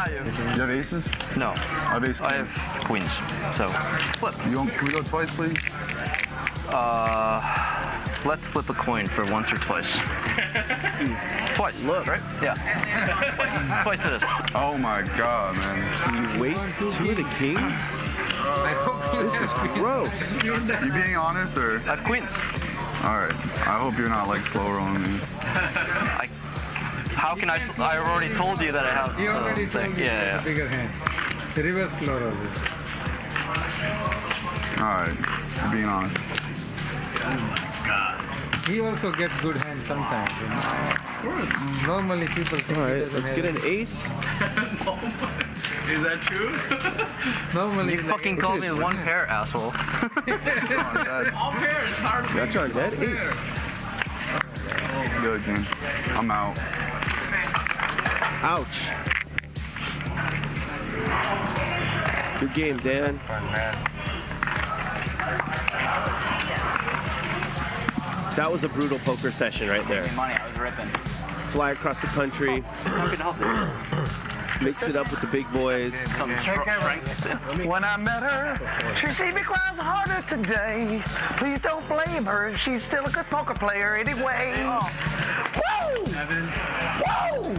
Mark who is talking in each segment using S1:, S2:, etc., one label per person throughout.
S1: value.
S2: You have aces?
S1: No.
S2: I have ace.
S1: I have queens. So flip.
S2: Can we go twice, please?
S1: Let's flip a coin for once or twice. Twice. Look, right? Yeah. Twice it is.
S2: Oh my God, man.
S3: You waste 2 of the kings? This is gross.
S2: You being honest or?
S1: I have queens.
S2: All right. I hope you're not like slow rolling me.
S1: How can I already told you that I have.
S4: You already told me
S1: yeah.
S4: bigger hand. The reverse floor of this.
S2: All right. You're being honest.
S4: He also gets good hands sometimes. You know? Normally people think.
S3: All right, let's get an ace.
S5: Is that true?
S4: Normally
S1: You fucking called me one pair, asshole.
S5: All pairs, hard.
S3: That's on dead ace.
S2: Good, man. I'm out.
S3: Ouch. Good game, Dan. That was a brutal poker session right there.
S1: Money, I was ripping.
S3: Fly across the country.
S1: How can I help you?
S3: Mix it up with the big boys.
S6: When I met her, she said me cries harder today. Please don't blame her. She's still a good poker player anyway. Woo! Woo!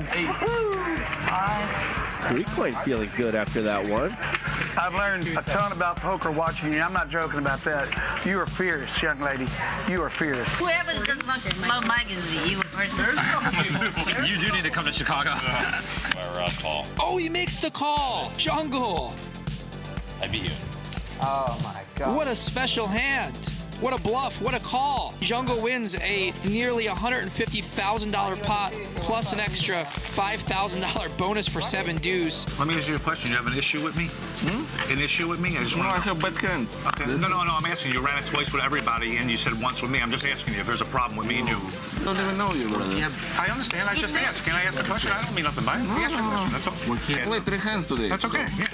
S3: 3-coin feeling good after that one.
S6: I've learned a ton about poker watching you. I'm not joking about that. You are fierce, young lady. You are fierce.
S7: Whoever does not love magazine, you person.
S5: You do need to come to Chicago.
S8: Call.
S9: Oh, he makes the call. Jungle.
S8: I beat you.
S6: Oh my God.
S9: What a special hand. What a bluff. What a call. Jungle wins a nearly $150,000 pot plus an extra $5,000 bonus for 7 dues.
S5: Let me ask you a question. You have an issue with me? An issue with me? I just want to
S8: have bad hand.
S5: Okay. No, I'm asking you. You ran it twice with everybody, and you said once with me. I'm just asking you if there's a problem with me and you.
S8: I don't even know you, brother.
S5: Yeah, I understand. I just asked. Can I ask a question? I don't mean nothing by it. I asked you a question. That's all.
S8: We can't play 3 hands today.
S5: That's okay.
S8: So.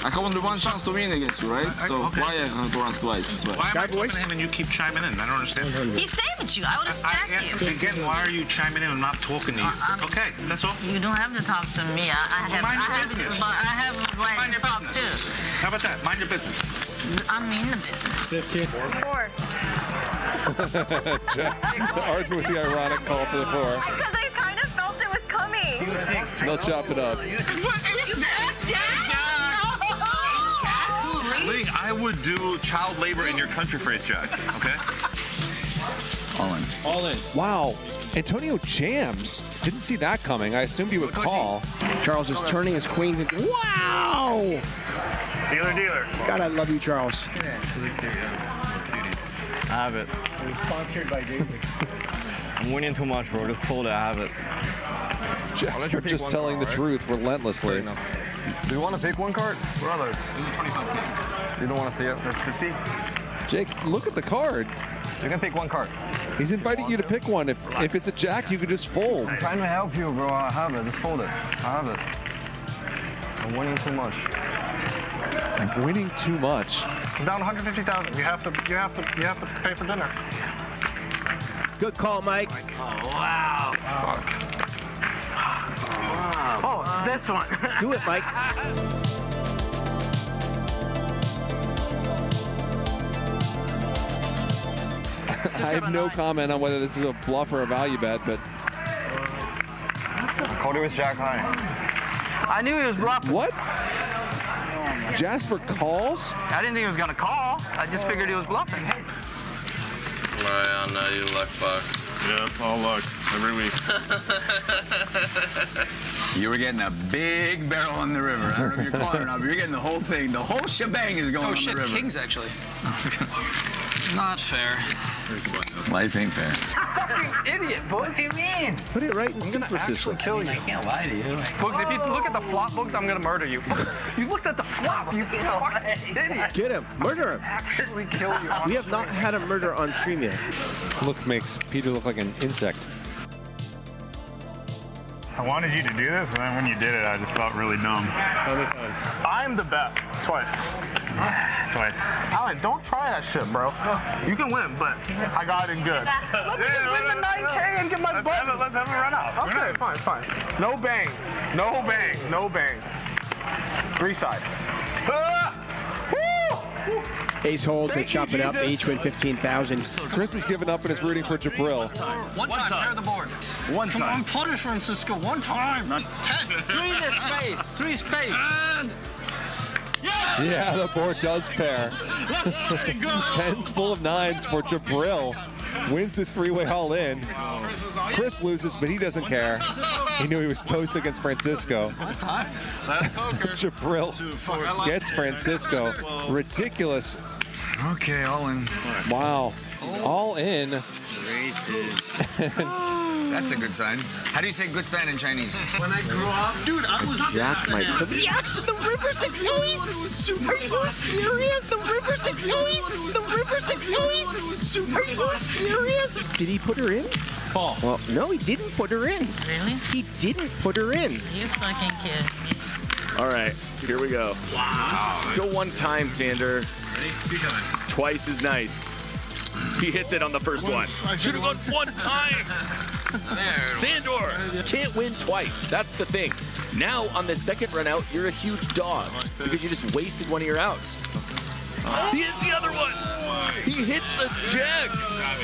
S8: I have only one chance to win against you, right? So
S5: okay.
S8: why I have to run twice?
S5: Why am I talking to him and you keep chiming in? I don't understand.
S7: He saved you. I would have stabbed you.
S5: Again, why are you chiming in and not talking to you? Okay, that's all.
S7: You don't have to talk to me. I have a right to talk too.
S5: How about that? Mind your business.
S7: I'm in the business.
S10: 4.
S11: Arden with the ironic call for the 4.
S10: Because I kind of felt it was coming.
S11: They'll chop it up.
S5: Lee, I would do child labor in your country for ace jack, okay?
S2: All in.
S11: All in. Wow. Antonio jams. Didn't see that coming. I assumed he would call.
S3: Charles is turning his queens into. Wow!
S1: Dealer.
S3: God, I love you, Charles.
S1: I have it.
S4: It's sponsored by David.
S1: I'm winning too much, bro. Just fold it. I have it.
S11: Jasper just telling the truth relentlessly.
S1: Do you want to pick one card? What are those? You don't want to see it? There's 50.
S11: Jake, look at the card.
S1: You can pick one card.
S11: He's inviting you to pick one. If it's a jack, you could just fold.
S1: I'm trying to help you, bro. I have it. Just fold it. I have it. I'm winning too much.
S11: I'm winning too much.
S1: I'm down 150,000. You have to pay for dinner.
S3: Good call, Mike.
S1: Oh wow. Fuck.
S6: Oh, this one.
S3: Do it, Mike.
S11: I have no comment on whether this is a bluff or a value bet, but
S1: Cody was jack high.
S6: I knew he was bluffing.
S11: what? Jasper calls?
S6: I didn't think he was going to call. I just figured he was bluffing.
S8: I know you luck box.
S5: Yeah, all luck. Every week.
S12: You were getting a big barrel in the river. I don't know if you're calling it or not, but you're getting the whole thing. The whole shebang is going on the river.
S9: Kings actually. Not fair.
S12: Life ain't fair.
S6: Fucking idiot, Boogs. What do you mean?
S3: Put it right in
S6: I'm going to actually kill you. I can't lie to you. Boogs, if you look at the flop, Boogs, I'm going to murder you. You looked at the flop, you fucking idiot.
S3: Get him. Murder him.
S6: Actually kill you.
S3: We have not had a murder on stream yet.
S11: Look, makes Peter look like an insect.
S13: I wanted you to do this, but then when you did it, I just felt really dumb. I'm the best. Twice. Alan, don't try that shit, bro. You can win, but I got it good. Let me win the 9K and get my butt. Let's have a run out. Okay, fine. No bang. No bang. 3 side.
S3: Ace holds, they chop it up. They each win 15,000.
S11: Chris has given up and is rooting for Jabril.
S7: One time, tear the board.
S13: One time.
S7: Come on, punish Francisco. One time. Not 10.
S12: 3 space.
S11: Yeah, the board does pair. 10s full of 9s for Jabril. Wins this 3-way all-in. Chris loses, but he doesn't care. He knew he was toast against Francisco. Jabril gets Francisco. Ridiculous.
S12: Okay, all in.
S11: Wow. All in.
S12: That's a good sign. How do you say good sign in Chinese?
S7: When I grew up, dude, I was
S9: The action, the Rivers of Ace! Are you serious? The Rivers of Ace! The Rivers of Ace! Are you serious?
S3: Did he put her in?
S5: Paul.
S3: Well, no, he didn't put her in.
S7: Really?
S3: He didn't put her in.
S7: You fucking kid.
S14: All right, here we go.
S5: Wow.
S14: Just go one time, Sander. Twice is nice. He hits it on the first one. Should have gone one time. Sandor, you can't win twice. That's the thing. Now, on the second run out, you're a huge dog because you just wasted one of your outs. He hits the other one. He hits the jack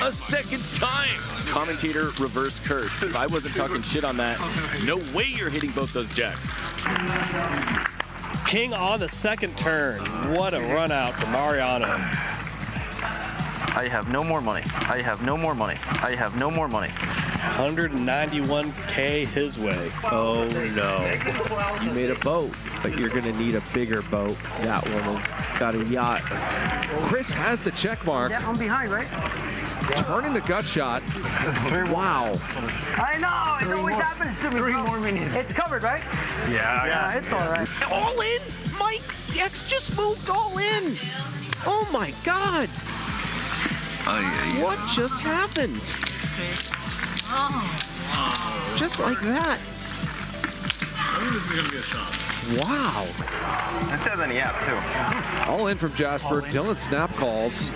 S14: a second time. Commentator reverse curse. If I wasn't talking shit on that, no way you're hitting both those jacks.
S15: King on the second turn. What a run out for Mariano.
S1: I have no more money. I have no more money. I have no more money.
S15: 191K his way. Oh no.
S3: You made a boat, but you're gonna need a bigger boat. That woman got a yacht.
S11: Chris has the check mark.
S6: Yeah, I'm behind, right?
S11: Turning the gut shot. Wow.
S6: I know, it always happens to me.
S13: 3 more minutes.
S6: It's covered, right?
S13: Yeah,
S6: it's all right.
S9: All in? Mike, X just moved all in. Oh my God. What just happened? Just like that.
S5: I think this is going to be a shot.
S11: Wow.
S13: That says any apps, too.
S11: All in from Jasper. Dylan snap calls.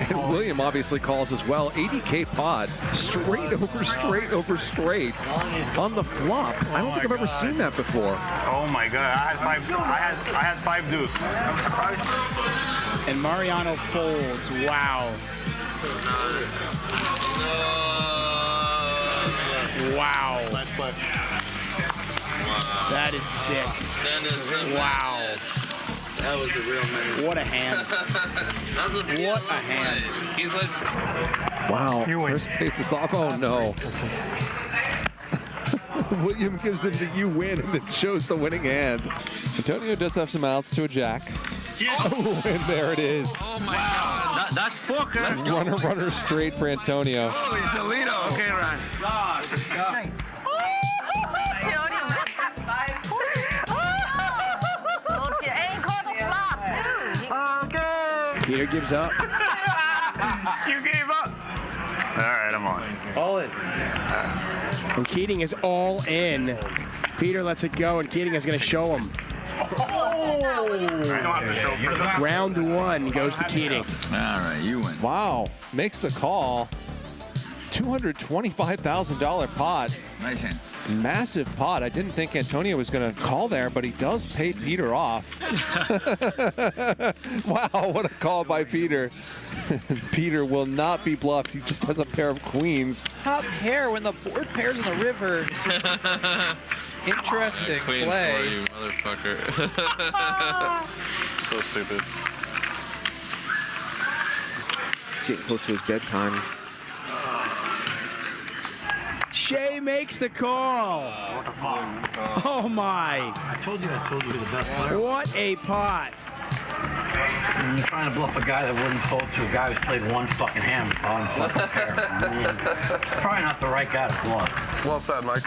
S11: And William obviously calls as well. 80K pot. Straight over straight. On the flop. I don't think I've ever seen that before.
S13: Oh my God, I had 5 deuce.
S3: And Mariano folds. Wow. Wow.
S13: Nice play.
S3: That is sick.
S7: That is
S3: Wow.
S7: That was a real menace.
S3: What a hand. What a hand.
S11: Wow. Chris pays this off. Oh no. William gives him the you win and then shows the winning hand. Antonio does have some outs to a jack. Oh, and there it is.
S12: Oh my God. That's poker. Let's go.
S11: Runner straight for Antonio.
S12: Holy Toledo. Okay, Ryan.
S7: God.
S3: Peter gives up.
S13: You gave up. All right, I'm on.
S3: All in. And Keating is all in. Peter lets it go, and Keating is going to show him. Round 1 goes to Keating.
S12: All right, you win.
S11: Wow. Makes the call. $225,000 pot.
S12: Nice hand.
S11: Massive pot. I didn't think Antonio was going to call there, but he does pay Peter off. Wow, what a call by Peter. Peter will not be bluffed. He just has a pair of queens.
S9: Top pair when the board pairs in the river. Interesting
S16: Queen
S9: play.
S16: for you, motherfucker.
S14: So stupid.
S3: Getting close to his bedtime. Shay makes the call. Oh my.
S17: I told you were the best player.
S3: What a pot.
S17: And you're trying to bluff a guy that wouldn't fold to a guy who's played one fucking hand bottom fucking pair. I mean, probably not the right guy to bluff.
S13: Well said, Mike.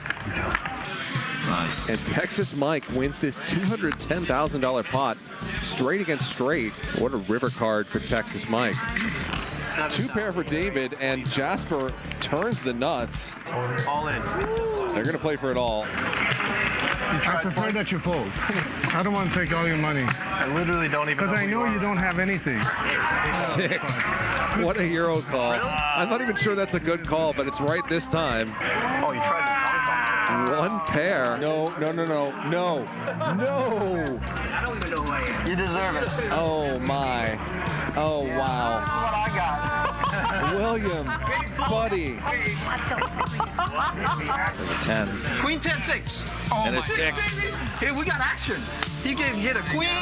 S11: Nice. And Texas Mike wins this $210,000 pot straight against straight. What a river card for Texas Mike. 2 pair for David, and Jasper turns the nuts.
S13: All in.
S11: They're going to play for it all.
S16: I prefer that you fold. I don't want to take all your money.
S13: I literally don't even.
S16: Because I know you don't have anything.
S11: Sick. What a hero call. I'm not even sure that's a good call, but it's right this time.
S13: Oh, you tried to.
S11: One pair.
S15: No.
S13: I don't even know who I am. You deserve it.
S15: Oh, my. Oh, wow.
S13: That's what I got.
S15: William, buddy.
S1: There's a 10.
S12: Queen 10-6. Oh,
S1: And a
S12: my
S1: 6.
S12: Hey, we got action. He can hit a queen.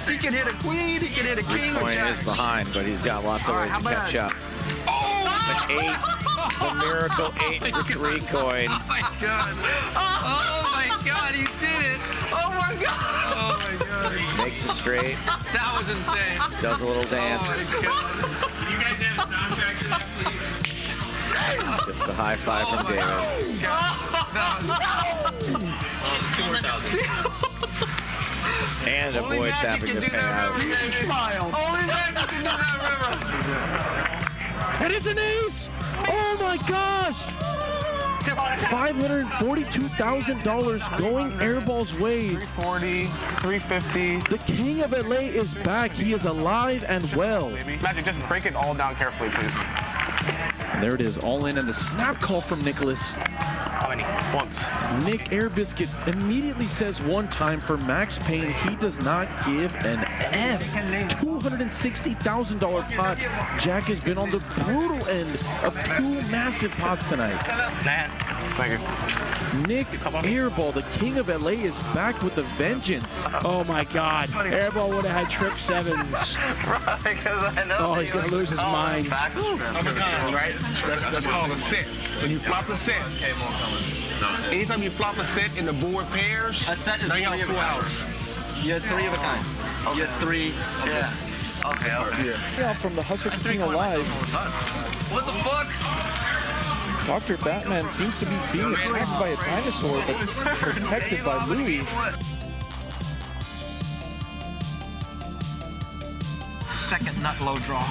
S12: He can hit a queen. He can hit a king.
S1: Coin is behind, but he's got lots of ways to catch up. The 8. The miracle 8 for 3 coin.
S12: Oh my God. Oh my God, he did it. Oh my God. Oh my God.
S1: Makes a straight.
S12: That was insane.
S1: Does a little dance.
S12: Oh my God. You guys have a soundtrack to that, please?
S1: Gets the high five from David. And avoids having to pay out.
S12: Only magic can do that, River.
S3: And it's an ace! Oh my gosh! $542,000 going Airball's way.
S13: 340, 350.
S3: The king of LA is back. He is alive and well.
S13: Magic, just break it all down carefully, please.
S3: There it is, all in, and the snap call from Nicholas.
S13: How many? Once.
S3: Nick Airbiscuit immediately says one time for Max Payne, he does not give an F. $260,000 pot. Jack has been on the brutal end of 2 massive pots tonight.
S13: Thank you.
S3: Nick Airball, the king of LA, is back with a vengeance. Oh my God. Airball would have had trip 7s. Oh, he's going to lose his mind.
S13: Right?
S6: That's called a set. When you flop the set, anytime you flop a set in the board pairs,
S17: a set is
S6: now you have 4 outs.
S17: You had 3 of a kind. You had 3.
S6: Yeah.
S17: Okay.
S3: Yeah, from the Hustler Casino Live.
S17: What the fuck?
S3: Dr. Batman seems to be being attacked by a dinosaur, but protected by Louis.
S17: Second nut low draw.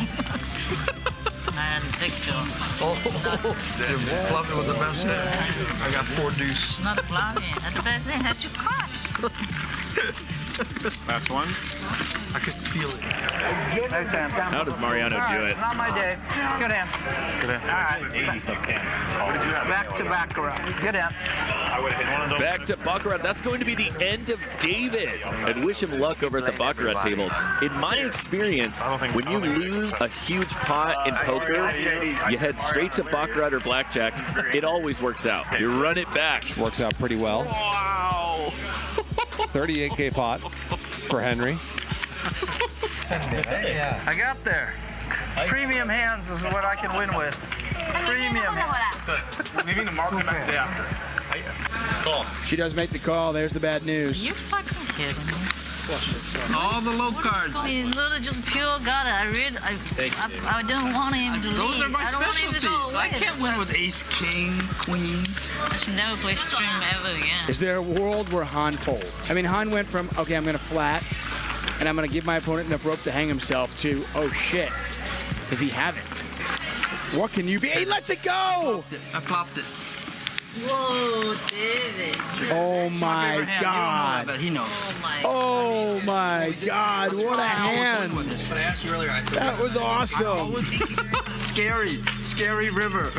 S7: And picture.
S12: Fluffy was the best hit. I got 4 deuce.
S7: Not fluffy. That's the best thing that you crush.
S13: Last one.
S12: I could feel it.
S13: Nice hand.
S14: How does Mariano do it?
S10: Not my day. Good hand.
S13: Good hand.
S10: All right. Back to baccarat. Good hand.
S13: I would have hit one of those.
S14: Back to Baccarat. That's going to be the end of David. And wish him luck over at the Baccarat tables. In my experience, when you lose a huge pot in poker, you head straight to Baccarat or Blackjack. It always works out. You run it back.
S11: Works out pretty well.
S14: Wow.
S11: 38K pot for Henry.
S6: I got there. Premium hands is what I can win with. Premium hands.
S13: Maybe to mark them back the day after. Call.
S3: She does make the call. There's the bad news.
S7: You fucking kidding me?
S12: All the low cards.
S7: He's literally just pure gutter. I don't want him to
S12: Those
S7: leave.
S12: are my
S7: I don't want him to
S12: specialties.
S7: go
S12: I
S7: away.
S12: can't win with ace, king, queens.
S7: I should never play stream ever again.
S3: Is there a world where Han folds? I mean, Han went from, okay, I'm going to flat, and I'm going to give my opponent enough rope to hang himself, to, oh shit, does he have it? What can you be? He lets it go!
S12: I flopped it.
S7: Whoa, David.
S3: Oh my God.
S17: But he knows.
S3: Oh my God, what a hand.
S17: But I asked you earlier, I said
S3: That was awesome.
S12: Scary river.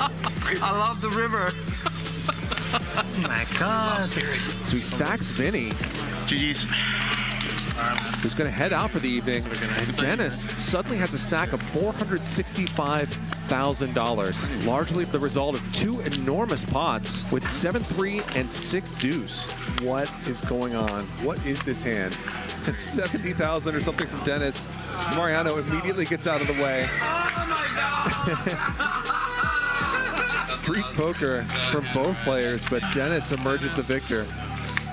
S12: I love the river.
S17: oh my God.
S11: So he stacks Vinny.
S6: GG's.
S11: Who's going to head out for the evening. And Dennis suddenly has a stack of $465,000, largely the result of 2 enormous pots with 7-3 and 6 deuce. What is going on? What is this hand? 70,000 or something from Dennis. Mariano immediately gets out of the way. Street poker from both players, but Dennis emerges the victor.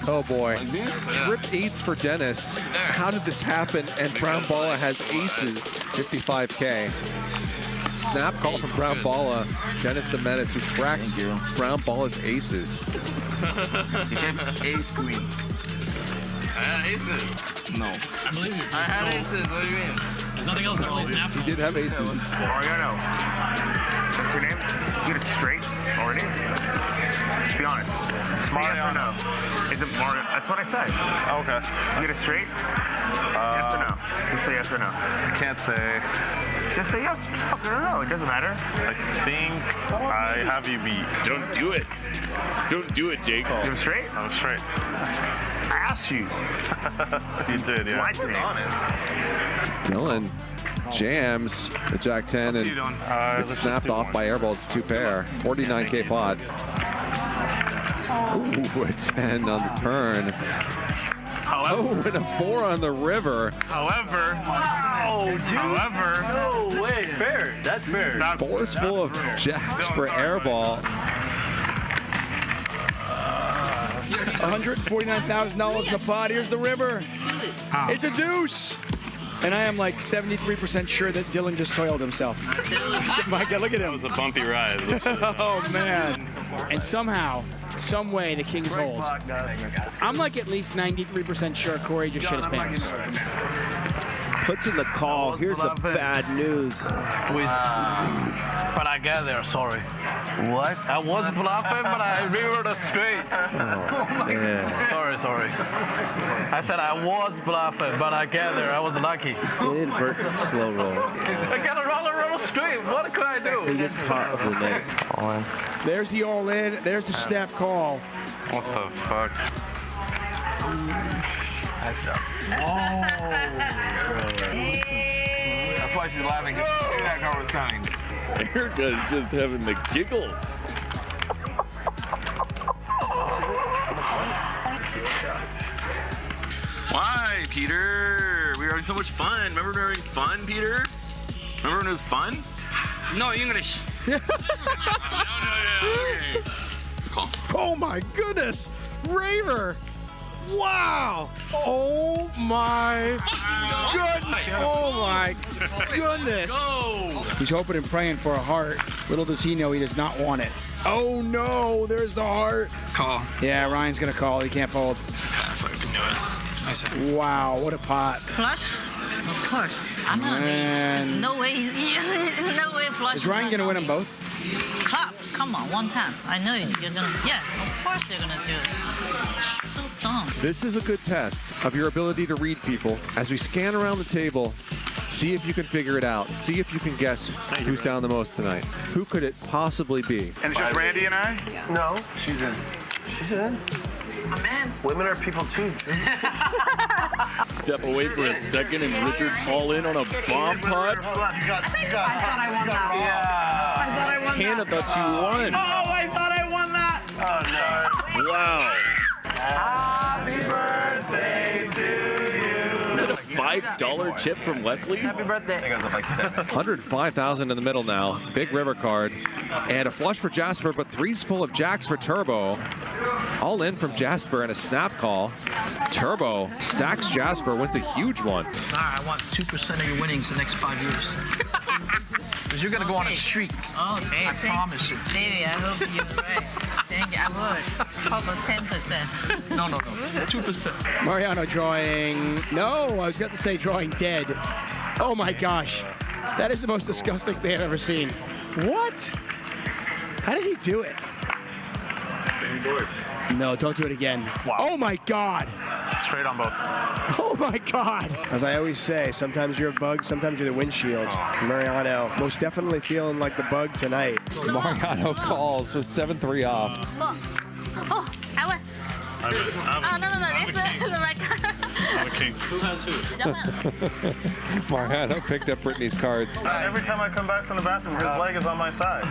S11: Oh boy. Trip 8s for Dennis. How did this happen? And Brown Balla has aces. 55K. Snap call from Brown Balla. Dennis the Menace, who cracks Brown Balla's aces.
S12: Ace queen.
S17: I had aces.
S12: No.
S17: I believe you. I had aces. What do you mean? There's nothing else that really snapped.
S11: He did have aces.
S13: Mariano. What's your name? You get it straight already? Just be honest. Say yes or no. Is it Mario? That's what I said. Okay. You get it straight? Yes or no? Just say yes or no.
S18: I can't say.
S13: Just say yes. Fuck, no. It doesn't matter.
S18: I think I have you beat.
S14: Don't do it. Don't do it, Jake.
S13: You're straight?
S18: I'm straight.
S13: I asked you.
S18: You did, yeah.
S13: Lied to me.
S11: Dylan jams the Jack 10 and it's snapped off by Airballs 2 pair. 49K pot. Ooh, a 10 on the turn.
S13: However,
S11: and a 4 on the river.
S13: However,
S17: No way. Fair. That's fair.
S11: Forceful of jacks for Airball.
S3: $149,000 in the pot. Here's the river. It's a deuce. And I am like 73% sure that Dylan just soiled himself. My God, look at him.
S18: That was a bumpy ride.
S3: Oh, man. And somehow, some way, the Kings hold. I'm like at least 93% sure Corey just shit his pants.
S15: Puts in the call. Here's the bad news.
S17: But I got there, sorry. What? I was bluffing, but I reversed it straight.
S15: Yeah.
S17: Sorry. I said I was bluffing, but I got there. I was lucky.
S15: Inadvertent slow roll.
S17: I got to roll straight. What could I do?
S15: He gets caught with the net.
S17: All in.
S3: There's the all in. There's the snap call.
S18: What the fuck?
S17: Nice job. That's why she's laughing. That car was coming.
S14: Erica's just having the giggles.
S8: Why, Peter? We were having so much fun. Remember we were having fun, Peter? Remember when it was fun?
S6: No English.
S8: Okay. Call.
S11: Oh my goodness! Raver! Wow! Oh my goodness! Oh my goodness!
S3: He's hoping and praying for a heart. Little does he know he does not want it. Oh no, there's the heart.
S9: Call.
S3: Yeah, Ryan's gonna call. He can't fold. Wow, what a pot.
S7: Flush? Of course. I'm gonna be. There's no way he's no way flush.
S3: Is Ryan gonna win them both?
S7: Club. Come on, one time. I know you're gonna. Yeah, of course you're gonna do it. So dumb.
S11: This is a good test of your ability to read people. As we scan around the table, see if you can figure it out. See if you can guess who's down the most tonight. Who could it possibly be?
S13: And it's just Randy and I?
S6: No.
S13: She's in.
S6: She's in. Women are people too.
S14: Step away for a second and Richard's all in on a bomb pot.
S6: I thought I won that.
S14: Yeah.
S6: I thought I won
S14: Hannah
S6: that.
S14: thought you won.
S6: Oh, I thought I won that. Oh, no.
S14: Wow.
S6: Happy birthday to you.
S14: Is it a $5 chip from Leslie?
S6: Happy birthday. I think it was like 7.
S11: 105,000 in the middle now. Big river card. And a flush for Jasper, but three's full of jacks for Turbo. All in from Jasper and a snap call. Turbo stacks Jasper, wins a huge one.
S17: I want 2% of your winnings the next 5 years. Because you're going to go on a streak.
S7: Okay,
S17: I promise you.
S7: Baby, I hope you're right. I think I would. How about 10%?
S17: No. 2%.
S3: Mariano drawing. No, I was going to say drawing dead. Oh my gosh. That is the most disgusting thing I've ever seen. What? How did he do it? No, don't do it again. Wow. Oh my God.
S13: Straight on both.
S3: Oh my God. As I always say, sometimes you're a bug, sometimes you're the windshield. Mariano, most definitely feeling like the bug tonight.
S11: Mariano calls with 7-3 off.
S7: Oh, I won. Oh, no. That's the right card.
S18: Who has who?
S11: Mariano picked up Brittany's cards.
S13: Every time I come back from the bathroom, his leg is on my side.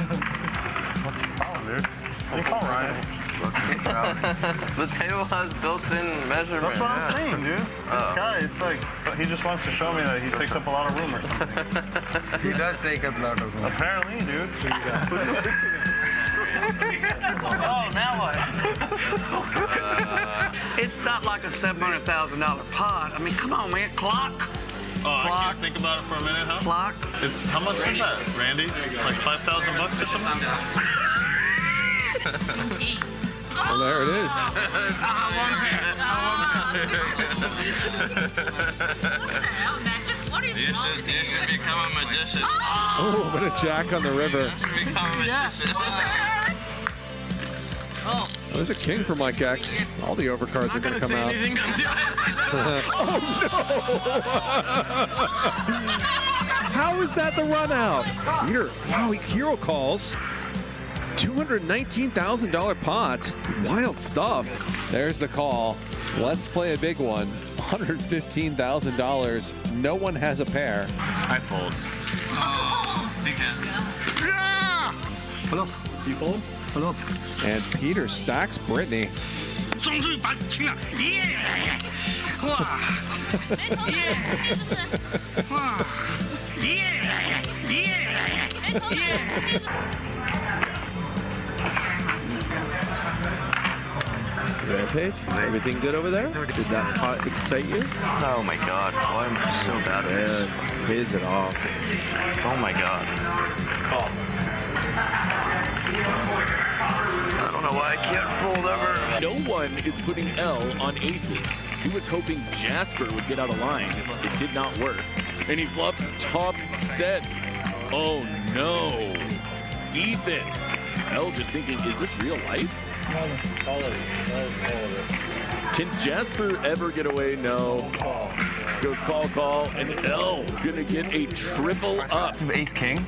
S13: What's the problem, dude? What do you call Ryan?
S19: The table has built-in measurement.
S13: That's what I'm saying, dude. This guy, it's like, so he just wants to show me that he takes up a lot of room or something.
S4: He does take up a lot of room.
S13: Apparently, dude.
S6: Oh, now what? It's not like a $700,000 pot. I mean, come on, man. Clock.
S18: Oh, I can't think about it for a minute, huh?
S6: Clock.
S18: It's how much is that, Randy? Like $5,000 or something?
S11: Well, there it is.
S7: What is
S19: You should become a magician.
S11: Oh, what a jack on the river.
S19: Become a magician.
S11: Oh, there's a king for Mike X. All the overcards are going to come out. Oh, no! How is that the run out? Peter, wow, hero calls. $219,000 pot. Wild stuff. There's the call. Let's play a big one. $115,000. No one has a pair.
S18: I fold.
S19: Oh, big hand.
S18: Yeah!
S6: Pull up. You fold? Pull up.
S11: And Peter stacks Brittany.
S14: Rampage, everything good over there? Did that pot excite you?
S1: Oh my god, why am I so bad at this?
S14: Pays it off.
S1: Oh my god. I don't know why I can't fold ever.
S14: No one is putting L on aces. He was hoping Jasper would get out of line. It did not work. And he flops top set. Oh no. Ethan. L just thinking, is this real life? Can Jasper ever get away? No. Goes call, and L gonna get a triple up.
S1: Ace king?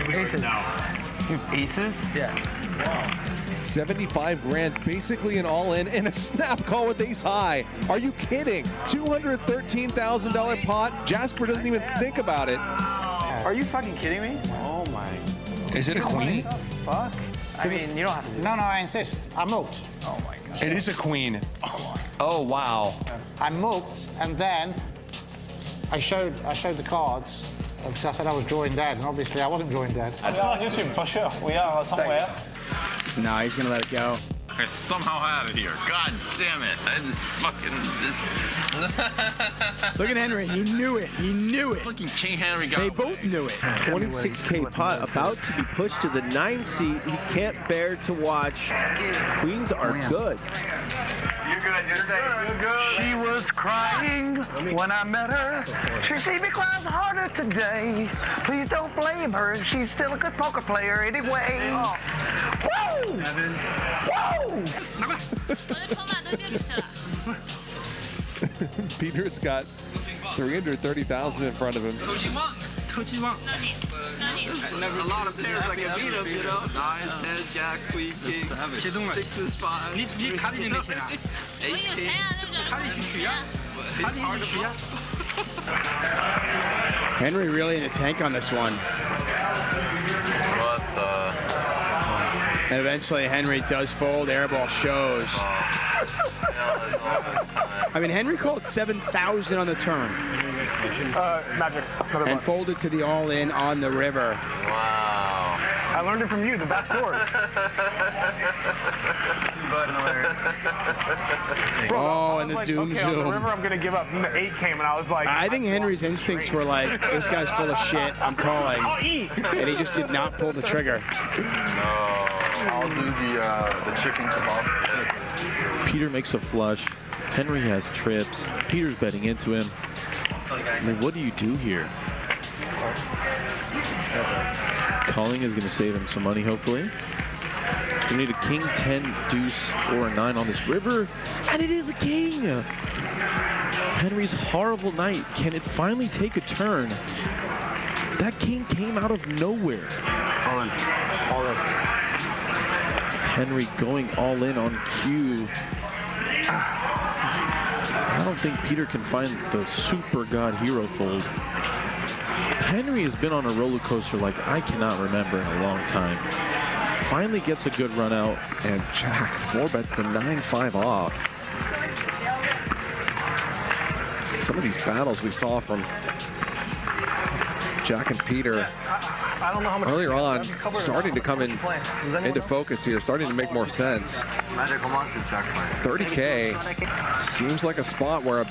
S10: Aces.
S1: You have aces?
S10: Yeah.
S1: Wow.
S11: 75 grand, basically an all-in, and a snap call with ace high. Are you kidding? $213,000 pot. Jasper doesn't even think about it.
S10: Are you fucking kidding me? Oh my.
S11: Is it a queen?
S10: What the fuck? I mean, you don't have to do
S20: No, I insist. I milked.
S10: Oh my god.
S11: It is a queen. Oh, wow.
S20: I milked, and then I showed the cards because I said I was drawing dead, and obviously I wasn't drawing dead.
S10: I feel on YouTube for sure. We are somewhere.
S3: No, he's gonna let it go.
S8: I somehow out of here. God damn it. I just fucking
S3: Look at Henry. He knew it. He knew it.
S8: Fucking King Henry got
S3: They both knew it.
S15: 26K pot about to be pushed to the 9 seat. He can't bear to watch. Queens are good.
S6: You're good. You're good. She was crying when I met her. She see me cries harder today. Please don't blame her. She's still a good poker player anyway. Whoa! Whoa!
S11: Peter's got 330,000 in front of him.
S19: A lot of pairs I can beat him, you know. 9s, 10s, jacks, queen, king, 6s, 5s. Ace, king.
S3: Henry really in the tank on this one.
S19: What the?
S3: And eventually Henry does fold. Airball shows. I mean, Henry called 7,000 on the turn.
S13: Magic.
S3: And folded to the all-in on the river.
S19: Wow.
S13: I learned it from you, the back door.
S3: Oh, and the doom
S13: okay, on the
S3: zoom.
S13: river, I'm gonna give up. And the 8 came, and I was like,
S3: I think Henry's instincts were like, this guy's full of shit. I'm calling. And he just did not pull the trigger.
S2: I'll do the chicken kebab.
S14: Peter makes a flush. Henry has trips. Peter's betting into him. I mean, what do you do here? Calling is going to save him some money, hopefully. He's going to need a king, 10, deuce, or a 9 on this river. And it is a king! Henry's horrible night. Can it finally take a turn? That king came out of nowhere.
S16: All in. All in.
S14: Henry going all in on cue. I don't think Peter can find the super god hero fold. Henry has been on a roller coaster like I cannot remember in a long time. Finally gets a good run out.
S11: And Jack 4-bets the 9-5 off. Some of these battles we saw from Jack and Peter
S13: I don't know how much
S11: earlier on, starting to come into focus here, starting to make more sense. 30K seems like a spot where a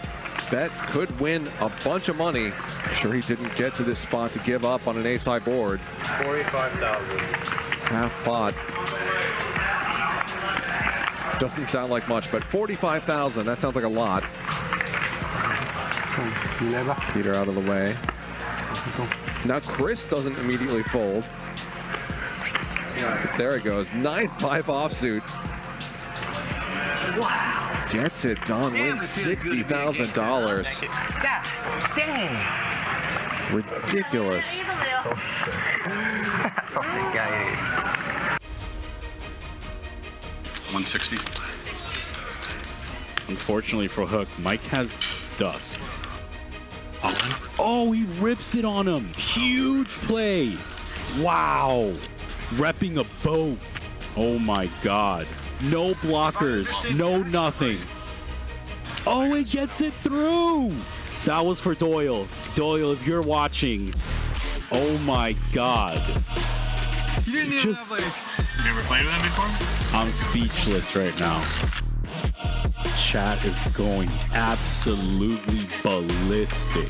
S11: bet could win a bunch of money. Sure, he didn't get to this spot to give up on an ace-high board.
S18: 45,000.
S11: Half pot. Doesn't sound like much, but 45,000, that sounds like a lot. Peter out of the way. Now Chris doesn't immediately fold. There it goes. 9-5 offsuit.
S6: Wow.
S11: Gets it done. Wins $60,000.
S6: God dang.
S11: Ridiculous.
S6: So sick, guys.
S5: 160.
S21: Unfortunately for Hook, Mike has dust. Oh, he rips it on him. Huge play. Wow. Repping a boat. Oh my God. No blockers. No nothing. Oh, it gets it through. That was for Doyle. Doyle, if you're watching. Oh my God.
S18: You didn't even have like... You never played with them before?
S21: I'm speechless right now. Chat is going absolutely ballistic.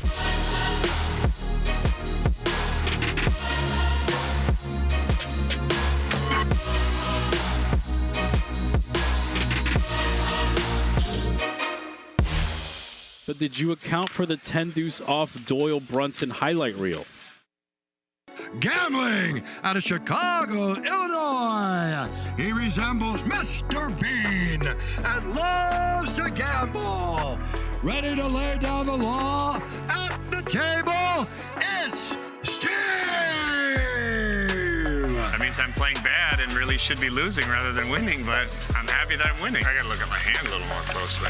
S21: But did you account for the 10 deuce off Doyle Brunson highlight reel?
S22: Gambling out of Chicago, Illinois. He resembles Mr. Bean and loves to gamble. Ready to lay down the law at the table, it's Steve!
S23: That means I'm playing bad and really should be losing rather than winning, but I'm happy that I'm winning. I gotta look at my hand a little more closely.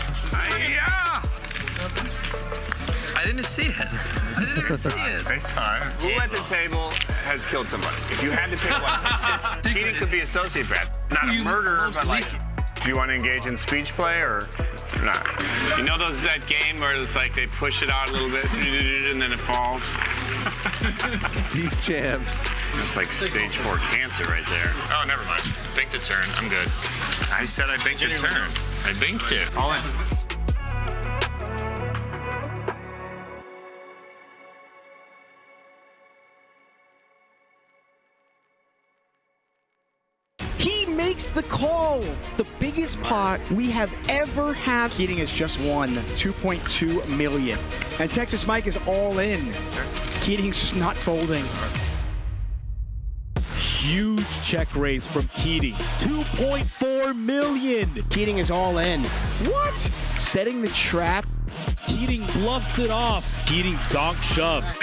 S19: I didn't see it. I didn't even see it.
S23: I saw it. Who at the table has killed somebody? If you had to pick one, cheating could be a sociopath. Not a murderer, but like, do you want to engage in speech play or not? You know that game where it's like they push it out a little bit and then it falls?
S11: Steve jams.
S23: It's like stage 4 cancer right there. Oh, never mind. Binked a turn. I'm good. I said I binked a turn. I binked it. All in.
S3: He makes the call. The biggest pot we have ever had. Keating has just won $2.2 million. And Texas Mike is all in. Keating's just not folding.
S21: Huge check raise from Keating. $2.4 million.
S3: Keating is all in. What? Setting the trap.
S21: Keating bluffs it off. Keating donk shoves.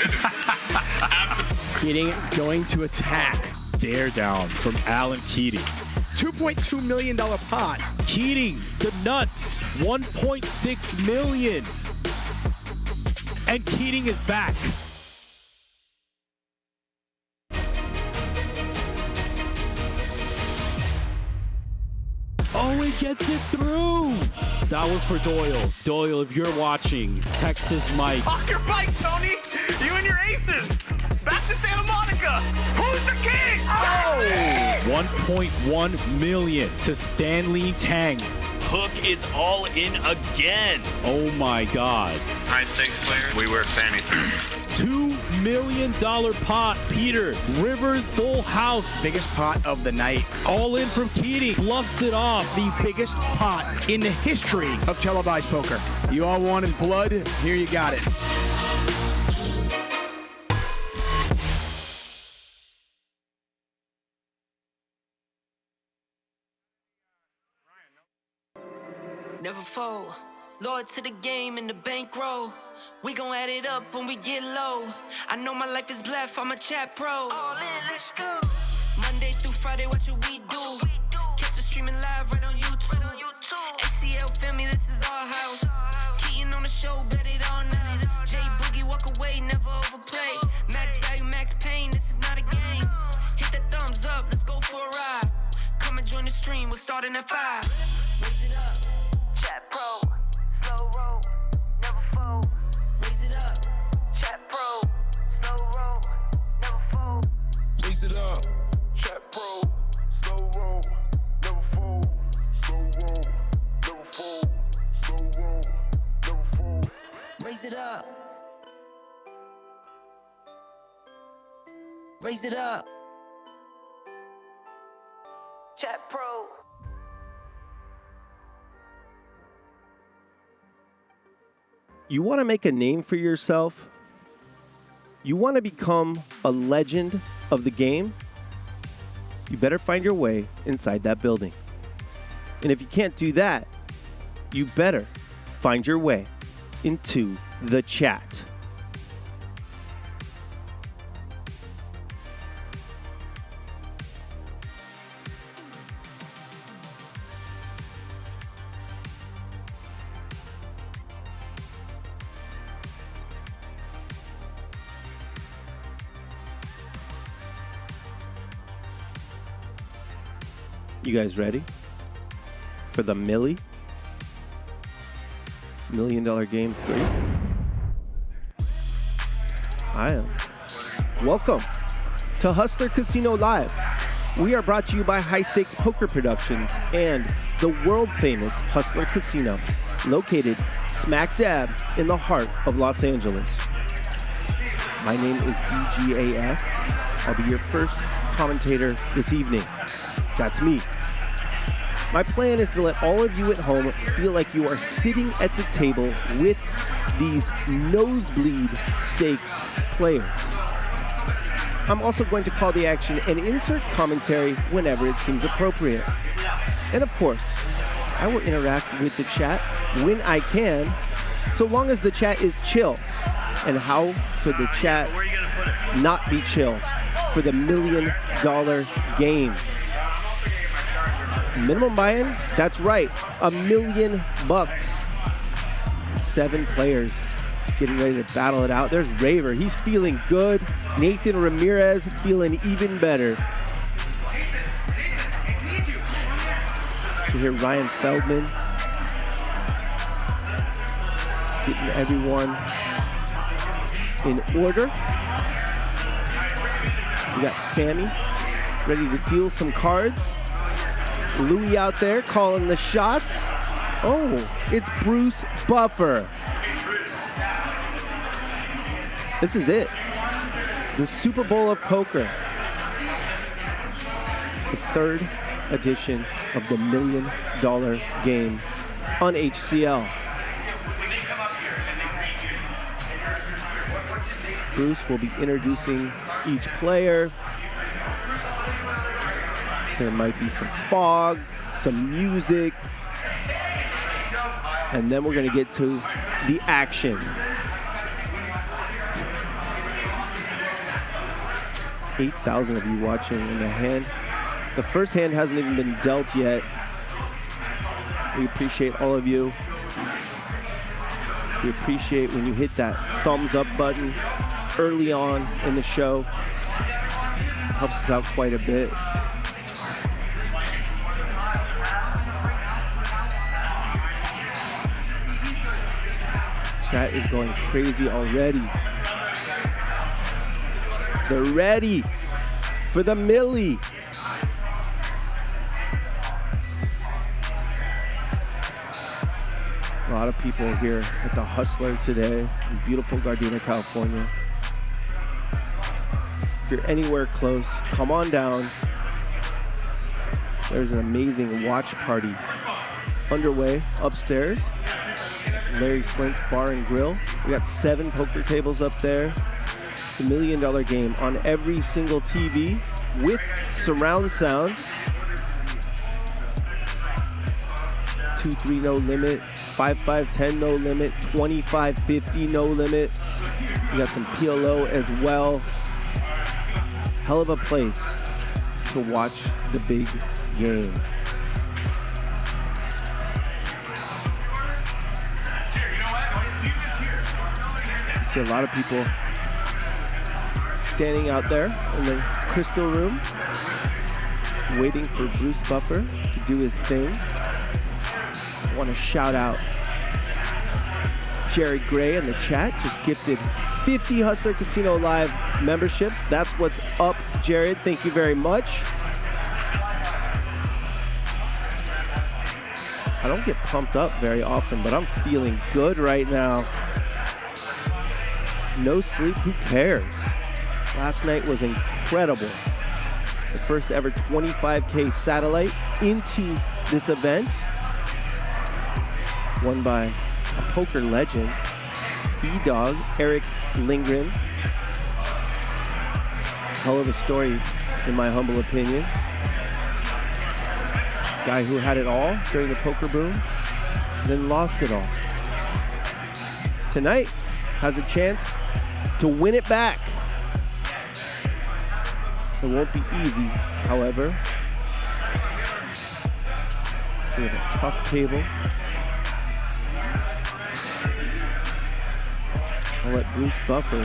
S3: Keating going to attack.
S21: Dare down from Alan Keating.
S3: $2.2 million pot.
S21: Keating, the nuts, $1.6 million. And Keating is back. Oh, it gets it through. That was for Doyle. Doyle, if you're watching, Texas Mike.
S6: Off your bike, Tony! You and your aces! Back to Santa Monica! Who's the king? Oh!
S21: $1.1 million to Stanley Tang.
S14: Hook is all in again.
S21: Oh my God.
S23: High stakes players, we wear fanny packs.
S21: $2 million pot, Peter. Rivers full house.
S3: Biggest pot of the night.
S21: All in from Keating. Bluffs it off.
S3: The biggest pot in the history of televised poker. You all wanted blood? Here you got it.
S24: Never fold. Loyal to the game and the bankroll. We gon' add it up when we get low. I know my life is blessed, I'm a chat pro. All in, let's go. Monday through Friday, watch what we do. Catch us streaming live right on YouTube. ACL family, this is our house. Keating on the show, bet it all now. J Boogie, walk away, never overplay. Max value, max pain, this is not a game. Hit that thumbs up, let's go for a ride. Come and join the stream, we're starting at 5. Raise it up. Chat pro, slow roll, never fold. Raise it up. Chat pro, slow roll, never fold.
S22: Raise it up. Chat pro, slow roll, never fold. Slow roll, never fold. Slow roll, never fold.
S24: Raise it up. Raise it up. Chat pro.
S15: You want to make a name for yourself? You want to become a legend of the game? You better find your way inside that building. And if you can't do that, you better find your way into the chat. You guys ready for the $1 million game 3? I am. Welcome to Hustler Casino Live. We are brought to you by High Stakes Poker Productions and the world famous Hustler Casino, located smack dab in the heart of Los Angeles. My name is DGAF. I'll be your first commentator this evening. That's me. My plan is to let all of you at home feel like you are sitting at the table with these nosebleed stakes players. I'm also going to call the action and insert commentary whenever it seems appropriate. And of course, I will interact with the chat when I can, so long as the chat is chill. And how could the chat not be chill for the $1 million game? Minimum buy-in? That's right, $1 million. 7 players getting ready to battle it out. There's Raver, he's feeling good. Nathan Ramirez feeling even better. You hear Ryan Feldman getting everyone in order. We got Sammy ready to deal some cards. Louis out there calling the shots. Oh, it's Bruce Buffer. This is it. The Super Bowl of Poker. The 3rd edition of the $1 million game on HCL. Bruce will be introducing each player. There might be some fog, some music, and then we're going to get to the action. 8,000 of you watching in the hand. The first hand hasn't even been dealt yet. We appreciate all of you. We appreciate when you hit that thumbs up button early on in the show. It helps us out quite a bit. Chat is going crazy already. They're ready for the milli. A lot of people here at the Hustler today in beautiful Gardena, California. If you're anywhere close, come on down. There's an amazing watch party underway upstairs. Larry Flynt Bar and Grill. We got 7 poker tables up there. The $1 million game on every single TV with surround sound. 2-3 no limit, 5-5-10 no limit, 25-50 no limit. We got some PLO as well. Hell of a place to watch the big game. See a lot of people standing out there in the crystal room, waiting for Bruce Buffer to do his thing. I want to shout out Jerry Gray in the chat, just gifted 50 Hustler Casino Live memberships. That's what's up, Jared. Thank you very much. I don't get pumped up very often, but I'm feeling good right now. No sleep, who cares? Last night was incredible. The first ever 25K satellite into this event. Won by a poker legend, E-Dog, Erick Lindgren. Hell of a story, in my humble opinion. Guy who had it all during the poker boom, then lost it all. Tonight has a chance to win it back. It won't be easy, however. We have a tough table. I'll let Bruce Buffer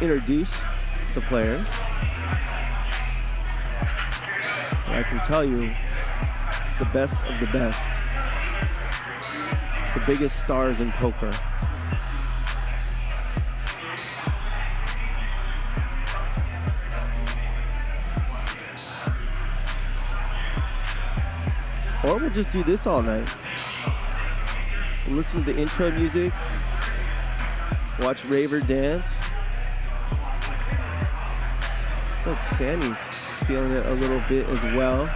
S15: introduce the players. And I can tell you, it's the best of the best. The biggest stars in poker. Or we'll just do this all night. We'll listen to the intro music, watch Raver dance. It's like Sammy's feeling it a little bit as well.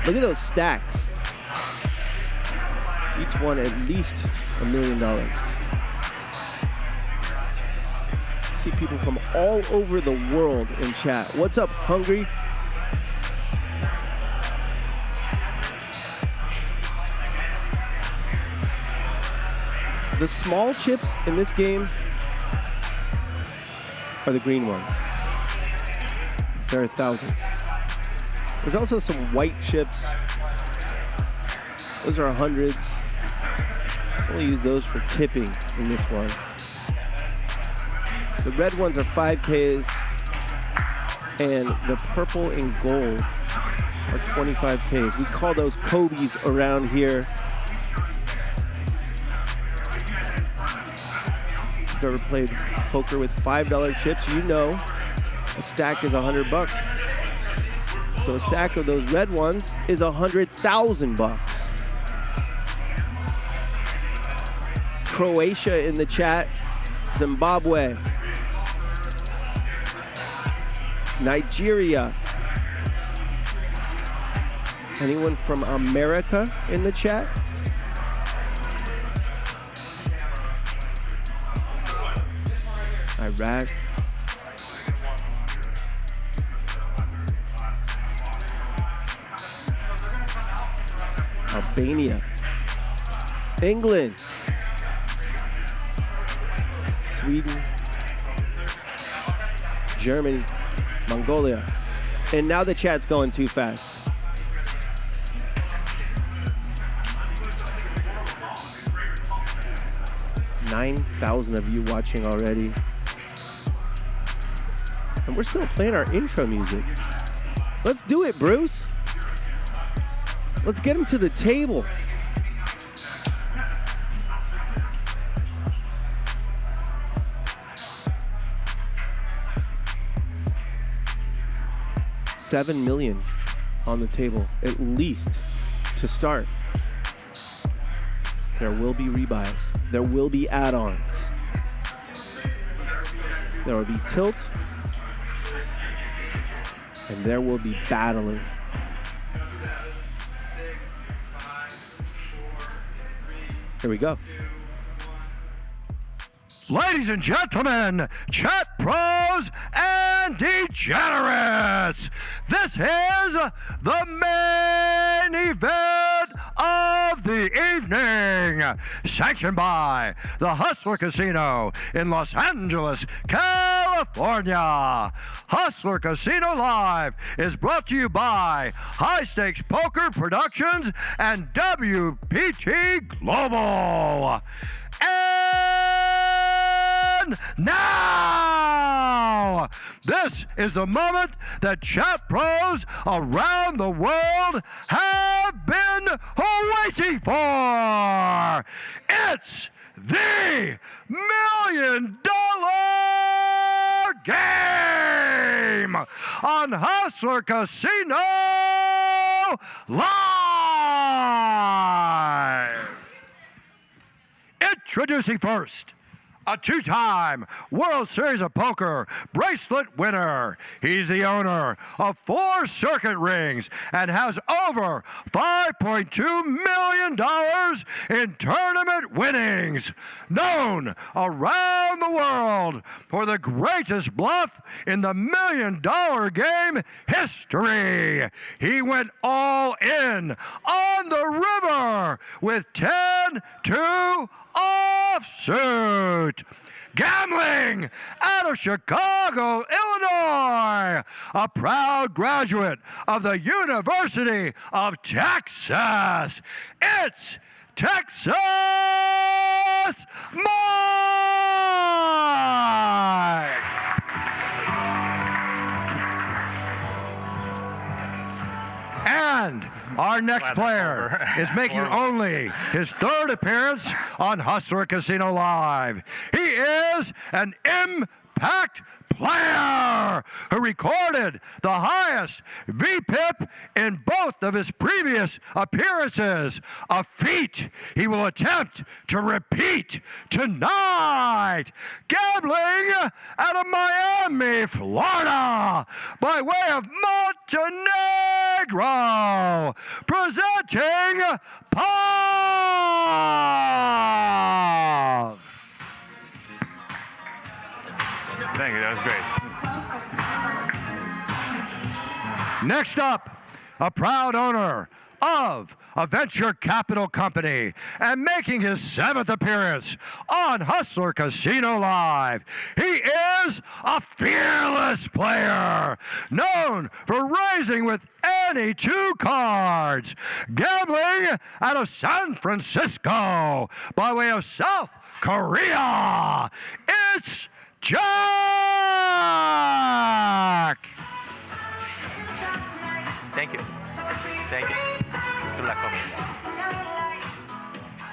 S15: Look at those stacks. Each one at least $1 million. See people from all over the world in chat. What's up, Hungry? The small chips in this game are the green ones. There are 1,000. There's also some white chips. Those are hundreds. We'll use those for tipping in this one. The red ones are 5Ks, and the purple and gold are 25Ks. We call those Kobe's around here. If you've ever played poker with $5 chips, you know a stack is $100. So a stack of those red ones is $100,000. Croatia in the chat, Zimbabwe, Nigeria. Anyone from America in the chat? Iraq. Albania. England. Sweden. Germany. Mongolia. And now the chat's going too fast. $9,000 of you watching already. And we're still playing our intro music. Let's do it, Bruce. Let's get him to the table. $7 million on the table, at least, to start. There will be rebuys. There will be add-ons. There will be tilt. And there will be battling. Here we go.
S22: Ladies and gentlemen, chat pros and degenerates, this is the main event of the evening, sanctioned by the Hustler Casino in Los Angeles, California. Hustler Casino Live is brought to you by High Stakes Poker Productions and WPT Global. And now, this is the moment that chat pros around the world have been waiting for. It's the $1 Million Game on Hustler Casino Live. Introducing first, a two-time World Series of Poker bracelet winner. He's the owner of 4 circuit rings and has over $5.2 million in tournament winnings. Known around the world for the greatest bluff in the $1 million game history. He went all in on the river with 10-2 offsuit. Gambling out of Chicago, Illinois, a proud graduate of the University of Texas. It's Texas Mike! And our next player is making only his 3rd appearance on Hustler Casino Live. He is an impact player who recorded the highest VPIP in both of his previous appearances, a feat he will attempt to repeat tonight. Gambling out of Miami, Florida, by way of Montenegro, presenting Pav.
S23: Thank you, that was great.
S22: Next up, a proud owner of a venture capital company and making his 7th appearance on Hustler Casino Live. He is a fearless player, known for raising with any 2 cards, gambling out of San Francisco by way of South Korea. It's Jack!
S1: Thank you. Thank you. Good luck for me.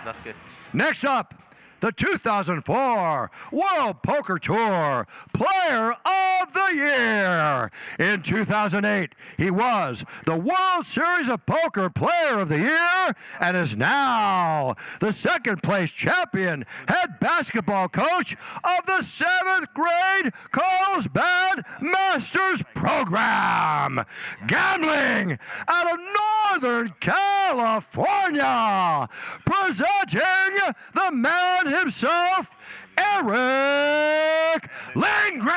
S1: That's good.
S22: Next up, the 2004 World Poker Tour Player of the Year. In 2008, he was the World Series of Poker Player of the Year and is now the 2nd place champion head basketball coach of the 7th grade Carlsbad Masters program. Gambling out of Northern California, presenting the man himself, Erick Lindgren.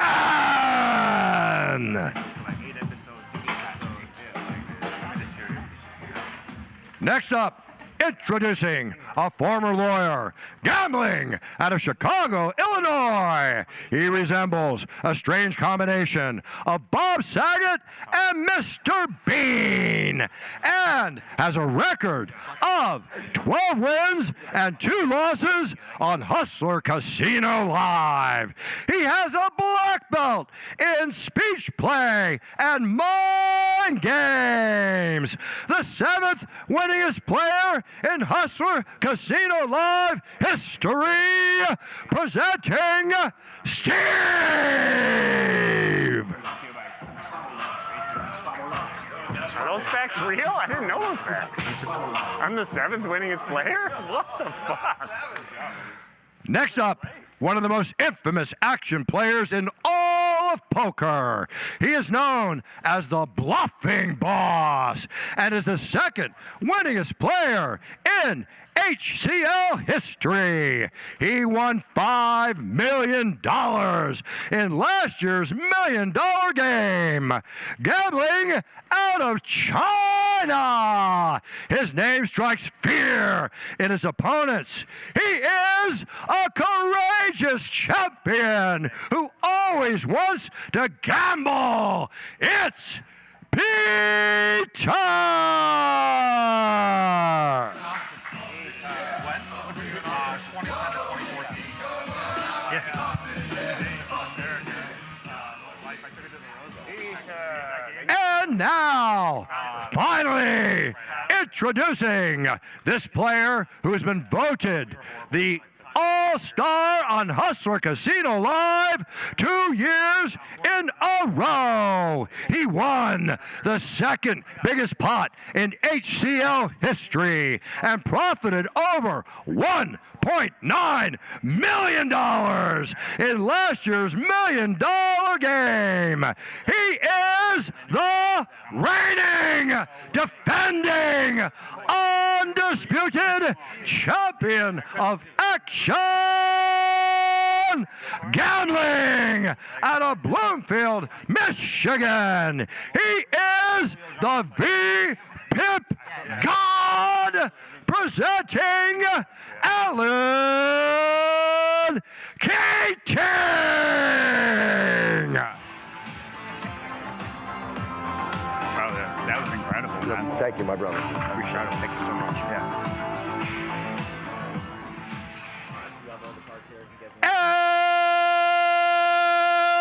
S22: Next up, introducing a former lawyer, gambling out of Chicago, Illinois. He resembles a strange combination of Bob Saget and Mr. Bean, and has a record of 12 wins and 2 losses on Hustler Casino Live. He has a black belt in speech play and mind games. The 7th winningest player in Hustler Casino Live history, presenting Steve.
S23: Are those facts real? I didn't know those facts. I'm the 7th winningest player? What the fuck?
S22: Next up, one of the most infamous action players in all of poker. He is known as the Bluffing Boss and is the 2nd winningest player in HCL history. He won $5 million in last year's $1 million game. Gambling out of China. His name strikes fear in his opponents. He is a courageous champion who always wants to gamble. It's Peter! And now, finally, introducing this player who has been voted the All-Star on Hustler Casino Live 2 years in a row. He won the second biggest pot in HCL history and profited over $1.9 million in last year's $1 million game. He is the reigning, defending, undisputed champion of action gambling out of Bloomfield, Michigan. He is the V-Pip God, presenting Alan Keating.
S23: That was incredible, man.
S4: Thank you, my brother.
S23: Appreciate it. Thank you so much. Yeah.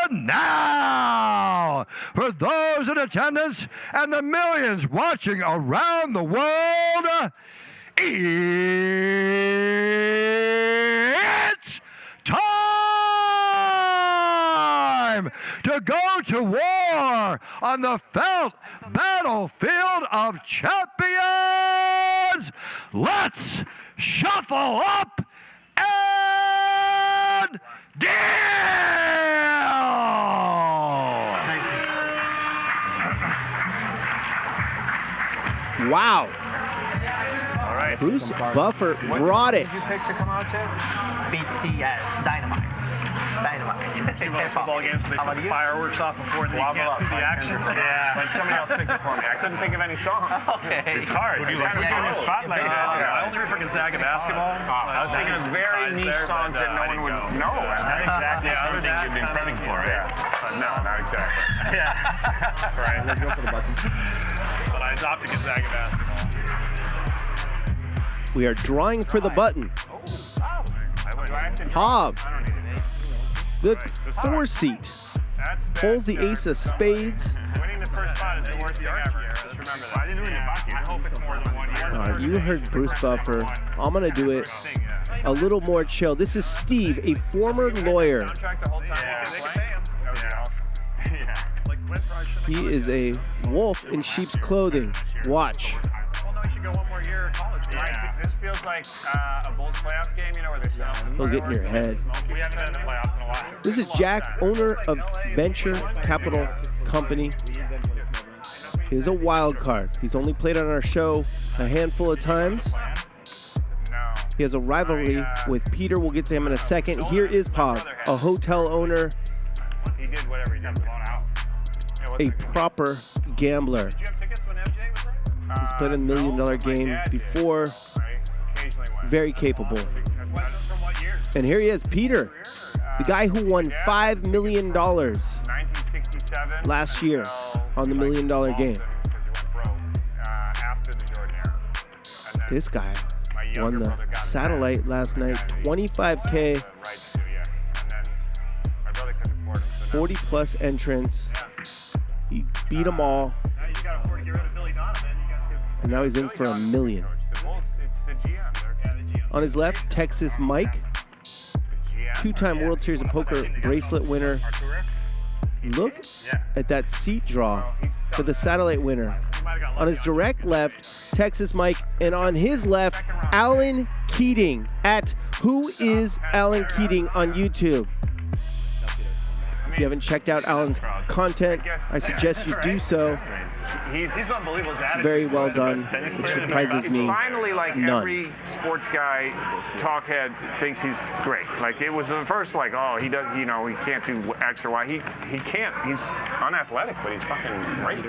S22: And now, for those in attendance and the millions watching around the world, it's time to go to war on the felt battlefield of champions. Let's shuffle up and deal!
S15: Wow.
S23: All right.
S15: Bruce Buffer brought it.
S23: What did you pick to come out to?
S6: BTS, Dynamite.
S18: Football games, they set the fireworks off before and then you can't see the action.
S23: Yeah. But somebody else picked it for me. I couldn't think of any songs.
S6: Okay.
S23: It's hard.
S18: Would you like to put in a spotlight? I only freaking Zaga basketball.
S23: I was thinking of very niche songs that no one would know. Not exactly something you've been prepping for, right? No, not exactly.
S18: Yeah. Right. Let's go for the button. But I adopted Gonzaga basketball.
S15: We are drawing for the button. Hob, the 4 seat, pulls the ace of spades.
S23: Winning the first spot is the worst thing ever. Just remember that. I didn't win the bucket. I hope it's more than 1 year.
S15: You heard Bruce Buffer. I'm going to do it a little more chill. This is Steve, a former lawyer. He is a wolf in sheep's clothing. Watch.
S23: Well, no, you should go 1 more year of college. Yeah. This feels like a Bulls playoff game, you know, where they're selling.
S15: He'll get in your head.
S23: We haven't been in the playoffs in a while.
S15: This is Jack, owner of Venture Capital Company. He is a wild card. He's only played on our show a handful of times. He has a rivalry with Peter. We'll get to him in a second. Here is Pog, a hotel owner,
S23: He did whatever he did, blown out.
S15: a proper gambler. He's played a $1 million game before. Very capable. And here he is, Peter, the guy who won $5 million last year on the $1 million game. This guy won the Satellite last night, $25K, 40 plus entrants. He beat them all. And now he's in for $1 million. On his left, Texas Mike, 2-time World Series of Poker bracelet winner. Look at that seat draw for the Satellite winner. On his direct left, Texas Mike, and on his left, Alan Keating at Who Is Alan Keating on YouTube. If you haven't checked out Alan's content, I suggest you do so.
S23: He's unbelievable.
S15: Very well done, which surprises me
S23: Finally, like
S15: none.
S23: every sports guy, talkhead thinks he's great. Like it was the first, like, oh, he does, you know, he can't do X or Y. He can't. He's unathletic, but he's fucking great.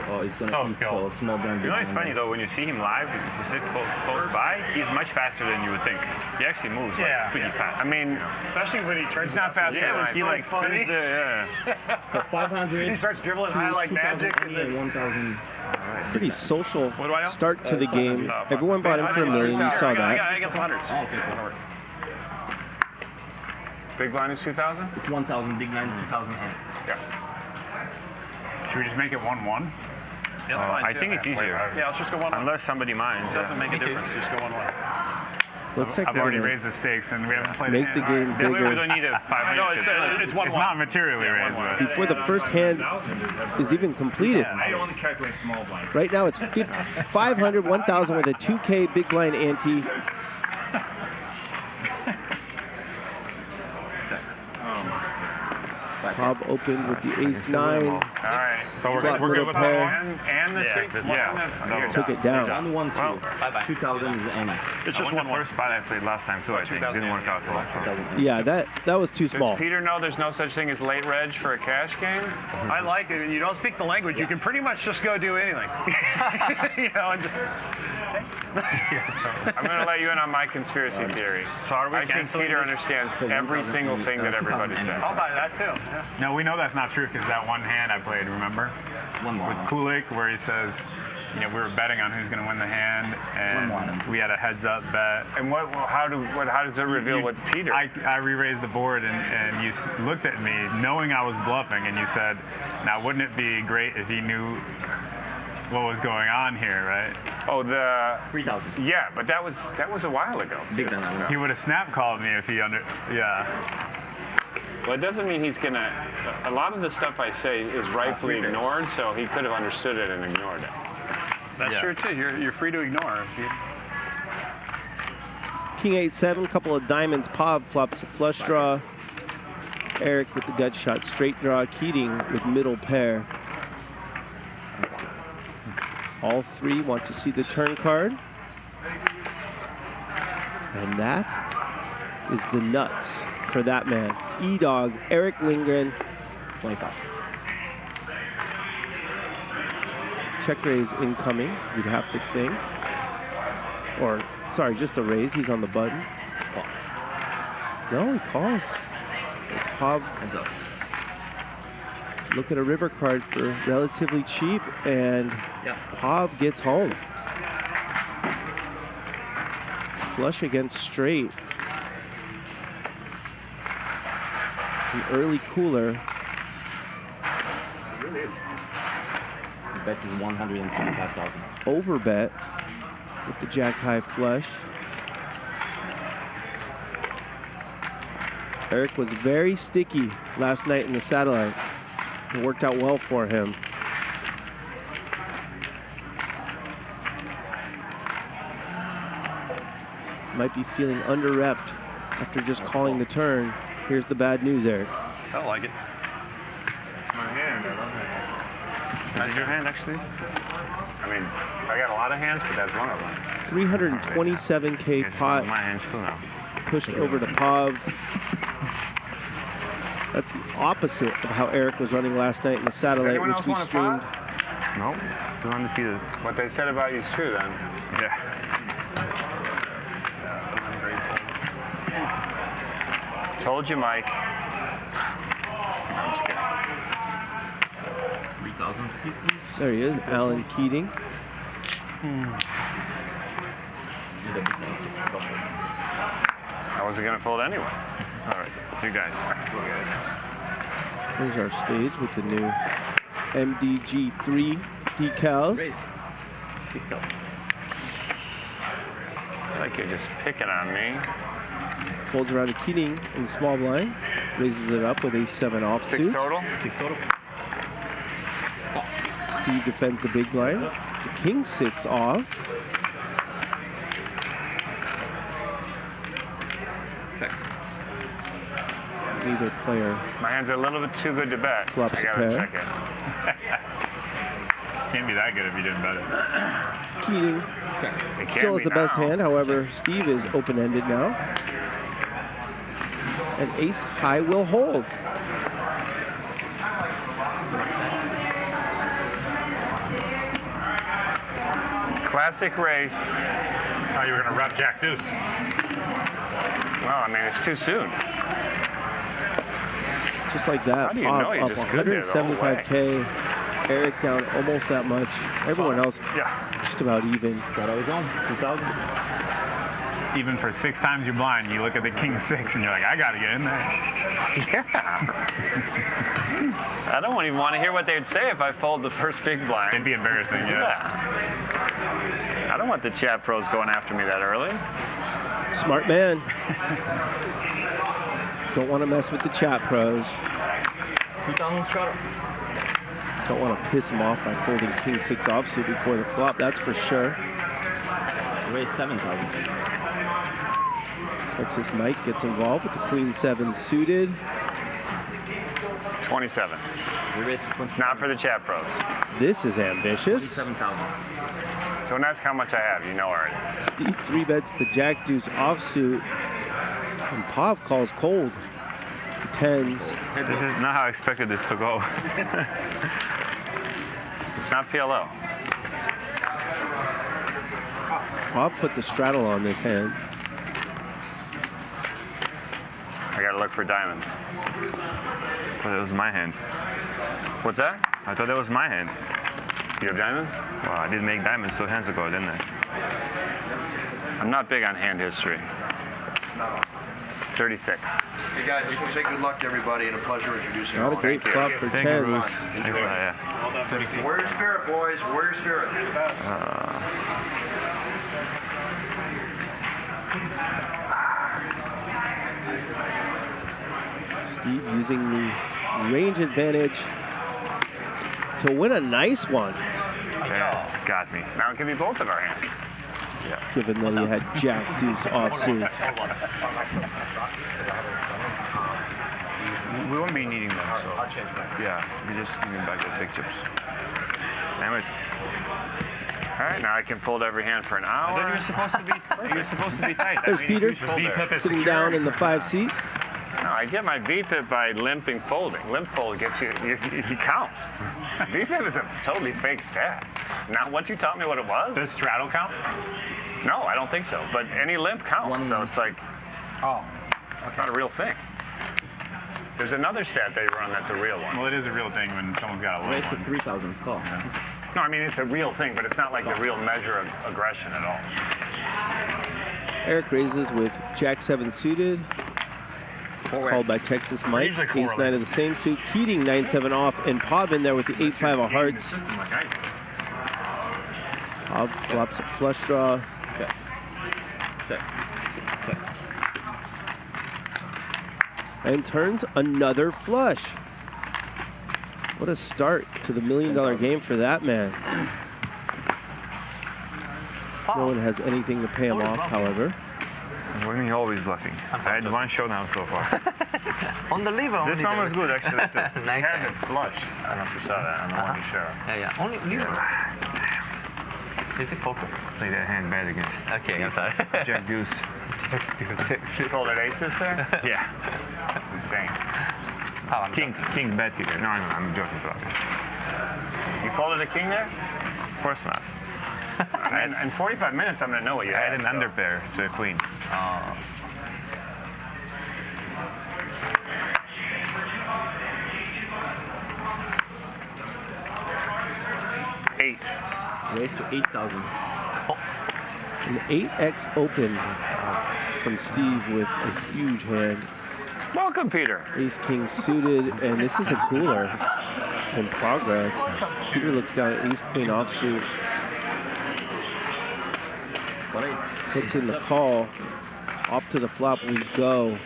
S1: Oh, he's
S23: So skilled. You know, it's funny though when you see him live, if you sit close by, he's much faster than you would think. He actually moves like, pretty fast. I mean,
S18: especially when he turns.
S23: He's not faster than
S18: he like
S23: spins the,
S18: So 500.
S23: He starts dribbling high like magic.
S18: And then 1,000.
S15: Pretty social start to the game. Everyone bought him for $1 million. You saw that.
S23: I got some hundreds. Big blind is 2,000?
S18: It's 1,000. Big blind is 2,000.
S23: Yeah. Should we just make it 1-1?
S18: Yeah,
S23: I think it's easier.
S18: Yeah, let's just go 1-1.
S23: Unless somebody minds.
S18: It doesn't make a difference. Just go 1-1.
S15: Looks like
S18: I've
S15: we're
S18: already
S15: gonna
S18: raised the stakes, and we haven't played
S15: make the game
S23: We
S15: bigger.
S23: don't need a 500.
S18: No, it's not materially raised. But
S15: Before the first hand is even completed.
S18: I only calculate small blind.
S15: Right now it's 500, 1,000 with a 2K big blind ante. Bob opened with the ace-9.
S23: All right.
S15: So we're good with the pair.
S23: And the 6. Yeah.
S15: Took it down.
S23: On the 1-2. Well,
S1: 2,000 is any.
S23: It's just one first spot I played last time too. I think didn't work out the last time.
S15: Yeah, that was too small.
S23: Does Peter know there's no such thing as late reg for a cash game?
S10: I like it. And you don't speak the language. You can pretty much just go do anything. You know, and just.
S23: I'm going to let you in on my conspiracy theory.
S10: So are we
S23: I think
S10: canceling
S23: Peter
S10: this?
S23: understands every single thing that everybody says.
S10: I'll buy that too. Yeah.
S18: No, we know that's not true because that one hand I played, remember? With Kulik, where he says, you know, we were betting on who's going to win the hand, and we had a heads-up bet.
S23: And how does it reveal what Peter?
S18: I re-raised the board, and you looked at me knowing I was bluffing, and you said, now wouldn't it be great if he knew what was going on here, right?
S23: Oh, the 3,000. Yeah, but that was a while ago.
S18: He would have snap called me if he yeah.
S23: Well, it doesn't mean he's gonna. A lot of the stuff I say is rightfully ignored, so he could have understood it and ignored it.
S10: That's true too. You're free to ignore.
S15: King 8-7, couple of diamonds. Pav flops a flush draw. Eric with the gut shot, straight draw. Keating with middle pair. All three want to see the turn card. And that is the nuts for that man. E-Dog, Erick Lindgren, 25. Check raise incoming, you'd have to think. Or, sorry, just a raise, he's on the button. No, he calls. It's Pav. Look at a river card for relatively cheap, and Pav gets home. Flush against straight. An early cooler.
S1: It really is. The bet is 125,000.
S15: Overbet with the jack high flush. Eric was very sticky last night in the satellite. It worked out well for him. Might be feeling under-repped after just calling the turn. Here's the bad news, Eric.
S10: I don't like it.
S23: My hand, I love that. That's your hand, actually? I mean, I got a lot of hands, but that's one of them.
S15: 327K pot.
S23: My hands too now.
S15: Pushed over to Pav. That's the opposite of how Eric was running last night in the satellite, which we streamed.
S23: Nope, still undefeated. What they said about you is true, then. Yeah. Told you, Mike. I'm just kidding.
S1: 3,000.
S15: There he is, Alan Keating.
S23: I wasn't going to fold anyway. All right, you guys.
S15: Here's our stage with the new MDG III decals.
S23: Like you're just picking on me.
S15: Folds around to Keating in the small blind. Raises it up with ace-7 offsuit.
S23: 6 total?
S1: 6 total.
S15: Steve defends the big blind. The king 6 off. Neither player.
S23: My hand's a little bit too good to bet.
S15: Flops
S23: I
S15: a
S23: gotta
S15: pair.
S23: check it.
S18: Can't be that good if you didn't bet it.
S15: Keating
S23: It
S15: still
S23: can
S15: is
S23: be
S15: the best
S23: now.
S15: hand. However, Steve is open-ended now. And ace high will hold.
S23: Classic race.
S18: Oh, you were going to rep Jack Deuce.
S23: Well, I mean, it's too soon.
S15: Just like that.
S23: How do you
S15: Pop
S23: know you're
S15: up
S23: just good there the whole
S15: 175K. Eric down almost that much. Everyone else just about even.
S1: Got always on. 2,000.
S18: Even for 6 times you're blind, you look at the king 6 and you're like, I got to get in there.
S23: I don't even want to hear what they'd say if I fold the first big blind.
S18: It'd be embarrassing,
S23: I don't want the chat pros going after me that early.
S15: Smart man. Don't want to mess with the chat pros.
S1: 2,000 straddle.
S15: Don't want to piss him off by folding king 6 offsuit before the flop, that's for sure.
S1: Raise 7,000.
S15: Texas Mike gets involved with the queen 7 suited.
S23: 27. It's not for the chat pros.
S15: This is ambitious.
S1: 27,000.
S23: Don't ask how much I have, you know already.
S15: Steve 3-bets the jack deuce offsuit. And Pav calls cold. The 10s.
S23: This is not how I expected this to go. It's not PLO.
S15: Pav put the straddle on this hand.
S23: I gotta look for diamonds.
S4: I thought it was my hand.
S23: What's that?
S4: I thought that was my hand.
S23: You have diamonds?
S4: Well, I did make diamonds 2 hands ago, didn't I?
S23: I'm not big on hand history. 36.
S9: Hey guys, just want to say good luck to everybody and a pleasure introducing you.
S15: Not a great flop for 10s.
S9: Warrior spirit, boys. Warrior spirit.
S15: Steve using the range advantage to win a nice one.
S23: Yeah, got me. Now it can be both of our hands.
S4: Yeah.
S15: Given that he had jack deuce offsuit.
S4: We won't be needing them, so. Yeah, we just give me back the big chips. Damn it.
S23: All right, now I can fold every hand for an hour.
S4: I thought you were supposed to be tight.
S15: There's Peter sitting down in the 5 seat.
S23: No, I get my VPIP by limping folding. Limp fold gets you, he counts. VPIP is a totally fake stat. Now, once you taught me what it was.
S18: Does straddle count?
S23: No, I don't think so. But any limp counts, so it's like, it's not a real thing. There's another stat they run that's a real one.
S18: Well, it is a real thing when someone's got a low
S1: Raise to
S18: one.
S1: 3,000. Call.
S23: No, I mean, it's a real thing, but it's not like the real measure of aggression at all.
S15: Eric raises with jack 7 suited. It's called by Texas Mike. Ace 9 of the same suit. Keating 9-7 off, and Pav in there with the 8-5 of hearts. Pav flops a flush draw. And turns another flush. What a start to the $1 million game for that man. No one has anything to pay him off, however.
S4: When he always bluffing. I had 1 showdown so far.
S23: On the lever.
S4: This one was good, actually, too.
S23: He had it flush. I don't know if you saw that. I don't want to share.
S1: Yeah. Only lever. Is it poker?
S4: Play that hand bad against.
S1: Okay, I'm sorry.
S4: Jack deuce.
S23: You folded aces there?
S4: Yeah.
S23: That's insane.
S4: King bet here. No, I'm joking about this.
S23: You folded a king there?
S4: Of course not.
S23: In 45 minutes, I'm going to know what you
S4: I
S23: had.
S4: had an underpair to a queen.
S1: Raise to 8,000.
S15: An 8x open from Steve with a huge hand.
S23: Welcome, Peter.
S15: Ace King suited, and this is a cooler in progress. Peter looks down at Ace Queen offsuit. Puts in the call. Off to the flop we go.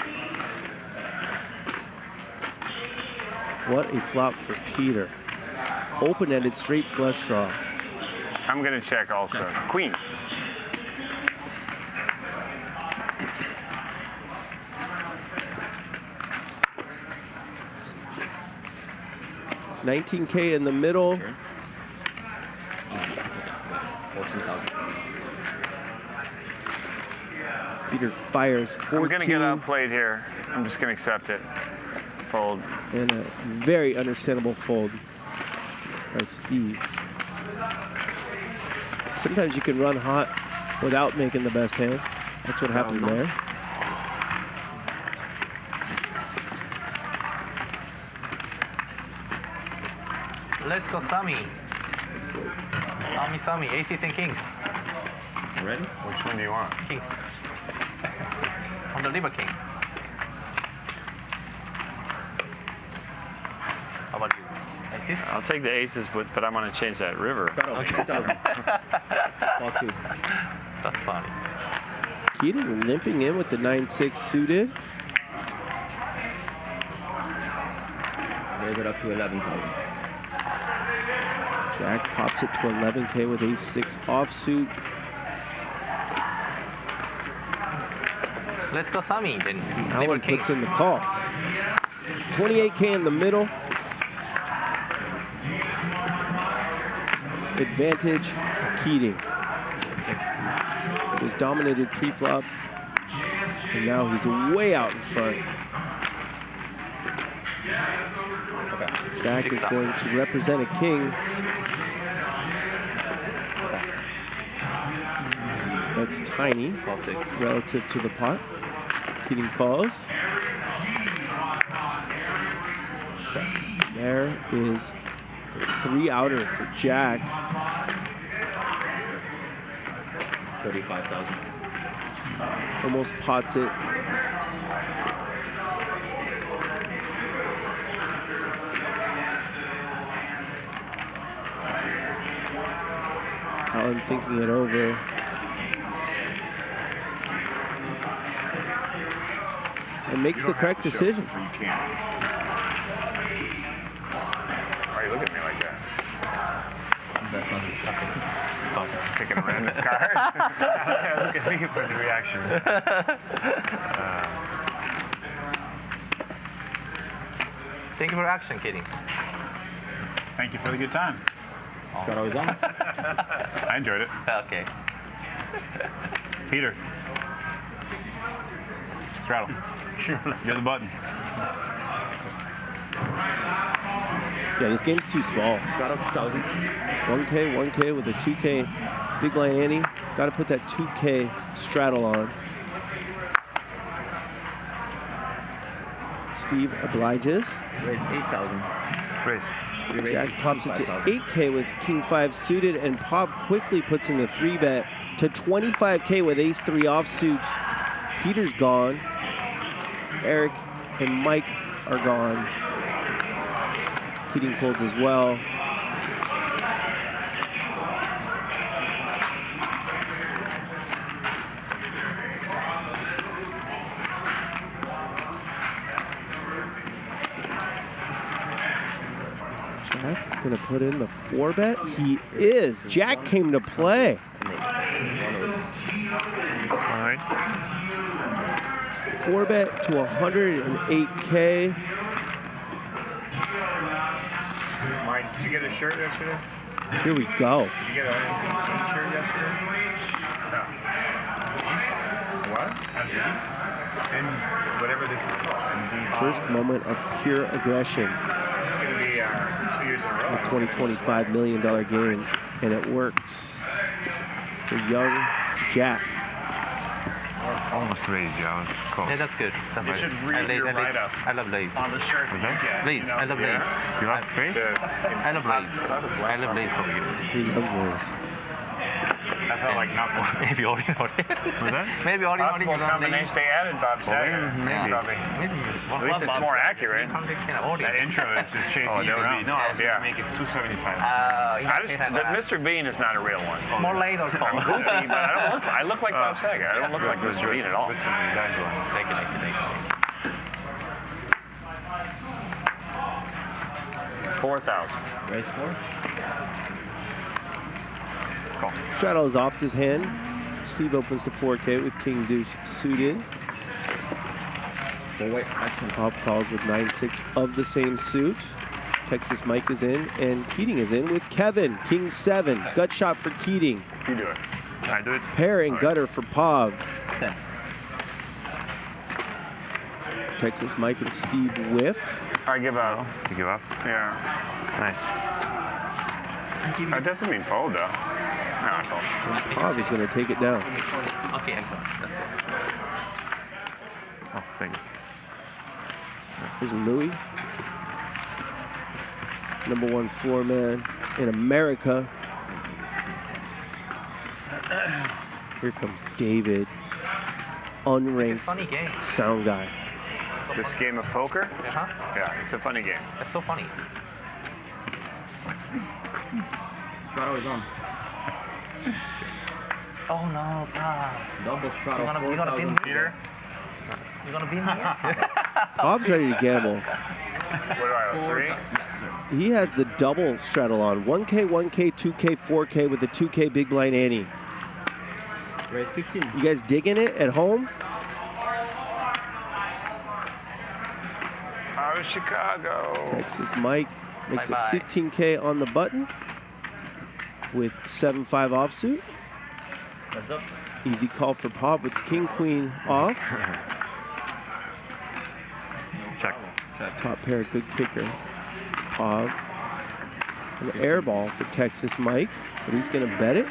S15: What a flop for Peter. Open-ended straight flush draw.
S23: I'm going to check also. Queen.
S15: $19K in the middle.
S1: 14,000.
S15: Peter fires 14.
S23: I'm going to get outplayed here. I'm just going to accept it. Fold.
S15: And a very understandable fold by Steve. Sometimes you can run hot without making the best hand. That's what happened there.
S1: Let's go, Sammy. Sammy, aces and kings.
S23: Ready? Which one do you want?
S1: Kings. On the liver king. How about you? Aces?
S23: I'll take the aces, but I'm going to change that river.
S1: Okay. That's funny.
S15: Keating limping in with the 9-6 suited.
S1: Raise it up to 11,000.
S15: Jack pops it to 11K with ace-6 offsuit.
S7: Let's go Sammy then.
S15: Allen puts in the call. 28K in the middle. Advantage, Keating. He was dominated pre-flop, and now he's way out in front. Jack is going to represent a king. That's tiny relative to the pot. Keating calls. There is the 3-outer for Jack.
S1: 35,000.
S15: Almost pots it. Allen thinking it over. And makes the correct decision.
S23: Why are you looking at me like that?
S1: That's not
S23: Just picking a random card. Look at me for the reaction.
S7: Thank you for action, Keating.
S18: Thank you for the good time.
S1: Got always on.
S18: I enjoyed it.
S7: Okay.
S18: Peter. Straddle. You're the button.
S15: Yeah, this game's too small. 1K, 1K with a 2K big line ante. Got to put that 2K straddle on. Steve obliges.
S1: Raise 8,000.
S23: Raise.
S15: Jack pops it to 8K with King 5 suited, and Pop quickly puts in the 3-bet to 25K with ace-3 offsuit. Peter's gone. Eric and Mike are gone. Keating folds as well. Jack gonna put in the 4-bet. He is. Jack came to play.
S23: All right.
S15: 4-bet to 108K.
S23: Mike, did you get a shirt yesterday?
S15: Here we go.
S23: Did you get a t-shirt yesterday? No. What? And whatever this is called.
S15: First moment of pure aggression.
S23: It's going to be 2 years in a row.
S15: A $20-25 million game, and it works. The young Jack.
S23: Almost raised, yeah. Cool.
S7: Yeah, that's good. That's
S23: You
S7: right.
S23: should read your write-up
S7: I love Levy.
S23: on the shirt.
S7: Please, I love Levy.
S23: You love Levy?
S7: I love Levy. I love Levy from you.
S15: He loves those.
S23: I felt like nothing.
S7: Maybe already know it.
S23: Was that?
S7: Maybe already know
S23: Possible combination they added, Bob said.
S7: Maybe.
S23: At least it's more accurate.
S18: That intro is just chasing you around.
S23: No, I was going to make it 275. But Mr. Bean is not a real one.
S7: More late or
S23: I'm goofy, but I look like Bob Saget. I don't look like Mr. Bean at all.
S7: Thank you.
S23: 4,000.
S1: Raise 4.
S15: Straddle is off his hand. Steve opens to 4K with King Deuce suited. Off calls with 9-6 of the same suit. Texas Mike is in, and Keating is in with Kevin. King 7. Gut shot for Keating.
S23: You do it. I do it.
S15: Pair and gutter for Pav. Texas Mike and Steve whiffed.
S23: I give up. You give up? Yeah. Nice. That doesn't mean fold, though. No, I fold.
S15: Pav is going to take it down.
S7: Okay, excellent.
S23: Oh, thank you.
S15: Here's Louis. #1 floor man in America. Here comes David. Unranked
S7: Funny game.
S15: sound guy.
S23: This game of poker?
S7: Uh-huh.
S23: Yeah, it's a funny game.
S7: That's so funny.
S1: Straddle is on.
S7: Oh no,
S8: Double straddle.
S7: You gonna beam here? You gonna beam here?
S15: Bob's ready to gamble.
S23: What do I have, 3?
S8: Yes, sir.
S15: He has the double straddle on. 1K, 1K, 2K, 4K with a 2K big blind ante.
S8: Raise 15.
S15: You guys digging it at home?
S23: Oh, Chicago.
S15: Texas Mike makes it
S23: Bye-bye.
S15: 15K on the button with 7-5 offsuit.
S8: Heads up.
S15: Easy call for Bob with King Queen off.
S4: Check.
S15: Top pair, good kicker. Bob. An air ball for Texas Mike, but he's going to bet it.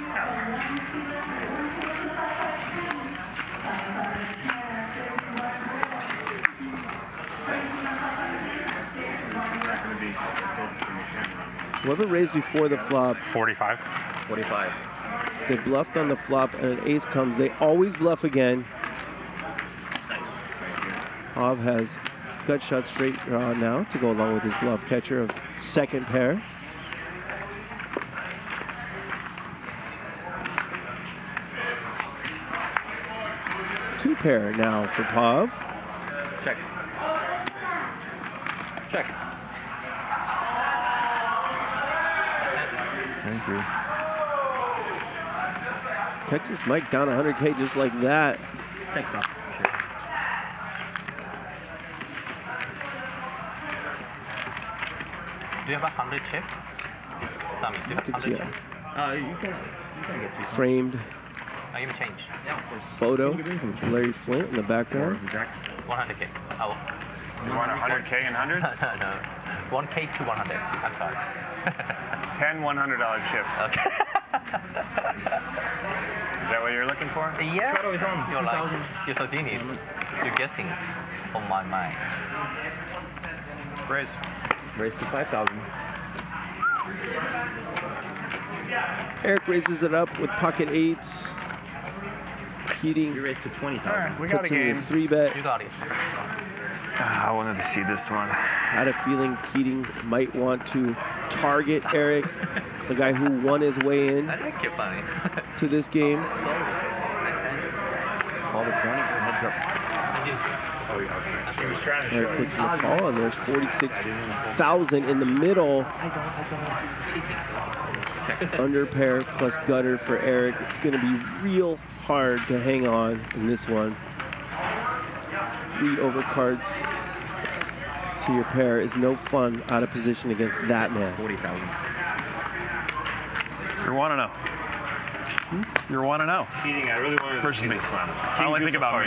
S15: Whoever raised before the flop.
S18: 45.
S8: 45.
S15: They bluffed on the flop and an ace comes. They always bluff again. Bob has gut shot straight draw now to go along with his bluff catcher of second pair. Two pair now for Bob.
S8: Check. Check.
S4: Thank you.
S15: Texas Mike down 100K just like that.
S8: Thanks, Bob.
S7: Do you have a 100 chip? Sammy, do you
S15: You
S7: have
S15: can
S7: 100
S15: see
S7: chip?
S8: You can get you.
S15: Framed
S7: I give change.
S15: photo from Larry Flynt in the background.
S7: 100K. Oh.
S23: You want 100K and hundreds?
S7: No. 1K to 100. I'm sorry.
S23: 10 $100 chips.
S7: Okay.
S23: Is that what you're looking for?
S7: Yeah.
S8: Shadow is on.
S7: You're
S8: 2,000.
S7: like, you're so genius. You're guessing on my mind.
S23: Raise.
S8: Raise to 5,000.
S15: Eric raises it up with pocket eights. Keating
S8: You raised to 20,000.
S23: All right, we got a
S15: puts in
S23: game.
S15: a 3-bet.
S7: You got it.
S4: I wanted to see this one.
S15: Had a feeling Keating might want to target Eric, the guy who won his way in
S7: I think you're funny.
S15: to this game.
S8: All the 20. Heads up.
S23: He was trying to show
S15: Eric
S23: you.
S15: puts in the call, and there's 46,000 in the middle. Under pair plus gutter for Eric. It's going to be real hard to hang on in this one. 3 overcards to your pair is no fun out of position against that man.
S8: 40,000.
S10: You're 1-0. You're 1-0.
S23: Keating, I really wanted to
S10: Versus
S23: see
S10: me.
S23: this one.
S10: I only think about me.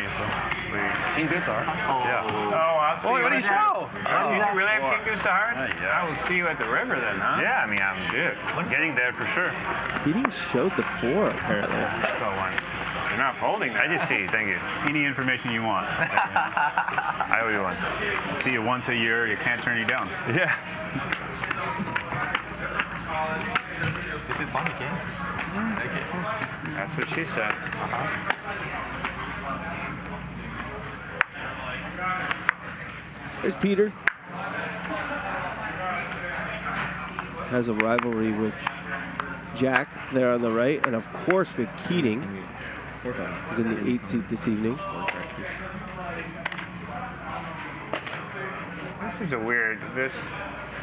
S23: King Deuce of Hearts? Yeah. Oh, I'll see
S10: What
S23: you
S10: do you
S23: at
S10: show?
S23: Did you really have King Deuce of Hearts?
S10: Yeah.
S23: I will see you at the river then, huh?
S18: Yeah, I mean, I'm getting there for sure.
S15: Keating showed the 4 apparently.
S23: So you're not folding.
S18: I just see, thank you. Any information you want. I owe you one. I see you once a year, you can't turn you down.
S23: Yeah.
S7: This is fun again. Okay.
S23: That's what she said.
S15: There's Peter. Has a rivalry with Jack there on the right, and of course with Keating. He's in the 8th seat this evening.
S23: This is a weird,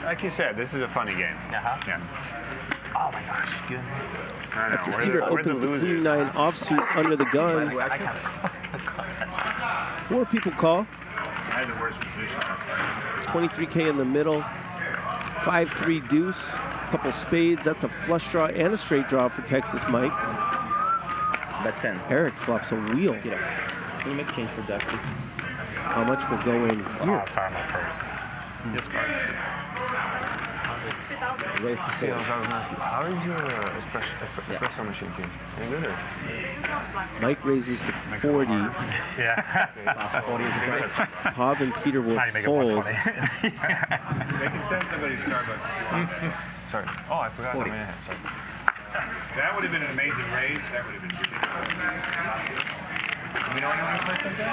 S23: like you said, this is a funny game. Yeah.
S7: Oh my gosh.
S23: I know.
S15: After
S23: We're
S15: Peter
S23: the
S15: opens the
S23: losers.
S15: Queen 9 offsuit under the gun, 4 people call.
S23: I had the worst position.
S15: 23K in the middle, 5-3 deuce, couple spades. That's a flush draw and a straight draw for Texas Mike.
S8: Bet 10.
S15: Eric flops a wheel.
S8: Can you make a change for Jack, please?
S15: How much will go in here?
S23: first. Discards.
S8: Raise to 4.
S4: How is your espresso machine, King? Any good or?
S15: Mike raises to 40.
S18: Yeah.
S8: Last 40 is the price.
S15: Bob and Peter will
S18: How do you make it
S15: fold.
S18: 120?
S23: They can send somebody to Starbucks.
S4: Sorry. Oh, I forgot.
S23: 40.
S4: Sorry.
S23: That would have been an amazing raise. That would have been good. You know anyone who plays like that?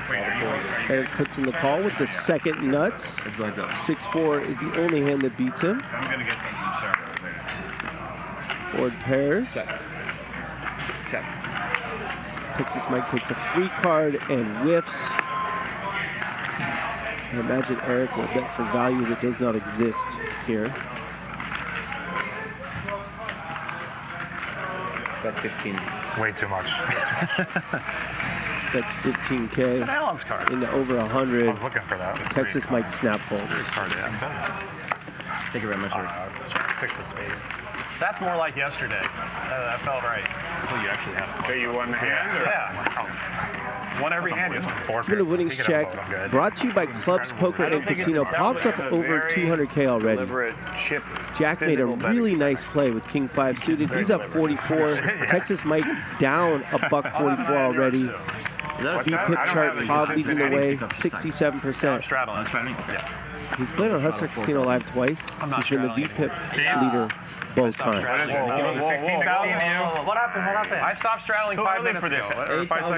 S15: Erick puts in the call with the second nuts. 6-4 is the only hand that beats him.
S18: I'm going to get some
S15: Board pairs.
S8: Check.
S15: Texas Mike takes a free card and whiffs. I imagine Erick will bet for value that does not exist here.
S8: Bet 15.
S13: Way too much.
S15: That's 15K.
S10: An Allen's card.
S15: Into over 100.
S13: I was looking for that.
S15: Texas Mike snap fold.
S13: Card, yeah.
S8: Thank you very much, Erick.
S13: 6 of spades.
S10: That's more like yesterday. That felt right.
S8: Oh, you actually have it.
S23: So you won the hand?
S10: Yeah. Won every hand.
S15: Cumulative winnings check brought to you by Clubs Poker and Casino. Pops up over 200K already. Jack made a really nice play with King 5 suited. He's up 44. Texas Mike down a $1.44 already. V-pip chart, Pod leading the way, 67%. He's played on Hustler Casino Live twice. He's been the V-pip leader both times.
S23: What happened? What happened?
S10: I stopped straddling 5 minutes
S23: for this.
S10: ago.
S23: I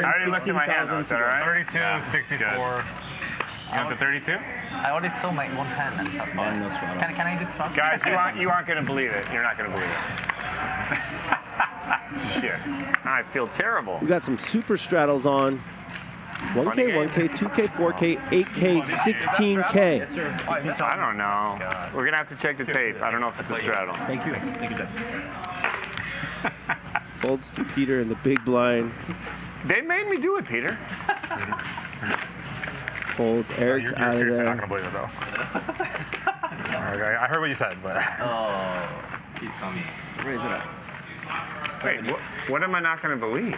S23: already looked at my hand, though. Is that all right?
S13: 32, 64. You want the 32?
S7: I already saw my one hand and stuff. Can I just swap?
S23: Guys, you aren't going to believe it. You're not going to believe it. Shit. I feel terrible.
S15: We got some super straddles on. 1K, 1K, 2K, 4K, 8K, 16K.
S23: I don't know. We're going to have to check the tape. I don't know if it's a straddle.
S8: Thank you. Thank you, Jeff.
S15: Folds to Peter in the big blind.
S23: They made me do it, Peter.
S15: Folds. Eric's
S13: You're
S15: out of
S13: seriously
S15: there.
S13: not going to believe it, though. Okay, I heard what you said, but...
S7: Oh, keep coming.
S8: Raise it up.
S23: Wait, what am I not going to believe?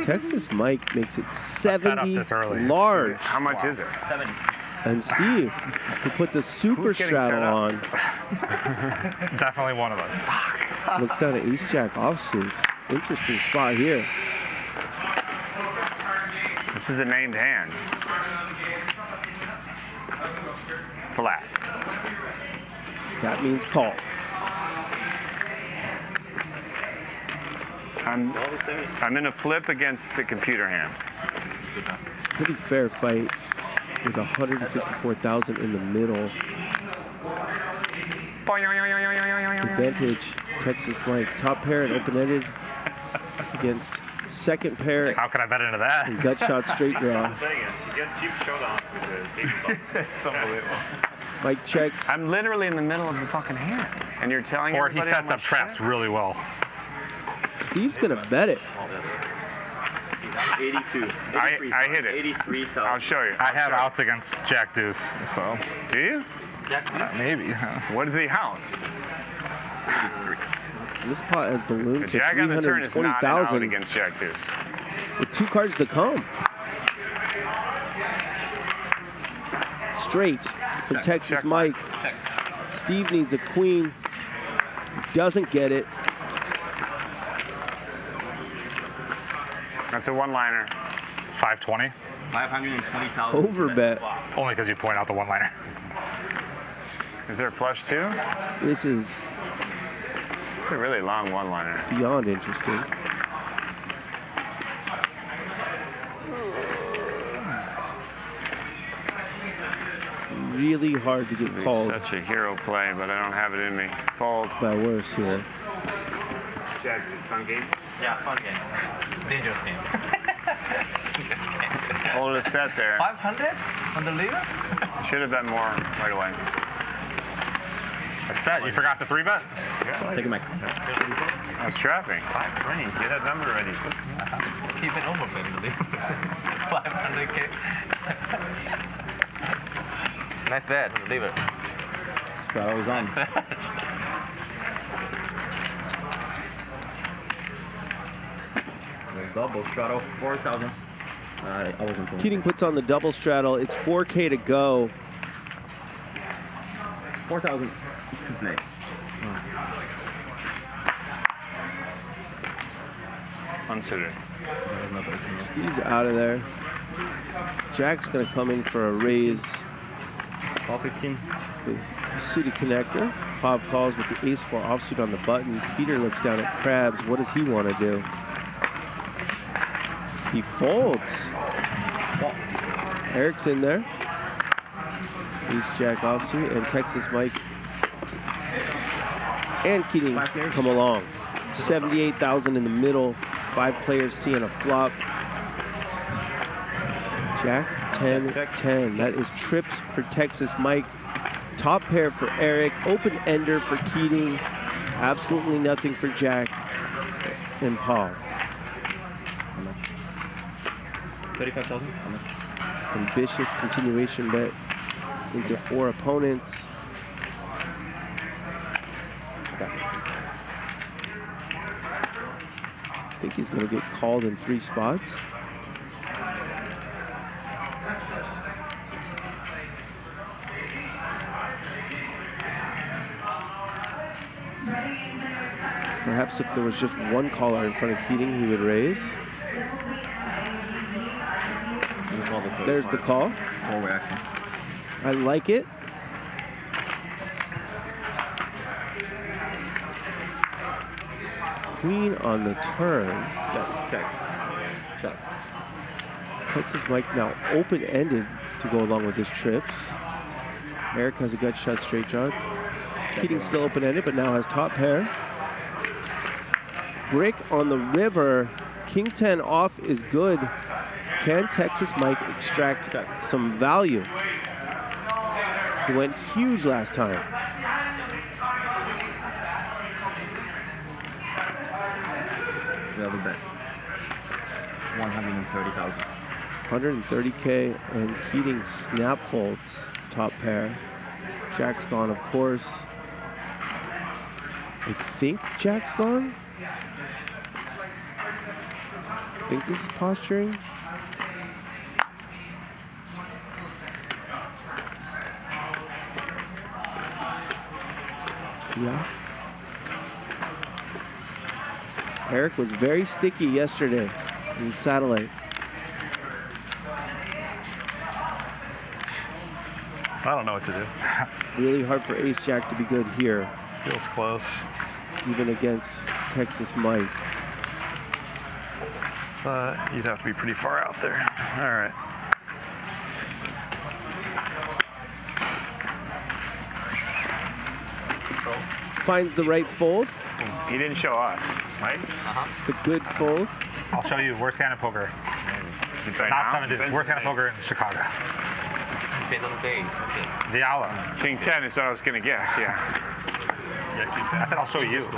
S15: Texas Mike makes it
S23: Set up
S15: 70
S23: this early.
S15: large.
S23: How much is it?
S7: 70.
S15: And Steve, who put the super
S23: Who's getting
S15: straddle
S23: set
S15: on,
S13: Definitely one of us.
S15: looks down at Ace Jack offsuit. Interesting spot here.
S23: This is a named hand. Flat.
S15: That means call.
S23: I'm in a flip against the computer hand.
S15: Pretty fair fight with 154,000 in the middle. Advantage, Texas Mike. Top pair and open-ended against second pair.
S13: How can I bet into that?
S15: And gut shot straight draw.
S23: He gets cheap showdowns with it's unbelievable.
S15: Mike checks.
S23: I'm literally in the middle of the fucking hand, and you're telling
S13: Or he
S23: everybody
S13: sets
S23: how
S13: up
S23: much
S13: traps
S23: shit?
S13: really well.
S15: Steve's gonna bet it.
S8: 82.
S23: I hit it.
S8: 83,000.
S23: I'll show you.
S13: I have outs against Jack Deuce, so...
S23: Do you?
S13: Maybe.
S23: What is the outs?
S15: This pot has ballooned to
S23: Jack on the turn is not an out
S15: 320,000
S23: against Jack Deuce.
S15: with 2 cards to come. Straight for Texas Mike. Steve needs a queen. Doesn't get it.
S23: That's a one-liner.
S13: 520?
S7: 520,000.
S15: Overbet.
S13: Only because you point out the one-liner.
S23: Is there a flush too?
S15: This is
S23: It's a really long one-liner.
S15: beyond interesting. Really hard to get
S23: It's
S15: called
S23: such a hero play, but I don't have it in me. Fold.
S15: by worse here.
S23: Jack, fun game.
S7: Yeah, fun game. Dangerous game.
S23: Hold a set there.
S7: 500 on the leader?
S23: Should have bet more right away.
S13: A set? You forgot the 3-bet?
S23: Yeah.
S8: Take it, Mike.
S23: I was trapping. 520. Get that number ready.
S7: Keep it overbet in the leader. 500K. Nice bet on the leader.
S8: Straddle is on. Double straddle, 4,000. I wasn't pulling.
S15: Keating puts on the double straddle. It's 4K to go.
S8: 4,000 to play.
S23: Unsuited.
S15: Steve's out of there. Jack's going to come in for a raise.
S8: Call 15.
S15: With a suited connector. Bob calls with the ace-4 offsuit on the button. Peter looks down at Krabs. What does he want to do? He folds. Erick's in there. Ace Jack offsuit, and Texas Mike and Keating come along. 78,000 in the middle. 5 players seeing a flop. Jack 10-10. That is trips for Texas Mike. Top pair for Erick. Open ender for Keating. Absolutely nothing for Jack and Paul.
S8: 35,000.
S15: Ambitious continuation bet into 4 opponents. I think he's going to get called in 3 spots. Perhaps if there was just one caller in front of Keating, he would raise. There's the call. I like it. Queen on the turn. Check. Texas Mike now open-ended to go along with his trips. Erick has a gut shot straight draw. Keating still open-ended, but now has top pair. Brick on the river. King 10 off is good. Can Texas Mike extract some value? He went huge last time.
S8: We have a bet. 130,000.
S15: 130K, and Keating snap folds top pair. Jack's gone, of course. I think Jack's gone. I think this is posturing. Yeah. Erick was very sticky yesterday in Satellite.
S10: I don't know what to do.
S15: Really hard for Ace Jack to be good here.
S10: Feels close.
S15: Even against Texas Mike.
S10: But you'd have to be pretty far out there. All right.
S15: Finds the right fold.
S18: He didn't show us, right?
S15: The good fold.
S18: I'll show you worst hand of poker. Not 7 digits. Worst hand of poker in Chicago. Diallo. King 10 is what I was going to guess, yeah. I said I'll show you.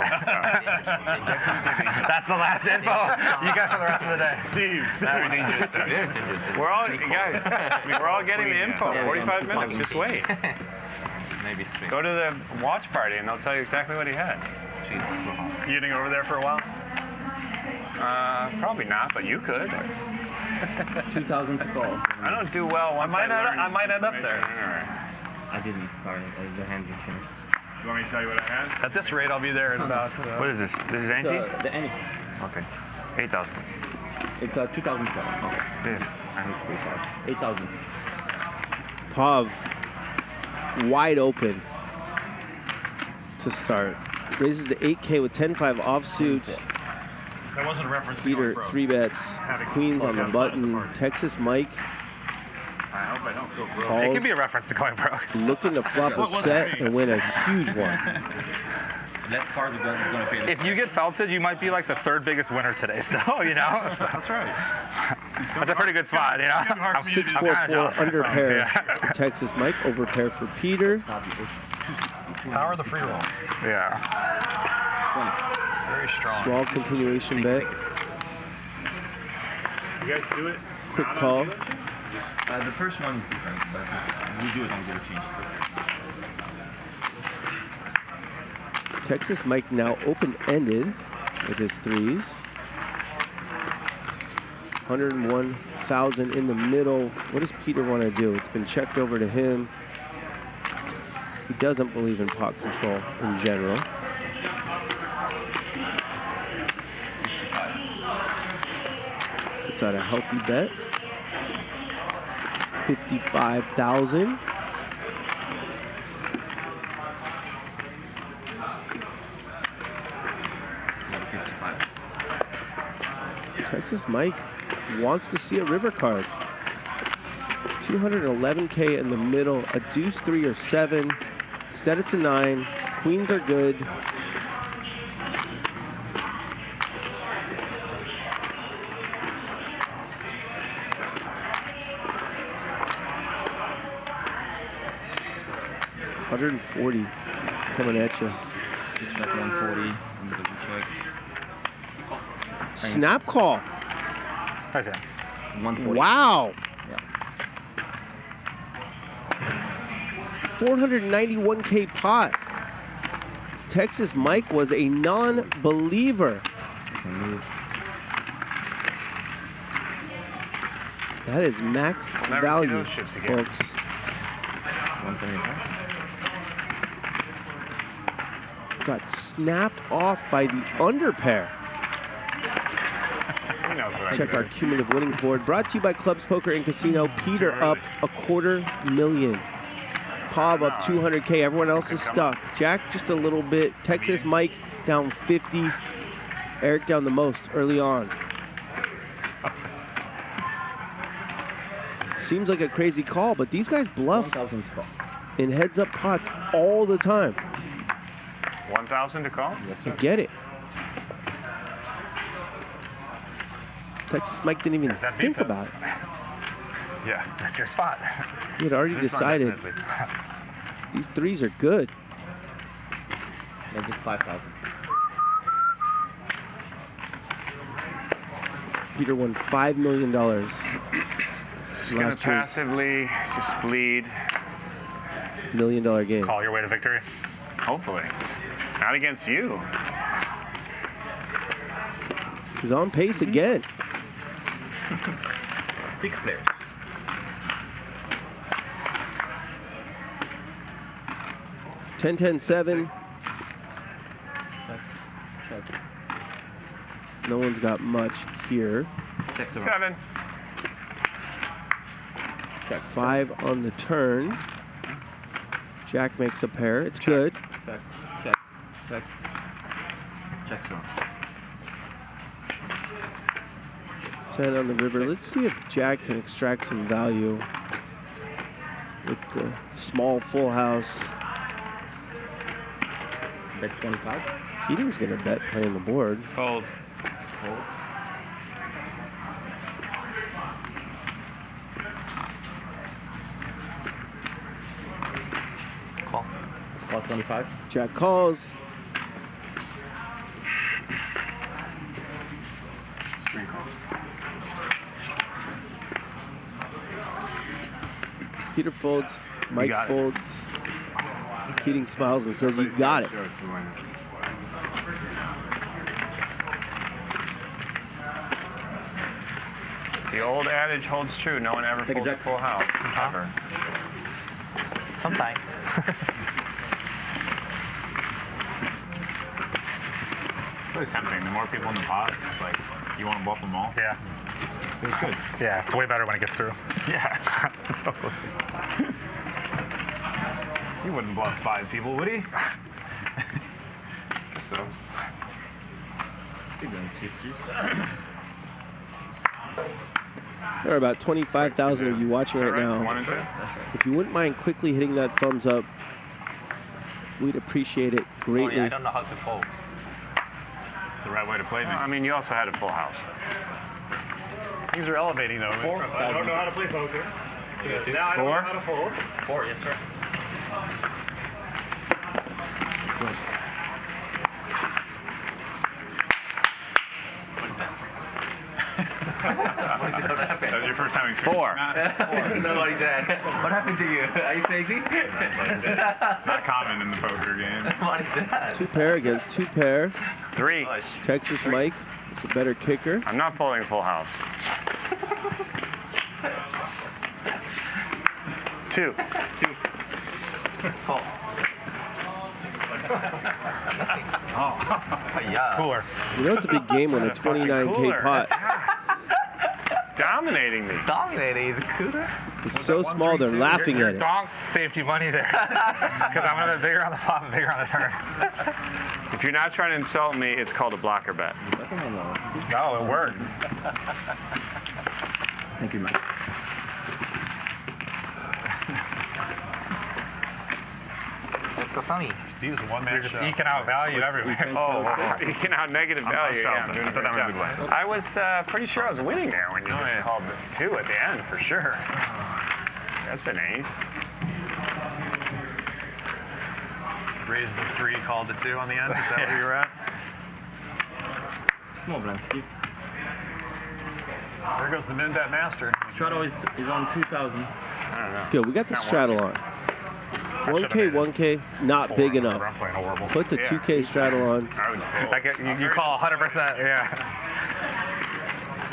S18: That's the last info you got for the rest of the day. Steve. Very dangerous stuff. We're all, guys, we're all getting the info. 45 minutes, just wait.
S7: Maybe 3.
S18: Go to the watch party and they'll tell you exactly what he had. You getting over there for a while? Probably not, but you could.
S8: 2,000 to call.
S18: I don't do well once I might end up there.
S8: I didn't, sorry. The hand just finished.
S18: You want me to tell you what I had?
S10: At this rate, I'll be there in about...
S18: What is this? This is ante?
S8: The ante.
S18: Okay. 8,000.
S8: It's 2,007. Okay.
S18: Yeah.
S8: I'm sorry. 8,000.
S15: Pav wide open to start. Raises the 8K with 10-5 offsuit.
S10: That wasn't a reference
S15: Peter, 3 bets. Queens on the button. Texas Mike.
S18: I hope I don't go broke.
S15: Calls.
S18: It could be a reference to going broke.
S15: Looking to flop a set and win a huge one.
S18: If you get felted, you might be like the 3rd biggest winner today still, you know? So. That's right. That's a pretty good spot, you know?
S15: 6-4-4 under pair for Texas Mike, over pair for Peter.
S10: Power the free roll.
S18: Yeah.
S10: 20. Very strong.
S15: Small continuation bet.
S18: You guys do it?
S15: Quick call.
S8: The first one is different, but we do it and get a change.
S15: Texas Mike now open-ended with his 3s. 101,000 in the middle. What does Peter want to do? It's been checked over to him. He doesn't believe in pot control in general. Puts out a healthy bet. 55,000. Texas Mike wants to see a river card. 211K in the middle. A deuce 3 or 7. Instead, it's a 9. Queens are good. $140 coming at you.
S8: Check 140. Check.
S15: Snap call.
S8: Right there. 140.
S15: Wow. 491K pot. Texas Mike was a non-believer. That is max
S23: Never
S15: value,
S23: see those chips again.
S15: folks.
S8: 175.
S15: Got snapped off by the under pair. Check our cumulative winnings board. Brought to you by Clubs Poker and Casino. Peter up $250,000. Pav up 200K. Everyone else is stuck. Jack just a little bit. Texas Mike down 50. Eric down the most early on. Seems like a crazy call, but these guys bluff in heads-up pots all the time.
S23: 1,000 to call?
S15: You get it. Texas Mike didn't even think about it.
S23: Yeah, that's your spot.
S15: He had already decided these threes are good.
S8: That's just 5,000.
S15: Peter won $5 million.
S23: Just gonna passively just bleed.
S15: $1 million game.
S23: Call your way to victory? Hopefully. Not against you.
S15: He's on pace again.
S7: 6 players.
S15: Ten, 7. No one's got much here.
S23: 7.
S15: Check 5 on the turn. Jack makes a pair. It's good.
S8: Check.
S15: 10 on the river. Let's see if Jack can extract some value with the small full house.
S8: Bet 25.
S15: Keating's gonna bet playing the board.
S23: Fold.
S8: Call 25.
S15: Jack calls. Peter folds. Mike folds. Keating smiles and says, "You got it."
S23: The old adage holds true. No one ever folds a full house. Ever.
S7: Sometimes.
S18: It's really tempting. The more people in the pot, it's like, you want to bluff them all? Yeah. It's good.
S10: Yeah, it's way better when it gets through.
S18: Yeah. Totally. He wouldn't bluff 5 people, would he? So.
S15: There are about 25,000 of you watching right now.
S23: 1 and 2?
S15: If you wouldn't mind quickly hitting that thumbs up, we'd appreciate it greatly.
S7: Sorry, I don't know how to fold.
S18: It's the right way to play me.
S23: I mean, you also had a full house.
S10: Things are elevating, though. I don't know how to play poker. Now I don't know how to fold.
S7: 4, yes, sir.
S23: That was your first time experiencing 4.
S7: No, like that. What happened to you? Are you crazy?
S18: It's not common in the poker game.
S7: What is that?
S15: 2 pair against 2 pair.
S23: 3.
S15: Texas Mike is the better kicker.
S23: I'm not folding a full house. 2.
S7: Call. Yeah.
S23: Cooler.
S15: You know it's a big game when a 29K pot.
S23: Dominating me.
S7: Dominating the cooler.
S15: It's so small they're laughing at it.
S10: Donks saved you money there. Because I'm going to bigger on the flop and bigger on the turn.
S23: If you're not trying to insult me, it's called a blocker bet.
S10: No, it works.
S8: Thank you, Mike.
S7: so funny.
S10: Steve's one-man
S13: You're just eking out value everywhere.
S23: Oh, wow. Eking out negative value. Yeah, I'm doing a good job. I was pretty sure I was winning there when you just called the 2 at the end, for sure. That's an ace.
S10: Raised the 3, called the 2 on the end. Is that where you were at?
S8: Small blind, Steve.
S10: There goes the min bet master.
S8: Straddle is on 2,000.
S23: I don't know.
S15: Good, we got the straddle on. 1K, 1K, not big enough.
S10: I'm playing horrible.
S15: Put the 2K straddle on.
S23: Like you call 100%, yeah.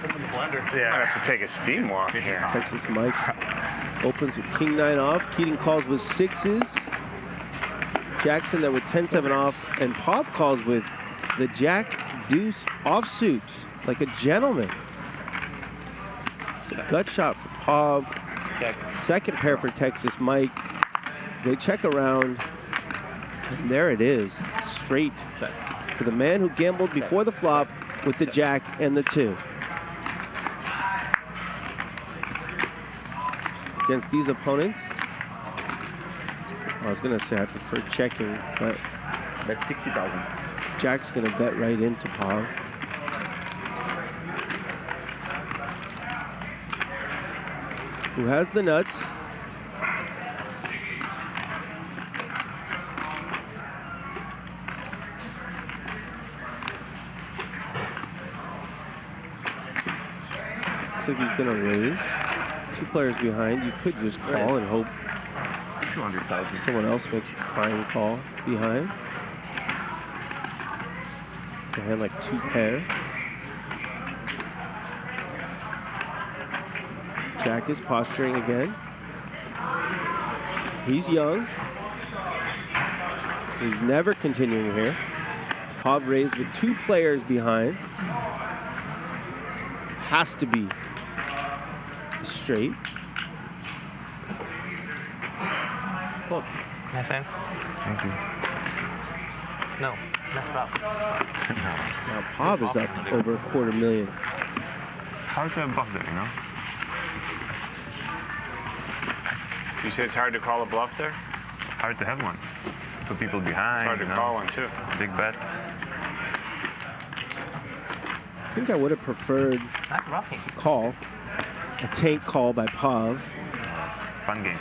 S10: Put in the blender.
S23: Yeah. I have to take a steam walk here.
S15: Texas Mike opens with King 9 off. Keating calls with 6s. Jackson there with 10-7 off. And Pop calls with the Jack Deuce offsuit, like a gentleman. It's a gut shot for Pop. Second pair for Texas Mike. They check around, and there it is, straight for the man who gambled before the flop with the Jack and the 2. Against these opponents, I was gonna say I prefer checking, but
S8: bet 60,000.
S15: Jack's gonna bet right into Pav. Who has the nuts? Looks like he's gonna raise. 2 players behind. You could just call and hope
S8: 200,000.
S15: Someone else makes a fine call behind. A hand like 2 pair. Jack is posturing again. He's young. He's never continuing here. Pav raised with 2 players behind. Has to be straight.
S7: Look, my friend.
S23: Thank you.
S7: No, not rough.
S15: Now Pav is up over $250,000.
S23: It's hard to bluff there, you know? You said it's hard to call a bluff there?
S4: Hard to have one. Put people behind.
S23: It's hard to call one too.
S4: Big bet.
S15: I think I would have preferred call. A tank call by Pav.
S4: Fun game.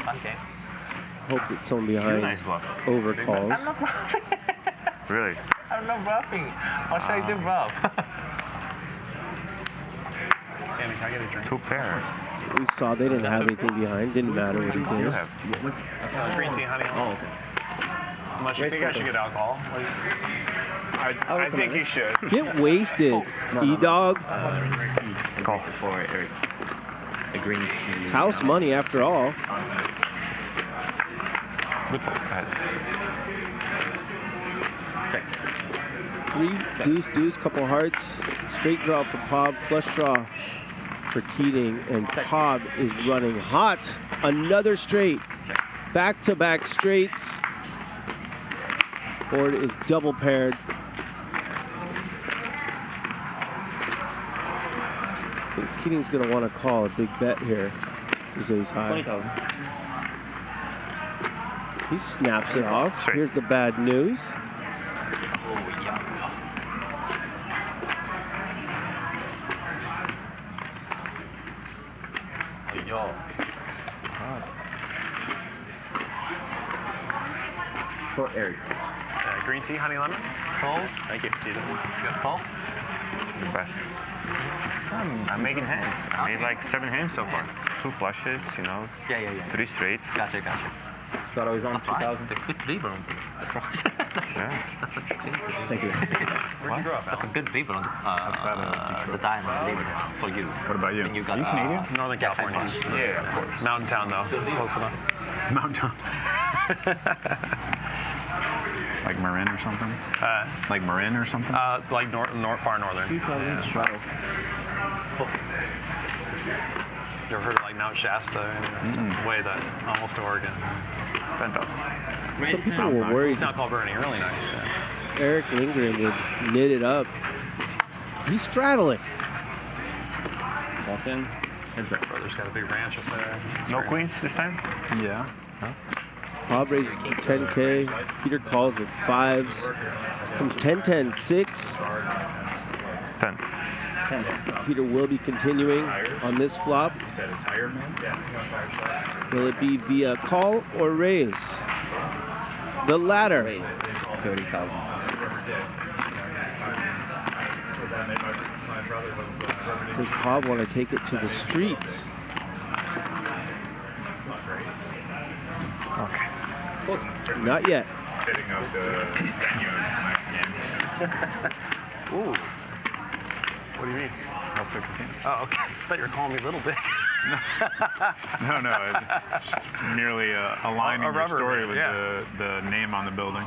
S7: Fun game.
S15: Hope that someone behind
S4: Nice bluff.
S15: overcalls.
S7: I'm not bluffing.
S4: Really?
S7: I'm not bluffing. What should I do, bluff?
S10: Sammy, can I get a drink?
S4: 2 pairs.
S15: We saw they didn't have anything behind. Didn't matter what he did.
S4: You have.
S10: Green tea, honey.
S8: Oh, okay.
S10: Unless you think I should get alcohol.
S23: I think you should.
S15: Get wasted, E-Dog.
S4: Call.
S8: For Eric. The green tea.
S15: It's house money after all.
S4: Good call. Go ahead.
S8: Check.
S15: 3 deuce, couple hearts. Straight draw for Pav, flush draw for Keating, and Pav is running hot. Another straight. Back-to-back straights. Board is double paired. I think Keating's going to want to call a big bet here. He's ace high.
S8: 20,000.
S15: He snaps it off. Here's the bad news.
S8: For Eric.
S10: Green tea, honey lemon.
S7: Call.
S10: Thank you.
S7: Good call.
S4: The best. I'm making hands. I made like 7 hands so far. 2 flushes, you know.
S7: Yeah.
S4: 3 straights.
S7: Gotcha.
S8: Straddle is on 2,000.
S7: The good dribble across.
S4: Yeah.
S8: Thank you.
S10: Where'd you grow up,
S7: That's a good dribble on the diamond dribble for you.
S10: What about you?
S7: And you got,
S10: Are you Canadian? Northern
S7: yeah,
S10: California.
S23: Yeah, of course.
S10: Mountain town, though. Close enough. Mountain town.
S18: Like Marin or something? Like Marin or something?
S10: Like far northern.
S8: 2,000 straddle.
S10: You ever heard of like Mount Shasta? It's way that almost to Oregon.
S4: Fantastic.
S15: Some people were worried.
S10: It's not called Bernie. Really nice. Yeah.
S15: Erick Lindgren would knit it up. He's straddling.
S8: Walk in.
S10: Heads up. Brother's got a big ranch up there.
S4: No queens this time?
S18: Yeah.
S4: Huh?
S15: Pav raises to 10K. Peter calls with 5s. Comes 10, 10, 6.
S4: 10.
S15: Peter will be continuing on this flop. Will it be via call or raise? The latter.
S8: 30,000.
S15: Does Pav want to take it to the streets?
S4: Okay.
S15: Not yet.
S18: Fitting up the venue of the next game.
S10: Ooh. What do you mean?
S18: Also casino.
S10: Oh, okay. I thought you were calling me Little Big.
S18: No, it's just merely aligning your story with the name on the building.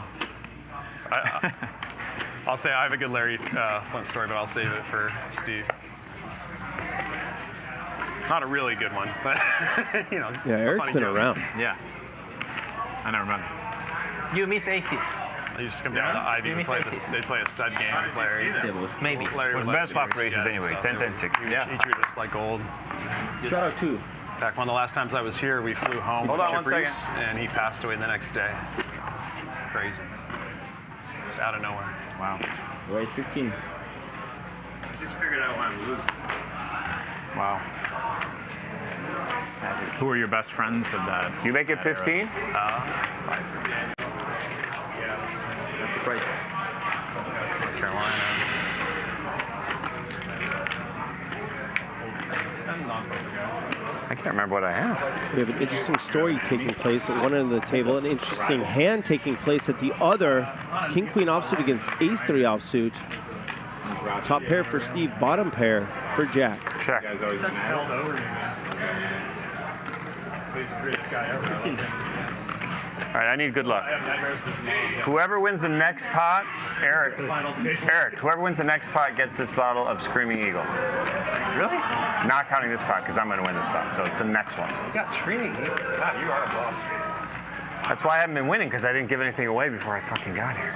S10: I'll say I have a good Larry Flynt story, but I'll save it for Steve. Not a really good one, but you know.
S15: Yeah, Eric's been around.
S10: Yeah.
S18: I never met him.
S7: You miss aces.
S10: They just come down to Ivy and they play a stud game with Larry.
S7: Maybe.
S10: Larry
S23: was
S10: would
S23: best
S10: let us
S23: pop races
S10: do
S23: anyway,
S10: stuff.
S23: 10, 10, 6.
S10: He treated us like gold.
S8: Shout out to.
S10: In fact, one of the last times I was here, we flew home
S23: Hold
S10: with
S23: on 1
S10: Chippers,
S23: second.
S10: and he passed away the next day. Crazy. Just out of nowhere.
S18: Wow.
S8: Raise 15.
S23: I just figured out why I'm losing.
S18: Wow. Who are your best friends of that?
S23: You make it 15?
S8: That's the price.
S10: North Carolina.
S23: I can't remember what I have.
S15: We have an interesting story taking place at one end of the table, an interesting hand taking place at the other. King Queen offsuit against Ace 3 offsuit. Top pair for Steve, bottom pair for Jack.
S23: Check. All right, I need good luck. Whoever wins the next pot, Eric, whoever wins the next pot gets this bottle of Screaming Eagle.
S10: Really?
S23: Not counting this pot, because I'm going to win this pot, so it's the next one.
S10: You got Screaming Eagle. God, you are a boss.
S23: That's why I haven't been winning, because I didn't give anything away before I fucking got here.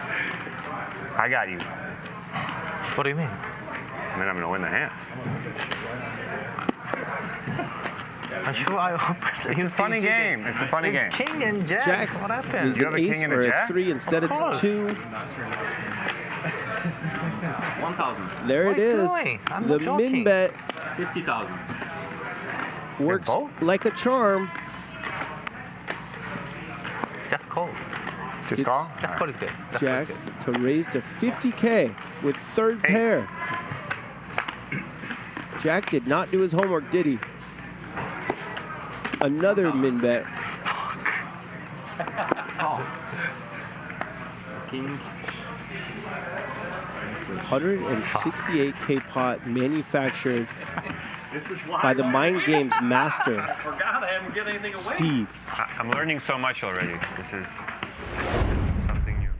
S23: I got you.
S7: What do you mean?
S23: I mean, I'm going to win the hand.
S7: I'm sure I opened.
S23: It's a funny game. It's a funny game.
S7: King and Jack.
S15: Jack
S7: What happened?
S23: You have a
S15: ace
S23: king and
S15: or
S23: a jack?
S15: 3, instead
S7: Of
S15: it's
S7: course.
S15: 2.
S8: 1,000.
S15: There
S7: What
S15: it
S7: are you
S15: is.
S7: doing? I'm
S15: The
S7: joking.
S15: min bet
S8: 50,000.
S15: works
S23: both?
S15: like a charm.
S7: Just call.
S23: Just call?
S7: Just call is good. Just
S15: Jack
S7: call is
S15: to raise to 50K with third pair. Jack did not do his homework, did he? Another min bet.
S8: King.
S15: 168K pot manufactured by the Mind Games master,
S10: I forgot I haven't given anything away.
S15: Steve.
S23: I'm learning so much already. This is something new.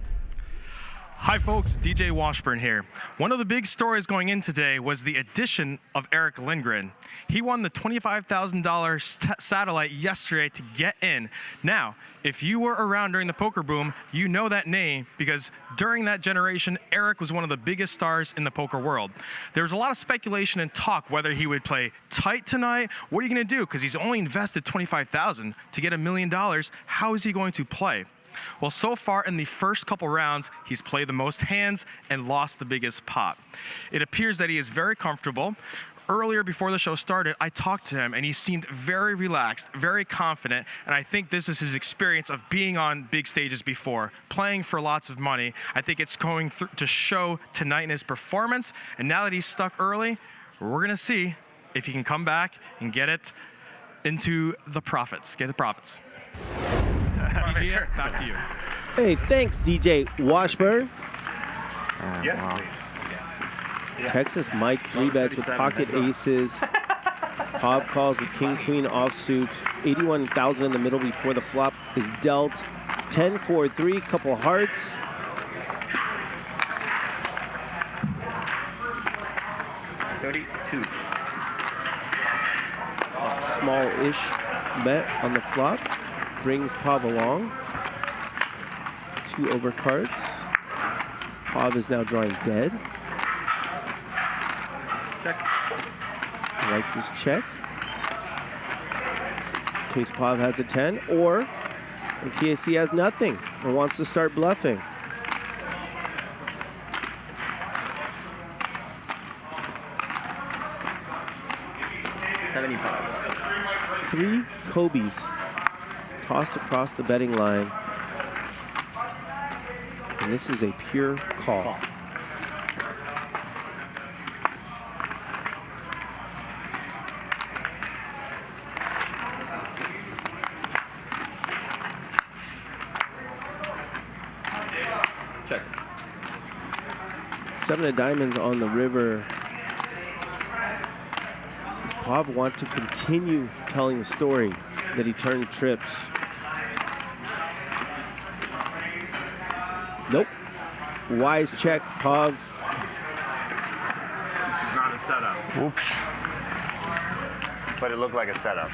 S13: Hi folks, DJ Washburn here. One of the big stories going in today was the addition of Erick Lindgren. He won the $25,000 satellite yesterday to get in. Now, if you were around during the poker boom, you know that name because during that generation, Erick was one of the biggest stars in the poker world. There was a lot of speculation and talk whether he would play tight tonight. What are you going to do? Because he's only invested $25,000 to get $1 million. How is he going to play? Well, so far in the first couple rounds, he's played the most hands and lost the biggest pot. It appears that he is very comfortable. Earlier, before the show started, I talked to him, and he seemed very relaxed, very confident, and I think this is his experience of being on big stages before, playing for lots of money. I think it's going to show tonight in his performance, and now that he's stuck early, we're going to see if he can come back and get it into the profits, get the profits. DJ, back to you.
S15: Hey, thanks, DJ Washburn.
S10: Yes, please.
S15: Texas Mike 3 bets with pocket aces. Pav calls with king queen offsuit. 81,000 in the middle before the flop is dealt. 10, 4, 3, couple hearts. Small-ish bet on the flop. Brings Pav along. 2 over cards. Pav is now drawing dead.
S8: Check.
S15: I like this check. In case Pav has a 10, or in case he has nothing or wants to start bluffing. Three Kobe's tossed across the betting line. And this is a pure call.
S7: Check.
S15: 7 of diamonds on the river. Does Bob want to continue telling the story that he turned trips? Nope. Wise check, Pav.
S23: This is not a setup.
S15: Whoops.
S23: But it looked like a setup.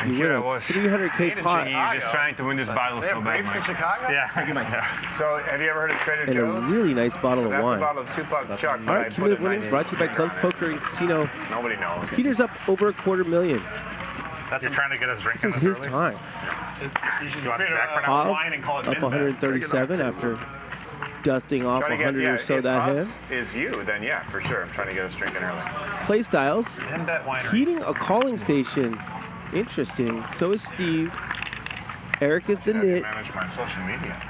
S15: You win a 300K pot.
S23: You're just trying to win this bottle so bad,
S10: grapes in
S23: Mike.
S10: Chicago?
S23: Yeah. So, have you ever heard of Trader
S15: And a
S23: Joe's?
S15: really nice bottle
S23: So
S15: of
S23: that's
S15: wine.
S23: a bottle of Tupac Chuck.
S15: All right, Cumulative winners brought to you by Club Poker and Casino.
S23: Nobody knows.
S15: Peter's up over $250,000.
S10: You're trying to get us
S15: This
S10: drinking
S15: is his
S10: early?
S15: time.
S10: You should back for now
S15: Bob
S10: wine and call it
S15: up
S10: min-bet.
S15: 137 after dusting off
S23: Try to get,
S15: 100 or so
S23: if
S15: that him.
S23: us is you, then yeah, for sure. I'm trying to get us drinking early.
S15: Playstyles.
S10: Min-bet winery.
S15: Keating a calling station. Interesting. So is Steve. Eric is the
S23: I have to
S15: knit.
S23: manage my social media.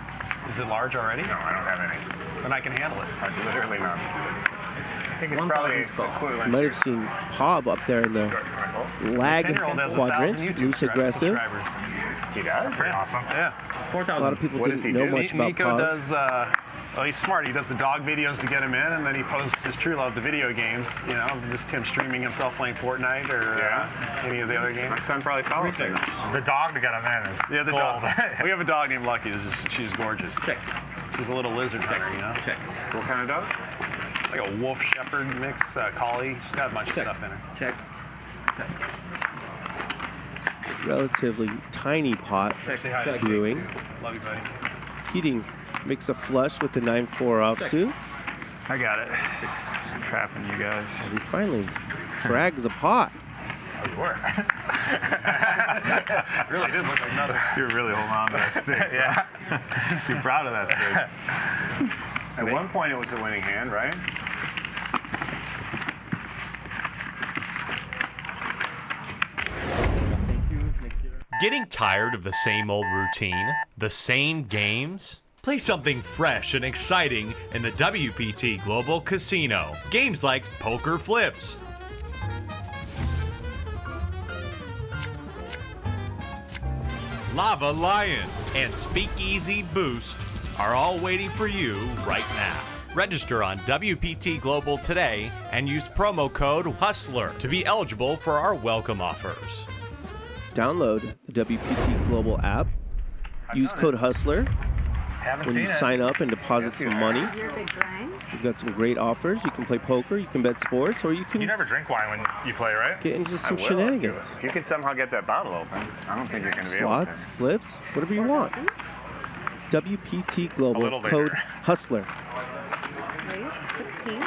S10: Is it large already?
S23: No, I don't have any.
S10: Then I can handle it.
S23: Literally not. I think it's probably equivalent.
S15: You might have seen Bob up there in the lag
S10: 10-year-old has 1,000
S15: quadrant.
S10: YouTube
S15: Loose aggressive.
S10: subscribers.
S23: He does?
S10: Pretty awesome. Yeah.
S15: A lot of people didn't know much about
S10: Nico
S15: Bob.
S10: does, well, he's smart. He does the dog videos to get him in, and then he posts his true love, the video games. You know, just him streaming himself playing Fortnite or any of the other games.
S23: My son probably follows him.
S10: The dog to get him in is the dog. We have a dog named Lucky. She's gorgeous. Check. She's a little lizard hunter, you know. Check.
S23: What kind of dog?
S10: Like a wolf shepherd mix, collie. She's got a bunch of stuff in her.
S7: Check.
S15: Relatively tiny pot viewing.
S10: Love you, buddy.
S15: Keating makes a flush with the 9-4 offsuit.
S10: I got it. I'm trapping you guys.
S15: And he finally drags a pot.
S10: Oh, you were. Really did look like another.
S18: You're really holding on to that 6.
S10: Yeah.
S18: Huh? You're proud of that 6.
S23: At one point, it was a winning hand, right?
S2: Getting tired of the same old routine? The same games? Play something fresh and exciting in the WPT Global Casino. Games like Poker Flips, Lava Lion, and Speakeasy Boost are all waiting for you right now. Register on WPT Global today and use promo code HUSTLER to be eligible for our welcome offers.
S15: Download the WPT Global app. Use code HUSTLER when you sign up and deposit some money.
S12: You're a big grind.
S15: We've got some great offers. You can play poker, you can bet sports, or you can
S10: You never drink wine when you play, right?
S15: get into
S23: I
S15: some
S23: will
S15: shenanigans.
S23: If you can somehow get that bottle open, I don't think you're going to be able
S15: Slots,
S23: to.
S15: flips, whatever you want. WPT Global,
S23: little later.
S15: code HUSTLER.
S12: Race 16.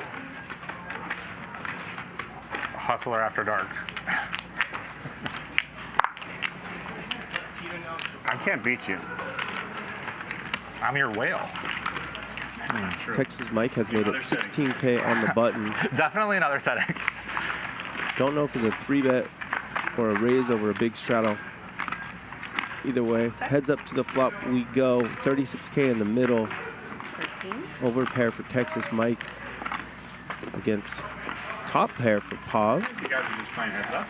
S10: Hustler after dark.
S23: I can't beat you.
S10: I'm your whale.
S15: Texas Mike has made it 16K on the button.
S7: Definitely another setting.
S15: Don't know if it's a 3-bet or a raise over a big straddle. Either way, heads up to the flop we go. 36K in the middle.
S12: 13.
S15: Over pair for Texas Mike against top pair for Pav.
S10: You guys are just playing heads up.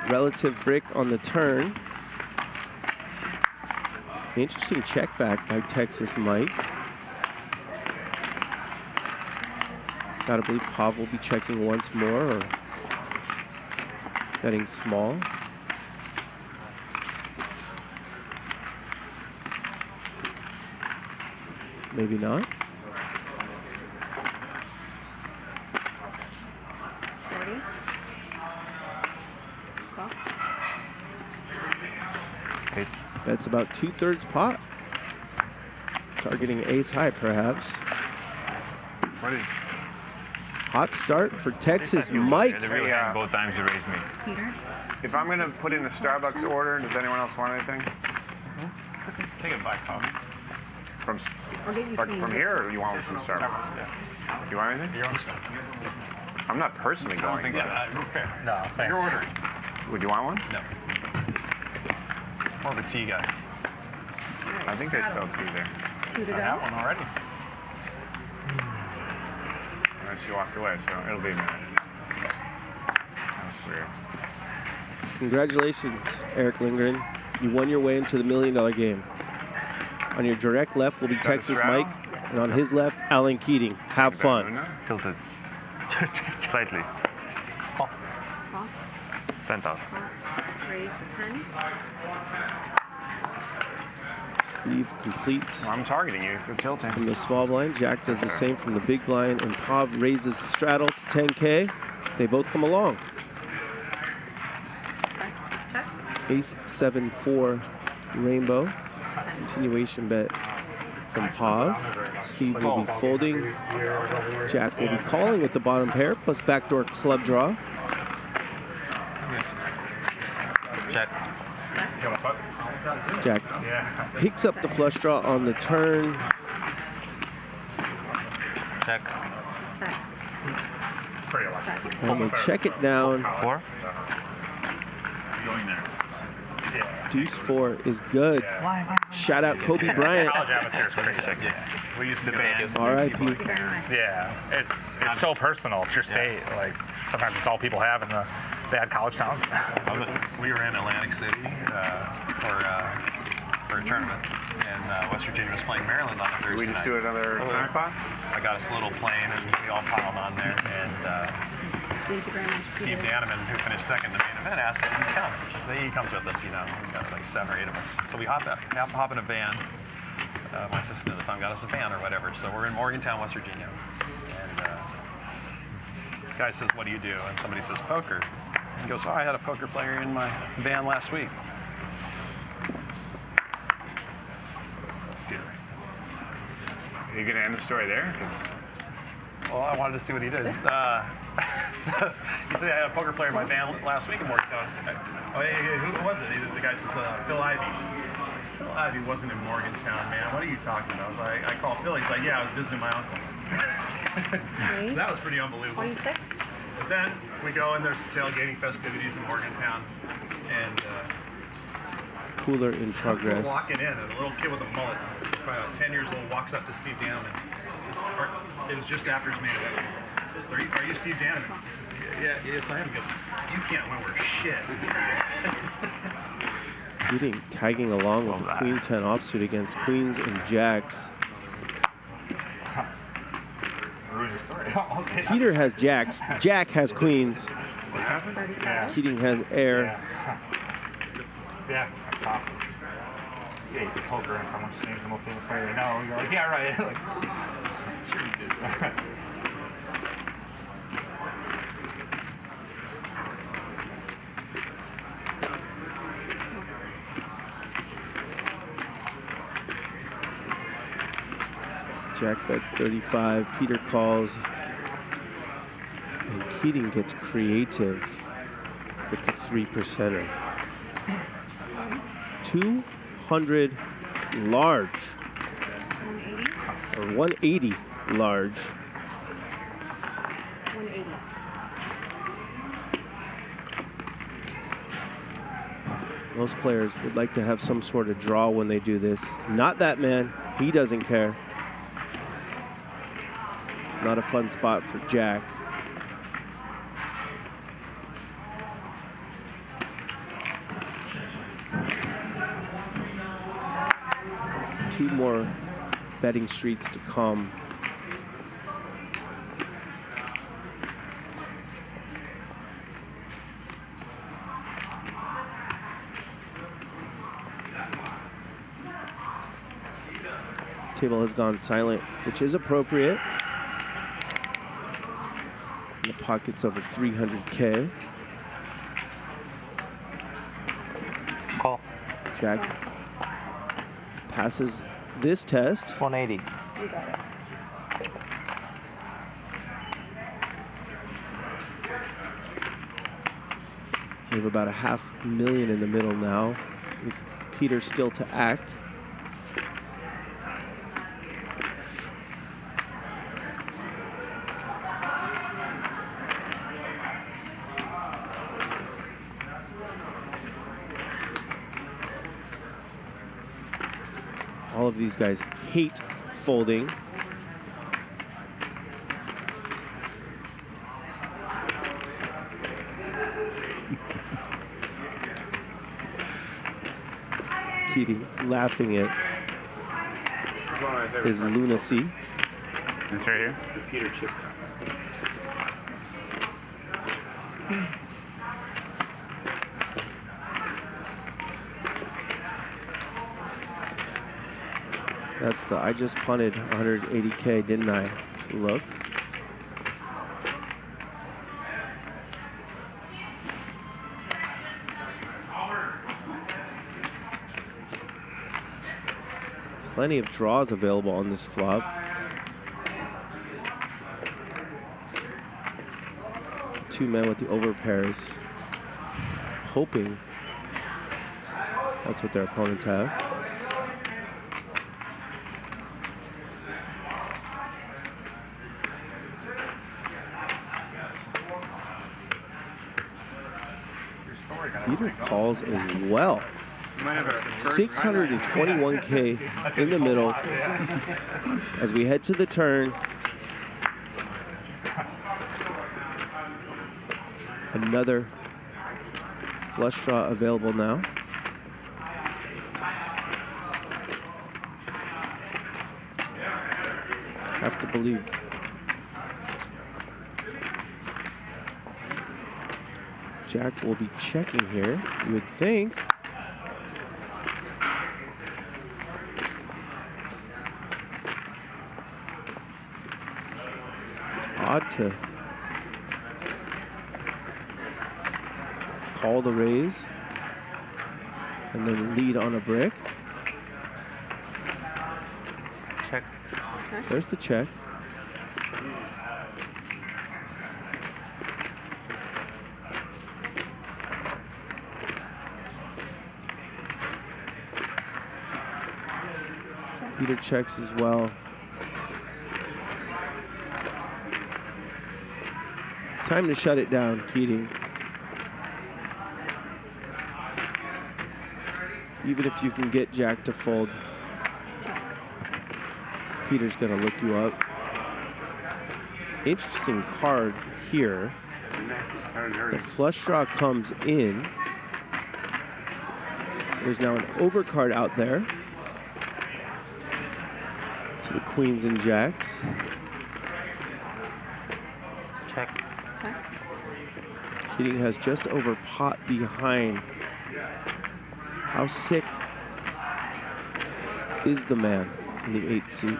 S15: Relative brick on the turn. Interesting check back by Texas Mike. Gotta believe Pav will be checking once more or betting small. Maybe not.
S12: 40. Call.
S15: That's about 2/3 pot. Targeting ace high, perhaps.
S10: Ready.
S15: Hot start for Texas. Mike.
S23: Both times you raised me.
S12: Peter.
S23: If I'm going to put in a Starbucks order, does anyone else want anything?
S10: Take a bite, Tom.
S23: From here, or you want one from Starbucks? Yeah. Do you want anything? Your own stuff. I'm not personally going.
S10: No, thanks. You're ordering.
S23: Would you want one?
S10: No. More of a tea guy.
S23: I think they sell tea there.
S12: Two to go.
S10: I have one already.
S23: She walked away, so it'll be a minute. That was weird.
S15: Congratulations, Erick Lindgren. You won your way into the $1 million game. On your direct left will be Texas Mike, and on his left, Alan Keating. Have fun.
S23: Tilted. Slightly. 10,000.
S12: Raise to 10.
S15: Steve completes.
S23: Well, I'm targeting you for tilting.
S15: From the small blind, Jack does the same from the big blind, and Pav raises the straddle to 10K. They both come along. Ace 7-4 rainbow. Continuation bet from Pav. Steve will be folding. Jack will be calling with the bottom pair plus backdoor club draw.
S10: Check.
S15: Jack picks up the flush draw on the turn.
S10: Check.
S15: And they check it down.
S23: 4?
S15: Deuce 4 is good. Shout out Kobe Bryant.
S10: College atmosphere is pretty sick. We used to band.
S15: R.I.P.
S10: Yeah, it's so personal. It's your state. Like sometimes it's all people have in the bad college towns. We were in Atlantic City for a tournament, and West Virginia was playing Maryland on a Thursday night.
S23: We just do another time pot?
S10: I got us a little plane, and we all piled on there. And Steve Danneman, who finished second in the main event, asked if he could come. He comes with us, you know. We got like 7 or 8 of us. So we hop in a van. My assistant at the time got us a van or whatever. So we're in Morgantown, West Virginia. And the guy says, "What do you do?" And somebody says, "Poker." He goes, "Oh, I had a poker player in my van last week." That's Peter.
S23: Are you going to end the story there?
S10: Well, I wanted to see what he did. So he said, "I had a poker player in my van last week in Morgantown." Oh, hey, who was it? The guy says, "Phil Ivey." Phil Ivey wasn't in Morgantown, man. What are you talking about? I called Phil. He's like, "Yeah, I was visiting my uncle." That was pretty unbelievable.
S12: 26.
S10: But then we go and there's tailgating festivities in Morgantown, and
S15: Cooler in
S10: we're
S15: progress.
S10: walking in, and a little kid with a mullet, probably about 10 years old, walks up to Steve Danneman. It was just after his main event. So are you Steve Danneman? Yeah, yes, I am. He goes, "You can't win worth shit."
S15: Keating tagging along with the Queen 10 offsuit against Queens and Jacks. Peter has Jacks. Jack has Queens.
S23: What happened?
S15: Keating has air.
S10: Yeah, awesome. Yeah, he's a poker and someone just names the most famous player they know. We go like, "Yeah, right." Like, sure he did.
S15: Jack bets 35. Peter calls. And Keating gets creative with the 3%er. 200 large. Or 180 large.
S12: 180.
S15: Most players would like to have some sort of draw when they do this. Not that man. He doesn't care. Not a fun spot for Jack. Two more betting streets to come. Table has gone silent, which is appropriate. And the pocket's over 300K.
S7: Call.
S15: Jack passes this test.
S7: 180.
S12: You got it.
S15: We have about a $500,000 in the middle now, with Peter still to act. All of these guys hate folding. Keating laughing at his lunacy.
S18: It's right here.
S8: The Peter chip.
S15: That's the I just punted 180K, didn't I? Look. Plenty of draws available on this flop. Two men with the overpairs, hoping that's what their opponents have. Peter calls as well. 621K in the middle as we head to the turn. Another flush draw available now. Have to believe Jack will be checking here, you would think. Odd to call the raise and then lead on a brick.
S23: Check.
S15: There's the check. Peter checks as well. Time to shut it down, Keating. Even if you can get Jack to fold, Peter's gonna look you up. Interesting card here. The flush draw comes in. There's now an overcard out there to the queens and jacks.
S23: Check.
S15: Keating has just over pot behind. How sick is the man in the 8th seat?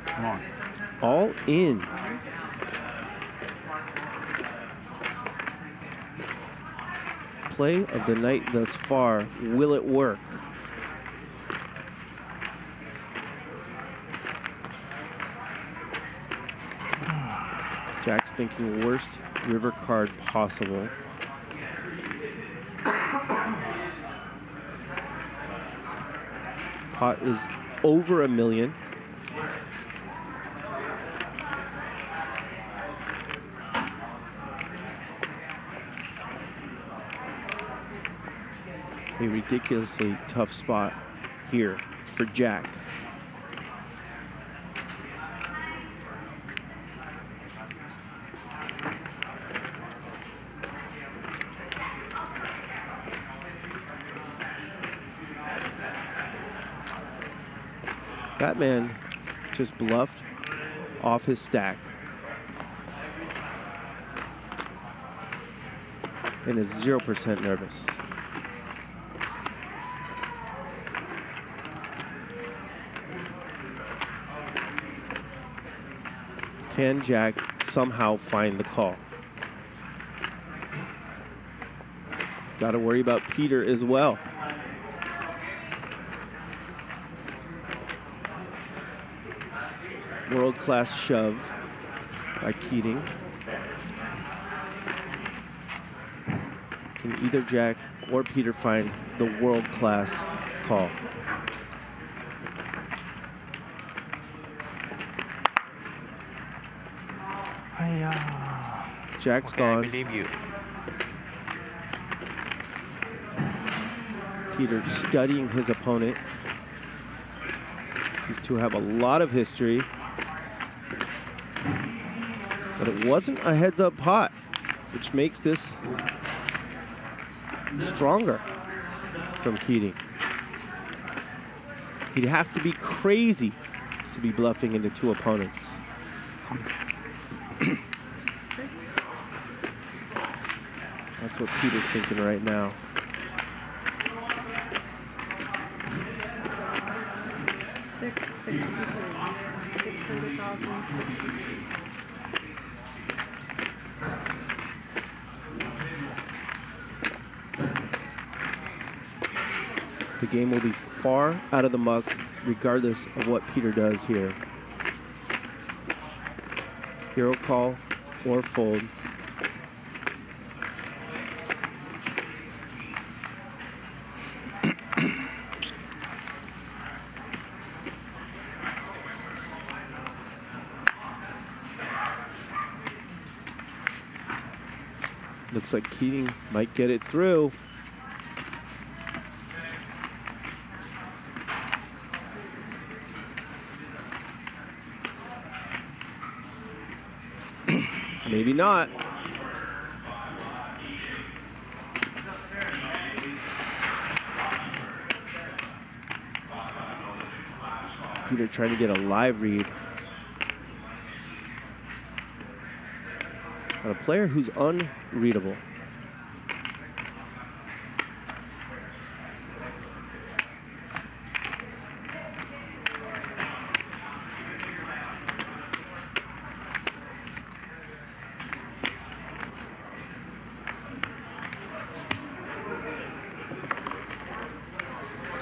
S18: Come on.
S15: All in. Play of the night thus far. Will it work? Jack's thinking worst river card possible. Pot is over $1 million. A ridiculously tough spot here for Jack. That man just bluffed off his stack and is 0% nervous. Can Jack somehow find the call? He's got to worry about Peter as well. World-class shove by Keating. Can either Jack or Peter find the world-class call? Jack's gone.
S7: I believe you.
S15: Peter studying his opponent. These two have a lot of history. But it wasn't a heads-up pot, which makes this stronger from Keating. He'd have to be crazy to be bluffing into two opponents. That's what Peter's thinking right now. The game will be far out of the muck regardless of what Peter does here. Hero call or fold. Looks like Keating might get it through. Maybe not. Peter trying to get a live read on a player who's unreadable.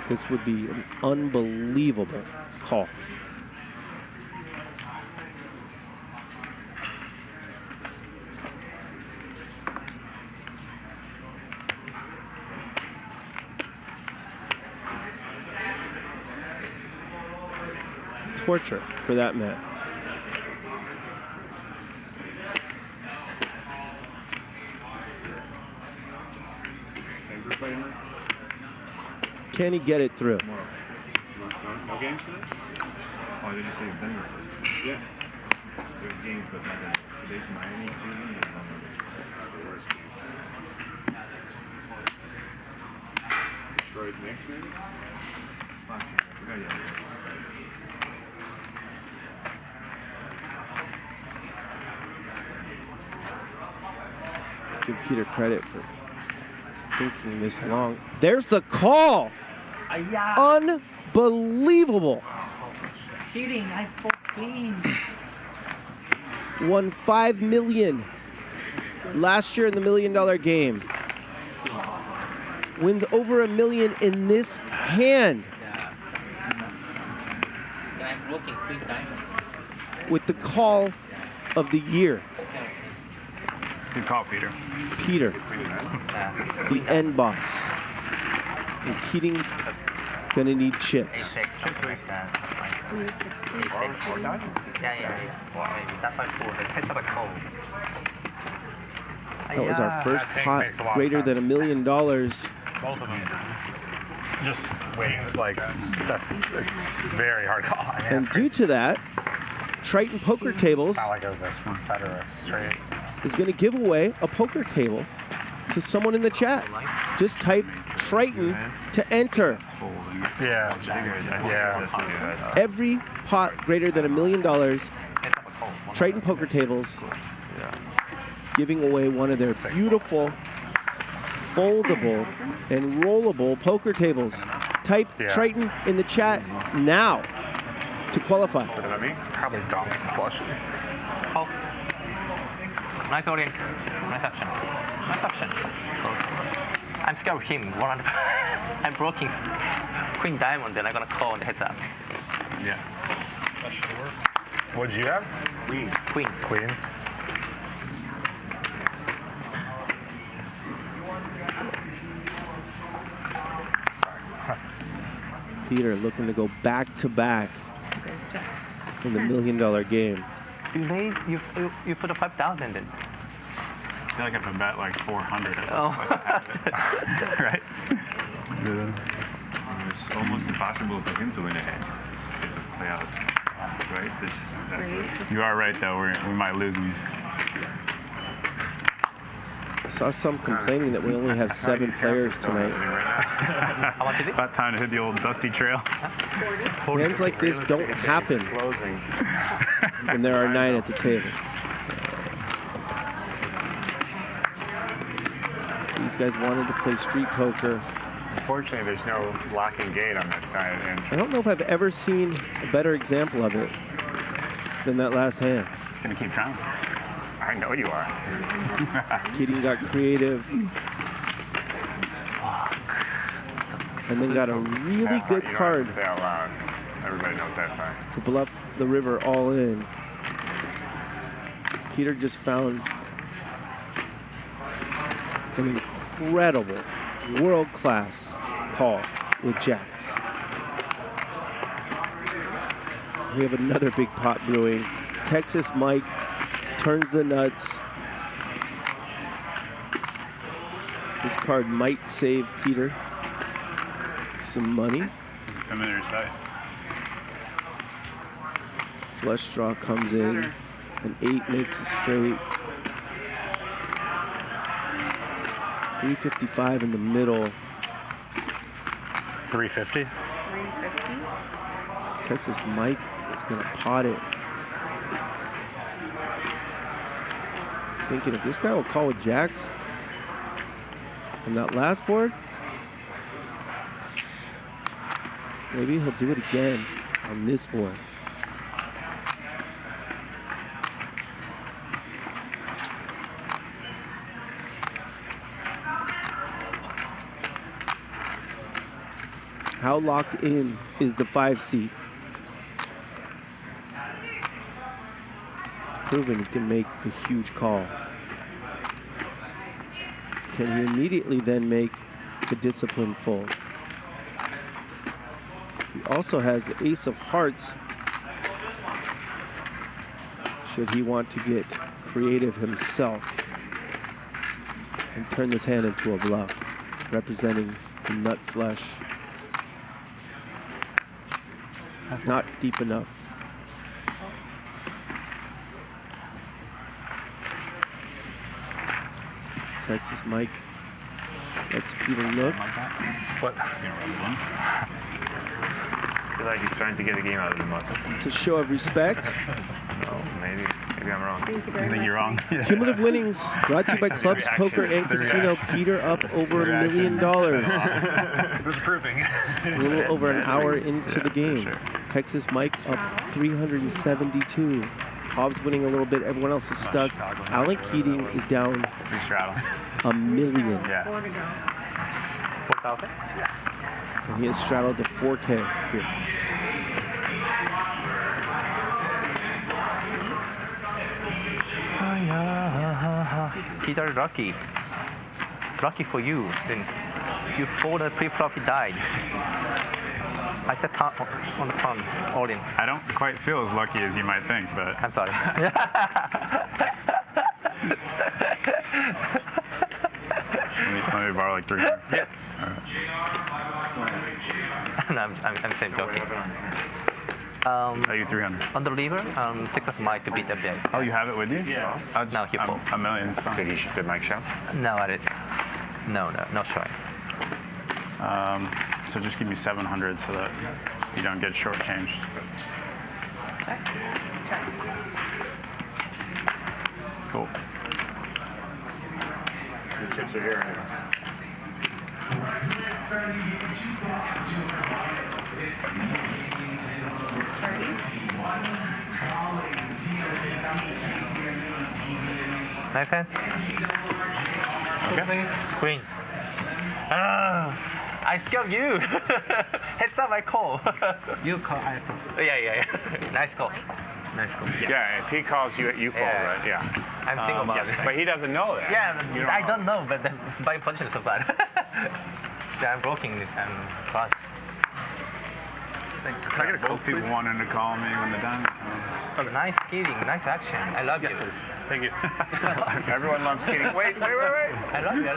S15: This would be an unbelievable call. Torture for that man. Can he get it through?
S18: No games today? Oh, did you say Denver? Yeah. There's games, but today's Miami, Cleveland, and the worst game. Detroit next, maybe? Last year, I forgot yet.
S15: Give Peter credit for thinking this long. There's the call. Unbelievable.
S5: Cheating, I 14.
S15: Won $5 million last year in the $1 Million game. Wins over $1 million in this hand.
S5: I'm looking 3 times.
S15: With the call of the year.
S18: Good call, Peter.
S15: Peter, the end boss. And Keating's gonna need chips. That was our first pot greater than $1 million.
S10: Both of them. Just waiting, like, that's a very hard call.
S15: And due to that, Triton Poker Tables is going to give away a poker table to someone in the chat. Just type Triton to enter.
S10: Yeah.
S15: Every pot greater than $1 million, Triton Poker Tables giving away one of their beautiful foldable and rollable poker tables. Type Triton in the chat now to qualify.
S10: Probably donk flushes.
S7: Oh. Nice audience. Nice action. Nice action. I'm scared of him. 100%. I'm blocking Queen Diamond, then I'm gonna call on the heads up.
S10: Yeah. That should work. What'd you have? Queens.
S15: Peter looking to go back to back in the $1 million game.
S7: You put a 5,000 in.
S4: I feel like if I bet like 400,
S7: Oh.
S4: right? It's almost impossible for him to win a hand. Play out, right? You are right though. We might lose him.
S15: I saw some complaining that we only have 7 players tonight.
S4: About time to hit the old dusty trail.
S15: Hands like this don't happen when there are 9 at the table. These guys wanted to play street poker.
S4: Unfortunately, there's no locking gate on that side. And
S15: I don't know if I've ever seen a better example of it than that last hand.
S4: Gonna keep trying. I know you are.
S15: Keating got creative. And then got a really good
S4: you don't
S15: card
S4: have to say out loud. Everybody knows that fact.
S15: to bluff the river all in. Peter just found an incredible, world-class call with jacks. We have another big pot brewing. Texas Mike turns the nuts. This card might save Peter some money.
S4: He's a familiar sight.
S15: Flush draw comes in. An 8 makes a straight. 355 in the middle.
S10: 350.
S12: 350.
S15: Texas Mike is going to pot it. Thinking if this guy will call with jacks on that last board, maybe he'll do it again on this board. How locked in is the 5 seat? Proven he can make the huge call. Can he immediately then make the discipline fold? He also has the ace of hearts. Should he want to get creative himself and turn this hand into a bluff, representing the nut flush. Not deep enough. Texas Mike lets Peter look.
S4: What? I feel like he's trying to get a game out of the mud.
S15: It's a show of respect.
S4: No, maybe I'm wrong.
S12: Thank you very
S4: I think
S12: much.
S4: you're wrong.
S15: Cumulative winnings brought to you by Clubs Poker and Casino. Peter up over $1 million.
S10: Who's approving?
S15: A little over an hour into the game. Sure. Texas Mike up 372. Hobbs winning a little bit. Everyone else is stuck. Alan Keating is down $1 million.
S7: Yeah. 4,000?
S15: And he has straddled the 4K here.
S7: Peter, lucky. Lucky for you. Then you folded pre-flop, he died. I said on the turn, all in.
S4: I don't quite feel as lucky as you might think, but...
S7: I'm sorry.
S4: Let me borrow like 300.
S7: Yeah. No, I'm saying joking.
S4: Are you 300?
S7: On the lever, Texas Mike to beat the bid.
S4: Oh, you have it with you?
S7: Yeah. No, he pulled.
S4: $1 million. Did Mike show?
S7: No, I didn't. No showing.
S4: So just give me 700 so that you don't get shortchanged. Cool.
S18: The chips are here.
S7: Nice hand.
S4: Okay.
S7: Green. I scaled you. Heads up, I call.
S5: You call, I call.
S7: Yeah. Nice call.
S23: Yeah, if he calls you, you fold, right? Yeah.
S7: I'm thinking about it.
S23: But he doesn't know that.
S7: Yeah, I don't know, but the by position is so bad. Yeah, I'm blocking it and flush. Thanks.
S4: I get a both people wanting to call me when the diamond comes.
S7: Nice skating, nice action. I love you.
S23: Thank you. Everyone loves skating. Wait.
S7: I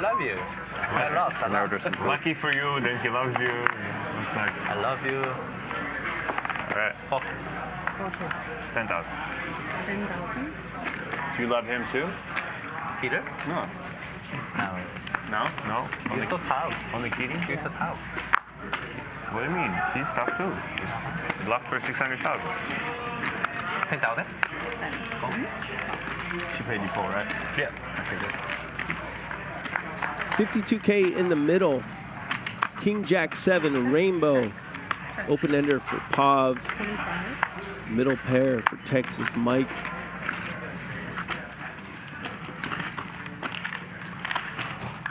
S7: love you. I love
S4: Lucky for you, then he loves you. What's next?
S7: I love you.
S23: All right. 10,000.
S12: 10,000.
S23: Do you love him too?
S7: Peter?
S23: No. No?
S7: He's so tough.
S23: Only Keating?
S7: He's so tough.
S23: What do you mean? He's tough too. He's bluffed for 600,000.
S7: 10,000?
S23: She paid you full, right?
S7: Yeah.
S23: Okay, good.
S15: 52K in the middle. King Jack 7, Rainbow. Open ender for Pav. Middle pair for Texas Mike.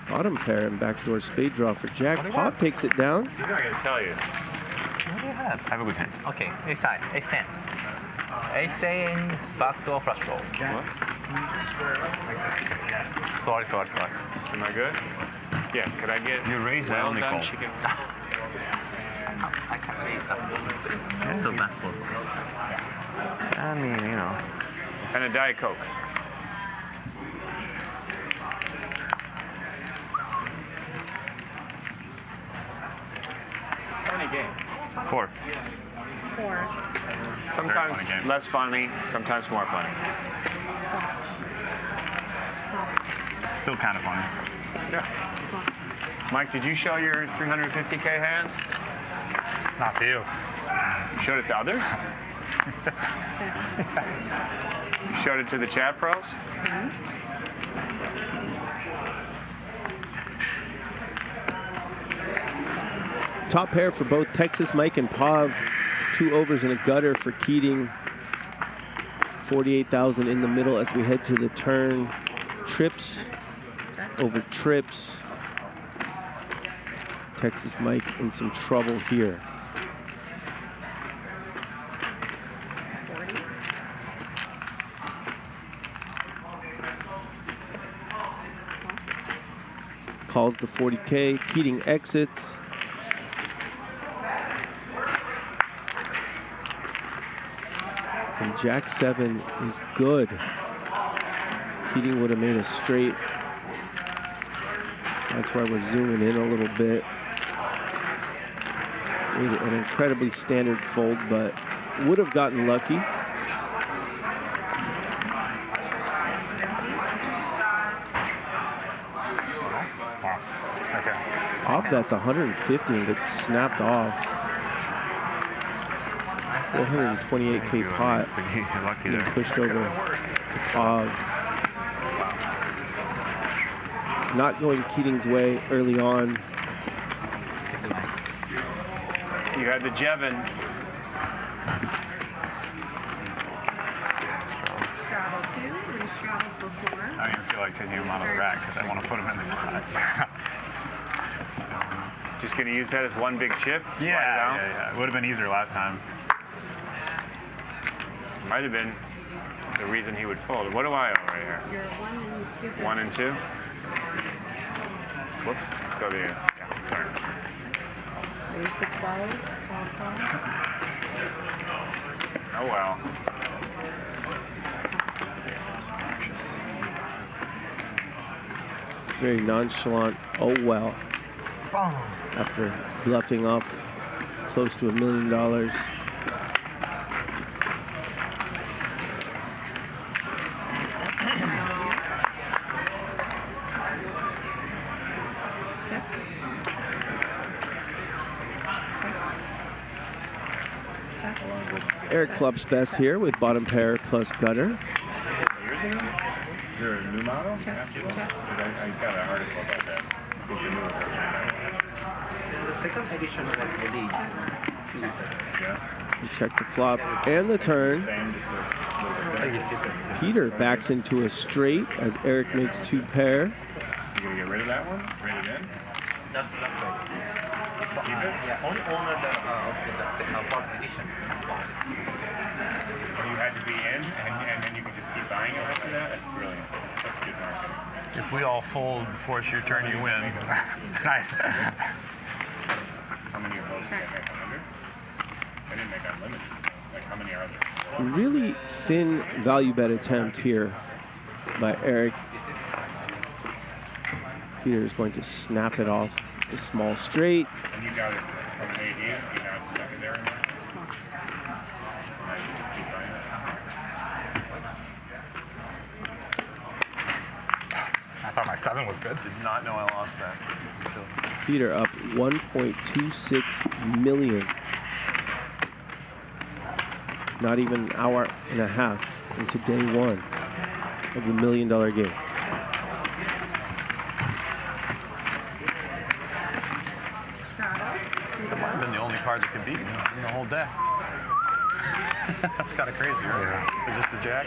S15: Bottom pair and backdoor spade draw for Jack. Pav takes it down.
S23: He's not going to tell you.
S7: What do you have?
S23: Have a good hand.
S7: Okay, ace high, ace 10. Ace 10, backdoor flush draw.
S23: What?
S7: Sorry.
S23: Am I good? Yeah, could I get
S4: you raise
S23: well
S4: only
S23: done
S4: call.
S23: chicken?
S7: I can't raise that. It's so backward.
S23: I mean, you know. And a Diet Coke. Funny game. 4.
S12: 4.
S23: Sometimes
S4: Very funny game.
S23: less funny, sometimes more funny.
S4: Still kind of funny.
S23: Yeah. Mike, did you show your 350K hands?
S10: Not to you.
S23: You showed it to others? You showed it to the chat pros?
S15: Top pair for both Texas Mike and Pav. 2 overs and a gutter for Keating. 48,000 in the middle as we head to the turn. Trips over trips. Texas Mike in some trouble here. Calls the 40K. Keating exits. And Jack 7 is good. Keating would have made a straight. That's why we're zooming in a little bit. Made an incredibly standard fold, but would have gotten lucky. Pop bets 150 and gets snapped off. 428K pot.
S23: Lucky
S15: Being
S23: there.
S15: pushed over the fog. Not going Keating's way early on.
S23: You had the Jevin.
S12: Straddle 2, re-straddle for 4.
S4: I don't even feel like taking him out of the rack because I want to put him in the pot.
S23: Just gonna use that as one big chip? Slide it down?
S4: Yeah. It would have been easier last time.
S23: Might have been the reason he would fold. What do I owe right here?
S12: You're 1 and 2.
S23: 1 and 2? Whoops. Let's go there. Yeah, sorry.
S12: Raise the 12. Call.
S23: Oh well.
S15: Very nonchalant. Oh well. After bluffing off close to $1 million. Eric flops best here with bottom pair plus gutter.
S4: Years ago? Is there a new model? I got an article about that. I think the new version.
S5: The second edition was really
S15: We check the flop and the turn. Peter backs into a straight as Eric makes 2 pair.
S4: You gonna get rid of that one? Bring it in?
S10: Yeah, only owner of the fourth edition. You had to be in, and then you can just keep buying it after that. That's brilliant. It's such good marketing.
S13: If we all fold before it's your turn, you win. Nice.
S10: How many of those did I make? 100? I didn't make unlimited. Like, how many are there?
S15: Really thin value bet attempt here by Erick. Peter is going to snap it off the small straight.
S10: And you got it from an AD, you got it secondary now.
S13: I thought my 7 was good.
S10: Did not know I lost that.
S15: Peter up 1.26 million. Not even an hour and a half into day one of the $1 million game.
S10: That might have been the only card that could beat me in the whole deck. That's kind of crazy, right? Yeah. For just a jack.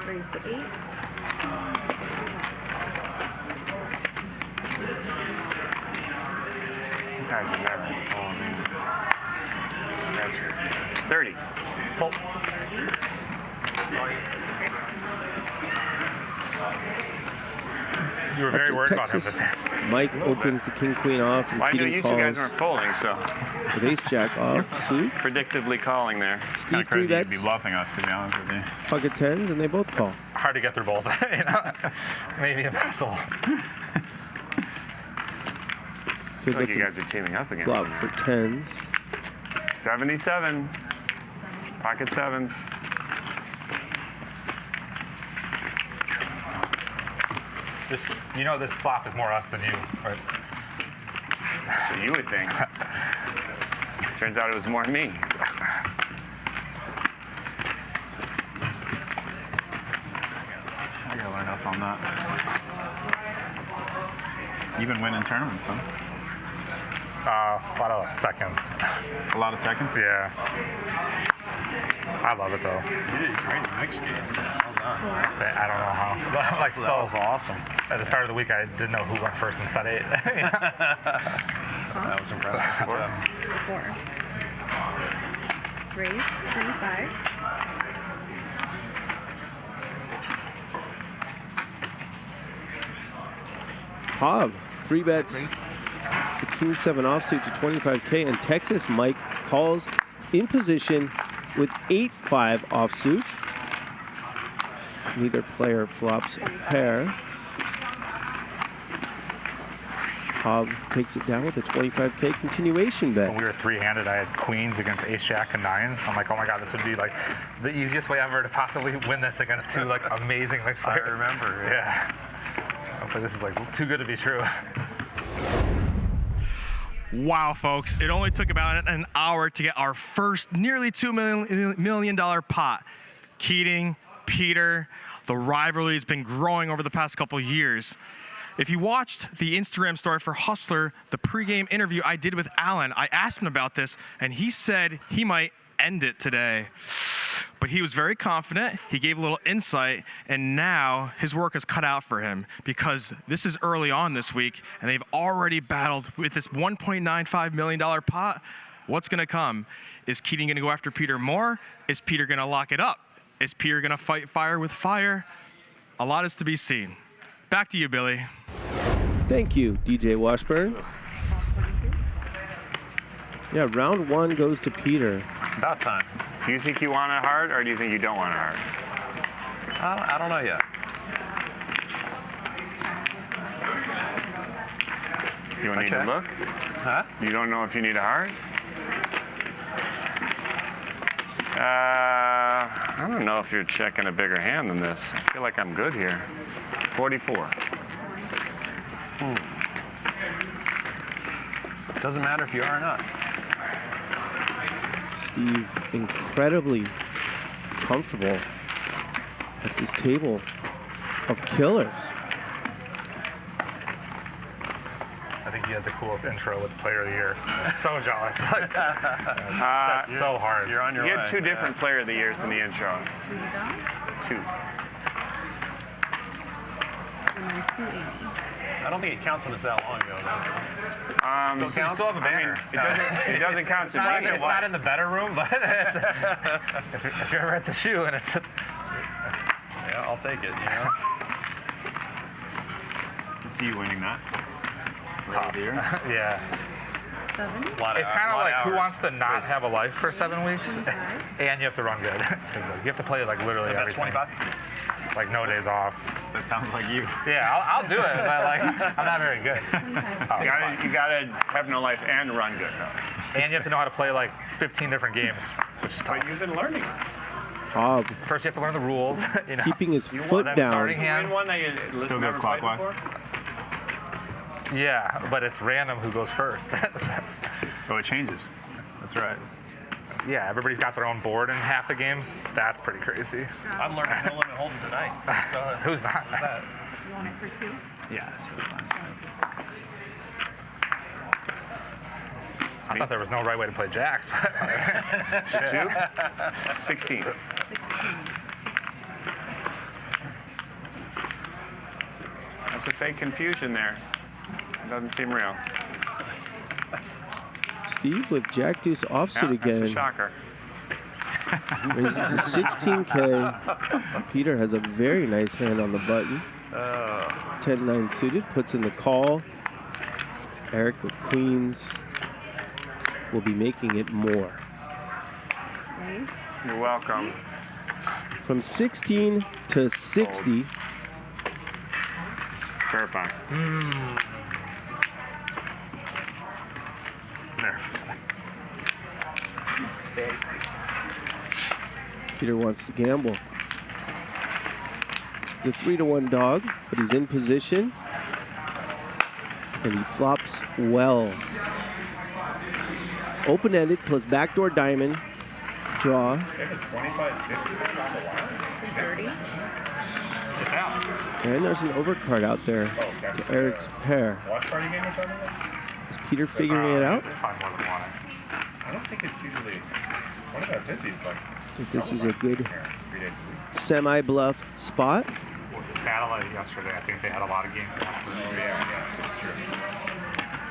S12: Raise to 8.
S23: You guys are never pulling scratches. 30.
S13: Pull. You were very worried about him.
S15: Mike opens the king-queen off, and
S23: Well, I knew
S15: Keating
S23: you two
S15: calls
S23: guys weren't folding, so.
S15: with ace-jack off, suit.
S23: Predictably calling there.
S15: Steve three bets,
S13: Be bluffing us, to be honest with you.
S15: pocket tens, and they both call.
S13: Hard to get through both. You know? Maybe impossible.
S23: I feel like you guys are teaming up against
S15: Flop
S23: me.
S15: for tens.
S23: 77. Pocket sevens.
S13: This, you know, this flop is more us than you, right?
S23: You would think. Turns out it was more me.
S13: I gotta learn up on that. You've been winning tournaments, huh? A lot of seconds. A lot of seconds? Yeah. I love it though.
S10: You did great in the next game, so well done.
S13: I don't know how. Like,
S10: That was awesome.
S13: At the start of the week, I didn't know who went first in stud 8.
S10: That was impressive.
S12: 4. Raise 25.
S15: Hob, 3 bets. The king 7 offsuit to 25K, and Texas Mike calls in position with 8-5 offsuit. Neither player flops a pair. Hob takes it down with a 25K continuation bet.
S13: When we were 3-handed, I had queens against ace-jack and 9s. I'm like, oh my god, this would be like the easiest way ever to possibly win this against 2 like amazing mixed players.
S10: I remember.
S13: Yeah. I was like, this is like too good to be true.
S16: Wow, folks, it only took about an hour to get our first nearly $2 million pot. Keating, Peter, the rivalry has been growing over the past couple years. If you watched the Instagram story for Hustler, the pregame interview I did with Alan, I asked him about this, and he said he might end it today. But he was very confident, he gave a little insight, and now his work is cut out for him because this is early on this week, and they've already battled with this $1.95 million pot. What's gonna come? Is Keating gonna go after Peter more? Is Peter gonna lock it up? Is Peter gonna fight fire with fire? A lot is to be seen. Back to you, Billy.
S15: Thank you, DJ Washburn. Yeah, round 1 goes to Peter.
S23: About time. Do you think you want a heart, or do you think you don't want a heart?
S10: I don't know yet.
S23: You want to need to look?
S10: Huh?
S23: You don't know if you need a heart? I don't know if you're checking a bigger hand than this. I feel like I'm good here. 44.
S10: Doesn't matter if you are or not.
S15: Steve, incredibly comfortable at this table of killers.
S13: I think you had the coolest intro with Player of the Year. So jealous. That's so hard.
S10: You're on your
S23: You
S10: way.
S23: had 2 different Player of the Years in the intro. 2.
S10: I don't think it counts when it's that long ago, though.
S23: Still
S10: Still have a banner.
S23: it doesn't count.
S10: It's not in the better room, but it's, if you're ever at the shoe and it's... Yeah, I'll take it, you know?
S4: See you winning that.
S10: It's tough. Yeah.
S11: It's kind of like who wants to not have a life for 7 weeks, and you have to run good. Because you have to play like literally everything.
S10: 25?
S11: Like no days off.
S10: That sounds like you.
S11: Yeah, I'll do it, but like I'm not very good.
S23: You gotta have no life and run good.
S11: And you have to know how to play like 15 different games, which is tough.
S23: But you've been learning.
S11: First, you have to learn the rules. You know?
S15: Keeping his foot down.
S11: Starting hands.
S23: Still goes clockwise.
S11: Yeah, but it's random who goes first.
S23: Oh, it changes. That's right.
S11: Yeah, everybody's got their own board in half the games. That's pretty crazy.
S10: I'm learning no limit holding tonight. So
S11: who's not?
S12: You want it for 2?
S23: Yeah, that's fine.
S11: I thought there was no right way to play jacks.
S23: 2? 16. That's a fake confusion there. It doesn't seem real.
S15: Steve with Jack Deuce offsuit again.
S23: That's a shocker.
S15: Raises to 16K. Peter has a very nice hand on the button. 10-9 suited, puts in the call. Erick with queens will be making it more.
S12: Nice.
S23: You're welcome.
S15: From 16 to 60.
S23: Terrifying.
S15: Peter wants to gamble. The 3-1 dog, but he's in position. And he flops well. Open-ended plus backdoor diamond. Draw.
S12: 30.
S10: It's out.
S15: And there's an overcard out there to Erick's pair.
S18: Watch party game we're talking about?
S15: Is Peter figuring it out?
S18: I don't think it's usually 25-50 is like.
S15: I think this is a good semi-bluff spot.
S11: Satellite yesterday, I think they had a lot of games.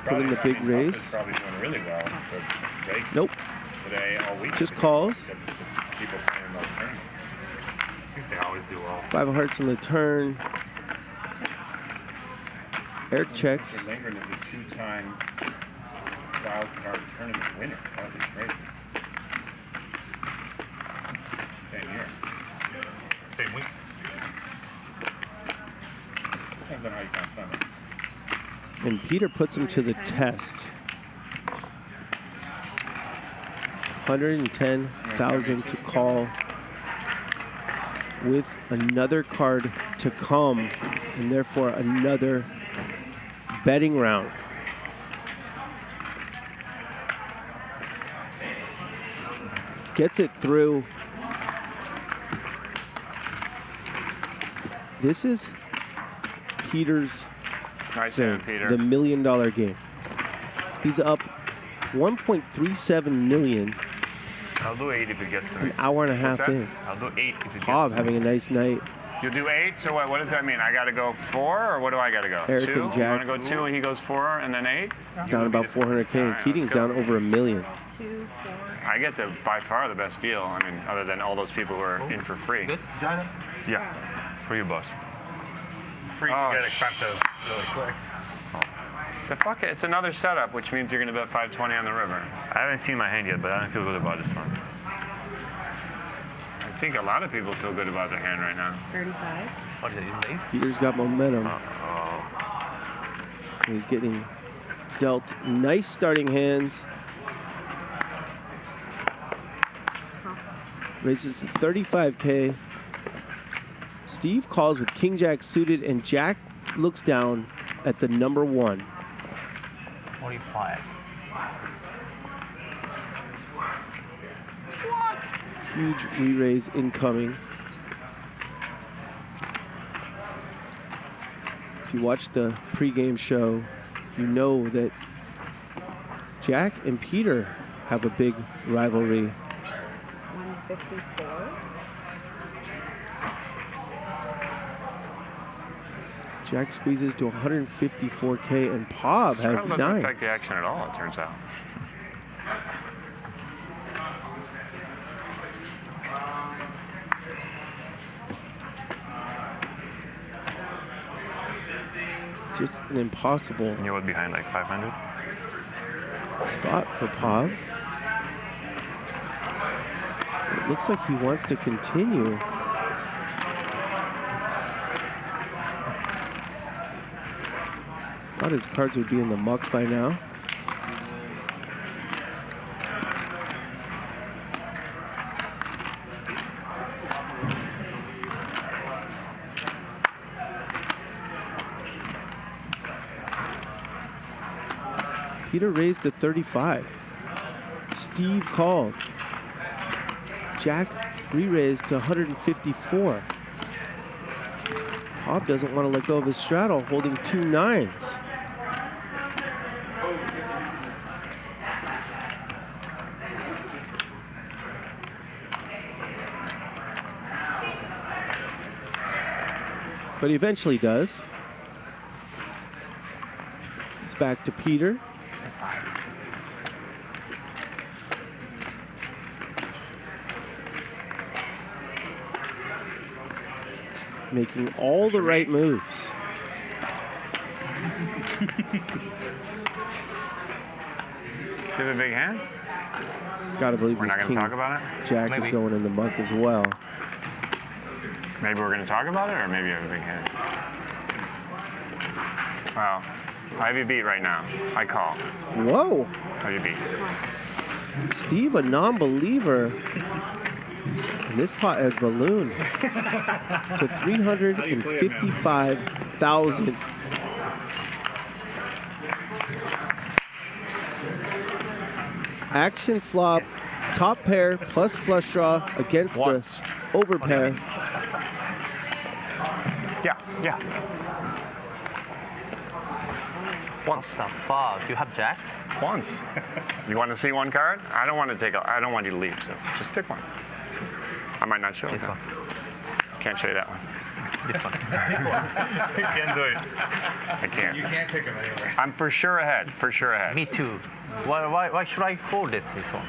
S15: Put in the big raise.
S18: Probably doing really well.
S15: Nope.
S18: Today, all week.
S15: Just calls.
S18: People playing those tournaments.
S11: I think they always do well.
S15: 5 of hearts in the turn. Erick checks.
S18: Erick Lindgren is a 2-time wild card tournament winner. That would be crazy. Same year.
S11: Same week.
S18: Depends on how you count Sunday.
S15: And Peter puts him to the test. 110,000 to call with another card to come, and therefore another betting round. Gets it through. This is Peter's
S23: Nice
S15: thing,
S23: hand, Peter.
S15: the $1 million game. He's up 1.37 million.
S23: I'll do 8 if it gets to me.
S15: An hour and a half
S23: What's that?
S15: in.
S23: I'll do 8 if it gets
S15: Hobb
S23: to me.
S15: having a nice night.
S23: You'll do 8, so what does that mean? I got to go 4, or what do I got to go?
S15: Erick
S23: 2?
S15: and
S23: You want
S15: Jack.
S23: to go 2 and he goes 4 and then 8?
S15: Down about 400K, and Keating's down over $1 million.
S12: 2, 4.
S23: I get the by far the best deal. I mean, other than all those people who are in for free. Yeah, for you, boss.
S11: Free can get expensive really quick.
S23: It's another setup, which means you're going to bet 520 on the river. I haven't seen my hand yet, but I don't feel good about this one. I think a lot of people feel good about their hand right now.
S12: 35.
S23: What did he leave?
S15: Peter's got momentum. He's getting dealt nice starting hands. Raises to 35K. Steve calls with King Jack suited, and Jack looks down at the number 1.
S11: 25.
S23: What?
S15: Huge re-raise incoming. If you watch the pregame show, you know that Jack and Peter have a big rivalry.
S12: 154.
S15: Jack squeezes to 154K, and Pav has
S23: Doesn't
S15: 9.
S23: affect the action at all, it turns out.
S15: Just an impossible
S23: You would behind like 500.
S15: spot for Pav. It looks like he wants to continue. Thought his cards would be in the muck by now. Peter raised to 35. Steve called. Jack re-raised to 154. Bob doesn't want to let go of his straddle, holding 2 9s. But he eventually does. It's back to Peter. Making all the right moves.
S23: Do you have a big hand?
S15: Gotta believe
S23: We're
S15: his
S23: not going to
S15: king
S23: talk about it?
S15: Jack is going in the muck as well.
S23: Maybe we're going to talk about it, or maybe you have a big hand. Well, I have you beat right now. I call.
S15: Whoa.
S23: How you beat?
S15: Steve, a non-believer. And this pot has ballooned to 355,000. Action flop, top pair plus flush draw against the overpair.
S23: Yeah.
S7: Once. The fuck? You have jacks?
S23: Once. You want to see one card? I don't want to take. I don't want you to leave. So just pick one. I might not show it. Can't show you that one.
S11: This one.
S23: You can't do it. I can't.
S11: You can't take them anywhere.
S23: I'm for sure ahead. For sure ahead.
S7: Me too. Why should I fold this one?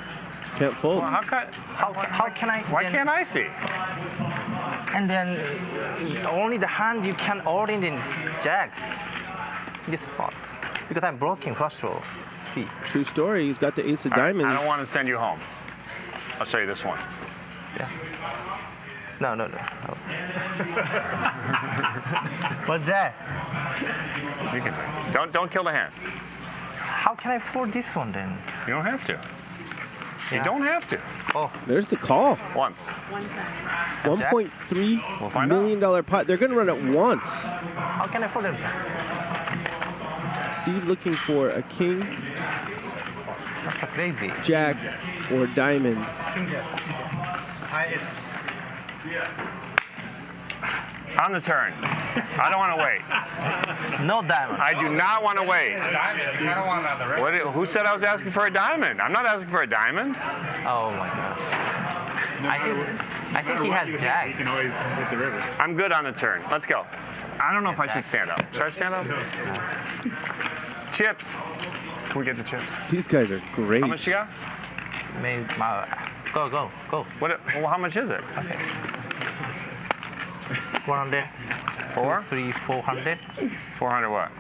S15: Can't fold.
S23: Well, how
S7: can I?
S23: Why can't I see?
S7: And then only the hand you can order in jacks. This spot. Because I'm blocking flush draw. See.
S15: True story. He's got the ace of
S23: All right,
S15: diamonds.
S23: I don't want to send you home. I'll show you this one.
S7: Yeah. No. What's that?
S23: You can. Don't kill the hand.
S7: How can I afford this one then?
S23: You don't have to. You don't have to.
S7: Oh.
S15: There's the call.
S23: Once.
S15: $1.3 million pot. They're going to run it once.
S7: How can I afford it?
S15: Steve looking for a king,
S7: That's crazy.
S15: jack, or diamond.
S23: On the turn. I don't want to wait.
S7: No diamond.
S23: I do not want to wait.
S11: Diamond. You kind of want it on the record.
S23: Who said I was asking for a diamond? I'm not asking for a diamond.
S7: Oh my god. I think he had jack.
S18: You can always hit the river.
S23: I'm good on the turn. Let's go. I don't know if I should stand up. Should I stand up? Chips. Can we get the chips?
S15: These guys are great.
S23: How much you got?
S7: Maybe, go.
S23: Well, how much is it?
S7: Okay. 100.
S23: 4?
S7: 3, 400.
S23: 400 what?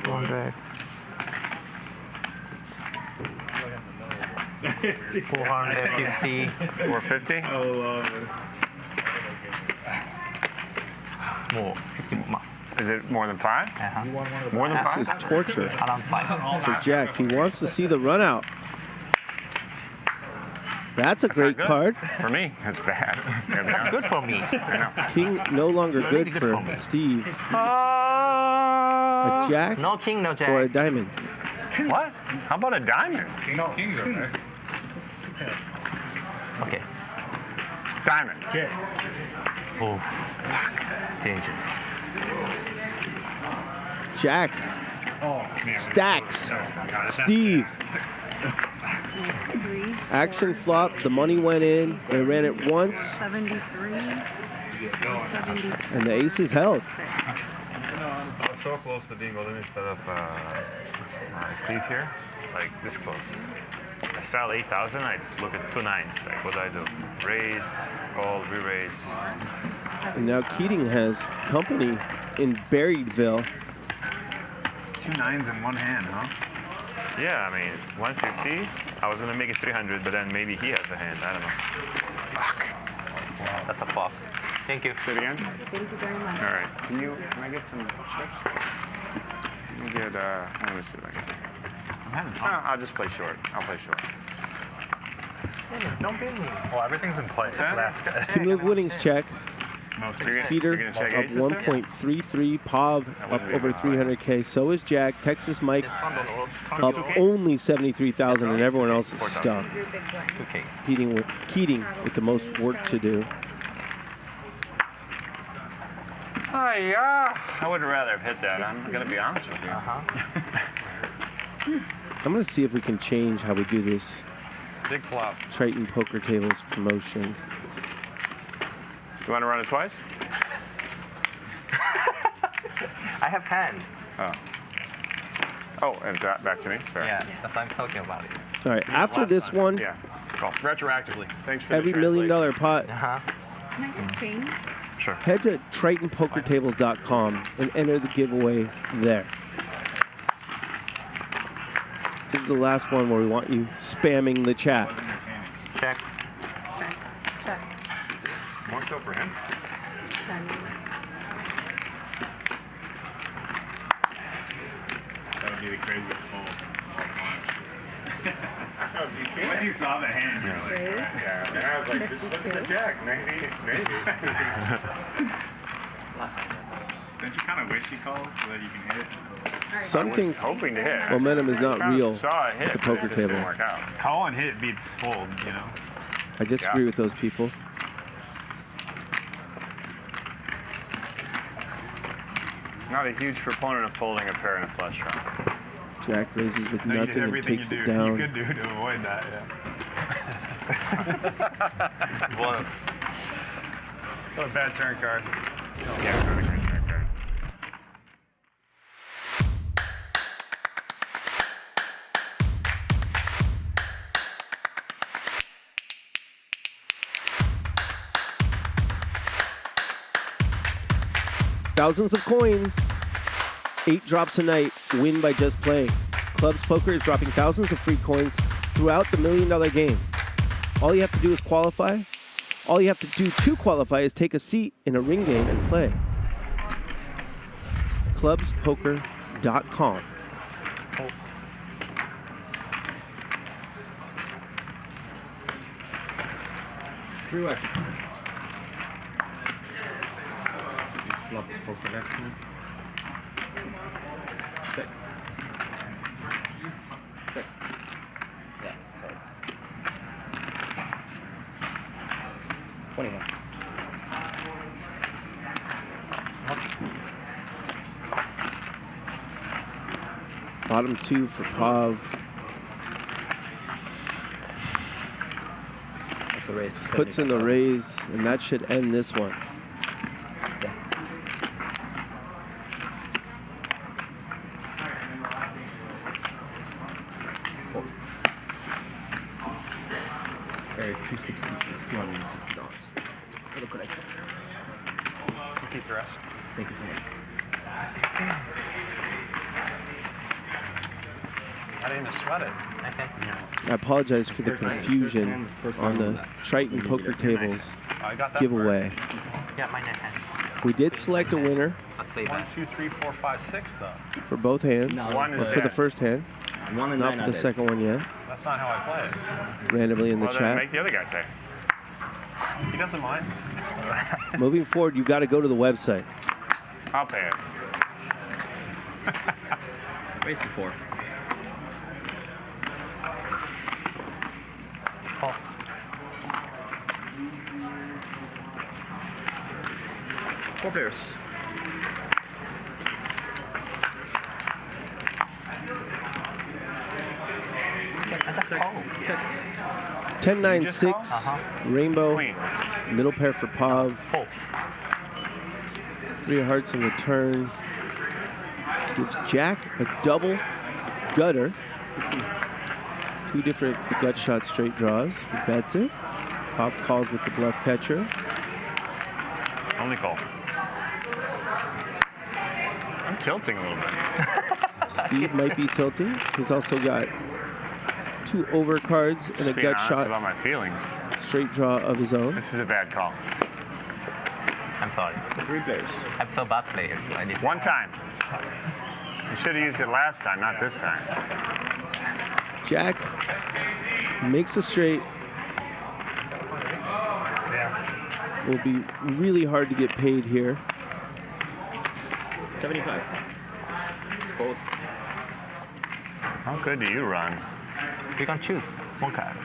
S7: 400. 450.
S23: 450?
S18: I love it.
S7: More.
S23: Is it more than 5?
S7: Uh-huh.
S23: More than 5?
S15: This is torture
S7: Around 5.
S15: for Jack. He wants to see the run out. That's a great
S23: not good.
S15: card.
S23: For me, it's bad.
S7: That's good for me.
S23: I know.
S15: King no longer
S7: Really
S15: good
S7: good
S15: for
S7: for me.
S15: Steve. A jack
S7: No king, no jack.
S15: or a diamond.
S23: What? How about a diamond?
S11: No, king's okay.
S7: Okay.
S23: Diamond.
S7: Oh, fuck. Dangerous.
S15: Jack. Stacks. Steve. Action flop. The money went in. They ran it once.
S12: 73.
S15: And the ace is held.
S4: I was so close to being golden instead of Steve here, like this close. I style 8,000, I look at 2 9s. Like, what do I do? Raise, call, re-raise.
S15: And now Keating has company in Berryville.
S4: 2 9s in one hand, huh? Yeah, I mean, 150. I was gonna make it 300, but then maybe he has a hand. I don't know. Fuck.
S7: That's a fuck. Thank you.
S4: Say it again?
S12: Thank you very much.
S4: All right. Can I get some chips? Let me get, let me see if I can. I'm having fun. I'll just play short. I'll play short.
S11: Don't beat me. Well, everything's in place, so that's good.
S15: Cumulative winnings check. Peter
S4: you're gonna check
S15: up
S4: aces
S15: 1.33. Pav up over 300K. So is Jack. Texas Mike up only 73,000, and everyone else is stuck. Keating with the most work to do.
S23: I would rather have hit that. I'm going to be honest with you.
S15: I'm going to see if we can change how we do this.
S23: Big flop.
S15: Triton Poker Tables promotion.
S23: You want to run it twice?
S7: I have hand.
S23: Oh, and back to me. Sorry.
S7: Yeah, that's what I'm talking about it.
S15: All right, after this one,
S23: Yeah. Call. Retroactively. Thanks for
S15: every
S23: the
S15: $1 million pot,
S12: Can I get change?
S23: Sure.
S15: head to TritonPokerTables.com and enter the giveaway there. This is the last one where we want you spamming the chat.
S7: Check.
S12: Check.
S23: More so for him.
S18: That would be the craziest fold of all time. Once you saw the hand, you're like,
S23: Yeah, and I was like, just look at the jack. Maybe.
S18: Don't you kind of wish he calls so that you can hit?
S15: Something
S23: hoping to hit.
S15: momentum is not real
S23: Saw a hit,
S15: at the poker
S23: but it just
S15: table.
S23: didn't work out.
S18: Call and hit beats fold, you know.
S15: I disagree with those people.
S23: Not a huge proponent of folding a pair in a flush draw.
S15: Jack raises with
S18: No, you did
S15: nothing and
S18: everything
S15: takes
S18: you
S15: it
S18: do.
S15: down.
S18: You could do to avoid that, yeah.
S23: Bonus.
S18: What a bad turn card.
S23: Yeah, really great turn card.
S15: Thousands of coins. 8 drops a night. Win by just playing. Clubs Poker is dropping thousands of free coins throughout the $1 million game. All you have to do is qualify. All you have to do to qualify is take a seat in a ring game and play. Clubspoker.com.
S8: Three watch. Flop is for collection. Check. Check. Yeah, sorry. 21.
S15: Bottom 2 for Pav.
S8: That's a raise to
S15: Puts in the raise, and that should end this one.
S8: $260 is $260 for the collection.
S10: Keep the rest.
S8: Thank you so much.
S10: I didn't even sweat it.
S15: I apologize for the confusion on the Triton Poker Tables giveaway.
S7: Yeah, mine at hand.
S15: We did select a winner
S10: 1, 2, 3, 4, 5, 6 though.
S15: for both hands,
S10: One is
S15: but for the
S10: dead.
S15: first hand.
S8: One and
S15: Not
S8: nine
S15: for
S8: are
S15: the
S8: dead.
S15: second one yet.
S10: That's not how I play it.
S15: Randomly in the
S23: Well, then
S15: chat.
S23: make the other guy pay.
S10: He doesn't mind.
S15: Moving forward, you got to go to the website.
S23: I'll pay it.
S8: Raise to 4.
S10: Call.
S8: Four pairs.
S7: Check.
S15: 10-9-6, Rainbow, middle pair for Pav. 3 hearts in the turn. gives Jack a double gutter. 2 different gut shot straight draws. He bets it. Pop calls with the bluff catcher.
S4: Only call. I'm tilting a little bit.
S15: Steve might be tilting. He's also got 2 overcards and
S4: Just
S15: a
S4: being
S15: gut
S4: honest
S15: shot
S4: about my feelings.
S15: straight draw of his own.
S4: This is a bad call.
S7: I'm sorry.
S8: 3 players.
S7: I'm so bad player. I did
S4: One time. You should have used it last time, not this time.
S15: Jack makes a straight. Will be really hard to get paid here.
S8: 75. Both.
S4: How good do you run?
S7: You can choose one card.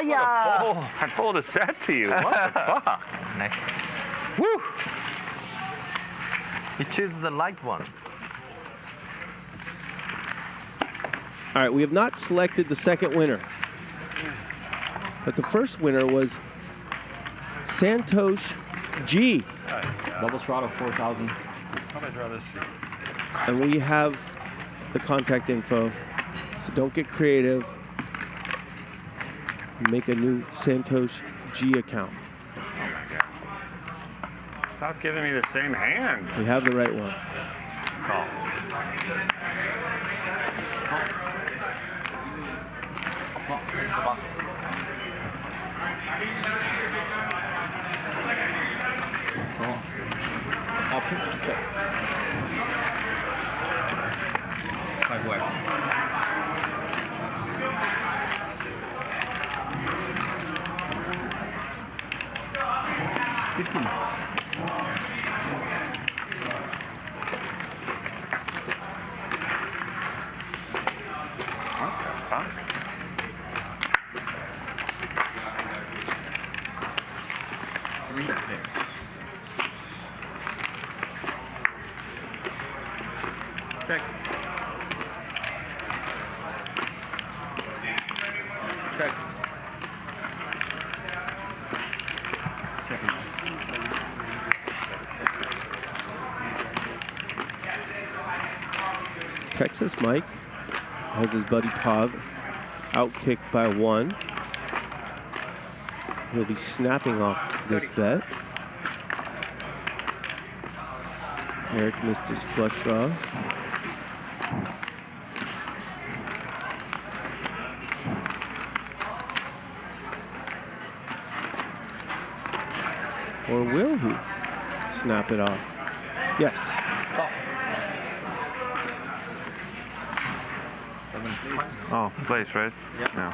S4: I pulled a set to you. What the fuck?
S7: Nice. Woo! You choose the light one.
S15: All right, we have not selected the second winner. But the first winner was Santosh G.
S8: Double Strata 4,000.
S10: How do I draw this seat?
S15: And we have the contact info. So don't get creative. Make a new Santosh G account.
S4: Oh my God. Stop giving me the same hand.
S15: We have the right one.
S4: Call.
S8: Option. Check. 5 wide. Check. Check.
S15: Texas Mike has his buddy Pav outkicked by 1. He'll be snapping off this bet. Eric missed his flush draw. Or will he snap it off? Yes.
S4: Oh, place, right?
S8: Yep.
S4: No.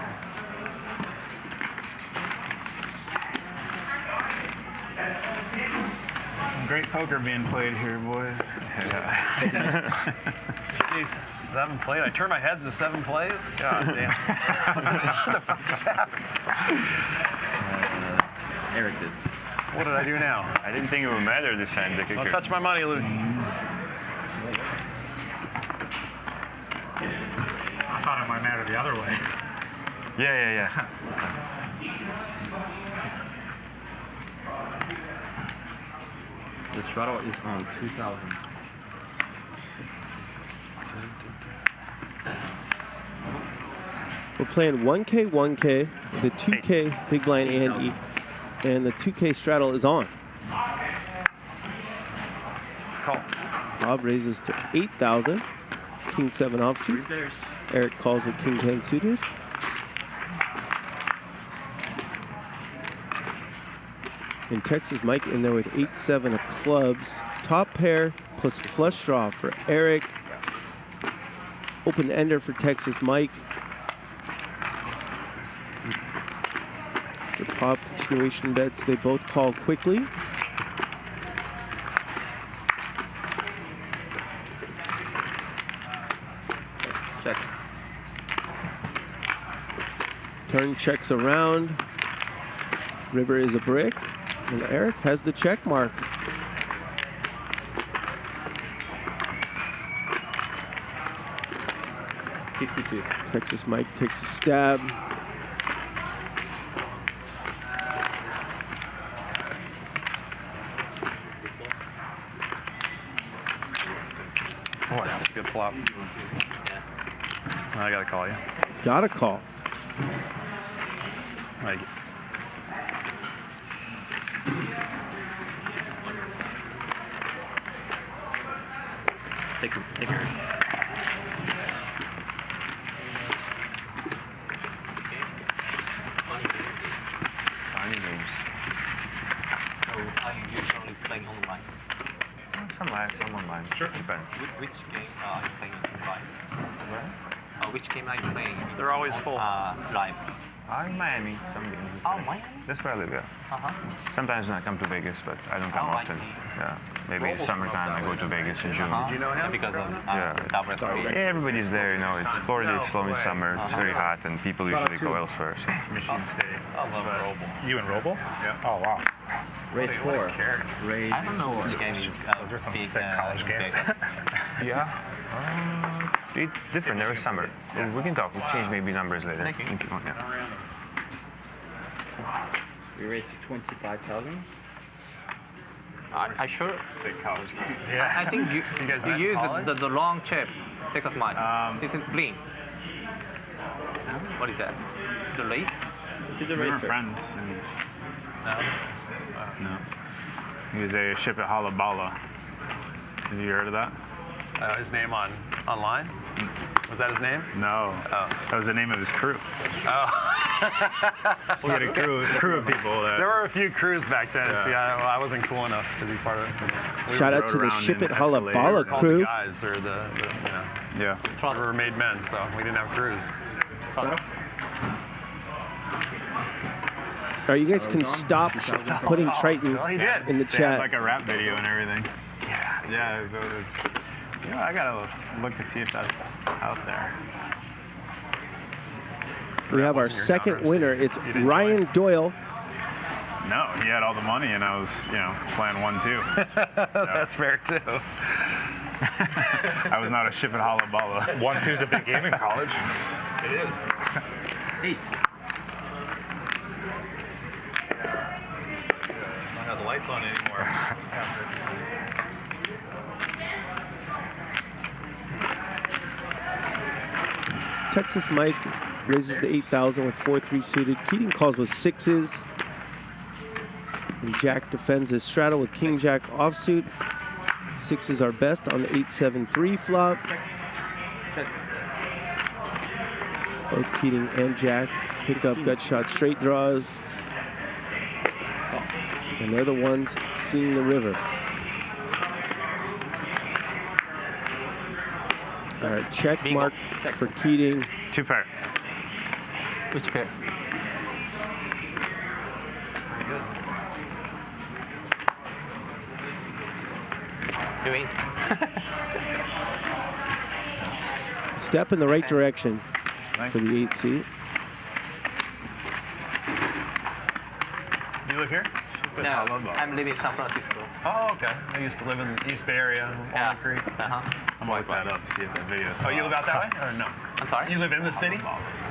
S1: Some great poker being played here, boys.
S10: Jeez, 7 plays. I turned my head into 7 plays? God damn. What the fuck just happened?
S8: Eric did.
S10: What did I do now?
S4: I didn't think it would matter this time.
S10: Don't touch my money, Luke.
S11: I thought it might matter the other way.
S4: Yeah.
S8: The Strata is on 2,000.
S15: We're playing 1K, 1K, the 2K big blind Andy, and the 2K straddle is on.
S10: Call.
S15: Bob raises to 8,000. King 7 offsuit. Eric calls with King 10 suited. And Texas Mike in there with 8-7 of clubs. Top pair plus flush draw for Eric. Open ender for Texas Mike. The pop continuation bets, they both call quickly.
S8: Check.
S15: Turn checks around. River is a brick. And Eric has the check mark.
S8: $52.
S15: Texas Mike takes a stab.
S10: What? That's a good flop. I gotta call you.
S15: Gotta call.
S10: Like,
S8: Take her.
S4: Tiny games.
S7: So are you usually playing online?
S4: Some live, some online. Sure. Depends.
S7: Which game are you playing online? Which game are you playing?
S10: They're always full.
S7: Live.
S4: In Miami, some games.
S7: Oh, Miami?
S4: That's where I live, yeah.
S7: Uh-huh.
S4: Sometimes when I come to Vegas, but I don't come often. Yeah. Maybe in summertime I go to Vegas in June.
S7: Did you know him? Because of
S4: Yeah, everybody's there, you know. It's Florida is slow in summer. It's very hot, and people usually go elsewhere. So.
S10: Machine State.
S7: I love Roble.
S11: You and Roble?
S10: Yeah.
S11: Oh, wow.
S8: Race 4. Race.
S7: I don't know which game you
S11: Those are some sick college games.
S4: Yeah. It's different every summer. We can talk. We'll change maybe numbers later.
S7: Thank you.
S4: If you want, yeah.
S8: We raced 25,000.
S7: I sure.
S10: Sick college game.
S7: I think you
S10: guys
S7: you
S10: met
S7: use
S10: in college?
S7: the long chip, Texas Mine. This is bling. What is that? The race?
S8: It is a
S13: We were
S8: racer.
S13: friends.
S7: No.
S13: No. He was a ship at Halabala. Have you heard of that?
S10: His name online? Was that his name?
S13: No.
S10: Oh.
S13: That was the name of his crew.
S10: Oh.
S13: He had a crew of people that.
S10: There were a few crews back then.
S13: Yeah.
S10: See, I wasn't cool enough to be part of it.
S15: Shout out to the Ship at Halabala
S10: All
S15: crew.
S10: the guys or the
S13: Yeah.
S10: we were made men, so we didn't have crews.
S15: All right, you guys can stop putting Triton
S10: Well, he did.
S15: in the
S13: They had
S15: chat.
S13: like a rap video and everything. Yeah. It was, you know, I gotta look to see if that's out there.
S15: We have our second winner. It's Ryan Doyle.
S13: No, he had all the money and I was, playing 1-2.
S10: That's fair too.
S13: I was not a ship at Halabala.
S11: 1-2's a big game in college.
S10: It is.
S8: 8.
S10: Don't have the lights on anymore.
S15: Texas Mike raises to 8,000 with 4-3 suited. Keating calls with 6s. And Jack defends his straddle with King Jack offsuit. 6s are best on the 8-7-3 flop. Both Keating and Jack pick up gut shot straight draws. And they're the ones seeing the river. All right, check mark for Keating.
S13: 2 pair.
S7: Which pair? Doing.
S15: Step in the right direction for the 8 seat.
S10: You live here?
S7: No, I'm living in San Francisco.
S10: Oh, okay. I used to live in the East Bay area, Walnut Creek.
S7: Uh-huh.
S10: I'm gonna look that up to see if that video is. Oh, you live out that way? Or no?
S7: I'm sorry?
S10: You live in the city?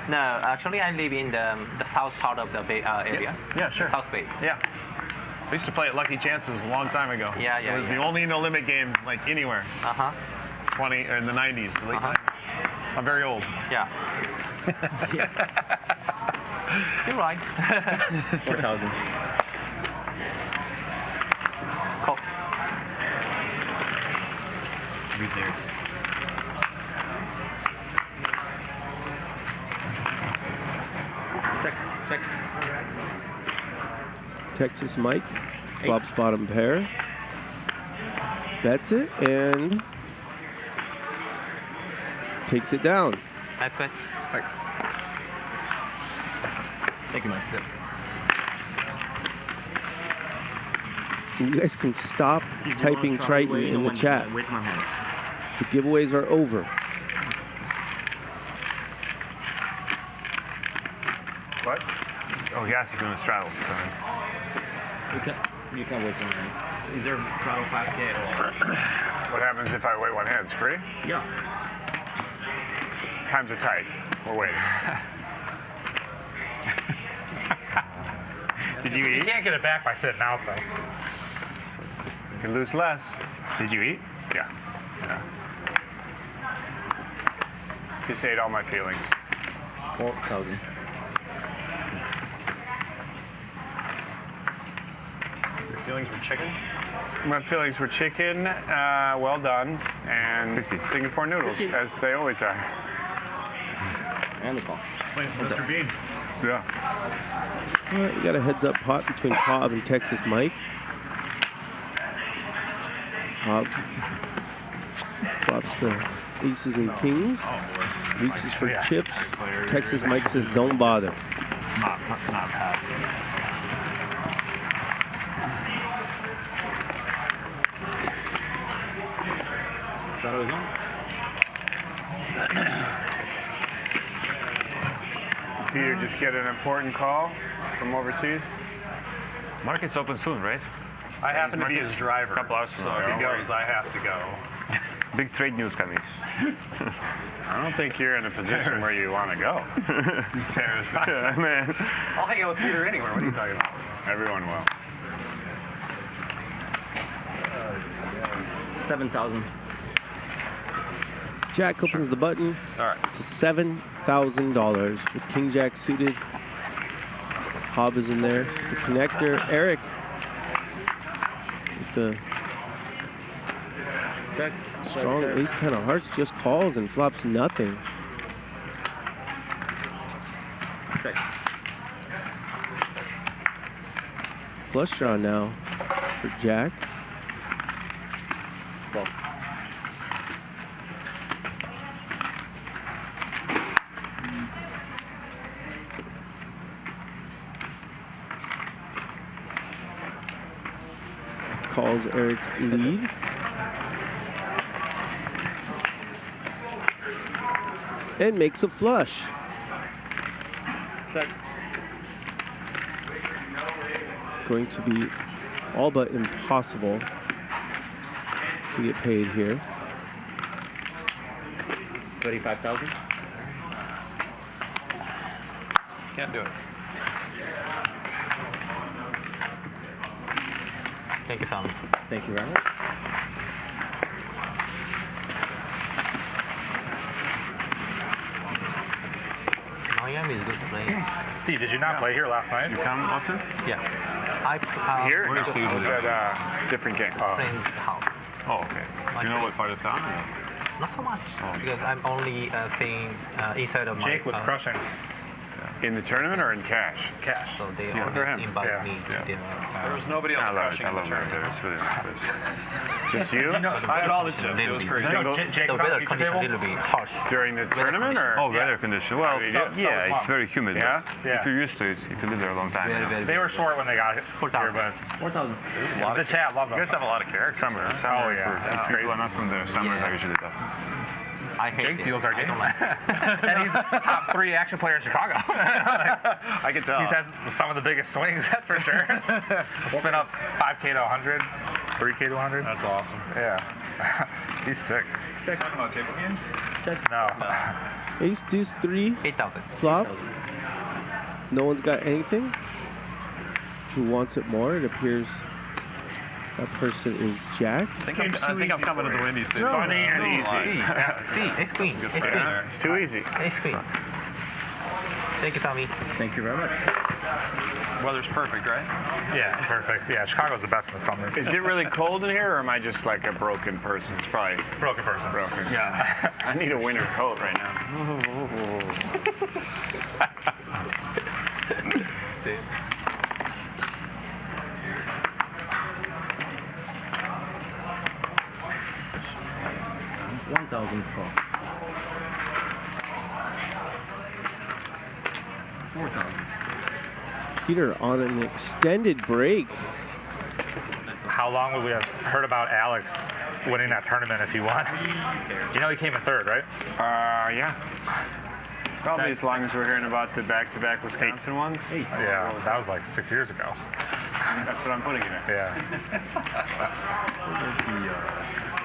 S7: No, actually I live in the south part of the Bay area.
S10: Yeah, sure.
S7: South Bay.
S10: Yeah. I used to play at Lucky Chances a long time ago.
S7: Yeah.
S10: It was the only no limit game like anywhere.
S7: Uh-huh.
S10: 20 or in the 90s. Late 90s. I'm very old.
S7: Yeah. You're right.
S8: 4,000.
S7: Cool.
S8: Read theirs. Check.
S15: Texas Mike flops bottom pair. Bets it and takes it down.
S7: Nice bet.
S10: Thanks.
S8: Thank you, Mike.
S15: You guys can stop typing Triton in the chat.
S8: Wait my hand.
S15: The giveaways are over.
S4: What? Oh, he asked if you want to straddle.
S8: You can't wait one hand. Is there straddle 5K or?
S4: What happens if I wait one hand? It's free?
S8: Yeah.
S4: Times are tight. We're waiting.
S13: Did you
S11: You
S13: eat?
S11: can't get it back by sitting out, though.
S4: You can lose less.
S13: Did you eat?
S4: Yeah.
S23: Just ate all my feelings.
S8: 4,000.
S10: Your feelings were chicken?
S23: My feelings were chicken, well done, and Singapore noodles, as they always are.
S8: And the call.
S10: Mr. Bean.
S23: Yeah.
S15: All right, we got a heads-up pot between Hob and Texas Mike. Hob flops the aces and kings. Reaches for chips. Texas Mike says, don't bother.
S10: Not happy.
S8: Shadow is on.
S23: Peter just get an important call from overseas.
S4: Market's open soon, right?
S10: I happen to be his driver.
S4: A couple hours from
S10: so
S4: now.
S10: if he goes, I have to go.
S4: Big trade news coming.
S23: I don't think you're in a position where you want to go.
S10: He's terrorist.
S23: Yeah, man.
S10: I'll hang out with Peter anywhere. What are you talking about?
S23: Everyone will.
S8: 7,000.
S15: Jack opens the button
S10: All right.
S15: to $7,000 with King Jack suited. Hob is in there. The connector. Eric with the
S8: Check.
S15: strong ace 10 of hearts just calls and flops nothing.
S8: Check.
S15: Flush draw now for Jack.
S8: Well.
S15: Calls Eric's lead. And makes a flush.
S8: Check.
S15: Going to be all but impossible to get paid here.
S8: 35,000.
S10: Can't do it.
S7: Thank you, Tom.
S8: Thank you very much.
S7: Miami is good to play.
S11: Steve, did you not play here last night?
S23: You come often?
S7: Yeah.
S23: Here?
S7: Where
S23: No,
S7: Steve
S23: was at a different game.
S7: Friend's house.
S23: Oh, okay. Do you know what part of town?
S7: Not so much, because I'm only seeing inside of my...
S11: Jake was crushing.
S23: In the tournament or in cash?
S11: Cash.
S7: So they
S23: Yeah, for him.
S7: only invite
S23: Yeah.
S7: me to
S23: Yeah.
S7: dinner.
S10: There was nobody else
S23: I love it.
S10: crushing
S23: I
S10: in
S23: love
S10: the tournament.
S23: it. It's really nice. Just you?
S10: I had all the chips. It was crazy.
S23: Single?
S11: Jake
S7: The
S11: was on
S7: weather
S11: the
S7: condition a little bit harsh.
S23: During the tournament or?
S4: Oh, weather condition. Well,
S23: So
S4: yeah,
S23: is
S4: it's
S23: mom.
S4: very humid.
S23: Yeah?
S4: But
S11: Yeah.
S4: if you're used to it, if you live there a long time.
S7: Very,
S4: you know.
S7: very
S11: They were short when they got here, but
S8: 4,000.
S11: the chat loved
S10: You
S11: them.
S10: guys have a lot of characters.
S23: Summer.
S11: Oh, yeah.
S23: It's great. People are not from the summers
S7: Yeah.
S23: are usually tough.
S7: I hate
S11: Jake
S7: it.
S11: deals our
S7: I
S11: game.
S7: don't like
S11: And he's top 3 action player in Chicago.
S10: I can tell.
S11: He's had some of the biggest swings, that's for sure. Spin up 5K to 100, 3K to 100.
S10: That's awesome.
S11: Yeah. He's sick.
S10: Check. Talking about table games?
S11: No.
S15: Ace deuce 3.
S7: 8,000.
S15: Flop. No one's got anything. Who wants it more? It appears that person is Jack.
S10: I think I'm coming to the Windies soon.
S23: Funny and easy.
S7: See, ace queen. Ace queen.
S23: It's too easy.
S7: Ace queen. Thank you, Tommy.
S8: Thank you very much.
S10: Weather's perfect, right?
S11: Yeah, perfect. Yeah, Chicago's the best in the summer.
S23: Is it really cold in here or am I just like a broken person? It's probably
S11: Broken person.
S23: broken.
S11: Yeah.
S23: I need a winter coat right now.
S8: $1,000 call. 4,000.
S15: Peter on an extended break.
S11: How long would we have heard about Alex winning that tournament if he won? You know he came in 3rd, right?
S23: Yeah. Probably as long as we're hearing about the back-to-back Wisconsin ones.
S11: Yeah, that was like 6 years ago.
S23: That's what I'm putting it at.
S11: Yeah.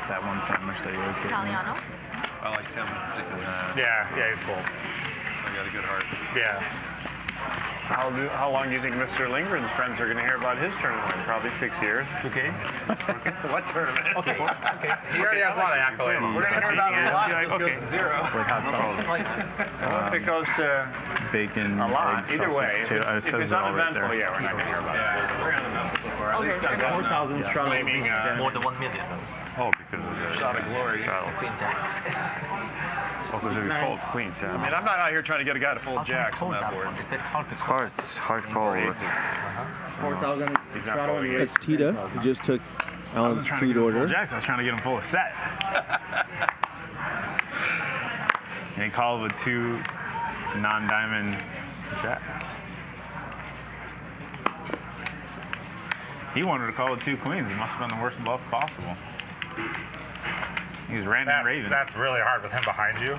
S13: That one sandwich that you always get.
S12: Italiano.
S10: I like Tim.
S11: Yeah, he's cool.
S10: I got a good heart.
S11: Yeah.
S4: How long do you think Mr. Lindgren's friends are going to hear about his tournament? Probably 6 years.
S10: Okay.
S4: What tournament?
S10: Okay.
S11: He already has a lot of accolades.
S10: We're going to hear about it a lot if this goes to 0.
S4: Well, if it goes to
S13: bacon,
S4: a lot,
S13: eggs,
S4: either
S13: sausage,
S4: way, if it's
S13: it all right
S4: uneventful,
S13: there.
S4: yeah, we're not going to hear about it.
S10: Yeah, we're uneventful so far. At least got
S8: 4,000 straddle.
S4: Claiming,
S8: More than 1 million.
S4: oh, because of the
S10: shot of glory.
S8: Queen Jack.
S4: Oh, because we fold queens, yeah.
S10: I mean, I'm not out here trying to get a guy to fold jacks on that board.
S4: It's hard. It's hard to call.
S8: 4,000 straddle.
S15: That's Tita, who just took Alan's food order.
S13: Jacks, I was trying to get him full of set. And he called with 2 non-diamond jacks. He wanted to call with 2 queens. He must have been the worst bluff possible. He was random raving.
S11: That's really hard with him behind you.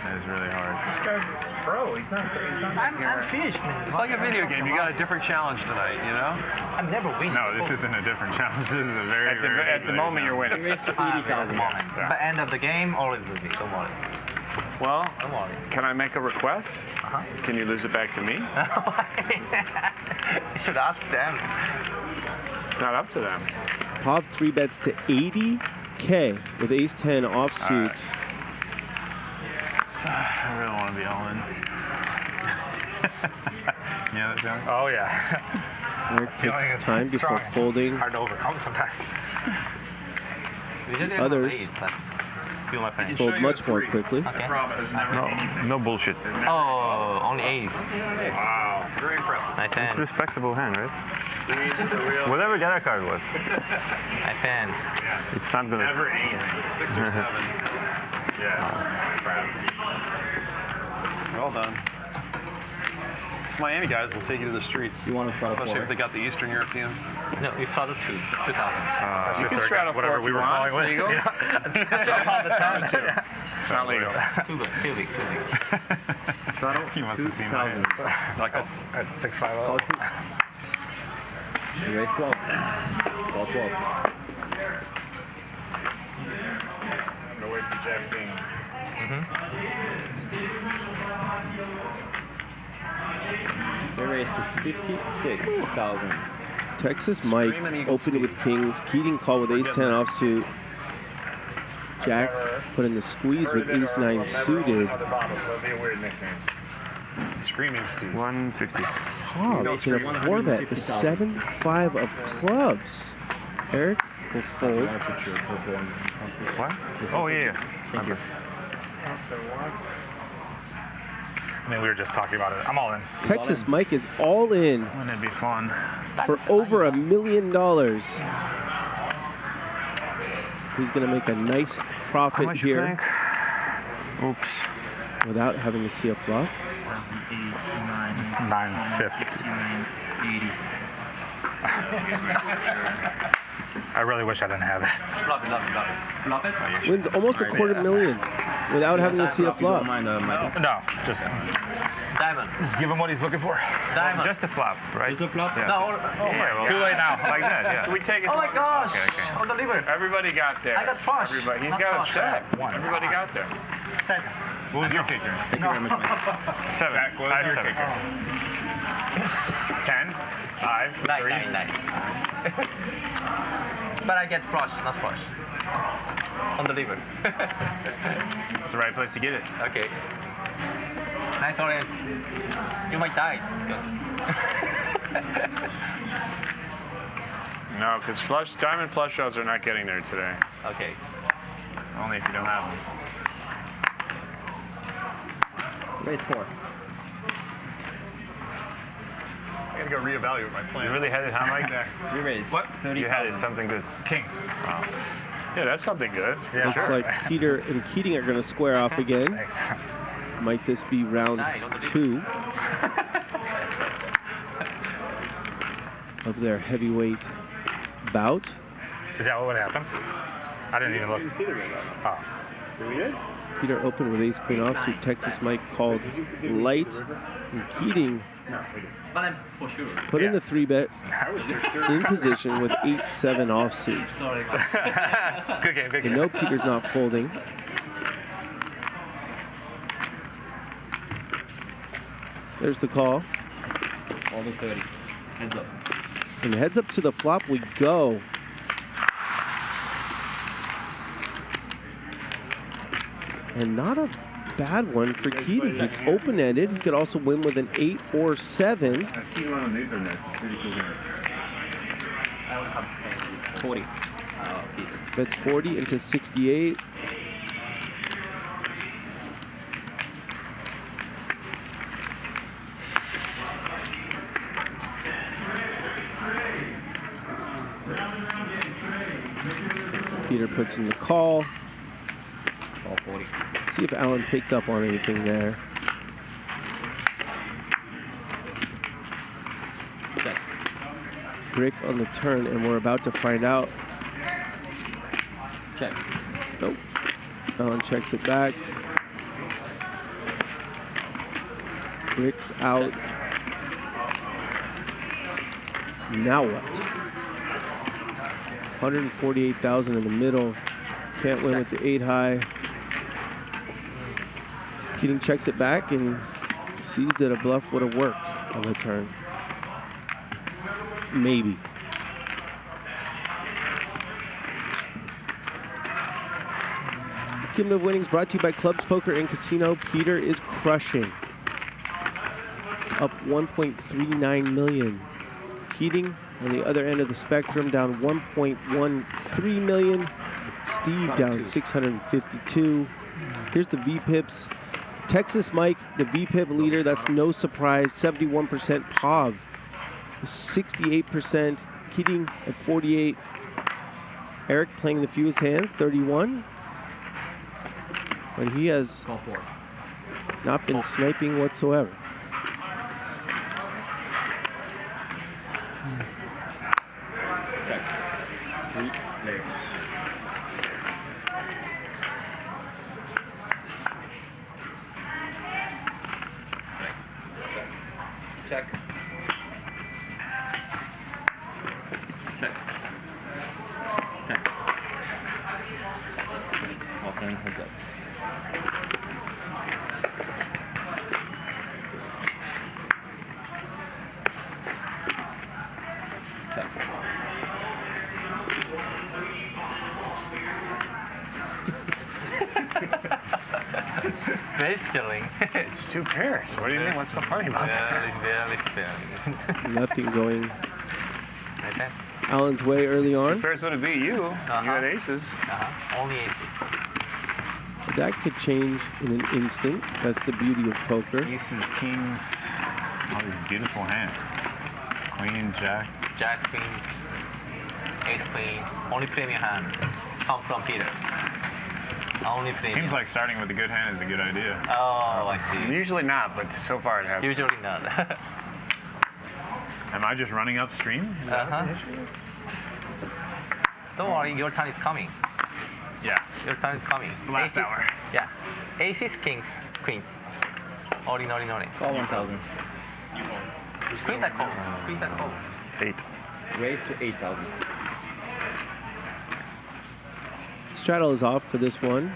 S13: That is really hard.
S10: This guy's pro. He's not.
S12: I'm finished, man.
S10: It's like a video game. You got a different challenge tonight, you know?
S12: I'm never winning.
S13: No, this isn't a different challenge. This is a very,
S4: At the moment, you're winning.
S8: Raise to 80,000.
S7: But end of the game, always will be. Don't worry.
S4: Well,
S7: Don't worry.
S4: can I make a request? Can you lose it back to me?
S7: You should ask them.
S4: It's not up to them.
S15: Pop 3 bets to 80K with ace 10 offsuit.
S13: I really want to be all in. Yeah, that sounds.
S11: Oh, yeah.
S15: Eric
S11: Feeling
S15: takes
S11: it's
S15: time before
S11: strong.
S15: folding.
S11: Hard to overcome sometimes.
S15: Others
S7: Feel my pain.
S15: fold much more quickly.
S4: No bullshit.
S7: Oh, only ace.
S4: Wow.
S10: Very impressive.
S7: Nice
S4: It's a
S7: hand.
S4: respectable hand, right? Whatever the other card was.
S7: Nice hand.
S4: It's not gonna.
S10: Never easy. 6 or 7. Yeah. Well done. These Miami guys will take you to the streets.
S8: You want to straddle
S10: Especially
S8: 4?
S10: if they got the Eastern European.
S7: No, we straddle 2,000.
S4: You can straddle
S11: whatever we were calling with.
S10: Legal?
S4: It's not legal.
S7: Too big.
S8: Straddle
S13: He must have seen my
S8: 2,000.
S13: hand.
S11: Like at 650.
S8: You raise 12. Call 12.
S4: I'm gonna wait for Jack King.
S8: They raised to 56,000.
S15: Texas Mike opened with kings. Keating called with ace 10 offsuit. Jack put in the squeeze with ace 9 suited.
S4: Other bottles, so it'll be a weird nickname.
S10: Screaming Steve.
S4: 150.
S15: Pop making a 4 bet, the 7-5 of clubs. Eric will fold.
S4: What? Oh, yeah.
S8: Thank you.
S11: I mean, we were just talking about it. I'm all in.
S15: Texas Mike is all in
S13: Wouldn't it be fun?
S15: for over $1 million. He's going to make a nice profit
S4: much you
S15: here
S4: Oops.
S15: without having to see a flop.
S11: 950. I really wish I didn't have it.
S8: Flop it.
S15: Wins almost $250,000 without having to see a flop.
S11: No, just
S7: Diamond.
S11: Just give him what he's looking for.
S7: Diamond.
S4: Just a flop, right?
S8: Just a flop?
S4: Yeah.
S7: No,
S4: Yeah, well,
S11: Too late now.
S4: Like that, yeah. Can we take it?
S7: oh my gosh.
S4: Okay.
S7: On the liver.
S4: Everybody got there.
S7: I got flush.
S4: Everybody. He's
S7: Not
S4: got
S7: flush.
S4: a set. Everybody got there.
S7: Second.
S4: What was your kicker?
S8: Thank you very much, Mike.
S4: 7. What was your kicker? 10, 5, 3.
S7: 9. But I get flush, not flush. On the liver.
S4: It's the right place to get it.
S7: Okay. Nice orange. You might die.
S4: No, because diamond flush draws are not getting there today.
S7: Okay.
S4: Only if you don't have them.
S8: Raise 4.
S10: I gotta go reevaluate my plan.
S4: You really had it, huh, Mike?
S8: You raised.
S10: What?
S8: 30,000.
S4: You had it, something good.
S11: Kings.
S4: Wow. Yeah, that's something good.
S11: Yeah,
S15: Looks
S11: sure.
S15: like Peter and Keating are going to square off again.
S11: Thanks.
S15: Might this be round 2 of their heavyweight bout?
S11: Is that what would happen? I didn't even look. Oh.
S15: Peter opened with ace queen offsuit. Texas Mike called light, and Keating
S8: But I'm for sure.
S15: put in the 3 bet in position with 8-7 offsuit.
S8: Sorry.
S11: Good game, good
S15: You
S11: game.
S15: know Peter's not folding. There's the call.
S8: All the 30. Heads up.
S15: And heads up to the flop we go. And not a bad one for Keating. He's open-ended. He could also win with an 8 or 7.
S18: I see one on the internet. It's pretty cool.
S8: I would have 40.
S15: That's 40 into 68. Peter puts in the call.
S8: All 40.
S15: See if Alan picked up on anything there. Brick on the turn, and we're about to find out.
S8: Check.
S15: Nope. Alan checks it back. Brick's out. Now what? 148,000 in the middle. Can't win with the 8 high. Keating checks it back and sees that a bluff would have worked on the turn. Maybe. Cumulative winnings brought to you by Clubs Poker and Casino. Peter is crushing. Up 1.39 million. Keating on the other end of the spectrum down 1.13 million. Steve down 652. Here's the VPIPs. Texas Mike, the VPIP leader. That's no surprise. 71% Pav. 68%. Keating at 48. Eric playing the fewest hands, 31. But he has not been sniping whatsoever.
S8: Check. 3 layers. Check. Check. Check. Open, heads up. Check. Very skilling.
S4: It's 2 pairs. What do you mean? What's so funny about that?
S15: Nothing going
S8: Okay.
S15: Alan's way early
S4: 2
S15: on.
S4: pairs would have beat you. You had aces.
S8: Only aces.
S15: That could change in an instant. That's the beauty of poker.
S4: Aces, kings, all these beautiful hands. Queens, jack.
S8: Jack, queen, ace, queen. Only premium hand. Come from Peter. Only premium.
S4: Seems like starting with a good hand is a good idea.
S8: Oh, I see.
S4: Usually not, but so far it has.
S8: Usually not.
S4: Am I just running upstream?
S8: Don't worry, your turn is coming.
S4: Yes.
S8: Your turn is coming.
S4: Last
S8: aces,
S4: hour.
S8: Yeah. Aces, kings, queens. Ori. Call 1,000. Queens are call. Queens are call.
S4: 8.
S8: Raise to 8,000.
S15: Straddle is off for this one.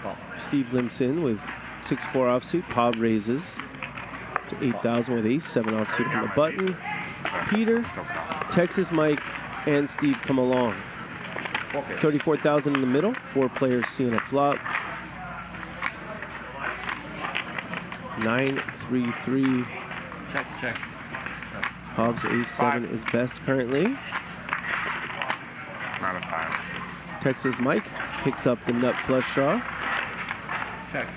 S15: Steve limps in with 6-4 offsuit. Pav raises to 8,000 with ace-7 offsuit on the button. Peter, Texas Mike, and Steve come along. 34,000 in the middle. 4 players seeing a flop. 9-3-3.
S8: Check.
S15: Pav's ace-7 is best currently.
S4: Not a 5.
S15: Texas Mike picks up the nut flush draw.
S8: Check.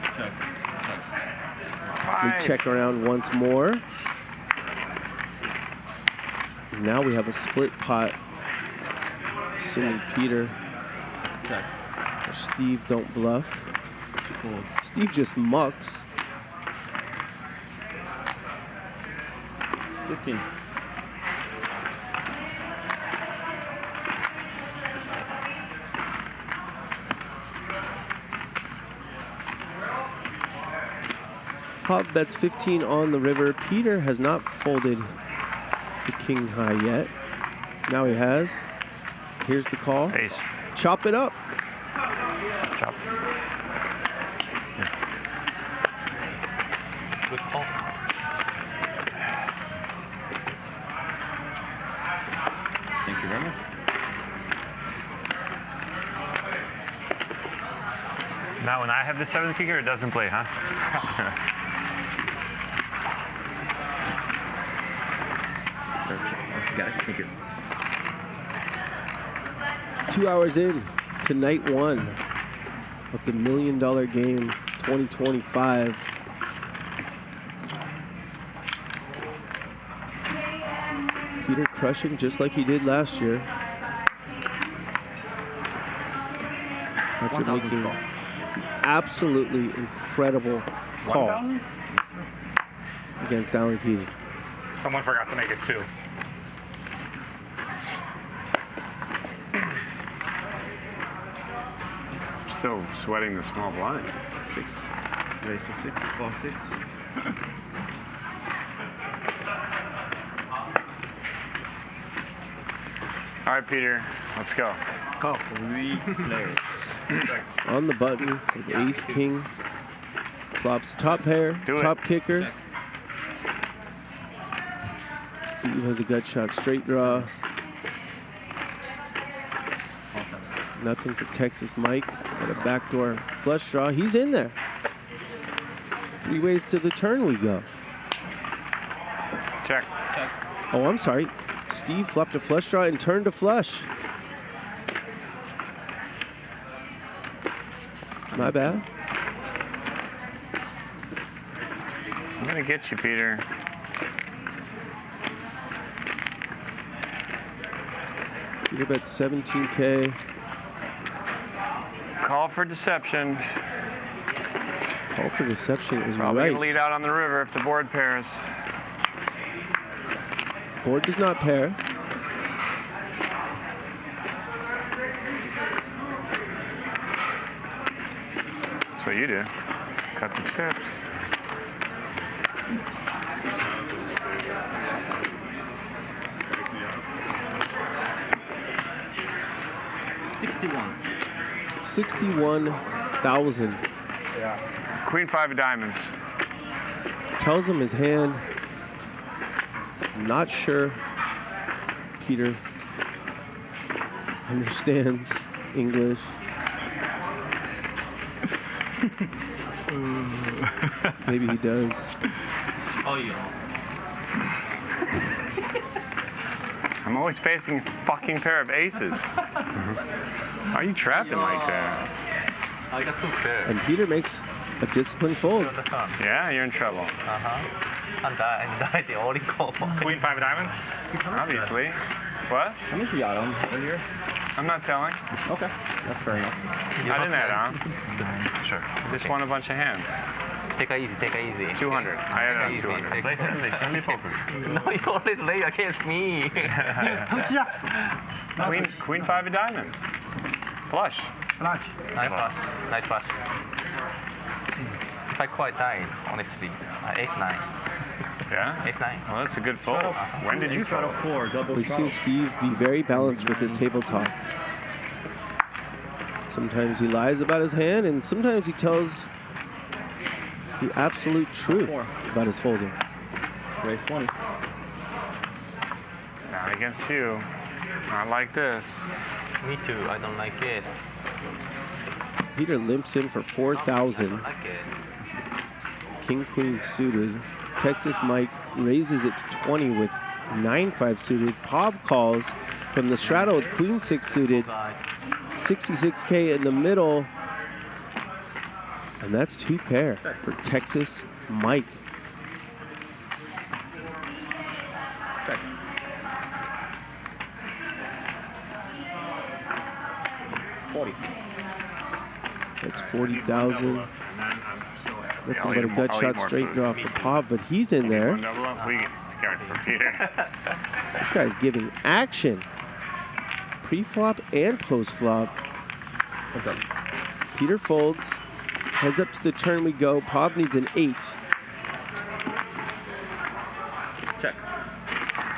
S15: We check around once more. Now we have a split pot. Assuming Peter or Steve don't bluff. Steve just mucks.
S8: 15.
S15: Pav bets 15 on the river. Peter has not folded the king high yet. Now he has. Here's the call.
S4: Ace.
S15: Chop it up.
S4: Chop.
S8: Good call.
S4: Now, when I have the 7th kicker, it doesn't play, huh?
S1: Got it. Thank you.
S15: 2 hours in to night 1 of the $1 Million Game 2025. Peter crushing just like he did last year. After making an absolutely incredible call against Alan Keating.
S11: Someone forgot to make it 2.
S23: Still sweating the small blind.
S1: 6. Raise to 6. Ball 6.
S23: All right, Peter, let's go.
S1: Go. 3 players.
S15: On the button with ace, king, flops top pair, top kicker. Steve has a gut shot straight draw. Nothing for Texas Mike. Got a backdoor flush draw. He's in there. 3 ways to the turn we go.
S23: Check.
S15: Oh, I'm sorry. Steve flopped a flush draw and turned to flush. My bad.
S23: I'm gonna get you, Peter.
S15: Peter bet 17K.
S23: Call for deception.
S15: Call for deception is
S23: Probably
S15: right.
S23: gonna lead out on the river if the board pairs.
S15: Board does not pair.
S23: That's what you do. Cut the chips.
S15: $61,000.
S23: Yeah. Queen 5 of diamonds.
S15: Tells him his hand. Not sure Peter understands English. Maybe he does.
S23: Oh, yeah. I'm always facing a fucking pair of aces. Why are you trapping like that?
S8: I got 2 pairs.
S15: And Peter makes a disciplined fold.
S23: Yeah, you're in trouble.
S8: I'm die the only call.
S11: Queen 5 of diamonds?
S23: Obviously. What?
S1: How much you got on earlier?
S23: I'm not telling.
S1: Okay, that's fair enough.
S23: I didn't add on. Sure. Just won a bunch of hands.
S8: Take it easy, take it easy.
S23: 200. I added on 200.
S8: No, you always lay against me.
S23: Queen 5 of diamonds. Flush.
S8: Nice flush. Nice flush. If I quite died, honestly. Ace 9.
S23: Yeah?
S8: Ace 9.
S23: Well, that's a good fold. When did you fold?
S15: We've seen Steve be very balanced with his table talk. Sometimes he lies about his hand, and sometimes he tells the absolute truth about his holding.
S1: Raise 20.
S23: Not against you. Not like this.
S8: Me too. I don't like it.
S15: Peter limps in for 4,000.
S8: I like it.
S15: King Queen suited. Texas Mike raises it to 20 with 9-5 suited. Pav calls from the straddle with Queen 6 suited. 66K in the middle. And that's 2 pair for Texas Mike. That's 40,000. Nothing but a gut shot straight draw for Pav, but he's in there.
S23: We get scared for Peter.
S15: This guy's giving action. Pre-flop and post-flop.
S1: What's up?
S15: Peter folds. Heads up to the turn we go. Pav needs an 8.
S1: Check.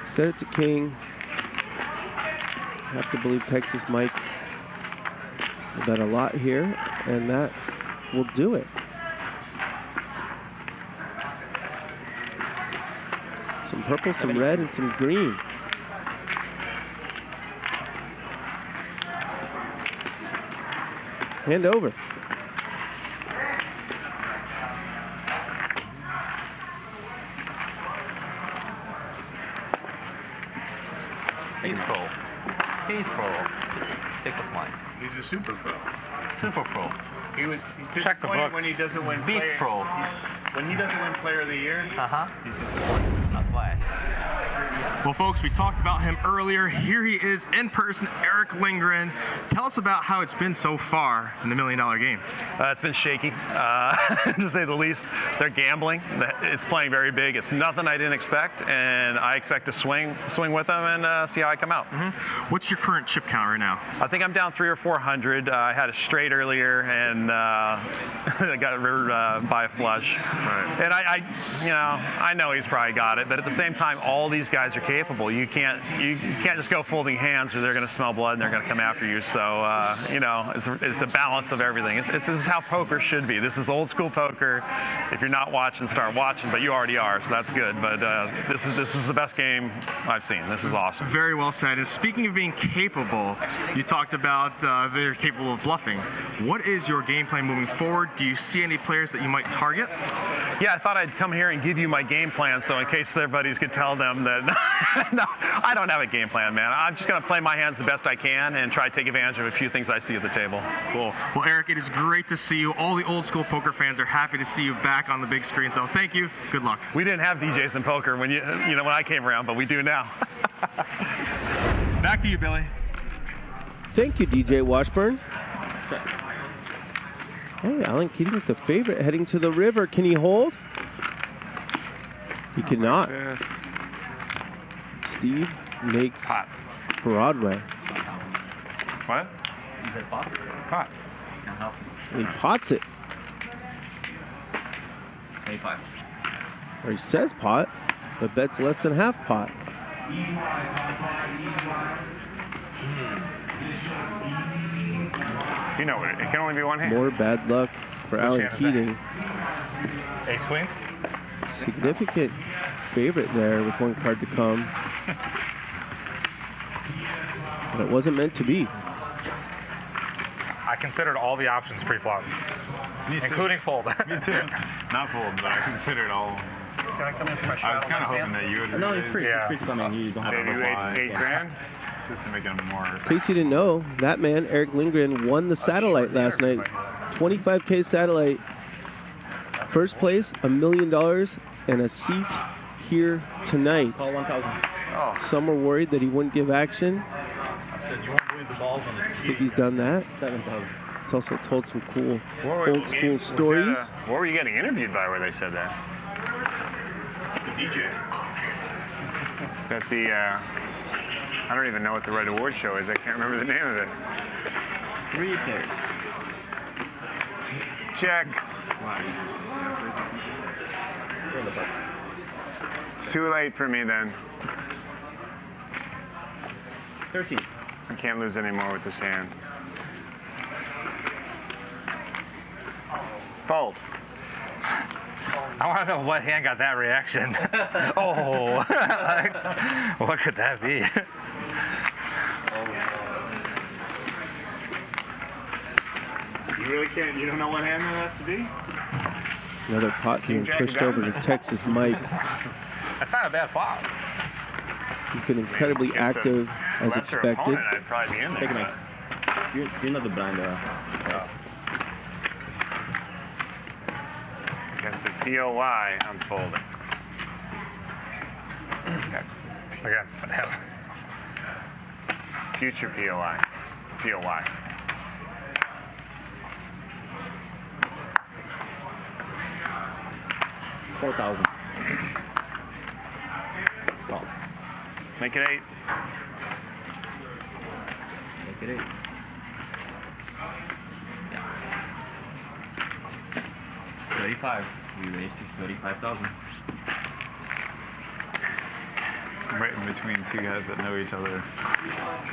S15: Instead it's a king. Have to believe Texas Mike will bet a lot here, and that will do it. Some purple, some red, and some green. Hand over.
S8: Take what's mine.
S4: He's a super pro.
S8: Super pro.
S4: He's
S11: Check the
S4: disappointed
S11: books.
S4: when he doesn't win
S8: Beast
S4: player.
S8: pro.
S4: When he doesn't win player of the year,
S8: He's disappointed. That's why.
S16: Well, folks, we talked about him earlier. Here he is in person, Erick Lindgren. Tell us about how it's been so far in the $1 Million Game.
S14: It's been shaky, to say the least. They're gambling. It's playing very big. It's nothing I didn't expect, and I expect to swing with them and see how I come out.
S16: What's your current chip count right now?
S14: I think I'm down 300 or 400. I had a straight earlier, and I got rivered by a flush. And I know he's probably got it, but at the same time, all these guys are capable. You can't just go folding hands, or they're going to smell blood and they're going to come after you. So it's a balance of everything. This is how poker should be. This is old school poker. If you're not watching, start watching. But you already are, so that's good. But this is the best game I've seen. This is awesome.
S16: Very well said. And speaking of being capable, you talked about they're capable of bluffing. What is your game plan moving forward? Do you see any players that you might target?
S14: Yeah, I thought I'd come here and give you my game plan, so in case their buddies could tell them that no, I don't have a game plan, man. I'm just going to play my hands the best I can and try to take advantage of a few things I see at the table.
S16: Cool. Well, Erick, it is great to see you. All the old school poker fans are happy to see you back on the big screen, so thank you. Good luck.
S14: We didn't have DJs in poker when when I came around, but we do now.
S16: Back to you, Billy.
S15: Thank you, DJ Washburn. Hey, Alan Keating's the favorite heading to the river. Can he hold? He cannot.
S4: Yes.
S15: Steve makes
S4: pot.
S15: Broadway.
S4: What?
S8: He said pot.
S4: Pot.
S8: Can't help.
S15: And he pots it.
S8: 25.
S15: Or he says pot, but bets less than half pot.
S4: You know, it can only be one hand.
S15: More bad luck for Alan
S4: hand is
S15: Keating.
S11: Ace queen.
S15: Significant favorite there with one card to come. But it wasn't meant to be.
S11: I considered all the options pre-flop, including fold.
S18: Me too. Not fold, but I considered all.
S10: Can I come in for my
S18: I was kind of hoping that you would.
S21: No, it's free.
S11: Yeah.
S21: It's free to come in. You don't have
S4: Save
S21: to
S4: you
S21: buy.
S4: eight grand.
S18: Just to make it more.
S15: In case you didn't know, that man, Erick Lindgren, won the satellite last night. 25K satellite. First place, $1 million, and a seat here tonight.
S21: Call 1,000.
S4: Oh.
S15: Some were worried that he wouldn't give action.
S10: I said you won't believe the balls on this
S15: I think he's done that.
S21: 7,000.
S15: He's also told some cool old school
S4: Was
S15: stories.
S4: that what were you getting interviewed by where they said that?
S10: The DJ.
S4: Is that the, I don't even know what the Red Award show is. I can't remember the name of it.
S21: 3 pairs.
S4: Check. It's too late for me then.
S21: 13.
S4: I can't lose anymore with this hand. Fold.
S11: I want to know what hand got that reaction. Oh, what could that be?
S4: You really can't, you don't know what hand that has to be?
S15: Another pot being pushed over to Texas Mike.
S11: That's not a bad flop.
S15: He's been incredibly active as
S4: Lesser
S15: expected.
S4: opponent, I'd probably be in there.
S21: Take a minute. You're not the blind.
S4: Against the POY, I'm folding.
S11: Against him.
S4: Future POI. POY.
S21: $4,000. Call.
S4: Make it 8.
S21: Make it 8. Yeah. 35. We raised to 35,000.
S18: Right in between two guys that know each other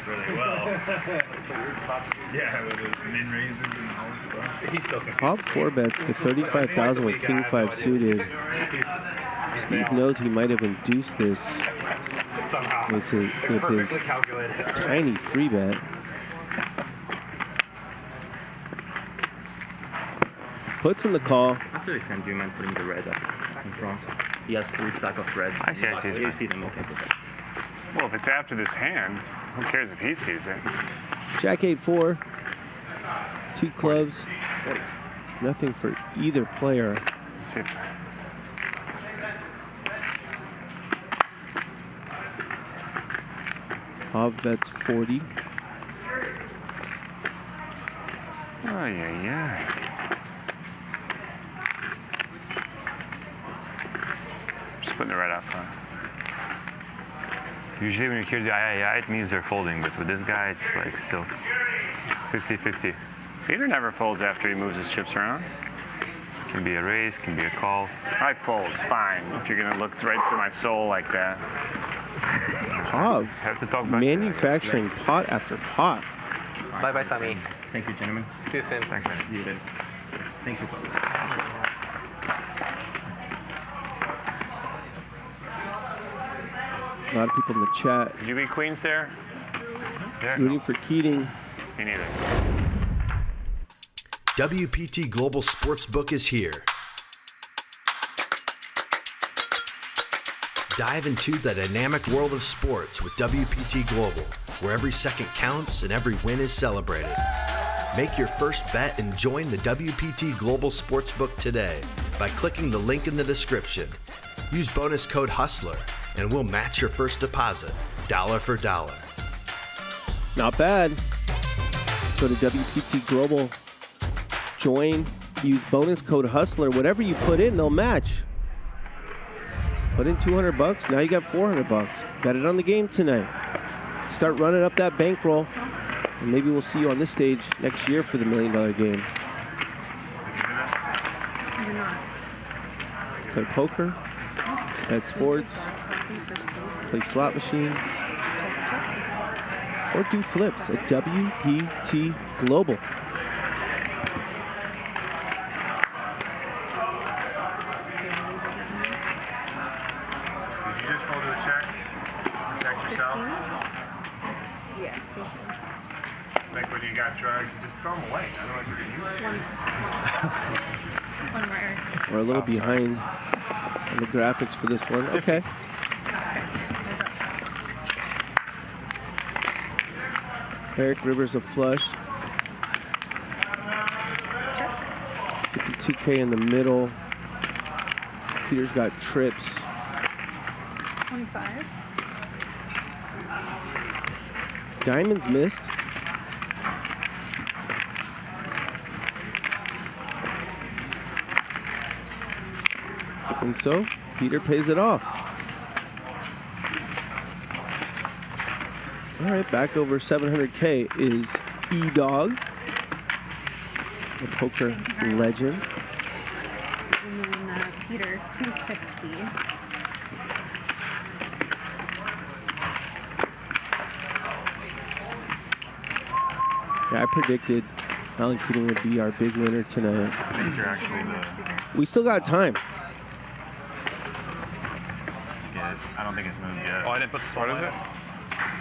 S10: really well.
S18: Yeah, with his min raises and all this stuff.
S10: He's still confused.
S15: Pop 4 bets to 35,000 with King 5 suited. Steve knows he might have induced this
S11: Somehow.
S15: with his
S11: Perfectly calculated.
S15: tiny 3 bet. Puts in the call.
S21: After they send, do you mind putting the red up in front? He has 3 stack of red.
S4: I see, I see.
S21: You see them, okay.
S4: Well, if it's after this hand, who cares if he sees it?
S15: Jack 8-4. 2 clubs. 40. Nothing for either player. Hob bets 40.
S23: Oh, yeah. Just putting it right out front. Usually when you hear the aye, it means they're folding, but with this guy, it's like still 50-50. Peter never folds after he moves his chips around. Can be a raise, can be a call. I fold, fine, if you're gonna look right through my soul like that.
S15: Hob
S23: have to talk back
S15: manufacturing pot after pot.
S8: Bye-bye, Tommy.
S1: Thank you, gentlemen.
S8: See you soon.
S23: Thanks, man.
S1: You did. Thank you.
S15: A lot of people in the chat.
S23: Did you beat Queens there?
S15: Rooting for Keating.
S23: Me neither.
S3: WPT Global Sportsbook is here. Dive into the dynamic world of sports with WPT Global, where every second counts and every win is celebrated. Make your first bet and join the WPT Global Sportsbook today by clicking the link in the description. Use bonus code HUSTLER and we'll match your first deposit, dollar for dollar.
S15: Not bad. Go to WPT Global, join, use bonus code HUSTLER. Whatever you put in, they'll match. Put in $200, now you got $400. Got it on the game tonight. Start running up that bankroll, and maybe we'll see you on this stage next year for the $1 million game. Play poker, bet sports, play slot machines, or do flips at WPT Global.
S4: Like when you got drugs, you just throw them away. I don't know what you're doing.
S15: We're a little behind on the graphics for this one. Okay. Eric Rivers a flush. 52K in the middle. Peter's got trips.
S17: 25.
S15: Diamonds missed. And so, Peter pays it off. All right, back over 700K is E-Dog, the poker legend.
S17: And then Peter, 260.
S15: Yeah, I predicted Alan Keating would be our big winner tonight.
S4: I think you're actually the...
S15: We still got time.
S4: I don't think it's moved yet.
S10: Oh, I didn't put the smart in it?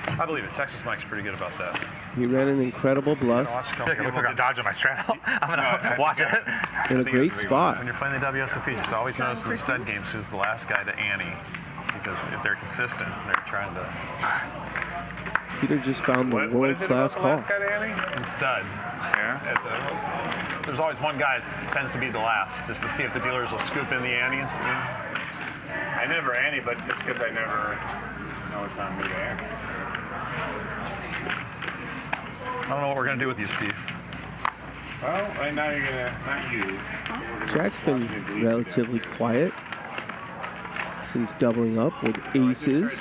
S10: I believe it. Texas Mike's pretty good about that.
S15: He ran an incredible bluff.
S11: I feel like it looks like I'm dodging my straddle. I'm gonna watch it.
S15: In a great spot.
S10: When you're playing the WSOP, just always notice in the stud games who's the last guy to ante. Because if they're consistent, they're trying to...
S15: Peter just found the world-class call.
S10: In stud. Yeah. There's always one guy that tends to be the last, just to see if the dealers will scoop in the antes.
S23: I never ante, but it's because I never know it's on me to ante.
S10: I don't know what we're going to do with you, Steve.
S23: Well, right now you're going to, not you.
S15: Jack's been relatively quiet since doubling up with aces.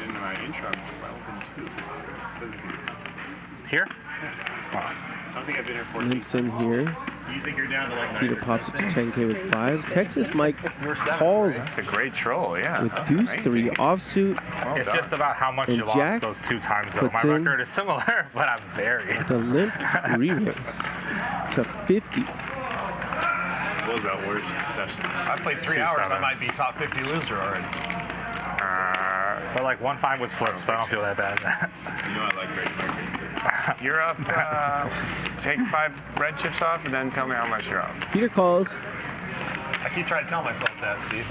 S10: Here?
S23: I don't think I've been here 14.
S15: Limps in here.
S23: You think you're down to like 9%?
S15: Peter pops up to 10K with fives. Texas Mike calls
S23: That's a great troll, yeah.
S15: with deuce 3 offsuit.
S11: It's just about how much
S15: And
S11: you
S15: Jack
S11: lost those 2 times, though. My
S15: puts in
S11: record is similar, but I'm very.
S15: It's a limp re-rip to 50.
S23: What was that worst session?
S10: I played 3 hours. I might be top 50 loser already.
S11: But like 1-5 was flipped, so I don't feel that bad.
S23: You know I like great marketing. You're up. Take 5 red chips off, and then tell me how much you're up.
S15: Peter calls.
S10: I keep trying to tell myself that, Steve.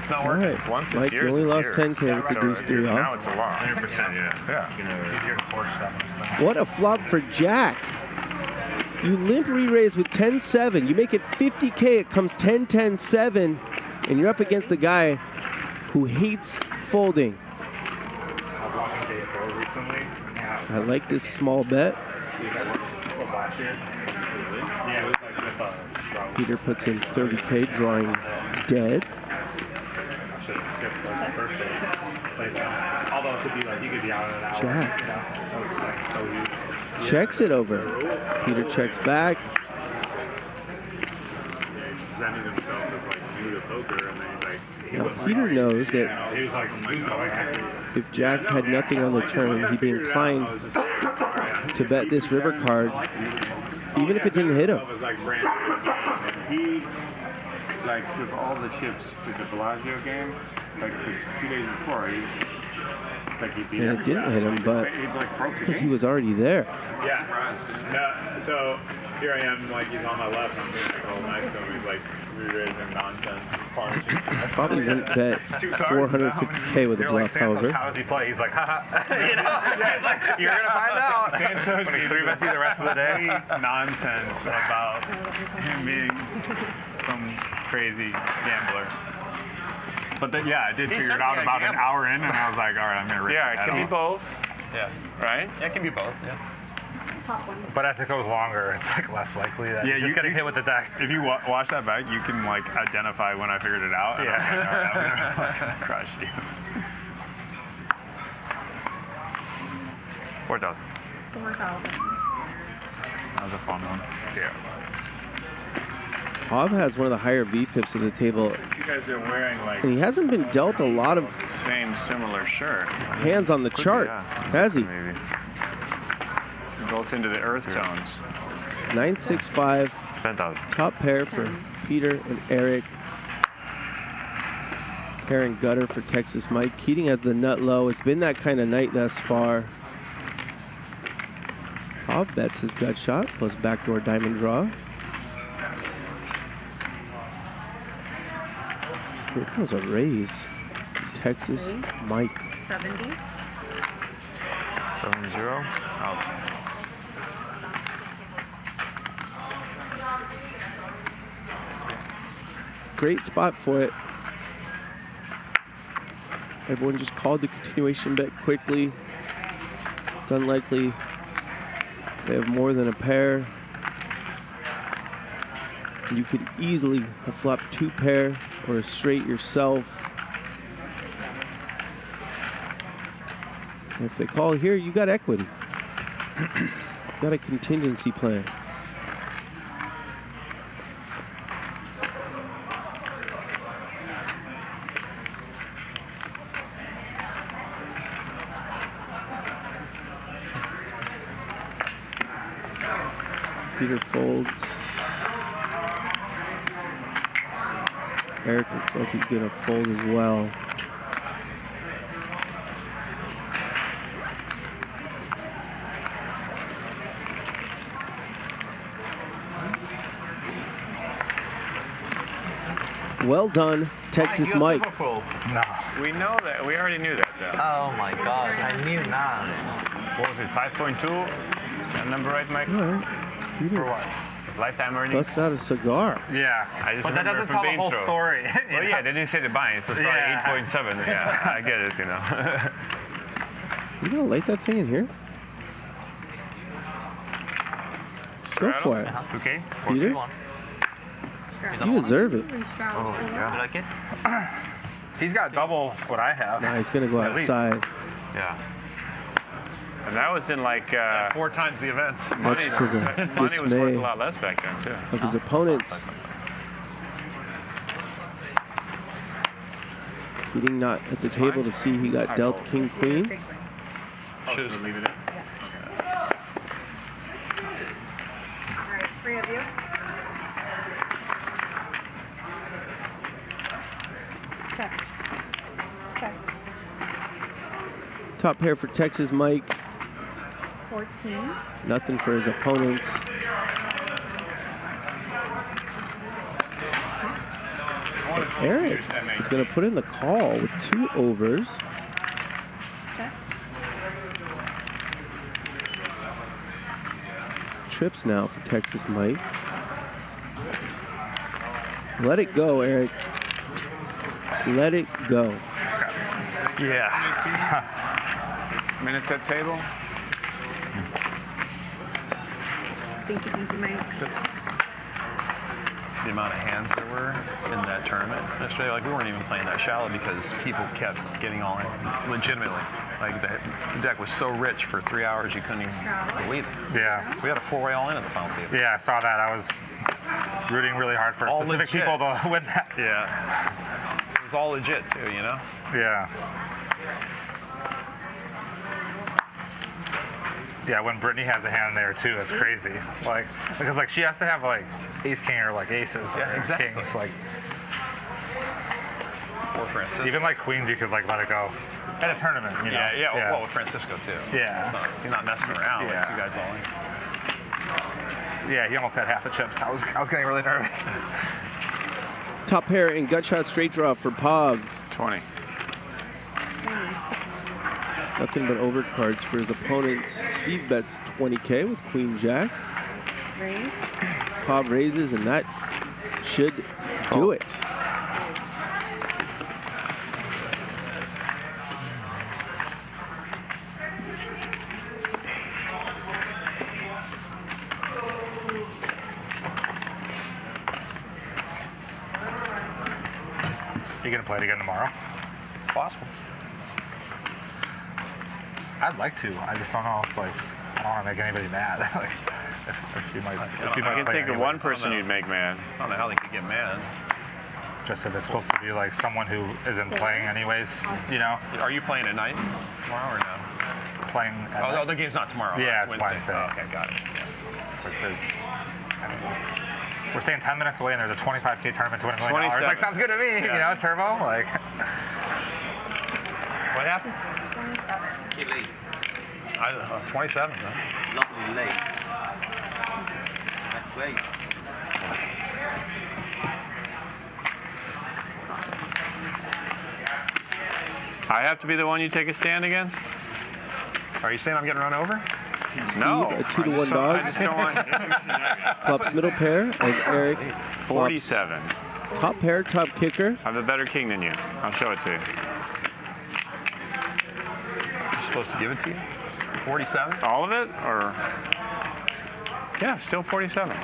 S4: It's not
S15: All
S4: working.
S15: right.
S4: Once it's
S15: Mike, you
S4: yours,
S15: only
S4: it's
S15: lost
S4: yours.
S15: 10K with the deuce three
S4: Now
S15: off.
S4: it's a loss. 100%, yeah.
S10: Easier to torch stuff.
S15: What a flop for Jack. You limp re-raise with 10-7. You make it 50K. It comes 10-10-7. And you're up against the guy who hates folding.
S10: I was watching Day 4 recently.
S15: I like this small bet.
S10: Last year. Yeah, it was like with
S15: Peter puts in 30K, drawing dead.
S10: I should have skipped like the first day. Like, although it could be like, you could be out in an hour.
S15: Jack.
S10: That was like so huge.
S15: Checks it over. Peter checks back.
S10: Presenting himself as like new to poker, and then he's like,
S15: Now Peter knows that
S10: he was like,
S15: if Jack had nothing on the turn, he'd be inclined to bet this river card, even if it didn't hit him.
S18: He, like, with all the chips with the Bellagio game, like, 2 days before, he beat
S15: And it didn't hit him, but because he was already there.
S10: yeah. No, so here I am, like he's on my left, I'm being like all nice to him. He's like re-raising nonsense. He's punishing.
S15: I probably wouldn't bet 450K with a bluff, however.
S11: How does he play? He's like, haha. You know? Yeah, he's like, you're going to find out.
S10: Santos
S11: When he three-bets you the rest of the day.
S10: nonsense about him being some crazy gambler. But then, yeah, I did figure it out about an hour in, and I was like, all right, I'm going to rip
S23: Yeah, it can be both.
S10: Yeah.
S23: Right?
S10: Yeah, it can be both, yeah.
S11: But as it goes longer, it's like less likely that he's just getting hit with the deck.
S10: If you watch that back, you can like identify when I figured it out. And
S11: Yeah.
S10: I'm like, all right, I'm gonna crush you. 4,000.
S17: 4,000.
S10: That was a fun one.
S23: Yeah.
S15: Hav has one of the higher V-pips of the table,
S18: You guys are wearing, like,
S15: and he hasn't been dealt a lot of
S18: same similar shirt.
S15: hands on the chart, has he?
S18: Maybe. It goes into the earth tones.
S15: 965,
S4: 10,000.
S15: top pair for Peter and Eric. Pair and gutter for Texas Mike. Keating has the nut low. It's been that kind of night thus far. Hav bets his gut shot plus backdoor diamond draw. Here comes a raise. Texas Mike.
S17: 70.
S4: 7-0. Out.
S15: Great spot for it. Everyone just called the continuation bet quickly. It's unlikely they have more than a pair. You could easily have flopped two pair or a straight yourself. And if they call here, you got equity. Got a contingency plan. Peter folds. Eric looks like he's gonna fold as well. Well done, Texas Mike.
S23: No. We know that. We already knew that, though.
S8: Oh my gosh, I knew now.
S4: What was it, 5.2? That number right, Mike?
S15: All right.
S4: For what? Lifetime earnings?
S15: Bust out a cigar.
S4: Yeah. I just
S11: But that
S4: remember
S11: doesn't
S4: from
S11: tell the whole
S4: intro.
S11: story.
S4: Well, yeah, they didn't say the buying, so it's probably
S11: Yeah.
S4: 8.7. Yeah, I get it, you know.
S15: You gonna light that thing in here? Go for it.
S4: 2K?
S15: Peter? You deserve it.
S4: Oh, yeah.
S8: You like it?
S11: He's got double what I have.
S15: Now he's gonna go
S11: At least.
S15: outside.
S4: Yeah. And that was in like
S10: 4 times the events.
S4: money.
S15: Much to the
S4: Money was worth
S15: dismay
S4: a lot less back then too.
S15: of his opponents. Keating not at the table to see he got dealt king queen.
S10: Should have leave it in.
S17: All right, 3 of you. Check. Check.
S15: Top pair for Texas Mike.
S17: 14.
S15: Nothing for his opponents. Erick is going to put in the call with 2 overs. Trips now for Texas Mike. Let it go, Erick. Let it go.
S23: Yeah. Minutes at table.
S17: Thank you, Mike.
S10: The amount of hands there were in that tournament yesterday, like we weren't even playing that shallow because people kept getting all in legitimately. Like the deck was so rich for 3 hours you couldn't even believe it.
S11: Yeah.
S10: We had a 4-way all in at the final table.
S11: Yeah, I saw that. I was rooting really hard for
S10: All
S11: specific
S10: legit.
S11: people to win that.
S10: Yeah. It was all legit too, you know?
S11: Yeah. Yeah, when Brittany has a hand there too, it's crazy. Like, because like she has to have like ace king or like aces.
S10: Yeah,
S11: or
S10: exactly.
S11: Kings, like.
S10: Or Francisco.
S11: Even like queens, you could like let it go. At a tournament, you know?
S10: Yeah. Well, with Francisco too.
S11: Yeah.
S10: He's not messing around.
S11: Yeah.
S10: Like 2 guys all in.
S11: Yeah, he almost had half the chips. I was getting really nervous.
S15: Top pair and gut shot straight draw for Pog.
S23: 20.
S15: Nothing but overcards for his opponents. Steve bets 20K with Queen Jack.
S17: Raise.
S15: Pog raises, and that should do it.
S11: You gonna play it again tomorrow?
S10: It's possible.
S11: I'd like to. I just don't know if like I don't want to make anybody mad. Like, if you might. If you
S23: I
S11: might
S23: can
S11: play
S23: think of
S11: anyways.
S23: one person you'd make mad.
S10: I don't know how they could get mad.
S11: Just if it's supposed to be like someone who isn't playing anyways, you know.
S10: Are you playing at night tomorrow or no?
S11: Playing.
S10: Oh, the game's not tomorrow.
S11: Yeah,
S10: it's
S11: it's
S10: Wednesday.
S11: Wednesday.
S10: Oh, okay, got it.
S11: Like we're staying 10 minutes away, and there's a 25K tournament to win $1 million. Like, sounds good to me, you know, turbo. Like.
S10: What happened?
S17: 27.
S10: 27, huh?
S12: Lovely late. That's great.
S23: I have to be the one you take a stand against?
S10: Are you saying I'm getting run over?
S23: No.
S15: A 2-to-1 dog.
S23: I just don't want.
S15: Flops middle pair as Erick.
S23: 47.
S15: Top pair, top kicker.
S23: I have a better king than you. I'll show it to you.
S10: You're supposed to give it to you? 47?
S23: All of it? Or. Yeah, still 47.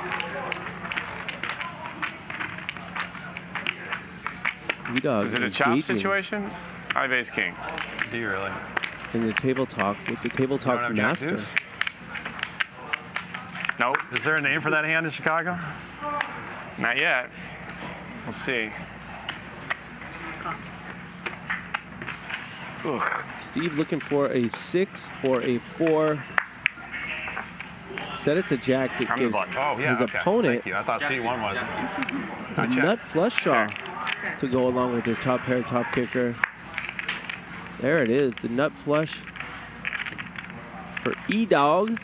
S15: E-dog
S23: Is it a chop
S15: engaging
S23: situation? I have ace king.
S10: Do you really?
S15: in the table talk with the table
S23: You don't
S15: talk
S23: have Jack
S15: master.
S23: Deuce? Nope.
S14: Is there a name for that hand in Chicago?
S23: Not yet. We'll see.
S15: Ugh. Steve looking for a 6 or a 4. Instead, it's a jack that gives his opponent
S10: Thank you. I thought C1 was.
S15: a nut flush draw to go along with his top pair, top kicker. There it is, the nut flush for E-Dog.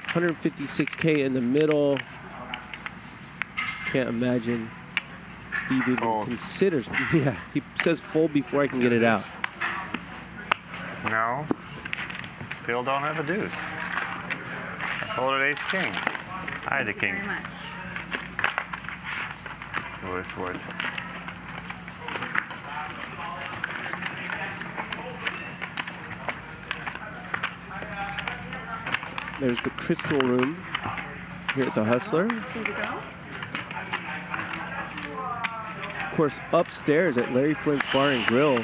S15: 156K in the middle. Can't imagine Steve even considers. Yeah, he says fold before I can get it out.
S23: No. Still don't have a deuce. I folded ace king. I had a king. Oh, it's worth it.
S15: There's the crystal room here at the Hustler. Of course, upstairs at Larry Flynt's Bar and Grill,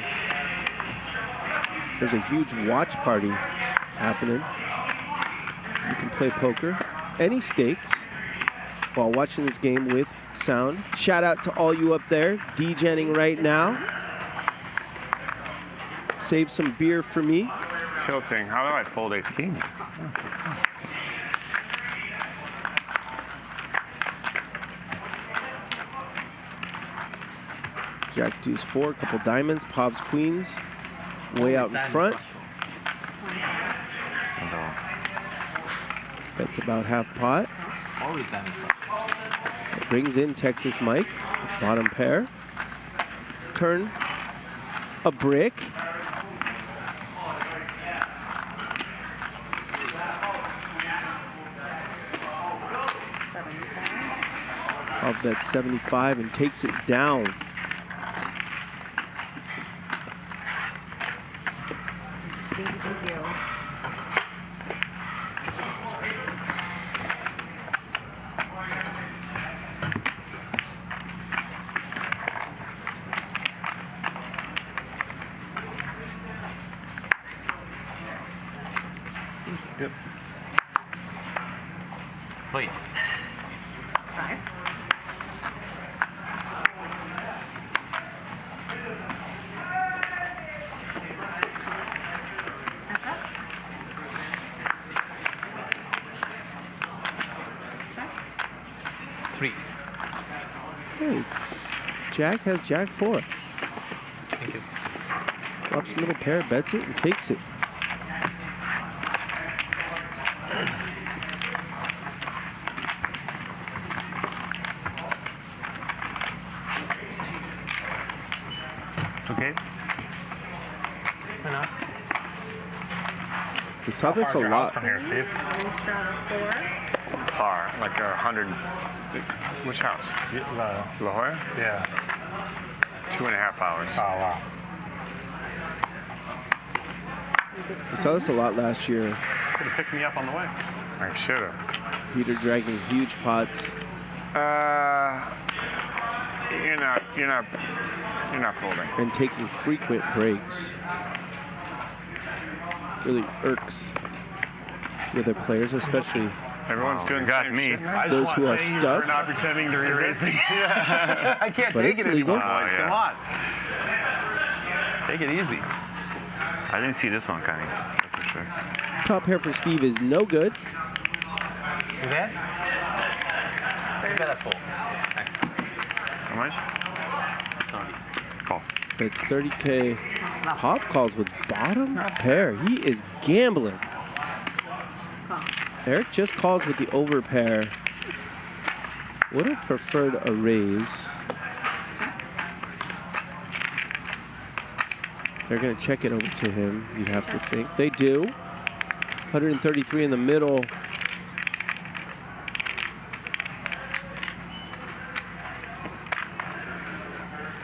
S15: there's a huge watch party happening. You can play poker, any stakes, while watching this game with sound. Shout out to all you up there DJing right now. Save some beer for me.
S23: Tilting. How do I fold ace king?
S15: Jack deuce 4, couple diamonds, pops queens, way out in front. That's about half pot. Brings in Texas Mike, bottom pair. Turn a brick. Of that 75 and takes it down.
S17: Thank you.
S8: Yep. Wait.
S17: 5.
S15: Hey, Jack has Jack 4.
S8: Thank you.
S15: Flops middle pair, bets it, and takes it.
S4: Okay.
S8: Why not?
S15: We saw this a lot.
S10: From here, Steve.
S4: Par, like 100. Which house? La Jolla?
S10: Yeah.
S4: 2.5 hours.
S10: Oh, wow.
S15: We saw this a lot last year.
S10: Could have picked me up on the way.
S4: I should have.
S15: Peter dragging huge pots.
S4: You're not folding.
S15: And taking frequent breaks. Really irks the other players, especially
S4: Everyone's doing got me.
S15: those who are stuck.
S10: For not pretending to re-raise me.
S13: I can't
S15: But
S13: take
S15: it's
S13: it
S15: legal.
S13: anymore, boys. Come on. Take it easy.
S4: I didn't see this one coming, that's for sure.
S15: Top pair for Steve is no good.
S8: You bet? You got a fold.
S4: How much? Call.
S15: It's 30K. Pop calls with bottom pair. He is gambling. Eric just calls with the over pair. Would have preferred a raise. They're going to check it over to him, you'd have to think. They do. 133 in the middle.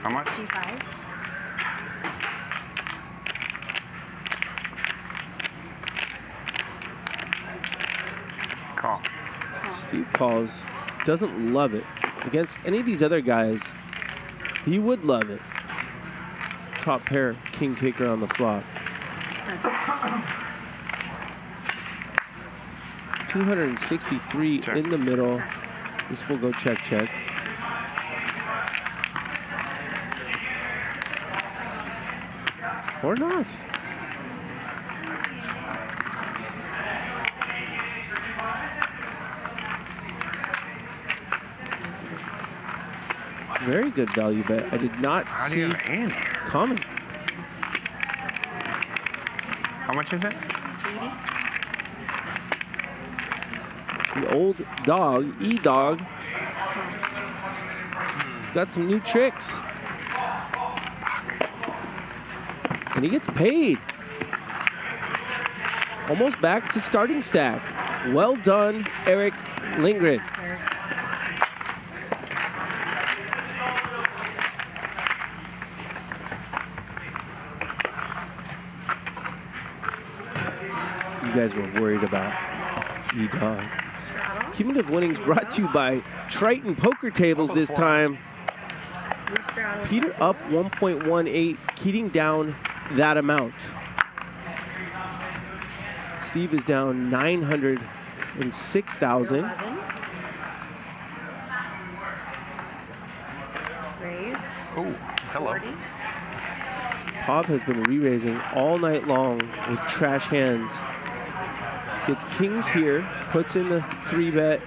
S4: How much?
S17: 5.
S4: Call.
S15: Steve calls. Doesn't love it. Against any of these other guys, he would love it. Top pair, king kicker on the flop. 263 in the middle. This will go check, check. Or not. Very good value bet. I did not see coming.
S4: How much is it?
S15: The old dog, E-Dog. He's got some new tricks. And he gets paid. Almost back to starting stack. Well done, Erick Lindgren. You guys were worried about E-Dog. Cumulative winnings brought to you by Triton Poker Tables this time. Peter up 1.18, Keating down that amount. Steve is down 906,000.
S17: Raise.
S10: Oh, hello.
S15: Pov has been re-raising all night long with trash hands. Gets kings here, puts in the 3-bet.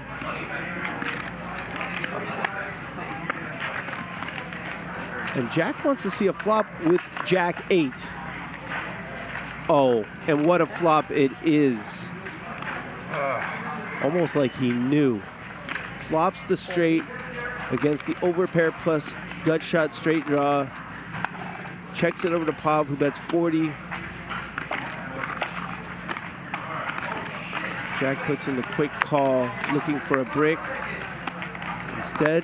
S15: And Jack wants to see a flop with Jack 8. Oh, and what a flop it is. Almost like he knew. Flops the straight, against the overpair plus gut shot straight draw. Checks it over to Pav, who bets 40. Jack puts in the quick call, looking for a brick. Instead,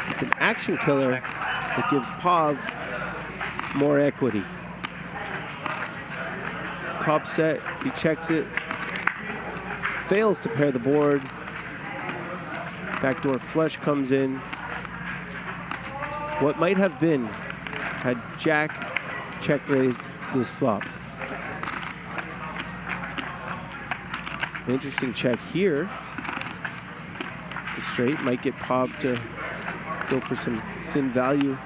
S15: it's an action killer that gives Pav more equity. Top set, he checks it, fails to pair the board. Backdoor flush comes in. What might have been had Jack check raised this flop. An interesting check here. The straight might get Pav to go for some thin value.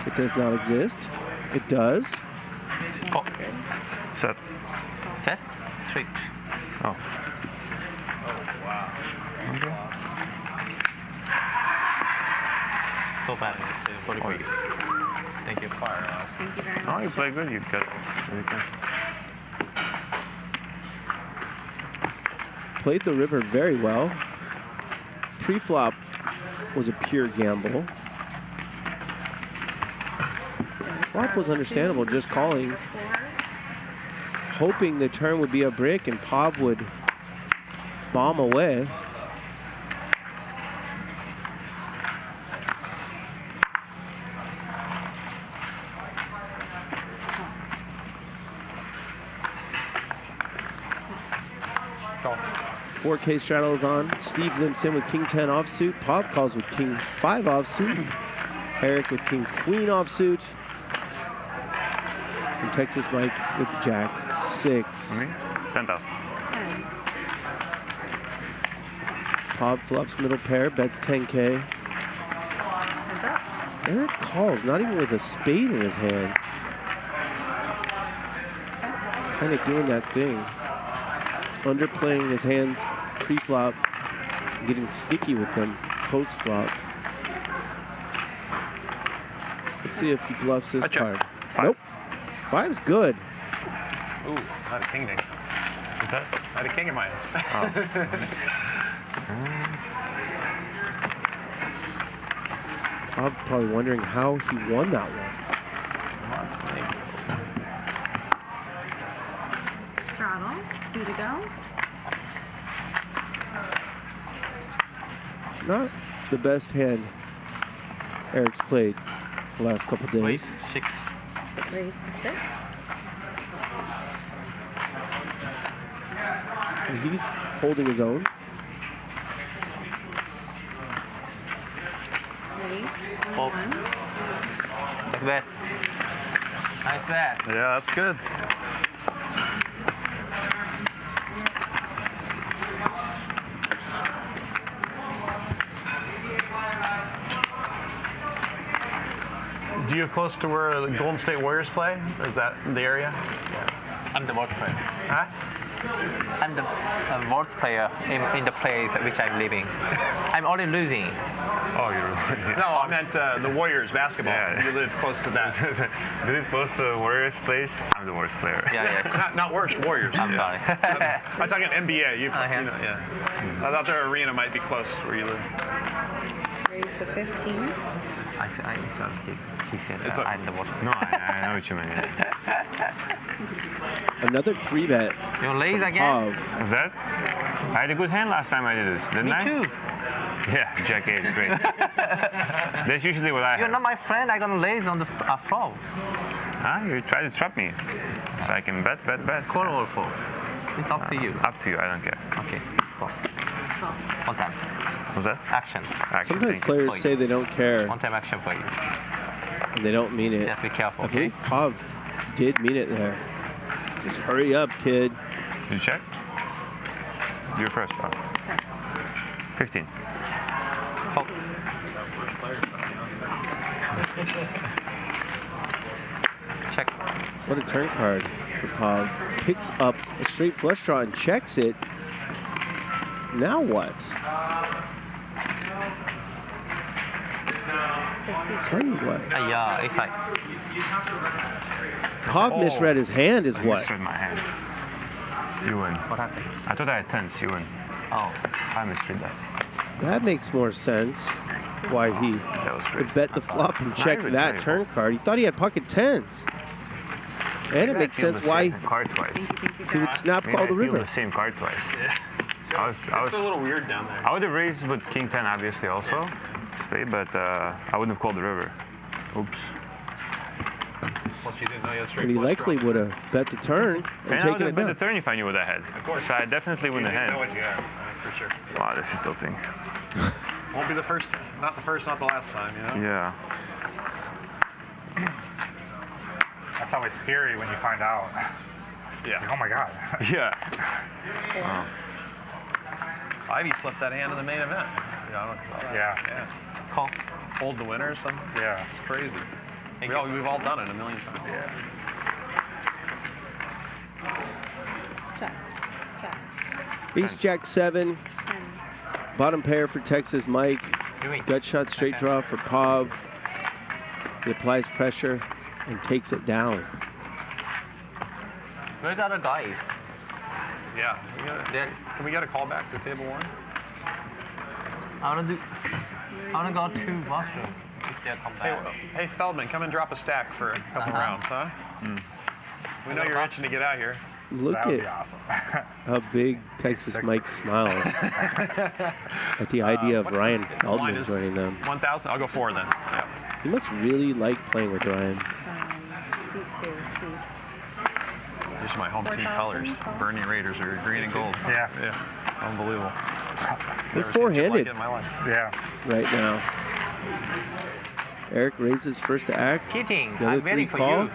S15: It does not exist. It does.
S8: Oh.
S4: Set.
S8: Set? Straight.
S4: Oh.
S8: Okay. So bad in this too. 44. Thank you. Fire.
S17: Thank you very much.
S4: Oh, you play good. You got everything.
S15: Played the river very well. Pre-flop was a pure gamble. Flop was understandable, just calling, hoping the turn would be a brick and Pav would bomb away.
S8: Go.
S15: 4K straddle is on. Steve limps in with King 10 offsuit. Pav calls with King 5 offsuit. Eric with King Queen offsuit. And Texas Mike with Jack 6.
S4: 10,000.
S15: Pav flops middle pair, bets 10K. Eric calls, not even with a spade in his hand. Kind of doing that thing. Underplaying his hands pre-flop, getting sticky with them post-flop. Let's see if he bluffs this card. Nope. 5's good.
S10: Ooh, not a king ding. Is that? I had a king in my hand.
S15: I'm probably wondering how he won that one.
S17: Straddle, 2 to go.
S15: Not the best hand Eric's played the last couple days.
S8: Wait, 6.
S17: Raise to 6.
S15: And he's holding his own.
S17: Raise,
S8: Oh.
S17: 1.
S8: That's bad. Nice bet.
S14: Yeah, that's good.
S10: Do you close to where the Golden State Warriors play? Is that the area?
S8: I'm the worst player.
S10: Huh?
S8: I'm the worst player in the place which I'm living. I'm already losing.
S4: Oh, you're
S10: No, I meant the Warriors basketball.
S4: Yeah.
S10: You live close to that.
S4: Do you close to the Warriors place? I'm the worst player.
S8: Yeah.
S10: not worst, Warriors.
S8: I'm sorry.
S10: I'm talking NBA. You know, yeah. I thought their arena might be close where you live.
S17: Raise to 15.
S8: I said he said I'm the worst.
S4: No, I know what you mean.
S15: Another 3-bet.
S8: You're late again?
S4: Is that? I had a good hand last time I did this, didn't I?
S8: Me too.
S4: Yeah, Jack 8 is great. That's usually what I
S8: You're
S4: have.
S8: not my friend. I'm gonna laze on the flop.
S4: Huh? You try to trap me. So I can bet.
S8: Call or fold? It's up to you.
S4: Up to you, I don't care.
S8: Okay. Call. One time.
S4: What's that?
S8: Action.
S15: Sometimes players say they don't care.
S8: One time action for you.
S15: And they don't mean it.
S8: Just be careful,
S15: I
S8: okay?
S15: believe Pav did mean it there. Just hurry up, kid.
S4: You check? You're first, Pav. 15.
S8: Oh. Check.
S15: What a turn card for Pav. Picks up a straight flush draw and checks it. Now what? Tell you what.
S8: Yeah, it's like.
S15: Pav misread his hand is
S4: I
S15: what?
S4: misread my hand. You win.
S8: What happened?
S4: I thought I had tens, you win.
S8: Oh.
S4: I misread that.
S15: That makes more sense. Why he would bet the flop and check that turn card. He thought he had pocket tens. And it makes sense why he would snap call the river.
S4: The same card twice.
S10: Yeah.
S4: It's
S10: a little weird down there.
S4: I would have raised with king 10 obviously also, spade, but I wouldn't have called the river. Oops.
S10: Plus you didn't know you had straight
S15: And he
S10: flush
S15: likely
S10: draw.
S15: would have bet the turn and
S4: I would
S15: taken
S4: have
S15: it
S4: bet
S15: down.
S4: the turn if I knew what I had.
S10: Of course.
S4: So I definitely wouldn't
S10: You
S4: have
S10: know
S4: had.
S10: what you have, for sure.
S4: Wow, this is tilting.
S10: Won't be the first, not the first, not the last time, you know?
S4: Yeah.
S11: That's always scary when you find out.
S10: Yeah.
S11: Like, oh my God.
S4: Yeah.
S10: Ivy slipped that hand in the main event. Yeah, I don't saw that.
S11: Yeah.
S10: Call. Hold the winner or something.
S11: Yeah.
S10: It's crazy. We've all done it a million times.
S11: Yeah.
S17: Check. Check.
S15: Ace Jack 7. Bottom pair for Texas Mike. Gut shot straight draw for Pav. He applies pressure and takes it down.
S8: Where's the other guys?
S10: Yeah. Can we get a call back to table one?
S8: I wanna go to Washburn if they come back.
S10: Hey, Feldman, come and drop a stack for a couple rounds, huh? We know you're itching to get out here.
S15: Look
S11: That would
S15: at
S11: be awesome.
S15: how big Texas Mike smiles at the idea of Ryan Feldman joining them.
S10: 1,000? I'll go 4 then. Yeah.
S15: He must really like playing with Ryan.
S17: Seat 2, Steve.
S10: These are my home team colors. Bernie Raiders are green and gold.
S11: Yeah.
S10: Yeah. Unbelievable.
S15: They're
S10: Never seen shit like
S15: four-handed
S10: it in my life.
S11: Yeah.
S15: right now. Eric raises first to act.
S8: Keating,
S15: The other
S8: I'm waiting
S15: three
S8: for
S15: call.
S8: you.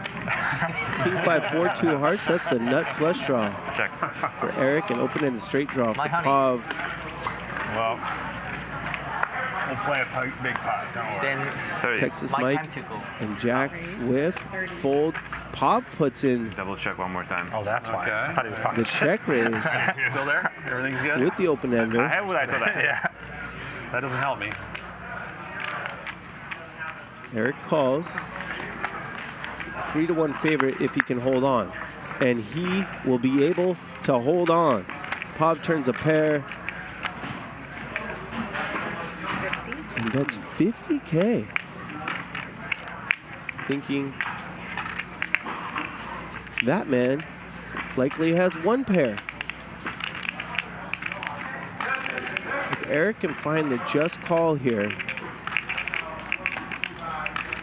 S15: King 5-4, 2 hearts. That's the nut flush draw
S4: Check.
S15: for Eric, and open-ended straight draw for
S8: My honey.
S15: Pav.
S13: Well, we'll play a big pot, don't worry.
S8: Then
S4: 30.
S15: Texas
S8: my
S15: Mike
S8: time to go.
S15: and Jack whiff, fold. Pav puts in
S4: Double check one more time.
S11: Oh, that's why.
S10: Okay.
S11: I thought he was talking
S15: the
S11: shit.
S15: check raise
S10: Still there? Everything's good?
S15: with the open-ender.
S4: I had what I thought I had.
S11: Yeah.
S10: That doesn't help me.
S15: Eric calls. 3-1 favorite if he can hold on. And he will be able to hold on. Pav turns a pair. And that's 50K. Thinking that man likely has one pair. If Eric can find the just call here,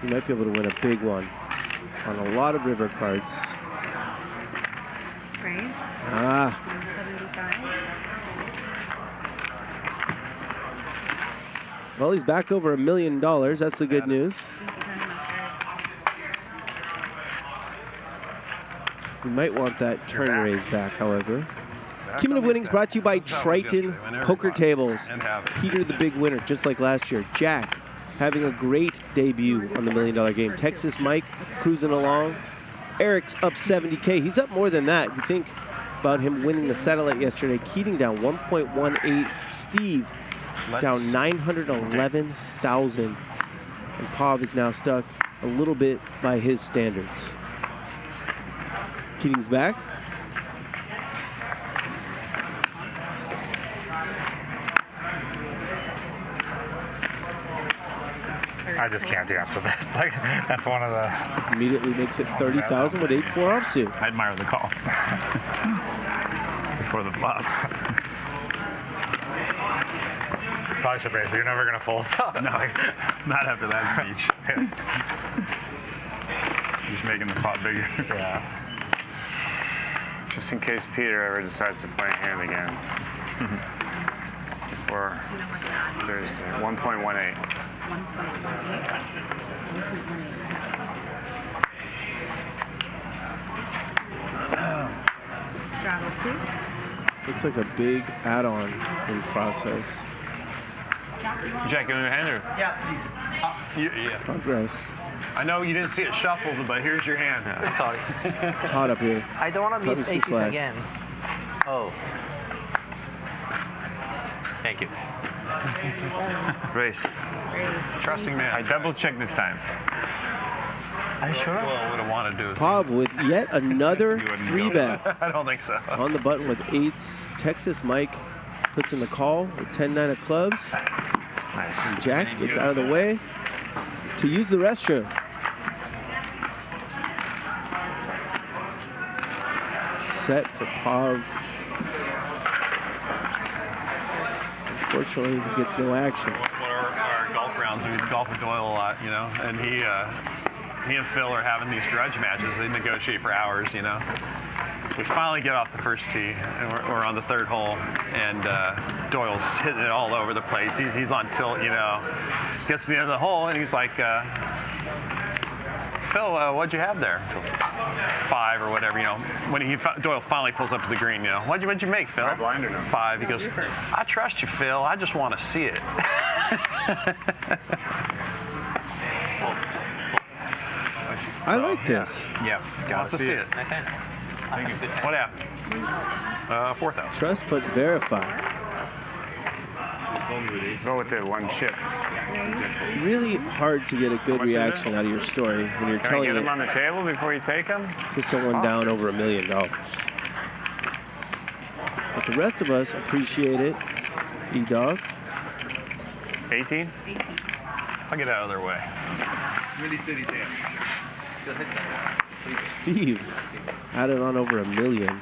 S15: he might be able to win a big one on a lot of river cards.
S17: Raise.
S15: Ah,
S17: 175.
S15: well, he's back over $1 million. That's the good news. We might want that turn raise back, however. Cumulative winnings brought to you by Triton Poker Tables. Peter the big winner, just like last year. Jack having a great debut on the $1 million game. Texas Mike cruising along. Eric's up 70K. He's up more than that. You think about him winning the satellite yesterday. Keating down 1.18. Steve down 911,000. And Pav is now stuck a little bit by his standards. Keating's back.
S11: I just can't dance with this. Like, that's one of the...
S15: Immediately makes it 30,000 with 8-4 offsuit.
S4: I admire the call. Before the flop.
S11: Probably should raise. You're never going to fold.
S4: No, not after that speech. Just making the pot bigger.
S11: Yeah.
S23: Just in case Peter ever decides to play a hand again. Before Thursday. 1.18.
S17: 1.18.
S15: Looks like a big add-on in process.
S4: Jack, you want your hand or?
S10: Yeah, please. Yeah.
S15: Progress.
S10: I know you didn't see it shuffled, but here's your hand.
S8: Sorry.
S15: Todd up here.
S8: I don't want to miss
S15: Covers the
S8: aces
S15: flag.
S8: again. Oh. Thank you.
S4: Race.
S10: Trusting man.
S23: I double checked this time.
S8: Are you sure?
S10: Well, what I want to do is
S15: Pav with yet another 3-bet
S10: I don't think so.
S15: on the button with eights. Texas Mike puts in the call with 10-9 of clubs.
S4: Nice.
S15: And Jack gets out of the way to use the restroom. Set for Pav. Unfortunately, he gets no action.
S10: Our golf rounds, we golf with Doyle a lot, you know, and he and Phil are having these grudge matches. They negotiate for hours, you know. We finally get off the first tee, and we're on the third hole, and Doyle's hitting it all over the place. He's on tilt, you know. Gets to the end of the hole, and he's like, Phil, what'd you have there? 5 or whatever, you know. When Doyle finally pulls up to the green, you know. What'd you make, Phil? 5. He goes, I trust you, Phil. I just want to see it.
S15: I like this.
S10: Yeah, gotta see it.
S8: Nice hand.
S10: What happened? 4,000.
S15: Trust but verify.
S23: Go with the one chip.
S15: Really hard to get a good reaction out of your story when you're
S23: Can I
S15: telling
S23: get
S15: it
S23: them on the table before you take them?
S15: to someone down over $1 million. But the rest of us appreciate it. E-Dog.
S23: 18?
S10: I'll get out of their way.
S18: Really city dance.
S15: Steve added on over $1 million.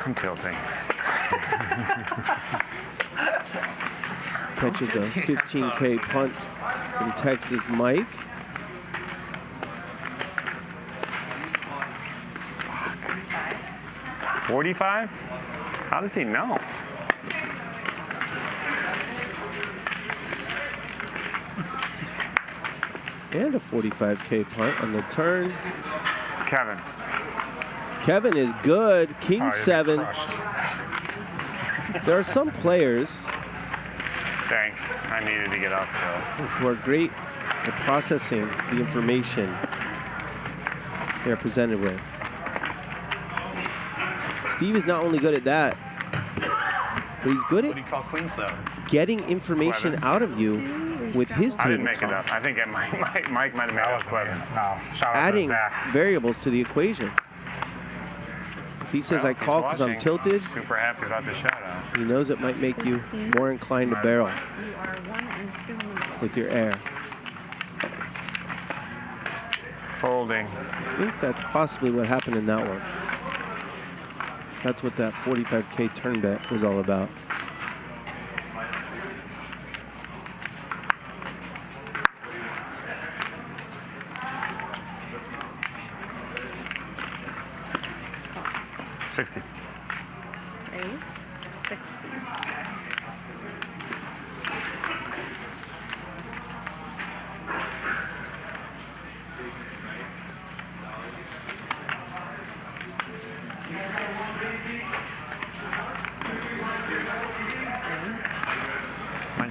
S23: I'm tilting.
S15: Catches a 15K punt from Texas Mike.
S23: $45? How does he know?
S15: And a 45K punt on the turn.
S23: Kevin.
S15: Kevin is good. King
S23: Oh,
S15: 7. There are some players
S23: Thanks. I needed to get up, so.
S15: who are great at processing the information they're presented with. Steve is not only good at that, but he's good
S10: What do you call Queen 7?
S15: getting information out of you with his
S23: I didn't make it
S15: tabletop.
S23: up. I think Mike might have made it up. Clever.
S11: No, shout out
S15: Adding
S11: to Zach.
S15: variables to the equation. If he says
S23: Well,
S15: I call because I'm
S23: watching.
S15: tilted,
S23: Super happy about the shout out.
S15: he knows it might make you more inclined to barrel
S17: You are 1 and 2 in the middle.
S15: with your air.
S23: Folding.
S15: I think that's possibly what happened in that one. That's what that 45K turn bet was all about.
S17: Raise 60.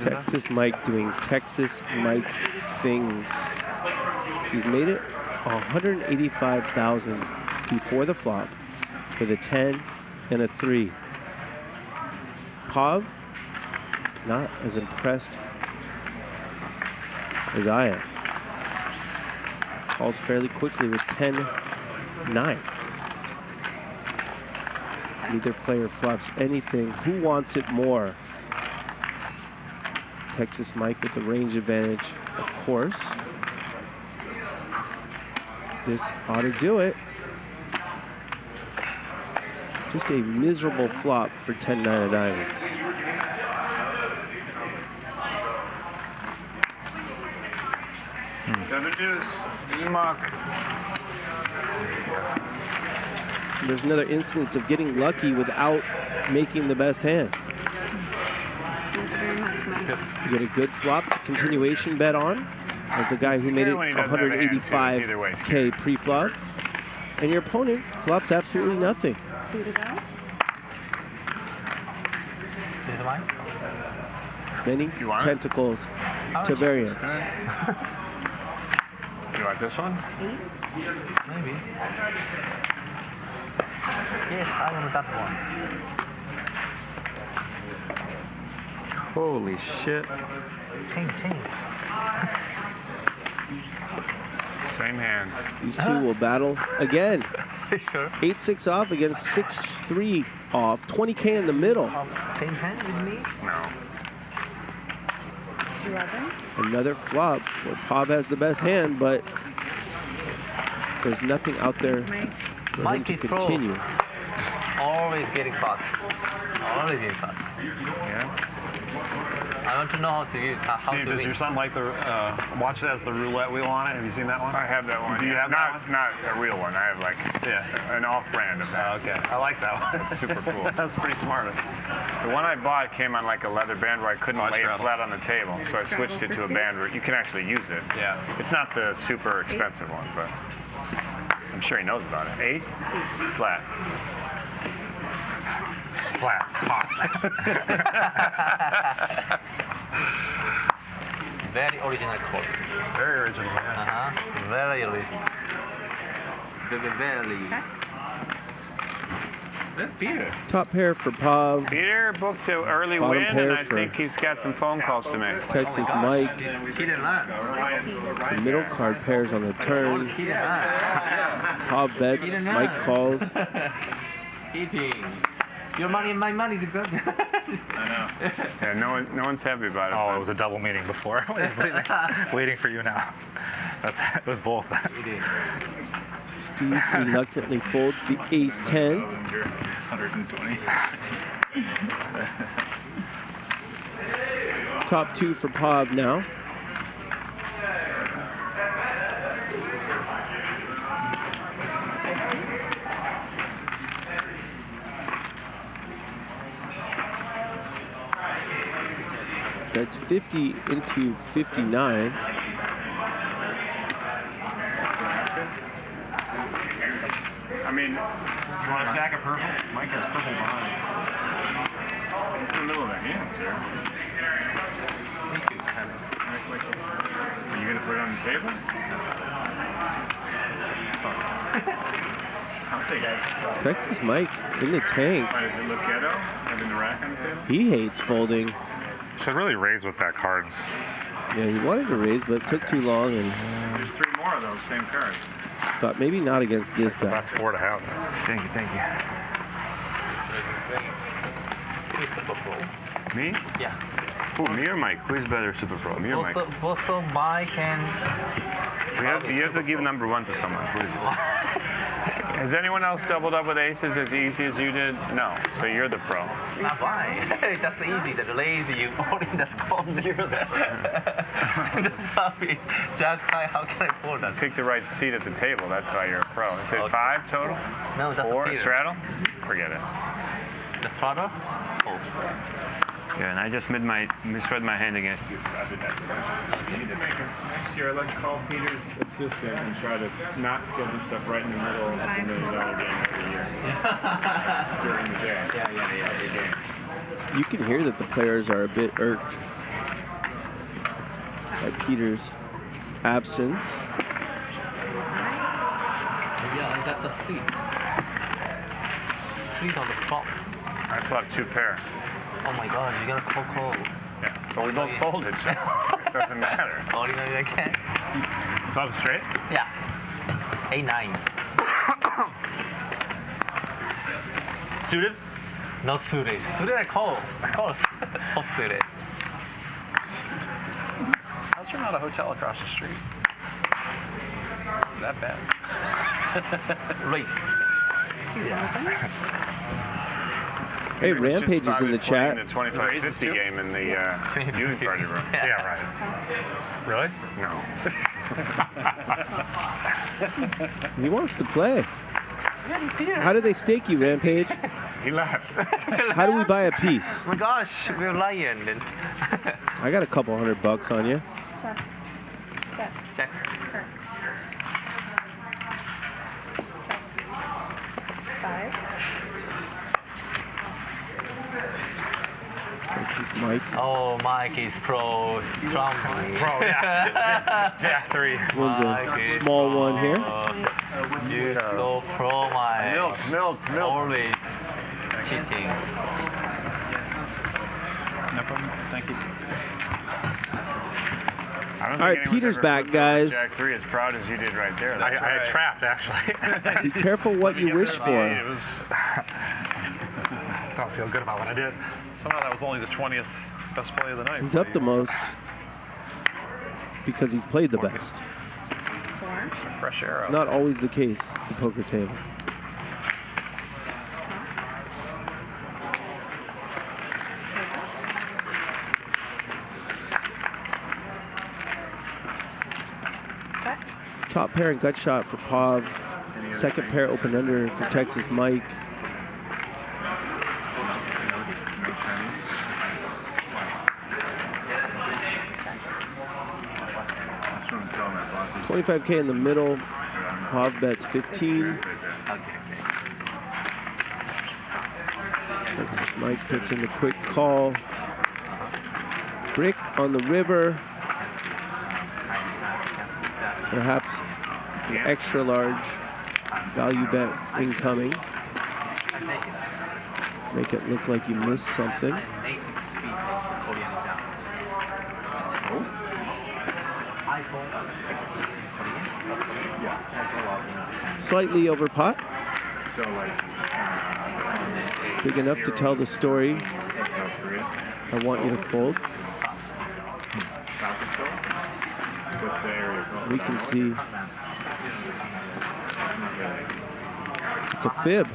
S15: Texas Mike doing Texas Mike things. He's made it 185,000 before the flop with a 10 and a 3. Pav, not as impressed as I am. Calls fairly quickly with 10-9. Neither player flops anything. Who wants it more? Texas Mike with the range advantage, of course. This ought to do it. Just a miserable flop for 10-9 of diamonds.
S23: Seven deuce. Muck.
S15: There's another instance of getting lucky without making the best hand. You get a good flop to continuation bet on, as the guy who made it 185K pre-flop. And your opponent flops absolutely nothing.
S17: 2 to go.
S15: Many tentacles to variance.
S23: You like this one?
S8: Maybe. Yes, I want that one.
S23: Holy shit.
S8: Change.
S23: Same hand.
S15: These two will battle again.
S8: Sure.
S15: 8-6 off against 6-3 off. 20K in the middle.
S8: Same hand with me?
S23: No.
S17: 11.
S15: Another flop where Pav has the best hand, but there's nothing out there for him to continue.
S8: Always getting caught. Always getting caught.
S23: Yeah.
S10: I want to know how to use how
S23: Steve,
S10: to
S23: does
S10: win.
S23: your son like the watch it as the roulette wheel on it? Have you seen that one? I have that one. Do you have that one? Not a real one. I have like an off-brand of that. Okay. I like that one. That's super cool. That's pretty smart. The one I bought came on like a leather band where I couldn't lay it flat on the table, so I switched it to a band where you can actually use it. Yeah. It's not the super expensive one, but I'm sure he knows about it. 8? Flat. Flat. Hot.
S8: Very original code.
S23: Very original, yeah.
S8: Very original. Very.
S23: That's Peter.
S15: Top pair for Pav.
S23: Peter booked an early
S15: Bottom
S23: win,
S15: pair
S23: and I
S15: for
S23: think he's got some phone calls to make.
S15: Texas Mike.
S8: Peter
S15: The middle card pairs on the turn. Pav bets, Mike calls.
S8: Eating. Your money and my money.
S23: I know. Yeah, no one's happy about it.
S11: Oh, it was a double meeting before. I was waiting for you now. It was both.
S15: Steve reluctantly folds the ace-10.
S18: 120.
S15: Top two for Pav now. That's 50 into 59.
S23: I mean, you want a stack of purple? Mike has purple behind. It's in the middle of the hand, sir. Are you going to put it on the table? I'll take it.
S15: Texas Mike in the tank.
S23: Why, does it look ghetto? Having the rack on the table?
S15: He hates folding.
S11: Should really raise with that card.
S15: Yeah, he wanted to raise, but it took too long and
S23: There's 3 more of those same cards.
S15: thought maybe not against this guy.
S11: That's 4 to have.
S23: Thank you. Me?
S8: Yeah.
S23: Who, me or Mike? Who's better Super Pro? Me or Mike?
S8: Both Mike and...
S23: You have to give number 1 to someone. Who is it? Has anyone else doubled up with aces as easy as you did? No. So you're the pro.
S8: Not why. That's easy. That's lazy. You only that's called near that. The puppy. Jack high. How can I fold that?
S23: Pick the right seat at the table. That's why you're a pro. Is it 5 total?
S8: No, that's
S23: 4?
S8: a
S23: Straddle? Forget it.
S8: The straddle? Oh.
S23: Yeah, and I just misread my hand against you.
S18: Next year, let's call Peter's assistant and try to not schedule stuff right in the middle of the $1 million game every year. During the day.
S15: Yeah. You can hear that the players are a bit irked by Peter's absence.
S8: Yeah, I got the 3. 3 on the flop.
S23: I flopped 2 pair.
S8: Oh my god, you're gonna call.
S23: Yeah, but we both folded, so it doesn't matter.
S8: Ordinary again?
S23: Flop straight?
S8: Yeah. A9.
S23: Suited?
S8: No suited. Suited I call. Off suited.
S10: How's there not a hotel across the street? That bad.
S8: Race.
S15: Hey, Rampage is in the chat.
S23: The 25-50 game in the viewing party room.
S11: Yeah, right. Really?
S23: No.
S15: He wants to play. How did they stake you, Rampage?
S23: He left.
S15: How do we buy a piece?
S8: Oh my gosh, we're lying then.
S15: I got a couple $100 on you.
S8: Check.
S15: This is Mike.
S8: Oh, Mike is pro. Strong.
S11: Pro, yeah. Jack 3.
S15: One's a small one here.
S8: You're so pro, Mike.
S23: Milk.
S8: Always cheating.
S18: No problem. Thank you.
S4: I don't
S15: All right,
S4: think
S15: Peter's
S4: anyone's
S15: back,
S4: ever
S15: guys.
S4: Jack 3 as proud as you did right there.
S11: I had trapped, actually.
S15: Be careful what you wish for.
S11: It was. Don't feel good about what I did.
S16: Somehow that was only the 20th best play of the night.
S15: He's up the most because he's played the best.
S16: Fresh air out.
S15: Not always the case at the poker table. Top pair and gut shot for Pav. Second pair open under for Texas Mike. $25K in the middle. Pav bets 15. Texas Mike puts in the quick call. Brick on the river. Perhaps an extra large value bet incoming. Make it look like you missed something. Slightly over pot. Big enough to tell the story I want you to fold. We can see it's a fib.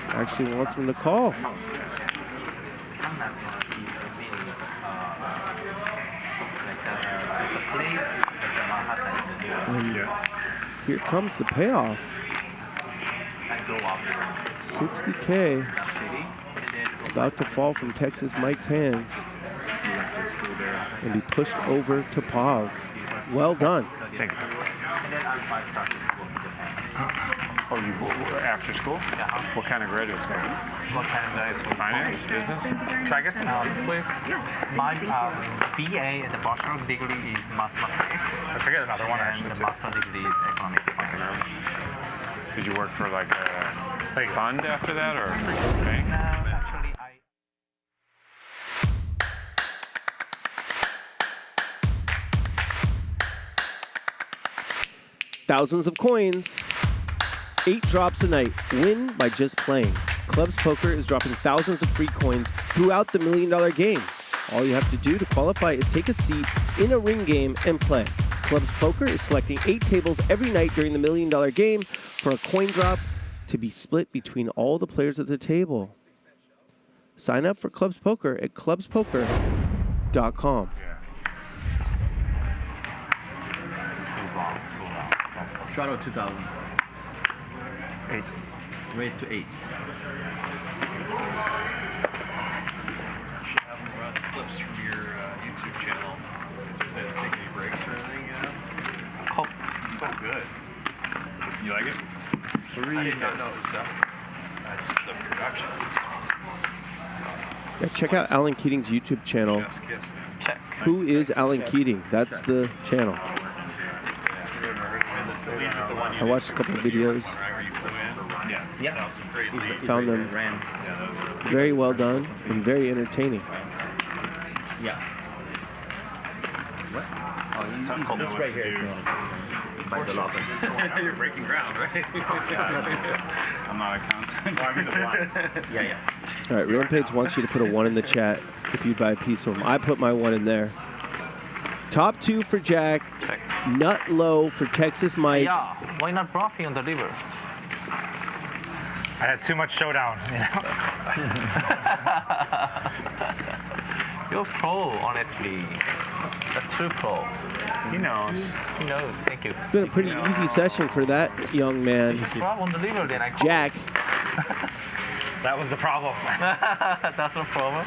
S15: Actually wants him to call. And here comes the payoff. 60K about to fall from Texas Mike's hands and be pushed over to Pav. Well done.
S4: Thank you. Oh, you after school? Yeah. What kind of graduate school?
S8: What kind of nice
S4: finance, business?
S11: Can I get some points, please?
S8: My BA, the bachelor degree is mathematics.
S11: I forget another one actually.
S8: And the master degree is economics.
S4: Did you work for like a fund after that or bank?
S8: Actually,
S15: Thousands of coins. 8 drops a night. Win by just playing. Clubs Poker is dropping thousands of free coins throughout the $1 Million game. All you have to do to qualify is take a seat in a ring game and play. Clubs Poker is selecting 8 tables every night during the $1 Million game for a coin drop to be split between all the players at the table. Sign up for Clubs Poker at clubspoker.com.
S1: Strato 2000.
S4: 8.
S1: Raised to 8.
S16: You should have them run clips from your YouTube channel. If there's any take any breaks or anything, you know?
S8: Cool.
S16: So good. You like it? I did not know it was done. Just the production.
S15: Yeah, check out Alan Keating's YouTube channel.
S16: Chef's kiss.
S8: Check.
S15: Who is Alan Keating? That's the channel. I watched a couple of videos.
S16: Yeah.
S15: Found them very well done and very entertaining.
S1: Yeah. What? Oh, it's right here.
S16: You're breaking ground, right?
S18: I'm not a accountant. Well, I'm in the blind.
S1: Yeah.
S15: All right, Rampage wants you to put a 1 in the chat if you buy a piece of them. I put my 1 in there. Top 2 for Jack. Nut low for Texas Mike.
S8: Yeah, why not bluffing on the river?
S11: I had too much showdown, you know?
S8: You're pro, honestly. A true pro.
S4: He knows.
S8: He knows. Thank you.
S15: It's been a pretty easy session for that young man.
S8: Flop on the river, then I call.
S15: Jack.
S11: That was the problem.
S8: That's no problem.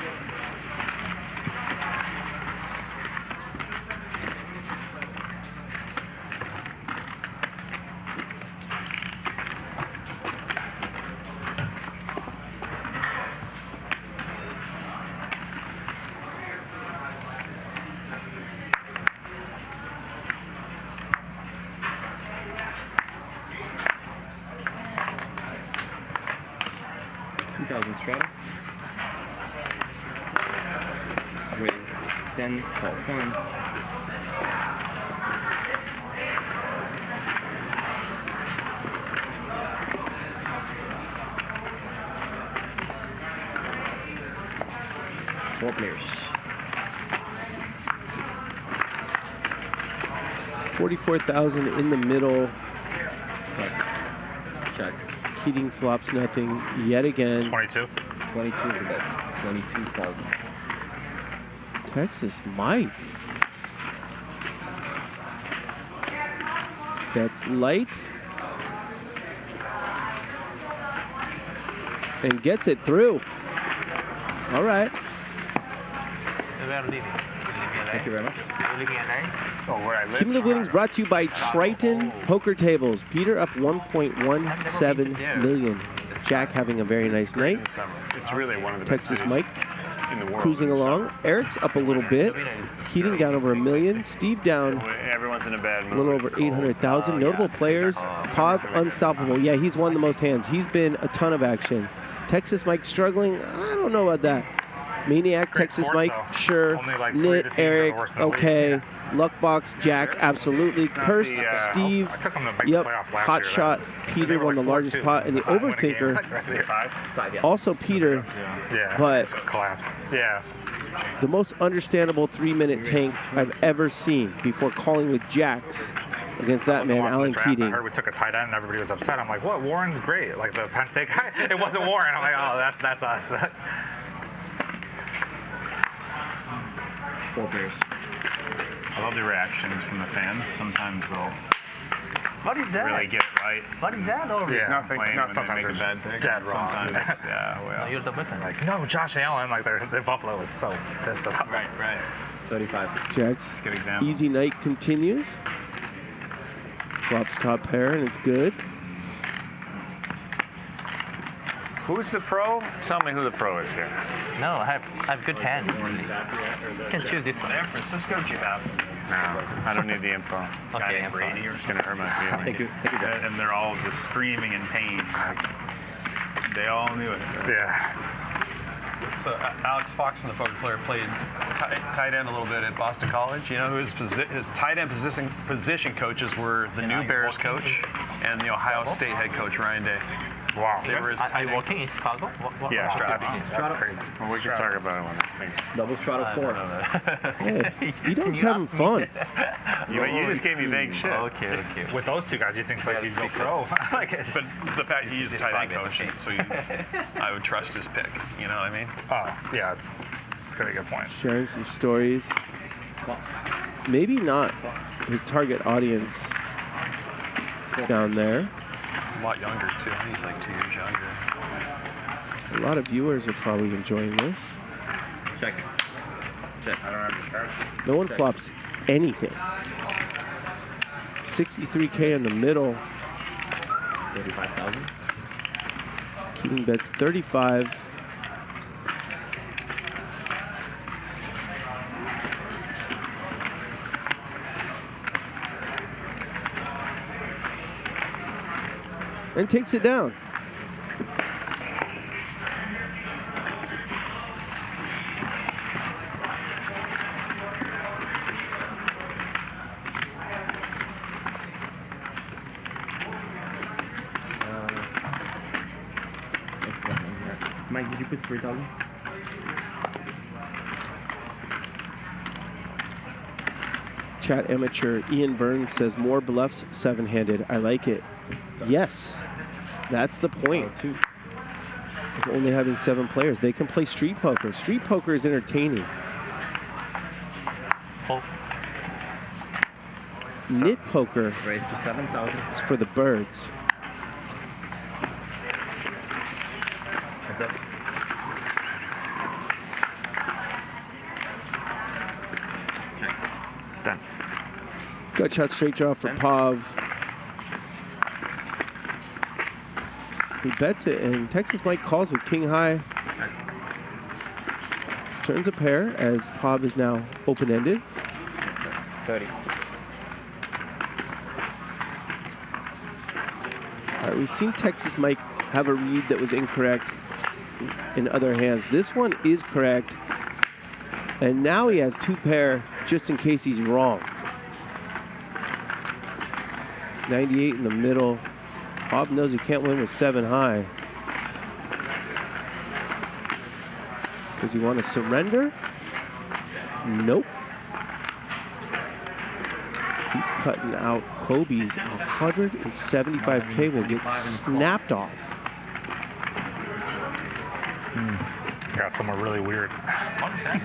S1: Strato. Raised.
S8: then call one. Four players.
S15: 44,000 in the middle.
S8: Check.
S15: Keating flops nothing yet again.
S11: 22.
S8: 22 is the best. 22,000.
S15: Texas Mike. That's light. And gets it through. All right.
S8: Thank you very much.
S4: Oh, where I live?
S15: Cumulative winnings brought to you by Triton Poker Tables. Peter up 1.17 million. Jack having a very nice night.
S4: It's really one of the
S15: Texas
S4: best
S15: Mike
S4: in the world.
S15: cruising along. Eric's up a little bit. Keating down over $1 million. Steve down
S4: Everyone's in a bad mood.
S15: a little over 800,000. Notable players. Pav unstoppable. Yeah, he's won the most hands. He's been a ton of action. Texas Mike struggling. I don't know about that. Maniac,
S11: Great
S15: Texas
S11: sports,
S15: Mike,
S11: though.
S15: sure.
S11: Only like 3 of
S15: Nit,
S11: the teams are
S15: Eric,
S11: worse than the league.
S15: okay. Luckbox, Jack, absolutely. Cursed, Steve,
S11: I took them to make the
S15: yep.
S11: playoffs last
S15: Hot
S11: year,
S15: shot, Peter won the largest pot. And the Overthinker, also Peter, but
S11: collapsed. Yeah.
S15: the most understandable 3-minute tank I've ever seen before calling with Jacks against that man, Alan
S11: I
S15: Keating.
S11: heard we took a tight end and everybody was upset. I'm like, what? Warren's great. Like the Penn State guy. It wasn't Warren. I'm like, oh, that's us.
S8: 4 players.
S18: I love the reactions from the fans. Sometimes they'll
S8: What is that?
S18: really get it right.
S8: What is that over
S11: Yeah,
S18: Nothing.
S11: not
S18: When they
S11: sometimes
S18: make a
S11: they're
S18: bad pick.
S11: dead wrong.
S18: Sometimes, yeah, well.
S8: You're the weapon.
S11: Like, no, Josh Allen. Like, the Buffalo was so pissed about.
S18: Right.
S8: 35.
S15: Jacks,
S18: That's a good example.
S15: easy night continues. Flops top pair and it's good.
S4: Who's the pro? Tell me who the pro is here.
S8: No, I have good hands. You can choose this.
S18: San Francisco GAF.
S4: No, I don't need the info.
S8: Okay, I'm fine.
S4: It's gonna hurt my feelings.
S8: Thank you. Thank you, Jack.
S18: And they're all just screaming in pain. Like, they all knew it.
S11: Yeah.
S10: So Alex Fox, the poker player, played tight end a little bit at Boston College. You know who his tight end position coaches were the new Bears coach and the Ohio State head coach Ryan Day.
S11: Wow.
S10: They were his
S8: Are
S10: tight
S8: you
S10: end.
S8: working in Chicago?
S4: Yeah,
S8: That's crazy.
S4: Well, we can talk about it when it thinks.
S8: Double straddle 4.
S15: Hey, you don't having fun.
S4: You just gave me vague shit.
S8: Okay.
S11: With those two guys, you think like he'd go pro?
S10: But the fact he's a tight end coach, so I would trust his pick. You know what I mean?
S11: Oh, yeah, it's a good point.
S15: Sharing some stories. Maybe not his target audience down there.
S10: A lot younger too. He's like 2 years younger.
S15: A lot of viewers are probably enjoying this.
S8: Check.
S18: I don't have the cards.
S15: No one flops anything. 63K in the middle.
S8: 35,000.
S15: Keating bets 35. And takes it down.
S8: Mike, did you put 3,000?
S15: Chat amateur Ian Burns says more bluffs 7-handed. I like it. Yes, that's the point. Of only having 7 players, they can play street poker. Street poker is entertaining. Nit poker
S8: Raise to 7,000.
S15: is for the birds.
S8: Heads up.
S4: Done.
S15: Gut shot straight draw for Pav. He bets it, and Texas Mike calls with king high. Turns a pair as Pav is now open-ended.
S8: 30.
S15: All right, we've seen Texas Mike have a read that was incorrect in other hands. This one is correct. And now he has 2 pair just in case he's wrong. 98 in the middle. Bob knows he can't win with 7 high. Does he want to surrender? Nope. He's cutting out Kobe's 175K will get snapped off.
S11: Got somewhere really weird.
S15: Look at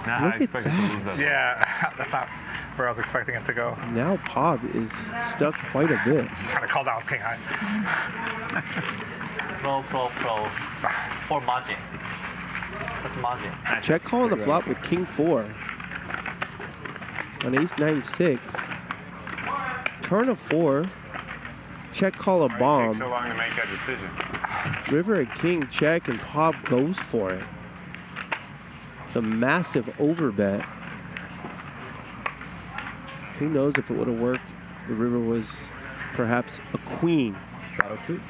S15: that.
S11: Yeah, that's not where I was expecting it to go.
S15: Now Bob is stuck quite a bit.
S11: Kind of called out king high.
S8: Pro. For margin. That's margin.
S15: Check call on the flop with king 4. On ace 9-6. Turn of 4. Check call a bomb.
S4: So long to make that decision.
S15: River a king check and Bob goes for it. The massive overbet. Who knows if it would have worked if the river was perhaps a queen.
S1: Shadow 2.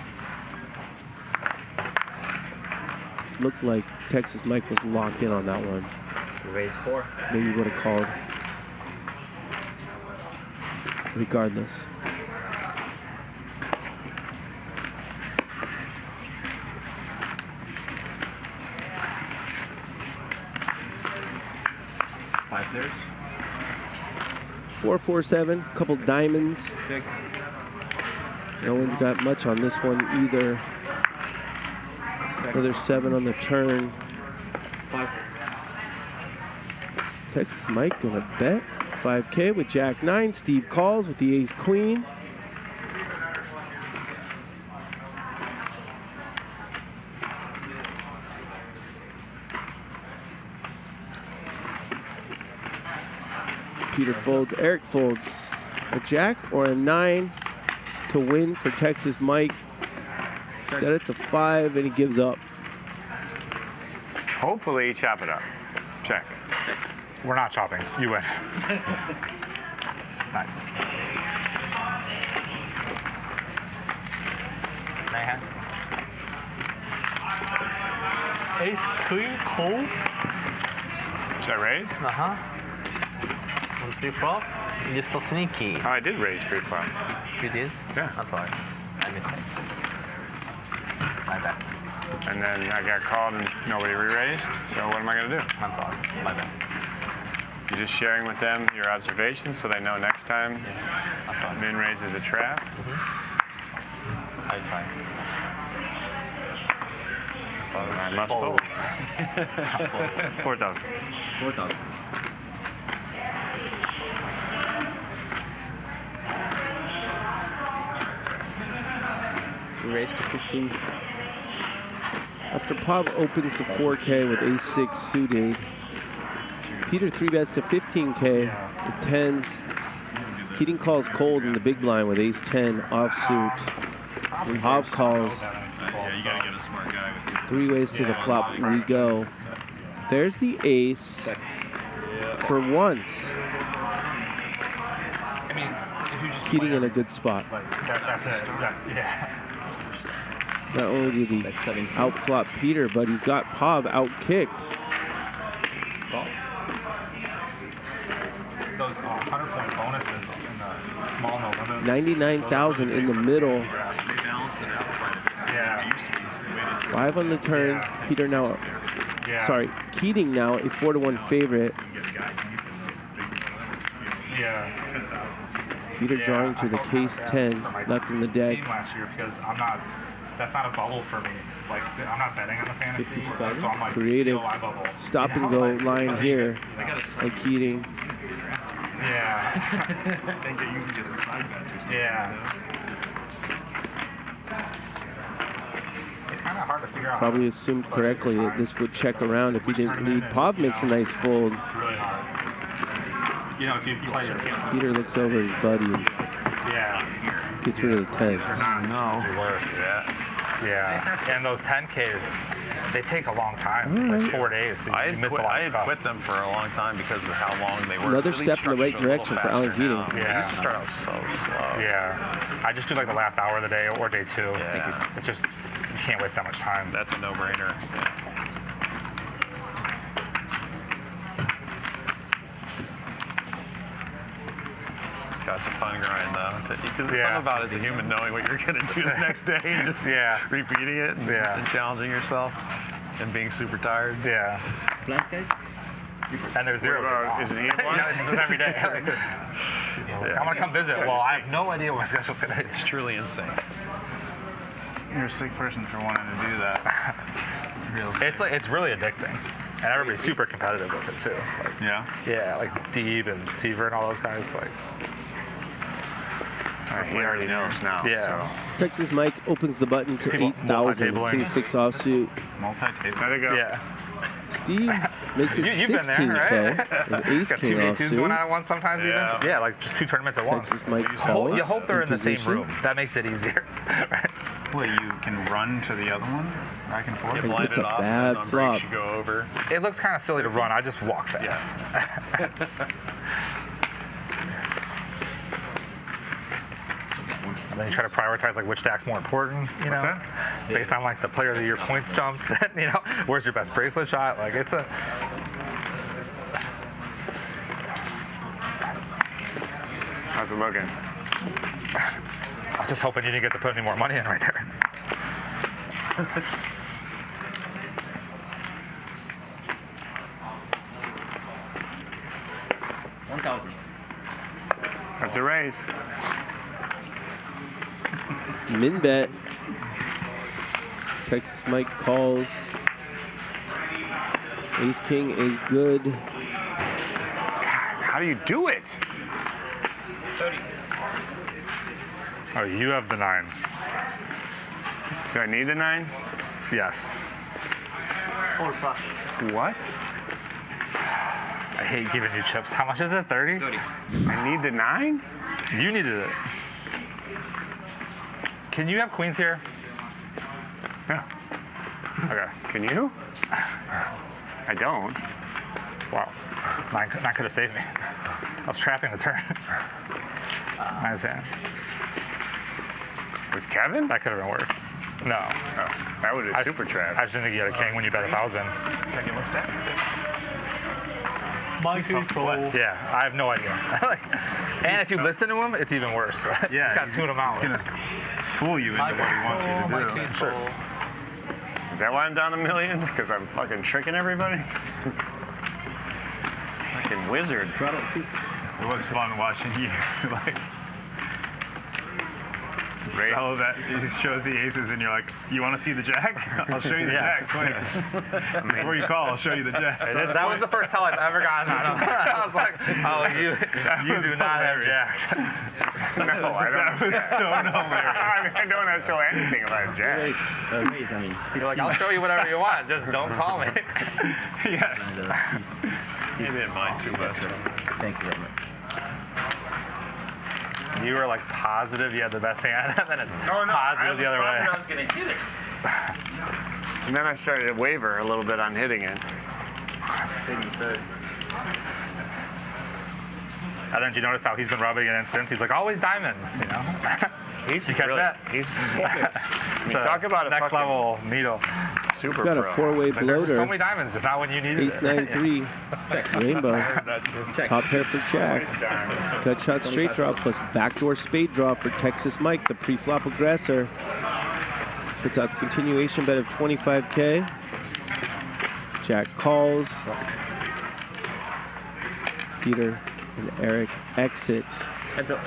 S15: Looked like Texas Mike was locked in on that one.
S1: Raise 4.
S15: Maybe would have called. Regardless.
S1: Five players.
S15: 4-4-7, couple diamonds.
S1: Six.
S15: No one's got much on this one either. Another 7 on the turn.
S1: 5.
S15: Texas Mike gonna bet 5K with Jack 9. Steve calls with the ace queen. Peter folds, Eric folds a jack or a 9 to win for Texas Mike. Instead it's a 5 and he gives up.
S4: Hopefully you chop it up. Check.
S11: We're not chopping. You win. Nice.
S8: Ace queen cold.
S4: Should I raise?
S8: On pre-flop, you're so sneaky.
S4: Oh, I did raise pre-flop.
S8: You did?
S4: Yeah.
S8: I'm sorry. I missed it. My bad.
S4: And then I got called and nobody re-raised. So what am I going to do?
S8: I'm sorry. My bad.
S4: You're just sharing with them your observations so they know next time min raise is a trap.
S8: I try.
S4: I must fold. 4,000.
S1: 4,000.
S15: Raise to 15. After Bob opens to 4K with ace-6 suited, Peter 3-bets to 15K with 10s. Keating calls cold in the big blind with ace-10 offsuit. And Bob calls.
S18: Yeah, you gotta get a smart guy with you.
S15: 3 ways to the flop we go. There's the ace for once. Keating in a good spot.
S11: That's it. Yeah.
S15: Not only did he outflop Peter, but he's got Bob outkicked.
S11: Those 100-point bonuses in the small no limit.
S15: 99,000 in the middle.
S11: Yeah.
S15: 5 on the turn. Peter now, Keating now a 4-1 favorite.
S11: Yeah.
S15: Peter drawing to the case 10 left in the deck.
S11: Last year because that's not a bubble for me. Like I'm not betting on the fantasy, so I'm like
S15: Creative stop and go line here by Keating.
S11: Yeah.
S18: Think that you can get some side bets or something.
S11: Yeah. It's kind of hard to figure out.
S15: Probably assumed correctly that this would check around if he didn't lead. Bob makes a nice fold.
S11: Really hard. You know, if you play your
S15: Peter looks over at his buddy and gets rid of the 10.
S11: No. Worse. Yeah. And those 10Ks, they take a long time, like 4 days. So you miss a lot of stuff.
S10: quit them for a long time because of how long they were.
S15: Another step in the right direction for Alan Keating.
S10: They used to start out so slow.
S11: Yeah. I just do like the last hour of the day or day 2. It's just, you can't waste that much time.
S10: That's a no-brainer. That's a fun grind, though. Because there's something about it as a human knowing what you're going to do the next day and just repeating it and challenging yourself and being super tired.
S11: Yeah.
S1: Flynt, guys?
S11: And there's zero.
S23: Is it
S11: You know, it's just every day. I'm going to come visit. Well, I have no idea what my schedule's going to be.
S10: It's truly insane.
S18: You're a sick person for wanting to do that.
S11: It's really addicting. And everybody's super competitive with it, too. Like, yeah, like Deeb and Seaver and all those guys. Like,
S23: he already knows now.
S11: Yeah.
S15: Texas Mike opens the button to 8,000. King 6 offsuit.
S18: Multi-table.
S23: Let it go.
S11: Yeah.
S15: Steve makes it
S11: You've been
S15: 16K.
S11: there, right?
S15: With Ace
S11: Got
S15: King
S11: 2v2s going
S15: offsuit.
S11: at once sometimes even. Yeah, like just 2 tournaments at once.
S15: Texas Mike
S11: You
S15: calls
S11: hope they're in the same
S15: position.
S11: room. That makes it easier. Right?
S18: Well, you can run to the other one back and forth.
S15: I think it's a bad flop.
S10: Go over.
S11: It looks kind of silly to run. I just walk fast. And then you try to prioritize like which stack's more important, you know, based on like the player of the year points jumps. You know, where's your best bracelet shot? Like it's a.
S23: How's it looking?
S11: I was just hoping you didn't get to put any more money in right there.
S1: $1,000.
S23: That's a raise.
S15: Min bet. Texas Mike calls. Ace King is good.
S23: How do you do it?
S1: 30.
S11: Oh, you have the 9.
S23: Do I need the 9?
S11: Yes.
S1: Full flush.
S23: What?
S11: I hate giving you chips. How much is it? 30?
S1: 30.
S23: I need the 9?
S11: You needed it. Can you have queens here?
S23: Yeah.
S11: Okay.
S23: Can you? I don't.
S11: Wow. 9 could have saved me. I was trapping the turn. Nice hand.
S23: With Kevin?
S11: That could have been worse. No.
S23: Oh, that would have super trapped.
S11: I just didn't think you had a king when you bet 1,000.
S10: Can you stack?
S11: Yeah, I have no idea. And if you listen to him, it's even worse.
S18: Yeah,
S11: he's got to tune him out.
S18: He's gonna fool you into what he wants you to do.
S11: Sure.
S23: Is that why I'm down $1 million? Because I'm fucking tricking everybody? Fucking wizard.
S18: It was fun watching you like sell that. He shows the aces and you're like, you want to see the jack? I'll show you the jack. Quick. Before you call, I'll show you the jack.
S11: That was the first tell I've ever gotten on him. I was like, oh, you do not have jacks.
S23: No, I don't.
S18: That was so hilarious.
S23: I mean, I don't have to show anything about jacks.
S11: You're like, I'll show you whatever you want. Just don't call me.
S18: Yeah.
S10: You didn't mind too much.
S1: Thank you very much.
S11: You were like positive you had the best hand, and then it's positive the other way.
S1: I was going to hit it.
S23: And then I started to waver a little bit on hitting it.
S11: And then did you notice how he's been rubbing it in since? He's like, always diamonds, you know?
S23: He's
S11: you catch
S23: really,
S11: that?
S23: He's, I mean, talk about a
S11: next
S23: fucking
S11: level needle.
S23: Super
S15: Got a
S23: pro.
S15: 4-way
S11: But there's so
S15: bloater.
S11: many diamonds, just not when you needed
S15: Ace
S11: it.
S15: 9-3. Rainbow. Top pair for Jack. Cut shot straight draw plus backdoor spade draw for Texas Mike, the pre-flop aggressor. Puts out the continuation bet of 25K. Jack calls. Peter and Eric exit.
S1: Heads up.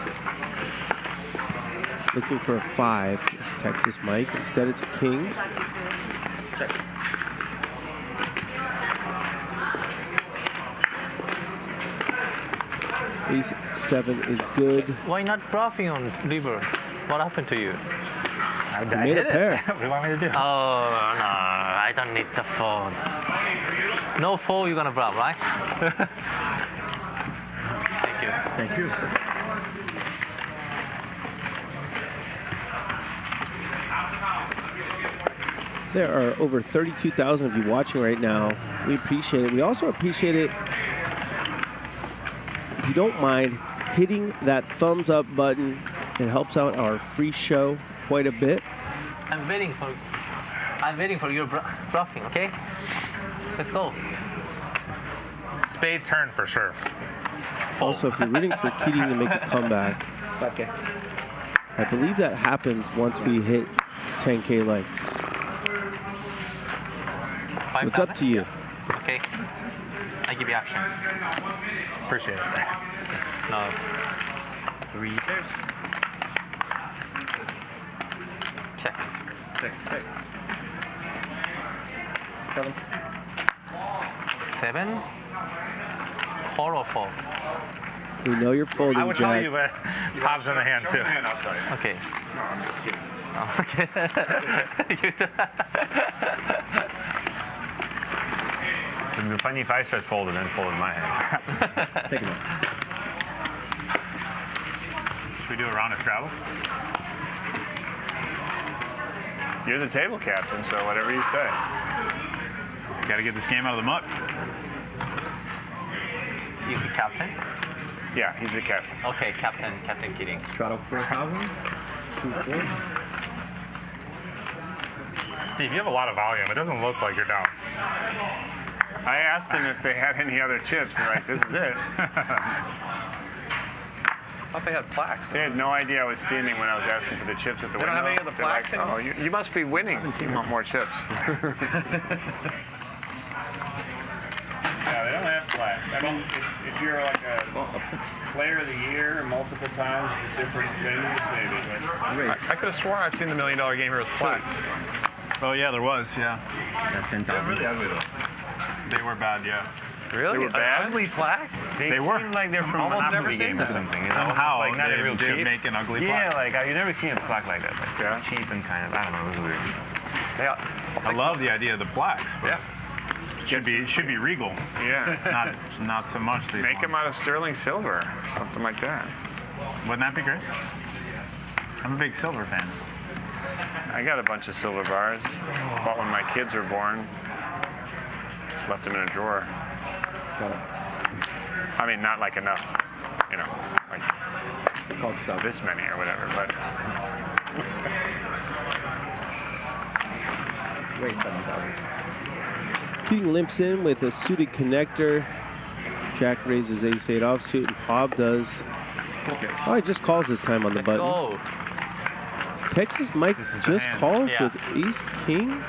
S15: Looking for a 5. It's Texas Mike. Instead, it's a king.
S1: Check.
S15: Ace 7 is good.
S7: Why not bluffing on river? What happened to you?
S15: You made a pair.
S11: What do you want me to do?
S7: Oh, no, I don't need the fold. No fold, you're gonna bluff, right? Thank you.
S1: Thank you.
S15: There are over 32,000 of you watching right now. We appreciate it. We also appreciate it if you don't mind hitting that thumbs up button. It helps out our free show quite a bit.
S7: I'm waiting for your bluffing, okay? Let's go.
S11: Spade turn for sure.
S15: Also, if you're rooting for Keating to make a comeback,
S7: Okay.
S15: I believe that happens once we hit 10K likes. So it's up to you.
S7: Okay. I give you action.
S11: Appreciate it.
S7: No. 3 pairs. Check.
S18: Check.
S7: 7. Call or fold?
S15: We know you're folding,
S11: I would tell
S15: Jack.
S11: you, but Pop's in the hand too.
S7: Okay.
S18: No, I'm just kidding.
S7: Oh, okay.
S4: It would be funny if I start folding and folding my hand.
S15: Take a look.
S4: Should we do a round of Scrabble? You're the table captain, so whatever you say. Got to get this game out of the muck.
S7: You the captain?
S4: Yeah, he's the captain.
S7: Okay, Captain Keating.
S18: Straddle 4,000. 2-4.
S11: Steve, you have a lot of volume. It doesn't look like you're down.
S4: I asked them if they had any other chips. They're like, this is it.
S14: I thought they had plaques.
S4: They had no idea I was steaming when I was asking for the chips at the
S14: They
S4: window.
S14: don't have any of the
S4: They're like,
S14: plaques
S4: oh, you must be winning. You want more chips.
S18: Yeah, they don't have plaques. I mean, if you're like a player of the year multiple times with different venues, maybe. But
S14: I could have sworn I've seen the $1 Million Game here with plaques.
S4: Oh, yeah, there was, yeah.
S18: That's 10,000.
S4: Really ugly, though. They were bad, yeah.
S14: Really?
S4: They were bad?
S14: An ugly plaque?
S4: They seemed like they're from
S14: almost
S4: a
S14: never
S4: Monopoly
S14: seen
S4: game or
S14: that.
S4: something. You know?
S14: Somehow
S4: Like not a
S14: they
S4: real
S14: did
S4: cheap.
S14: make an ugly
S4: Yeah,
S14: plaque.
S4: like you never seen a plaque like that. Like cheap and kind of, I don't know, it was weird.
S14: I
S4: love the idea of the plaques, but
S14: yeah.
S4: should be regal. Yeah. not so much these Make them out of sterling silver, something like that. Wouldn't that be great? I'm a big silver fan. I got a bunch of silver bars. Bought when my kids were born. Just left them in a drawer. I mean, not like enough, you know, like this many or whatever, but.
S18: Raise 7,000.
S15: Keating limps in with a suited connector. Jack raises ace-8 offsuit, and Pop does.
S18: Okay.
S15: Oh, he just calls this time on the button.
S7: Go.
S15: Texas Mike just calls with ace-king.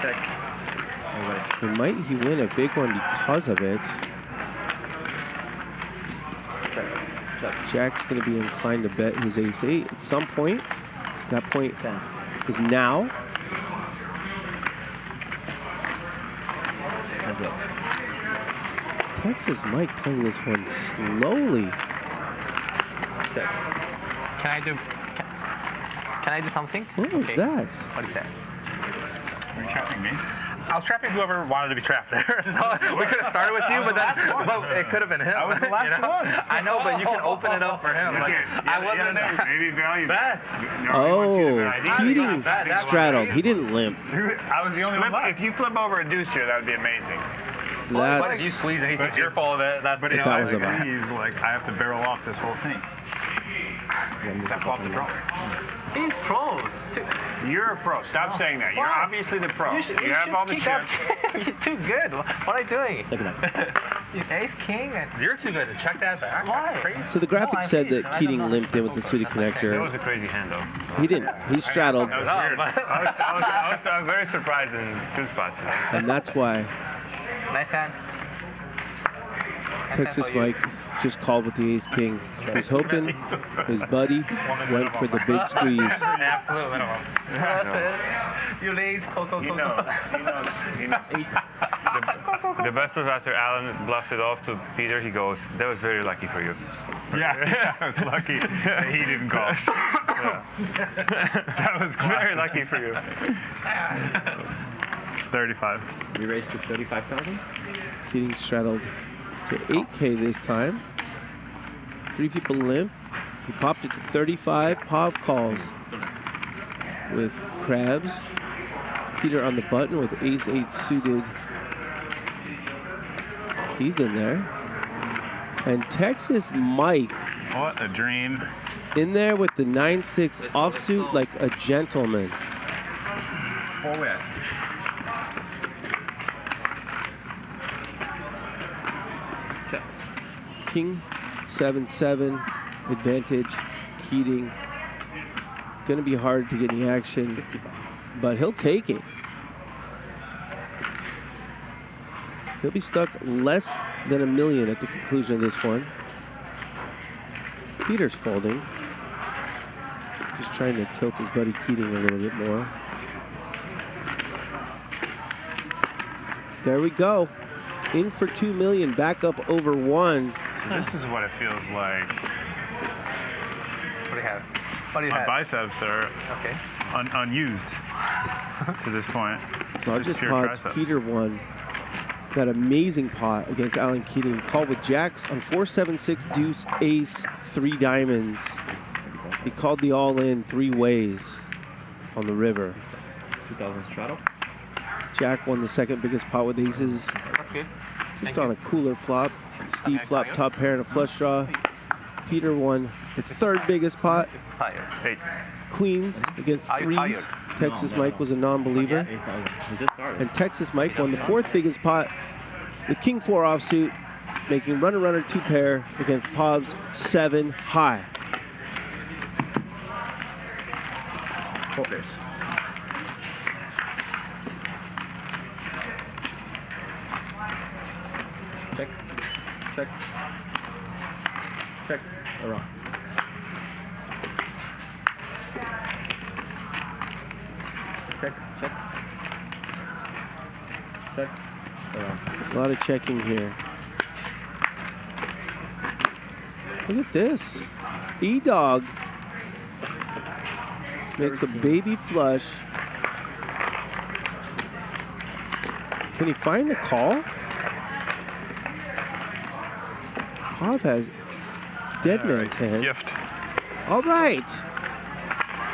S18: Check.
S15: And might he win a big one because of it? Jack's going to be inclined to bet his ace-8 at some point. That point is now. Texas Mike playing this one slowly.
S7: Can I do something?
S15: What was that?
S7: What is that?
S4: Are you trapping me?
S11: I was trapping whoever wanted to be trapped there. So we could have started with you, but it could have been him.
S4: I was the last one.
S11: I know, but you can open it up for him. I wasn't.
S4: Maybe value.
S15: Oh, Keating straddled. He didn't limp.
S4: I was the only one left. If you flip over a deuce here, that would be amazing.
S11: What if you squeeze and he thinks you're full of it?
S4: But if I squeeze, like I have to barrel off this whole thing. Step off the draw.
S7: He's pros.
S4: You're a pro. Stop saying that. You're obviously the pro. You have all the chips.
S7: You're too good. What are you doing? Ace King.
S11: You're too good to check that back.
S7: Why?
S11: That's crazy.
S15: So the graphic said that Keating limped in with the suited
S4: That
S15: connector.
S4: was a crazy hand, though.
S15: He didn't. He straddled.
S4: That was weird. I was very surprised in two spots.
S15: And that's why
S7: Nice hand.
S15: Texas Mike just called with the ace-king. He was hoping his buddy went for the big squeeze.
S11: Absolute minimum.
S7: You lazy Coco.
S4: He knows. The best was after Alan bluffed it off to Peter. He goes, "That was very lucky for you." Yeah, I was lucky that he didn't call. Yeah. That was very lucky for you. 35.
S18: We raised to 35,000.
S15: Keating straddled to 8K this time. 3 people limp. He popped it to 35. Pav calls with crabs. Peter on the button with ace-8 suited. He's in there. And Texas Mike.
S4: What a dream.
S15: In there with the 9-6 offsuit like a gentleman.
S18: Forward. Check.
S15: King 7-7 advantage. Keating. Going to be hard to get any action, but he'll take it. He'll be stuck less than $1 million at the conclusion of this one. Peter's folding. Just trying to tilt his buddy Keating a little bit more. There we go. In for $2 million, back up over 1.
S4: So this is what it feels like.
S7: What do you have? What do you
S4: My
S7: have?
S4: biceps are
S7: Okay.
S4: unused to this point.
S15: Largest
S4: pure
S15: pots,
S4: triceps.
S15: Peter won that amazing pot against Alan Keating. Called with jacks on 4-7-6 deuce ace 3 diamonds. He called the all-in 3 ways on the river.
S5: 2000 straddle.
S15: Jack won the second biggest pot with aces.
S7: Okay.
S15: Just on a cooler flop. Steve flopped top pair and a flush draw. Peter won the third biggest pot.
S7: Tired.
S15: Queens against
S7: Are you
S15: 3s.
S7: tired?
S15: Texas Mike was a non-believer. And Texas Mike won the 4th biggest pot with King 4 offsuit, making runner 2 pair against Pob's 7 high.
S5: Focus. Check. Check. Check. Around. Check. Check. Check. Around.
S15: A lot of checking here. Look at this. E-Dog makes a baby flush. Can he find the call? Pob has dead man's hand.
S4: Gift.
S15: All right.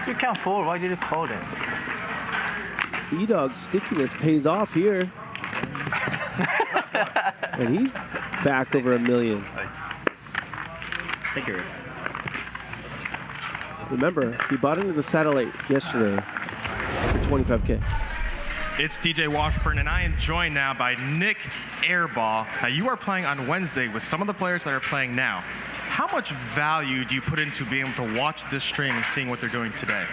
S7: You can't fold. Why did you call it?
S15: E-Dog's stickiness pays off here. And he's back over $1 million.
S5: Thank you.
S15: Remember, he bought into the satellite yesterday for $25K.
S16: It's DJ Washburn, and I am joined now by Nick Airball. Now, you are playing on Wednesday with some of the players that are playing now. How much value do you put into being able to watch this stream and seeing what they're doing today?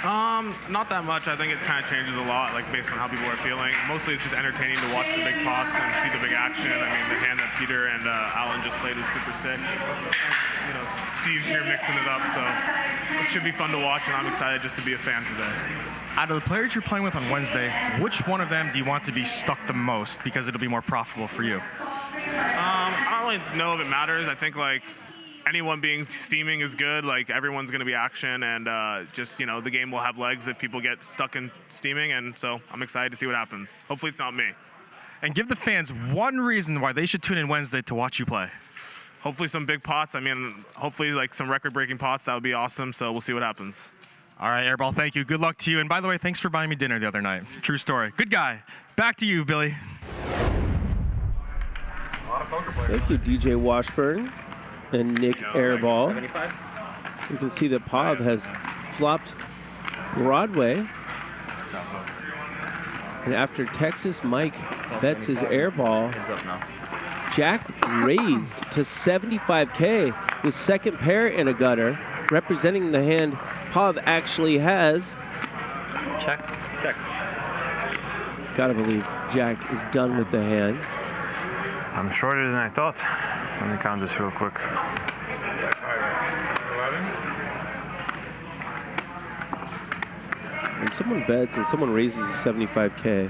S13: Not that much. I think it kind of changes a lot, like based on how people are feeling. Mostly it's just entertaining to watch the big pots and see the big action. I mean, the hand that Peter and Alan just played was super sick. You know, Steve's here mixing it up, so it should be fun to watch, and I'm excited just to be a fan today.
S16: Out of the players you're playing with on Wednesday, which one of them do you want to be stuck the most because it'll be more profitable for you?
S13: I don't really know if it matters. I think like anyone being steaming is good. Like everyone's going to be action, and just, you know, the game will have legs if people get stuck in steaming, and so I'm excited to see what happens. Hopefully it's not me.
S16: And give the fans one reason why they should tune in Wednesday to watch you play.
S13: Hopefully some big pots. I mean, hopefully like some record-breaking pots. That would be awesome, so we'll see what happens.
S16: All right, Airball, thank you. Good luck to you. And by the way, thanks for buying me dinner the other night. True story. Good guy. Back to you, Billy.
S15: Thank you, DJ Washburn and Nick Airball. You can see that Pob has flopped Broadway. And after Texas Mike bets his Airball, Jack raised to 75K with second pair in a gutter, representing the hand Pob actually has.
S7: Check. Check.
S15: Gotta believe Jack is done with the hand.
S4: I'm shorter than I thought. Let me count this real quick.
S13: 11.
S15: When someone bets and someone raises to 75K,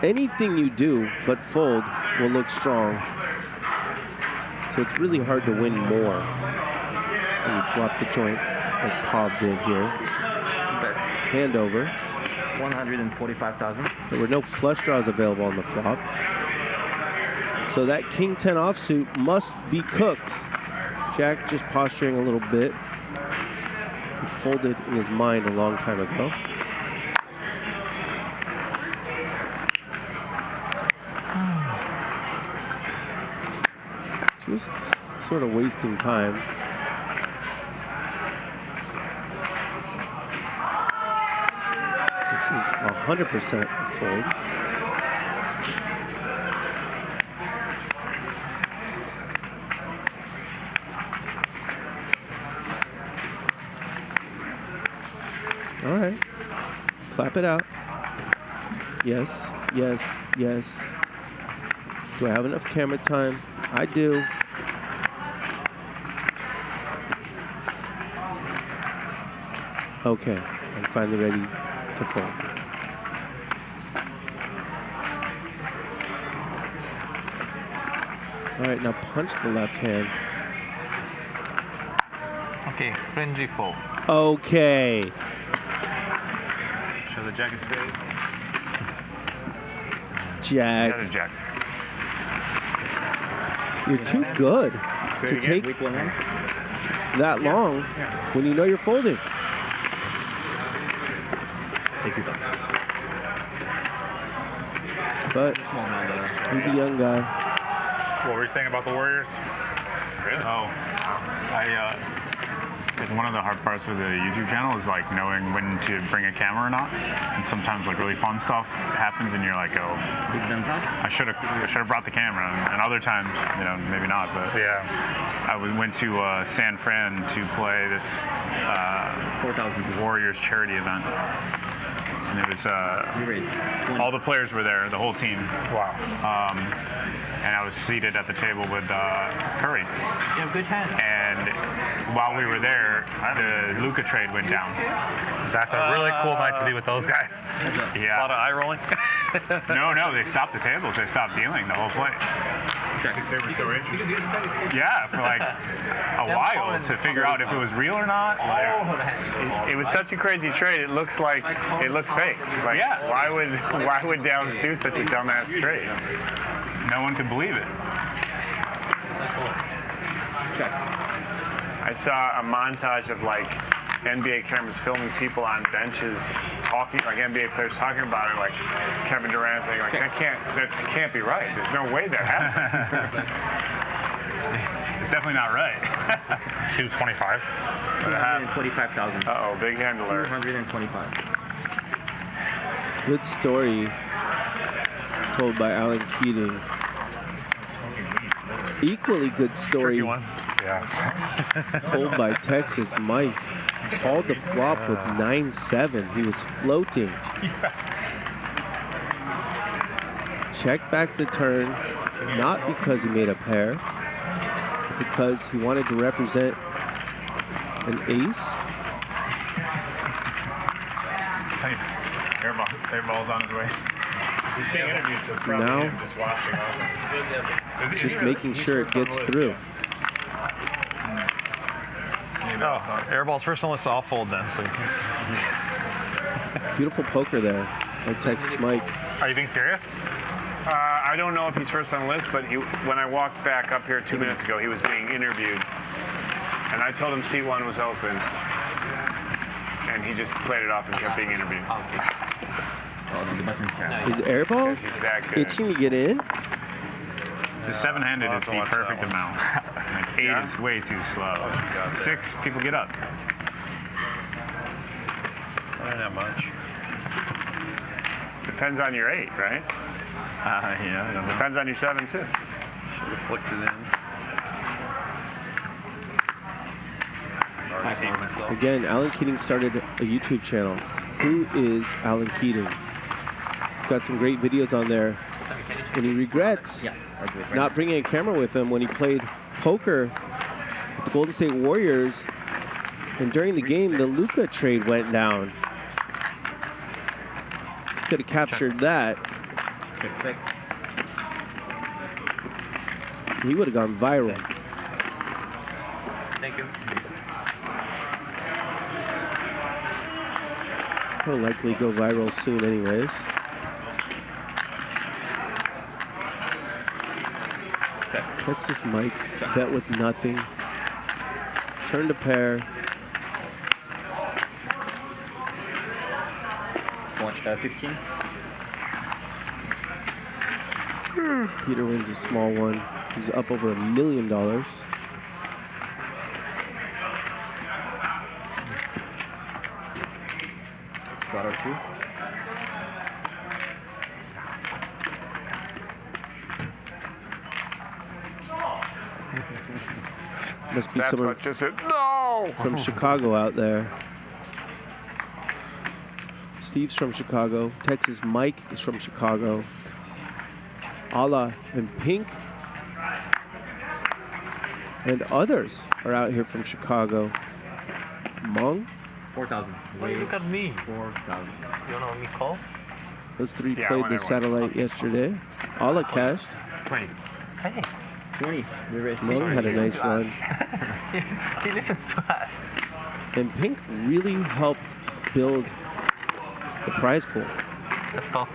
S15: anything you do but fold will look strong. So it's really hard to win more when you flop the joint like Pob did here. Hand over.
S5: 145,000.
S15: There were no flush draws available on the flop. So that King 10 offsuit must be cooked. Jack just posturing a little bit. He folded in his mind a long time ago. Just sort of wasting time. This is 100% fold. All right. Clap it out. Yes, yes, yes. Do I have enough camera time? I do. Okay, I'm finally ready to fold. All right, now punch the left hand.
S7: Okay, friendly fold.
S15: Okay.
S4: Show the jack of spades.
S15: Jack.
S4: Another jack.
S15: You're too good
S4: Say
S15: to
S4: it again.
S15: take that long when you know you're folding.
S5: Take your time.
S15: But he's a young guy.
S11: What were you saying about the Warriors?
S4: Really?
S13: Oh, one of the hard parts with the YouTube channel is like knowing when to bring a camera or not. And sometimes like really fun stuff happens, and you're like, oh, I should have brought the camera. And other times, you know, maybe not. But
S11: yeah,
S13: I went to San Fran to play this 4,000 Warriors charity event. And it was all the players were there, the whole team.
S11: Wow.
S13: And I was seated at the table with Curry.
S7: You have good hand.
S13: And while we were there, the Luka trade went down.
S11: That's a really cool night to be with those guys.
S13: Yeah.
S14: A lot of eye rolling.
S13: No, they stopped the tables. They stopped dealing the whole place.
S4: Because they were so interested.
S13: Yeah, for like a while to figure out if it was real or not.
S23: It was such a crazy trade. It looks fake. Like,
S13: yeah.
S23: Why would Dallas do such a dumbass trade?
S13: No one could believe it.
S23: I saw a montage of like NBA cameras filming people on benches talking, like NBA players talking about it, like Kevin Durant saying, like, that can't be right. There's no way that happened.
S13: It's definitely not right.
S11: 225.
S5: 225,000.
S23: Uh-oh, big handler.
S5: 225.
S15: Good story told by Alan Keating. Equally good story told by Texas Mike. Called the flop with 9-7. He was floating. Checked back the turn, not because he made a pair, but because he wanted to represent an ace.
S4: Airball's on his way. He's being interviewed, so it's probably
S15: Now,
S4: him just watching off.
S15: just making sure it gets through.
S14: Oh, Airball's first on the list, I'll fold then. So.
S15: Beautiful poker there by Texas Mike.
S11: Are you being serious?
S23: I don't know if he's first on the list, but when I walked back up here 2 minutes ago, he was being interviewed. And I told him seat 1 was open. And he just played it off and kept being interviewed.
S15: Is Airball
S23: He's that good.
S15: itching to get in?
S13: The 7-handed is the perfect amount. Like 8 is way too slow. 6, people get up.
S14: Not that much.
S23: Depends on your 8, right?
S14: Yeah, I don't know.
S23: Depends on your 7 too.
S14: Should have flicked it in.
S15: Again, Alan Keating started a YouTube channel. Who is Alan Keating? Got some great videos on there. And he regrets not bringing a camera with him when he played poker with the Golden State Warriors. And during the game, the Luka trade went down. Could have captured that. He would have gone viral.
S7: Thank you.
S15: He'll likely go viral soon anyways. Texas Mike bet with nothing. Turn to pair.
S5: Watch 15.
S15: Peter wins a small one. He's up over $1 million.
S5: Got our 2.
S15: Must be someone
S23: just said, no!
S15: from Chicago out there. Steve's from Chicago. Texas Mike is from Chicago. Ala and Pink and others are out here from Chicago. Mung.
S5: 4,000.
S7: Wait, look at me.
S5: 4,000.
S7: You know me call?
S15: Those three
S7: Yeah,
S15: played
S7: I
S15: the
S7: won
S15: satellite yesterday. Ala cashed.
S7: 20. Hey.
S5: 20.
S15: Mung had a nice run.
S7: He listens to us.
S15: And Pink really helped build the prize pool.
S7: Let's go.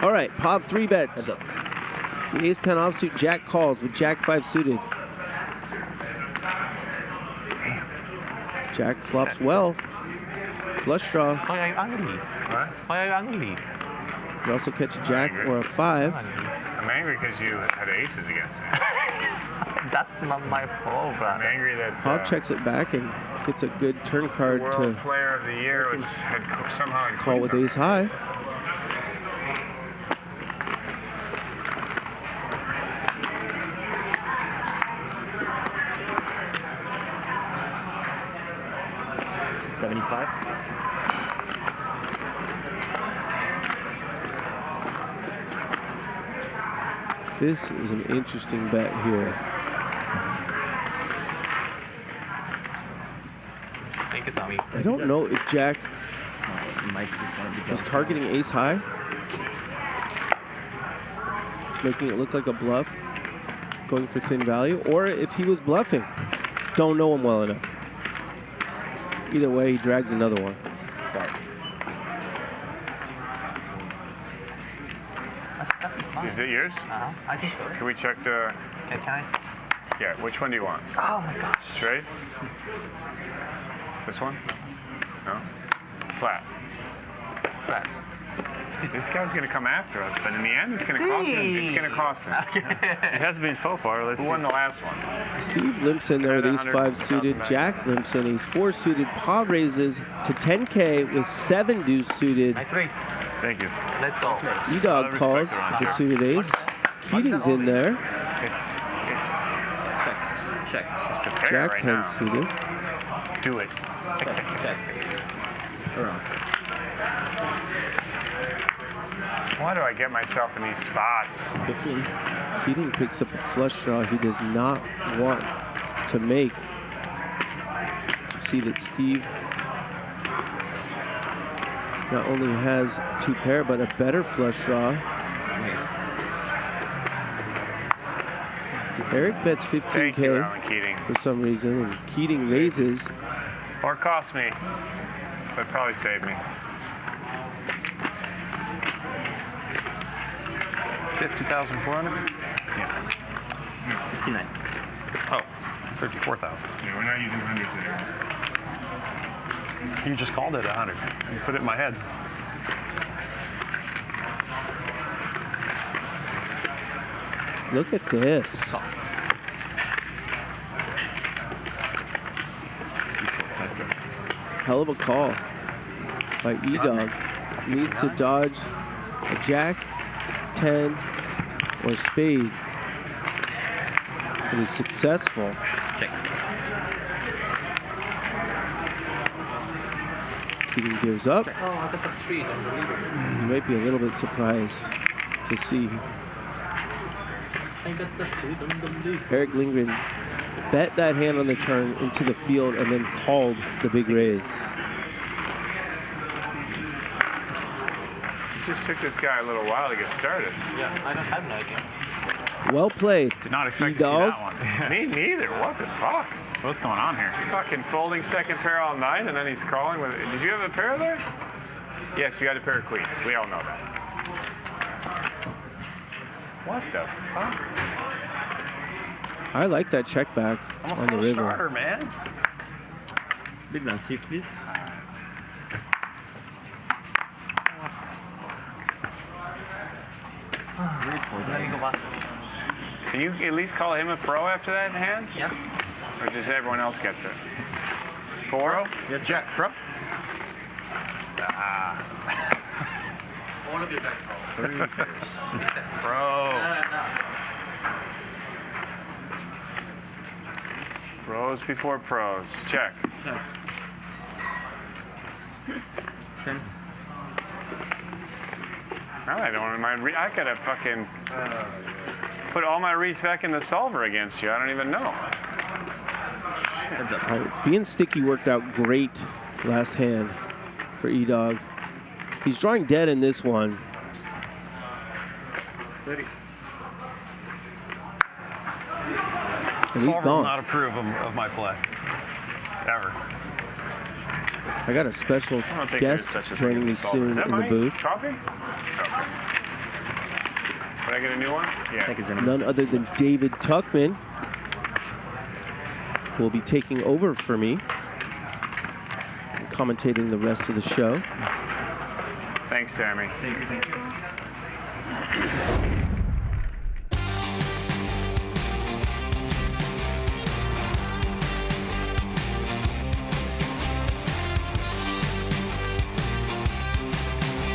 S15: All right, Pop 3 bets. The ace-10 offsuit Jack calls with Jack 5 suited. Jack flops well. Flush draw.
S7: Why are you angry?
S4: What?
S7: Why are you angry?
S15: You also catch a Jack or a 5.
S4: I'm angry because you had aces against me.
S7: That's not my fault, brother.
S4: I'm angry that
S15: Pop checks it back and gets a good turn card
S4: World
S15: to
S4: Player of the Year had somehow
S15: call with ace high. This is an interesting bet here.
S7: Thank you, Tommy.
S15: I don't know if Jack was targeting ace high, making it look like a bluff, going for thin value, or if he was bluffing. Don't know him well enough. Either way, he drags another one.
S4: Is it yours?
S7: I think so.
S4: Can we check the...
S7: Can I?
S4: Yeah, which one do you want?
S7: Oh my gosh.
S4: Straight? This one? No? Flat.
S7: Flat.
S4: This guy's gonna come after us, but in the end, it's gonna cost him. It's gonna cost him. It hasn't been so far. Let's see. Who won the last one?
S15: Steve limps in there with ace 5 suited. Jack limps in ace 4 suited. Pa raises to 10K with 7 deuce suited.
S7: Nice race.
S4: Thank you.
S7: Let's go.
S15: E-Dog calls with the suited ace. Keating's in there.
S4: It's
S5: check.
S4: It's just a pair
S15: Jack
S4: right
S15: 10
S4: now.
S15: suited.
S4: Do it.
S5: Check. Around.
S4: Why do I get myself in these spots?
S5: 15.
S15: Keating picks up a flush draw he does not want to make. See that Steve not only has 2 pair, but a better flush draw. Eric bets 15K for some reason, and Keating raises.
S4: Or cost me, but probably saved me.
S14: 50,400?
S4: Yeah.
S5: 59.
S14: Oh, 54,000.
S4: Yeah, we're not using hundreds there.
S14: You just called it 100. You put it in my head.
S15: Look at this. Hell of a call by E-Dog. Needs to dodge a Jack, 10, or spade. It is successful.
S5: Check.
S15: Keating gives up.
S7: Oh, I got the speed.
S15: You might be a little bit surprised to see
S7: I got the speed on the lead.
S15: Erick Lindgren bet that hand on the turn into the field and then called the big raise.
S4: It just took this guy a little while to get started.
S7: Yeah, I don't have an idea.
S15: Well played.
S4: Did not expect to see
S15: E-Dog.
S4: that one. Me neither. What the fuck?
S14: What's going on here?
S4: Fucking folding second pair all night, and then he's calling with. Did you have a pair there? Yes, you had a pair of queens. We all know that. What the fuck?
S15: I like that check back
S14: I'm a
S15: on the
S14: full
S15: river.
S14: starter, man.
S5: Big blind shift, please.
S7: Let me go back.
S4: Can you at least call him a pro after that hand?
S7: Yeah.
S4: Or just everyone else gets it? 4?
S5: Yes,
S14: Jack, bro.
S4: Ah.
S7: All of you guys.
S4: Bro. Pros before pros. Check.
S5: 10.
S23: I don't want my. I gotta fucking put all my reads back in the solver against you. I don't even know.
S15: All right, being sticky worked out great last hand for E-Dog. He's drawing dead in this one. And he's
S10: Solver will
S15: gone.
S10: not approve of my play. Ever.
S15: I got a special guest joining me soon in the booth.
S23: Coffee? Did I get a new one? Yeah.
S15: None other than David Tuckman who will be taking over for me and commentating the rest of the show.
S23: Thanks, Sammy.
S10: Thank you.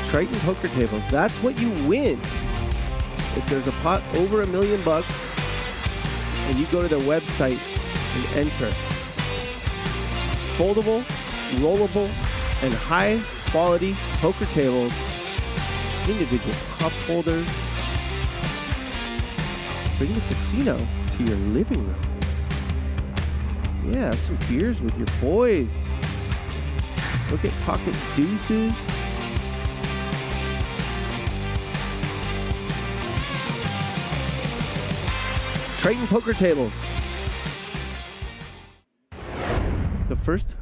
S15: Triton poker tables. That's what you win. If there's a pot over $1 million and you go to their website and enter foldable, rollable, and high quality poker tables, individual cup holders, bring the casino to your living room. Yeah, have some beers with your boys. Look at pocket deuces. Triton poker tables. The first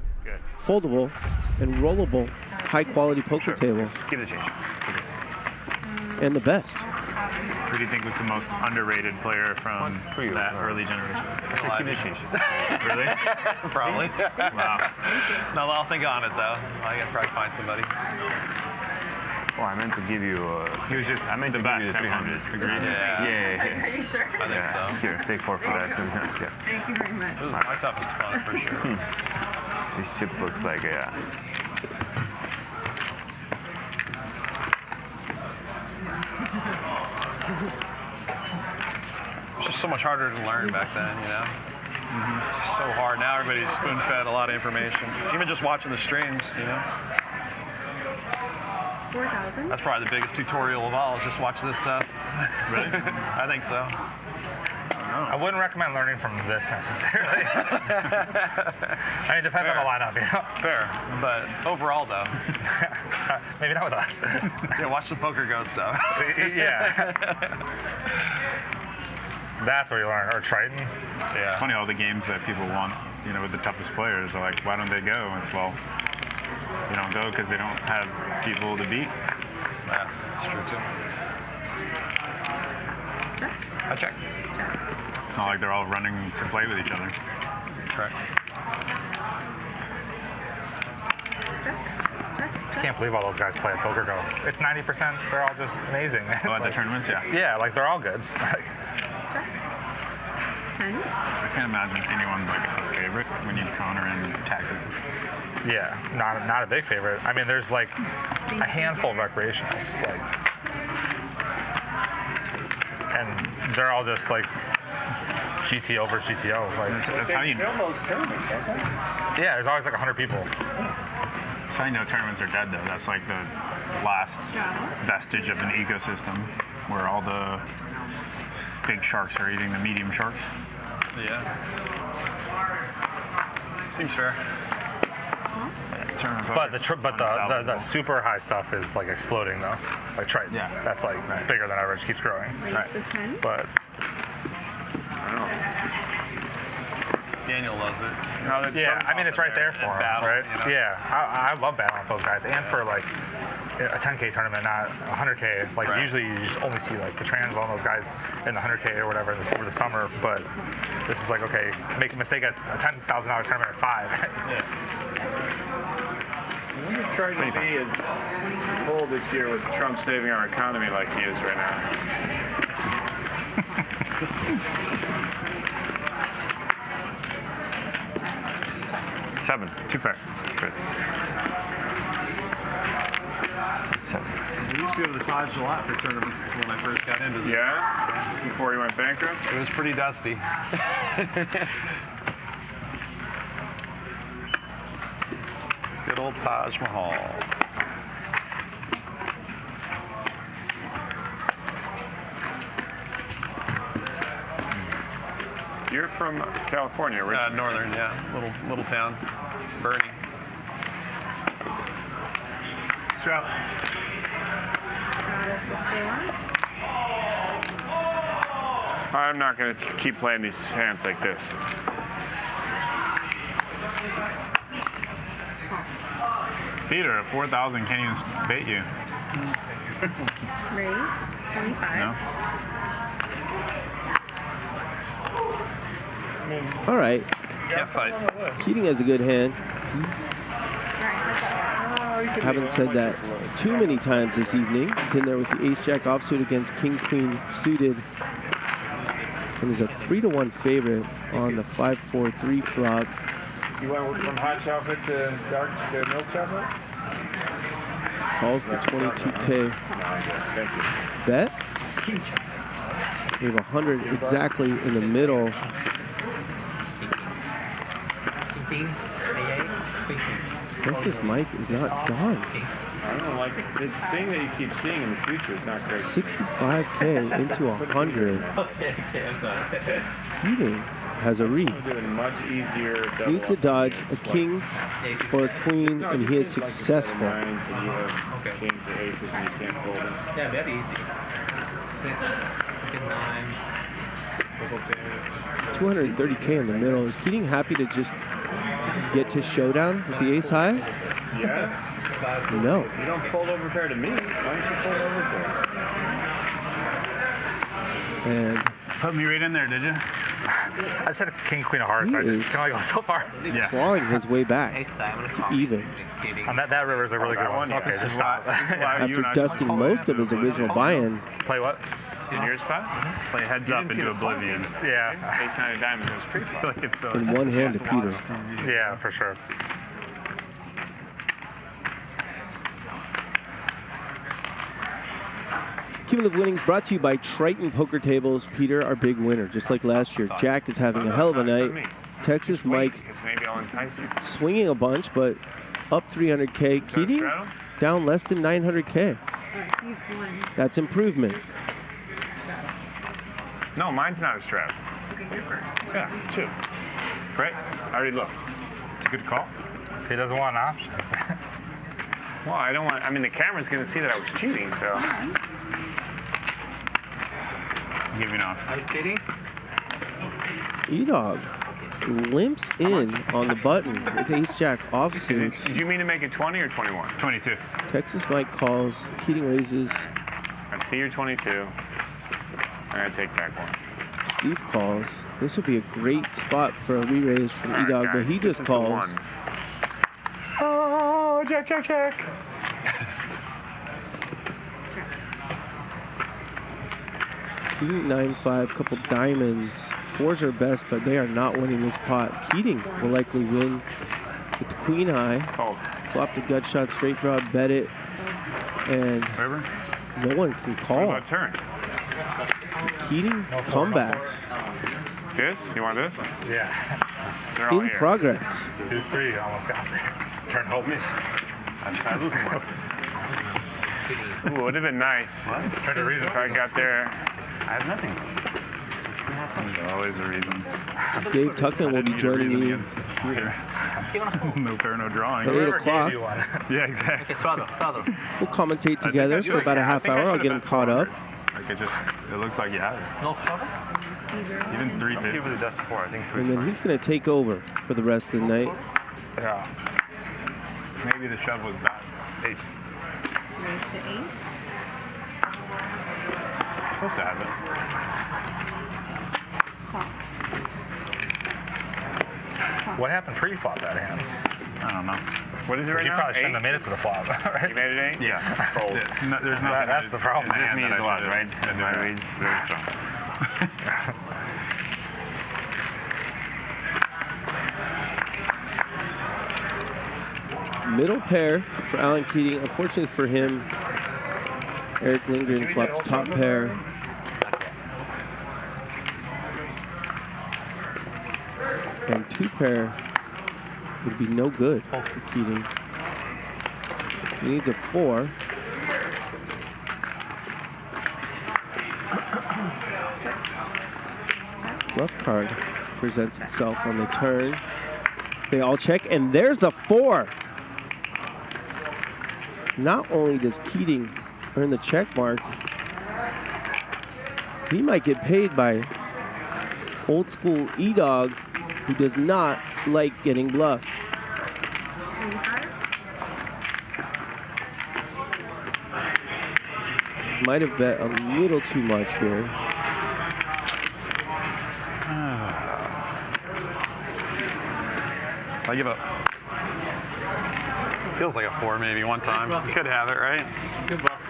S15: foldable and rollable high quality poker table.
S4: Give it a change.
S15: And the best.
S4: Who do you think was the most underrated player from that early generation? I said keep it a change. Really?
S10: Probably.
S4: Wow.
S10: No, I'll think on it though. I gotta probably find somebody.
S4: Oh, I meant to give you. He was just. I meant to give you the 300. Agreed. Yeah.
S17: Are you sure?
S10: I think so.
S4: Here, take 4 for that. Yeah.
S17: Thank you very much.
S10: This is my toughest opponent for sure.
S4: This chip looks like a.
S10: It's just so much harder to learn back then, you know? It's just so hard. Now everybody's spoon-fed a lot of information. Even just watching the streams, you know?
S17: 4,000?
S10: That's probably the biggest tutorial of all, is just watch this stuff. Really? I think so.
S11: I wouldn't recommend learning from this necessarily. I mean, it depends on the lineup, you know?
S10: Fair. But overall, though.
S11: Maybe not with us.
S10: Yeah, watch the poker go stuff.
S11: Yeah. That's where you learn. Or Triton.
S4: Yeah. It's funny, all the games that people want, you know, with the toughest players are like, why don't they go? And it's, well, they don't go because they don't have people to beat.
S10: Yeah, that's true too. I check.
S4: It's not like they're all running to play with each other.
S10: Correct.
S11: I can't believe all those guys play at Poker Go. It's 90%. They're all just amazing.
S4: Oh, at the tournaments, yeah.
S11: Yeah, like they're all good.
S4: I can't imagine anyone's like a favorite when you counter in Texas.
S11: Yeah, not a big favorite. I mean, there's like a handful of recreationals, like, and they're all just like GTO versus GTO. Like,
S4: that's how you know.
S11: Yeah, there's always like 100 people.
S4: That's how you know tournaments are dead, though. That's like the last vestige of an ecosystem where all the big sharks are eating the medium sharks.
S10: Yeah. Seems fair.
S11: But the super high stuff is like exploding though. Like Triton. Yeah. That's like bigger than average, keeps growing.
S17: Right.
S11: But
S10: I don't know. Daniel loves it.
S11: Yeah, I mean it's right there for him,
S10: battle,
S11: right?
S10: you know?
S11: Yeah, I love battling with those guys, and for like a 10K tournament, not a 100K. Like usually you just only see like the trans on those guys in the 100K or whatever over the summer, but this is like, okay, make a mistake at a $10,000 tournament at 5.
S18: I wonder if Triton B is full this year with Trump saving our economy like he is right now.
S4: 7, 2 pair. Good. 7.
S10: We used to go to the Taj a lot for tournaments when I first got into this.
S18: Yeah? Before you went bankrupt?
S10: It was pretty dusty. Good old Taj Mahal.
S23: You're from California, right?
S10: Northern, yeah. Little town. Bernie.
S23: So, I'm not going to keep playing these hands like this.
S18: Peter, at 4,000, can't even bait you.
S17: Raise, 25.
S18: No?
S15: All right.
S10: Can't fight.
S15: Keating has a good hand. Haven't said that too many times this evening. He's in there with the ace-jack offsuit against king-queen suited. And is a 3-1 favorite on the 5-4-3 flop.
S18: You went from hot chocolate to dark to milk chocolate?
S15: Calls for 22K.
S18: Thank you.
S15: Bet. We have 100 exactly in the middle. Texas Mike is not done.
S18: I don't know, like this thing that you keep seeing in the future is not great.
S15: 65K into 100. Keating has a read.
S18: Doing much easier.
S15: Needs to dodge a king or a queen, and he is successful.
S18: Nines and you have kings or aces and you can't fold them.
S8: Yeah, very easy.
S15: 230K in the middle. Is Keating happy to just get to showdown with the ace high?
S18: Yeah?
S15: No.
S18: You don't fold over pair to me. Why don't you fold over pair?
S15: And
S18: put me right in there, did you?
S11: I said king, queen of hearts. I just can only go so far.
S15: Yes. Clawing his way back to even.
S11: And that river is a really good one. Okay, just stop.
S15: After dusting most of his original buy-in.
S11: Play what?
S23: In your spot?
S18: Play heads up into oblivion.
S11: Yeah.
S23: Ace nine of diamonds was pretty fun.
S18: Like it's the
S15: In one hand to Peter.
S11: Yeah, for sure.
S15: Cumulative winnings brought to you by Triton Poker Tables. Peter, our big winner, just like last year. Jack is having a hell of a night. Texas Mike
S23: Maybe I'll entice you.
S15: swinging a bunch, but up 300K. Keating down less than 900K. That's improvement.
S23: No, mine's not a strap.
S17: Okay, you're first.
S23: Yeah, 2. Right? I already looked.
S18: It's a good call.
S11: If he doesn't want an option.
S23: Well, I don't want. I mean, the camera's going to see that I was cheating, so.
S18: Give me an off.
S8: Are you kidding?
S15: E-Dog limps in on the button with ace-jack offsuit.
S23: Did you mean to make it 20 or 21?
S18: 22.
S15: Texas Mike calls. Keating raises.
S23: I see your 22. I'm going to take back one.
S15: Steve calls. This would be a great spot for a re-raise from
S23: All right,
S15: E-Dog, but
S23: guys,
S15: he
S23: this
S15: just
S23: is the
S15: calls.
S23: one.
S11: Oh, Jack, Jack, Jack.
S15: Keating 9-5, couple diamonds. Fours are best, but they are not winning this pot. Keating will likely win with the queen high.
S23: Oh.
S15: Flop the gut shot, straight draw, bet it, and no one can call.
S23: What about turn?
S15: Keating comeback
S23: This? You want this?
S11: Yeah.
S23: They're all
S15: in
S23: here.
S15: progress.
S11: 2-3, almost got there. Turn hope.
S23: I'm losing one. Ooh, it would have been nice
S11: Turn to reason.
S23: if I got there.
S18: I have nothing. There's always a reason.
S15: Dave Tuckman will be joining me
S18: No pair, no drawing.
S15: at 8 o'clock.
S18: Yeah, exactly.
S15: We'll commentate together for about a half hour. I'll get him caught up.
S18: Like it looks like you have it.
S8: No further?
S18: Even 350.
S23: Give it a dust 4. I think 3
S15: And then he's going to take over for the rest of the night.
S18: Yeah. Maybe the shove was bad. 8.
S17: Raise to 8.
S18: It's supposed to have it.
S11: What happened pre-flop that hand?
S18: I don't know.
S23: What is it right
S11: You
S23: now?
S11: probably shouldn't
S23: 8?
S11: have made it to the flop, right?
S23: You made it 8?
S18: Yeah.
S23: Fold.
S18: No, there's nothing.
S11: That's the problem.
S23: This means a lot, right?
S18: Yeah.
S23: My reads very strong.
S15: Middle pair for Alan Keating. Unfortunately for him, Erick Lindgren flopped top pair. And 2 pair would be no good for Keating. He needs a 4. Rough card. presents itself on the turn. They all check, and there's the 4. Not only does Keating earn the check mark, he might get paid by old school E-Dog, who does not like getting bluffed. Might have bet a little too much here.
S14: I give up. Feels like a 4 maybe one time. You could have it, right?
S10: Good bluff.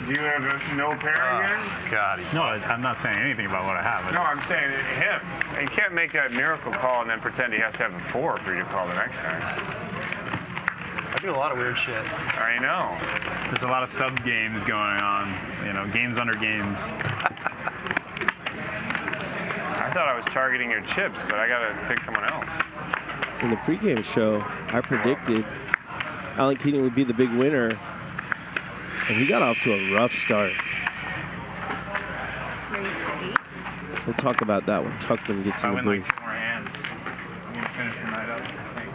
S23: Do you have no pair again?
S14: God.
S10: No, I'm not saying anything about what I have.
S23: No, I'm saying him. You can't make that miracle call and then pretend he has to have a 4 for you to call the next time.
S14: I do a lot of weird shit.
S23: I know.
S10: There's a lot of sub games going on. You know, games under games.
S23: I thought I was targeting your chips, but I gotta pick someone else.
S15: In the pregame show, I predicted Alan Keating would be the big winner, and he got off to a rough start. We'll talk about that when Tuckman gets in the booth.
S10: Like 2 more hands, I'm gonna finish the night up, I think.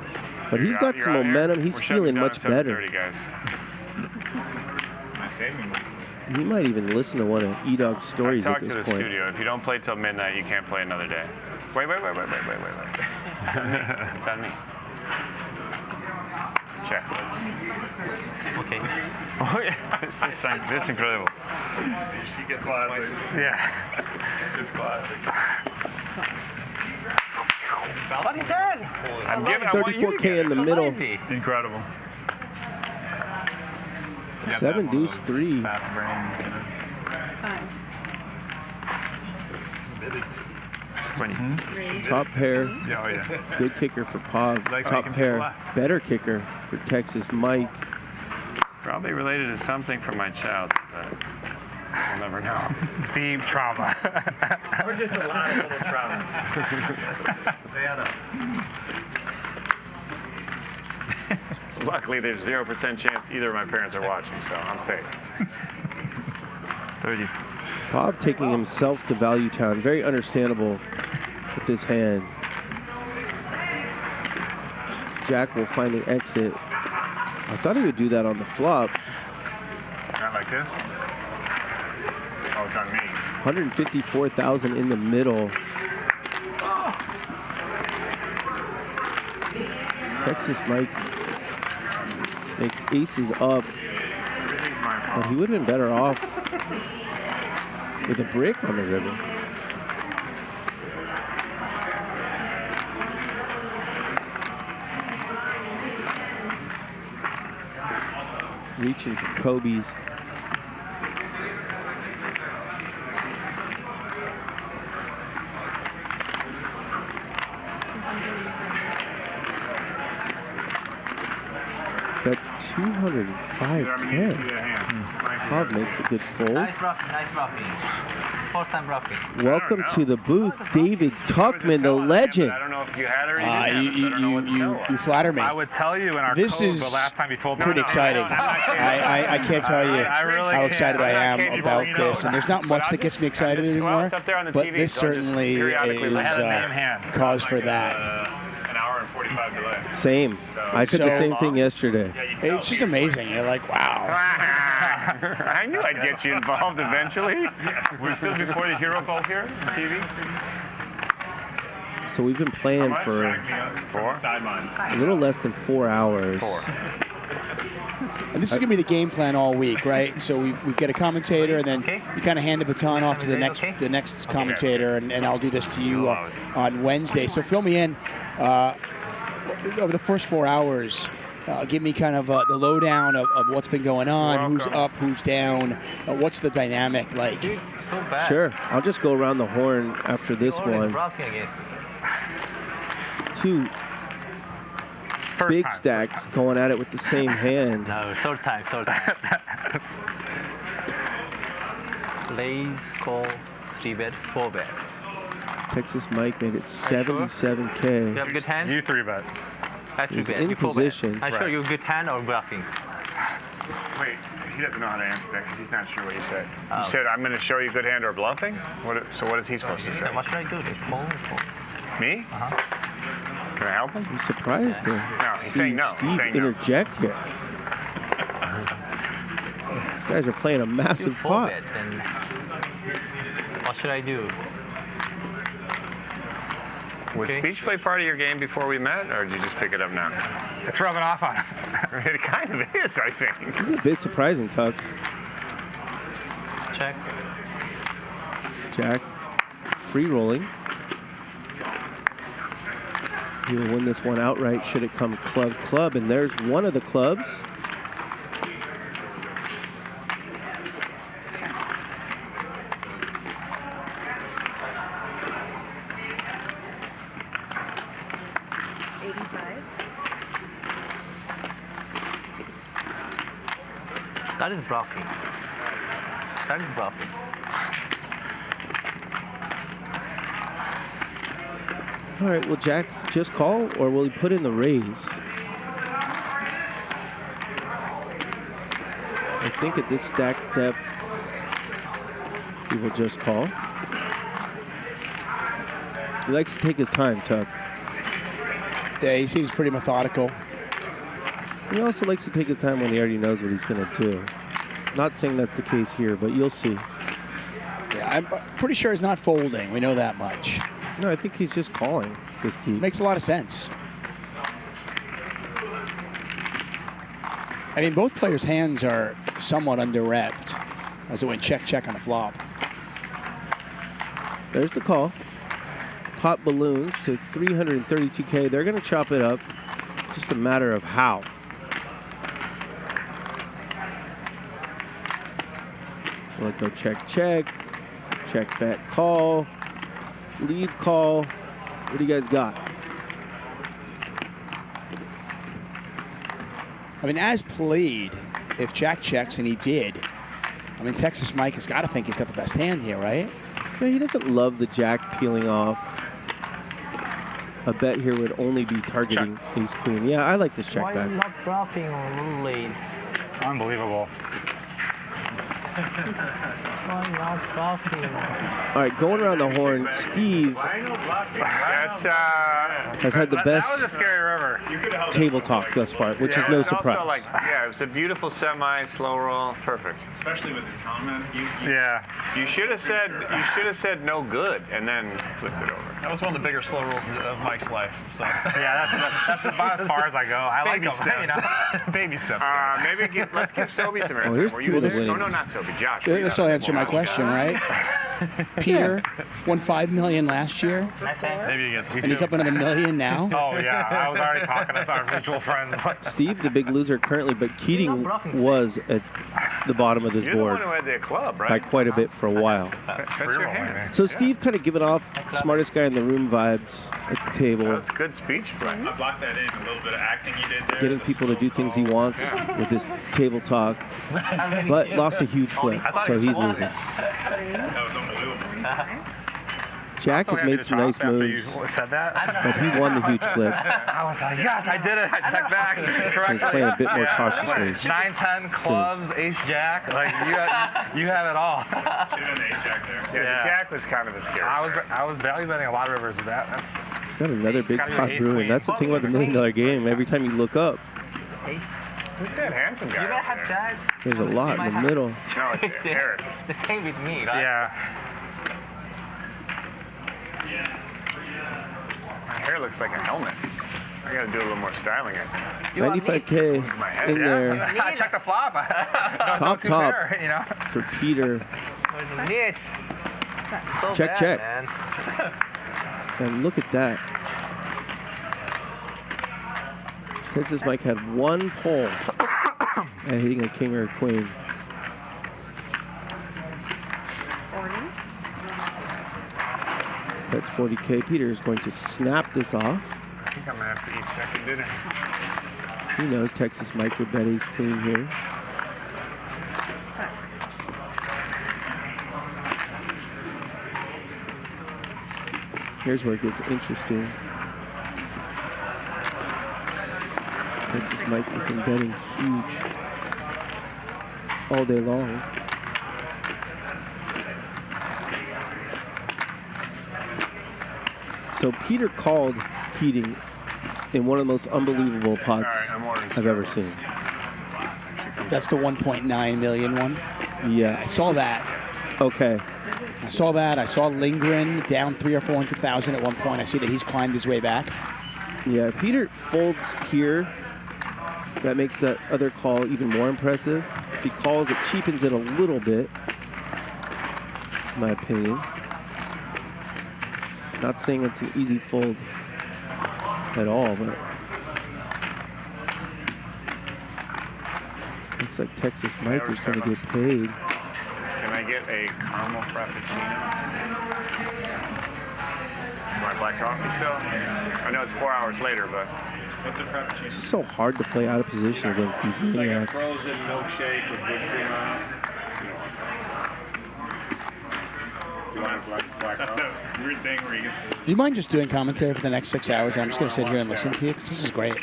S15: But he's got some momentum. He's feeling much better.
S23: Guys.
S10: My saving.
S23: Mm-hmm.
S15: He might even listen to one of E-Dog's stories
S23: Talk
S15: at
S23: to
S15: this
S23: the
S15: point.
S23: studio. If you don't play till midnight, you can't play another day. Wait. It's on me. It's on me. Check.
S8: Okay.
S23: Oh yeah. This is incredible.
S10: She gets classic.
S23: Yeah.
S10: It's classic.
S8: What is that?
S23: I'm giving
S15: 34K in the middle.
S10: Incredible.
S15: 7 deuce 3.
S10: Fast brain.
S23: 20.
S15: Top pair.
S10: Yeah, oh yeah.
S15: Good kicker for Pav.
S23: Likes
S15: Top
S23: making
S15: pair.
S23: people laugh.
S15: Better kicker for Texas Mike.
S23: Probably related to something from my child, but we'll never know.
S11: Deep trauma.
S10: Or just a lot of little traumas. They add up.
S23: Luckily, there's 0% chance either of my parents are watching, so I'm safe. 30.
S15: Pav taking himself to Value Town. Very understandable with this hand. Jack will find an exit. I thought he would do that on the flop.
S23: Not like this? Oh, it's on me.
S15: 154,000 in the middle. Texas Mike makes aces up. But he would have been better off with a brick on the river. Reaching for Kobe's. That's 205K. Bob makes a good fold.
S8: Nice bluffing. First time bluffing.
S15: Welcome to the booth, David Tuckman, the legend.
S23: I don't know if you had or you didn't.
S19: You flatter me.
S11: I would tell you in our
S19: This
S11: code
S19: is
S11: the last time you told me.
S19: pretty exciting. I can't tell you how excited I am about this. And there's not much that gets me excited anymore, but this certainly is cause for that.
S23: An hour and 45 delay.
S15: Same. I said the same thing yesterday.
S19: It's just amazing. You're like, wow.
S23: I knew I'd get you involved eventually. We're still before the hero call here on TV.
S15: So we've been playing for a little less than 4 hours.
S19: And this is going to be the game plan all week, right? So we get a commentator, and then you kind of hand the baton off to the next commentator, and I'll do this to you on Wednesday. So fill me in over the first 4 hours. Give me kind of the lowdown of what's been going on, who's up, who's down, what's the dynamic like.
S15: Sure. I'll just go around the horn after this one. Two big stacks going at it with the same hand.
S8: No, third time. Raise, call, 3-bet, 4-bet.
S15: Texas Mike made it 77K.
S8: You have a good hand?
S11: You 3-bet.
S8: I
S15: He's
S8: 3-bet.
S15: in
S8: You 4-bet.
S15: position.
S8: I show you a good hand or bluffing.
S23: Wait, he doesn't know how to answer that because he's not sure what you said. You said, I'm going to show you good hand or bluffing? So what is he supposed to say?
S8: What should I do? Call.
S23: Me? Can I help him?
S15: I'm surprised to
S23: No, he's
S15: see
S23: saying no.
S15: Steve
S23: He's saying no.
S15: interject here. These guys are playing a massive pot.
S8: Then what should I do?
S23: Was speech play part of your game before we met, or did you just pick it up now?
S11: It's rubbing off on him.
S23: It kind of is, I think.
S15: This is a bit surprising, Tuck.
S8: Check.
S15: Jack, free rolling. He will win this one outright should it come club, and there's one of the clubs.
S8: That is bluffing. That is bluffing.
S15: All right, will Jack just call, or will he put in the raise? I think at this stack depth, he will just call. He likes to take his time, Tuck.
S19: Yeah, he seems pretty methodical.
S15: He also likes to take his time when he already knows what he's going to do. Not saying that's the case here, but you'll see.
S19: Yeah, I'm pretty sure he's not folding. We know that much.
S15: No, I think he's just calling this deep.
S19: Makes a lot of sense. I mean, both players' hands are somewhat under-repped as it went check on the flop.
S15: There's the call. Pot balloons to 332K. They're going to chop it up. Just a matter of how. Let go check, bet, call, lead, call. What do you guys got?
S19: I mean, as played, if Jack checks, and he did, I mean, Texas Mike has got to think he's got the best hand here, right?
S15: Yeah, he doesn't love the Jack peeling off. A bet here would only be targeting ace queen. Yeah, I like this check
S8: Why
S15: back.
S8: are you not bluffing on roulette?
S11: Unbelievable.
S8: Why not bluffing?
S15: All right, going around the horn, Steve
S23: That's
S15: has had the best
S11: That was a scary river.
S15: table talk thus far, which is no
S23: it's
S15: surprise.
S23: Also like, yeah, it was a beautiful semi slow roll, perfect.
S18: Especially with the comment.
S23: You should have said no good, and then flipped it over.
S10: That was one of the bigger slow rolls of Mike's life. So
S11: Yeah, that's about as far as I go. I like
S10: baby
S11: them.
S10: steps.
S11: You know?
S10: Baby steps. guys.
S23: Let's give Sobe some
S15: Oh, here's
S23: airtime. Were
S15: two
S23: you
S15: of the
S23: there? No,
S15: winnings.
S23: not Sobe. Josh.
S19: This will answer my question, right? Peter won $5 million last year,
S10: Maybe against
S19: and he's up another $1 million now.
S11: Oh, yeah. I was already talking to our mutual friends.
S15: Steve, the big loser currently, but Keating was at the bottom of this
S23: You're the
S15: board
S23: one who had the club,
S15: by
S23: right?
S15: quite a bit for a while.
S23: That's your hand.
S15: So Steve kind of giving off smartest guy in the room vibes at the table,
S23: That was good speech play.
S18: I blocked that in. A little bit of acting you did there.
S15: getting people to do things he wants with his table talk, but lost a huge flip, so he's losing.
S18: That was unbelievable.
S15: Jack has made some nice moves,
S11: Said that?
S15: but he won the huge flip.
S11: I was like, yes, I did it. I checked back correctly.
S15: He's playing a bit more cautiously.
S11: 9-10 clubs, ace jack. Like you had it all.
S18: Should have been the ace jack there.
S23: Yeah, the jack was kind of a scary.
S11: I was value betting a lot of rivers with that.
S15: Got another big
S11: gotta be
S15: pot
S11: ace
S15: brewing.
S11: queen.
S15: That's the thing about the $1 million game. Every time you look up,
S23: Who's that handsome guy?
S8: You gotta
S23: over
S8: have
S23: there?
S8: jacks.
S15: there's a lot in the middle.
S23: No, it's Eric.
S8: The same with me, right?
S11: Yeah.
S23: My hair looks like a helmet. I gotta do a little more styling, I think.
S15: 95K in there.
S11: I checked the flop.
S15: Top,
S11: too
S15: top
S11: fair, you know.
S15: for Peter.
S8: Neat. So
S15: Check,
S8: bad,
S15: check.
S8: Man.
S15: And look at that. Texas Mike had one pull at hitting a king or a queen.
S17: Orange.
S15: That's 40K. Peter is going to snap this off.
S23: I think I'm gonna have to eat second dinner.
S15: He knows Texas Mike would bet ace queen here. Here's where it gets interesting. Texas Mike has been betting huge all day long. So Peter called Keating in one of the most unbelievable pots I've ever seen.
S19: That's the 1.9 million one?
S15: Yeah.
S19: I saw that.
S15: Okay.
S19: I saw that. I saw Lindgren down 300,000 or 400,000 at one point. I see that he's climbed his way back.
S15: Yeah, Peter folds here. That makes that other call even more impressive. If he calls, it cheapens it a little bit, in my opinion. Not saying it's an easy fold at all, but looks like Texas Mike is going to get paid.
S23: Can I get a caramel frappuccino? My black coffee still? I know it's 4 hours later, but what's a frappuccino?
S15: It's just so hard to play out of position against these
S23: It's like a
S15: maniacs.
S23: frozen milkshake with whipped cream on it. You want a black
S18: That's
S23: coffee?
S18: that weird thing where you get
S19: Do you mind just doing commentary for the next 6 hours? And I'm just going to sit here and listen to you because this is great.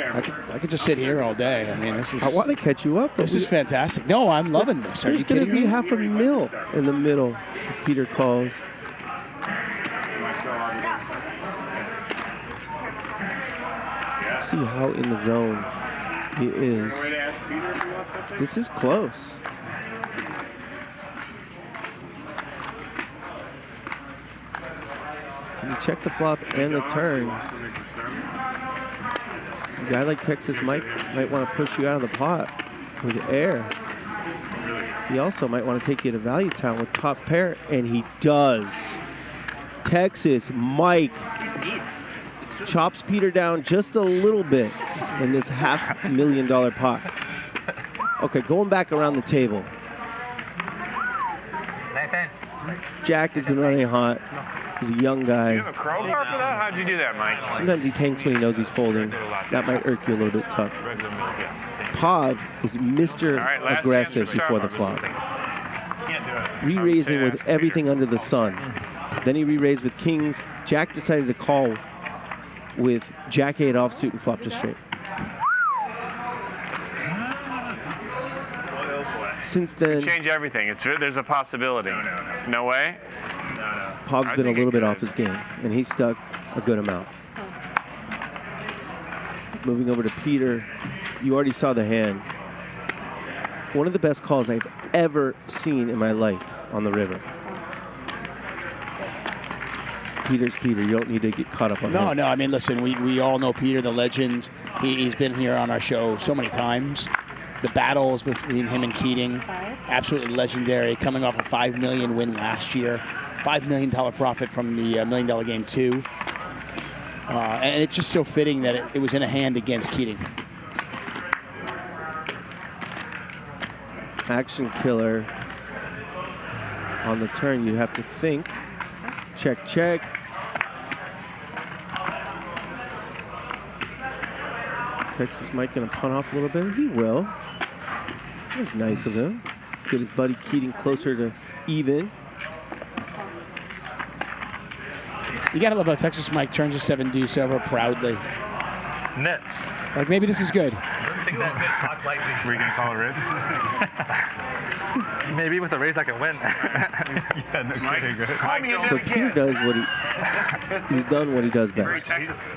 S19: I could just sit here all day. I mean, this is.
S15: I want to catch you up.
S19: This is fantastic. No, I'm loving this. Are you
S15: There's going
S19: kidding
S15: to be
S19: me?
S15: half a mil in the middle if Peter calls. Let's see how in the zone he is. This is close. Can you check the flop and the turn? A guy like Texas might want to push you out of the pot with air. He also might want to take you to Value Town with top pair, and he does. Texas Mike chops Peter down just a little bit in this $500,000 pot. Okay, going back around the table. Jack has been running hot. He's a young guy.
S23: Do you have a crowbar for that? How'd you do that, Mike?
S15: Sometimes he tanks when he knows he's folding. That might irk you a little bit tough. Pav is Mr. Aggressive before the flop. Re-raising with everything under the sun. Then he re-raised with kings. Jack decided to call with Jack-8 offsuit and flop to straight. Since then,
S23: Change everything. There's a possibility. No way?
S15: Pav's been a little bit off his game, and he's stuck a good amount. Moving over to Peter, you already saw the hand. One of the best calls I've ever seen in my life on the river. Peter's Peter. You don't need to get caught up on that.
S19: No. I mean, listen, we all know Peter, the legend. He's been here on our show so many times. The battles between him and Keating, absolutely legendary. Coming off a $5 million win last year, $5 million profit from the $1 million game too. And it's just so fitting that it was in a hand against Keating.
S15: Action killer on the turn. You have to think. Check, check. Texas Mike gonna punt off a little bit. He will. That was nice of him. Get his buddy Keating closer to even.
S19: You gotta love how Texas Mike turns a 7-deuce over proudly.
S11: Net.
S19: Like maybe this is good.
S10: Take that good talk lightly.
S11: Were you gonna call it raise?
S10: Maybe with a raise I can win.
S15: So Peter does what he's done what he does best.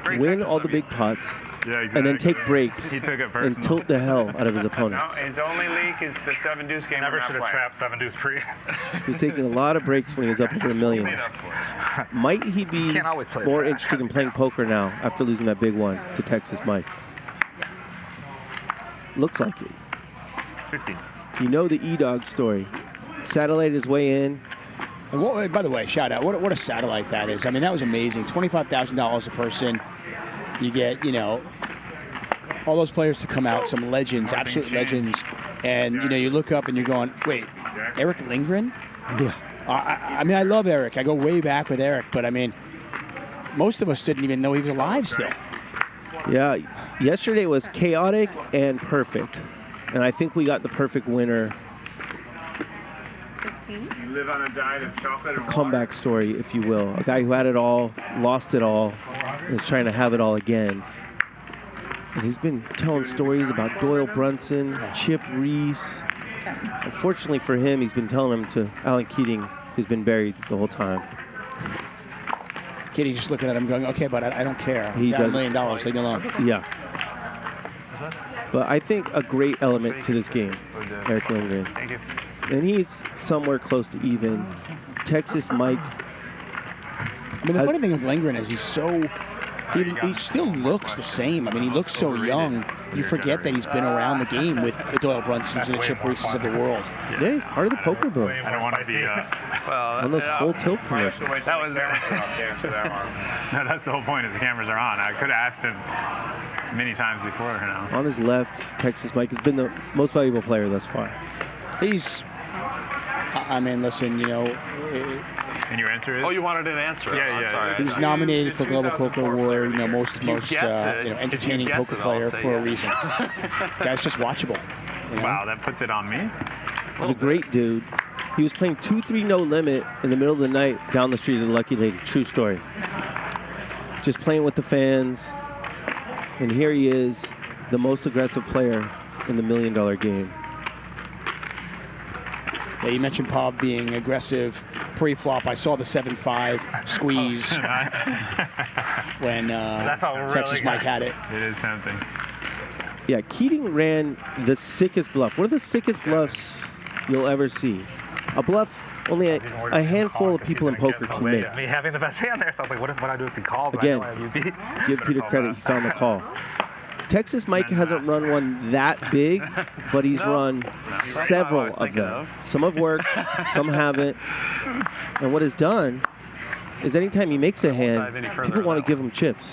S15: Win all the big pots.
S23: Yeah, exactly.
S15: And then take breaks
S23: He took it
S15: and
S23: personal.
S15: tilt the hell out of his opponents.
S23: No, his only leak is the 7-deuce game.
S11: Never
S23: we're not
S11: should have
S23: playing.
S11: trapped 7-deuce pre.
S15: He's taking a lot of breaks when he was up over $1 million. Might he be
S10: Can't always play
S15: more
S10: fat.
S15: interested in playing poker now after losing that big one to Texas Mike? Looks like it.
S23: 50.
S15: You know the E-Dog story. Satellite his way in.
S19: And what, by the way, shout out. What a satellite that is. I mean, that was amazing. $25,000 a person. You get, all those players to come out, some legends, absolute legends. And, you look up and you're going, wait, Erick Lindgren?
S15: Yeah.
S19: I mean, I love Eric. I go way back with Eric. But, I mean, most of us didn't even know he was alive still.
S15: Yeah, yesterday was chaotic and perfect. And I think we got the perfect winner.
S23: You live on a diet of chocolate and
S15: Comeback story, if you will. A guy who had it all, lost it all, and is trying to have it all again. And he's been telling stories about Doyle Brunson, Chip Reese. Unfortunately for him, he's been telling them to Alan Keating, who's been buried the whole time.
S19: Keating's just looking at him going, okay, but I don't care.
S15: He
S19: Down $1
S15: does-
S19: million, leave me alone.
S15: Yeah. But I think a great element to this game, Erick Lindgren.
S4: Thank you.
S15: And he's somewhere close to even. Texas Mike.
S19: I mean, the funny thing with Lindgren is he still looks the same. I mean, he looks so young. You forget that he's been around the game with the Doyle Brunsons and the Chip Reeses of the world.
S15: Yeah, he's part of the poker book.
S11: I don't want to be.
S15: On those full tilt commercials.
S11: That was no, that's the whole point. Is the cameras are on. I could have asked him many times before. You know.
S15: On his left, Texas Mike has been the most valuable player thus far.
S19: I mean, listen, you know.
S11: And your answer is?
S2: Oh, you wanted an answer?
S11: Yeah.
S2: Sorry.
S19: He was nominated for Global Poker Award, you know, most entertaining poker player for a reason. Guy's just watchable. You know?
S11: Wow, that puts it on me.
S15: He's a great dude. He was playing 2-3 no limit in the middle of the night down the street of the Lucky Lady. True story. Just playing with the fans. And here he is, the most aggressive player in the $1 million game.
S19: Yeah, you mentioned Pop being aggressive pre-flop. I saw the 7-5 squeeze when Texas Mike had it.
S11: It is tempting.
S15: Yeah, Keating ran the sickest bluff. One of the sickest bluffs you'll ever see. A bluff only a handful of people in poker can make.
S11: Me having the best hand there, so I was like, what I do if he calls?
S15: Again,
S11: I know I have UB.
S15: give Peter credit, he found the call. Texas Mike hasn't run one that big, but he's run several of them. Some have worked, some haven't. And what he's done is anytime he makes a hand, people want to give him chips.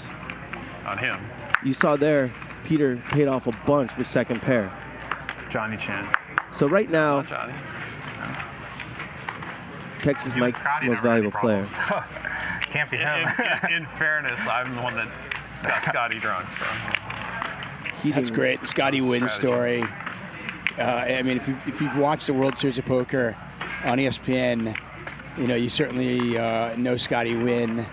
S2: On him.
S15: You saw there, Peter paid off a bunch with second pair.
S11: Johnny Chan.
S15: So right now, Texas Mike, most valuable player.
S11: Can't be him.
S2: In fairness, I'm the one that got Scotty drunk. So.
S19: That's great. The Scotty Wynn story. I mean, if you've watched the World Series of Poker on ESPN, you know, you certainly know Scotty Wynn,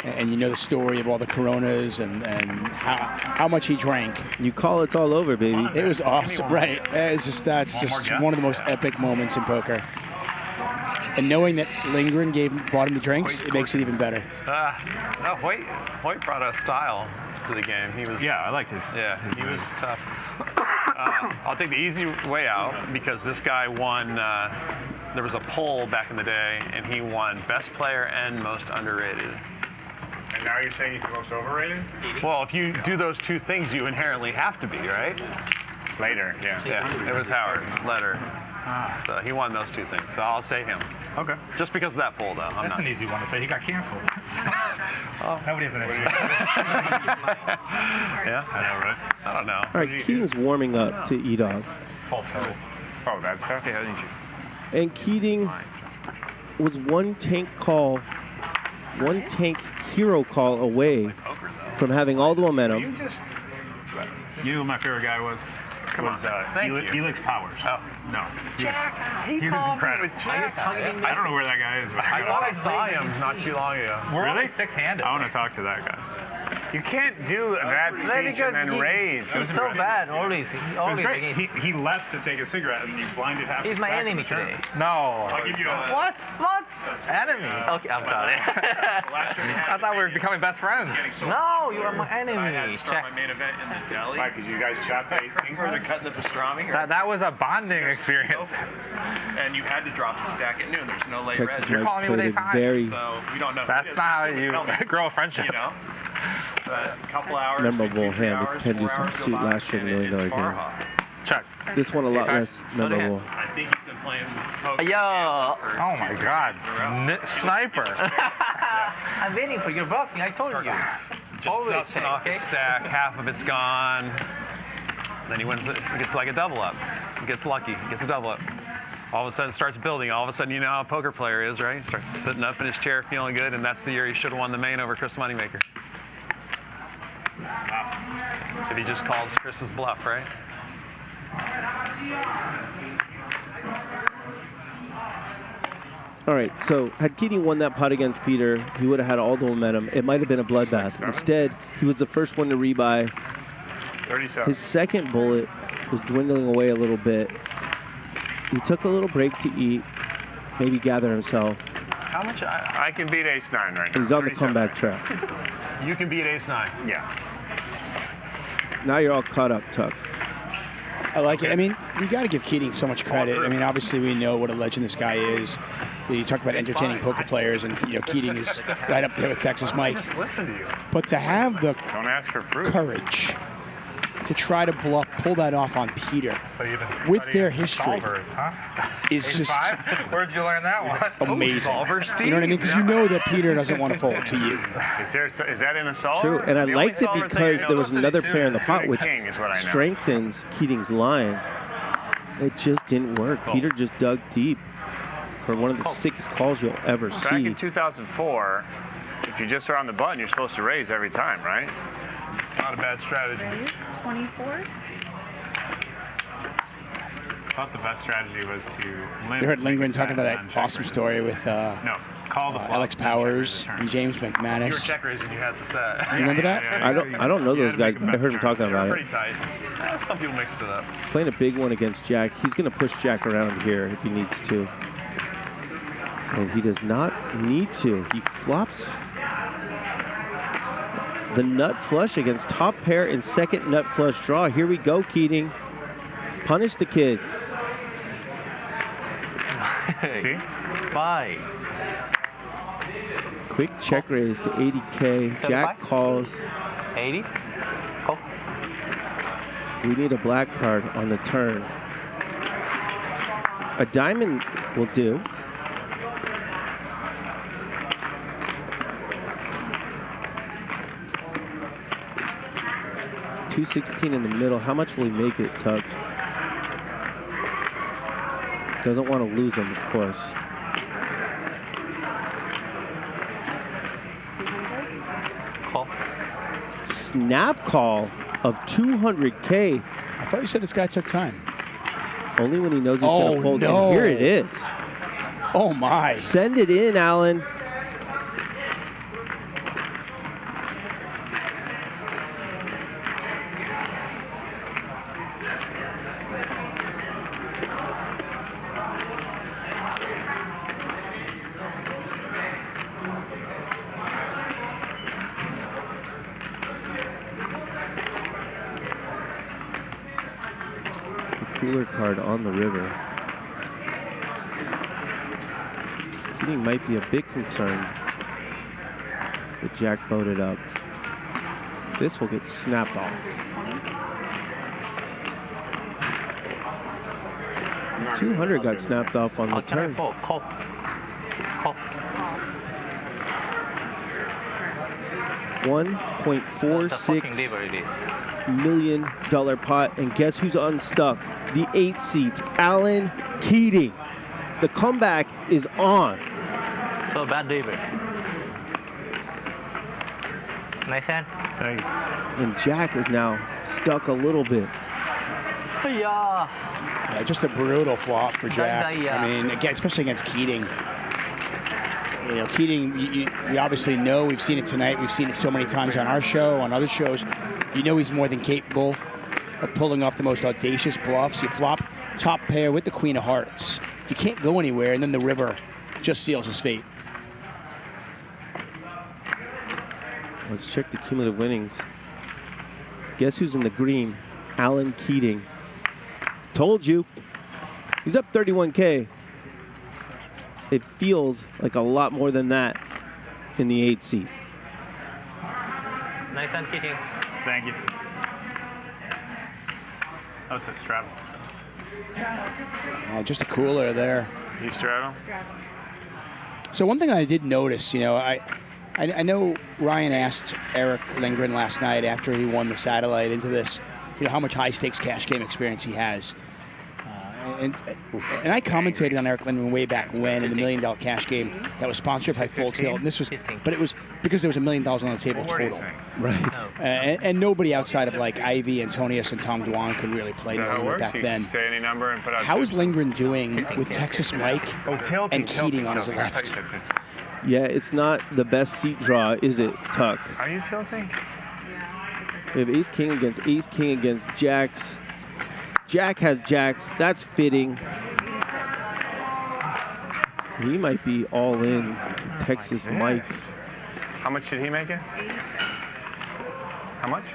S19: and you know the story of all the Coronas and how much he drank.
S15: You call it's all over, baby.
S19: It was awesome, right? That's just one of the most epic moments in poker. And knowing that Lindgren bought him the drinks, it makes it even better.
S2: No, Hoyt brought a style to the game. He was.
S11: Yeah, I liked his.
S2: Yeah, he was tough. I'll take the easy way out because this guy won. There was a poll back in the day, and he won best player and most underrated.
S11: And now you're saying he's the most overrated?
S2: Well, if you do those two things, you inherently have to be, right?
S11: Later, yeah.
S2: Yeah, it was Howard, letter. So he won those two things. So I'll say him.
S11: Okay.
S2: Just because of that poll, though.
S11: That's an easy one to say. He got canceled. Nobody has an issue.
S2: Yeah,
S11: I know, right?
S2: I don't know.
S15: All right, Keating's warming up to E-Dog.
S11: Full toe. Oh, that's tough.
S2: Yeah, didn't you?
S15: And Keating was one tank hero call away from having all the momentum.
S11: You know who my favorite guy was? Helix Powers.
S2: Oh.
S11: No.
S2: He
S11: was incredible. I don't know where that guy is.
S2: I thought I saw him not too long ago.
S11: We're really six-handed. I want to talk to that guy.
S23: You can't do that speech and then raise.
S8: He's so bad, always.
S11: It was great. He left to take a cigarette and you blinded half.
S8: He's my enemy today.
S11: No.
S8: I'll give you a... What? Enemy? Okay, I'm sorry.
S11: I thought we were becoming best friends.
S8: No, you are my enemy.
S23: I had to start my main event in the deli. Why? Because you guys chopped the ace-king or they're cutting the pastrami?
S11: That was a bonding experience.
S23: And you had to drop the stack at noon. There's no late
S15: Texas
S23: res.
S15: You're calling me with ace high.
S23: So we don't know.
S11: That's not how you grow a friendship.
S23: You know? A couple hours.
S15: Memorable hand with Pendu's suit last year in the $1 million game.
S11: Check.
S15: This one a lot less memorable.
S23: I think he's been playing poker.
S8: Yo!
S11: Oh my God! Sniper!
S8: I'm waiting for your bluffing. I told you.
S2: Just dusting off his stack. Half of it's gone. Then he wins it. Gets like a double up. He gets lucky. Gets a double up. All of a sudden starts building. All of a sudden you know how a poker player is, right? He starts sitting up in his chair feeling good, and that's the year he should have won the main over Chris Moneymaker. If he just calls Chris's bluff, right?
S15: All right, so had Keating won that pot against Peter, he would have had all the momentum. It might have been a bloodbath. Instead, he was the first one to rebuy.
S23: 37.
S15: His second bullet was dwindling away a little bit. He took a little break to eat, maybe gather himself.
S10: How much?
S23: I can beat ace 9 right now.
S15: He's on the comeback track.
S10: You can beat ace 9.
S23: Yeah.
S15: Now you're all caught up, Tuck.
S19: I like it. I mean, you got to give Keating so much credit. I mean, obviously we know what a legend this guy is. You talk about entertaining poker players, and Keating is right up there with Texas Mike.
S23: Just listen to you.
S19: But to have the
S23: Don't ask for proof.
S19: courage to try to pull that off on Peter with their history is
S11: Ace
S19: just
S11: 5? Where'd you learn that one?
S19: amazing. You know what I mean? Because you know that Peter doesn't want to fold to you.
S23: Is that in a solver?
S15: True, and I
S23: The
S15: liked
S23: only
S15: it
S23: solver thing
S15: because
S23: I
S15: there was
S23: know
S15: another
S23: is
S15: pair in the pot
S23: suited
S15: which
S23: king is what I know.
S15: strengthens Keating's line. It just didn't work. Peter just dug deep for one of the sickest calls you'll ever
S23: Back
S15: see.
S23: in 2004, if you just are on the button, you're supposed to raise every time, right?
S10: Not a bad strategy.
S17: Raise 24.
S4: I thought the best strategy was to limit.
S19: You heard Lindgren talking about that awesome story with
S4: call the
S19: Alex Powers and James
S10: You were
S19: McManus.
S10: check raising, you had the set.
S19: You remember that?
S15: I don't know those guys, but I heard him talking about
S10: Pretty
S15: it.
S10: tight. Some people mixed it up.
S15: Playing a big one against Jack. He's going to push Jack around here if he needs to. And he does not need to. He flops the nut flush against top pair in second nut flush draw. Here we go, Keating. Punish the kid.
S8: See? Bye.
S15: Quick check raise to 80K. Jack calls.
S8: 80. Call.
S15: We need a black card on the turn. A diamond will do. $216 in the middle. How much will he make it, Tuck? Doesn't want to lose him, of course.
S8: Call.
S15: Snap call of 200K.
S19: I thought you said this guy took time.
S15: Only when he knows he's going to fold.
S19: No.
S15: And here it is.
S19: Oh, my.
S15: Send it in, Alan. Cooler card on the river. Keating might be a bit concerned that Jack boated up. This will get snapped off. 200 got snapped off on the turn.
S8: Call. Call.
S15: $1.46 million pot, and guess who's unstuck? The 8th seat, Alan Keating. The comeback is on.
S8: So bad, David. Nice hand.
S15: And Jack is now stuck a little bit.
S8: Yeah.
S19: Just a brutal flop for Jack.
S8: Yeah.
S19: I mean, again, especially against Keating. You know, Keating, we obviously know, we've seen it tonight, we've seen it so many times on our show, on other shows. You know he's more than capable of pulling off the most audacious bluffs. You flop top pair with the Queen of Hearts. You can't go anywhere, and then the river just seals his fate.
S15: Let's check the cumulative winnings. Guess who's in the green? Alan Keating. Told you. He's up 31K. It feels like a lot more than that in the 8th seat.
S8: Nice hand, Keating.
S4: Thank you. Oh, it's a straddle.
S19: Yeah, just a cooler there.
S23: You straddle?
S19: So one thing I did notice, you know, I know Ryan asked Erick Lindgren last night after he won the satellite into this, you know, how much high stakes cash game experience he has. And I commentated on Erick Lindgren way back when in the $1 Million Cash Game that was sponsored by Full Tilt. And this was, but it was because there was $1 million on the table total.
S15: Right.
S19: And nobody outside of like Ivy, Antonius, and Tom Dwan could really play back then.
S23: Say any number and put out.
S19: How is Lindgren doing with Texas Mike and Keating on his left?
S15: Yeah, it's not the best seat draw, is it, Tuck?
S23: Are you tilting?
S15: We have ace king against jacks. Jack has jacks. That's fitting. He might be all in Texas Mike.
S23: How much did he make it? How much?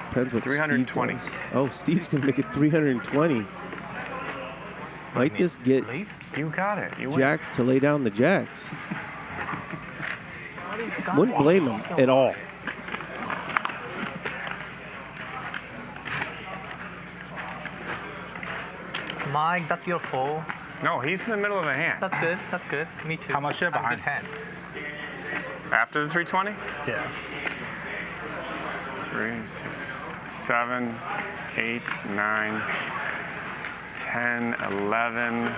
S15: Depends what
S23: 320.
S15: Steve does. Oh, Steve's going to make it 320. Might this get
S23: you got it. You
S15: Jack to lay down the jacks? Wouldn't blame him at all.
S8: Mike, that's your fault.
S23: No, he's in the middle of a hand.
S8: That's good. That's good. Me too.
S11: How much you have behind?
S8: Hand.
S23: After the 320?
S11: Yeah.
S23: 3, 6, 7, 8, 9, 10, 11,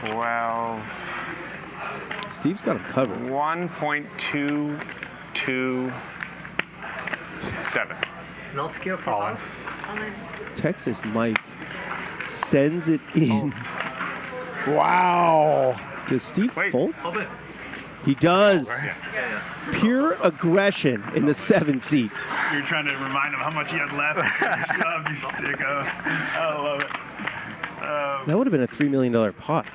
S23: 12.
S15: Steve's got him covered.
S23: 1.227.
S8: No skill for us.
S15: Texas Mike sends it in.
S19: Wow.
S15: Does Steve fold?
S8: Open.
S15: He does.
S8: Yeah.
S15: Pure aggression in the 7 seat.
S18: You're trying to remind him how much he had left. You sicko. I love it.
S15: That would have been a $3 million pot.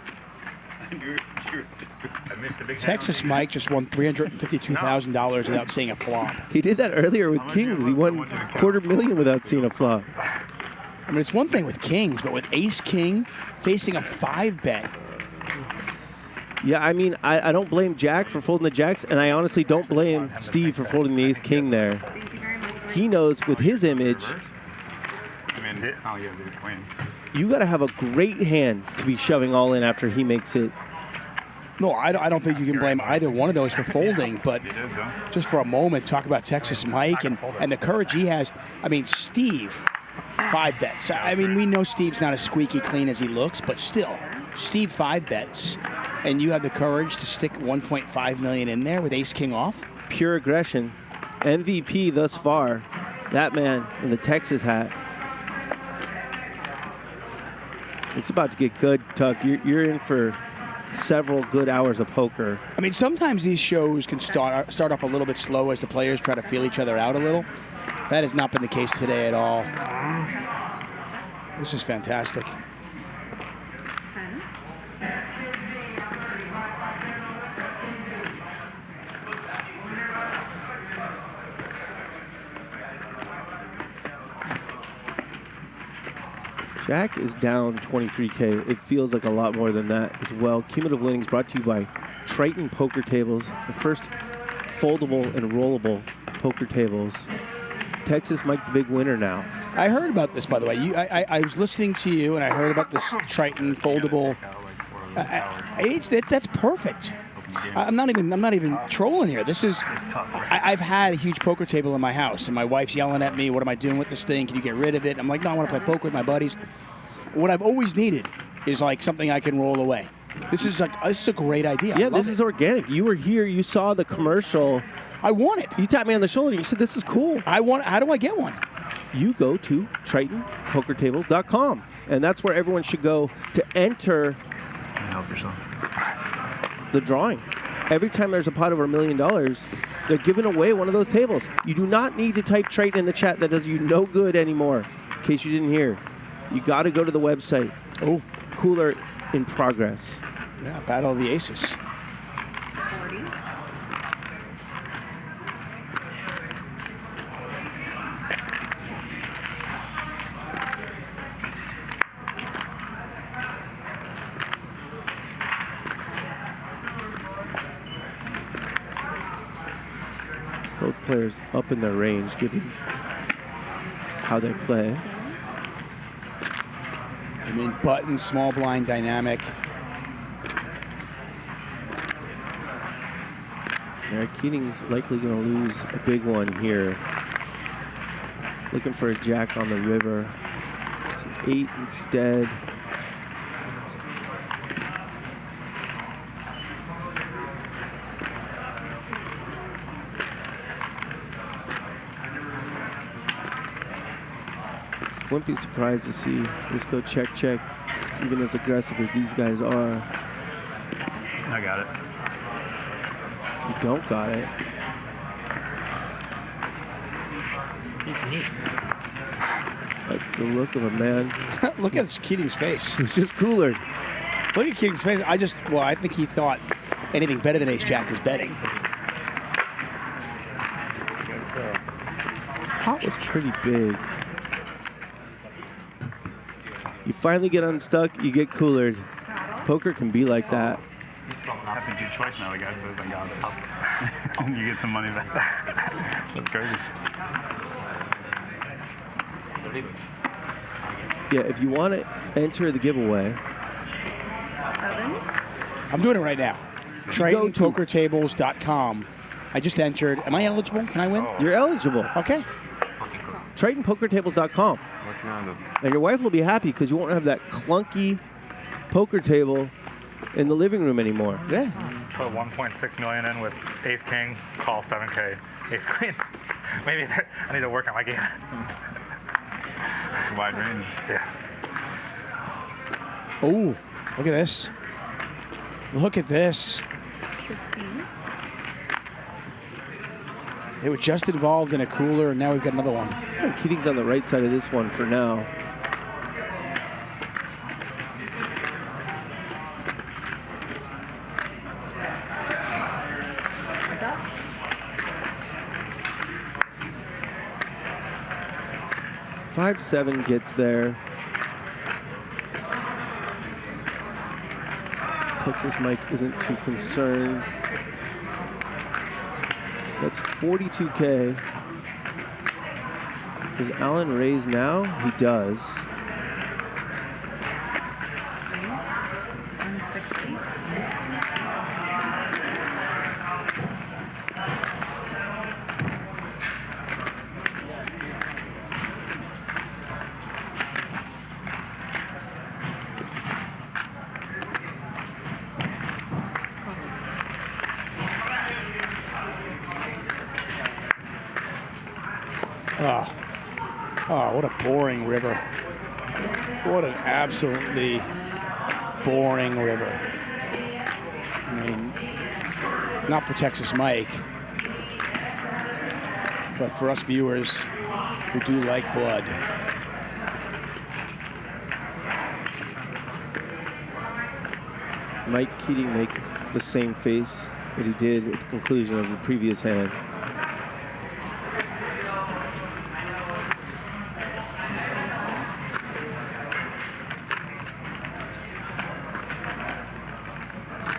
S19: Texas Mike just won $352,000 without seeing a flop.
S15: He did that earlier with Kings. He won $250,000 without seeing a flop.
S19: I mean, it's one thing with Kings, but with Ace King facing a 5-bet.
S15: Yeah, I mean, I don't blame Jack for folding the jacks, and I honestly don't blame Steve for folding the Ace King there. He knows with his image,
S18: I mean, it's not like you have to win.
S15: you got to have a great hand to be shoving all in after he makes it.
S19: No, I don't think you can blame either one of those for folding, but just for a moment, talk about Texas Mike and the courage he has. I mean, Steve, 5 bets. I mean, we know Steve's not as squeaky clean as he looks, but still, Steve 5 bets, and you have the courage to stick 1.5 million in there with Ace King off?
S15: Pure aggression. MVP thus far. That man in the Texas hat. It's about to get good, Tuck. You're in for several good hours of poker.
S19: I mean, sometimes these shows can start off a little bit slow as the players try to feel each other out a little. That has not been the case today at all. This is fantastic.
S15: Jack is down 23K. It feels like a lot more than that as well. Cumulative winnings brought to you by Triton Poker Tables, the first foldable and rollable poker tables. Texas Mike the big winner now.
S19: I heard about this, by the way. I was listening to you, and I heard about this Triton foldable. That's perfect. I'm not even trolling here. This is. I've had a huge poker table in my house, and my wife's yelling at me. What am I doing with this thing? Can you get rid of it? I'm like, no, I want to play poker with my buddies. What I've always needed is like something I can roll away. This is a great idea.
S15: Yeah, this is organic. You were here. You saw the commercial.
S19: I want it.
S15: You tapped me on the shoulder. And you said this is cool.
S19: I want. How do I get one?
S15: You go to TritonPokerTable.com, and that's where everyone should go to enter.
S18: Help yourself.
S15: The drawing. Every time there's a pot over $1 million, they're giving away one of those tables. You do not need to type Triton in the chat. That does you no good anymore, in case you didn't hear. You got to go to the website.
S19: Oh,
S15: cooler in progress.
S19: Yeah, Battle of the Aces.
S17: 40.
S15: Both players up in their range, given how they play.
S19: I mean, button, small blind dynamic.
S15: Yeah, Keating's likely going to lose a big one here. Looking for a jack on the river. It's an 8 instead. Wouldn't be surprised to see this go check, check, even as aggressive as these guys are.
S18: I got it.
S15: You don't got it. That's the look of a man.
S19: Look at Keating's face.
S15: He's just cooler.
S19: Look at Keating's face. I think he thought anything better than ace jack is betting.
S15: Pot was pretty big. You finally get unstuck, you get coolered. Poker can be like that.
S18: I have to do choice now. The guy says I got it. And you get some money back. That's crazy.
S15: Yeah, if you want to enter the giveaway.
S19: I'm doing it right now. TritonPokerTables.com. I just entered. Am I eligible? Can I win?
S15: You're eligible.
S19: Okay.
S15: TritonPokerTables.com.
S4: What you gonna do?
S15: And your wife will be happy because you won't have that clunky poker table in the living room anymore.
S19: Yeah.
S11: Put 1.6 million in with ace king, call 7K, ace queen. Maybe I need to work on my game.
S18: It's a wide range.
S11: Yeah.
S19: Oh, look at this. Look at this. They were just involved in a cooler, and now we've got another one.
S15: Keating's on the right side of this one for now. What's up? 5-7 gets there. Texas Mike isn't too concerned. That's 42K. Does Allen raise now? He does.
S17: 160.
S19: Oh, what a boring river. What an absolutely boring river. I mean, not for Texas Mike, but for us viewers who do like blood.
S15: Mike Keating make the same face that he did at the conclusion of the previous hand.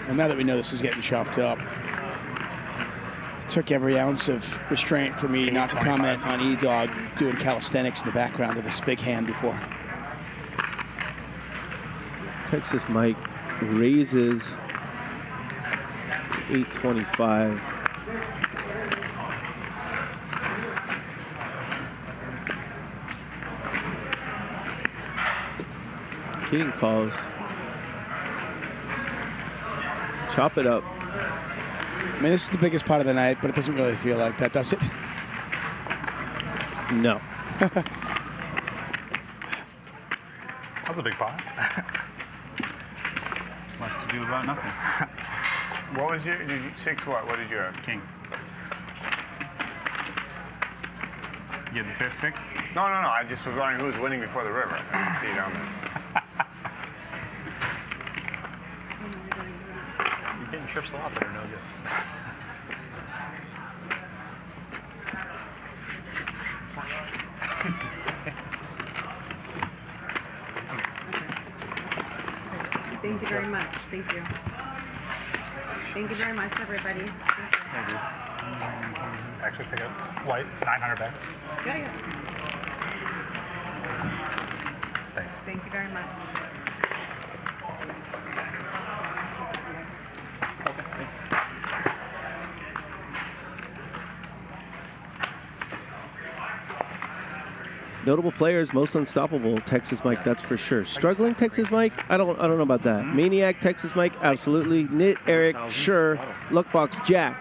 S19: Well, now that we know this is getting chopped up, it took every ounce of restraint for me not to comment on E-Dog doing calisthenics in the background of this big hand before.
S15: Texas Mike raises 825. Keating calls. Chop it up.
S19: I mean, this is the biggest part of the night, but it doesn't really feel like that, does it?
S15: No.
S11: That's a big pot.
S18: Much to do about nothing.
S23: What was your, six what? What did you have?
S18: King. You had the fifth, six?
S23: No. I just was wondering who was winning before the river. I didn't see it down there.
S10: You're getting trips a lot that are no good.
S17: Thank you very much. Thank you. Thank you very much, everybody.
S11: Thank you. Actually, pick up white, 900 back.
S17: Yeah.
S11: Thanks.
S17: Thank you very much.
S15: Notable players, most unstoppable, Texas Mike, that's for sure. Struggling Texas Mike, I don't know about that. Maniac Texas Mike, absolutely. Knit Eric, sure. Luckbox Jack.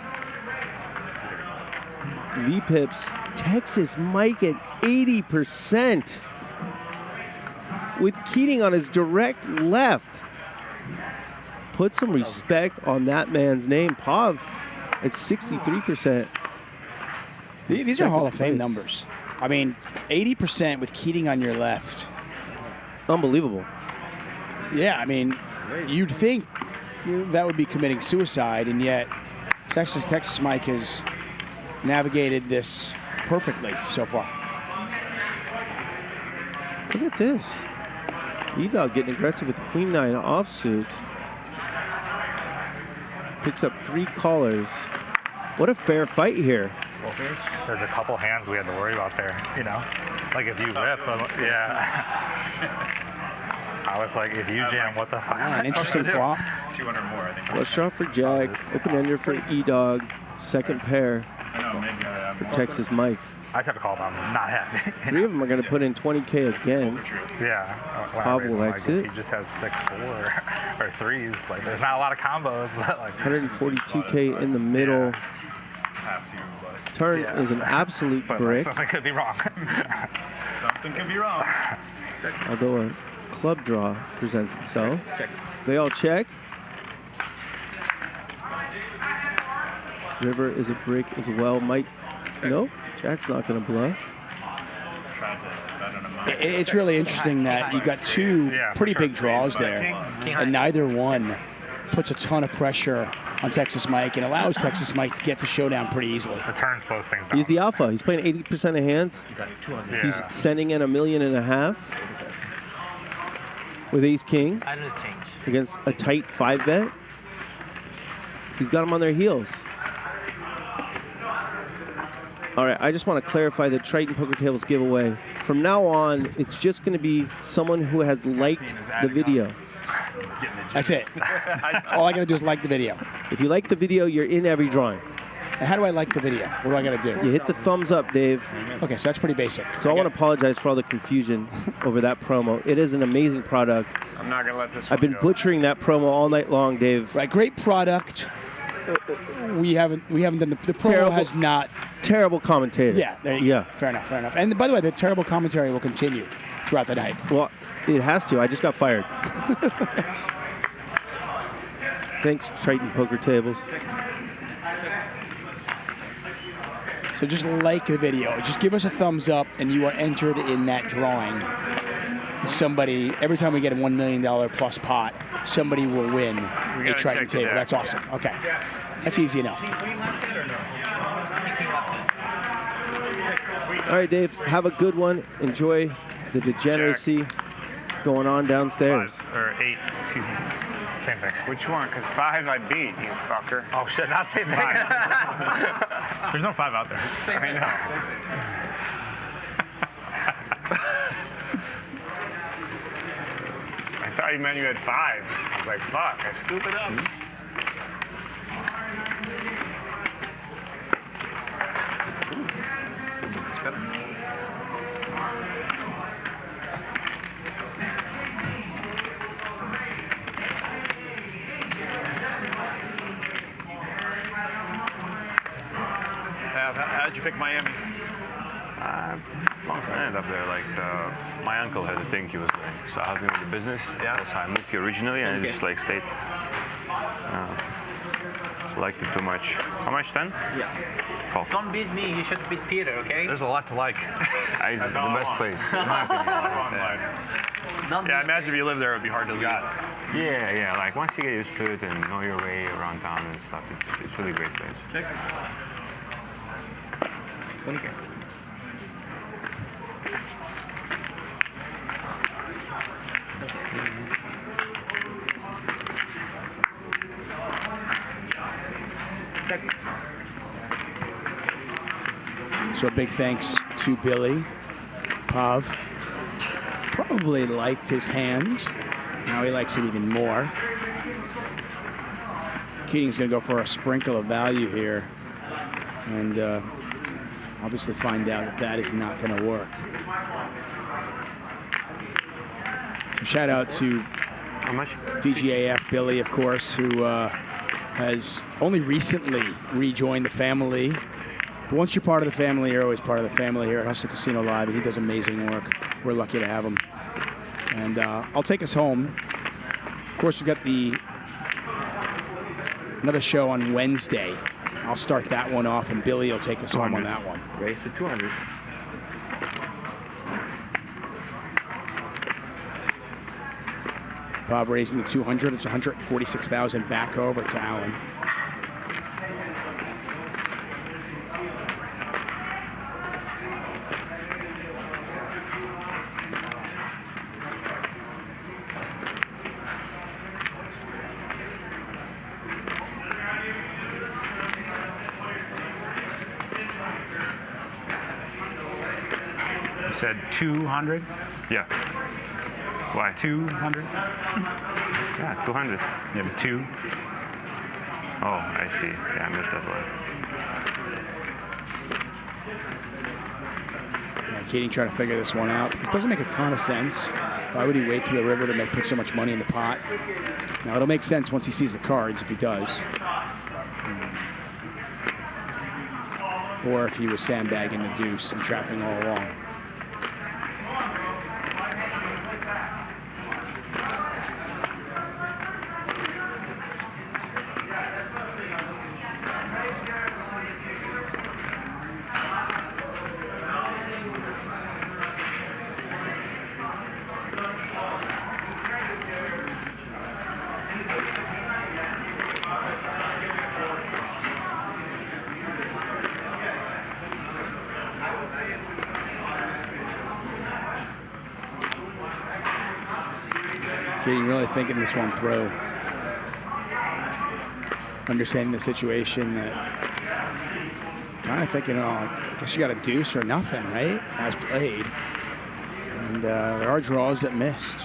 S15: V-Pips, Texas Mike at 80%. With Keating on his direct left. Put some respect on that man's name. Pav at 63%.
S19: These are Hall of Fame numbers. I mean, 80% with Keating on your left.
S15: Unbelievable.
S19: Yeah, I mean, you'd think that would be committing suicide, and yet Texas Mike has navigated this perfectly so far.
S15: Look at this. E-Dog getting aggressive with the Queen 9 offsuit. Picks up 3 callers. What a fair fight here.
S11: Well, there's a couple hands we had to worry about there, you know? Like if you rip, I was like, if you jam, what the fuck?
S19: An interesting flop.
S10: 200 more, I think.
S15: Flush draw for Jack. Open ender for E-Dog. Second pair for Texas Mike.
S11: I just have to call him. I'm not happy.
S15: 3 of them are going to put in 20K again.
S11: Yeah.
S15: Bob will exit.
S11: He just has 6-4 or 3s. Like, there's not a lot of combos, but like
S15: 142K in the middle. Turn is an absolute brick.
S11: Something could be wrong.
S10: Something could be wrong.
S15: Although a club draw presents itself. They all check. River is a brick as well. Mike, no, Jack's not going to bluff.
S19: It's really interesting that you got 2 pretty big draws there, and neither one puts a ton of pressure on Texas Mike and allows Texas Mike to get to showdown pretty easily.
S11: The turn slows things down.
S15: He's the alpha. He's playing 80% of hands. He's sending in $1.5 million with ace king against a tight 5 bet. He's got them on their heels. All right, I just want to clarify the Triton Poker Tables giveaway. From now on, it's just going to be someone who has liked the video.
S19: That's it. All I got to do is like the video.
S15: If you like the video, you're in every drawing.
S19: And how do I like the video? What do I got to do?
S15: You hit the thumbs up, Dave.
S19: Okay, so that's pretty basic.
S15: So I want to apologize for all the confusion over that promo. It is an amazing product.
S23: I'm not going to let this
S15: I've been butchering that promo all night long, Dave.
S19: Right, great product. We haven't done the promo
S15: Terrible,
S19: has not.
S15: Terrible commentator.
S19: Yeah, there you go. Fair enough, fair enough. And by the way, the terrible commentary will continue throughout the night.
S15: Well, it has to. I just got fired. Thanks, Triton Poker Tables.
S19: So just like the video. Just give us a thumbs up, and you are entered in that drawing. Somebody, every time we get a $1 million plus pot, somebody will win a Triton table. That's awesome. Okay. That's easy enough.
S15: All right, Dave, have a good one. Enjoy the degeneracy going on downstairs.
S11: 5 or 8, excuse me. Same thing.
S23: Which one? Because 5 I beat, you fucker.
S11: Oh shit, not same thing. There's no 5 out there.
S23: I know. I thought you meant you had 5. I was like, fuck, I scoop it up.
S10: How'd you pick Miami?
S4: Long stand up there. Like my uncle had a thing he was doing, so I helped him with the business. Yeah. That's how I moved here originally, and it just like stayed. Liked it too much. How much? 10?
S8: Yeah.
S4: Call.
S8: Don't beat me. You should beat Peter, okay?
S10: There's a lot to like.
S4: It's the best place, in my opinion.
S10: Yeah, I imagine if you live there, it would be hard to leave.
S4: Yeah. Like once you get used to it and know your way around town and stuff, it's really a great place.
S19: So a big thanks to Billy. Pav probably liked his hand. Now he likes it even more. Keating's going to go for a sprinkle of value here. And obviously find out that that is not going to work. So shout out to DGAF Billy, of course, who has only recently rejoined the family. But once you're part of the family, you're always part of the family here at Hustler Casino Live, and he does amazing work. We're lucky to have him. And I'll take us home. Of course, we've got another show on Wednesday. I'll start that one off, and Billy will take us home on that one.
S8: Race to 200.
S19: Bob raising the 200. It's 146,000 back over to Allen.
S18: You said 200?
S4: Yeah. Why?
S18: 200?
S4: Yeah, 200.
S18: You have a 2?
S4: Oh, I see. Yeah, I missed that one.
S19: Yeah, Keating trying to figure this one out. It doesn't make a ton of sense. Why would he wait to the river to put so much money in the pot? Now, it'll make sense once he sees the cards, if he does. Or if he was sandbagging the deuce and trapping all along. Keating really thinking this one through. Understanding the situation, that kind of thinking, oh, I guess you got a deuce or nothing, right? As played. And there are draws that missed.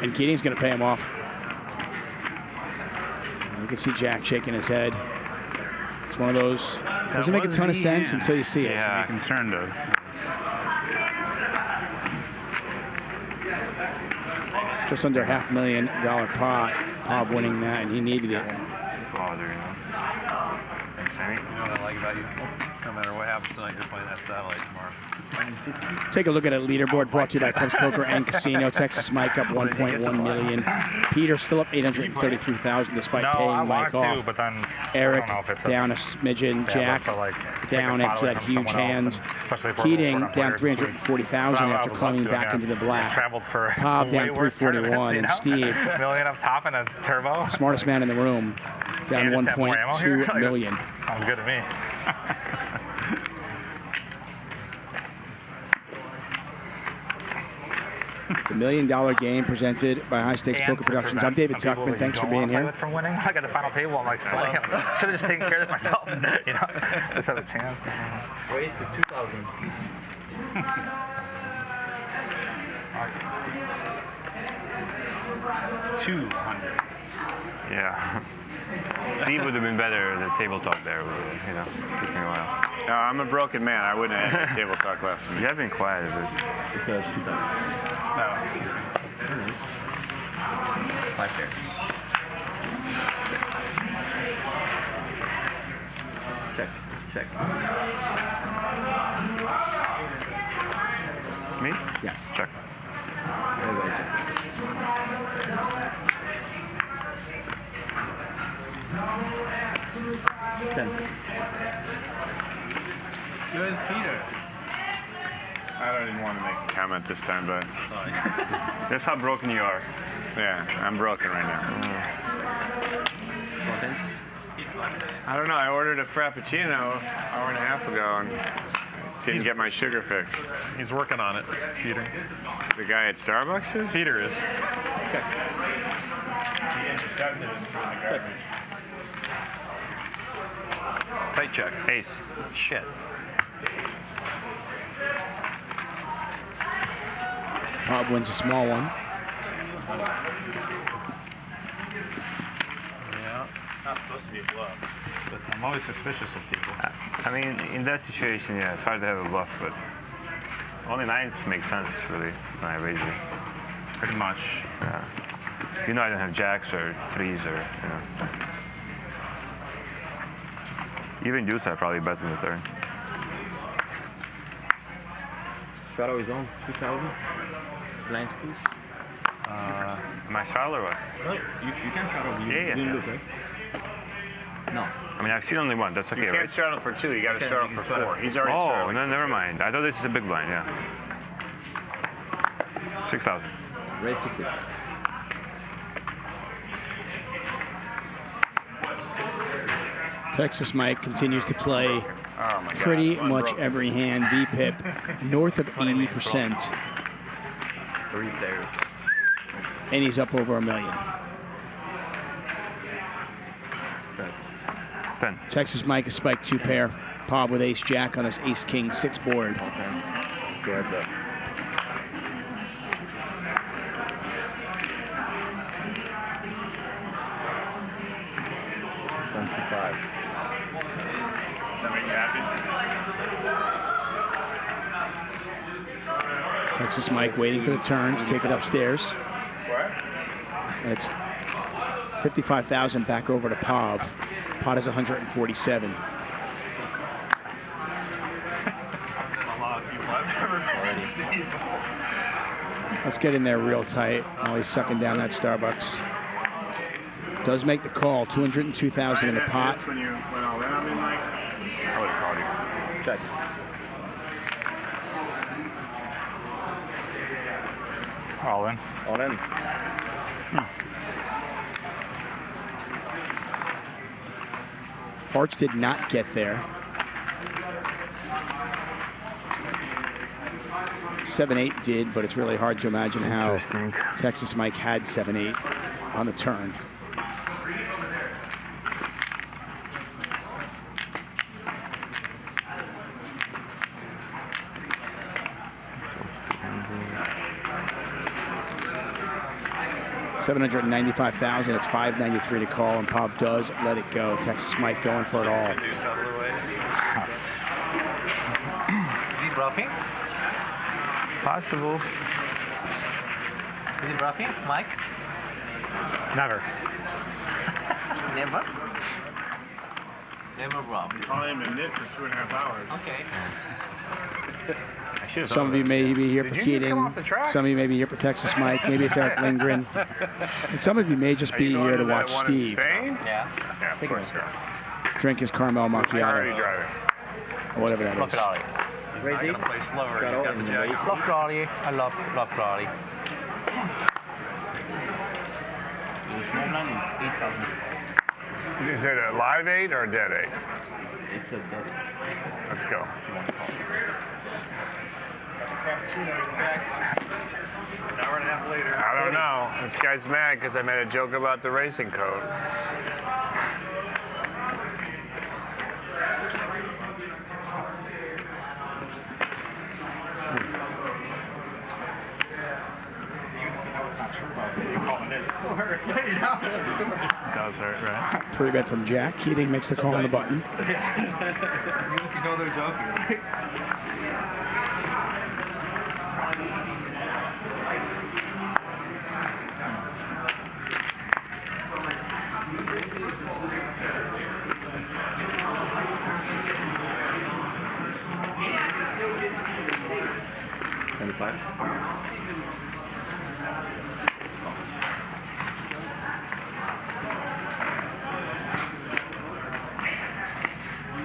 S19: And Keating's going to pay him off. You can see Jack shaking his head. It's one of those, doesn't make a ton of sense until you see it.
S18: Yeah, I'm concerned of.
S19: Just under $500,000 pot. Bob winning that, and he needed it.
S4: Father, you know. Thanks, Sammy.
S10: You know what I like about you? No matter what happens tonight, you're playing that satellite tomorrow.
S19: Take a look at a leaderboard brought to you by Clubs Poker and Casino. Texas Mike up 1.1 million. Peter still up 833,000 despite paying Mike off.
S11: But then
S19: Eric down a smidgen. Jack down after that huge hand. Keating down 340,000 after climbing back into the black. Bob down 341, and Steve,
S11: million up top and a turbo.
S19: smartest man in the room, down 1.2 million.
S11: Sounds good to me.
S19: The $1 Million game presented by High Stakes Poker Productions. I'm David Tuckman. Thanks for being here.
S11: From winning, I got the final table. I'm like, sweating. Should have just taken care of this myself. You know, just have a chance.
S5: Raise to 2,000.
S18: 200.
S4: Yeah. Steve would have been better at the table talk there. Took me a while.
S23: I'm a broken man. I wouldn't have had table talk left.
S4: You have been quiet a bit.
S5: It's a shoot down.
S18: No, excuse me.
S5: 5 there. Check.
S4: Me?
S5: Yeah.
S4: Check.
S5: Everybody check.
S18: Good, Peter.
S23: I don't even want to make a comment this time, but that's how broken you are. Yeah, I'm broken right now. I don't know. I ordered a Frappuccino an hour and a half ago and didn't get my sugar fix.
S10: He's working on it, Peter.
S23: The guy at Starbucks is?
S10: Peter is.
S18: He intercepted it in the garbage.
S10: Tight check. Ace. Shit.
S19: Bob wins a small one.
S10: supposed to be a bluff, but I'm always suspicious of people.
S4: I mean, in that situation, yeah, it's hard to have a bluff, but only nines make sense, really, when I raise it.
S10: Pretty much.
S4: Yeah. You know I don't have jacks or threes or, you know. Even deuce I probably bet in the turn.
S5: Shadow is on 2,000. Blind squeeze.
S4: Am I straddle or what?
S5: No, you can straddle. You
S4: Yeah.
S5: didn't look, right? No.
S4: I mean, I've seen only one. That's okay,
S23: You can't
S4: right?
S23: straddle for 2. You got to
S5: Okay,
S23: straddle
S5: you
S23: for
S5: can straddle
S23: 4. He's already
S4: Oh,
S23: straddled.
S4: no, never mind. I thought this is a big blind, yeah. 6,000.
S5: Raise to 6.
S19: Texas Mike continues to play
S23: Oh my God.
S19: pretty much every hand VPIP north of 80%,
S5: 3 players.
S19: and he's up over $1 million.
S4: 10.
S19: Texas Mike has spiked 2 pair. Pob with ace jack on his ace king 6 board.
S5: Go heads up.
S19: Texas Mike waiting for the turn to take it upstairs. It's 55,000 back over to Pob. Pot is 147. Let's get in there real tight while he's sucking down that Starbucks. Does make the call. 202,000 in the pot.
S23: When you went all in on me, Mike, I would have called you.
S5: Check.
S11: All in.
S5: All in.
S19: Hearts did not get there. 7-8 did, but it's really hard to imagine how Texas Mike had 7-8 on the turn. $795,000. It's $593 to call, and Pop does let it go. Texas Mike going for it all.
S10: Is
S8: he bluffing?
S23: Possible.
S8: Is he bluffing, Mike?
S11: Never.
S8: Never? Never bluff.
S13: Probably him in knit for 2.5 hours.
S8: Okay.
S19: Some of you may be here for
S23: Did you just come
S19: Keating.
S23: off the track?
S19: Some of you may be here for Texas Mike. Maybe it's Erick Lindgren. And some of you may just be here to watch Steve
S23: Yeah. Yeah, of course.
S19: drink his caramel macchiato.
S23: Driving.
S19: Or whatever that
S8: Bluff
S19: is.
S8: Raleigh.
S10: He's not going to play slower. He's got the jack.
S8: Bluff Raleigh. I love Bluff Raleigh.
S5: The small blind is 8,000.
S23: Is it a live 8 or a dead 8?
S5: It's a dead.
S23: Let's go.
S10: An hour and a half later.
S23: I don't know. This guy's mad because I made a joke about the racing code.
S10: It does hurt, right?
S19: 3-bet from Jack. Keating makes the call on the button.
S10: You know they're joking.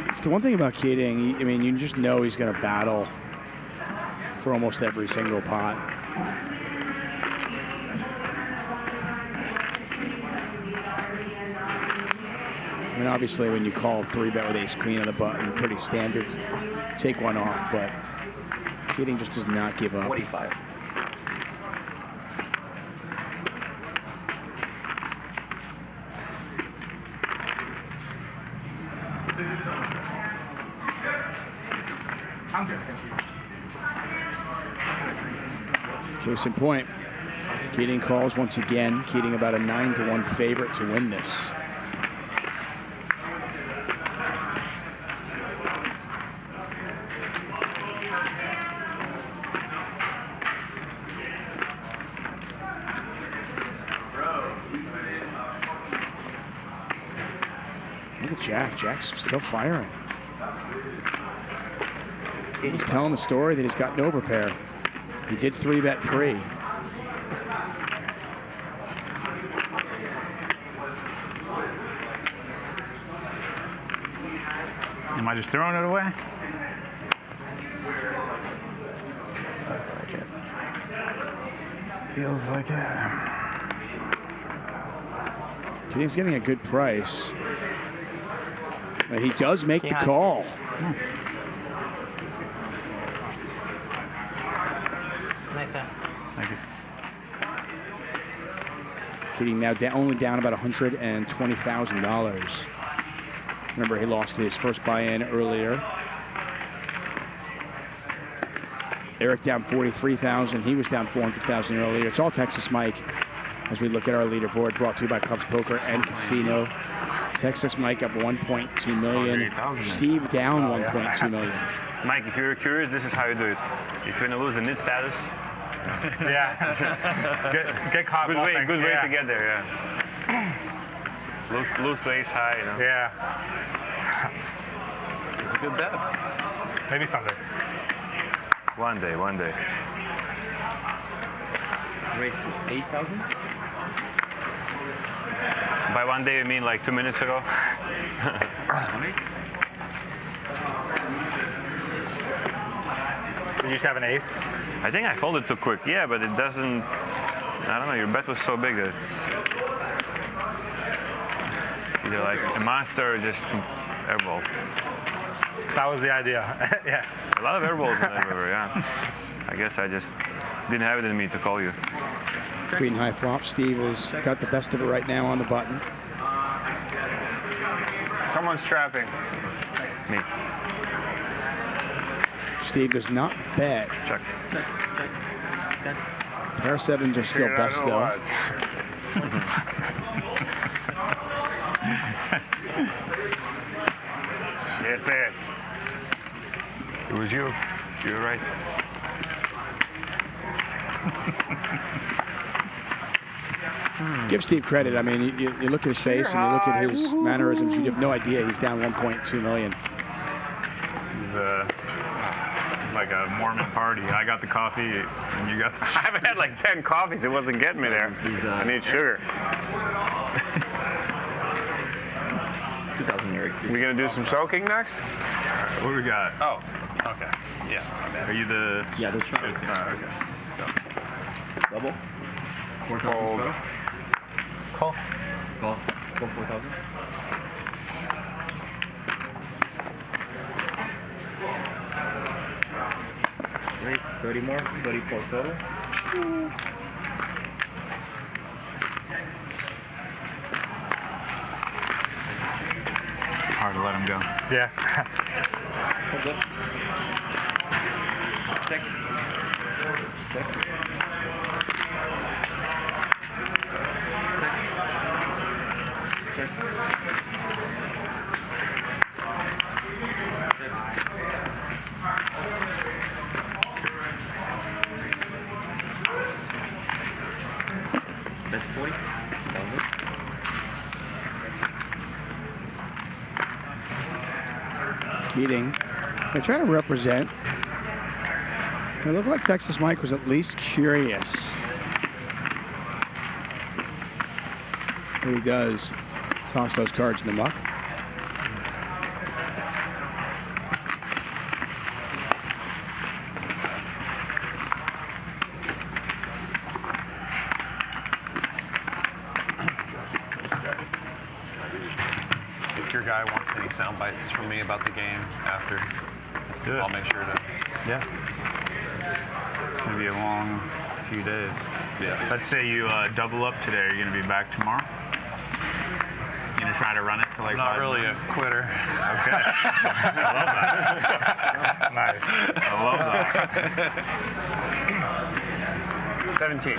S19: It's the one thing about Keating, I mean, you just know he's going to battle for almost every single pot. I mean, obviously, when you call 3-bet with ace queen on the button, pretty standard. Take one off, but Keating just does not give up.
S5: 45.
S13: I'm good, thank you.
S19: Case in point, Keating calls once again. Keating about a 9-1 favorite to win this. Jack. Jack's still firing. He's telling the story that he's got an overpair. He did 3-bet pre.
S6: Am I just throwing it away? Feels like it.
S19: He's getting a good price. But he does make the call.
S7: Nice.
S6: Thank you.
S19: Keating now only down about $120,000. Remember, he lost his first buy-in earlier. Eric down 43,000. He was down 400,000 earlier. It's all Texas Mike as we look at our leaderboard, brought to you by Cubs Poker and Casino. Texas Mike up 1.2 million. Steve down 1.2 million.
S4: Mike, if you're curious, this is how you do it. If you're gonna lose the NIT status,
S11: yeah, get caught.
S4: Good way to get there. Yeah. Lose to ace high. You know?
S11: Yeah.
S4: It's a good bet.
S11: Maybe someday.
S4: One day.
S5: Raised to 8,000?
S4: By one day, you mean like 2 minutes ago?
S11: Did you just have an ace?
S4: I think I folded too quick. Yeah, but it doesn't. I don't know. Your bet was so big that it's either like a monster or just airball.
S11: That was the idea. Yeah.
S4: A lot of airballs in that river. Yeah. I guess I just didn't have it in me to call you.
S19: Queen high flop. Steve has got the best of it right now on the button.
S23: Someone's trapping.
S4: Me.
S19: Steve does not bet.
S4: Check.
S19: Pair of sevens are still best though.
S23: Shit, it.
S4: It was you. You were right.
S19: Give Steve credit. I mean, you look at his face and you look at his mannerisms, you have no idea he's down 1.2 million.
S18: It's like a Mormon party. I got the coffee and you got the...
S23: I haven't had like 10 coffees. It wasn't getting me there. I need sugar.
S5: 2,000 Eric.
S23: We gonna do some soaking next?
S18: What we got?
S10: Oh, okay. Yeah.
S18: Are you the...
S5: Yeah, that's right.
S18: Okay. Let's go.
S5: Double? 4,000
S23: Fold.
S5: total?
S7: Call.
S5: Call 4,000? Raise 30 more, 34 total.
S18: Hard to let him go.
S11: Yeah.
S5: Hold up. Check. Check. Check. That's 40.
S19: Keating. They try to represent. It looked like Texas Mike was at least curious. But he does toss those cards in the muck.
S10: If your guy wants any sound bites from me about the game after,
S18: Let's do it.
S10: I'll make sure to.
S18: Yeah. It's going to be a long few days.
S10: Yeah.
S18: Let's say you double up today. Are you going to be back tomorrow? You going to try to run it to like
S10: I'm not
S18: 5
S10: really
S18: minutes?
S10: a quitter.
S18: Okay. I love that. Nice. I love that.
S23: 17.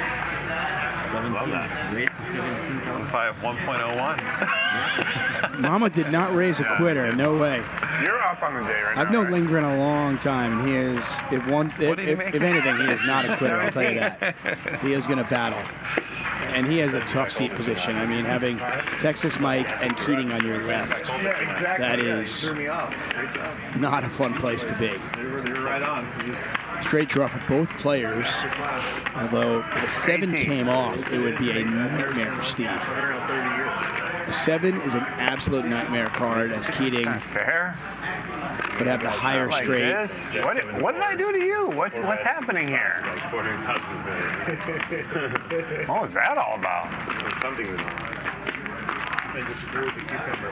S18: Love that.
S5: Raise to 17,000.
S10: 1.01.
S19: Mama did not raise a quitter. No way.
S23: You're up on the day right now.
S19: I've known
S23: right?
S19: Lindgren a long time, and he is, if anything, he is not a quitter. I'll tell you that. He is going to battle. and he has a tough seat position. I mean, having Texas Mike and Keating on your left, that is not a fun place to be.
S18: You're right on.
S19: Straight draw for both players, although if a 7 came off, it would be a nightmare for Steve. A 7 is an absolute nightmare card as Keating
S23: fair.
S19: would have the higher
S23: Like
S19: straight.
S23: this? What did I do to you? What's happening here? What was that all about?
S18: Something with and just screw with the cucumber.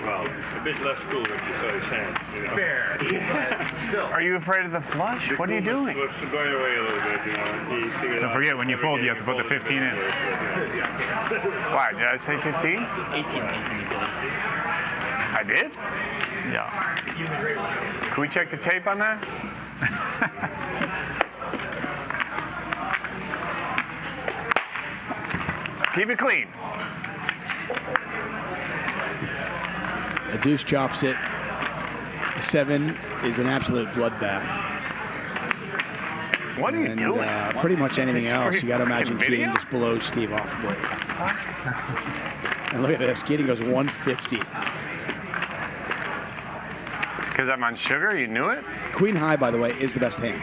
S18: Well, a bit less cool what you saw his hand. You know? Fair. Still.
S23: Are you afraid of the flush? What are you doing?
S18: It's going away a little bit, you know.
S11: Don't forget, when you fold, you have to put the 15 in.
S23: Why, did I say 15?
S8: 18.
S23: I did?
S11: Yeah.
S23: Can we check the tape on that? Keep it clean.
S19: A deuce chops it. A 7 is an absolute bloodbath.
S23: What are you doing?
S19: Pretty much anything
S23: Is this
S19: else.
S23: free
S19: You got to
S23: fucking
S19: imagine
S23: video?
S19: Keating just blows Steve off a bit. And look at this. Keating goes 150.
S23: It's because I'm on sugar? You knew it?
S19: Queen high, by the way, is the best hand.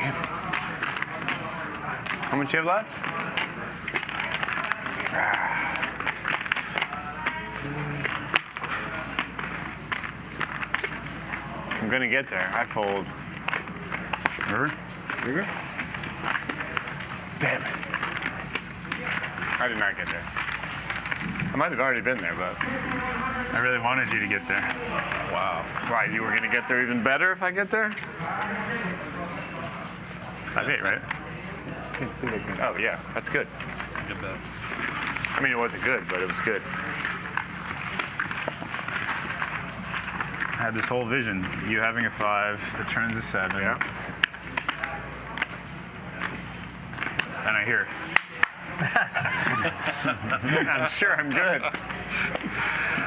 S23: How much you have left? I'm gonna get there. I fold. River? Damn it. I did not get there. I might have already been there, but
S11: I really wanted you to get there.
S23: wow. Why, you were gonna get there even better if I get there?
S11: 5-8, right?
S23: Oh yeah, that's good. I mean, it wasn't good, but it was good.
S11: I had this whole vision. You having a 5, the turn's a 7.
S23: Yeah.
S11: And I hear.
S23: I'm sure I'm good.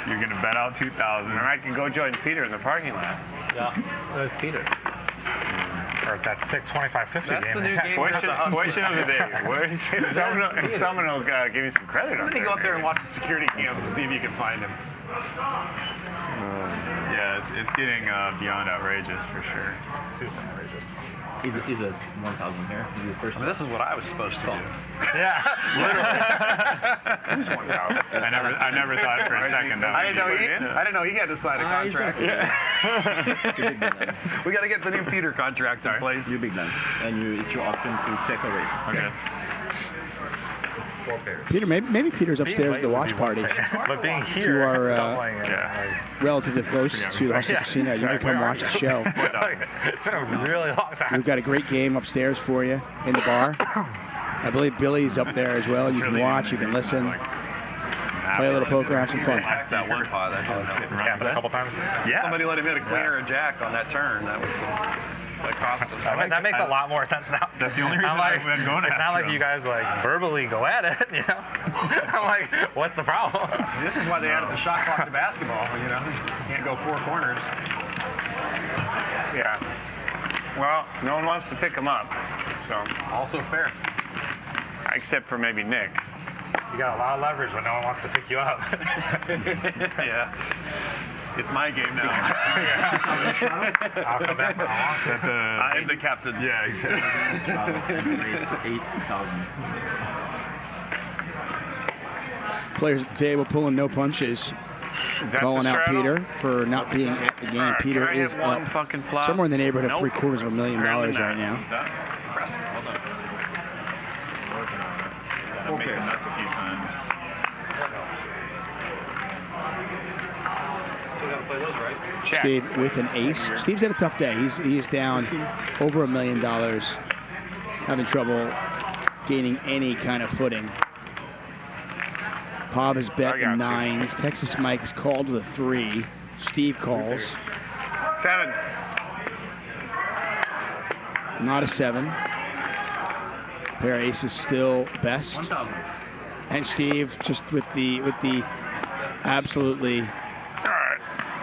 S11: You're gonna bet out 2,000.
S23: And I can go join Peter in the parking lot.
S8: Yeah. Where's Peter?
S11: Or that 625.50
S8: That's
S11: game.
S8: the new game.
S23: Question of the day. Where is it? Someone will give me some credit on
S10: Let me
S23: that.
S10: go up there and watch the security cams and see if you can find him.
S11: Yeah, it's getting beyond outrageous for sure. Super outrageous.
S8: He's a 1,000 here. He's the first.
S10: I mean, this is what I was supposed to do.
S11: Yeah, literally.
S23: Who's 1,000?
S11: I never thought for a second that
S10: I didn't know he had to sign a contract. We got to get the new Peter contract in place.
S8: You're big blind, and it's your option to check a raise.
S11: Okay.
S19: Peter, maybe Peter's upstairs at the watch party.
S11: But being
S19: If you
S11: here,
S19: are
S11: doubling it,
S19: relatively close to the Hustle Casino, you can come watch the show.
S11: It's been a really long time.
S19: We've got a great game upstairs for you in the bar. I believe Billy's up there as well. You can watch, you can listen, play a little poker, have some fun.
S10: That one pot.
S11: Yeah, a couple times. Yeah.
S10: Somebody let him hit a queen or a jack on that turn. That was that cost us.
S11: That makes a lot more sense now. That's the only reason I've been going. It's not like you guys like verbally go at it, you know. I'm like, what's the problem?
S10: This is why they added the shot clock to basketball. You know, you can't go 4 corners.
S23: Yeah. Well, no one wants to pick him up, so
S10: Also fair.
S23: except for maybe Nick.
S11: You got a lot of leverage when no one wants to pick you up.
S10: Yeah. It's my game now.
S11: I'll come back.
S10: I'm the captain.
S11: Yeah, exactly.
S8: Raise to 8,000.
S19: Players at the table pulling no punches.
S23: That's
S19: Calling
S23: a
S19: out
S23: straddle?
S19: Peter for not being at the game.
S23: All right,
S19: Peter
S23: can I
S19: is
S23: hit one
S19: up
S23: fucking flop?
S19: somewhere in the neighborhood of
S23: Nope.
S19: $750,000
S23: Apparently
S19: right
S23: not.
S19: now.
S10: Impressive. Well done.
S18: I've made nuts a few times.
S23: Check.
S19: Steve with an ace. Steve's had a tough day. He's down over $1 million, having trouble gaining any kind of footing. Pav has bet the 9s. Texas Mike is called with a 3. Steve calls.
S23: 7.
S19: Not a 7. Pair of aces still best.
S8: 1,000.
S19: And Steve just with the absolutely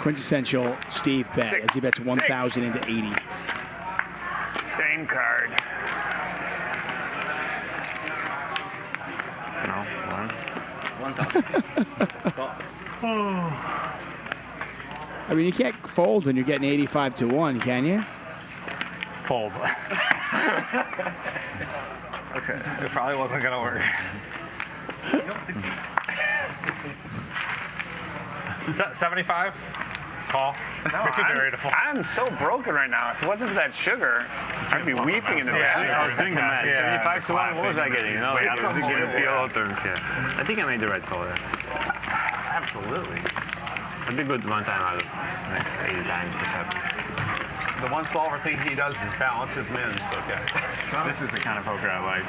S19: quintessential Steve bet as he bets 1,000 into 80.
S23: Same card.
S19: I mean, you can't fold when you're getting 85 to 1, can you?
S11: Fold. Okay, it probably wasn't gonna work. 75? Call.
S23: No, I'm so broken right now. If it wasn't for that sugar, I'd be weeping in the bathroom.
S4: I was thinking that.
S23: 75 to 1, what was I getting?
S4: I think I made the right call there.
S23: Absolutely.
S4: I'd be good one time out of the next 80 times this happens.
S10: The one solver thing he does is balance his mins. Okay.
S6: This is the kind of poker I like.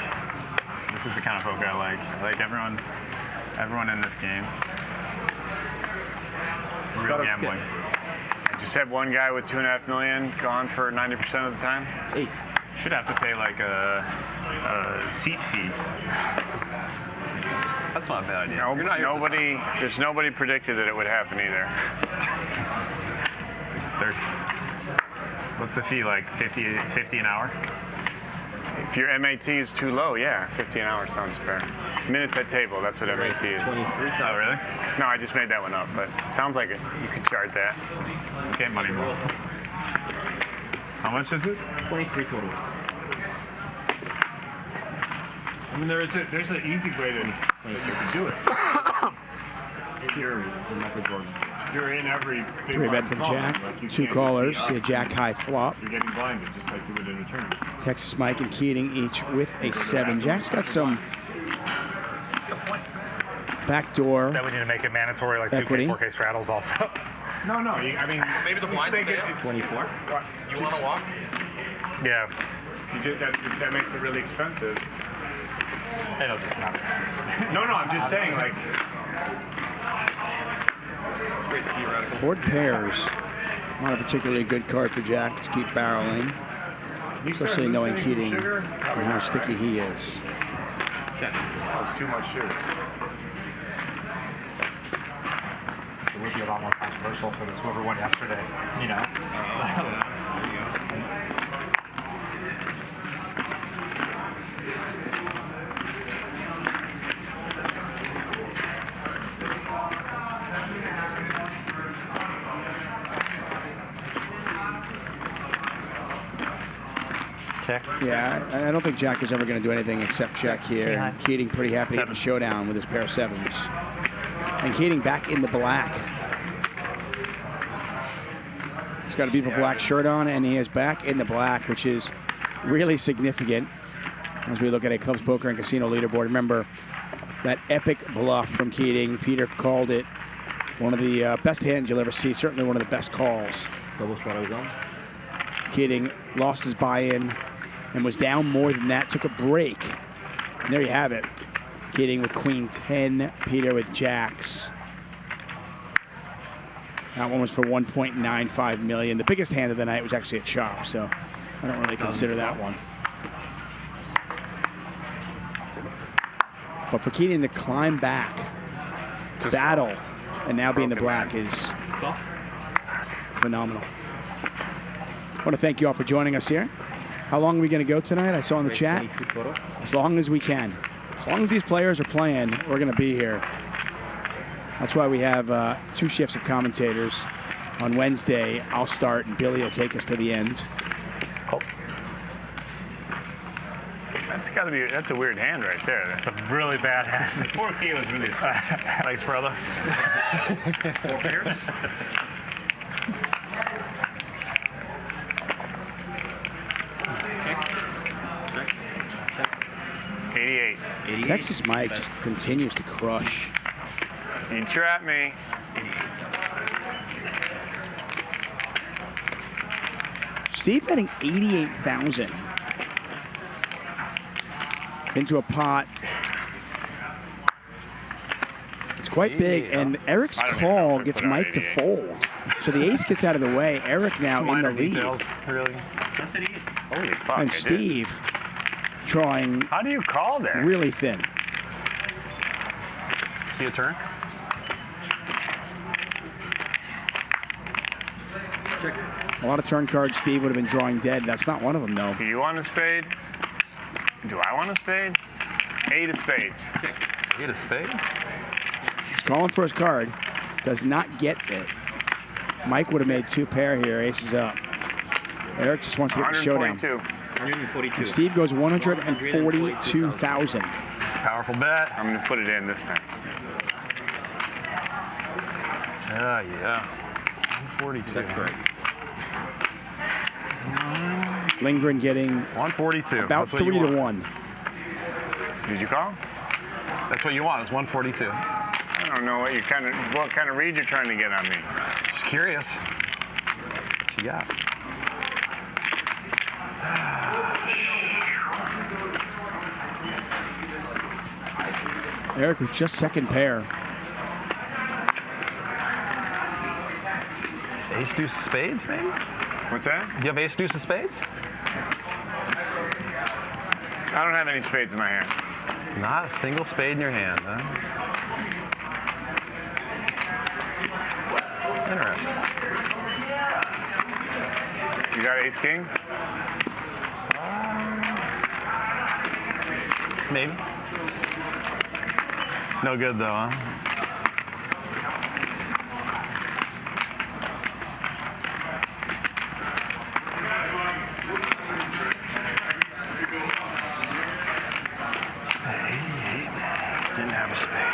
S6: This is the kind of poker I like. I like everyone in this game. Real gambling.
S23: I just had one guy with $2.5 million gone for 90% of the time.
S6: 8. Should have to pay like a seat fee.
S10: That's not a bad idea.
S23: There's nobody predicted that it would happen either.
S6: What's the fee, like 50 an hour?
S23: If your MAT is too low, yeah, 50 an hour sounds fair. Minutes at table, that's what MAT is.
S6: 23. Oh, really?
S23: No, I just made that one up, but sounds like it. You could chart that.
S6: Okay, money roll. How much is it?
S5: 23 total.
S18: I mean, there's an easy way to do it. You're in every big
S19: 3-bet from Jack.
S18: like
S19: 2 callers. See a Jack high flop.
S18: You're getting blinded just like you would in a tournament.
S19: Texas Mike and Keating each with a 7. Jack's got some backdoor.
S11: That we need to make it mandatory, like
S19: equity.
S11: 2K, 4K straddles also.
S18: No, I mean,
S10: maybe the blinds
S18: think
S10: stay up.
S19: 24.
S10: You want to walk?
S11: Yeah.
S18: That makes it really expensive.
S11: It'll just not.
S18: No, I'm just saying, like.
S19: Board pairs. Not a particularly good card for Jack to keep barreling. Especially knowing Keating and how sticky he is.
S18: That's too much sugar.
S11: It would be a lot more controversial for this whoever won yesterday, you know.
S19: Check. Yeah, I don't think Jack is ever going to do anything except check here. And Keating pretty happy to get the showdown with his pair of 7s. And Keating back in the black. He's got a beautiful black shirt on, and he is back in the black, which is really significant as we look at a Clubs Poker and Casino leaderboard. Remember that epic bluff from Keating. Peter called it one of the best hands you'll ever see, certainly one of the best calls.
S5: Double straddle zone.
S19: Keating lost his buy-in and was down more than that, took a break. And there you have it. Keating with Queen 10, Peter with Jacks. That one was for 1.95 million. The biggest hand of the night was actually a chop, so I don't really consider that one. But for Keating to climb back, battle, and now be in the black is phenomenal. I want to thank you all for joining us here. How long are we going to go tonight? I saw in the chat. As long as we can. As long as these players are playing, we're going to be here. That's why we have 2 shifts of commentators. On Wednesday, I'll start, and Billy will take us to the end.
S23: That's a weird hand right there.
S11: That's a really bad hand.
S18: 4K was really
S11: Thanks, brother.
S18: 4K?
S23: 88.
S19: Texas Mike just continues to crush.
S23: You trap me.
S19: Steve betting 88,000 into a pot. It's quite big, and Eric's call gets Mike to fold. So the ace gets out of the way. Eric now in the lead.
S11: Really?
S23: Holy fuck,
S19: And Steve drawing.
S23: How do you call there?
S19: Really thin.
S11: See a turn?
S19: A lot of turn cards Steve would have been drawing dead. That's not one of them, though.
S23: Do you want a spade? Do I want a spade? 8 of spades.
S10: 8 of spades?
S19: calling for his card. Does not get it. Mike would have made 2 pair here. Aces up. Eric just wants to get the showdown.
S23: 142.
S19: And Steve goes 142,000.
S23: It's a powerful bet. I'm going to put it in this time.
S10: Yeah. 142.
S23: That's great.
S19: Lindgren getting
S10: 142.
S19: about 3 to 1.
S23: Did you call?
S10: That's what you want. It's 142.
S23: I don't know what kind of read you're trying to get on me.
S10: Just curious. What you got?
S19: Eric with just second pair.
S10: Ace deuce of spades, maybe?
S23: What's that?
S10: Do you have ace deuce of spades?
S23: I don't have any spades in my hand.
S10: Not a single spade in your hand, huh? Interesting.
S23: You got ace king?
S10: Maybe. No good though, huh? Didn't have a spade.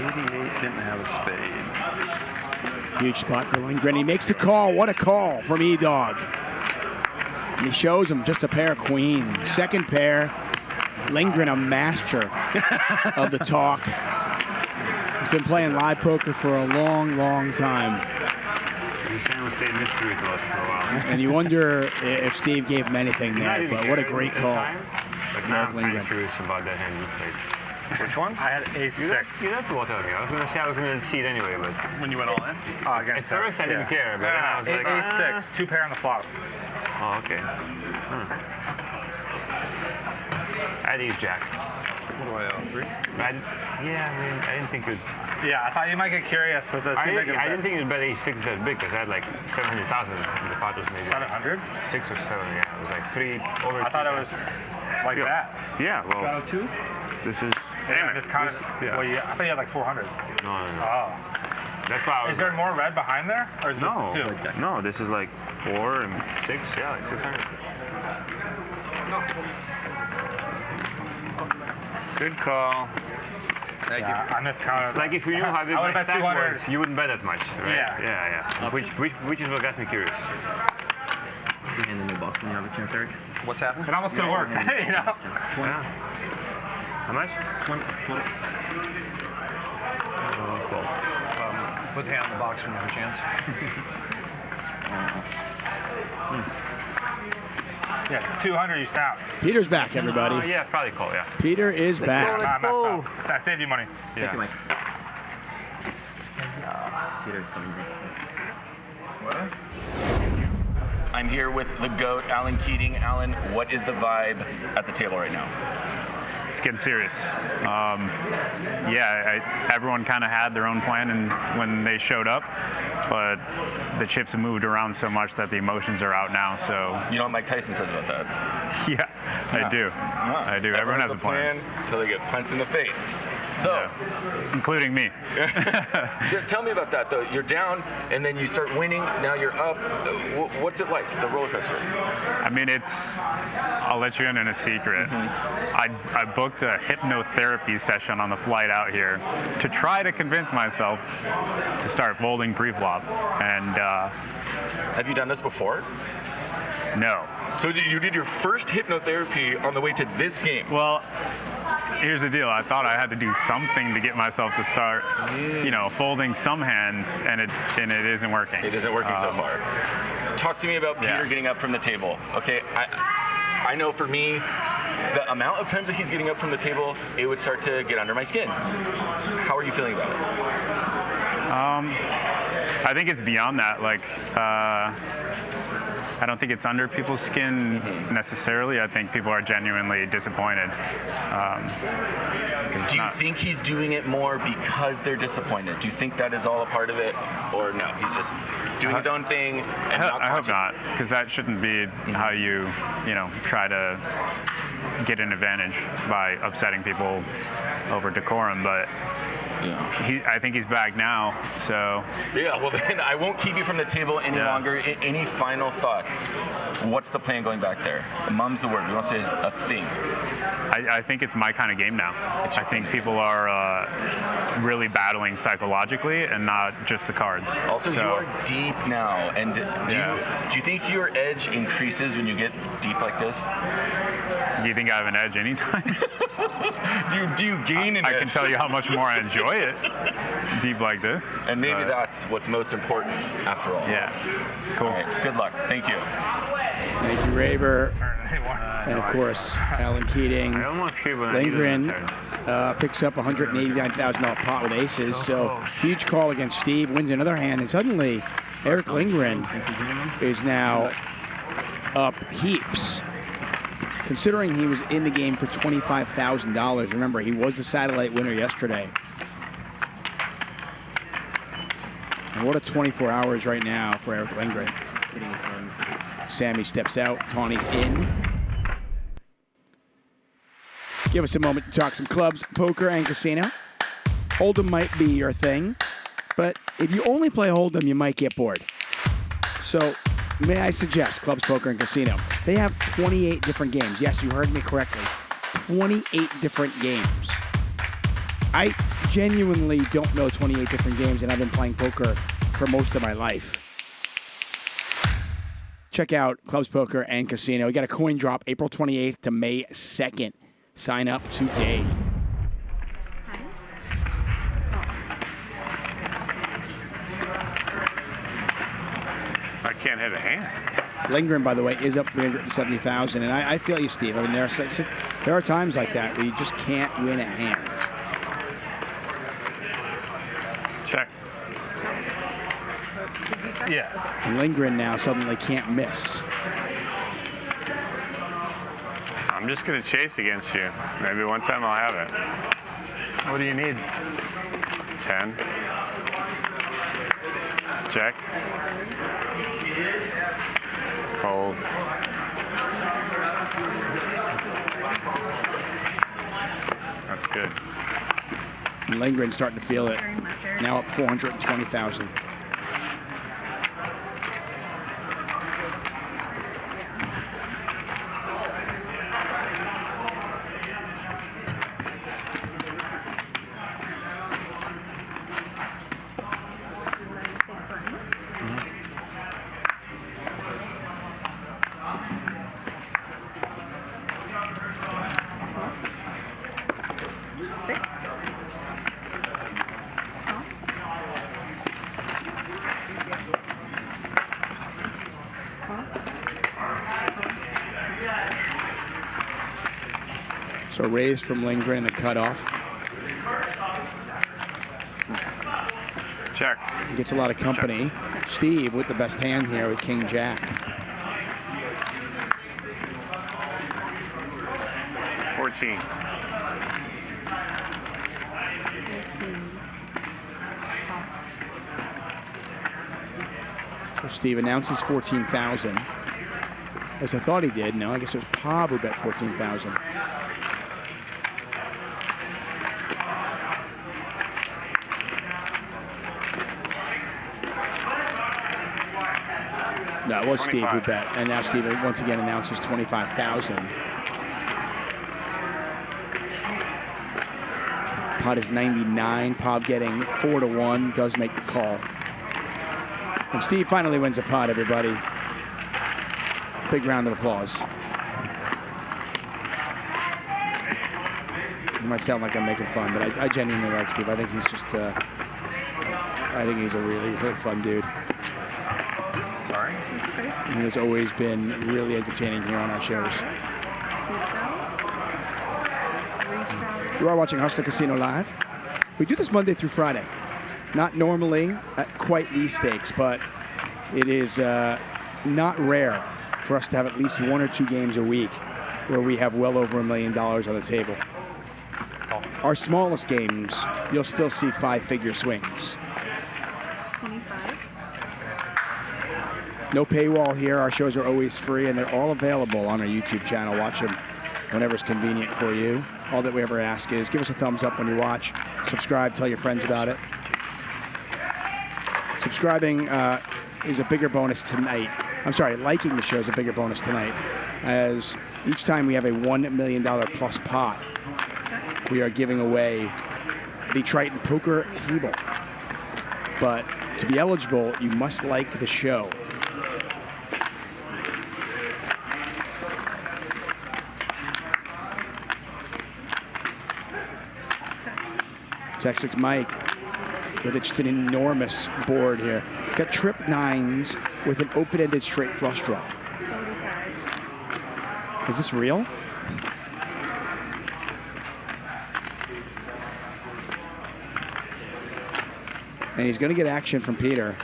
S10: 88 didn't have a spade.
S19: Huge spot for Lindgren. He makes the call. What a call from E-Dog. And he shows him just a pair of queens. Second pair. Lindgren, a master of the talk. He's been playing live poker for a long, long time.
S23: San will stay mystery to us for a while.
S19: And you wonder if Steve gave him anything there, but what a great call.
S23: But now I'm kind of curious about that hand you played. Which one?
S10: I had ace six.
S23: You don't have to tell me. I was going to say I was going to see it anyway, but
S10: when you went all in? Oh,
S23: at first I didn't care, but then I was like,
S11: ace six, 2 pair on the flop.
S23: Oh, okay. I had ace jack.
S10: What do I owe? 3?
S23: Yeah, I mean, I didn't think it.
S11: Yeah, I thought you might get curious. So
S23: I didn't think it would bet ace six that big because I had like 700,000. The pot was maybe
S11: 700?
S23: 6 or 7. Yeah, it was like 3 over.
S11: I thought it was like that.
S23: Yeah, well.
S11: 2?
S23: This is.
S11: Yeah, this kind of.
S23: Yeah.
S11: Well, I thought you had like 400.
S23: No.
S11: Oh.
S23: That's why I was.
S11: Is there more red behind there, or is it
S23: No,
S11: just the 2?
S23: no. This is like 4 and 6. Yeah, like 600. Good call.
S11: Thank you. I miscounted.
S23: Like if you knew how big
S11: I
S23: my
S11: bet
S23: stack
S11: 200.
S23: was, you wouldn't bet that much, right?
S11: Yeah.
S23: Which is what got me curious.
S1: You hand the new box when you have a chance, Eric.
S10: What's happened?
S11: It almost could have worked. You know?
S1: 20.
S23: Yeah. How much?
S1: 20.
S23: Cool.
S10: Put the hand on the box when you have a chance.
S11: Yeah, 200 you snap.
S19: Peter's back, everybody.
S23: Yeah, probably call, yeah.
S19: Peter is back.
S11: Let's go. I saved you money.
S1: Thank you, Mike. Peter's coming back.
S23: What?
S9: I'm here with the GOAT, Alan Keating. Alan, what is the vibe at the table right now?
S6: It's getting serious. Everyone kind of had their own plan and when they showed up, but the chips have moved around so much that the emotions are out now. So
S9: you know what Mike Tyson says about that?
S6: Yeah, I do. I do. Everyone has a plan
S9: until they get punched in the face. So,
S6: including me.
S9: Tell me about that though. You're down and then you start winning. Now you're up. What's it like, the roller coaster?
S6: I mean, I'll let you in on a secret. I booked a hypnotherapy session on the flight out here to try to convince myself to start folding pre-flop. And
S9: have you done this before?
S6: No.
S9: So you did your first hypnotherapy on the way to this game?
S6: Well, here's the deal. I thought I had to do something to get myself to start, folding some hands, and it isn't working.
S9: It isn't working so far. Talk to me about Peter getting up from the table. Okay, I know for me, the amount of times that he's getting up from the table, it would start to get under my skin. How are you feeling about it?
S6: I think it's beyond that. Like, I don't think it's under people's skin necessarily. I think people are genuinely disappointed.
S9: Do you think he's doing it more because they're disappointed? Do you think that is all a part of it? Or no, he's just doing his own thing and not
S6: I hope not, because that shouldn't be how you try to get an advantage by upsetting people over decorum, but I think he's back now, so.
S9: Yeah, well then I won't keep you from the table any longer. Any final thoughts? What's the plan going back there? Mum's the word. We won't say a thing.
S6: I think it's my kind of game now. I think people are really battling psychologically and not just the cards.
S9: Also, you are deep now, and do you think your edge increases when you get deep like this?
S6: Do you think I have an edge anytime?
S9: do you gain an edge?
S6: I can tell you how much more I enjoy it deep like this.
S9: And maybe that's what's most important after all.
S6: Yeah. Cool.
S9: All right, good luck. Thank you.
S19: Thank you, Raver. And of course, Alan Keating.
S23: I almost keep it.
S19: Lindgren picks up $189,000 pot with aces. So huge call against Steve, wins another hand, and suddenly Erick Lindgren is now up heaps. Considering he was in the game for $25,000. Remember, he was the satellite winner yesterday. And what a 24 hours right now for Erick Lindgren. Sammy steps out, Tawny's in. Give us a moment to talk some clubs, poker, and casino. Hold'em might be your thing, but if you only play Hold'em, you might get bored. So, may I suggest clubs, poker, and casino? They have 28 different games. Yes, you heard me correctly. 28 different games. I genuinely don't know 28 different games, and I've been playing poker for most of my life. Check out clubs, poker, and casino. We got a coin drop April 28th to May 2nd. Sign up today.
S23: I can't hit a hand.
S19: Lindgren, by the way, is up 370,000, and I feel you, Steve. I mean, there are times like that where you just can't win a hand.
S23: Check.
S19: Yeah. And Lindgren now suddenly can't miss.
S23: I'm just going to chase against you. Maybe one time I'll have it. What do you need? 10. Check. Hold. That's good.
S19: And Lindgren's starting to feel it. Now up 420,000. So raise from Lindgren and the cutoff.
S23: Check.
S19: He gets a lot of company. Check. Steve with the best hand here with King Jack.
S23: 14.
S19: So Steve announces 14,000. As I thought he did. No, I guess it was Pob who bet 14,000. No, it was 25. Steve who bet. And now Steve once again announces 25,000. Pot is 99. Pob getting 4-1. Does make the call. And Steve finally wins a pot, everybody. Big round of applause. It might sound like I'm making fun, but I genuinely like Steve. I think he's just, I think he's a really, really fun dude.
S10: Sorry?
S19: He has always been really entertaining here on our shows. You are watching Hustler Casino Live. We do this Monday through Friday. Not normally at quite these stakes, but it is not rare for us to have at least 1 or 2 games a week where we have well over $1 million on the table. Our smallest games, you'll still see 5-figure swings.
S17: 25.
S19: No paywall here. Our shows are always free, and they're all available on our YouTube channel. Watch them whenever's convenient for you. All that we ever ask is give us a thumbs up when you watch, subscribe, tell your friends about it. Subscribing is a bigger bonus tonight. I'm sorry, liking the show is a bigger bonus tonight, as each time we have a $1 million plus pot, we are giving away the Triton poker table. But to be eligible, you must like the show. Texas Mike with just an enormous board here. He's got trip 9s with an open-ended straight flush draw. Is this real? And he's going to get action from Peter.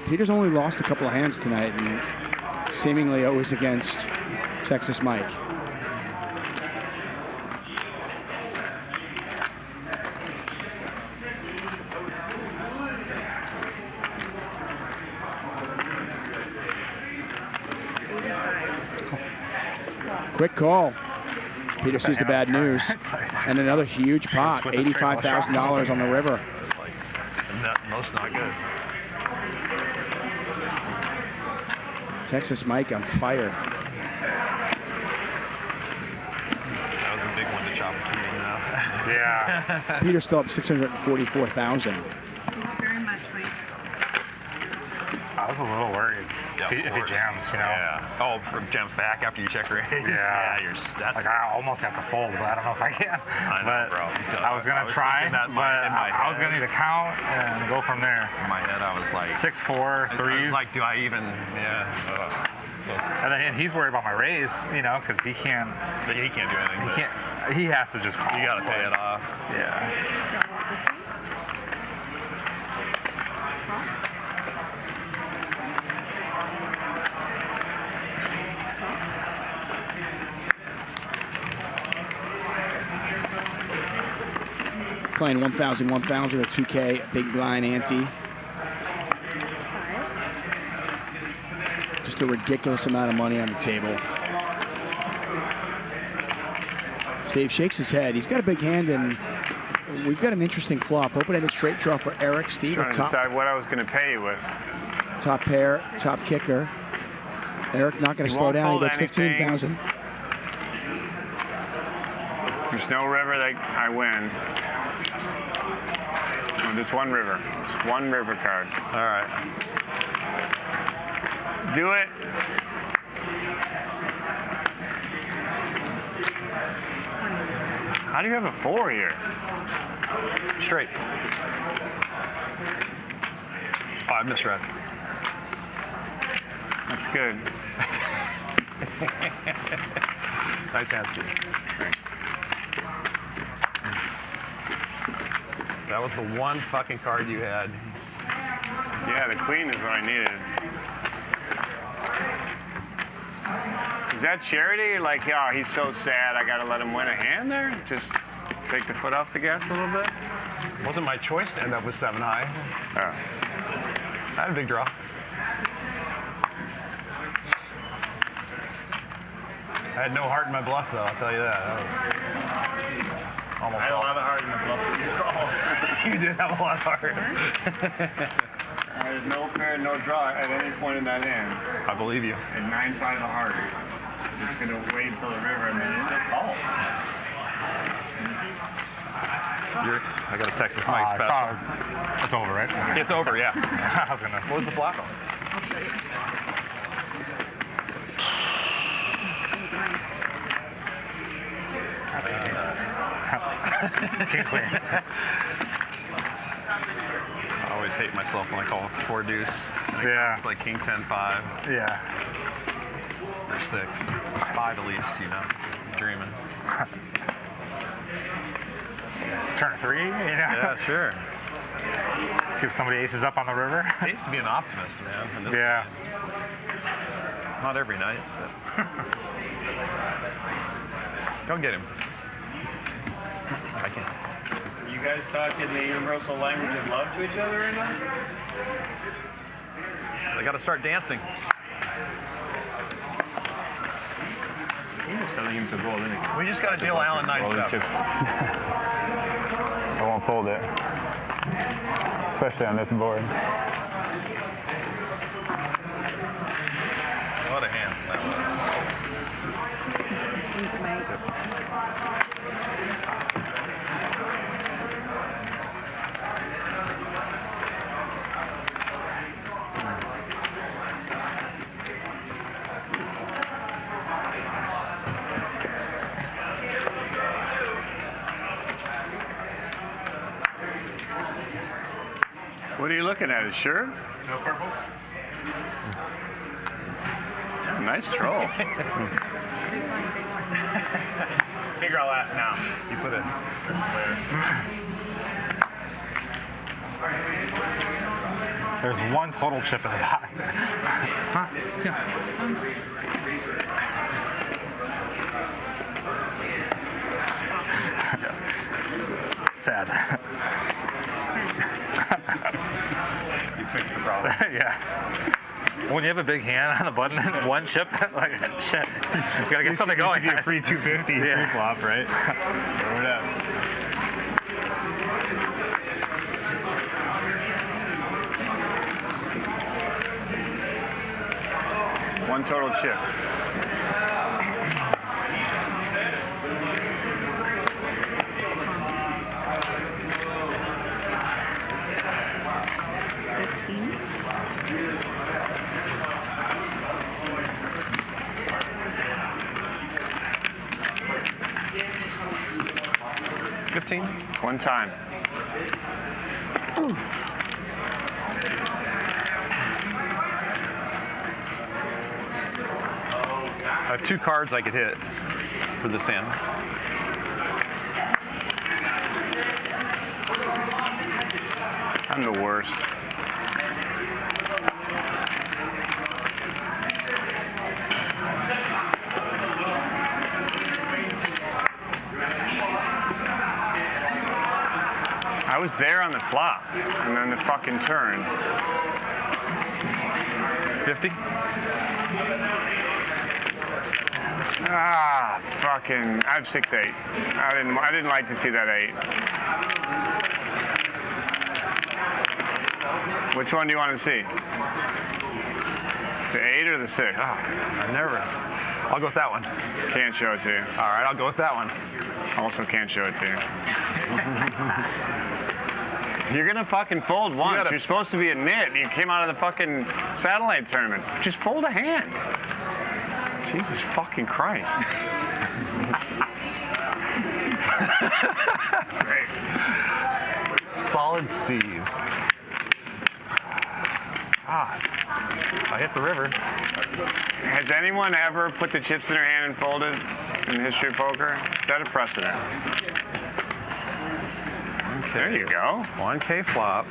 S19: Peter's only lost a couple of hands tonight, and seemingly always against Texas Mike. Quick call. Peter sees the bad news. And another huge pot, $85,000 on the river.
S10: Most not good.
S19: Texas Mike on fire.
S10: That was a big one to chop with Keating now.
S11: Yeah.
S19: Peter's still up 644,000.
S11: I was a little worried if he jams, you know.
S10: Yeah. Oh, jams back after you check raise.
S11: Yeah.
S10: That's
S11: like I almost have to fold, but I don't know if I can.
S10: I know, bro.
S11: I was gonna try, but I was gonna need to count and go from there.
S10: In my head, I was like
S11: 6-4, 3s.
S10: I was like, do I even? Yeah.
S11: And he's worried about my raise, you know, because he can't.
S10: But he can't do anything.
S11: He can't. He has to just call.
S10: You gotta pay it off.
S11: Yeah.
S19: Playing 1,000, 1,000, a 2K, big blind ante. Just a ridiculous amount of money on the table. Steve shakes his head. He's got a big hand, and we've got an interesting flop. Open-ended straight draw for Eric. Steve,
S23: trying to decide what I was going to pay you with.
S19: Top pair, top kicker. Eric not going to slow down. He bets 15,000.
S23: There's no river that I win. No, just one river. Just one river card.
S10: All right.
S23: Do it. How do you have a 4 here?
S10: Straight. Oh, I misread.
S23: That's good.
S10: Nice answer.
S23: Thanks.
S10: That was the one fucking card you had.
S23: Yeah, the queen is what I needed. Is that charity? Like, oh, he's so sad, I gotta let him win a hand there? Just take the foot off the gas a little bit?
S10: Wasn't my choice to end up with 7 high.
S23: Oh.
S10: I had a big draw. I had no heart in my bluff, though, I'll tell you that. Almost
S23: I had
S10: all.
S23: a lot of heart in the bluff that you called.
S10: You did have a lot of heart.
S23: I had no pair, no draw at any point in that hand.
S10: I believe you.
S23: And 9-5 of heart. Just gonna wait till the river and then just call.
S10: I got a Texas Mike special.
S11: It's over, right?
S10: It's over, yeah.
S11: I was gonna.
S10: What was the flop?
S11: King queen.
S10: I always hate myself when I call 4 deuce.
S11: Yeah.
S10: It's like king 10-5.
S11: Yeah.
S10: Or 6. 5 at least, you know. I'm dreaming.
S11: Turn 3, you know?
S10: Yeah, sure.
S11: Give somebody aces up on the river.
S10: I used to be an optimist, man. In this
S11: yeah.
S10: game. Not every night, but go get him. I can't.
S18: You guys talking the universal language of love to each other or not?
S10: I got to start dancing.
S4: just telling him to go all in again.
S10: We just got to deal Alan nice
S6: All the
S10: stuff.
S6: chips. I won't fold it, especially on this board.
S10: What a hand that was.
S23: What are you looking at? His shirt?
S10: No purple?
S23: Nice troll.
S10: Figure I'll ask now. You put it
S11: There's one total chip in the pot. Huh? Sad.
S10: You fixed the problem.
S11: Yeah. When you have a big hand on the button and one chip, like shit, you gotta get something going.
S6: Get a free 250 free flop, right? Throw it up.
S23: One total chip. One time.
S2: Ooh. I have 2 cards I could hit for this hand.
S23: I'm the worst. I was there on the flop, and then the fucking turn.
S2: 50?
S23: Ah, fucking! I have 6-8. I didn't like to see that 8. Which one do you want to see? The 8 or the 6?
S2: I'm nervous. I'll go with that one.
S23: Can't show it to you.
S2: All right, I'll go with that one.
S23: Also can't show it to you. You're gonna fucking fold once. You're supposed to be a nit. You came out of the fucking satellite tournament. Just fold a hand. Jesus fucking Christ.
S10: Great. Solid Steve.
S23: I hit the river. Has anyone ever put the chips in their hand and folded in the history of poker? Set a precedent.
S2: Okay.
S23: There you go.
S2: 1K flop.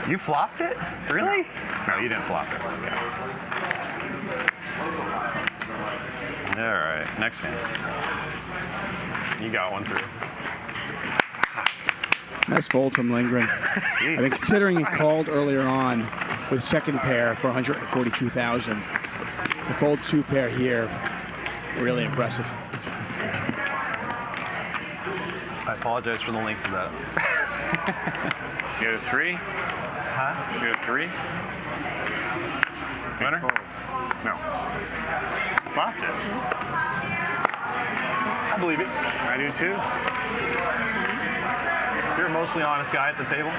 S2: You flopped it? Really?
S23: No, you didn't flop it.
S2: All right, next hand. You got one through.
S19: Nice fold from Lindgren. I think considering he called earlier on with second pair for 142,000, to fold 2 pair here, really impressive.
S2: I apologize for the length of that.
S23: You had a 3?
S2: Huh?
S23: You had a 3? Winner? No. Flopped it.
S2: I believe it.
S23: I do too.
S2: You're a mostly honest guy at the table.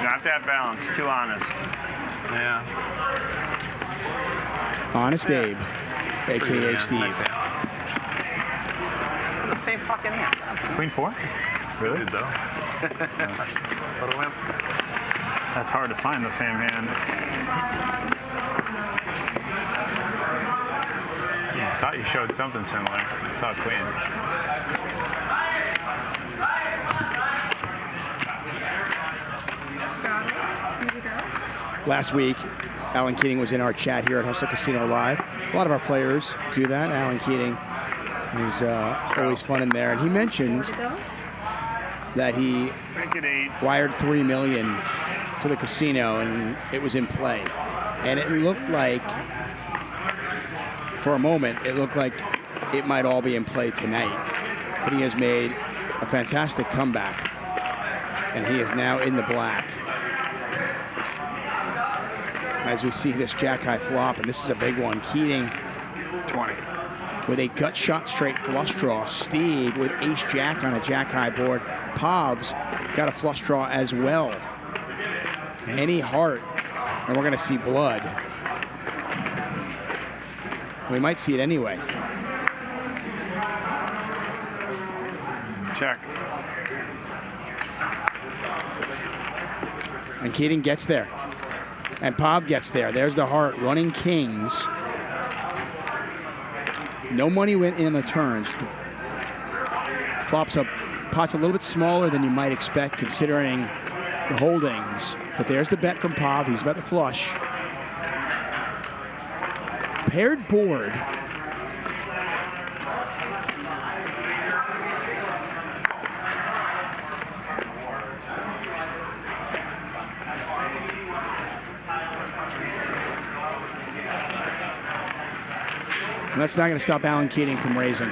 S23: Not that balanced. Too honest.
S2: Yeah.
S19: Honest Abe, a.k.a. Steve.
S2: Next hand.
S8: The same fucking hand.
S6: Queen 4? Really?
S10: Though.
S6: What a wimp. That's hard to find the same hand. I thought you showed something similar. I saw Queen.
S19: Last week, Alan Keating was in our chat here at Hustler Casino Live. A lot of our players do that. Alan Keating is always fun in there. And he mentioned that he wired $3 million to the casino and it was in play. And it looked like, for a moment, it looked like it might all be in play tonight. But he has made a fantastic comeback, and he is now in the black. As we see this jack high flop, and this is a big one. Keating
S23: 20
S19: with a gut shot straight flush draw. Steve with ace jack on a jack high board. Pav's got a flush draw as well. Any heart, and we're going to see blood. We might see it anyway.
S23: Check.
S19: And Keating gets there. And Pav gets there. There's the heart. Running kings. No money went in the turns. Flops up. Pot's a little bit smaller than you might expect considering the holdings. But there's the bet from Pav. He's about to flush. Paired board. And that's not going to stop Alan Keating from raising.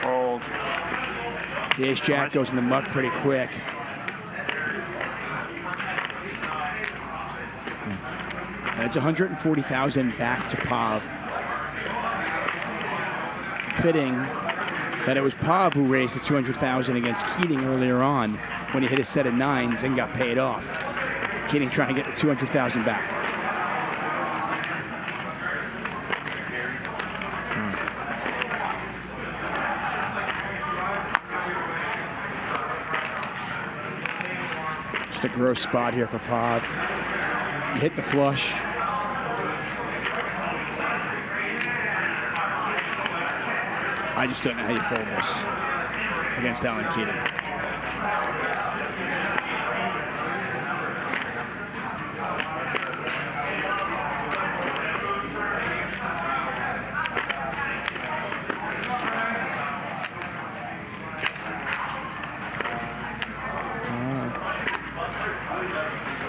S23: Fold.
S19: The ace jack goes in the muck pretty quick. And it's 140,000 back to Pav. Fitting that it was Pav who raised the 200,000 against Keating earlier on when he hit a set of nines and got paid off. Keating trying to get the 200,000 back. Just a gross spot here for Pav. You hit the flush. I just don't know how you fold this against Alan Keating.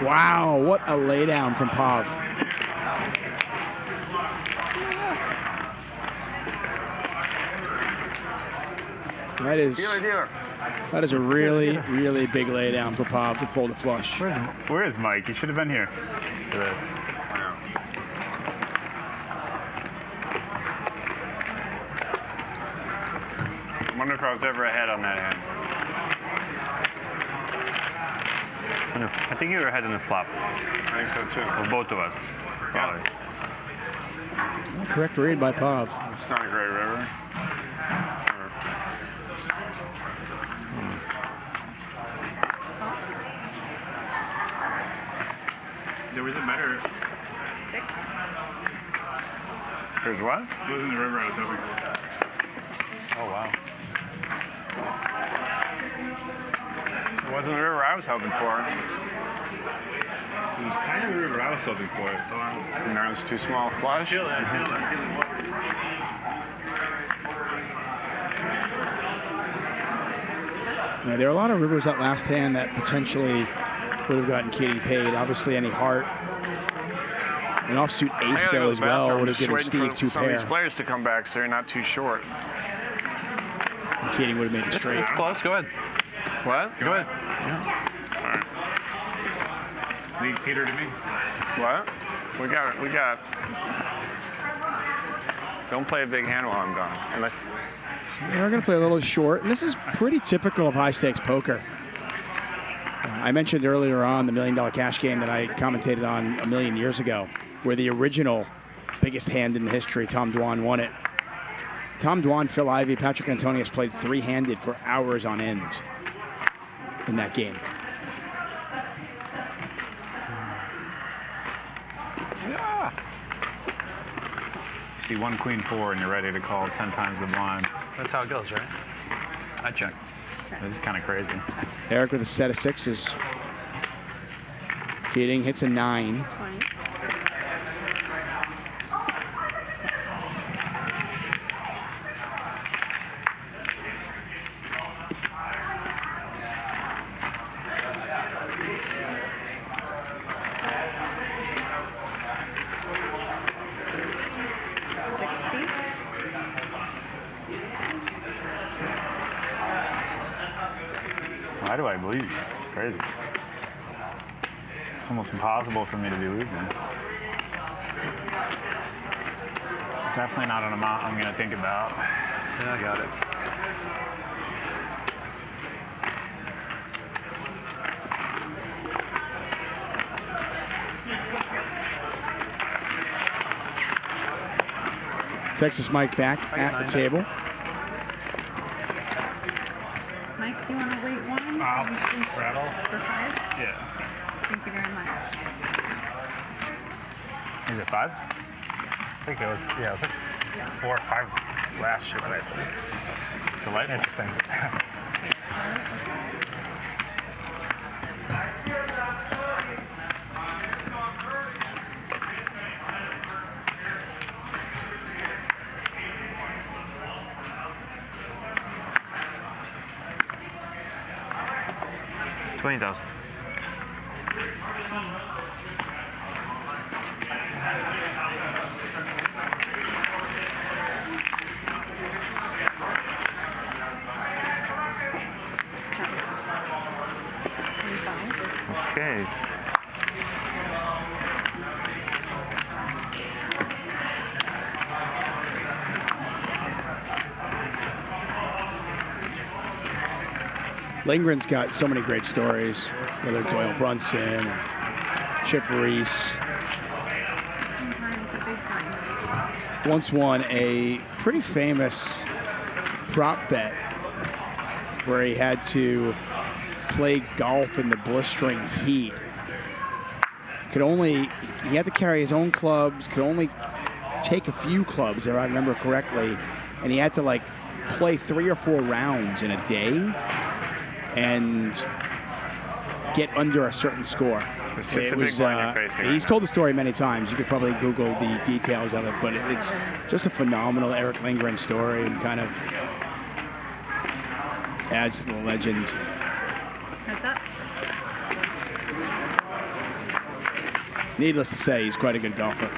S19: Wow, what a laydown from Pav. That is a really, really big laydown for Pav to fold a flush.
S6: Where is Mike? He should have been here for this.
S23: I wonder if I was ever ahead on that hand.
S4: I think you were ahead in the flop.
S23: I think so too.
S4: Well, both of us.
S23: Yeah.
S19: Correct read by Pav.
S23: It's not a great river.
S18: There was a better.
S17: 6.
S23: There's what?
S18: It wasn't the river I was hoping for.
S6: Oh, wow.
S23: It wasn't the river I was hoping for.
S18: It was kind of the river I was hoping for. So
S23: that was too small a flush.
S18: I feel it.
S19: Yeah, there are a lot of rivers that last hand that potentially would have gotten Keating paid. Obviously, any heart. An offsuit ace, though, as well, would have given Steve two
S23: some of
S19: pair.
S23: these players to come back so you're not too short.
S19: And Keating would have made it straight.
S4: It's close. Go ahead.
S23: What?
S4: Go ahead.
S23: Yeah. All right.
S18: Lead Peter to me.
S23: What? We got. Don't play a big hand while I'm gone. Unless.
S19: We're going to play a little short, and this is pretty typical of high-stakes poker. I mentioned earlier on the $1 Million Cash Game that I commentated on a million years ago, where the original biggest hand in the history, Tom Dwan, won it. Tom Dwan, Phil Ivey, Patrick Antonius played three-handed for hours on end in that game.
S6: Yeah. You see 1 Queen 4 and you're ready to call 10 times the blind.
S10: That's how it goes, right?
S6: I check. This is kind of crazy.
S19: Eric with a set of sixes. Keating hits a 9.
S17: 20.
S6: Why do I believe you? It's crazy. It's almost impossible for me to be losing. Definitely not an amount I'm going to think about.
S10: Yeah, I got it.
S19: Texas Mike back at the table.
S17: Mike, do you want to wait one?
S6: Rattle?
S17: For 5?
S6: Yeah.
S17: Thank you very much.
S6: Is it 5?
S11: I think it was, yeah, it was like 4 or 5 last year, I think.
S6: Delightful.
S11: Interesting.
S4: $20,000. Okay.
S19: Lindgren's got so many great stories, whether it's Doyle Brunson, Chip Reese. Once won a pretty famous prop bet where he had to play golf in the blistering heat. He had to carry his own clubs, could only take a few clubs, if I remember correctly, and he had to like play 3 or 4 rounds in a day and get under a certain score.
S6: It's just a big one you're facing right
S19: he's
S6: now.
S19: told the story many times. You could probably Google the details of it, but it's just a phenomenal Erick Lindgren story and kind of adds to the legend.
S17: Heads up.
S19: Needless to say, he's quite a good golfer.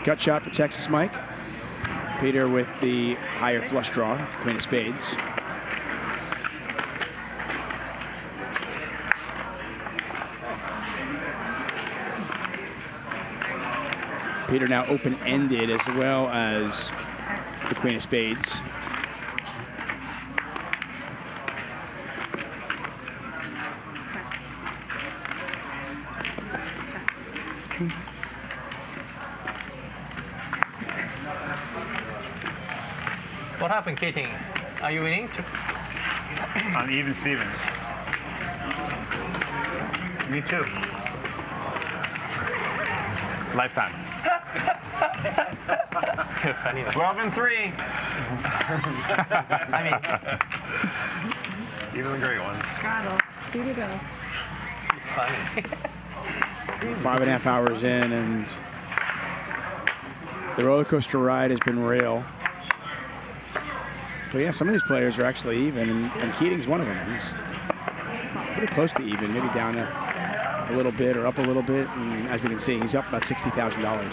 S19: Gut shot for Texas Mike. Peter with the higher flush draw, Queen of Spades. Peter now open-ended as well as the Queen of Spades.
S7: What happened, Keating? Are you winning?
S6: On even Stevens. Me too. Lifetime. 12 and 3.
S10: I mean, even the great ones.
S17: Straddle. 2 to go.
S7: Funny.
S19: 5.5 hours in, and the roller coaster ride has been real. But yeah, some of these players are actually even, and Keating's one of them. He's pretty close to even, maybe down a little bit or up a little bit. And as we can see, he's up about $60,000.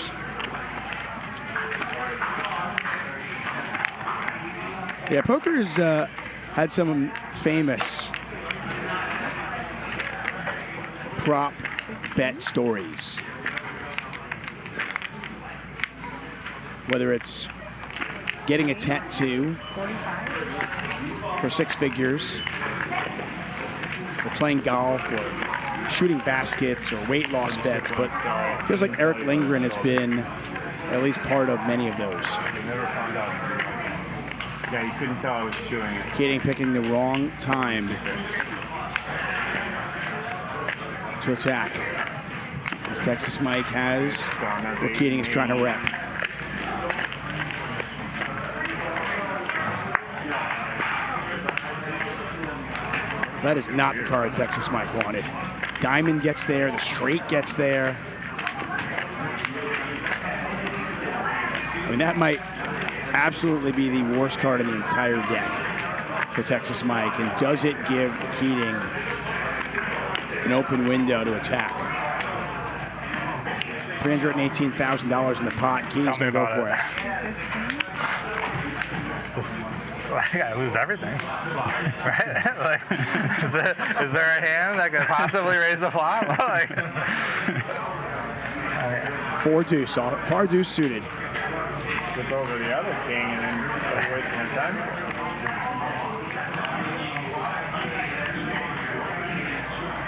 S19: Yeah, poker's had some famous prop bet stories. Whether it's getting a tattoo for 6 figures, or playing golf, or shooting baskets, or weight loss bets, but it feels like Erick Lindgren has been at least part of many of those.
S18: Never found out. Yeah, you couldn't tell I was chewing it.
S19: Keating picking the wrong time to attack. As Texas Mike has what Keating is trying to rep. That is not the card Texas Mike wanted. Diamond gets there, the straight gets there. I mean, that might absolutely be the worst card in the entire deck for Texas Mike. And does it give Keating an open window to attack? $318,000 in the pot. Keating's going to go for it.
S11: Like, I lose everything, right? Like, is there a hand that could possibly raise the flop? Like,
S19: Four deuce, far deuce suited.
S6: Flip over the other king and then start wasting your time.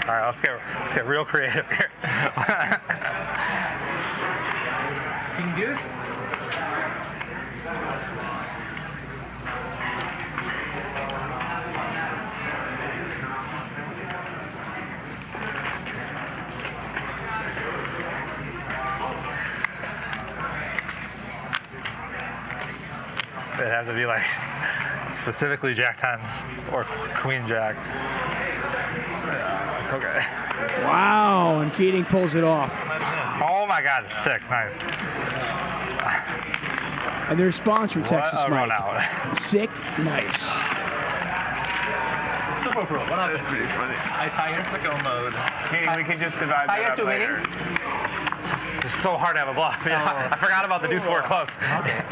S11: All right, let's get real creative here.
S8: King deuce.
S11: It has to be like specifically Jack 10 or Queen Jack. It's okay.
S19: Wow, and Keating pulls it off.
S11: Oh my God, it's sick, nice.
S19: And the response from Texas Mike. Sick, nice.
S8: Super Pro. That was pretty funny. I tie sicko mode.
S6: Keating, we can just divide that up later.
S11: It's so hard to have a bluff. Yeah, I forgot about the deuce four close.
S8: Okay.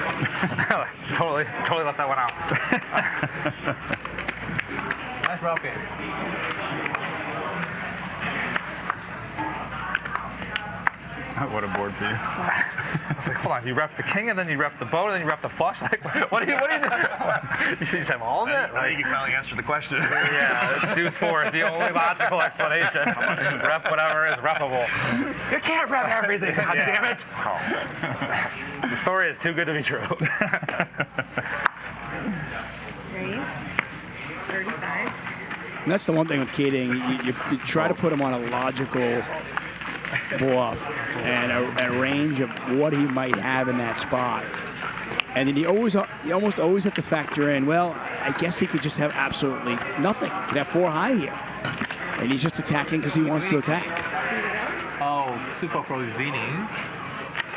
S11: totally left that one out.
S8: Nice rocket.
S6: What a board for you.
S11: I was like, hold on, you rep the king and then you rep the boat and then you rep the flush? Like, what do you do? You just have all of it?
S10: I think you finally answered the question.
S11: Yeah, deuce four is the only logical explanation. Rep whatever is repable. You can't rep everything, God damn it. The story is too good to be true.
S17: Raise. 35.
S19: And that's the one thing with Keating. You try to put him on a logical bluff and a range of what he might have in that spot. And then you almost always have to factor in, well, I guess he could just have absolutely nothing. He could have four high here. And he's just attacking because he wants to attack.
S8: Oh, Super Pro is winning.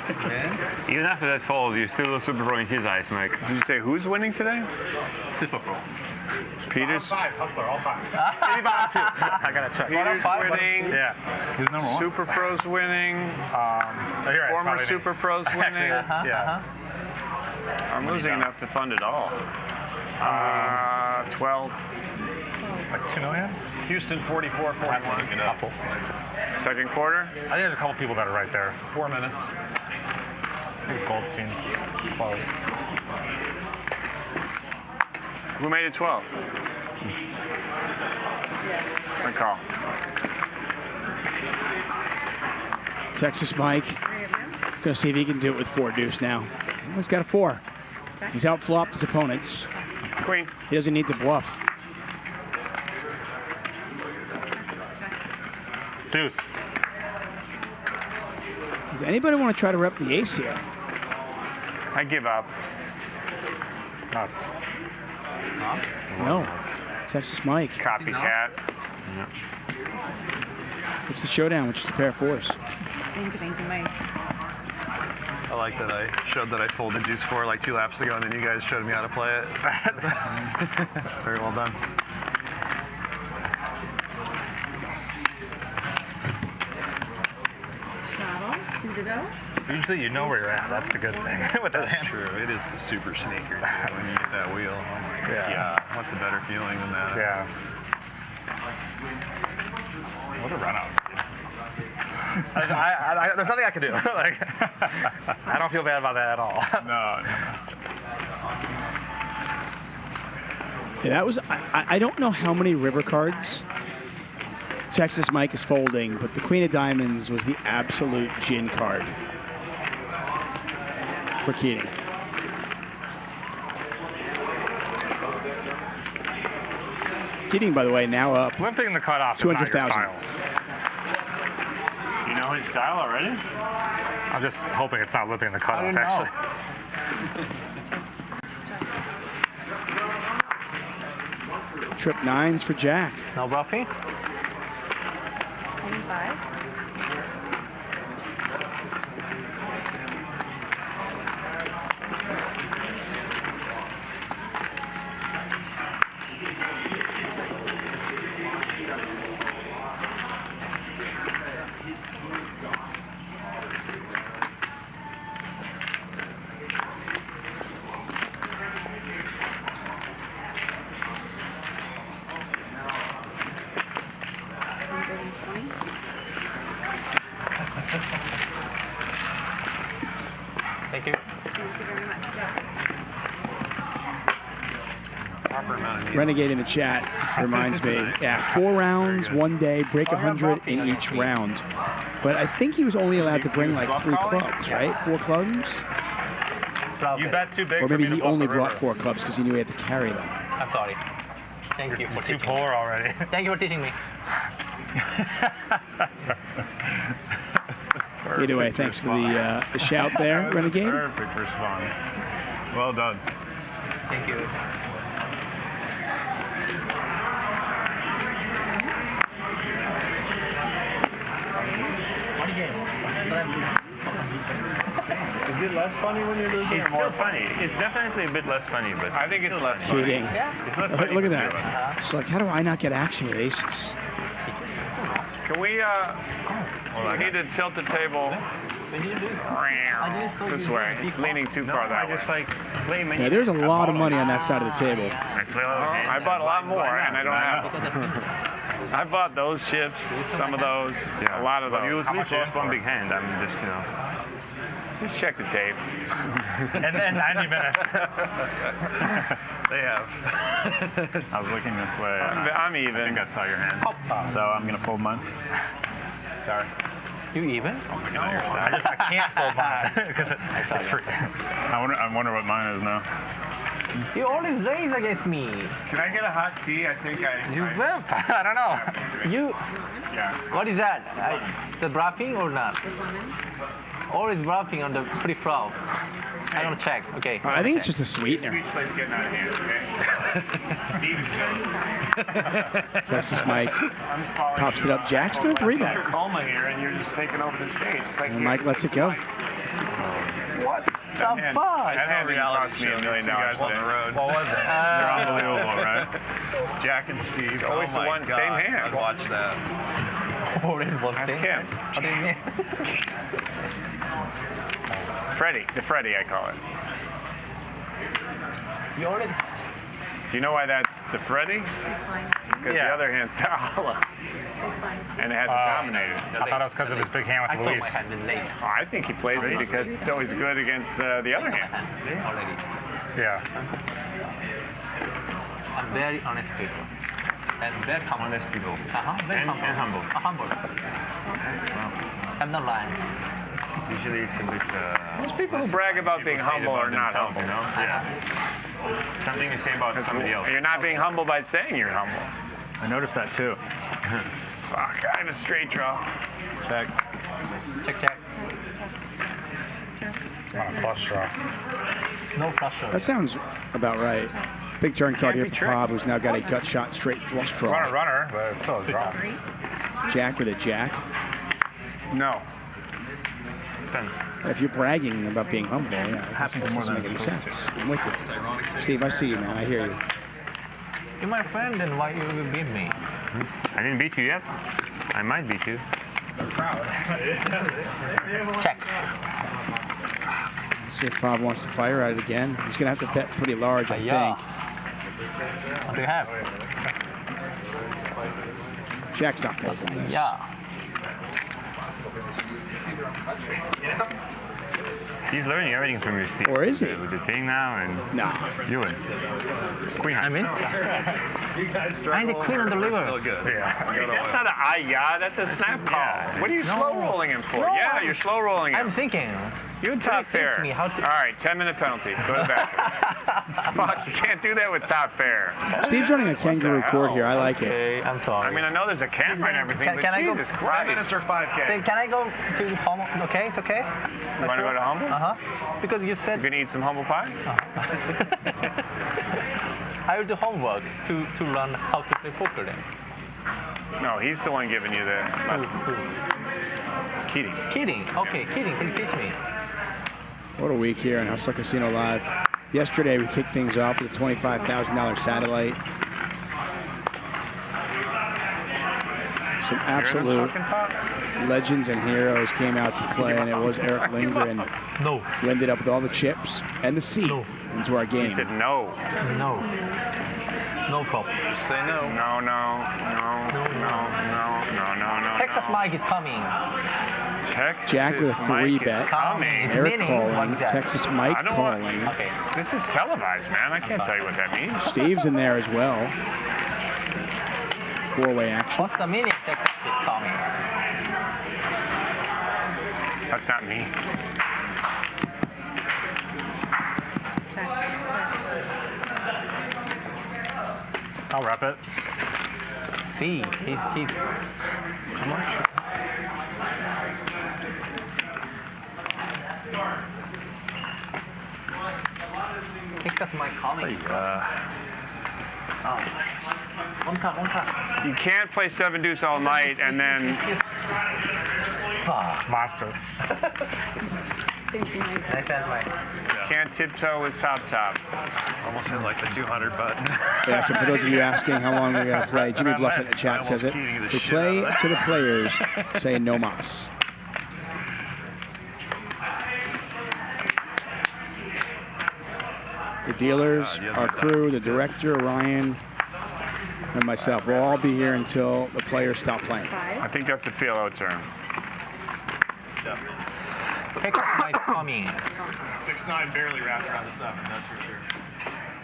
S8: Okay.
S4: Even after that fold, you're still a Super Pro in his eyes, Mike.
S6: Did you say who's winning today?
S8: Super Pro.
S6: Peter's.
S11: Five, Hustler, all time. Maybe bottom two. I gotta check.
S6: Peter's winning.
S11: Yeah.
S6: Who's number one? Super Pro's winning.
S11: Right,
S6: former Super Pro's winning.
S11: Actually, yeah.
S6: I'm losing enough to fund it all. 12.
S11: Like 2 million?
S10: Houston 44, 41.
S11: Couple.
S6: Second quarter?
S11: I think there's a couple people that are right there.
S10: 4 minutes.
S11: I think Goldstein close.
S6: Who made it 12? Good call.
S19: Texas Mike. Gonna see if he can do it with four deuce now. He's got a four. He's outflopped his opponents.
S6: Queen.
S19: He doesn't need to bluff.
S11: Deuce.
S19: Does anybody want to try to rep the ace here?
S6: I give up.
S11: Nuts.
S19: No. Texas Mike.
S6: Copycat.
S19: No. It's the showdown, which is a pair of fours.
S17: Thank you, Mike.
S10: I like that I showed that I folded deuce four like 2 laps ago, and then you guys showed me how to play it. Very well done.
S17: Travel. 2 to go.
S11: Usually you know where you're at. That's the good thing. With that
S10: That's true. It is the super sneaker when you get that wheel. Oh my God.
S11: Yeah.
S10: What's a better feeling than that?
S11: Yeah. What a run out. There's nothing I can do. Like, I don't feel bad about that at all.
S6: No.
S19: Yeah, that was, I don't know how many river cards Texas Mike is folding, but the Queen of Diamonds was the absolute gin card for Keating. Keating, by the way, now up
S11: Limping the cutoff
S19: 200,000.
S6: You know his style already?
S11: I'm just hoping it's not limping the cutoff, actually.
S19: Trip nines for Jack.
S8: No bluffing?
S17: 25.
S19: Renegade in the chat reminds me, yeah, 4 rounds, 1 day, break 100 in each round. But I think he was only allowed to bring like 3 clubs, right? 4 clubs?
S10: You bet too big.
S19: Or maybe he only brought 4 clubs because he knew he had to carry them.
S7: I'm sorry. Thank you for
S11: You're too
S7: teaching
S11: polar
S7: me.
S11: already.
S7: Thank you for teaching me.
S19: Either way, thanks for the shout there, Renegade.
S4: Perfect response. Well done.
S7: Thank you.
S4: Is it less funny when you're losing? It's more funny. It's definitely a bit less funny, but I think it's less funny.
S19: Kidding.
S4: It's less funny.
S19: Look at that. It's like, how do I not get action with aces?
S23: Can we, we need to tilt the table this way. It's leaning too far that way.
S4: I just like play many.
S19: Yeah, there's a lot of money on that side of the table.
S23: I bought a lot more, and I don't have them. I bought those chips, some of those, a lot of those.
S4: You at least lost one big hand. I'm just,
S23: Just check the tape.
S11: And then 90 minutes.
S4: They have. I was looking this way.
S23: I'm even.
S4: I think I saw your hand. So I'm going to fold mine. Sorry.
S7: You even?
S4: I was looking at your stack.
S11: I can't fold mine because it's free.
S4: I wonder what mine is now.
S7: You always raise against me.
S23: Can I get a hot tea? I think
S7: You will. I don't know. You.
S23: Yeah.
S7: What is that? The bluffing or not? Always bluffing on the pre-flop. I don't check. Okay.
S19: I think it's just a sweetener.
S23: Speech play's getting out of hand, okay? Steve's
S19: Texas Mike pops it up. Jack's going to 3-bet.
S23: Coma here, and you're just taking over the stage. It's like
S19: Mike lets it go.
S7: What the fuck?
S23: That hand cost me $1 million
S10: on the road.
S11: What was it?
S4: They're unbelievable, right?
S10: Jack and Steve.
S23: It's always the one, same hand.
S10: I'd watch that.
S23: That's Kim. Freddie, the Freddie, I call it.
S7: You already.
S23: Do you know why that's the Freddie? Because the other hand's Dahl. And it hasn't dominated.
S11: I thought it was because of his big hand with the
S7: I
S11: release.
S7: thought my hand been late.
S23: I think he plays it because it's always good against the other hand.
S7: Already.
S11: Yeah.
S7: I'm very honest people. And very humble.
S4: Honest people.
S7: Very
S4: And
S7: humble.
S4: humble.
S7: I'm not lying.
S4: Usually it's a bit.
S23: Most people who brag about being humble are not
S4: themselves,
S23: humble.
S4: You know? Yeah. Something you say about somebody else.
S23: You're not being humble by saying you're humble.
S4: I noticed that too.
S23: Fuck, I have a straight draw.
S4: Check.
S7: Check.
S11: Not a flush draw.
S7: No flush draw.
S19: That sounds about right. Big turn card here for Bob, who's now got a gut shot straight flush draw.
S11: Runner, but it's still a draw.
S19: Jack with a jack.
S23: No.
S19: If you're bragging about being humble, yeah, it
S4: happens
S19: doesn't
S4: more than
S19: make any
S4: it's
S19: sense.
S4: supposed
S19: I'm with you. Steve, I see you, man. I hear you.
S7: You're my friend, then why you will beat me?
S4: I didn't beat you yet. I might beat you.
S7: Check.
S19: See if Bob wants to fire at it again. He's going to have to bet pretty large, I think.
S7: What do you have?
S19: Jack's not folding this.
S7: Yeah.
S4: He's learning everything from you, Steve.
S19: Or is he?
S4: With the thing now and you win. Queen high.
S7: I'm in. I'm the queen on the river.
S23: That's not a that's a snap call. What are you slow rolling him for? Yeah, you're slow rolling him.
S7: I'm thinking.
S23: You top pair.
S7: Me how to...
S23: All right, 10-minute penalty. Go to bed. Fuck, you can't do that with top pair.
S19: Steve's running a kangaroo court here. I like it.
S7: Okay, I'm sorry.
S23: I mean, I know there's a camera and everything, but Jesus Christ.
S10: 10 minutes or 5K?
S7: Then can I go to humble? Okay, it's okay.
S23: You want to go to humble?
S7: Because you said.
S23: You can eat some humble pie?
S7: I will do homework to learn how to play poker then.
S23: No, he's the one giving you the lessons. Keating.
S7: Okay, Keating, can you teach me?
S19: What a week here on Hustler Casino Live. Yesterday, we kicked things off with a $25,000 satellite. Some absolute legends and heroes came out to play, and it was Erick Lindgren who ended up with all the chips and the seat into our game.
S23: He said no.
S7: No problem.
S23: Just say no. No.
S7: Texas Mike is coming.
S19: Jack with a 3-bet. Eric calling. Texas Mike
S23: I don't
S19: calling.
S23: Want, This is televised, man. I can't tell you what that means.
S19: Steve's in there as well. 4-way action.
S8: What's the meaning Texas is coming?
S23: That's not me.
S11: I'll wrap it.
S8: See, he's how much? I think that's my calling. One tap.
S23: You can't play 7 deuce all night and then.
S11: Monster.
S17: Thank you, Mike.
S8: Nice hand, Mike.
S23: Can't tiptoe with top.
S10: Almost hit like the 200 button.
S19: Yeah, so for those of you asking how long we're going to play, Jimmy Bluff in the chat says it. We play to the players say no mas. The dealers, our crew, the director, Ryan, and myself. We'll all be here until the players stop playing.
S23: I think that's a PLO term.
S8: Pick up my coming.
S10: 6'9" barely wrapped around the 7, that's for sure.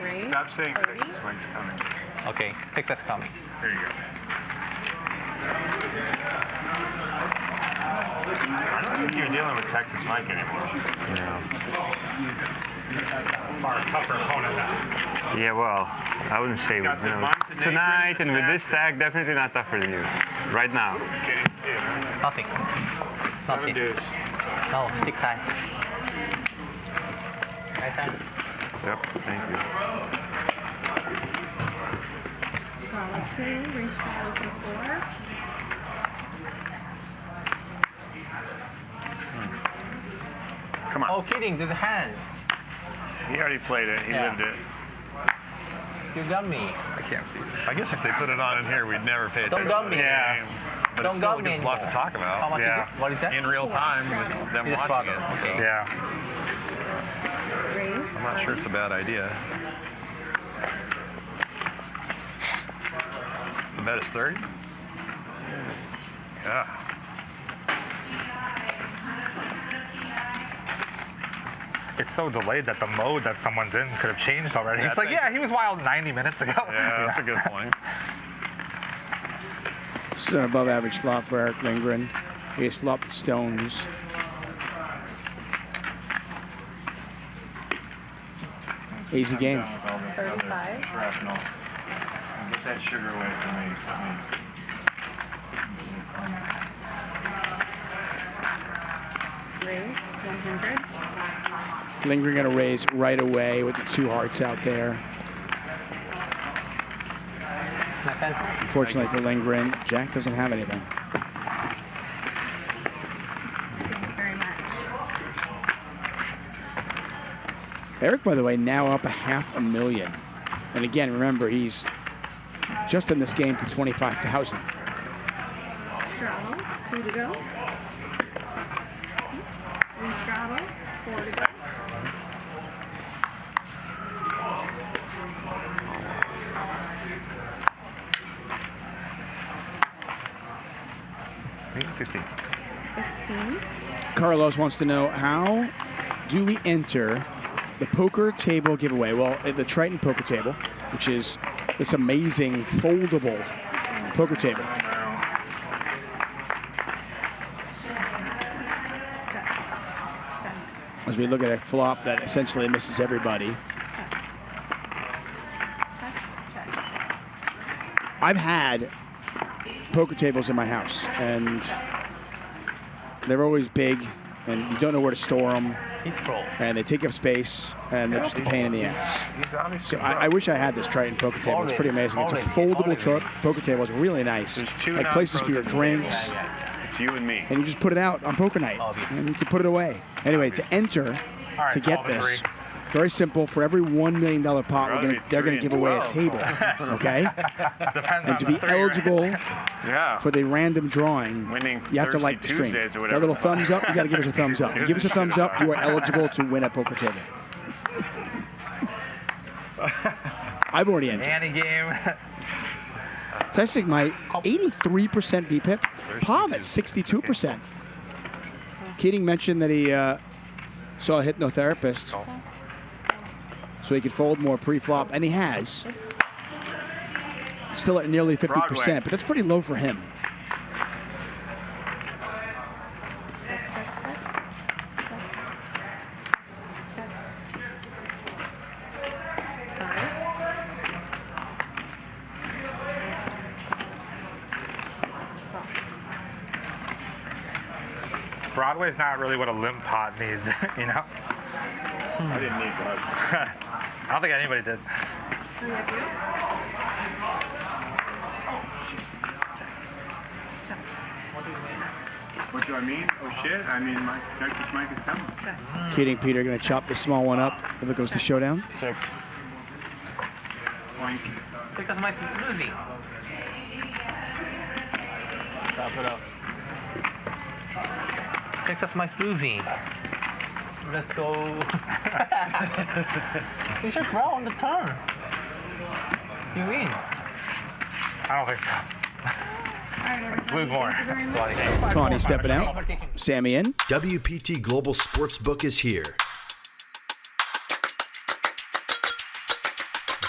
S17: Raise.
S23: Stop saying Texas Mike's coming.
S8: Okay, Texas coming.
S23: There you go. I don't think you're dealing with Texas Mike anymore.
S11: Far tougher opponent now.
S23: Yeah, well, I wouldn't say tonight and with this stack, definitely not tougher than you. Right now.
S8: Nothing. Nothing. No, 6 high. Nice hand.
S23: Yep, thank you.
S17: Drolet 2, raise straddle for 4.
S23: Come on.
S8: Oh, kidding, there's a hand.
S23: He already played it. He lived it.
S8: You got me.
S10: I can't see. I guess if they put it on in here, we'd never pay attention.
S8: Don't got me.
S10: Yeah. But
S8: Don't
S10: it still
S8: got me
S10: gives a lot to talk about.
S8: How much is it? What is that?
S10: In real time with them
S8: Just
S10: watching
S8: follow.
S10: it.
S8: Okay.
S11: Yeah.
S17: Raise.
S10: I'm not sure it's a bad idea. The bet is 30? Yeah.
S11: It's so delayed that the mode that someone's in could have changed already.
S10: Yeah,
S11: It's like, yeah, he was wild 90 minutes ago.
S10: Yeah, that's a good point.
S19: This is an above average flop for Erick Lindgren. He has flopped stones. Easy game.
S17: 35.
S18: Get that sugar away from me.
S17: Raise. 100.
S19: Lindgren going to raise right away with the 2 hearts out there. Unfortunately for Lindgren, Jack doesn't have anything.
S17: Thank you very much.
S19: Eric, by the way, now up $500,000. And again, remember, he's just in this game for $25,000.
S17: Straddle. 2 to go. Restraddle. 4 to go.
S23: $15.
S19: Carlos wants to know, how do we enter the poker table giveaway? Well, the Triton poker table, which is this amazing foldable poker table. As we look at a flop that essentially misses everybody. I've had poker tables in my house, and they're always big, and you don't know where to store them. And they take up space, and they're just a pain in the ass. So I wish I had this Triton poker table. It's pretty amazing. It's a foldable poker table. It's really nice. Like places for your drinks.
S23: It's you and me.
S19: And you just put it out on poker night, and you can put it away. Anyway, to enter, to get this, very simple. For every $1 million pot, they're going to give away a table, okay? And to be eligible for the random drawing, you have to like the stream. That little thumbs up, you got to give us a thumbs up. You give us a thumbs up, you are eligible to win a poker table. I've already entered.
S11: Annie game.
S19: Testing my 83% VPIP. Palm at 62%. Keating mentioned that he saw a hypnotherapist so he could fold more pre-flop, and he has. Still at nearly 50%, but that's pretty low for him.
S11: Broadway's not really what a limp pot needs, you know?
S18: I didn't need Broadway.
S11: I don't think anybody did.
S18: What do I mean? Oh shit! I mean, my Texas Mike is coming.
S19: Keating, Peter going to chop the small one up if it goes to showdown.
S10: 6.
S8: Texas Mike's losing.
S10: Top it up.
S8: Texas Mike's losing. Let's go. You should draw on the turn. You win.
S11: I don't think so. Let's lose more.
S19: Connie stepping out. Sammy in.
S3: WPT Global Sportsbook is here.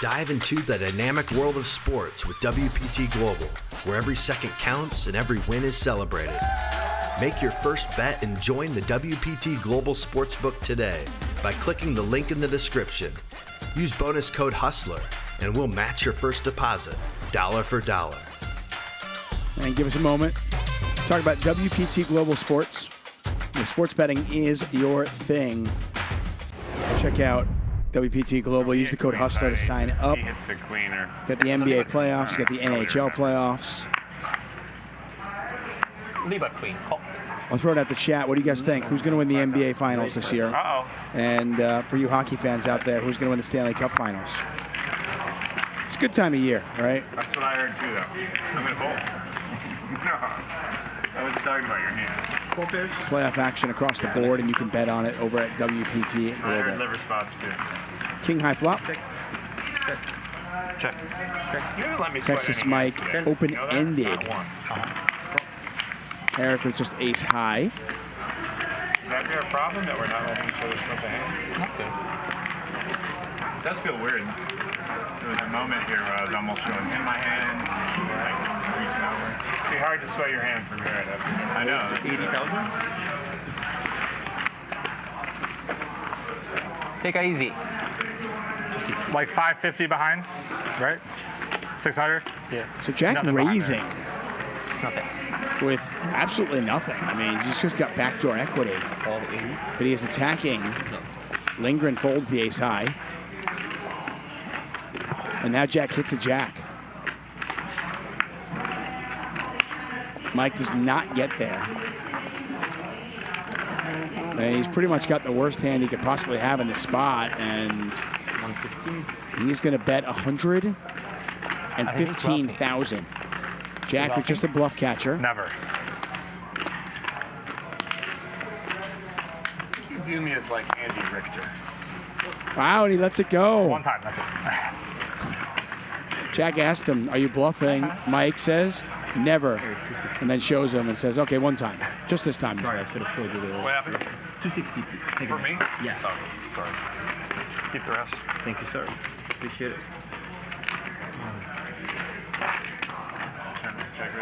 S3: Dive into the dynamic world of sports with WPT Global, where every second counts and every win is celebrated. Make your first bet and join the WPT Global Sportsbook today by clicking the link in the description. Use bonus code HUSTLER and we'll match your first deposit, dollar for dollar.
S19: And give us a moment. Talk about WPT Global Sports. If sports betting is your thing, check out WPT Global. Use the code HUSTLER to sign up.
S4: He hits a cleaner.
S19: Got the NBA playoffs, got the NHL playoffs.
S8: Leave a queen. Call.
S19: I'll throw it at the chat. What do you guys think? Who's going to win the NBA Finals this year?
S4: Uh-oh.
S19: And for you hockey fans out there, who's going to win the Stanley Cup Finals? It's a good time of year, right?
S4: That's what I heard too, though. I'm going to bowl. No. I was talking about your hand. Full pitch.
S19: Playoff action across the board, and you can bet on it over at WPT
S4: I heard
S19: Global.
S4: liver spots too.
S19: King high flop.
S4: Check. You didn't let me sweat
S19: Texas
S4: any
S19: Mike
S4: hands today.
S19: open-ended.
S4: You know that?
S19: Eric was just ace high.
S4: Is that your problem that we're not letting each other slip a hand? It does feel weird. There was a moment here where I was almost showing him my hand, like reaching over. It'd be hard to sweat your hand from here. I know.
S8: 80,000? Take it easy.
S11: Like 550 behind, right? 600? Yeah.
S19: So Jack
S11: Nothing
S19: raising
S8: Nothing.
S19: with absolutely nothing. I mean, he's just got backdoor equity. But he is attacking. Lindgren folds the ace high. And now Jack hits a jack. Mike does not get there. And he's pretty much got the worst hand he could possibly have in the spot. And he's going to bet 115,000. Jack was just a bluff catcher.
S11: Never.
S4: You view me as like Andy Richter.
S19: Wow, and he lets it go.
S11: One time, that's it.
S19: Jack asked him, are you bluffing? Mike says, never. And then shows him and says, okay, one time. Just this time.
S18: Sorry, I should have told you that.
S4: What happened?
S18: 260.
S4: For me?
S18: Yeah.
S4: Oh, sorry. Keep the rest.
S18: Thank you, sir. Appreciate it.
S4: Check it.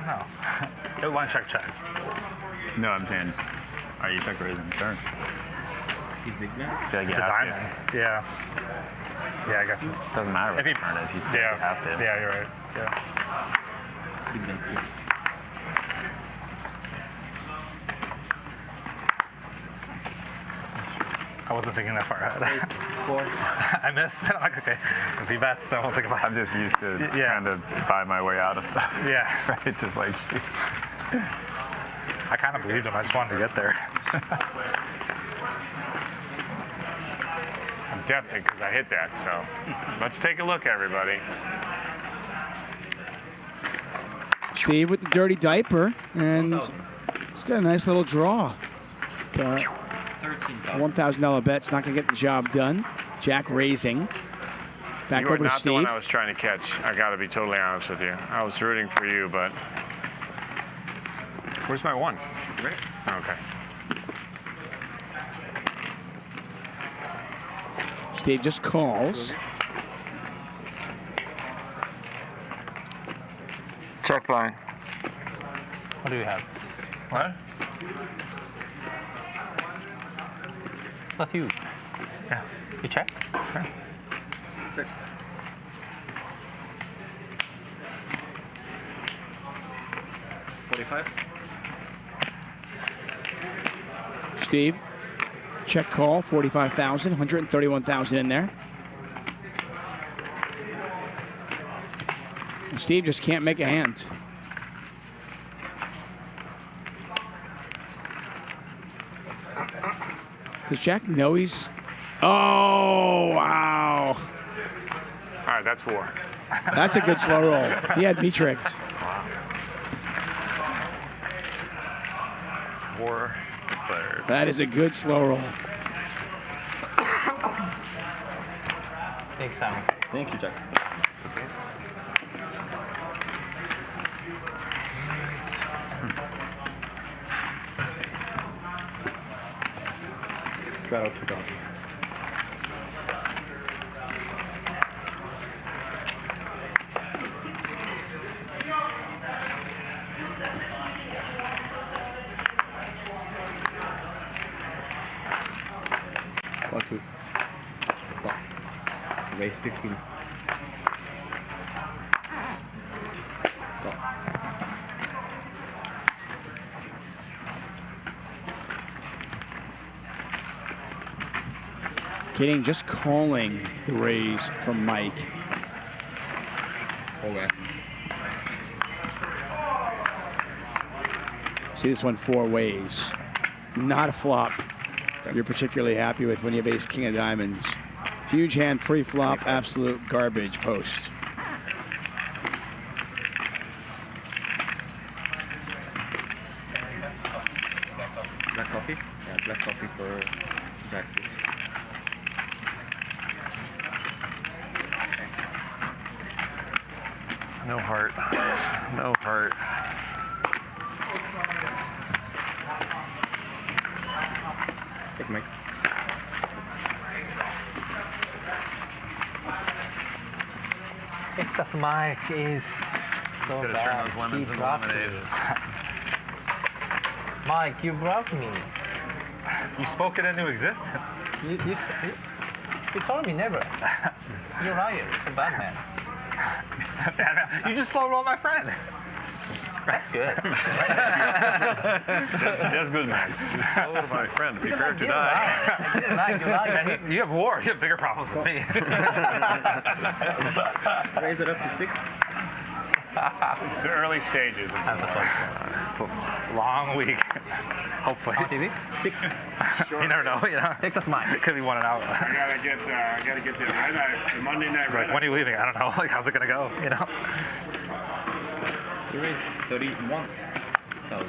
S11: No. It one check.
S4: No, I'm saying, are you check raising turn?
S18: He's big man.
S11: It's a diamond. Yeah. Yeah, I guess.
S4: Doesn't matter what
S11: If he
S4: turn is. You
S11: yeah.
S4: have to.
S11: Yeah, you're right. Yeah.
S18: Big man too.
S11: I wasn't thinking that far ahead. I missed. I'm like, okay. If he bets, then we'll think about it.
S4: I'm just used to trying to buy my way out of stuff.
S11: Yeah.
S4: Right? Just like
S11: I kind of believed him. I just wanted to get there.
S4: I'm definitely because I hit that. So let's take a look, everybody.
S19: Steve with the dirty diaper, and he's got a nice little draw. $1,000 bet's not going to get the job done. Jack raising. Back
S4: You are
S19: over to
S4: not the one
S19: Steve.
S4: I was trying to catch. I got to be totally honest with you. I was rooting for you, but
S6: Where's my 1?
S18: Right.
S6: Okay.
S19: Steve just calls.
S4: Check line.
S7: What do you have?
S6: What?
S7: Not you.
S6: Yeah.
S7: You check?
S6: Sure.
S18: Check. $45.
S19: Steve, check call, 45,000, 131,000 in there. Steve just can't make a hand. Does Jack know he's... Oh, wow.
S6: All right, that's 4.
S19: That's a good slow roll. He had me tricked.
S6: Wow.
S10: 4 third.
S19: That is a good slow roll.
S7: Thanks, Sam.
S18: Thank you, Jack. Straddle 2,000. Two. Raise 15.
S19: Keating just calling the raise from Mike.
S18: Okay.
S19: See this one 4 ways. Not a flop you're particularly happy with when you have ace king of diamonds. Huge hand pre-flop, absolute garbage post.
S18: Black coffee? Yeah, black coffee for Jack.
S10: No heart. No heart.
S18: Take Mike.
S7: Texas Mike is so
S10: Gotta turn
S7: bad.
S10: those lemons
S7: He
S10: into
S7: dropped
S10: lemonade.
S7: it. Mike, you broke me.
S11: You spoke it into existence.
S7: You told me never. You're a liar. You're a bad man.
S11: You just slow roll my friend.
S7: That's good.
S6: That's good, man.
S10: Slow to my friend. Prepare to
S7: I
S10: die.
S7: didn't lie. You lied.
S11: You have war. You have bigger problems than me.
S18: Raise it up to 6.
S6: It's the early stages.
S11: It's a long week. Hopefully.
S7: On TV?
S18: 6.
S11: You never know. You know.
S7: Texas Mike.
S11: It could be 1 and out.
S4: I gotta get the red eye, the Monday night red
S11: Like, when are you leaving? I don't know. Like, how's it gonna go? You know.
S18: You raise 31,000.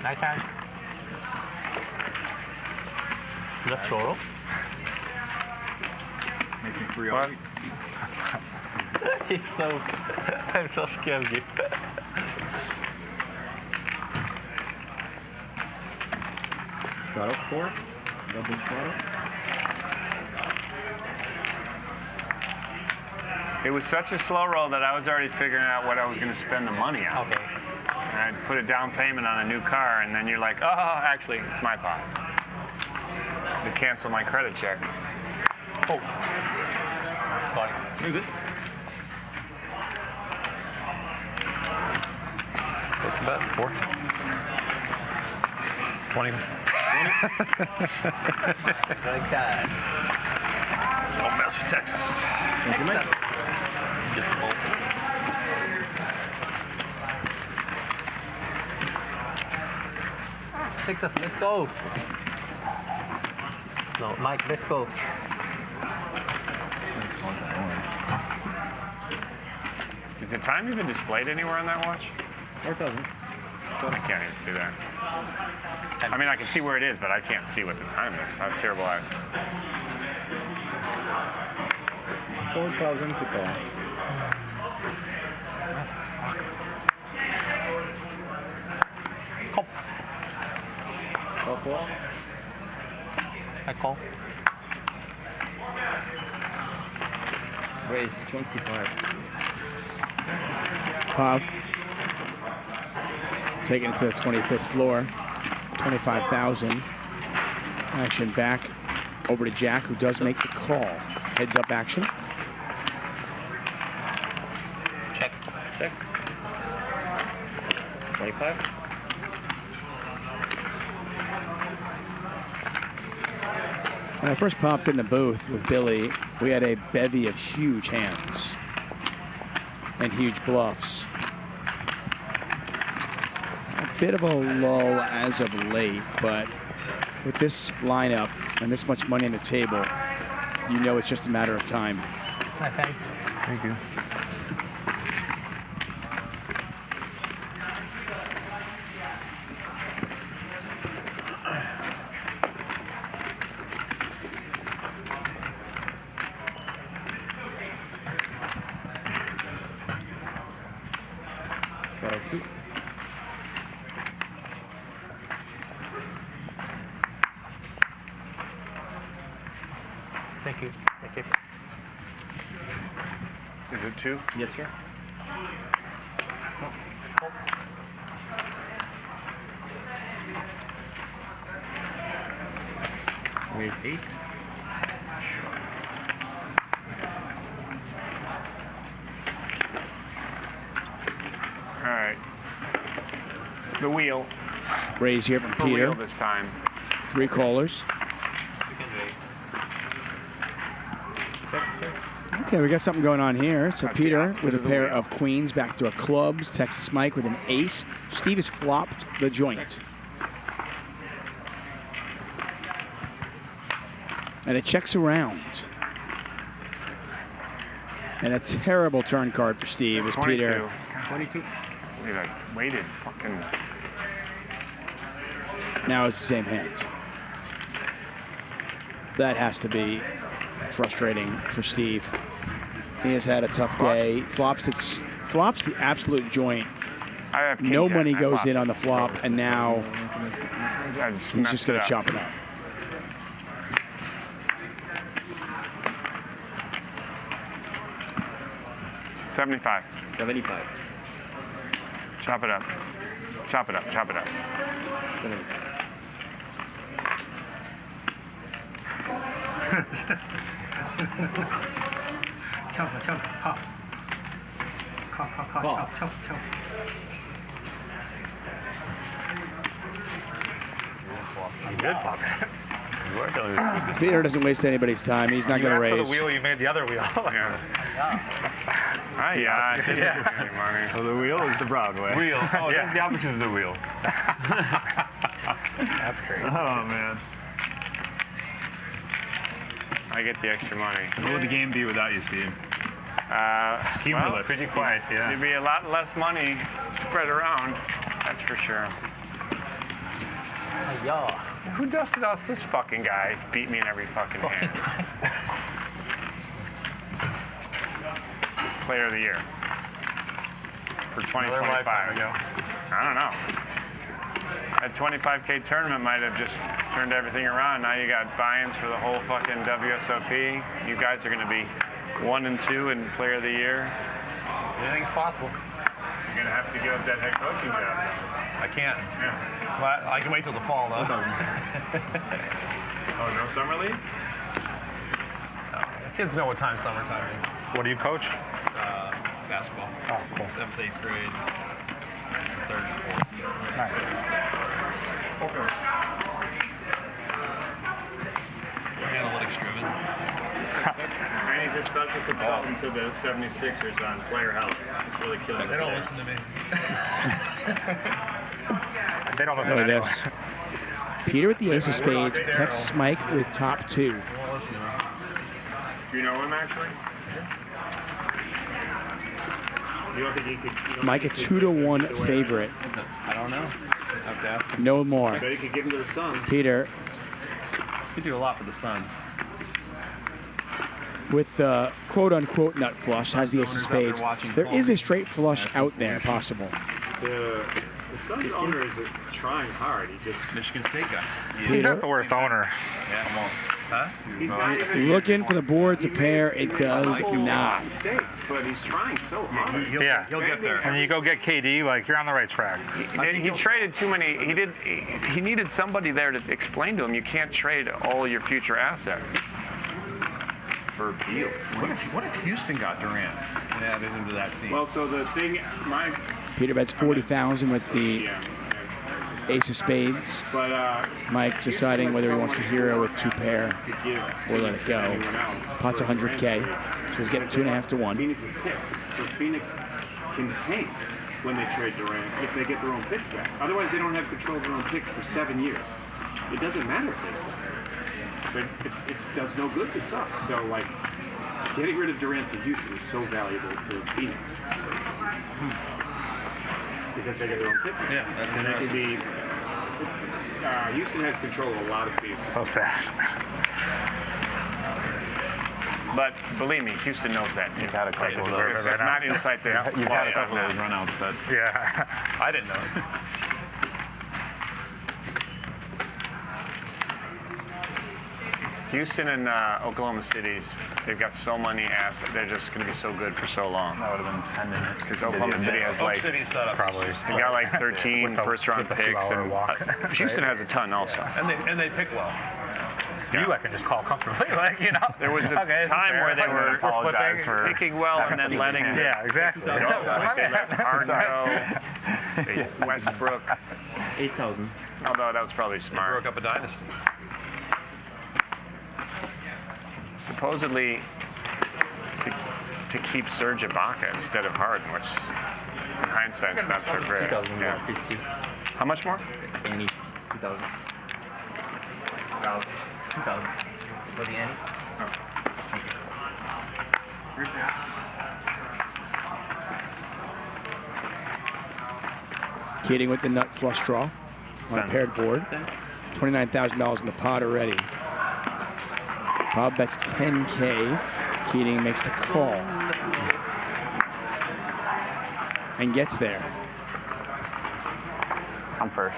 S7: Nice hand. Is that Choro?
S18: Making free all week.
S7: He's so... I'm so scared of you.
S18: Straddle 4. Double straddle.
S6: It was such a slow roll that I was already figuring out what I was going to spend the money on.
S7: Okay.
S6: And I'd put a down payment on a new car, and then you're like, oh, actually, it's my pot. To cancel my credit check.
S7: Oh. Sorry.
S18: You're good.
S10: What's the bet? 4? 20.
S7: Like that.
S10: Don't mess with Texas.
S18: Thank you, Mike.
S10: Just the bolt.
S7: Texas, let's go. No, Mike, let's go.
S6: Is the time even displayed anywhere on that watch?
S18: 4,000.
S6: I can't even see that. I mean, I can see where it is, but I can't see what the time is. I have terrible eyes.
S5: 4,000 to call.
S7: Call.
S5: Call 4.
S7: I call.
S5: Raise 25.
S19: Pop. Taking it to the 25th floor. 25,000. Action back over to Jack, who does make the call. Heads up action.
S7: Check.
S5: Check. 25.
S19: When I first popped in the booth with Billy, we had a bevy of huge hands and huge bluffs. A bit of a lull as of late, but with this lineup and this much money on the table, you know it's just a matter of time.
S7: Okay.
S19: Thank you.
S7: Thank you. Thank you.
S23: Is it 2?
S5: Yes, sir. Raise 8.
S23: All right. The wheel.
S19: Raise here from
S23: For
S19: Peter.
S23: wheel this time.
S19: 3 callers. Okay, we got something going on here. So
S23: That's the
S19: Peter
S23: opposite
S19: with a
S23: of the
S19: pair
S23: wheel.
S19: of queens, backdoor clubs. Texas Mike with an ace. Steve has flopped the joint. And it checks around. And a terrible turn card for Steve as
S23: 22.
S19: Peter.
S23: 22. We like waited fucking.
S19: Now it's the same hand. That has to be frustrating for Steve. He has had a tough day. Flops the absolute joint.
S23: I have king
S19: No
S23: 10.
S19: money
S23: I
S19: goes
S23: flopped
S19: in on the
S23: it,
S19: flop,
S23: so
S19: and now
S23: I just
S19: he's
S23: messed
S19: just going
S23: it
S19: to
S23: up.
S19: chop it up.
S23: $75.
S5: 75.
S23: Chop it up. Chop it up. Chop it up.
S5: 70.
S11: I'm good, fuck.
S19: Peter doesn't waste anybody's time. He's not going to
S11: You asked for
S19: raise.
S11: the wheel, you made the other wheel.
S23: Yeah. I said you didn't pay any money.
S4: So the wheel is the Broadway.
S23: Wheel.
S4: Oh, that's the opposite of the wheel.
S11: That's crazy.
S4: Oh, man.
S23: I get the extra money.
S4: What would the game be without you, Steve?
S23: Well,
S4: Pretty quiet, yeah.
S23: There'd be a lot less money spread around, that's for sure.
S7: Yeah.
S23: Who dusted us? This fucking guy beat me in every fucking hand. Player of the year for 2025. I don't know. That 25K tournament might have just turned everything around. Now you got buy-ins for the whole fucking WSOP. You guys are going to be 1 and 2 in Player of the Year.
S10: Anything's possible.
S4: You're going to have to give up that head coaching job.
S10: I can't.
S4: Yeah.
S10: Well, I can wait till the fall, though.
S4: Oh, no summer league?
S10: No. Kids know what time summertime is.
S11: What do you coach?
S10: Basketball.
S11: Oh, cool.
S10: 7th, 8th grade, 3rd and 4th.
S11: Nice.
S4: Okay.
S10: We're analytics driven.
S4: And he's a special consultant to the 76ers on player health. It's really killing
S10: They
S4: it
S10: don't
S4: there.
S10: listen to me.
S11: They don't listen
S19: Look
S11: to
S19: at
S11: anyone.
S19: this. Peter with the ace of spades. Texas Mike with top 2.
S4: Do you know him, actually? You don't think he could... you don't
S19: Mike a
S4: think he could
S19: 2-to-1
S4: get away
S19: favorite.
S10: I don't know. I have to ask him.
S19: No
S4: I
S19: more.
S4: bet he could give him to the Suns.
S19: Peter
S10: He do a lot for the Suns.
S19: with the quote-unquote nut flush, has the ace of spades. There is a straight flush out there possible.
S18: The Suns owner is trying hard. He just
S10: Michigan State guy.
S11: He's not the worst owner.
S10: Yeah, almost. Huh?
S18: He's not even
S19: Looking for the board to pair, it does not.
S18: mistakes, but he's trying so hard.
S10: He'll get there.
S11: When you go get KD, like you're on the right track.
S23: He traded too many. He needed somebody there to explain to him you can't trade all your future assets for Beal.
S10: What if Houston got Durant and added him to that team?
S18: Well, so the thing,
S19: Peter bets 40,000 with the ace of spades.
S18: But
S19: Mike deciding whether he wants to hero with 2 pair or let it go. Pot's 100K, so he's getting 2.5 to 1.
S18: Phoenix is picked, so Phoenix can tank when they trade Durant if they get their own picks back. Otherwise, they don't have control of their own picks for 7 years. It doesn't matter if they suck. But it does no good to suck. So, like, getting rid of Durant to Houston is so valuable to Phoenix. Because they get their own pick.
S10: Yeah, that's
S18: and
S10: interesting.
S18: It can be, Houston has control of a lot of Phoenix.
S11: So sad.
S23: But believe me, Houston knows that too.
S11: You've had a couple of those.
S23: It's not inside there.
S11: You've had a couple of those
S10: runouts, but
S11: yeah,
S10: I didn't know.
S23: Houston and Oklahoma City's, they've got so many assets. They're just going to be so good for so long.
S11: That would have been 10 minutes.
S23: Because Oklahoma City has like,
S10: City's set up
S11: probably.
S23: they got like 13 first-round picks, and Houston has a ton also.
S10: And they pick well.
S11: You, I can just call comfortably, like, you know.
S23: There was a time where they were picking well and then letting
S11: yeah, exactly.
S23: Arno, Westbrook.
S5: 8,000.
S23: Although that was probably smart.
S10: Broke up a dynasty.
S23: Supposedly to keep Serge Ibaka instead of Harden, which in hindsight's not so great. Yeah. How much more?
S8: 2,000. 2,000. For the end.
S19: Keating with the nut flush draw on a paired board. $29,000 in the pot already. Bob bets 10K. Keating makes the call. And gets there.
S11: I'm first.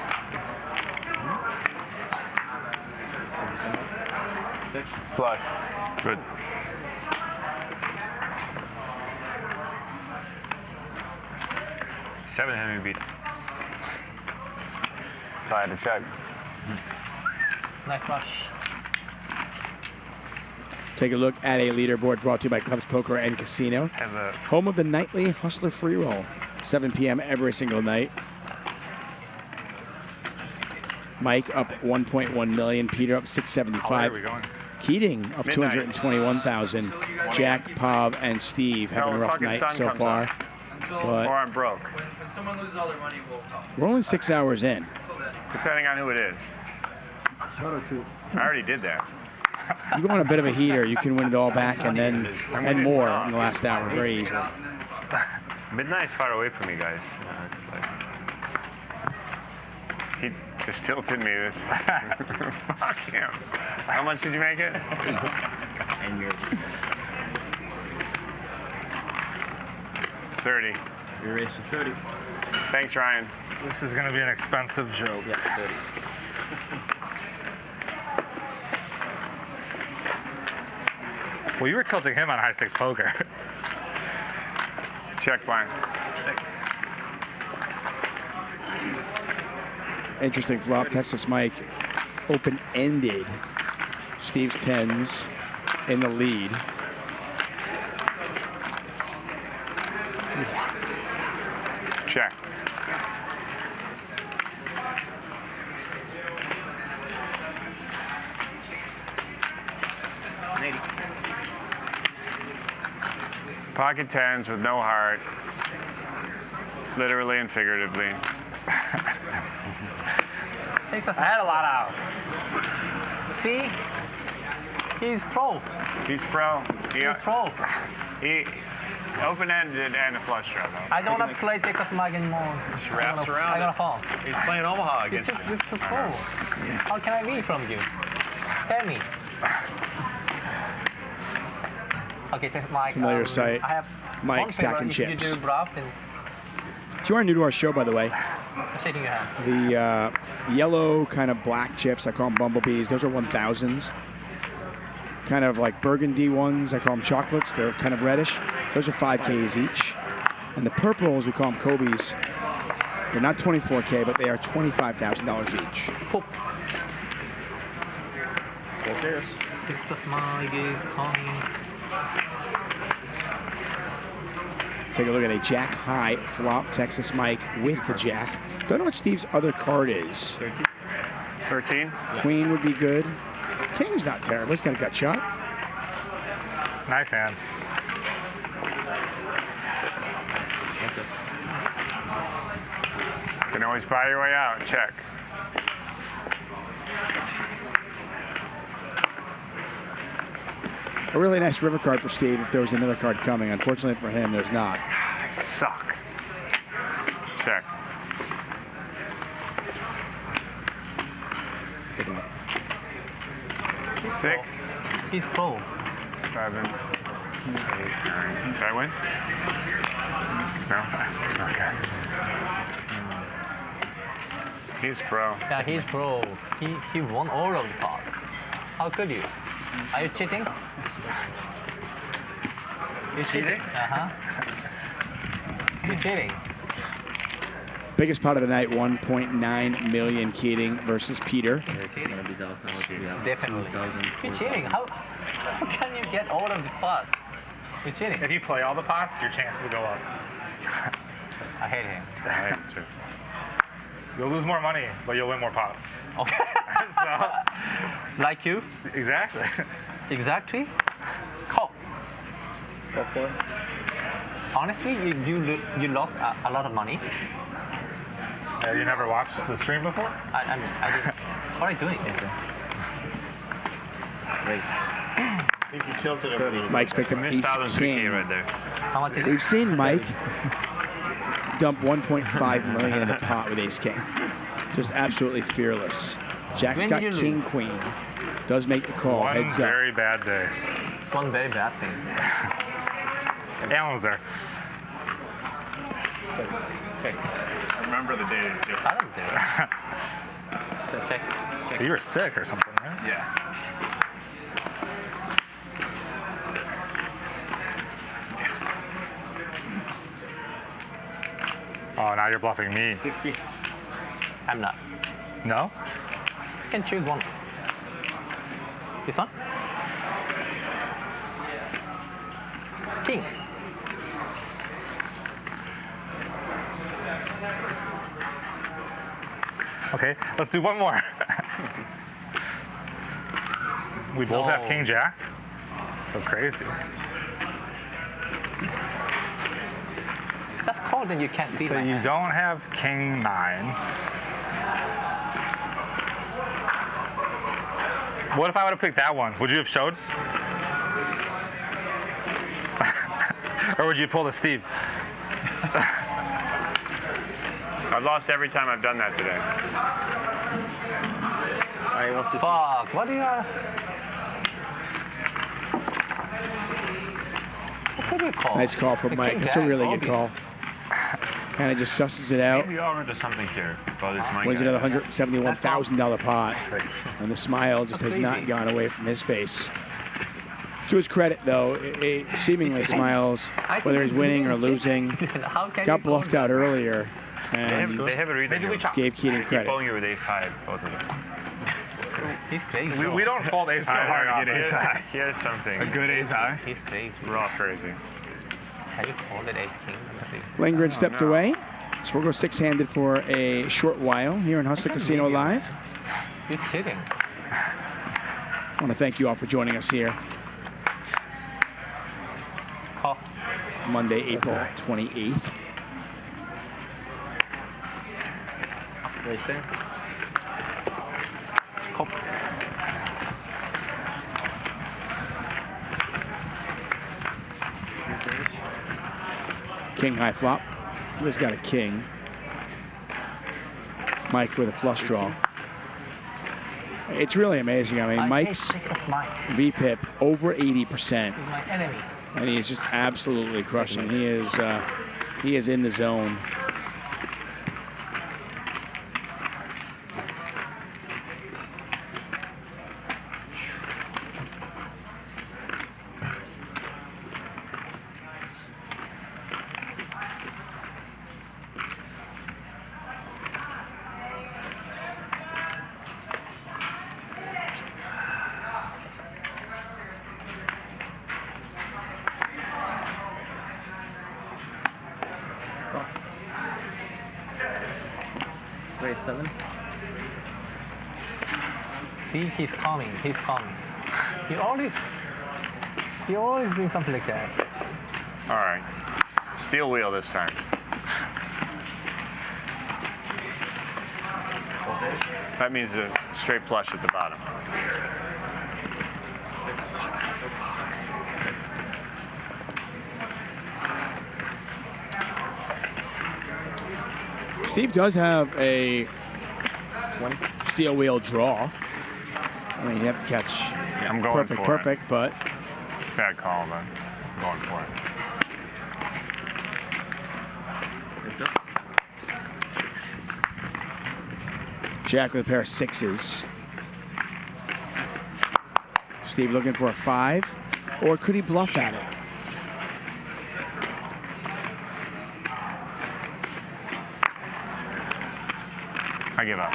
S23: Flush. Good.
S4: Seven had me beat.
S23: So I had to check.
S8: Nice flush.
S19: Take a look at a leaderboard brought to you by Clubs Poker and Casino. Home of the nightly Hustler Free Roll. 7 p.m. every single night. Mike up 1.1 million. Peter up 675.
S23: Where are we going?
S19: Keating up
S23: Midnight.
S19: 221,000. Jack, Bob, and Steve having a rough
S23: fucking
S19: night
S23: sun
S19: so
S23: comes
S19: far.
S23: up.
S19: But
S23: Or I'm broke.
S20: When someone loses all their money, we'll talk.
S19: we're only 6 hours in.
S23: Depending on who it is. I already did that.
S19: You go on a bit of a heater, you can win it all back and then and more in the last hour very easily.
S4: Midnight's far away from you guys. It's like
S23: He just tilted me this. Fuck him. How much did you make it?
S5: 10 years.
S23: 30.
S5: We raised to 30.
S23: Thanks, Ryan.
S11: This is going to be an expensive joke.
S5: Yeah, 30.
S11: Well, you were tilting him on high stakes poker.
S23: Check blind.
S19: Interesting flop. Texas Mike open-ended. Steve's 10s in the lead.
S23: Check. Pocket tens with no heart, literally and figuratively.
S8: I had a lot of outs. See? He's pro.
S23: He's pro.
S8: He's pro.
S23: He open-ended and a flush draw.
S8: I don't want to play Texas Mag anymore.
S10: Just wraps around
S8: I
S10: it.
S8: gotta fall.
S10: He's playing Omaha against you.
S8: This is pro. How can I win from you? Tell me. Okay, so Mike.
S19: Familiar site.
S8: I have
S19: Mike
S8: one favor.
S19: stacking
S8: If
S19: chips.
S8: you do draft, then
S19: If you are new to our show, by the way,
S8: shaking your hand.
S19: the yellow kind of black chips, I call them bumblebees. Those are 1000s. Kind of like burgundy ones, I call them chocolates. They're kind of reddish. Those are 5Ks each. And the purples, we call them Kobe's. They're not 24K, but they are $25,000 each.
S8: Cool.
S19: Cheers.
S8: Texas Mike is coming.
S19: Take a look at a Jack High flop Texas Mike with the Jack. Don't know what Steve's other card is.
S6: 13.
S19: Queen would be good. King's not terrible. He's got a gut shot.
S11: Nice hand.
S23: You can always buy your way out. Check.
S19: A really nice river card for Steve if there was another card coming. Unfortunately for him, there's not.
S23: Suck. Check. Six.
S8: He's pro.
S23: 7. 8, 9. Did I win? No? Okay. He's pro.
S8: Yeah, he's pro. He won all of the pots. How could you? Are you cheating? You cheating? You're cheating.
S19: Biggest pot of the night, 1.9 million Keating versus Peter.
S8: Definitely. You're cheating. How can you get all of the pots? You're cheating.
S11: If you play all the pots, your chances go up.
S8: I hate him.
S23: I hate him too.
S11: You'll lose more money, but you'll win more pots.
S8: Okay.
S11: So,
S8: like you?
S11: Exactly.
S8: Exactly? Call. Honestly, you lost a lot of money.
S11: You never watched the stream before?
S8: I didn't. What are you doing?
S5: I think you tilted everybody.
S19: Mike's picked up
S4: Missed out on
S19: ace
S4: 3K
S19: king.
S4: right there.
S8: How much is it?
S19: We've seen Mike dump 1.5 million in the pot with ace king. Just absolutely fearless. Jack's
S8: When
S19: got
S8: did you
S19: king
S8: lose?
S19: queen. Does make the call.
S11: One
S19: Heads up.
S11: very bad day.
S8: One very bad thing.
S11: Alan was there.
S4: Check. I remember the day.
S8: I don't care. So check.
S11: You were sick or something, right?
S4: Yeah.
S11: Oh, now you're bluffing me.
S5: 50.
S8: I'm not.
S11: No?
S8: You can choose one. This one? King.
S11: Okay, let's do one more. We both have
S8: No.
S11: King Jack. So crazy.
S8: That's called then you can't see
S11: So
S8: my
S11: you
S8: hand.
S11: don't have King 9. What if I would have picked that one? Would you have showed? Or would you pull the Steve?
S23: I've lost every time I've done that today.
S5: Alright, what's this?
S8: Fuck, what do you What could you call?
S19: Nice call from
S8: The
S19: Mike.
S8: king
S19: That's a
S8: jack,
S19: really good
S8: obvious.
S19: call. Kind of just susses it out.
S4: Maybe you are into something here about this Mike.
S19: Wins
S4: guy.
S19: another $171,000 pot. And the smile just has not gone away from his face. To his credit, though, it seemingly smiles, whether he's winning or losing.
S8: How can
S19: Got
S8: you
S19: bluffed out earlier and
S4: They have a reading.
S19: gave Keating
S4: Keep
S19: credit.
S4: pulling you with ace high, both of them.
S8: He's crazy.
S11: We don't fold ace so hard
S23: I
S11: off.
S23: get ace high.
S4: Here's something.
S23: A good ace high.
S8: He's crazy.
S23: We're all crazy.
S8: Have you called it ace king?
S19: Lindgren stepped away. So we'll go six-handed for a short while here in Hustler Casino Live.
S8: You're kidding.
S19: I want to thank you all for joining us here.
S8: Call.
S19: Monday, April 28th.
S5: Right there.
S8: Call.
S19: King high flop. Who's got a king? Mike with a flush draw. It's really amazing. I mean, Mike's VPIP over 80%.
S8: He's my enemy.
S19: And he is just absolutely crushing. He is in the zone.
S8: Raise 7. See, he's coming. He's coming. He always doing something like that.
S23: All right. Steel wheel this time. That means a straight flush at the bottom.
S19: Steve does have a steel wheel draw. I mean, you have to catch
S23: I'm going
S19: perfect,
S23: for
S19: perfect, but
S23: it's a bad call, but I'm going for it.
S19: Jack with a pair of 6s. Steve looking for a 5, or could he bluff at it?
S23: I give up.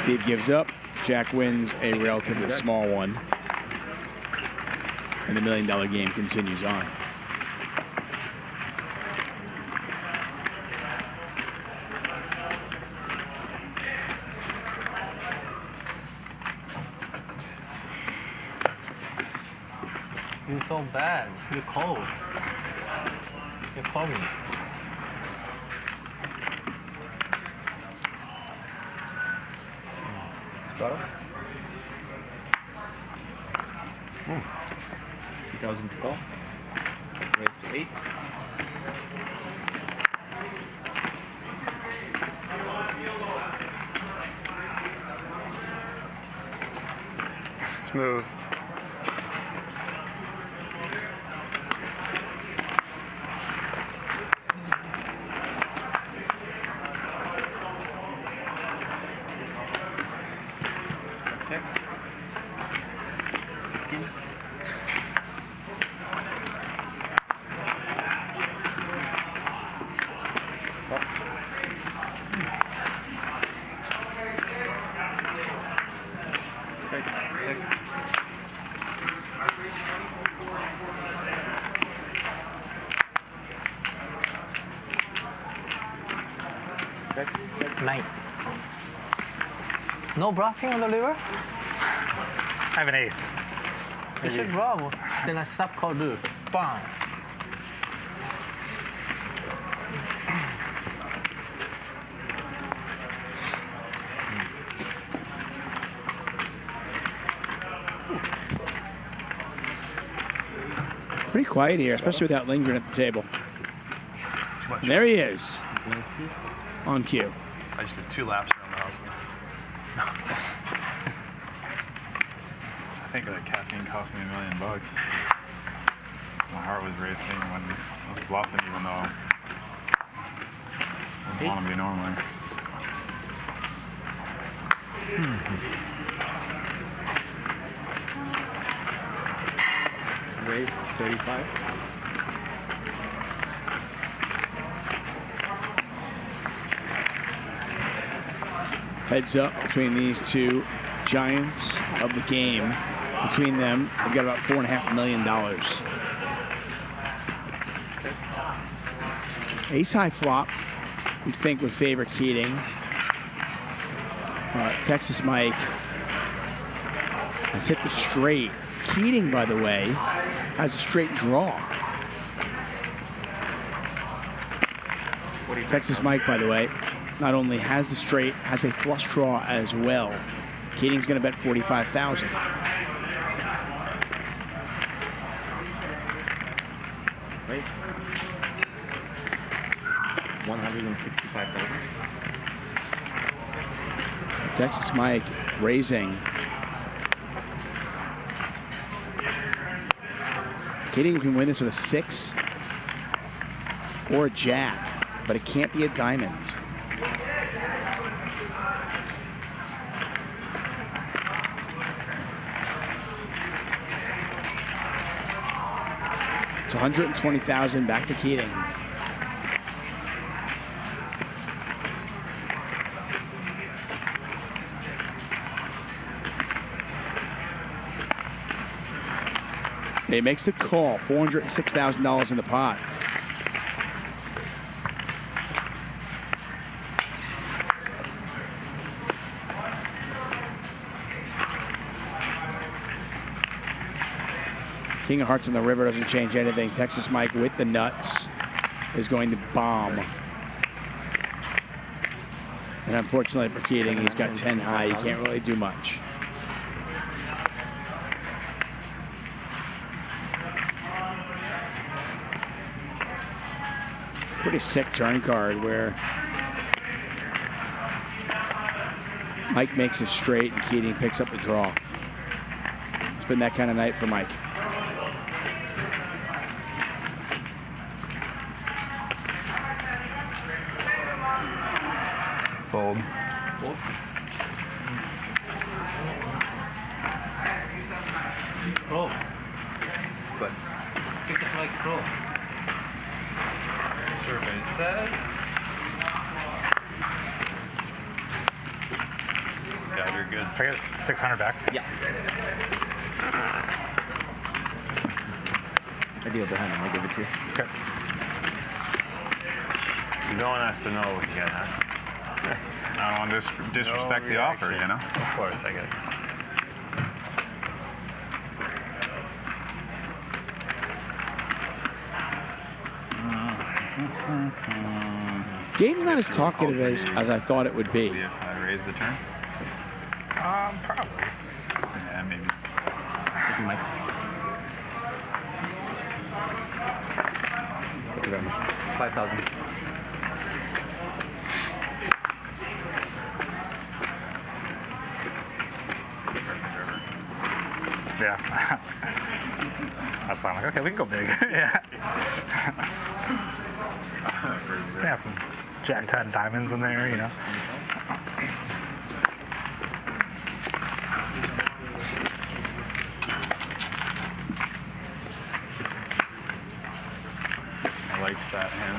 S19: Steve gives up. Jack wins a relatively small one. And the $1 million game continues on.
S8: You're so bad. You're cold. You're cold.
S5: Got it. 2,000 to call. Raise to 8.
S23: Smooth.
S8: No bluffing on the river?
S11: I have an ace.
S8: You should bluff. Then I stop call do. Bang.
S19: Pretty quiet here, especially without Lindgren at the table. And there he is. On cue.
S10: I just did 2 laps around the house.
S6: I think that caffeine cost me $1 million. My heart was racing when I was bluffing, even though I didn't want to be normally.
S5: Raise 35.
S19: Heads up between these two giants of the game. Between them, they've got about $4.5 million. Ace high flop, you'd think would favor Keating. Texas Mike has hit the straight. Keating, by the way, has a straight draw. Texas Mike, by the way, not only has the straight, has a flush draw as well. Keating's going to bet 45,000.
S5: Right. 165,000.
S19: Texas Mike raising. Keating can win this with a 6 or a jack, but it can't be a diamond. It's 120,000 back to Keating. He makes the call, $406,000 in the pot. King of Hearts on the river doesn't change anything. Texas Mike with the nuts is going to bomb. And unfortunately for Keating, he's got 10 high. He can't really do much. Pretty sick turn card where Mike makes a straight and Keating picks up the draw. It's been that kind of night for Mike.
S11: Fold.
S8: Roll. Good. Take it like roll.
S10: Survey says. God, you're good.
S11: I get 600 back.
S8: Yeah. I deal behind him. I give it to you.
S11: Okay.
S4: No one has to know what you got, huh?
S6: I don't want to disrespect the offer, you know?
S10: Of course, I get it.
S19: Game's not as talkative as I thought it would be.
S6: If I raise the turn?
S11: Probably.
S6: Yeah, maybe.
S8: Thank you, Mike. Thank you very much. 5,000.
S11: Yeah. That's fine. Like, okay, we can go big. Yeah. We have some Jack 10 diamonds in there, you know.
S6: I liked that hand.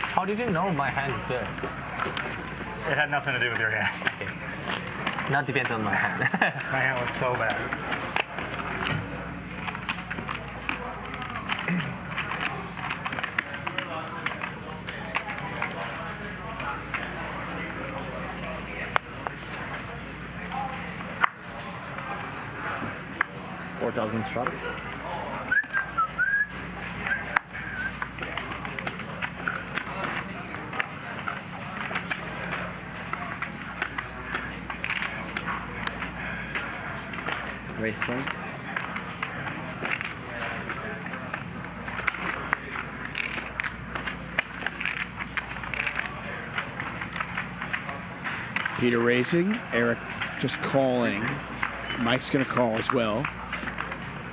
S8: How did you know my hand is good?
S11: It had nothing to do with your hand.
S8: Okay. Not depends on my hand.
S11: My hand was so bad.
S8: Shot. Race point.
S19: Peter raising, Eric just calling. Mike's going to call as well.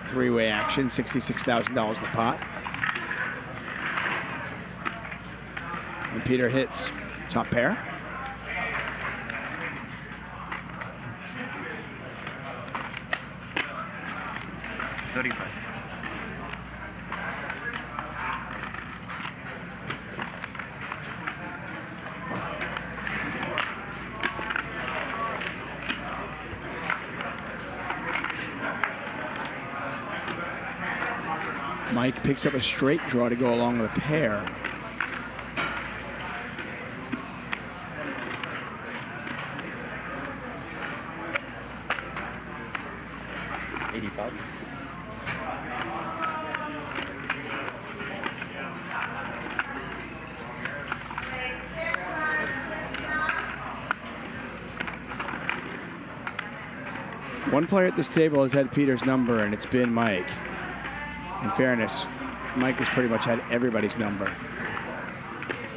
S19: Three-way action, $66,000 in the pot. And Peter hits top pair.
S1: $35.
S19: Mike picks up a straight draw to go along with a pair.
S8: $85.
S19: One player at this table has had Peter's number, and it's been Mike. In fairness, Mike has pretty much had everybody's number.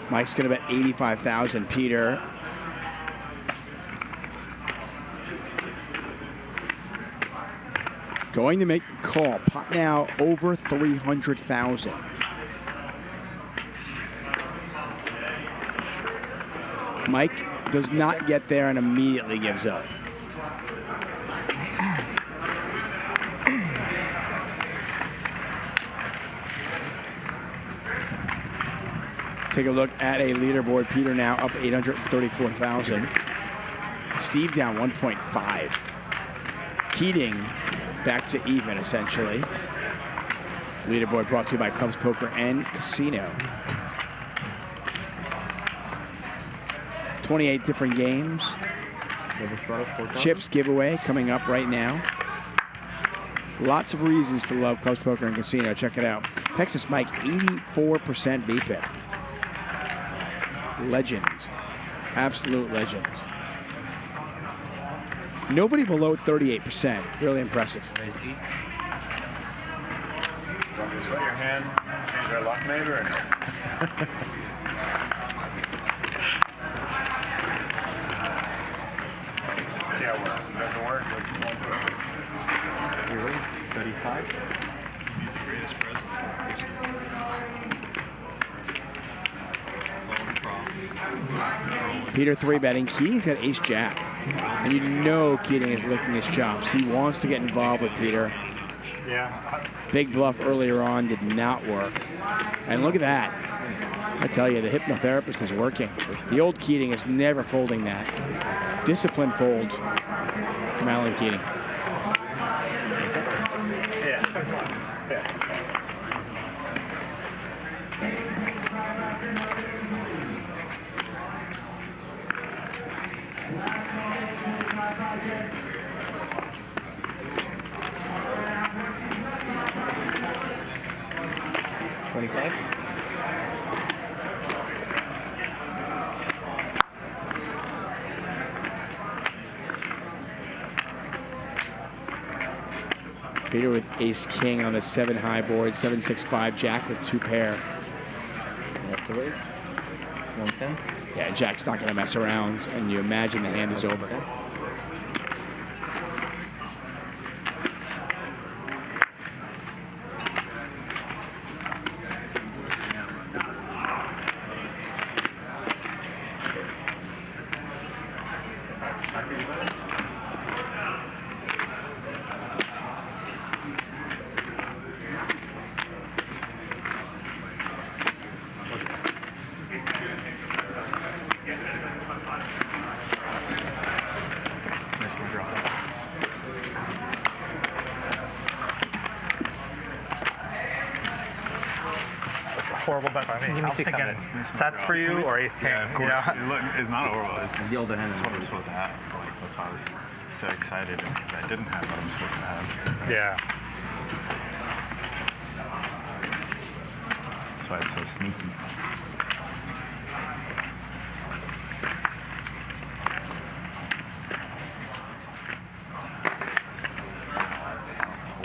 S19: Mike's going to bet $85,000. Peter Going to make the call. Pot now over 300,000. Mike does not get there and immediately gives up. Take a look at a leaderboard. Peter now up 834,000. Steve down 1.5. Keating back to even, essentially. Leaderboard brought to you by Cubs Poker and Casino. 28 different games. Chips giveaway coming up right now. Lots of reasons to love Cubs Poker and Casino. Check it out. Texas Mike, 84% BPIP. Legend. Absolute legend. Nobody below 38%. Really impressive.
S4: Sweat your hand, change our luck maybe or no? See how it works. If it doesn't work, let's
S5: 35.
S10: He's the greatest president.
S19: Peter 3-betting. Keating's got ace-jack. And you know Keating is licking his chops. He wants to get involved with Peter.
S11: Yeah.
S19: Big bluff earlier on did not work. And look at that. I tell you, the hypnotherapist is working. The old Keating is never folding that. Disciplined fold from Alan Keating.
S11: Yeah.
S5: 25.
S19: Peter with ace-king on the 7-high board, 7-6-5, Jack with 2 pair.
S5: That's the raise. 110.
S19: Yeah, Jack's not going to mess around, and you imagine the hand is over.
S11: Horrible bet by me. I'm thinking sets for you or ace king.
S6: Yeah, of course. It's not horrible. It's
S5: the older hand.
S6: That's what I'm supposed to have. Like, that's why I was so excited because I didn't have what I'm supposed to have.
S11: Yeah.
S6: That's why it's so sneaky.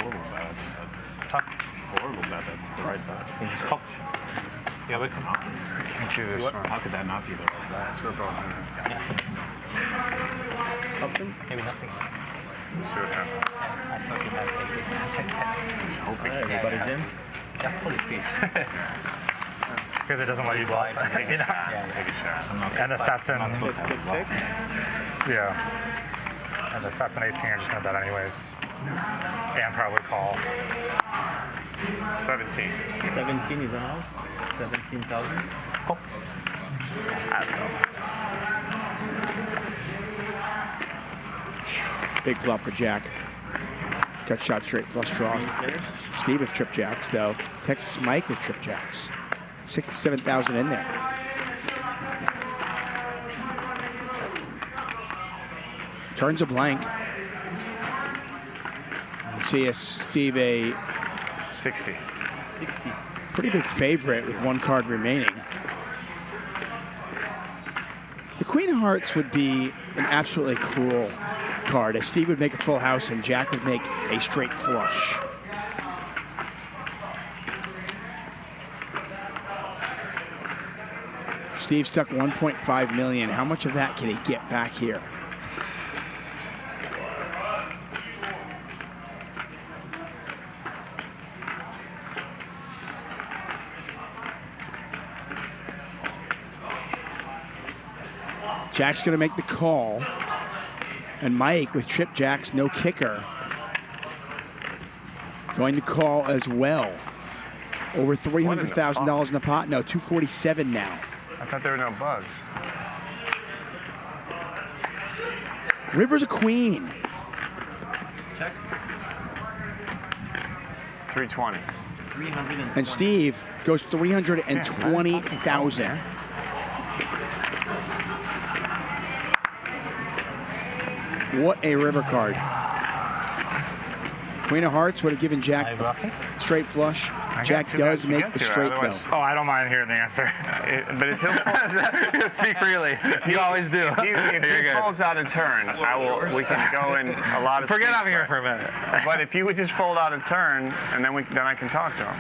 S6: Horrible bet. That's
S11: tough.
S6: Horrible bet. That's the right bet.
S11: Yeah, but come on.
S6: How could that not be the right bet? Score both.
S5: Option?
S11: Maybe nothing.
S6: See what happens.
S11: I thought you had
S5: Everybody's in.
S11: That's pretty speed. Because it doesn't let you bluff.
S6: Take a shot. Take a shot.
S11: And the sets in.
S5: Pick.
S11: Yeah. And the sets and ace king are just going to bet anyways. And probably call.
S6: 17.
S5: 17 is a house. 17,000.
S11: Oh.
S5: I don't know.
S19: Big flop for Jack. Got shot straight flush draw. Steve with trip jacks, though. Texas Mike with trip jacks. 67,000 in there. Turns a blank. You see a Steve a
S6: 60.
S5: 60.
S19: Pretty big favorite with 1 card remaining. The Queen of Hearts would be an absolutely cruel card, as Steve would make a full house and Jack would make a straight flush. Steve stuck 1.5 million. How much of that can he get back here? Jack's going to make the call. And Mike with trip jacks, no kicker, going to call as well. Over $300,000 in the pot. No, 247 now.
S23: I thought there were no bugs.
S19: River's a queen.
S23: Check. 320.
S19: And Steve goes 320,000. What a river card. Queen of Hearts would have given Jack a straight flush. Jack does make the straight though.
S11: Oh, I don't mind hearing the answer.
S23: But if he'll
S11: speak freely, you always do.
S23: If he folds out a turn, we can go in a lot of.
S11: Forget I'm here for a minute.
S23: But if you would just fold out a turn, and then I can talk to him.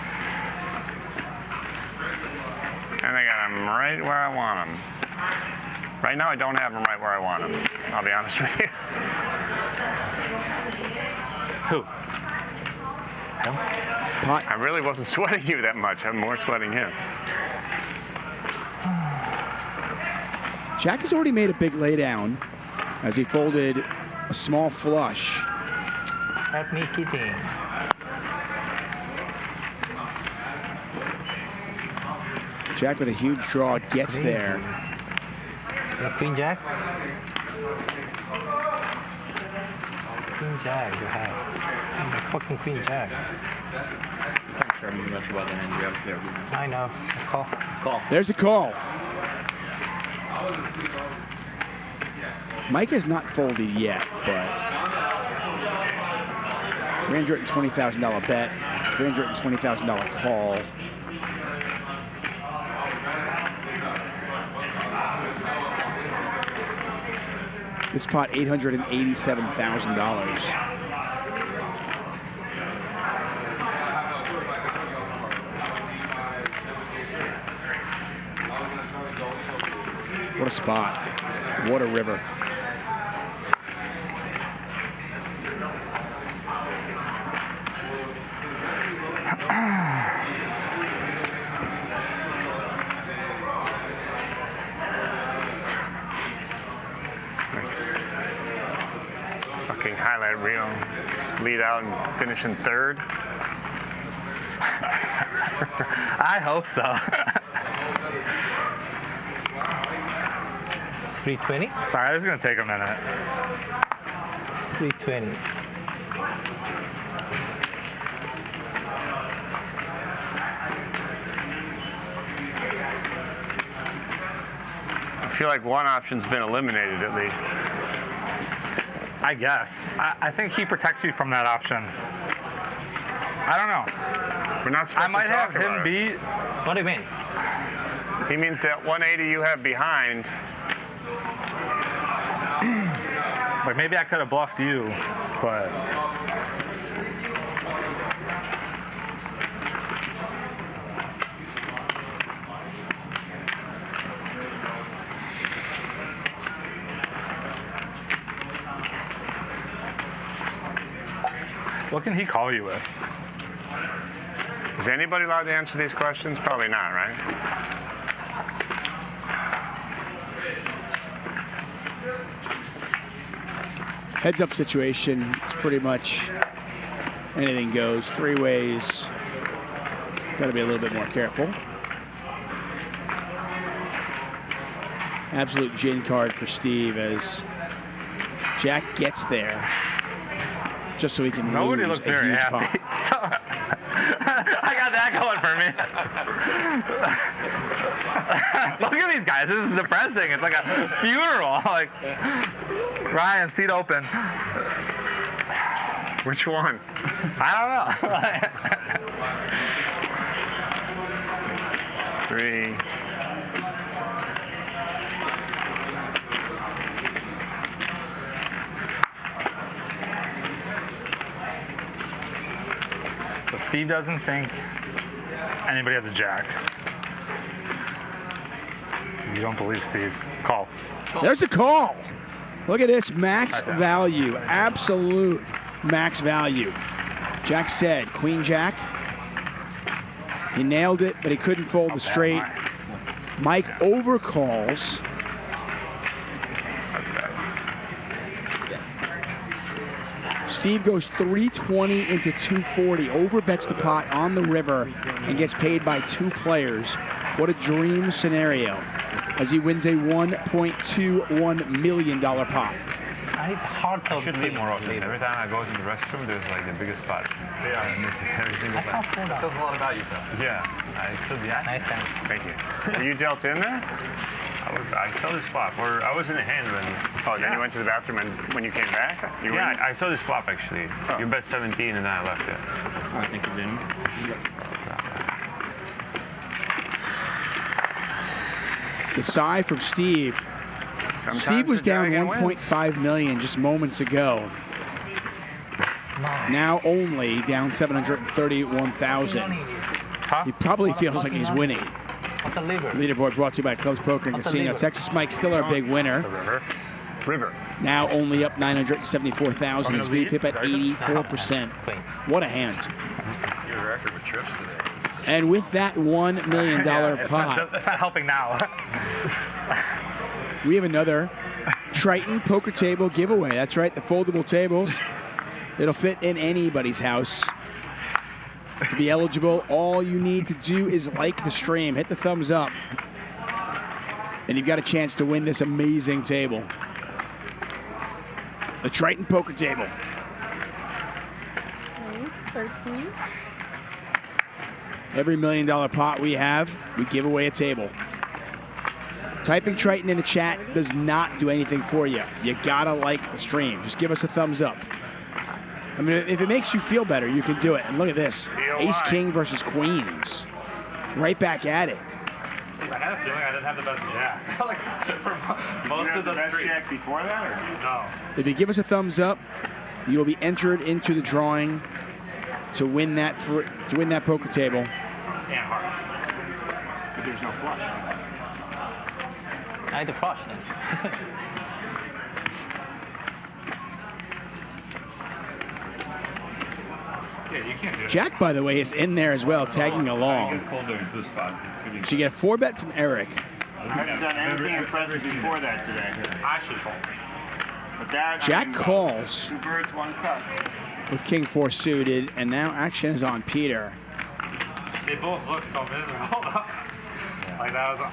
S23: And I got him right where I want him. Right now, I don't have him right where I want him. I'll be honest with you.
S11: Who?
S23: Him? I really wasn't sweating you that much. I'm more sweating him.
S19: Jack has already made a big laydown as he folded a small flush.
S7: Aatmaj Keating.
S19: Jack with a huge draw gets there.
S7: Queen Jack? Queen Jack, you have. Fucking Queen Jack.
S5: I'm sure I'm much about the hand.
S7: I know. Call.
S19: There's the call. Mike has not folded yet, but $320,000 bet, $320,000 call. This pot, $887,000. What a spot. What a river.
S23: Fucking highlight reel. Lead out and finish in third.
S11: I hope so.
S7: 320?
S11: Sorry, this is going to take a minute.
S7: 320.
S23: I feel like one option's been eliminated at least.
S11: I guess. I think he protects you from that option. I don't know.
S23: We're not supposed
S11: I might
S23: to
S11: have
S23: talk
S11: him
S23: about
S11: beat.
S7: What do you mean?
S23: He means that 180 you have behind.
S11: Like maybe I could have bluffed you, but. What can he call you with?
S23: Is anybody allowed to answer these questions? Probably not, right?
S19: Heads up situation, it's pretty much anything goes. Three ways. Got to be a little bit more careful. Absolute gin card for Steve as Jack gets there. Just so he can
S11: Nobody
S19: lose
S11: looks
S19: a
S11: very
S19: huge
S11: happy.
S19: pot.
S11: I got that going for me. Look at these guys. This is depressing. It's like a funeral. Like Ryan, seat open.
S23: Which one?
S11: I
S23: don't know. 3.
S11: So Steve doesn't think anybody has a jack. You don't believe Steve. Call.
S19: There's the call. Look at this max value. Absolute max value. Jack said Queen Jack. He nailed it, but he couldn't fold the straight. Mike overcalls. Steve goes 320 into 240, overbets the pot on the river and gets paid by 2 players. What a dream scenario as he wins a $1.21 million pot.
S4: I should leave more often. Every time I go to the restroom, there's like the biggest spot. Yeah, I miss it every single time.
S10: That says a lot about you, Phil.
S4: Yeah, I should be. Nice, thank you.
S23: Are you dealt in there?
S4: I saw the spot, or I was in the hand when.
S23: Oh, then you went to the bathroom and when you came back?
S4: I saw the swap actually. Oh. You bet 17 and then I left it.
S5: I think you didn't.
S19: The side from Steve. Steve was down 1.5 million just moments ago. Now only down 731,000. He probably feels like he's winning. Leaderboard brought to you by Clubs Poker and Casino. Texas Mike's still our big winner.
S23: River.
S19: Now only up 974,000. He's VPIP at 84%. What a hand.
S10: Your record with trips today.
S19: And with that $1 million pot,
S11: It's not helping now.
S19: we have another Triton poker table giveaway. That's right, the foldable tables. It'll fit in anybody's house. To be eligible, all you need to do is like the stream, hit the thumbs up, and you've got a chance to win this amazing table. The Triton poker table.
S17: Nice, 13.
S19: Every $1 million pot we have, we give away a table. Typing Triton in the chat does not do anything for you. You gotta like the stream. Just give us a thumbs up. I mean, if it makes you feel better, you can do it. And look at this. Ace King versus Queens. Right back at it.
S10: I had a feeling I didn't have the best jack. Like, for most of the
S23: best jack before that, or
S10: no?
S19: If you give us a thumbs up, you will be entered into the drawing to win that poker table.
S10: And hearts.
S23: But there's no flush.
S7: I had the flush then.
S10: Yeah, you can't do it.
S19: Jack, by the way, is in there as well, tagging along. So you get a 4-bet from Eric.
S23: I haven't done anything impressive before that today.
S10: I should fold.
S23: But that,
S19: Jack calls
S23: 2 birds, 1 cup.
S19: with King 4 suited, and now action is on Peter.
S10: They both look so miserable. Like that was.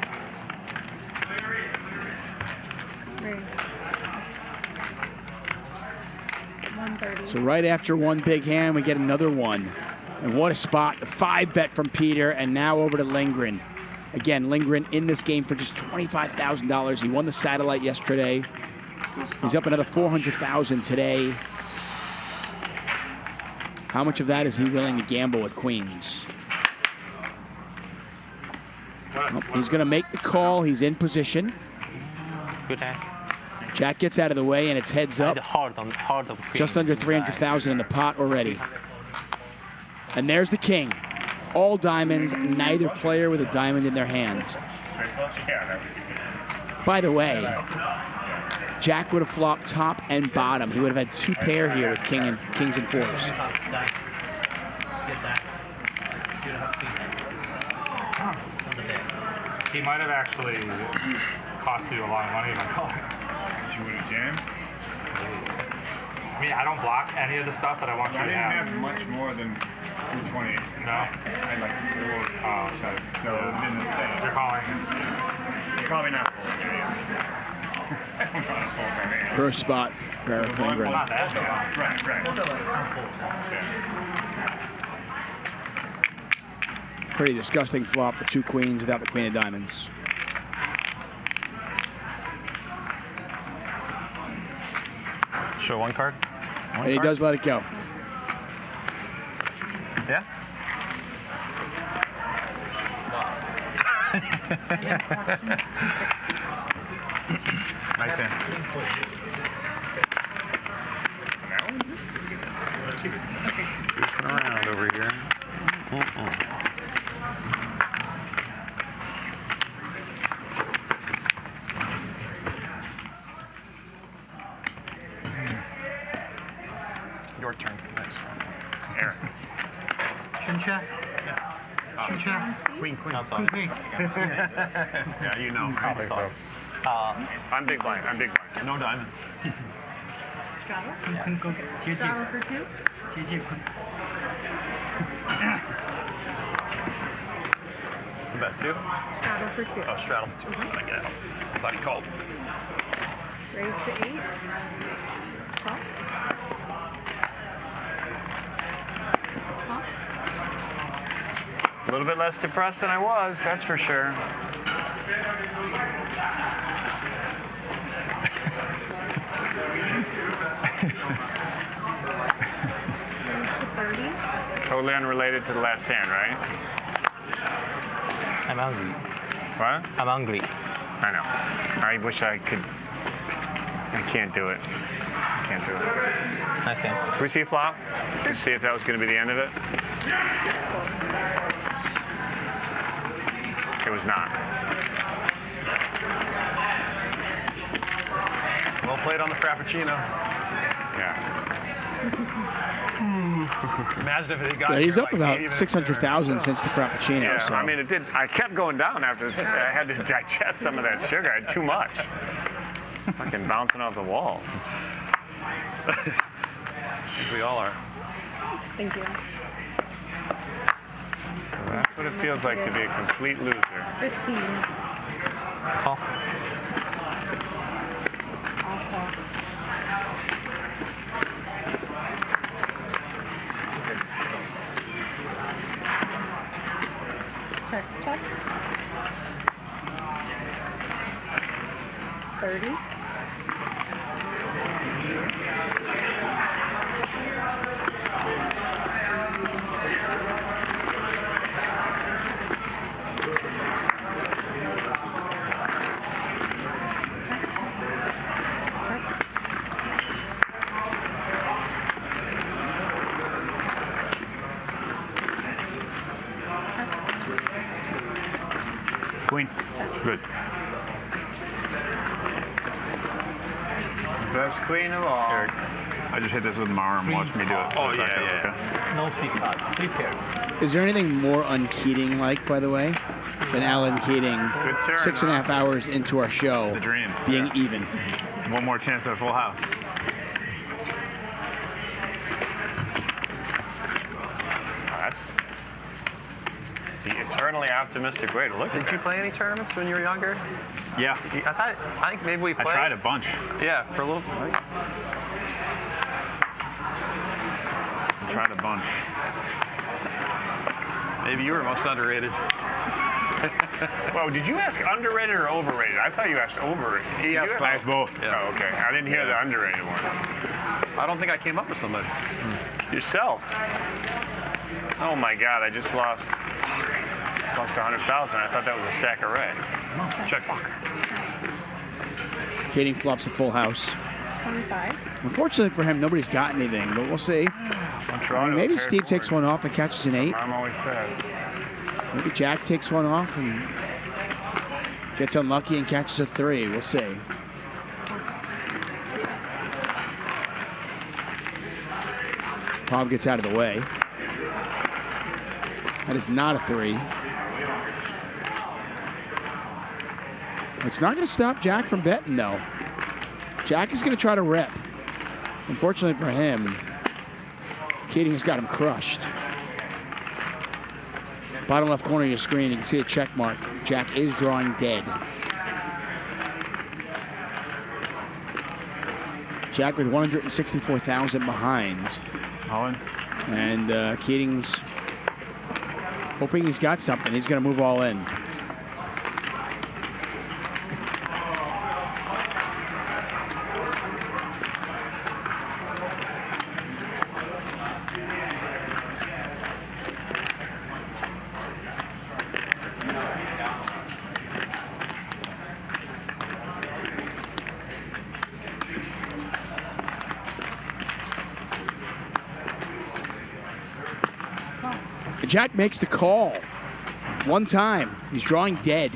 S19: So right after one big hand, we get another one. And what a spot. The 5-bet from Peter, and now over to Lindgren. Again, Lindgren in this game for just $25,000. He won the Satellite yesterday. He's up another $400,000 today. How much of that is he willing to gamble with Queens? Well, he's going to make the call. He's in position.
S7: Good hand.
S19: Jack gets out of the way, and it's heads up.
S7: Hard on
S19: Just under 300,000 in the pot already. And there's the king. All diamonds, neither player with a diamond in their hands. By the way, Jack would have flopped top and bottom. He would have had 2 pair here with kings and 4s.
S10: He might have actually cost you a lot of money by calling.
S23: Did you win a jam?
S10: I mean, I don't block any of the stuff that I want you to have.
S23: I didn't have much more than 228.
S10: No?
S23: I had like 4. So in the same.
S10: You're calling.
S23: You're probably not full.
S19: First spot for Erick Lindgren.
S23: Right.
S19: Pretty disgusting flop for 2 queens without the queen of diamonds.
S10: Show 1 card.
S19: And he does let it go.
S10: Yeah? Nice hand.
S23: Goofing around over here.
S10: Your turn. Next.
S23: Eric.
S10: Chincha?
S23: Queen.
S10: Queen.
S23: Yeah, you know.
S10: I think so.
S23: I'm big blind.
S10: No diamond.
S17: Straddle?
S12: Yeah.
S17: Straddle for 2?
S10: What's the bet, 2?
S17: Straddle for 2.
S10: Oh, straddle 2. I get out. I thought he called.
S17: Raise to 8. Call. Call.
S23: A little bit less depressed than I was, that's for sure. Totally unrelated to the last hand, right?
S7: I'm hungry.
S23: What?
S7: I'm hungry.
S23: I know. I wish I could. I can't do it. I can't do it.
S7: Okay.
S23: Can we see a flop? Let's see if that was going to be the end of it. It was not.
S10: Well played on the Frappuccino.
S23: Yeah.
S10: Imagine if it had got
S19: Yeah, he's
S10: here,
S19: up
S10: like,
S19: about
S10: even if
S19: 600,000 since the Frappuccino.
S23: Yeah,
S19: so.
S23: I mean, it did. I kept going down after this. I had to digest some of that sugar. I had too much. It's fucking bouncing off the walls.
S10: I think we all are.
S17: Thank you.
S23: So that's what it feels like to be a complete loser.
S17: 15.
S7: Call.
S17: I'll call. Check, check. 30.
S23: Queen. Good. Best queen of all.
S4: Eric, I just hit this with my arm. Watch me do it.
S23: Oh, yeah.
S7: No 3 cards. 3 pairs.
S19: Is there anything more un-Keating like, by the way, than Alan Keating,
S23: Good turn,
S19: 6.5 hours into our show,
S4: The dream.
S19: being even?
S4: One more chance at a full house.
S23: That's the eternally optimistic way to look at it.
S10: Did you play any tournaments when you were younger?
S4: Yeah.
S10: I think maybe we played.
S4: I tried a bunch.
S10: Yeah, for a little.
S4: I tried a bunch.
S10: Maybe you were most underrated.
S23: Well, did you ask underrated or overrated? I thought you asked overrated.
S4: He asked both.
S10: Yeah.
S23: Oh, okay. I didn't hear the underrated one.
S10: I don't think I came up with somebody.
S23: Yourself. Oh my God! I just lost 100,000. I thought that was a stack of red.
S10: Check.
S19: Keating flops a full house.
S17: 25.
S19: Unfortunately for him, nobody's got anything, but we'll see. I mean, maybe Steve takes one off and catches an 8.
S23: Mom always said.
S19: Maybe Jack takes one off and gets unlucky and catches a 3. We'll see. Bob gets out of the way. That is not a 3. It's not going to stop Jack from betting, though. Jack is going to try to rip. Unfortunately for him, Keating has got him crushed. Bottom left corner of your screen, you can see a check mark. Jack is drawing dead. Jack with 164,000 behind.
S4: Owen.
S19: And Keating's hoping he's got something. He's going to move all in. Jack makes the call. One time. He's drawing dead.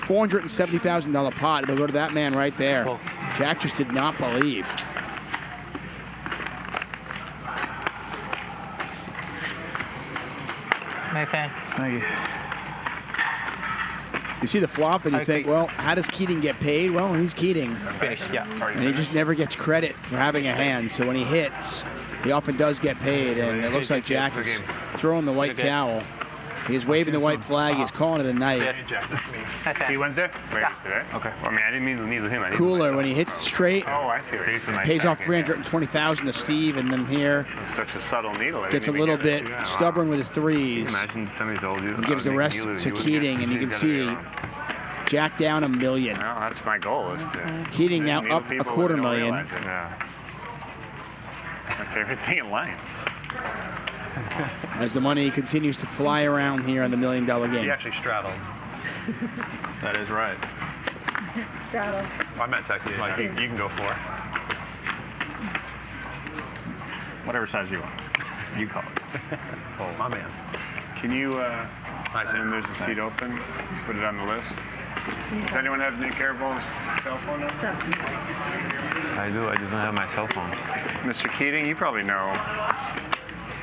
S19: $470,000 pot. It'll go to that man right there. Jack just did not believe.
S7: Nathan.
S4: Thank you.
S19: You see the flop and you think, well, how does Keating get paid? Well, he's Keating.
S7: Finished, yeah.
S19: And he just never gets credit for having a hand. So when he hits, he often does get paid. And it looks like Jack is throwing the white towel. He's waving the white flag. He's calling it a night.
S23: See you Wednesday? Wait, today? Okay. Well, I mean, I didn't mean to meet with him. I
S19: Cooler when he hits straight.
S23: Oh, I see.
S19: Pays off $320,000 to Steve, and then here
S23: Such a subtle needle.
S19: gets a little bit stubborn with his threes.
S23: Imagine somebody told you.
S19: And gives the rest to Keating, and you can see Jack down $1 million.
S23: Well, that's my goal. Is to
S19: Keating now
S23: needle
S19: up
S23: people
S19: $250,000.
S23: who don't realize it. Yeah. My favorite thing in life.
S19: As the money continues to fly around here on the $1 million game.
S10: He actually straddled. That is right.
S17: Straddle.
S10: Well, I meant Texas. Like, you can go for it.
S23: Whatever size you want. You call it.
S10: Oh, my man.
S23: Can you, and there's a seat open, put it on the list. Does anyone have Nick Airball's cell phone number?
S4: I do. I just don't have my cell phone.
S23: Mr. Keating, you probably know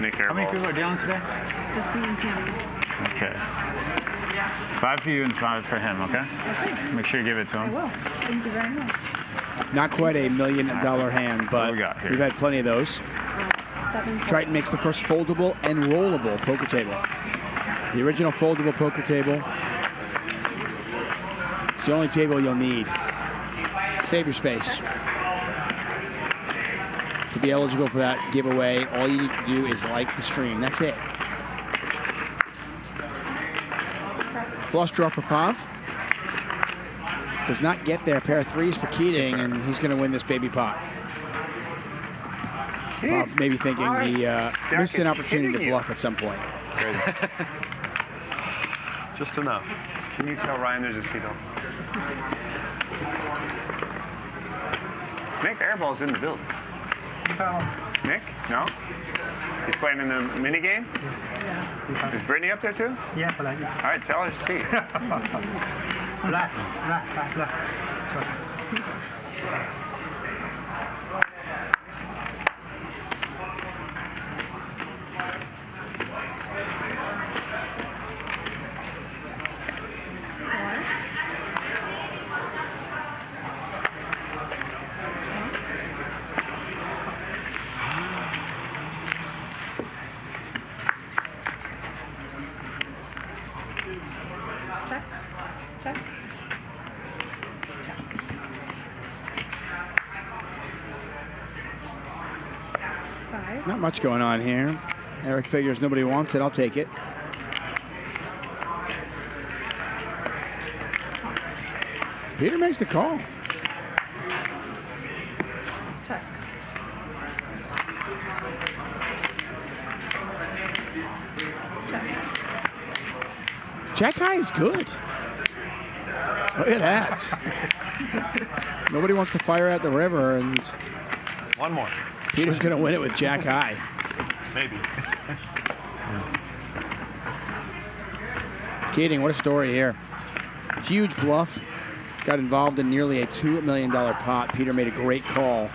S23: Nick Airball.
S4: How many people are down today?
S17: Just me and Tammy.
S4: Okay. 5 for you and 5 for him, okay?
S17: Okay.
S4: Make sure you give it to
S17: I
S4: him.
S17: will. Thank you very much.
S19: Not quite a $1 million hand, but we've had plenty of those.
S17: 7.
S19: Triton makes the first foldable and rollable poker table. The original foldable poker table. It's the only table you'll need. Save your space. To be eligible for that giveaway, all you need to do is like the stream. That's it. Flush draw for Pav. Does not get there. Pair of threes for Keating, and he's going to win this baby pot. Pav maybe thinking he missed an opportunity to bluff at some point.
S23: Just enough. Can you tell Ryan there's a seat open? Nick Airball's in the building. Nick? No? He's playing in the mini game? Yeah. Is Brittany up there too?
S12: Yeah, but
S23: All right, tell her to see.
S12: Black.
S19: Not much going on here. Eric figures nobody wants it. I'll take it. Peter makes the call.
S17: Check.
S19: Jack high is good. Look at that. Nobody wants to fire at the river, and
S10: one more.
S19: Peter's going to win it with Jack high.
S10: Maybe.
S19: Keating, what a story here. Huge bluff. Got involved in nearly a $2 million pot. Peter made a great call.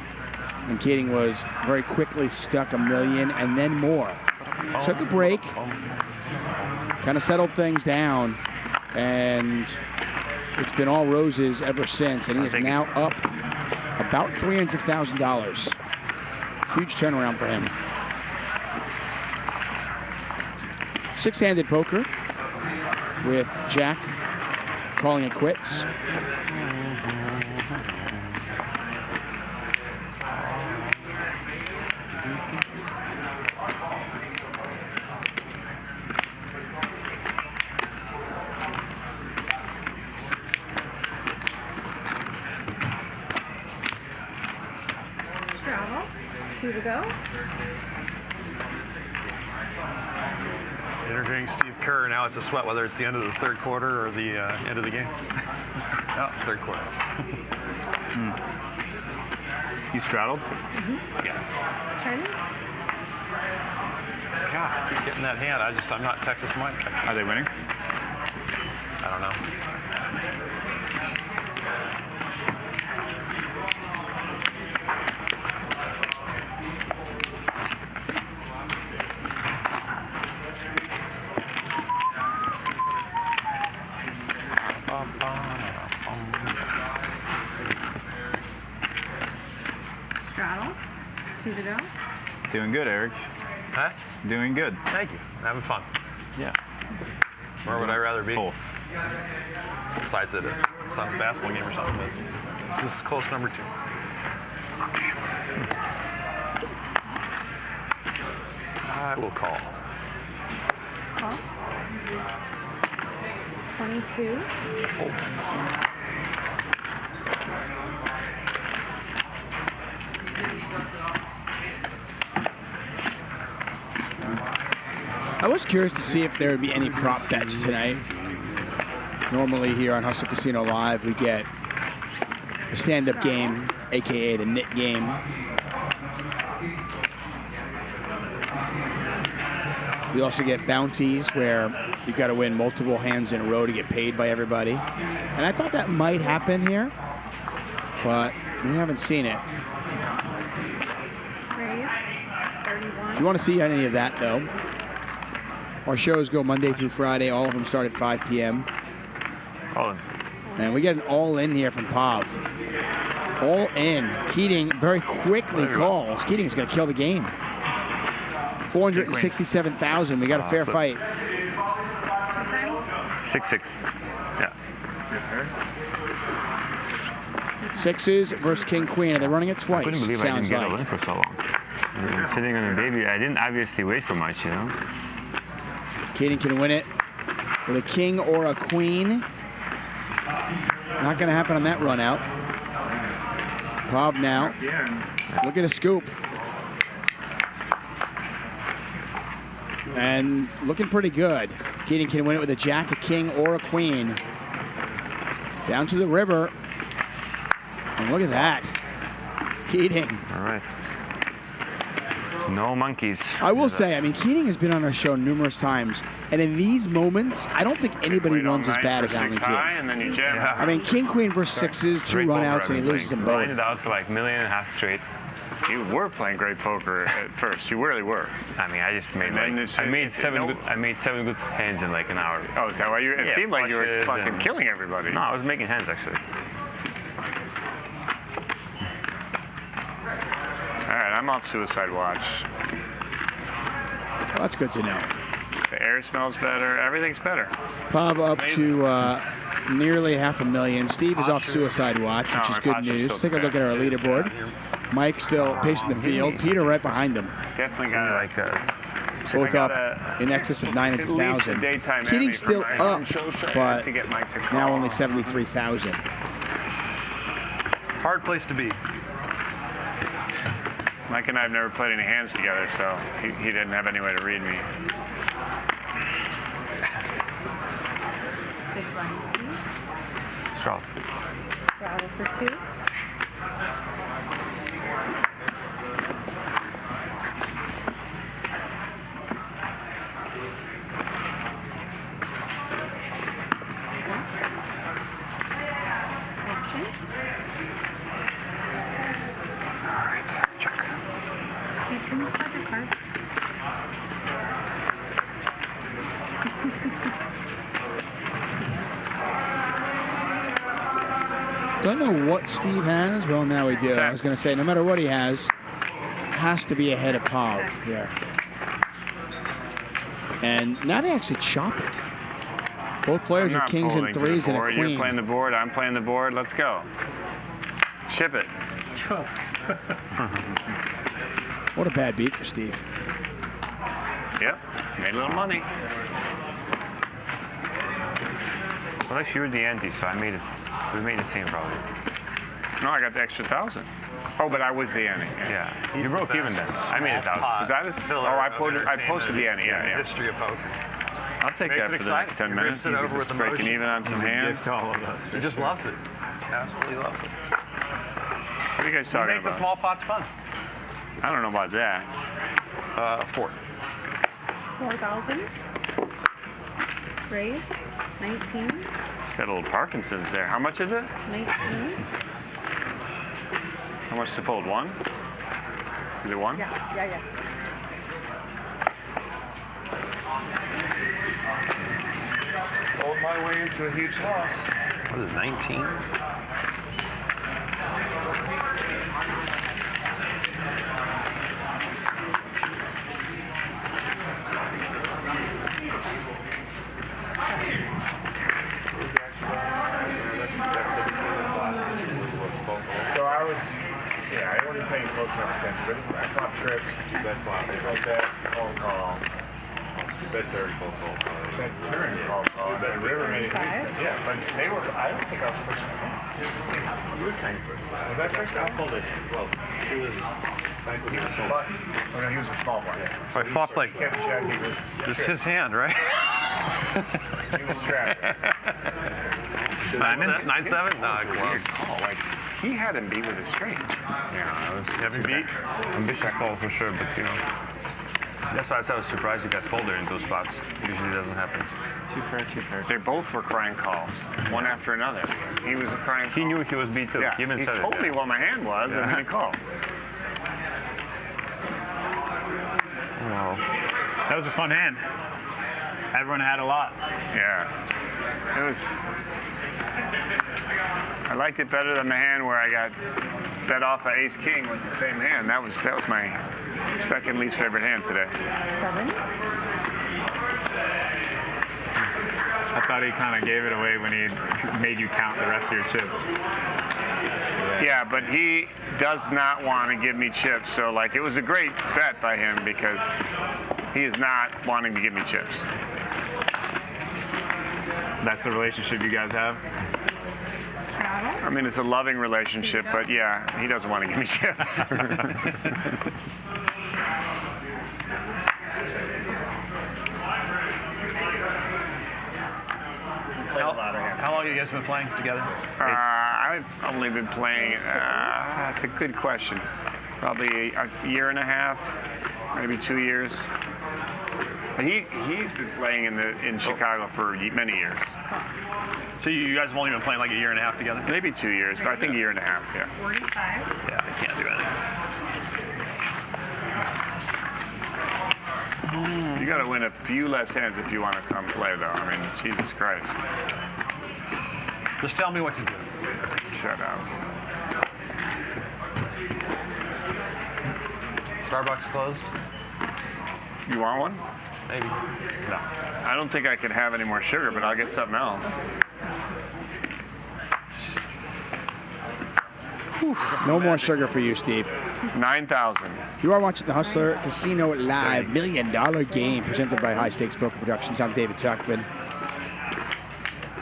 S19: And Keating was very quickly stuck $1 million and then more. Took a break. Kind of settled things down. And it's been all roses ever since. And he is now up about $300,000. Huge turnaround for him. Six-handed poker with Jack calling it quits.
S17: Straddle. 2 to go.
S10: Interviewing Steve Kerr. Now it's a sweat whether it's the end of the third quarter or the end of the game. No, third quarter.
S23: You straddled?
S10: Yeah.
S17: 10.
S10: God, I keep getting that hand. I'm not Texas Mike.
S23: Are they winning?
S10: I don't know.
S17: Dahl?
S10: Doing good, Eric.
S2: Huh?
S10: Doing good.
S2: Thank you. Having fun.
S10: Yeah.
S2: Where would I rather be?
S10: Both.
S2: Besides at a Suns basketball game or something, but this is close number 2. I will call.
S17: Call. 22.
S19: I was curious to see if there would be any prop bets tonight. Normally here on Hustler Casino Live, we get the stand-up game, aka the knit game. We also get bounties where you've got to win multiple hands in a row to get paid by everybody. And I thought that might happen here, but we haven't seen it. If you want to see any of that, though, our shows go Monday through Friday. All of them start at 5 p.m.
S4: Oh.
S19: And we get an all-in here from Pav. All in. Keating very quickly calls. Keating's going to kill the game. 467,000. We got a fair fight.
S4: 6-6. Yeah.
S19: Sixes versus King Queen. Are they running it twice?
S4: I couldn't believe I didn't
S19: Sounds
S4: get
S19: like.
S4: a win for so long. I've been sitting on a baby. I didn't obviously wait for much, you know.
S19: Keating can win it with a king or a queen. Not going to happen on that run out. Pav now. Look at a scoop. And looking pretty good. Keating can win it with a jack, a king, or a queen. Down to the river. And look at that. Keating.
S4: All right. No monkeys.
S19: I will say, I mean, Keating has been on our show numerous times. And in these moments, I don't think anybody runs as bad as Alan King.
S4: And then you jam.
S19: Yeah. I mean, King Queen versus sixes, 2 run-outs, and he loses them both.
S4: Grinded out for like $1.5 million straight.
S23: You were playing great poker at first. You really were.
S4: I mean, I just made I made seven good hands in like an hour.
S23: Oh, is that why you? It seemed like you were fucking killing everybody.
S4: No, I was making hands actually.
S23: All right, I'm off suicide watch.
S19: Well, that's good to know.
S23: The air smells better. Everything's better.
S19: Bob up to nearly $500,000. Steve is off suicide watch, which is good news. Take a look at our leaderboard. Mike still pacing the field. Peter right behind him.
S23: Definitely got like
S19: both up in excess of 900,000. Keating still up, but now only 73,000.
S2: Hard place to be.
S23: Mike and I have never played any hands together, so he didn't have any way to read me.
S4: Straw.
S17: Straddle for 2. Option.
S23: Check.
S17: Can you spot your cards?
S19: Don't know what Steve has. Well, now we do. I was going to say, no matter what he has to be ahead of Pav there. And now they actually chop it. Both players are kings and threes and a queen.
S23: You're playing the board. I'm playing the board. Let's go. Ship it.
S19: What a bad beat for Steve.
S23: Yep. Made a little money.
S4: Well, actually, you were the ante, so I made it. We made the same probably.
S23: No, I got the extra 1,000. Oh, but I was the ante.
S4: Yeah. You broke even then. I made 1,000.
S23: Was that I posted the ante. Yeah.
S2: History of poker.
S23: I'll take that for the next 10 minutes.
S2: Sit over with
S23: breaking even on some hands.
S2: He just loves it. Absolutely loves it.
S23: What are you guys talking
S2: Make
S23: about?
S2: the small pots fun.
S23: I don't know about that.
S2: 4.
S17: 4,000. Raise. 19.
S23: Said a little Parkinson's there. How much is it?
S17: 19.
S23: How much to fold? 1? Is it 1?
S17: Yeah.
S23: Fold my way into a huge loss.
S2: What is 19?
S4: I flop trips, 2-bet flop. It's like that, call. 2-bet 30, call. Bet turn, call. Bet river made it. Yeah, but they were, I don't think I was first. You were kind of first. Was I first? I pulled it. Well, he was small. Oh no, he was a small one.
S14: So I flopped like, this is his hand, right?
S4: He was trapped.
S14: 9-7? No,
S23: Weird call. Like, he had him beat with his straight.
S4: Yeah, it was heavy beat. Ambitious call for sure, but you know. That's why I was surprised he got folder in those spots. Usually doesn't happen.
S23: Two pair. They both were crying calls, one after another. He was a crying call.
S4: He knew he was beat too.
S23: Yeah.
S4: He even said
S23: told me what my hand was, and then he called.
S6: Well, that was a fun hand. Everyone had a lot.
S23: Yeah. It was. I liked it better than the hand where I got bet off an ace-king with the same hand. That was my second least favorite hand today.
S17: 7.
S6: I thought he kind of gave it away when he made you count the rest of your chips.
S23: Yeah, but he does not want to give me chips. So, like, it was a great bet by him because he is not wanting to give me chips.
S6: That's the relationship you guys have?
S23: I mean, it's a loving relationship, but yeah, he doesn't want to give me chips.
S14: How long have you guys been playing together?
S23: I've only been playing, that's a good question. Probably a year and a half, maybe 2 years. But he's been playing in Chicago for many years.
S14: So you guys have only been playing like a year and a half together?
S23: Maybe 2 years, but I think a year and a half, yeah.
S17: 45.
S14: Yeah, I can't do anything.
S23: You got to win a few less hands if you want to come play, though. I mean, Jesus Christ.
S14: Just tell me what to do.
S23: Shut up.
S14: Starbucks closed?
S23: You want one?
S14: Maybe.
S23: No. I don't think I could have any more sugar, but I'll get something else.
S19: No more sugar for you, Steve.
S23: 9,000.
S19: You are watching the Hustler Casino Live $1 million game presented by High Stakes Poker Productions. I'm David Tuckman.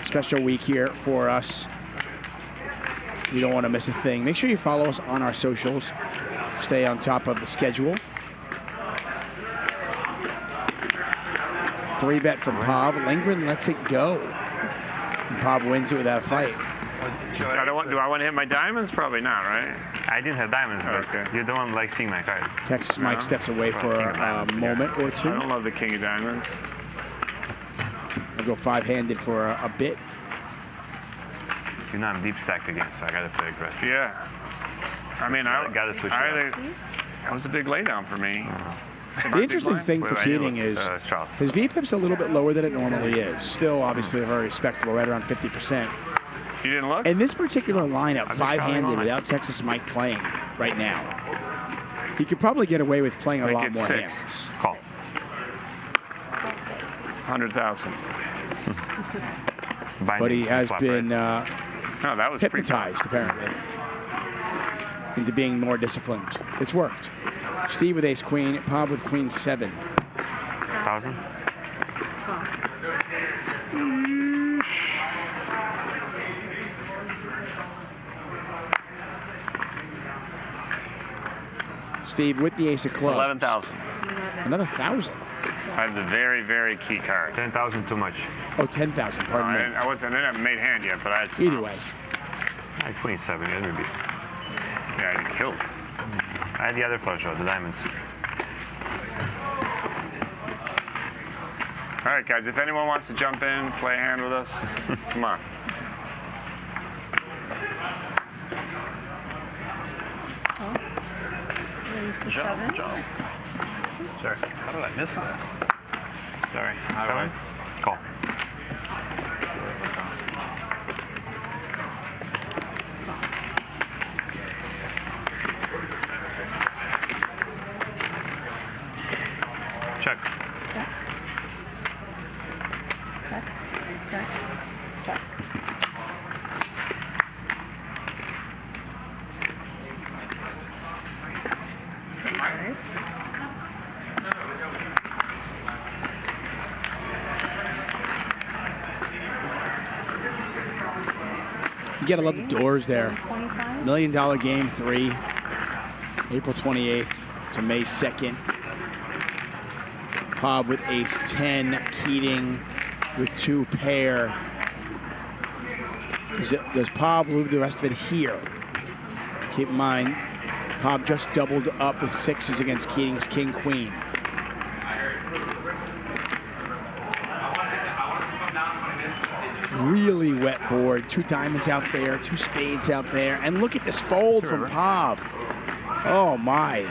S19: Special week here for us. You don't want to miss a thing. Make sure you follow us on our socials. Stay on top of the schedule. 3-bet from Pav. Lindgren lets it go. And Pav wins it without a fight.
S23: Do I want to hit my diamonds? Probably not, right?
S4: I didn't have diamonds, but you don't like seeing my card.
S19: Texas Mike steps away for a moment or two.
S23: I don't love the king of diamonds.
S19: I'll go 5-handed for a bit.
S4: You know I'm deep stacked again, so I gotta play aggressive.
S23: Yeah. I mean, I
S4: gotta switch it up.
S23: That was a big laydown for me.
S19: The interesting thing for Keating is his VPIP's a little bit lower than it normally is. Still, obviously, very respectable, right around 50%.
S23: You didn't look?
S19: In this particular lineup, 5-handed without Texas Mike playing right now, he could probably get away with playing a lot more hands.
S4: Call.
S23: 100,000.
S19: But he has been
S23: that was
S19: hypnotized, apparently, into being more disciplined. It's worked. Steve with ace-queen, Pav with queen-7.
S4: 1,000.
S19: Steve with the ace of clubs.
S23: 11,000.
S19: Another 1,000.
S23: I have the very, very key card.
S4: 10,000 too much.
S19: Oh, 10,000. Pardon me.
S23: I didn't made hand yet, but I had some.
S19: Either way.
S4: I had 27. It would be.
S23: Yeah, I killed.
S4: I had the other flush though, the diamonds.
S23: All right, guys. If anyone wants to jump in, play a hand with us, come on.
S14: Joe. Sorry. How did I miss that? Sorry.
S4: Seven? Call. Check.
S19: You gotta love the doors there. $1 Million Game 3, April 28th to May 2nd. Pav with ace 10, Keating with 2 pair. Does Pav move the rest of it here? Keep in mind, Pav just doubled up with 6s against Keating's King Queen. Really wet board. 2 diamonds out there, 2 spades out there. And look at this fold from Pav. Oh my.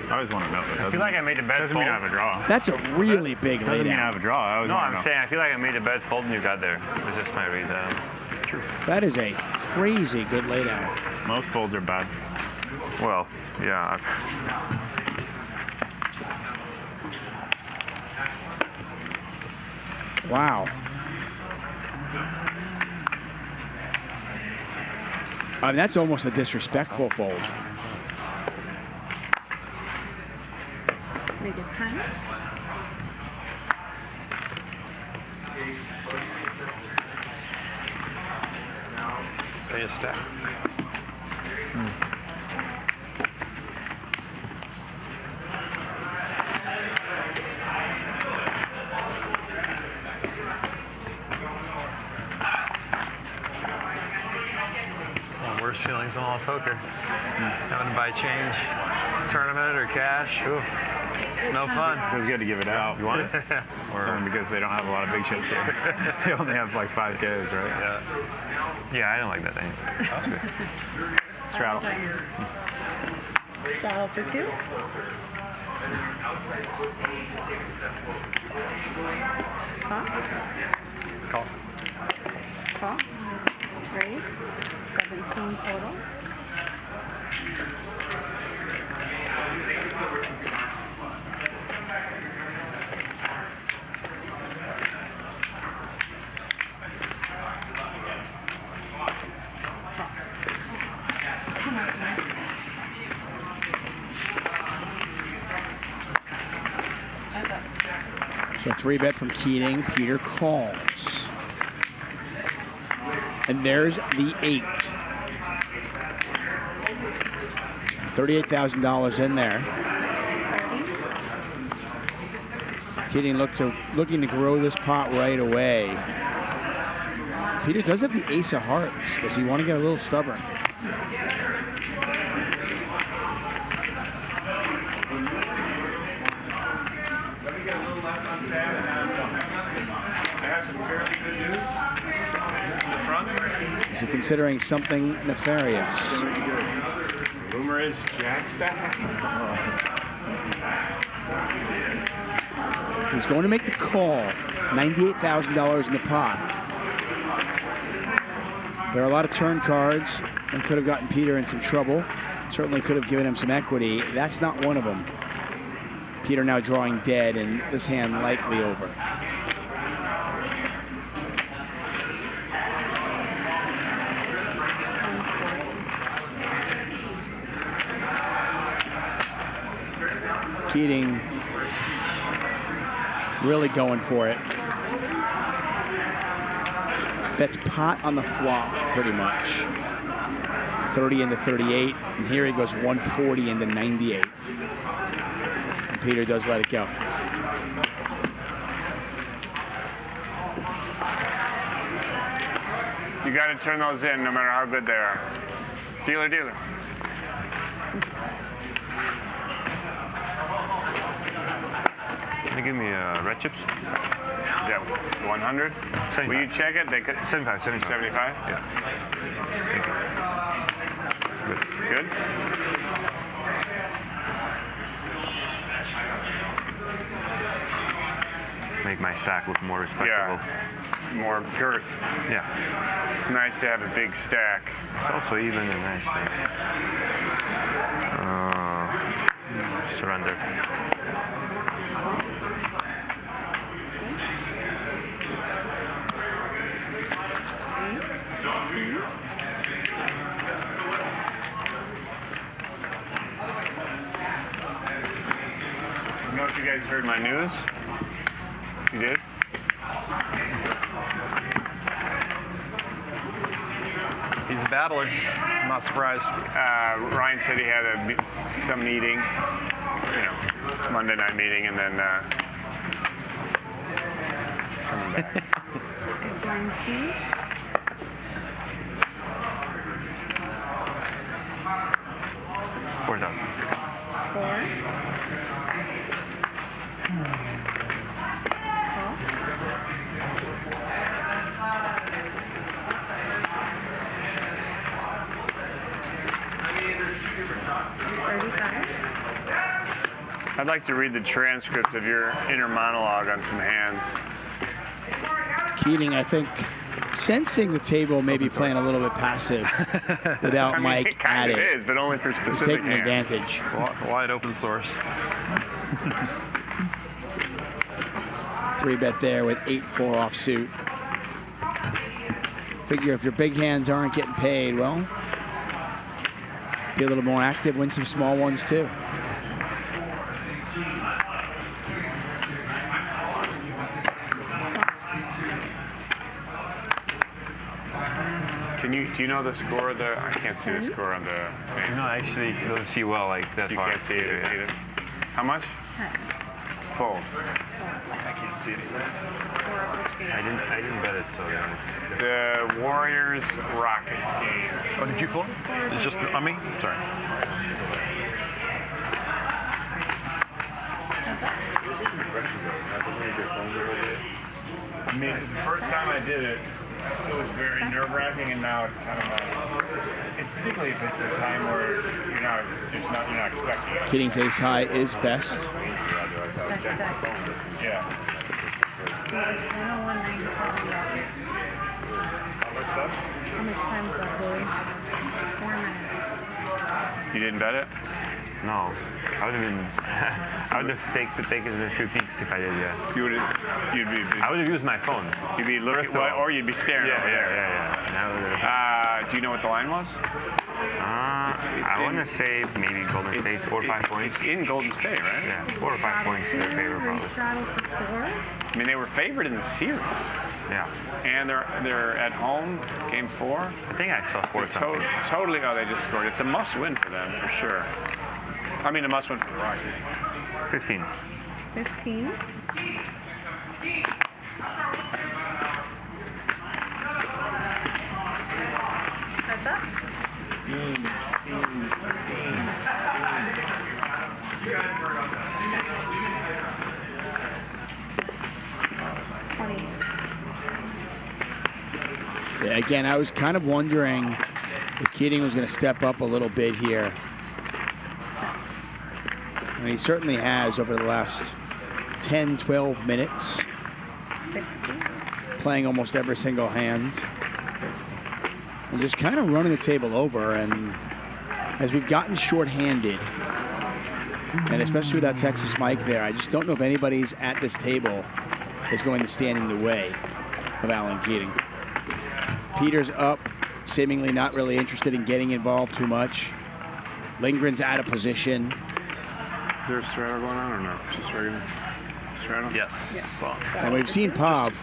S6: I always want to know.
S13: I feel like I made the best
S6: doesn't
S13: fold.
S6: mean I have a draw.
S19: That's a really big
S6: Doesn't mean I
S19: laydown.
S6: have a draw. I always
S13: No,
S6: want
S13: I'm
S6: to know.
S13: saying I feel like I made the best fold and you got there. It's just my read.
S6: True.
S19: That is a crazy good laydown.
S6: Most folds are bad.
S13: Well, yeah.
S19: Wow. I mean, that's almost a disrespectful fold.
S17: Make it 10.
S10: Pay a stack. Worst feelings in all of poker. Having to buy change, tournament or cash. Ooh, it's no fun.
S6: Feels good to give it out.
S10: You want it?
S6: Or only because they don't have a lot of big chips here. They only have like 5Ks, right?
S10: Yeah. Yeah, I don't like that thing. That's good.
S6: Straddle.
S17: Straddle for 2.
S10: Call.
S17: Call. Raise. 17 total.
S19: So 3-bet from Keating. Peter calls. And there's the 8. $38,000 in there. Keating looking to grow this pot right away. Peter does have the ace of hearts. Does he want to get a little stubborn? Is he considering something nefarious?
S6: Rumor is Jack's back.
S19: He's going to make the call. $98,000 in the pot. There are a lot of turn cards and could have gotten Peter in some trouble. Certainly could have given him some equity. That's not one of them. Peter now drawing dead and this hand likely over. Keating really going for it. Bets pot on the flop, pretty much. 30 into 38, and here he goes 140 into 98. And Peter does let it go.
S23: You got to turn those in no matter how good they are. Dealer, dealer.
S13: Can you give me red chips?
S23: Is that 100?
S13: 75.
S23: Will you check it? They could
S13: 75.
S23: 75?
S13: Yeah.
S23: Good.
S13: Make my stack look more respectable.
S23: Yeah. More girth.
S13: Yeah.
S23: It's nice to have a big stack.
S13: It's also even and nice. Surrender.
S23: I don't know if you guys heard my news. You did?
S14: He's a battler. I'm not surprised.
S23: Ryan said he had some meeting, Monday night meeting, and then he's coming back.
S17: Steve.
S4: $4,000.
S17: 4.
S23: I'd like to read the transcript of your inner monologue on some hands.
S19: Keating, I think, sensing the table, maybe playing a little bit passive without Mike
S23: it kind
S19: at
S23: of
S19: it.
S23: is, but only for
S19: He's
S23: specific
S19: taking
S23: hands.
S19: advantage.
S14: Wide open source.
S19: 3-bet there with 8-4 offsuit. Figure if your big hands aren't getting paid, well, be a little more active, win some small ones too.
S23: Do you know the score? I can't see the score on the thing.
S4: No, actually, you don't see well like that.
S23: You
S4: far.
S23: can't see it either. How much?
S17: 10.
S23: Full.
S4: I can't see it either. I didn't bet it, so
S23: The Warriors Rockets game.
S14: Oh, did you fold? It's just on me? Sorry.
S23: I mean, the first time I did it, it was very nerve-wracking, and now it's kind of it's particularly if it's a time where you're not expecting it.
S19: Keating's ace high is best.
S23: Yeah.
S17: How much time is that, Louis? 4 minutes.
S23: You didn't bet it?
S4: No. I would have taken a few peeks if I did, yeah. I would have used my phone.
S23: You'd be looking, or you'd be staring over there.
S4: Yeah.
S23: Do you know what the line was?
S4: I want to say maybe Golden State, 4 or 5 points.
S23: It's in Golden State, right?
S4: Yeah, 4 or 5 points in their favor, probably.
S23: I mean, they were favored in the series.
S4: Yeah.
S23: And they're at home, game 4.
S4: I think I saw 4 something.
S23: Totally, they just scored. It's a must-win for them, for sure. I mean, a must-win for the Rockets.
S4: 15.
S17: 15. That's up.
S19: Yeah, again, I was kind of wondering if Keating was going to step up a little bit here. And he certainly has over the last 10, 12 minutes.
S17: 60.
S19: Playing almost every single hand. And just kind of running the table over. And as we've gotten short-handed, and especially with that Texas Mike there, I just don't know if anybody's at this table is going to stand in the way of Alan Keating. Peter's up, seemingly not really interested in getting involved too much. Lindgren's out of position.
S23: Is there a straddle going on or no? Just regular straddle?
S14: Yes.
S19: And we've seen Pav.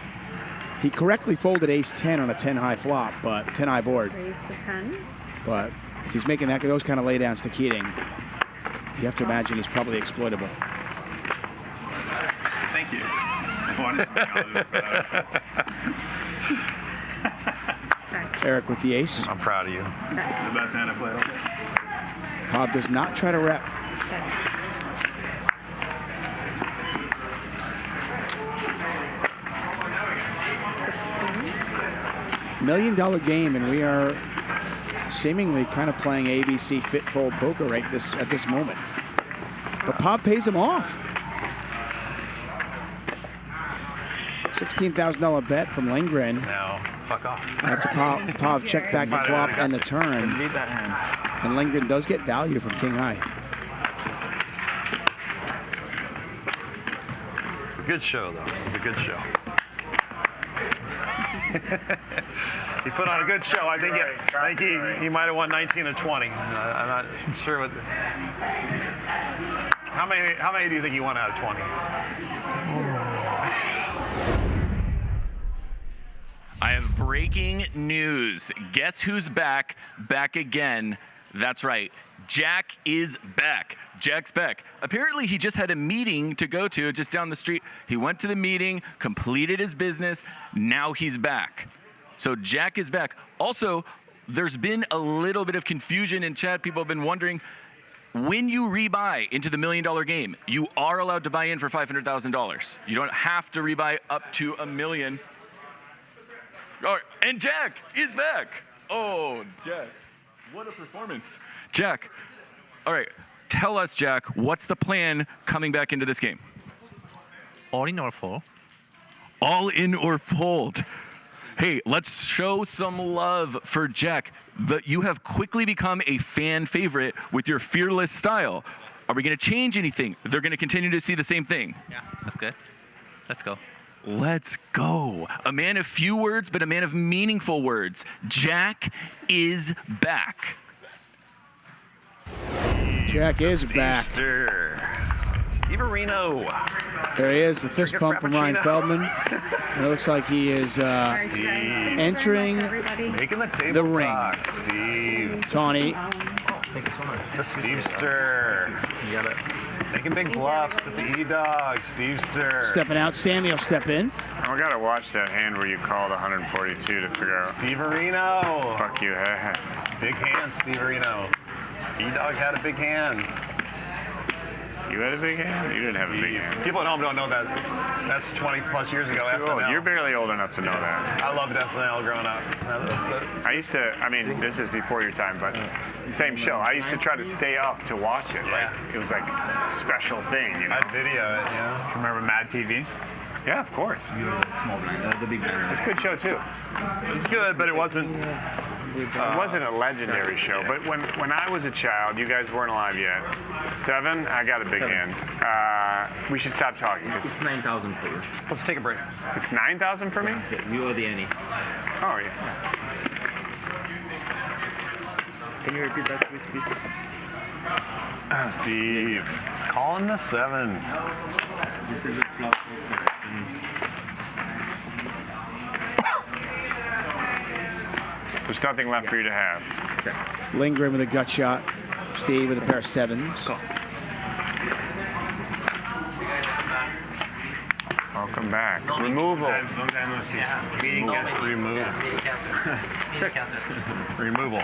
S19: He correctly folded ace-10 on a 10-high flop, but 10-high board.
S17: Raise to 10.
S19: But if he's making those kind of laydowns to Keating, you have to imagine he's probably exploitable.
S4: Thank you.
S19: Eric with the ace.
S14: I'm proud of you.
S4: The best hand I played.
S19: Pav does not try to rep. $1 million game, and we are seemingly kind of playing ABC fit fold poker at this moment. But Pav pays him off. $16,000 bet from Lindgren.
S14: Now, fuck off.
S19: After Pav checked back the flop and the turn.
S4: Leave that hand.
S19: And Lindgren does get value from King High.
S14: It's a good show, though. It's a good show. He put on a good show. I think he might have won 19 or 20. I'm not sure what. How many do you think he won out of 20?
S2: I have
S9: breaking news. Guess who's back? Back again. That's right. Jack is back. Jack's back. Apparently, he just had a meeting to go to just down the street. He went to the meeting, completed his business. Now he's back. So Jack is back. Also, there's been a little bit of confusion in chat. People have been wondering, when you rebuy into the $1 million game, you are allowed to buy in for $500,000. You don't have to rebuy up to $1 million. All right, and Jack is back. Oh, Jack, what a performance. Jack, all right, tell us, Jack, what's the plan coming back into this game?
S7: All in or fold?
S9: All in or fold. Hey, let's show some love for Jack. You have quickly become a fan favorite with your fearless style. Are we going to change anything? They're going to continue to see the same thing.
S7: Yeah, that's good. Let's go.
S9: Let's go. A man of few words, but a man of meaningful words. Jack is back.
S19: Jack is back.
S10: Steve Reno.
S19: There he is, the fist pump from Ryan Feldman. It looks like he is entering
S10: Making the table
S19: the ring.
S10: talk, Steve.
S19: Tawny.
S10: Thank you so much. The Stevester. You got it. Making big bluffs with the E-Dog, Stevester.
S19: Stepping out, Sammy will step in.
S23: I gotta watch that hand where you called 142 to figure out.
S10: Steve Reno.
S23: Fuck you, had.
S10: Big hand, Steve Reno. E-Dog had a big hand.
S23: You had a big hand? You didn't have a big hand.
S10: People at home don't know that. That's 20 plus years ago. SNL.
S23: You're barely old enough to know that.
S10: I loved SNL growing up.
S23: I used to, I mean, this is before your time, but same show. I used to try to stay up to watch it. Like, it was like a special thing, you know?
S10: I'd video it, yeah.
S23: Remember Mad TV? Yeah, of course.
S10: Small blind, the big blind.
S23: It's a good show, too.
S10: It was good, but it wasn't...
S23: It wasn't a legendary show, but when I was a child, you guys weren't alive yet. 7, I got a big hand. We should stop talking.
S5: It's 9,000 for you.
S10: Let's take a break.
S23: It's 9,000 for me?
S5: Yeah, you owe the ante.
S23: Oh, yeah.
S5: Can you repeat that, please?
S10: Steve, calling the 7.
S5: This is a flop.
S23: There's nothing left for you to have.
S5: Okay.
S19: Lindgren with a gut shot. Steve with a pair of 7s.
S5: Cool.
S23: Welcome back. Removal.
S10: Meeting gets removed. Removal.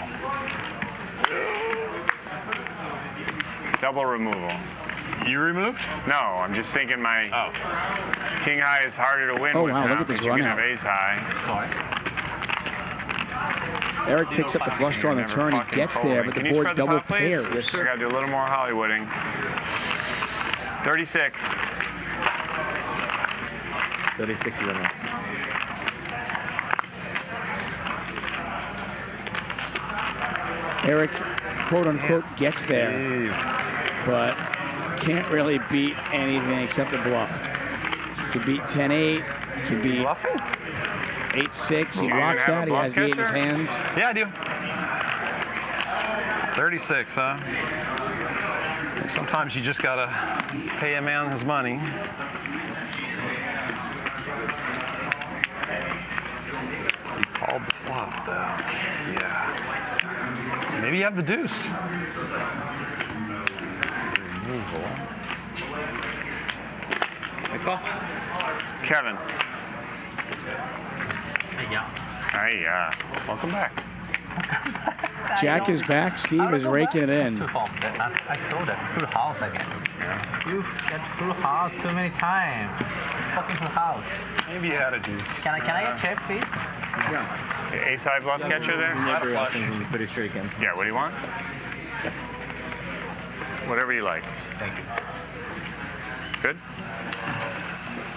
S23: Double removal.
S10: You removed?
S23: No, I'm just thinking my king high is harder to win with
S19: wow,
S23: now
S19: look at this
S23: because you
S19: run
S23: can
S19: out.
S23: have ace high.
S19: Eric picks up the flush draw on the turn. He gets there, but the board double pairs.
S23: I got to do a little more Hollywooding. 36.
S5: 36 is enough.
S19: Eric, quote unquote, gets there, but can't really beat anything except a bluff. Could beat 10-8, could beat 8-6. He rocks that. He has the 8 in his hands.
S10: Yeah, I do. 36, huh? Sometimes you just gotta pay a man his money. You called the flop, though. Yeah. Maybe you have the deuce. Removal.
S23: Kevin.
S5: Yeah.
S23: Hey, welcome back.
S19: Jack is back. Steve is raking it in.
S8: I saw that. Full house again. Yeah. You get full house too many times. Fucking full house.
S10: Maybe you had a deuce.
S8: Can I get a check, please?
S23: Yeah. Ace high bluff catcher there?
S5: Never I'm pretty sure you can.
S23: Yeah, what do you want? Whatever you like.
S8: Thank you.
S23: Good?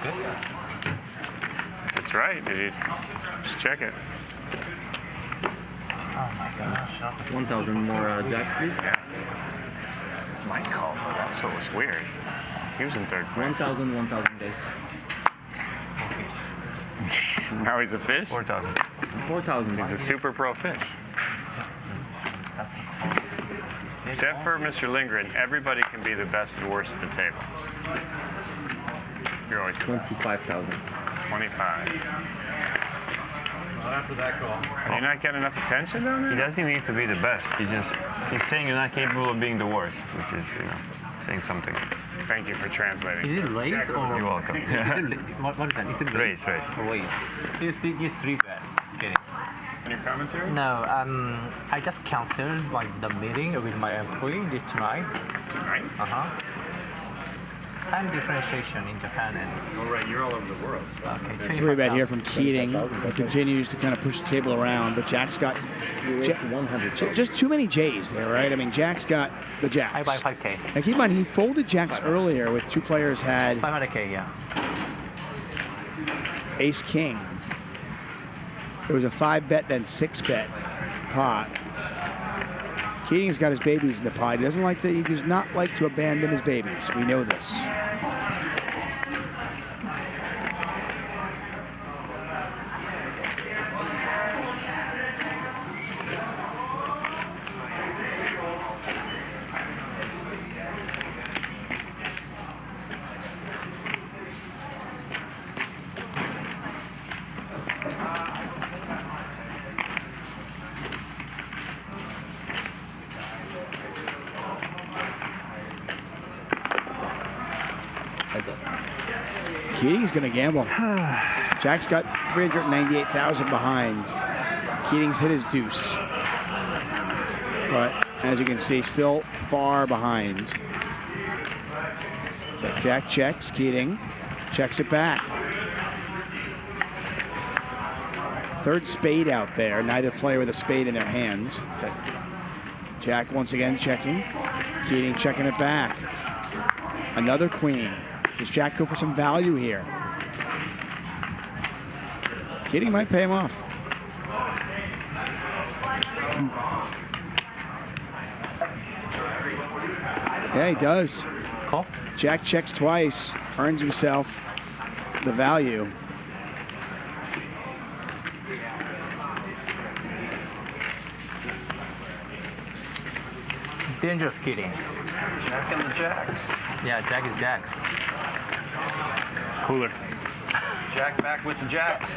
S8: Good?
S23: That's right. Did you just check it?
S8: Oh my gosh.
S5: 1,000 more Jack, please.
S23: Yeah. My call, but that's what was weird. He was in third place.
S5: 1,000 days.
S23: Now he's a fish?
S10: 4,000.
S5: 4,000.
S23: He's a super pro fish. Except for Mr. Lindgren, everybody can be the best and worst at the table. You're always the best.
S5: 25,000.
S23: 25.
S10: after that call.
S23: Are you not getting enough attention down there?
S4: He doesn't need to be the best. He's saying you're not capable of being the worst, which is, saying something.
S23: Thank you for translating.
S8: Is it race or?
S4: You're welcome.
S8: What is that? Is it
S4: Race.
S8: Race. Is DGAF 3 bad? Okay.
S23: Any commentary?
S8: No, I just canceled the meeting with my employee tonight.
S23: Tonight?
S8: Time differentiation in Japan and.
S4: Oh, right, you're all over the world. So.
S8: Okay.
S19: 3-bet here from Keating. He continues to kind of push the table around, but Jack's got just too many J's there, right? I mean, Jack's got the Jacks.
S8: I buy 5K.
S19: Now keep in mind, he folded Jacks earlier with two players had
S8: 500K, yeah.
S19: Ace King. It was a 5-bet, then 6-bet pot. Keating's got his babies in the pot. He doesn't like to. He does not like to abandon his babies. We know this. Keating's going to gamble. Jack's got 398,000 behind. Keating's hit his deuce. But as you can see, still far behind. Jack checks. Keating checks it back. Third spade out there. Neither player with a spade in their hands. Jack once again checking. Keating checking it back. Another queen. Does Jack go for some value here? Keating might pay him off. Yeah, he does.
S8: Call.
S19: Jack checks twice, earns himself the value.
S8: Dangerous Keating.
S10: Jack and the Jacks.
S8: Yeah, Jack is Jacks.
S23: Cooler.
S10: Jack back with the Jacks.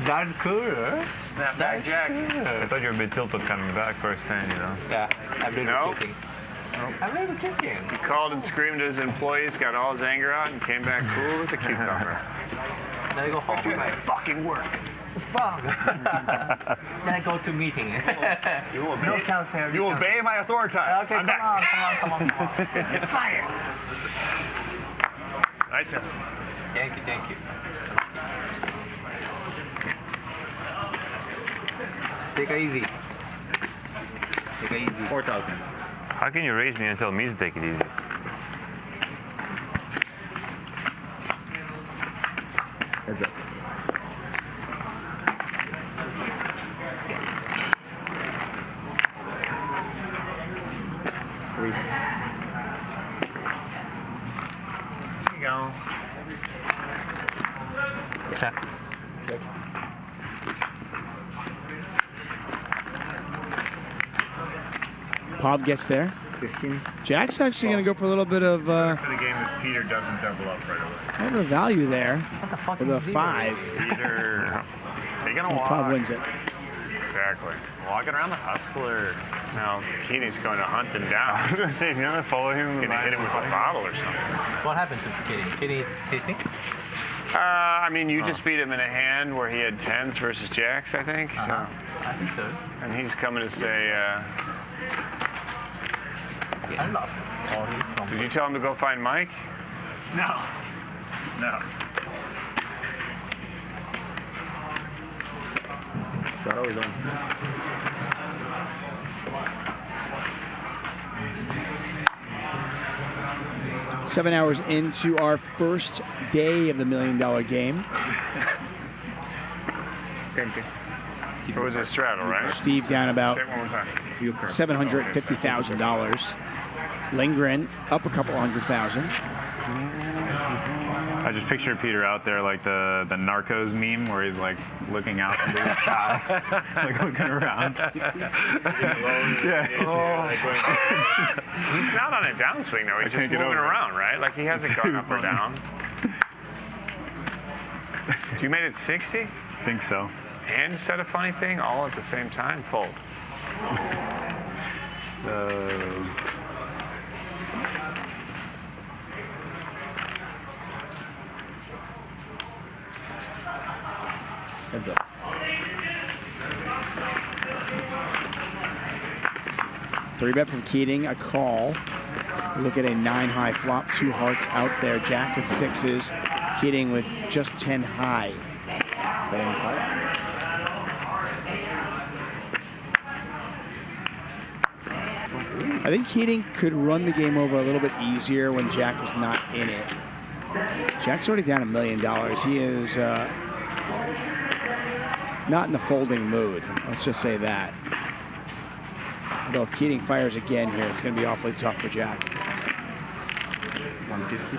S8: That's cooler.
S10: Snap back Jack.
S4: I thought you were a bit tilted coming back first hand,
S8: Yeah, I'm really
S23: No.
S8: thinking. I'm really thinking.
S23: He called and screamed at his employees, got all his anger out, and came back cool as a cucumber.
S8: Then I go home.
S23: Do my fucking work.
S8: Fuck. Then I go to meeting.
S10: You obey.
S8: No cancel.
S10: You obey my authority.
S8: Okay,
S10: I'm back.
S8: come on.
S10: Get fired.
S23: Nice.
S8: Thank you. Take it easy.
S4: 4,000. How can you raise me and tell me to take it easy?
S5: Heads up. Three.
S23: There you go.
S8: Check.
S19: Pop gets there.
S5: 15.
S19: Jack's actually going to go for a little bit of
S23: For the game if Peter doesn't double up right away.
S19: a little bit of value there with a 5.
S23: Peter taking a
S19: And
S23: walk.
S19: Pop wins it.
S23: Exactly. Walking around the hustler. Now, Keating's going to hunt him down. I was going to say, he's going to follow him. He's going to hit him with a bottle or something.
S8: What happened to Keating? Keating is hitting?
S23: I mean, you just beat him in a hand where he had 10s versus jacks, I think. So.
S8: I think so.
S23: And he's coming to say,
S8: I love falling from.
S23: did you tell him to go find Mike?
S10: No.
S5: Shot always on.
S19: Seven hours into our first day of the $1 million game.
S23: 10K. It was a straddle, right?
S19: Steve down about
S23: Say it one more time.
S19: $750,000. Lindgren up a couple $100,000.
S6: I just picture Peter out there like the Narcos meme where he's like looking out into the sky, like looking around.
S23: He's not on a downswing though. He's just moving around, right? Like he hasn't gone up or down. You made it 60?
S6: Think so.
S23: and said a funny thing all at the same time, fold.
S15: Heads up. Three bet from Keating, a call. Look at a 9-high flop, 2 hearts out there. Jack with 6s. Keating with just 10 high. I think Keating could run the game over a little bit easier when Jack was not in it. Jack's already down $1 million. He is not in the folding mood. Let's just say that. Although if Keating fires again here, it's going to be awfully tough for Jack.
S5: 150.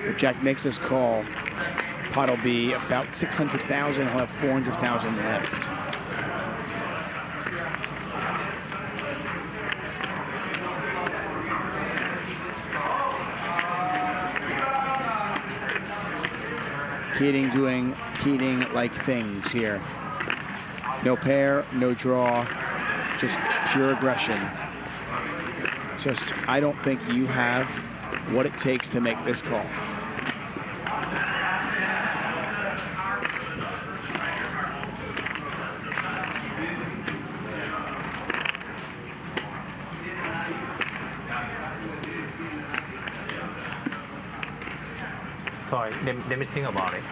S15: If Jack makes this call, pot will be about 600,000. He'll have 400,000 left. Keating doing Keating-like things here. No pair, no draw, just pure aggression. Just, I don't think you have what it takes to make this call.
S7: Sorry, let me think about it.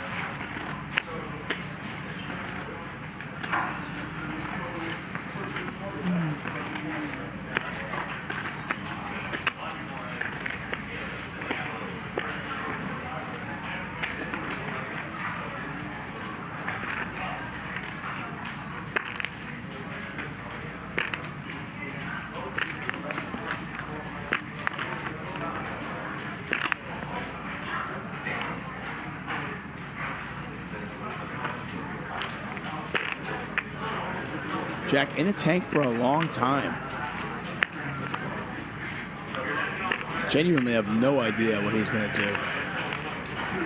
S15: Jack in the tank for a long time. Genuinely have no idea what he's going to do.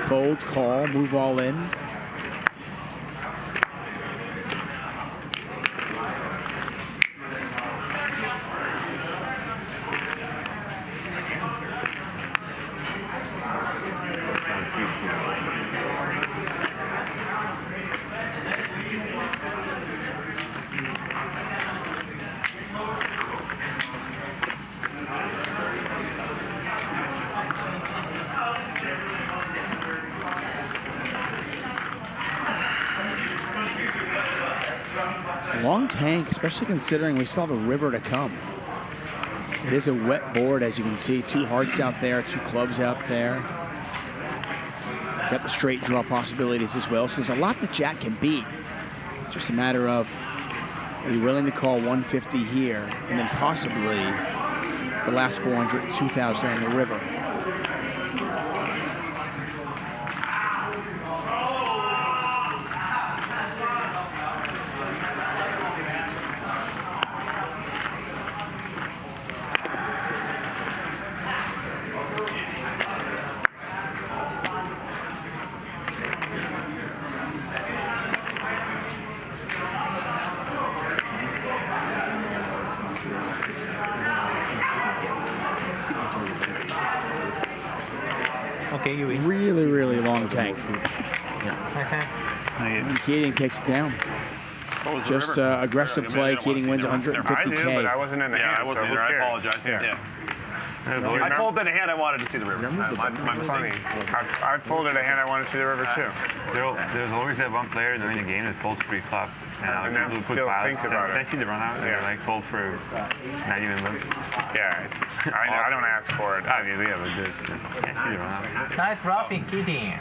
S15: Fold, call, move all in. Long tank, especially considering we still have a river to come. It is a wet board, as you can see. 2 hearts out there, 2 clubs out there. Got the straight draw possibilities as well. So there's a lot that Jack can beat. It's just a matter of, are you willing to call 150 here and then possibly the last 400, 2,000 on the river? Really, really long tank. And Keating takes it down. Just aggressive play. Keating wins 150K.
S23: I do, but I wasn't in the hand.
S10: I wasn't either. I apologize.
S23: Yeah.
S10: I folded a hand I wanted to see the river.
S23: I'm funny. I folded a hand I wanted to see the river too.
S4: There's always that one player during the game that folds pre-flop.
S23: And then still thinks about it.
S4: I see the run out. Yeah. Like fold for not even look.
S23: Yeah, I don't ask for it.
S4: I mean, yeah, but just I see the run out.
S7: Nice roughing, Keating.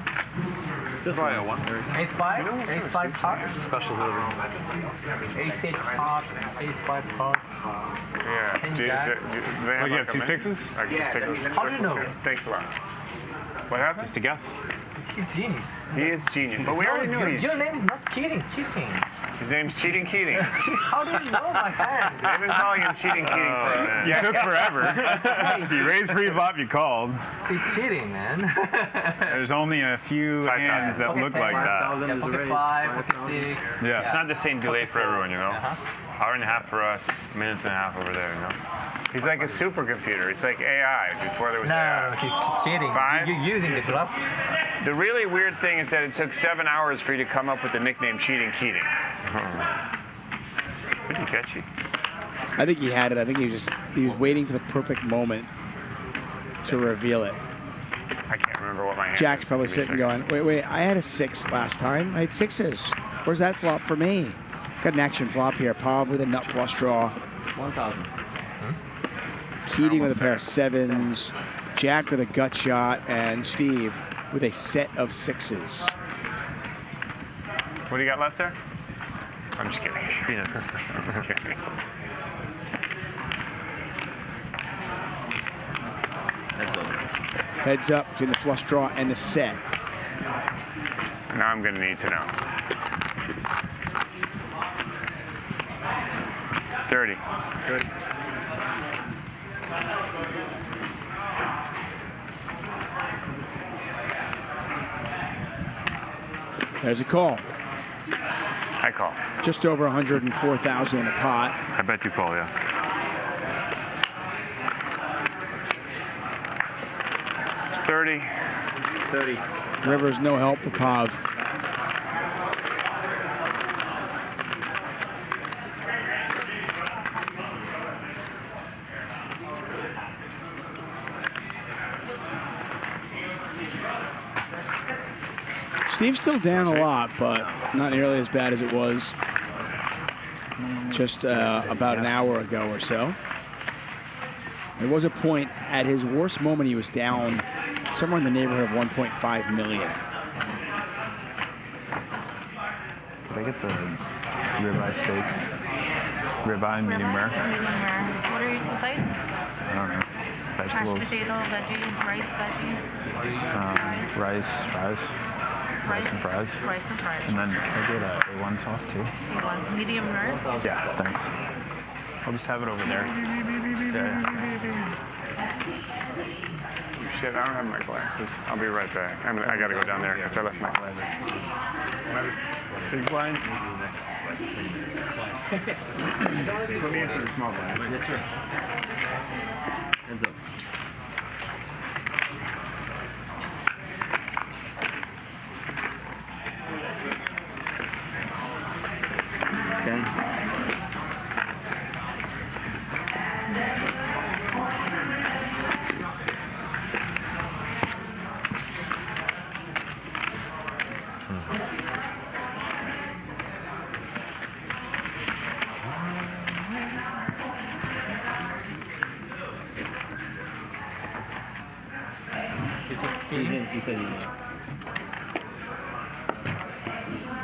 S10: Probably a 1.
S7: Ace 5? Ace 5 cards?
S10: Special delivery.
S7: Ace 8 cards, Ace 5 cards.
S23: Yeah.
S7: King
S23: Do you
S7: Jack.
S23: have
S6: you have
S23: like
S6: two
S23: a
S6: sixes?
S23: I can just take a
S7: How do you know?
S23: Thanks a lot. What happened?
S6: Just a guess.
S7: He's genius.
S23: He is genius. But we already knew he's...
S7: Your name is not Keating, Cheating.
S23: His name's Cheating Keating.
S7: How do you know my hand?
S23: I've been calling him Cheating Keating for a minute.
S6: You took forever. You raised pre-flop, you called.
S7: He's cheating, man.
S6: There's only a few hands that look like that.
S7: Yeah, pocket 5, pocket 6.
S6: Yeah.
S4: It's not the same delay for everyone, you know? Hour and a half for us, minute and a half over there, you know?
S23: He's like a supercomputer. It's like AI before there was
S7: No,
S23: AI.
S7: he's cheating.
S23: 5?
S7: You're using the bluff.
S23: The really weird thing is that it took 7 hours for you to come up with the nickname Cheating Keating.
S4: Pretty catchy.
S19: I think he had it. I think he was waiting for the perfect moment to reveal it.
S23: I can't remember what my hand
S19: Jack's
S23: is.
S19: probably
S23: Give me a
S19: sitting
S23: second.
S19: going, wait, I had a 6 last time. I had 6s. Where's that flop for me? Got an action flop here, probably the nut flush draw.
S5: 1,000.
S19: Keating with a pair of 7s, Jack with a gut shot, and Steve with a set of 6s.
S23: What do you got left there? I'm just kidding. Peanuts. I'm just kidding.
S19: Heads up between the flush draw and the set.
S23: Now I'm going to need to know. 30.
S5: Good.
S19: There's a call.
S23: I call.
S19: Just over 104,000 in the pot.
S4: I bet you call, yeah.
S23: 30.
S5: 30.
S19: Rivers no help for Pav. Steve's still down a lot, but not nearly as bad as it was just about an hour ago or so. There was a point at his worst moment he was down somewhere in the neighborhood of 1.5 million.
S16: Could I get the ribeye steak? Ribeye, medium rare?
S21: Medium rare. What are your 2 sides?
S16: I don't know. Vegetables.
S21: Mashed potato, veggie, rice, veggie.
S16: Rice, fries. Rice and fries.
S21: Rice and fries.
S16: And then I get a A1 sauce too.
S21: A1. Medium rare?
S16: Yeah, thanks. I'll just have it over there. There.
S23: Shit, I don't have my glasses. I'll be right back. I got to go down there because I left my glasses.
S6: Big blind?
S5: Put me in for the small blind. Yes, sir. Heads up. He said he's in.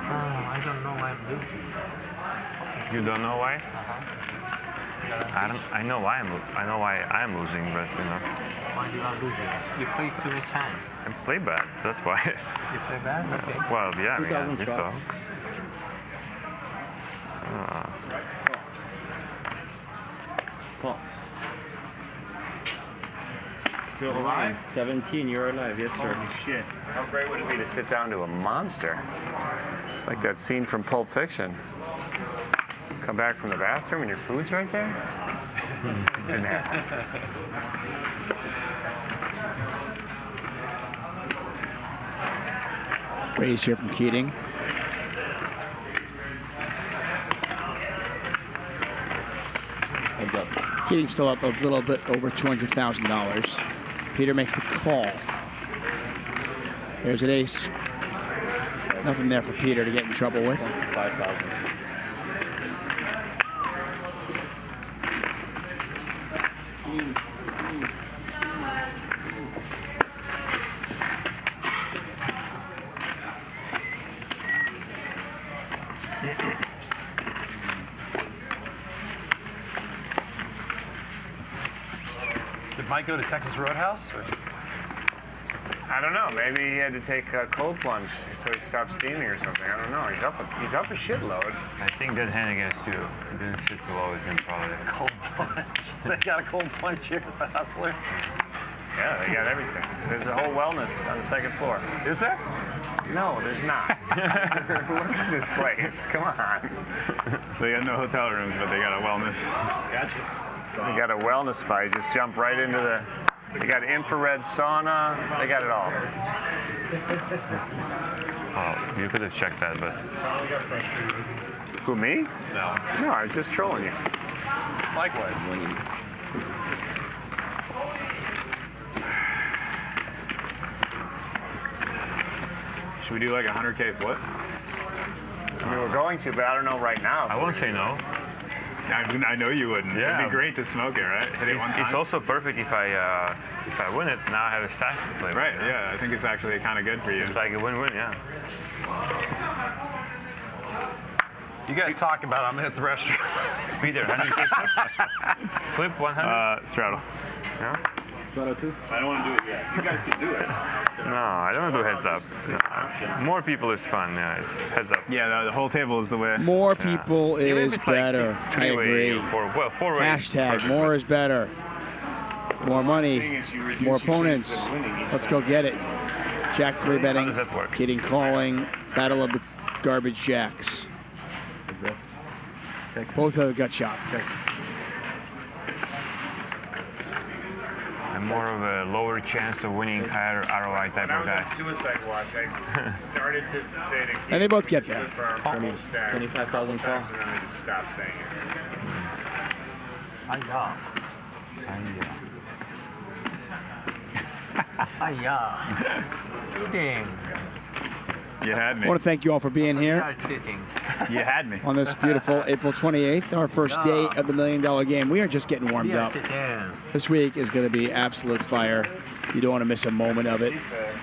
S7: I don't know why I'm losing.
S4: You don't know why? I know why I'm losing, but you know.
S7: Why you are losing? You play too much hand.
S4: I play bad. That's why.
S7: You play bad? Okay.
S4: Well, yeah, I mean,
S5: 2,000
S4: I think so.
S5: strong. Call. Still alive? 17, you're alive, yes sir.
S23: Holy shit. How great would it be to sit down to a monster? It's like that scene from Pulp Fiction. Come back from the bathroom and your food's right there? Didn't happen.
S19: Raise here from Keating.
S5: Heads up.
S19: Keating still up a little bit over $200,000. Peter makes the call. There's an ace. Nothing there for Peter to get in trouble with.
S5: 5,000.
S10: might go to Texas Roadhouse? Or?
S4: I don't know. Maybe he had to take a cold plunge so he stopped steaming or something. I don't know. He's up a shitload. I think good hand against you. He didn't sit below with him probably.
S10: Cold plunge. They got a cold plunge here at the Hustler.
S4: Yeah, they got everything. There's a whole wellness on the second floor.
S10: Is there?
S4: No, there's not. Look at this place. Come on.
S6: They got no hotel rooms, but they got a wellness.
S10: Gotcha.
S4: They got a wellness spa. You just jump right into the. They got infrared sauna. They got it all. Oh, you could have checked that, but. Who, me?
S10: No.
S4: No, I was just trolling you.
S10: Likewise.
S6: Should we do like a 100K flip?
S4: I mean, we're going to, but I don't know right now.
S23: I won't say no.
S6: I know you wouldn't.
S23: Yeah.
S6: It'd be great to smoke it, right? Hit it one time.
S23: It's also perfect if I win it. Now I have a stack to play.
S6: Right. Yeah. I think it's actually kind of good for you.
S23: It's like a win-win. Yeah.
S10: You guys talk about I'm gonna hit the restaurant.
S23: Be there. 100K flip 100.
S6: Straddle.
S23: Yeah.
S6: Straddle 2. I don't want to do it yet. You guys can do it.
S23: No, I don't do heads up. No, more people is fun. Yeah, it's heads up.
S6: Yeah, the whole table is the way.
S19: More people is better. I agree.
S23: Four ways.
S19: Hashtag more is better. More money, more opponents. Let's go get it. Jack 3 betting.
S23: How does that work?
S19: Keating calling. Battle of the garbage jacks. Both have a gut shot.
S23: I'm more of a lower chance of winning, higher ROI type of guy.
S4: Suicide watch. I started to say that.
S19: And they both get that.
S1: 25,000 call.
S4: And then I just stopped saying
S8: Cheating.
S6: You had me.
S19: I want to thank you all for being here
S6: You had me.
S19: on this beautiful April 28th, our first day of the $1 Million Game. We are just getting warmed up. This week is going to be absolute fire. You don't want to miss a moment of it.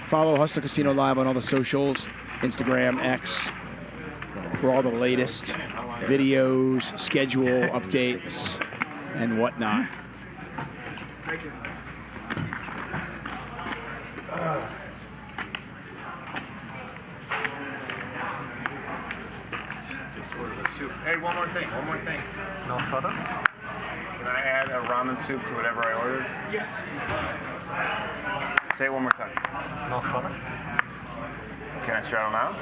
S19: Follow Hustler Casino Live on all the socials, Instagram, X, for all the latest videos, schedule updates, and whatnot.
S4: Hey, one more thing.
S8: No soda?
S4: Can I add a ramen soup to whatever I ordered? Yeah. Say it one more time.
S8: No soda?
S4: Can I straddle now?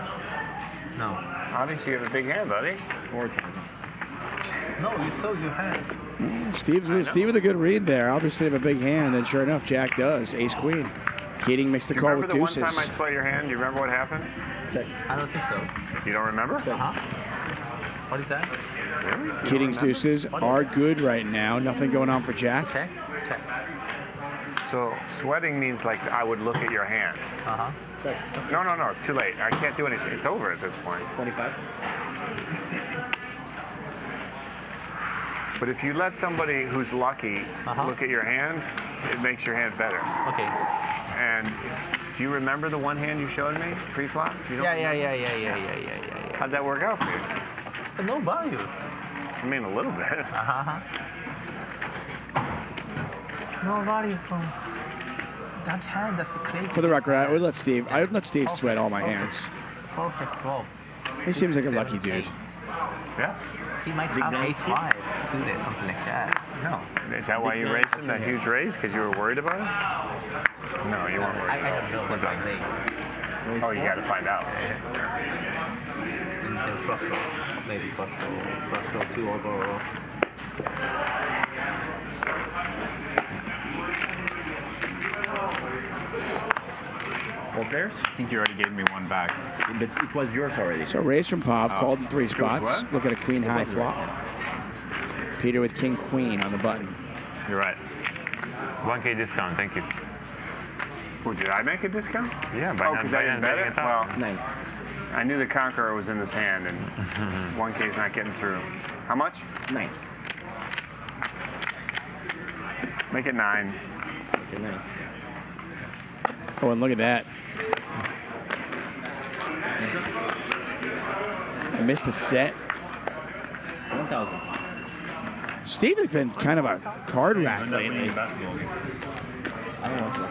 S8: No.
S4: Obviously, you have a big hand, buddy.
S8: No, you sold your hand.
S19: Steve with a good read there. Obviously have a big hand, and sure enough, Jack does. Ace Queen. Keating makes the
S4: Do you
S19: call
S4: remember
S19: with
S4: the
S19: deuces.
S4: one time I sweat your hand? Do you remember what happened?
S8: I don't think so.
S4: You don't remember?
S8: Uh-huh. What is that?
S4: Really?
S19: Keating's deuces are good right now. Nothing going on for Jack.
S8: Check.
S4: So sweating means like I would look at your hand.
S8: Uh-huh.
S4: No, it's too late. I can't do anything. It's over at this point.
S1: 25.
S4: But if you let somebody who's lucky look at your hand, it makes your hand better.
S8: Okay.
S4: And do you remember the one hand you showed me pre-flop?
S8: Yeah.
S4: How'd that work out for you?
S8: No value.
S4: I mean, a little bit.
S8: No value from that hand. That's crazy.
S19: For the record, I would let Steve sweat all my hands.
S8: Perfect flop.
S19: He seems like a lucky dude.
S4: Yeah.
S8: He might have ace-5 suited, something like that.
S4: No. Is that why you raised him, that huge raise? Because you were worried about it? No, you weren't worried.
S8: I don't know what I think.
S4: Oh, you got to find out.
S8: And flush draw. Maybe flush draw 2 overall.
S1: Four pairs?
S6: I think you already gave me one back.
S1: But it was yours already.
S19: So raise from Pop, called in 3 spots.
S6: what?
S19: Look at a queen high flop. Peter with king queen on the button.
S23: You're right. 1K discount. Thank you.
S4: Well, did I make a discount?
S23: Yeah, by
S4: because I didn't bet it? Well,
S1: 9.
S4: I knew the Conqueror was in this hand, and 1K's not getting through. How much?
S1: 9.
S4: Make it 9.
S1: Okay, 9.
S19: Oh, and look at that. I missed the set.
S1: 1,000.
S19: Steve has been kind of a card rack lately.
S5: I don't watch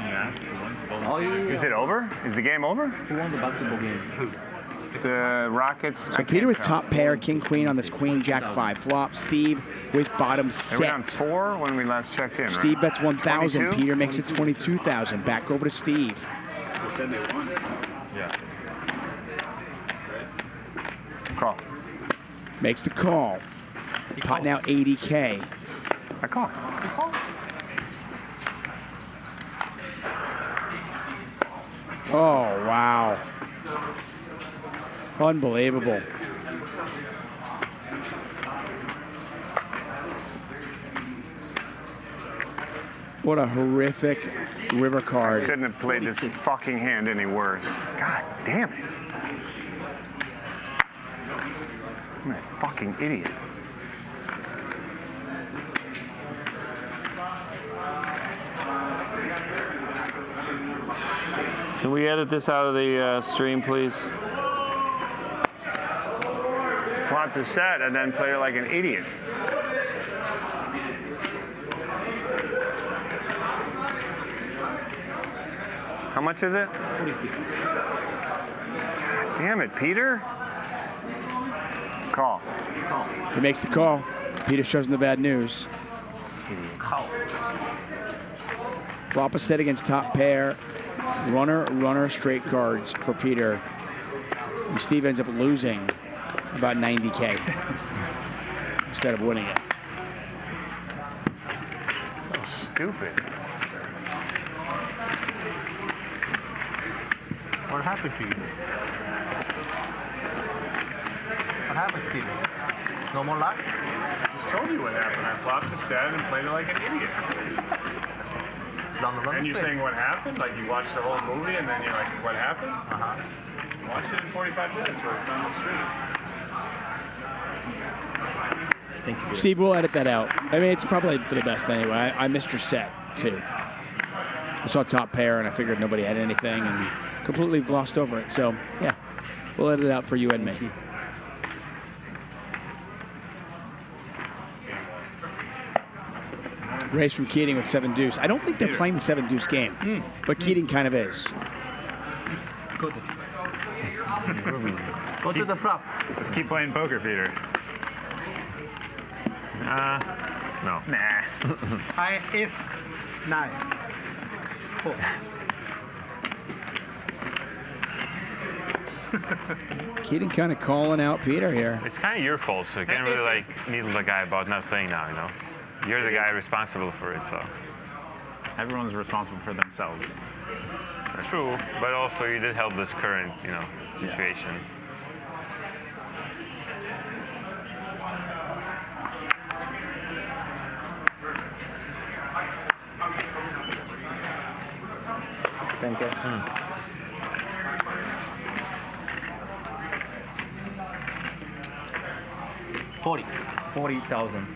S5: basketball games.
S23: Is it over? Is the game over?
S5: Who won the basketball game? Who?
S23: The Rockets.
S19: So Peter with top pair, king, queen on this queen, jack 5 flop. Steve with bottom
S23: They were down
S19: set.
S23: 4 when we last checked in, right?
S19: Steve bets 1,000.
S23: 22?
S19: Peter makes it 22,000. Back over to Steve.
S5: They said they won.
S23: Yeah. Call.
S19: Makes the call. Pot now 80K.
S23: I call.
S19: Oh, wow. Unbelievable. What a horrific river card.
S23: Couldn't have played this fucking hand any worse. God damn it. I'm a fucking idiot.
S16: Can we edit this out of the stream, please?
S23: Flop to set and then play like an idiot. How much is it?
S5: 46.
S23: God damn it, Peter. Call.
S19: He makes the call. Peter shows him the bad news.
S23: Call.
S19: Flop a set against top pair. Runner, straight cards for Peter. And Steve ends up losing about 90K instead of winning it.
S23: So stupid.
S7: What happened to you? What happened, Steve? No more luck?
S4: I just told you what happened. I flopped a set and played it like an idiot. And you're saying what happened? Like you watched the whole movie and then you're like, what happened? Watch it in 45 minutes where it's on the street.
S5: Thank you.
S19: Steve, we'll edit that out. I mean, it's probably for the best anyway. I missed your set, too. I saw top pair, and I figured nobody had anything, and completely glossed over it. So, yeah, we'll edit it out for you and me. Race from Keating with 7 deuce. I don't think they're playing the 7 deuce game, but Keating kind of is.
S7: Go to the flop.
S6: Let's keep playing poker, Peter. No.
S23: Nah.
S12: I is 9.
S19: Keating kind of calling out Peter here.
S4: It's kind of your fault, so you can't really like needle the guy about not playing now, you know? You're the guy responsible for it, so.
S6: Everyone's responsible for themselves.
S4: True, but also you did help this current, you know, situation.
S5: Thank you. 40,000.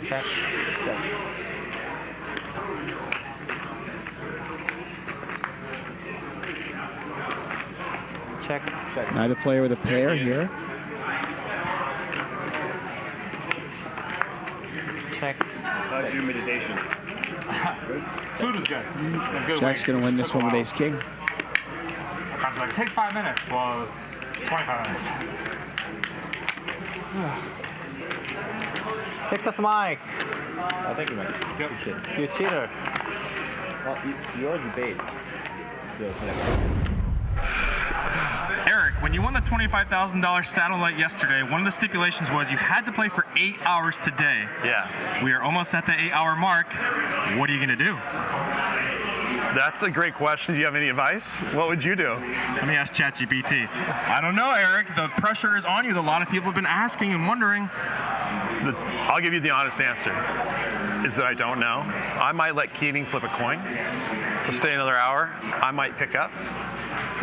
S7: Check. Check.
S19: Neither player with a pair here.
S7: Check.
S10: How's your meditation? Food was good.
S19: Jack's going to win this one with ace king.
S11: I was like, it takes 5 minutes. Well, it was 25 minutes.
S7: Fix us, Mike.
S5: Oh, thank you, Mike.
S11: Yep.
S7: You cheater.
S5: Well, you already paid.
S13: Eric, when you won the $25,000 satellite yesterday, one of the stipulations was you had to play for 8 hours today.
S10: Yeah.
S13: We are almost at the 8-hour mark. What are you going to do?
S14: That's a great question. Do you have any advice? What would you do?
S13: Let me ask ChatGPT. I don't know, Eric. The pressure is on you. A lot of people have been asking and wondering.
S14: I'll give you the honest answer, is that I don't know. I might let Keating flip a coin. We'll stay another hour. I might pick up.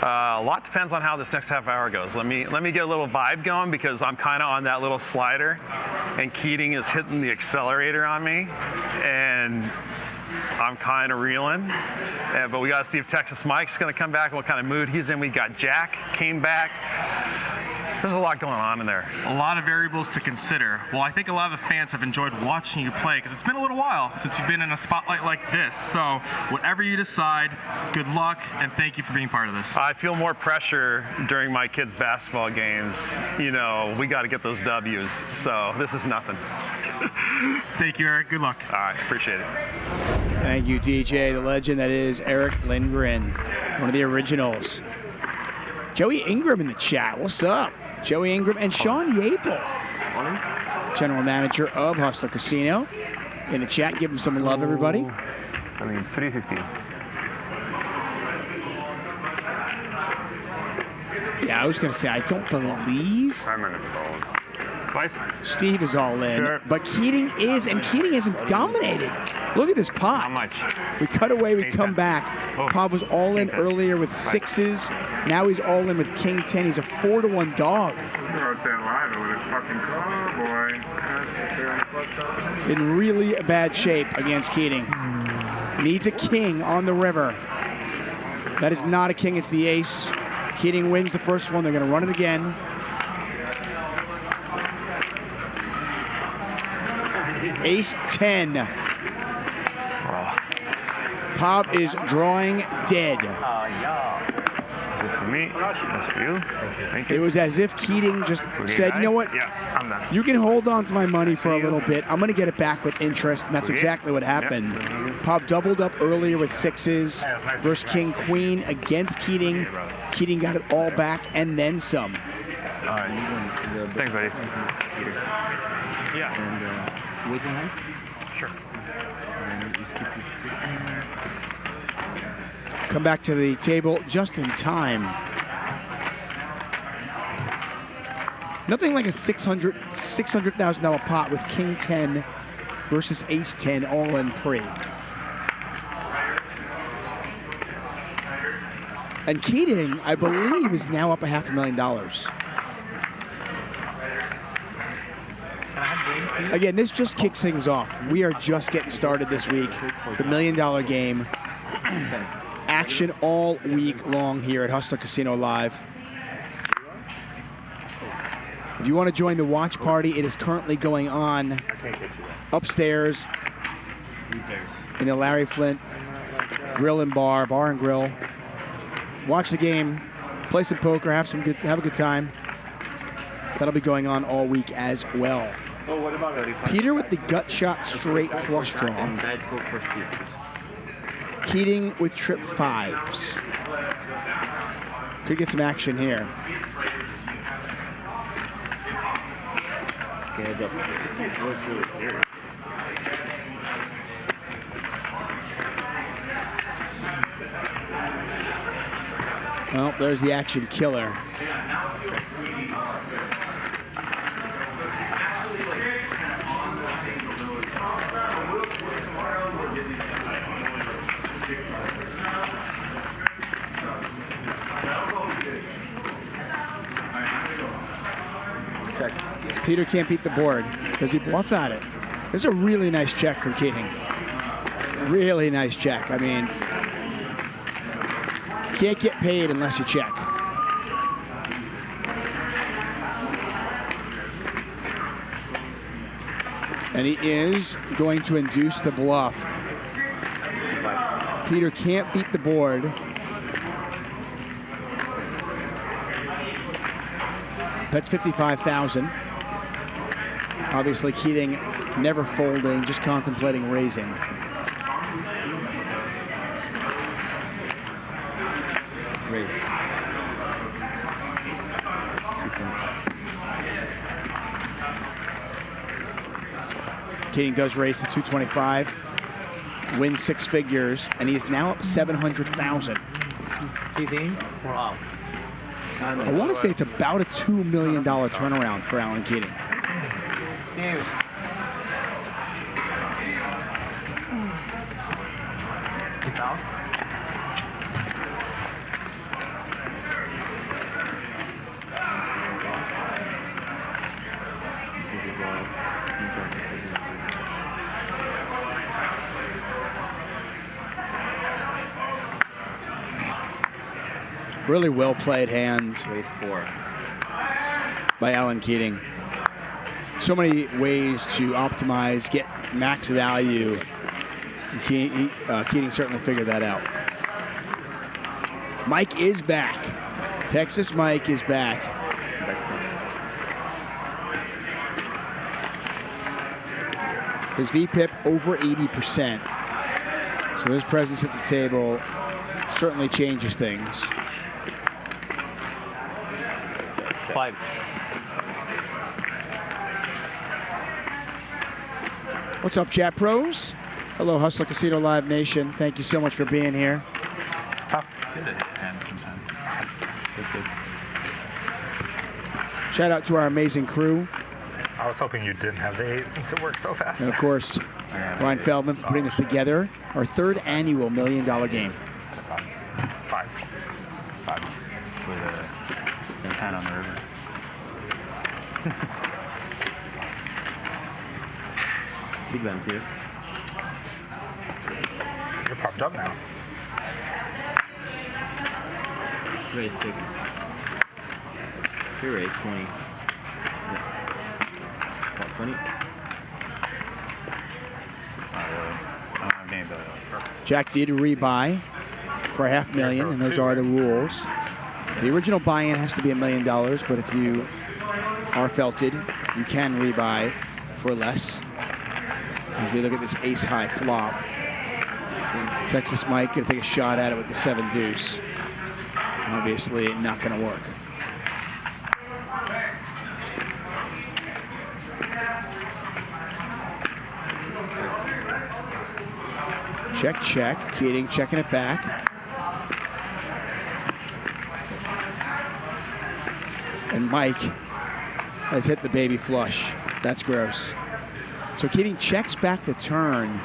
S14: A lot depends on how this next half hour goes. Let me get a little vibe going, because I'm kind of on that little slider, and Keating is hitting the accelerator on me, and I'm kind of reeling. But we got to see if Texas Mike's going to come back, what kind of mood he's in. We got Jack came back. There's a lot going on in there.
S3: A lot of variables to consider. Well, I think a lot of the fans have enjoyed watching you play, because it's been a little while since you've been in a spotlight like this. So whatever you decide, good luck, and thank you for being part of this.
S14: I feel more pressure during my kids' basketball games. You know, we got to get those W's. So this is nothing.
S3: Thank you, Eric. Good luck.
S14: All right, appreciate it.
S19: Thank you, DJ, the legend that is Erick Lindgren, one of the originals. Joey Ingram in the chat. What's up? Joey Ingram and Shaun Yaple, general manager of Hustler Casino, in the chat. Give him some love, everybody.
S16: I mean, 350.
S19: Yeah, I was going to say, I don't believe
S6: I'm in a phone.
S19: Steve is all in,
S6: Sure.
S19: but Keating is, and Keating hasn't dominated. Look at this pot.
S6: How much?
S19: We cut away, we come back. Pod was all in earlier with sixes. Now he's all in with King 10. He's a 4-1 dog. In really bad shape against Keating. Needs a king on the river. That is not a king, it's the ace. Keating wins the first one. They're going to run it again. Ace 10. Pop is drawing dead.
S6: Is this for me? That's for you. Thank you.
S19: It was as if Keating just said, you know what?
S6: Yeah, I'm done.
S19: You can hold on to my money for a little bit. I'm going to get it back with interest, and that's exactly what happened. Pop doubled up earlier with sixes versus King Queen against Keating. Keating got it all back and then some.
S16: All right.
S6: Thanks, buddy.
S10: Yeah.
S16: And wait your hand?
S10: Sure.
S16: And just keep your stick in there.
S19: Come back to the table just in time. Nothing like a $600,000 pot with King 10 versus Ace 10 all in pre. And Keating, I believe, is now up $500,000. Again, this just kicks things off. We are just getting started this week. The $1 Million Game. Action all week long here at Hustler Casino Live. If you want to join the watch party, it is currently going on upstairs in the Larry Flynt Grill and Bar and Grill. Watch the game, play some poker, have a good time. That'll be going on all week as well.
S5: Oh, what about
S19: Peter with the gut shot straight flush draw. Keating with trip fives. Could get some action here.
S5: Okay, heads up.
S19: Well, there's the action killer.
S5: Check.
S19: Peter can't beat the board. Does he bluff at it? This is a really nice check from Keating. Really nice check. I mean, can't get paid unless you check. And he is going to induce the bluff. Peter can't beat the board. That's $55,000. Obviously, Keating never folding, just contemplating raising.
S5: Raise.
S19: Keating does raise to 225, wins 6 figures, and he is now up 700,000.
S8: Wow.
S19: I want to say it's about a $2 million turnaround for Alan Keating.
S8: you. It's out.
S19: Really well played hand.
S5: Race 4.
S19: By Alan Keating. So many ways to optimize, get max value. And Keating certainly figured that out. Mike is back. Texas Mike is back. His VPIP over 80%. So his presence at the table certainly changes things.
S8: 5.
S19: What's up, chat pros? Hello, Hustler Casino Live Nation. Thank you so much for being here. Shout out to our amazing crew.
S11: I was hoping you didn't have the 8 since it worked so fast.
S19: And of course, Ryan Feldman for putting this together. Our 3rd annual $1 Million game.
S11: 5.
S16: With a 10 on the river. Big Bam here.
S11: You're popped up now.
S16: Race 6. Here, race 20. Yeah. What, 20?
S19: Jack D to rebuy for $500,000, and those are the rules. The original buy-in has to be $1 million, but if you are felted, you can rebuy for less. If you look at this ace-high flop, Texas Mike gonna take a shot at it with the 7 deuce. Obviously, not gonna work. Check, check. Keating checking it back. And Mike has hit the baby flush. That's gross. So Keating checks back the turn.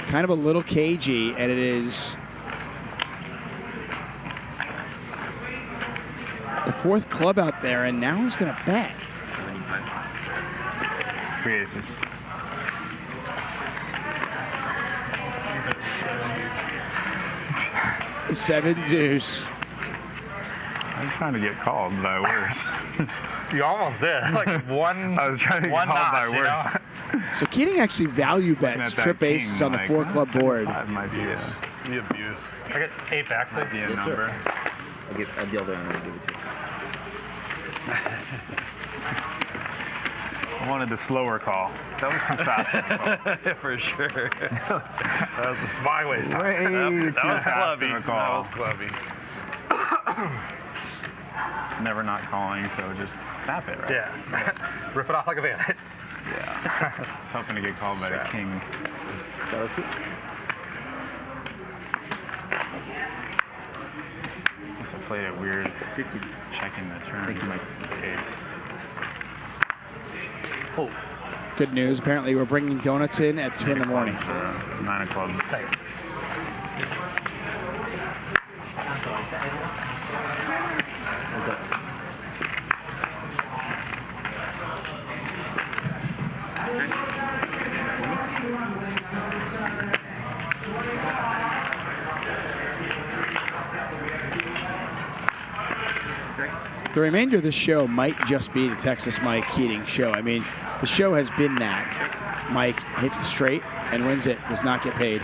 S19: Kind of a little cagey, and it is the 4th club out there, and now he's going to bet.
S6: 3 aces.
S19: The 7 deuce.
S6: I was trying to get called by worse.
S11: You almost did. Like one.
S6: I was trying to get called by worse.
S19: So Keating actually value bets trip aces on the 4 club board.
S6: That might be
S10: the abuse. I get 8 back, please.
S6: Be a number.
S16: I'll give a deal there and I'll give it to you.
S6: I wanted the slower call. That was too fast.
S10: For sure.
S11: That was my waste time.
S6: Way too fast
S10: clubby.
S6: of a call.
S10: That was clubby.
S6: Never not calling, so just snap it, right?
S11: Yeah. Rip it off like a bandit.
S6: Yeah. I was hoping to get called by the king. Also played it weird. 50 checking the turn. Thank you, Mike.
S19: Oh. Good news. Apparently, we're bringing donuts in at 2 in the morning.
S6: 9 of clubs.
S11: Thanks.
S19: The remainder of this show might just be the Texas Mike Keating show. I mean, the show has been that. Mike hits the straight and wins it, does not get paid.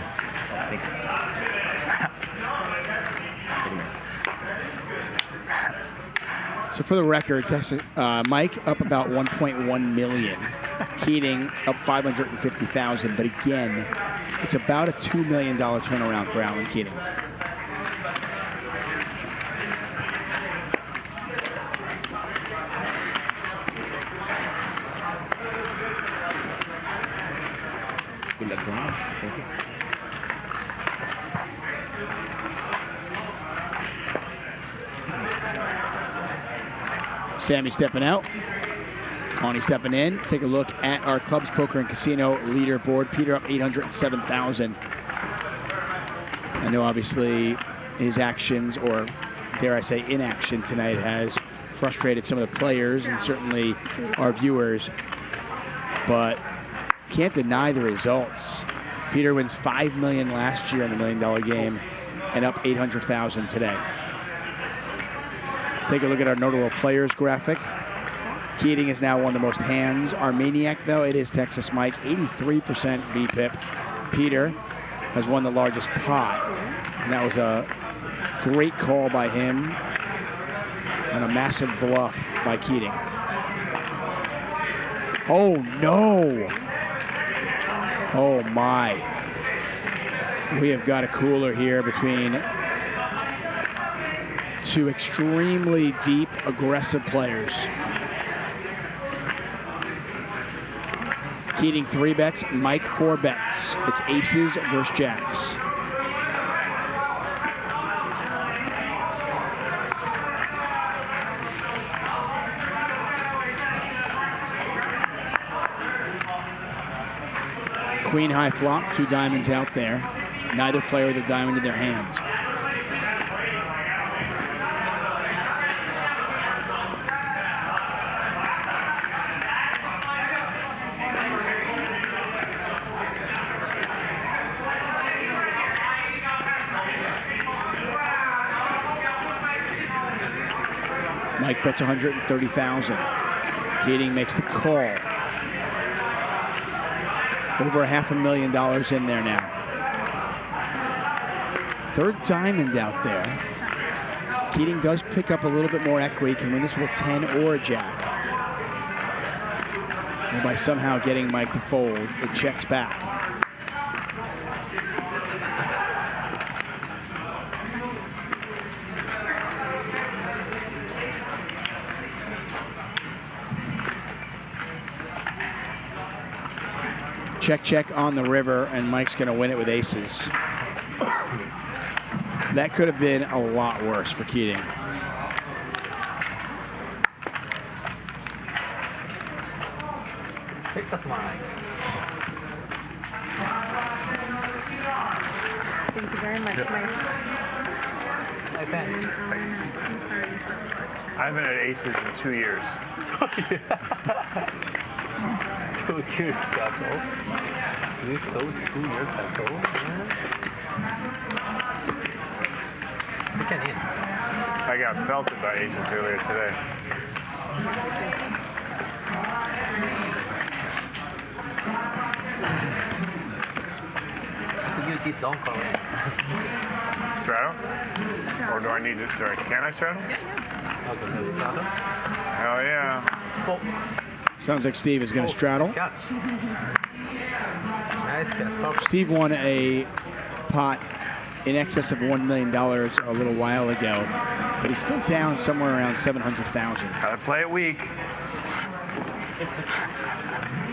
S19: So for the record, Texas, Mike up about 1.1 million. Keating up 550,000, but again, it's about a $2 million turnaround for Alan Keating.
S16: Good luck, John. Thank you.
S19: Sammy stepping out. Connie stepping in. Take a look at our Clubs Poker and Casino leaderboard. Peter up 807,000. I know obviously his actions, or dare I say inaction tonight, has frustrated some of the players and certainly our viewers, but can't deny the results. Peter wins $5 million last year in the $1 million game and up 800,000 today. Take a look at our notable players graphic. Keating is now one of the most hands. Our maniac, though, it is Texas Mike, 83% VPIP. Peter has won the largest pot, and that was a great call by him and a massive bluff by Keating. Oh, no. Oh, my. We have got a cooler here between two extremely deep, aggressive players. Keating 3 bets, Mike 4 bets. It's aces versus jacks. Queen high flop, 2 diamonds out there. Neither player with a diamond in their hands. Mike bets 130,000. Keating makes the call. Over $500,000 in there now. 3rd diamond out there. Keating does pick up a little bit more equity, can win this with a 10 or a jack. And by somehow getting Mike to fold, it checks back. Check, check on the river, and Mike's going to win it with aces. That could have been a lot worse for Keating.
S8: Texas Mike.
S17: Thank you very much, Mike.
S8: Nice hand.
S4: I haven't had aces in 2 years.
S8: 2 years ago. Is it so 2 years ago? You can in.
S4: I got felted by aces earlier today.
S8: You did long call.
S4: Straddle? Or do I need to, can I straddle? Hell yeah.
S19: Sounds like Steve is going to straddle. Steve won a pot in excess of $1 million a little while ago, but he's still down somewhere around 700,000.
S4: Gotta play it weak.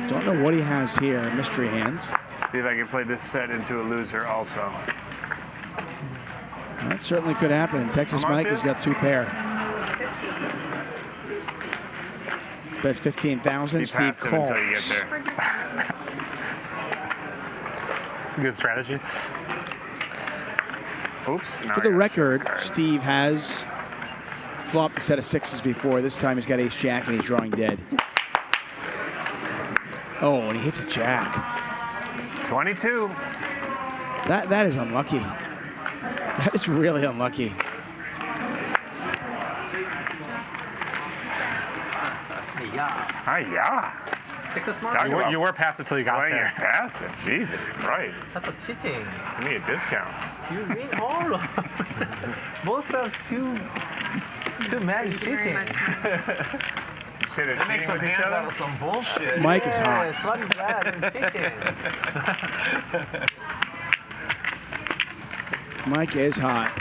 S19: Don't know what he has here, mystery hands.
S4: See if I can play this set into a loser also.
S19: That certainly could happen. And Texas Mike has got 2 pair. Bets 15,000. Steve calls.
S4: Until you get there.
S11: It's a good strategy.
S4: Oops.
S19: For the record, Steve has flopped a set of 6s before. This time he's got ace jack and he's drawing dead. Oh, and he hits a jack.
S4: 22.
S19: That is unlucky. That is really unlucky.
S4: Hi-ya.
S11: You were passive till you got there.
S4: You're passive. Jesus Christ.
S8: That's a cheating.
S4: Give me a discount.
S8: You win all of them. Both of two men cheating.
S4: Say they're
S8: That makes
S4: cheating
S8: some
S4: with each
S8: hands
S4: other?
S8: out of some bullshit.
S19: Mike is hot.
S8: Yes, what is that? I'm cheating.
S19: Mike is hot.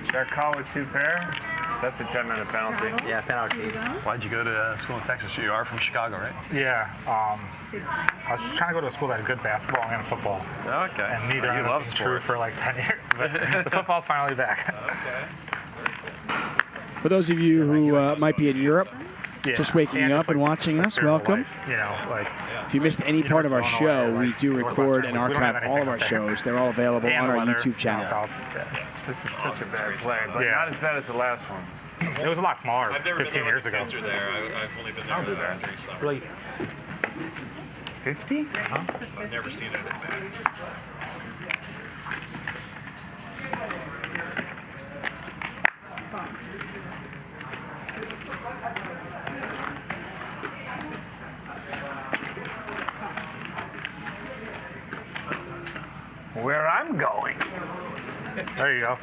S4: Should I call with 2 pair? That's a 10-minute penalty.
S8: Yeah, penalty.
S10: Why'd you go to school in Texas? You are from Chicago, right?
S11: Yeah. I was just trying to go to a school that had good basketball and football.
S10: Okay.
S11: And neither
S10: You
S11: of them
S10: love
S11: been true
S10: sports.
S11: for like 10 years. But the football's finally back.
S10: Okay.
S19: For those of you who might be in Europe, just waking up and watching us, welcome.
S11: Life, you know, like
S19: if you missed any part of our show, we do record and archive all of our shows. They're all available on our YouTube channel.
S23: This is such a bad play, but not as bad as the last one.
S11: It was a lot smaller 15 years ago.
S10: There. I've only been there during summer.
S7: Please.
S23: 50?
S10: I've never seen it that bad.
S23: Where I'm going.
S11: There you go.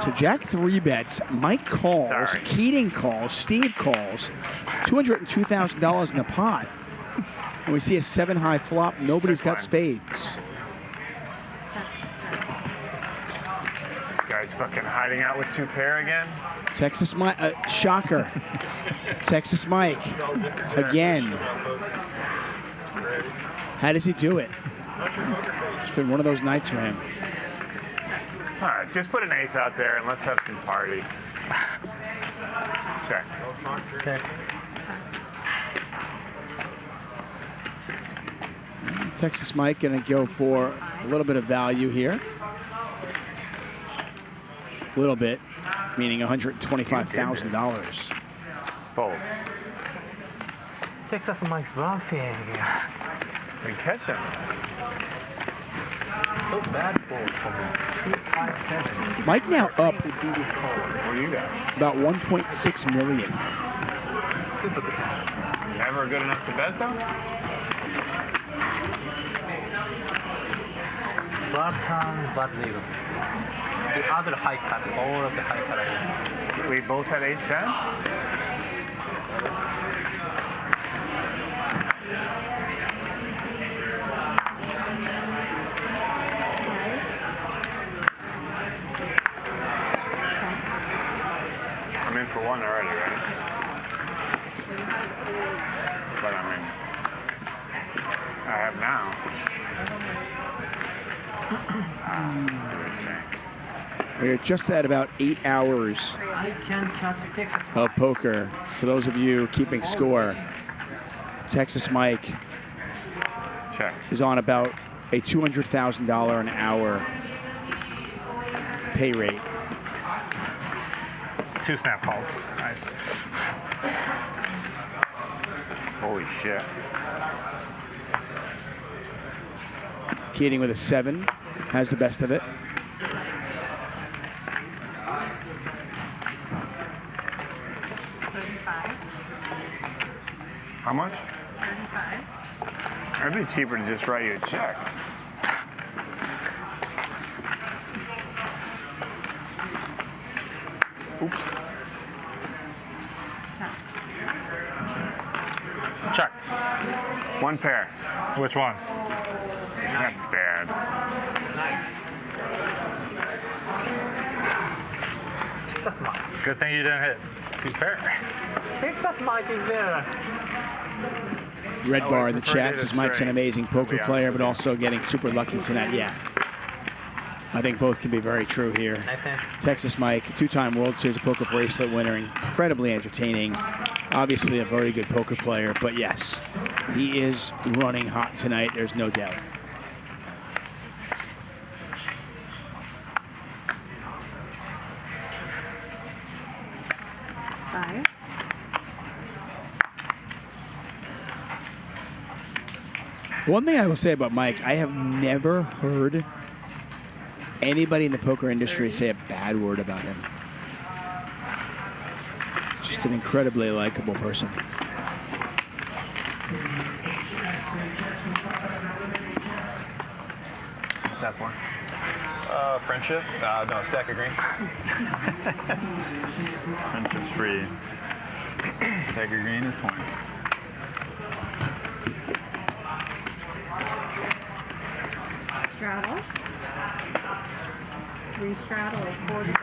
S19: So Jack 3 bets, Mike calls, Keating calls, Steve calls, $202,000 in the pot. And we see a 7-high flop. Nobody's got spades.
S23: This guy's fucking hiding out with 2 pair again.
S19: Texas Mike, shocker. Texas Mike, again. How does he do it? It's been one of those nights for him.
S23: All right, just put an ace out there and let's have some party. Check.
S7: Okay.
S19: Texas Mike going to go for a little bit of value here. A little bit, meaning $125,000.
S23: Fold.
S7: Texas Mike's bluffing.
S23: And catch him.
S7: So bad ball for me. 257.
S19: Mike now up
S23: What do you got?
S19: about $1.6 million.
S7: Super good.
S23: Never good enough to bet though?
S7: Flat turn, but zero. The other high cut, all of the high cut.
S23: We both had ace 10? I'm in for one already, right? But I mean, I have now. Let's see what you're saying.
S19: We're just at about 8 hours
S7: I can catch Texas
S19: of poker. For those of you keeping score, Texas Mike is on about a $200,000 an hour pay rate.
S11: 2 snap calls. Nice.
S23: Holy shit.
S19: Keating with a 7 has the best of it.
S23: How much?
S17: 35.
S23: It'd be cheaper to just write you a check. Oops.
S11: Check.
S23: One pair.
S11: Which one?
S23: That's bad.
S7: Texas Mike.
S11: Good thing you didn't hit 2 pair.
S7: Texas Mike is there.
S19: Red bar in the
S23: prefer to
S19: chat
S23: hit a
S19: says Mike's an
S23: straight,
S19: amazing poker
S23: to be
S19: player,
S23: honest
S19: but also getting super lucky tonight. Yeah. I think both can be very true here. Texas Mike, 2-time World Series of Poker bracelet winner, incredibly entertaining. Obviously a very good poker player, but yes, he is running hot tonight. There's no doubt.
S17: Five.
S19: One thing I will say about Mike, I have never heard anybody in the poker industry say a bad word about him. Just an incredibly likable person.
S10: What's that for? Friendship? No, stack of greens.
S16: Friendship's free. Stack of green is 20.
S17: Straddle. Re-straddle is 40.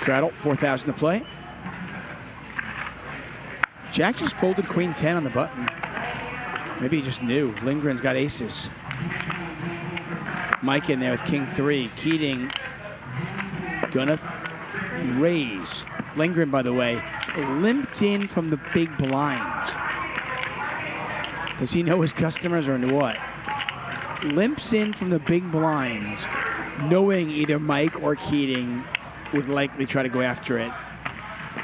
S19: Straddle, 4,000 to play. Jack just folded queen 10 on the button. Maybe he just knew. Lindgren's got aces. Mike in there with King 3. Keating gonna raise. Lindgren, by the way, limped in from the big blinds. Does he know his customers or what? Limps in from the big blinds, knowing either Mike or Keating would likely try to go after it.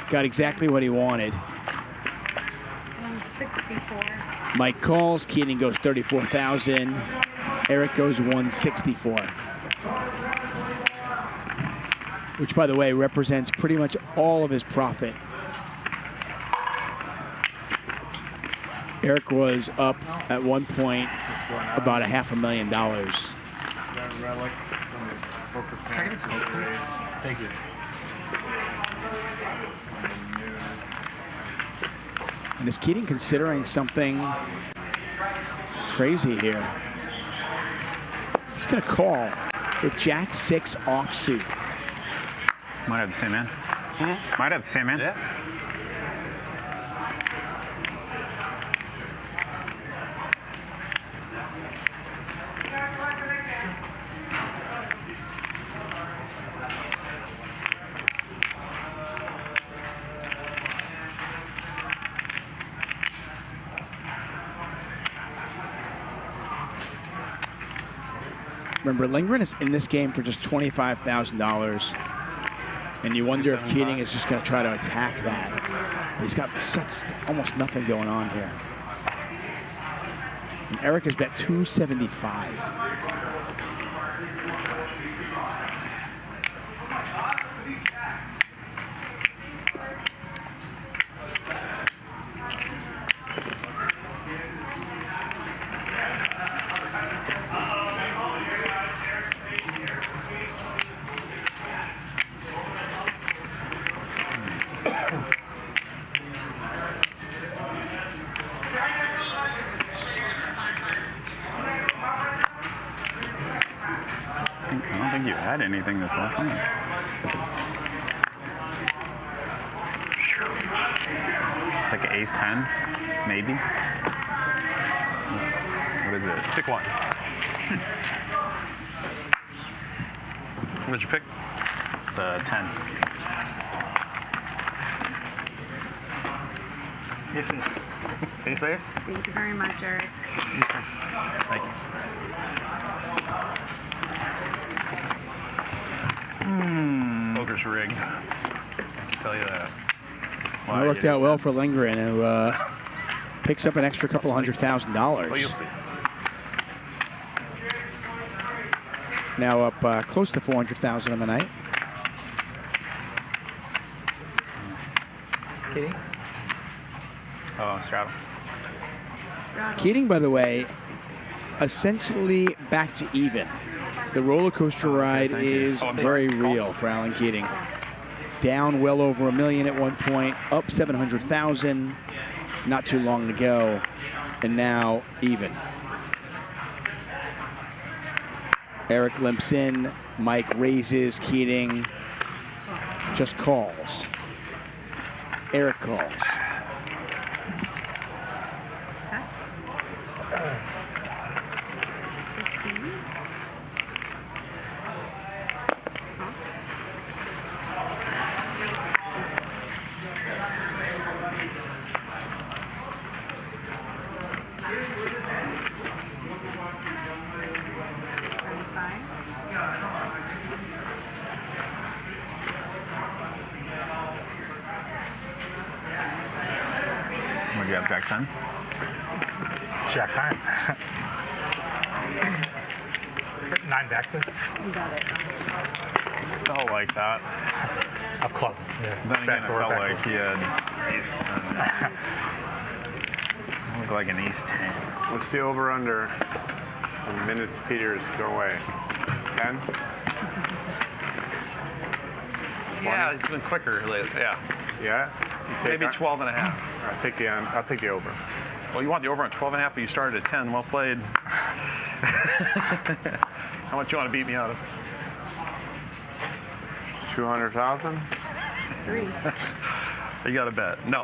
S19: Got exactly what he wanted.
S17: 164.
S19: Mike calls, Keating goes 34,000. Erick goes 164. Which, by the way, represents pretty much all of his profit. Erick was up at one point about $500,000.
S10: Thank you.
S19: And is Keating considering something crazy here? He's going to call with Jack 6 offsuit.
S6: Might have the same man. Might have the same man.
S10: Yeah.
S19: Remember, Lindgren is in this game for just $25,000. And you wonder if Keating is just going to try to attack that. But he's got almost nothing going on here. And Erick has bet 275.
S6: Anything this whole time. It's like an ace 10, maybe. What is it?
S10: Pick one. What did you pick?
S6: The 10.
S10: Yes, yes. Ace?
S17: Thank you very much, Erick.
S10: Thank you. Poker's rigged. I can tell you that.
S19: Well, it worked out well for Lindgren, who picks up an extra couple $100,000.
S10: Well, you'll see.
S19: Now up close to $400,000 on the night.
S8: Keating?
S6: Oh, straddle.
S19: Keating, by the way, essentially back to even. The roller coaster ride is very real for Alan Keating. Down well over $1 million at one point, up 700,000, not too long to go, and now even. Erick limps in, Mike raises, Keating just calls. Erick calls.
S6: What do you have, Jack 10?
S11: Jack 9. 9 back this.
S17: You got it.
S6: Felt like that.
S11: Of clubs. Yeah.
S6: Then again, it felt like he had ace 10. Looked like an ace 10.
S23: What's the over-under? The minutes Peters go away. 10?
S10: Yeah, he's been quicker lately. Yeah.
S23: Yeah?
S10: Maybe 12 and a half.
S23: I'll take the over.
S10: Well, you want the over on 12 and a half, but you started at 10. Well played. How much you want to beat me out of?
S23: 200,000?
S17: 3.
S14: You got to bet. No.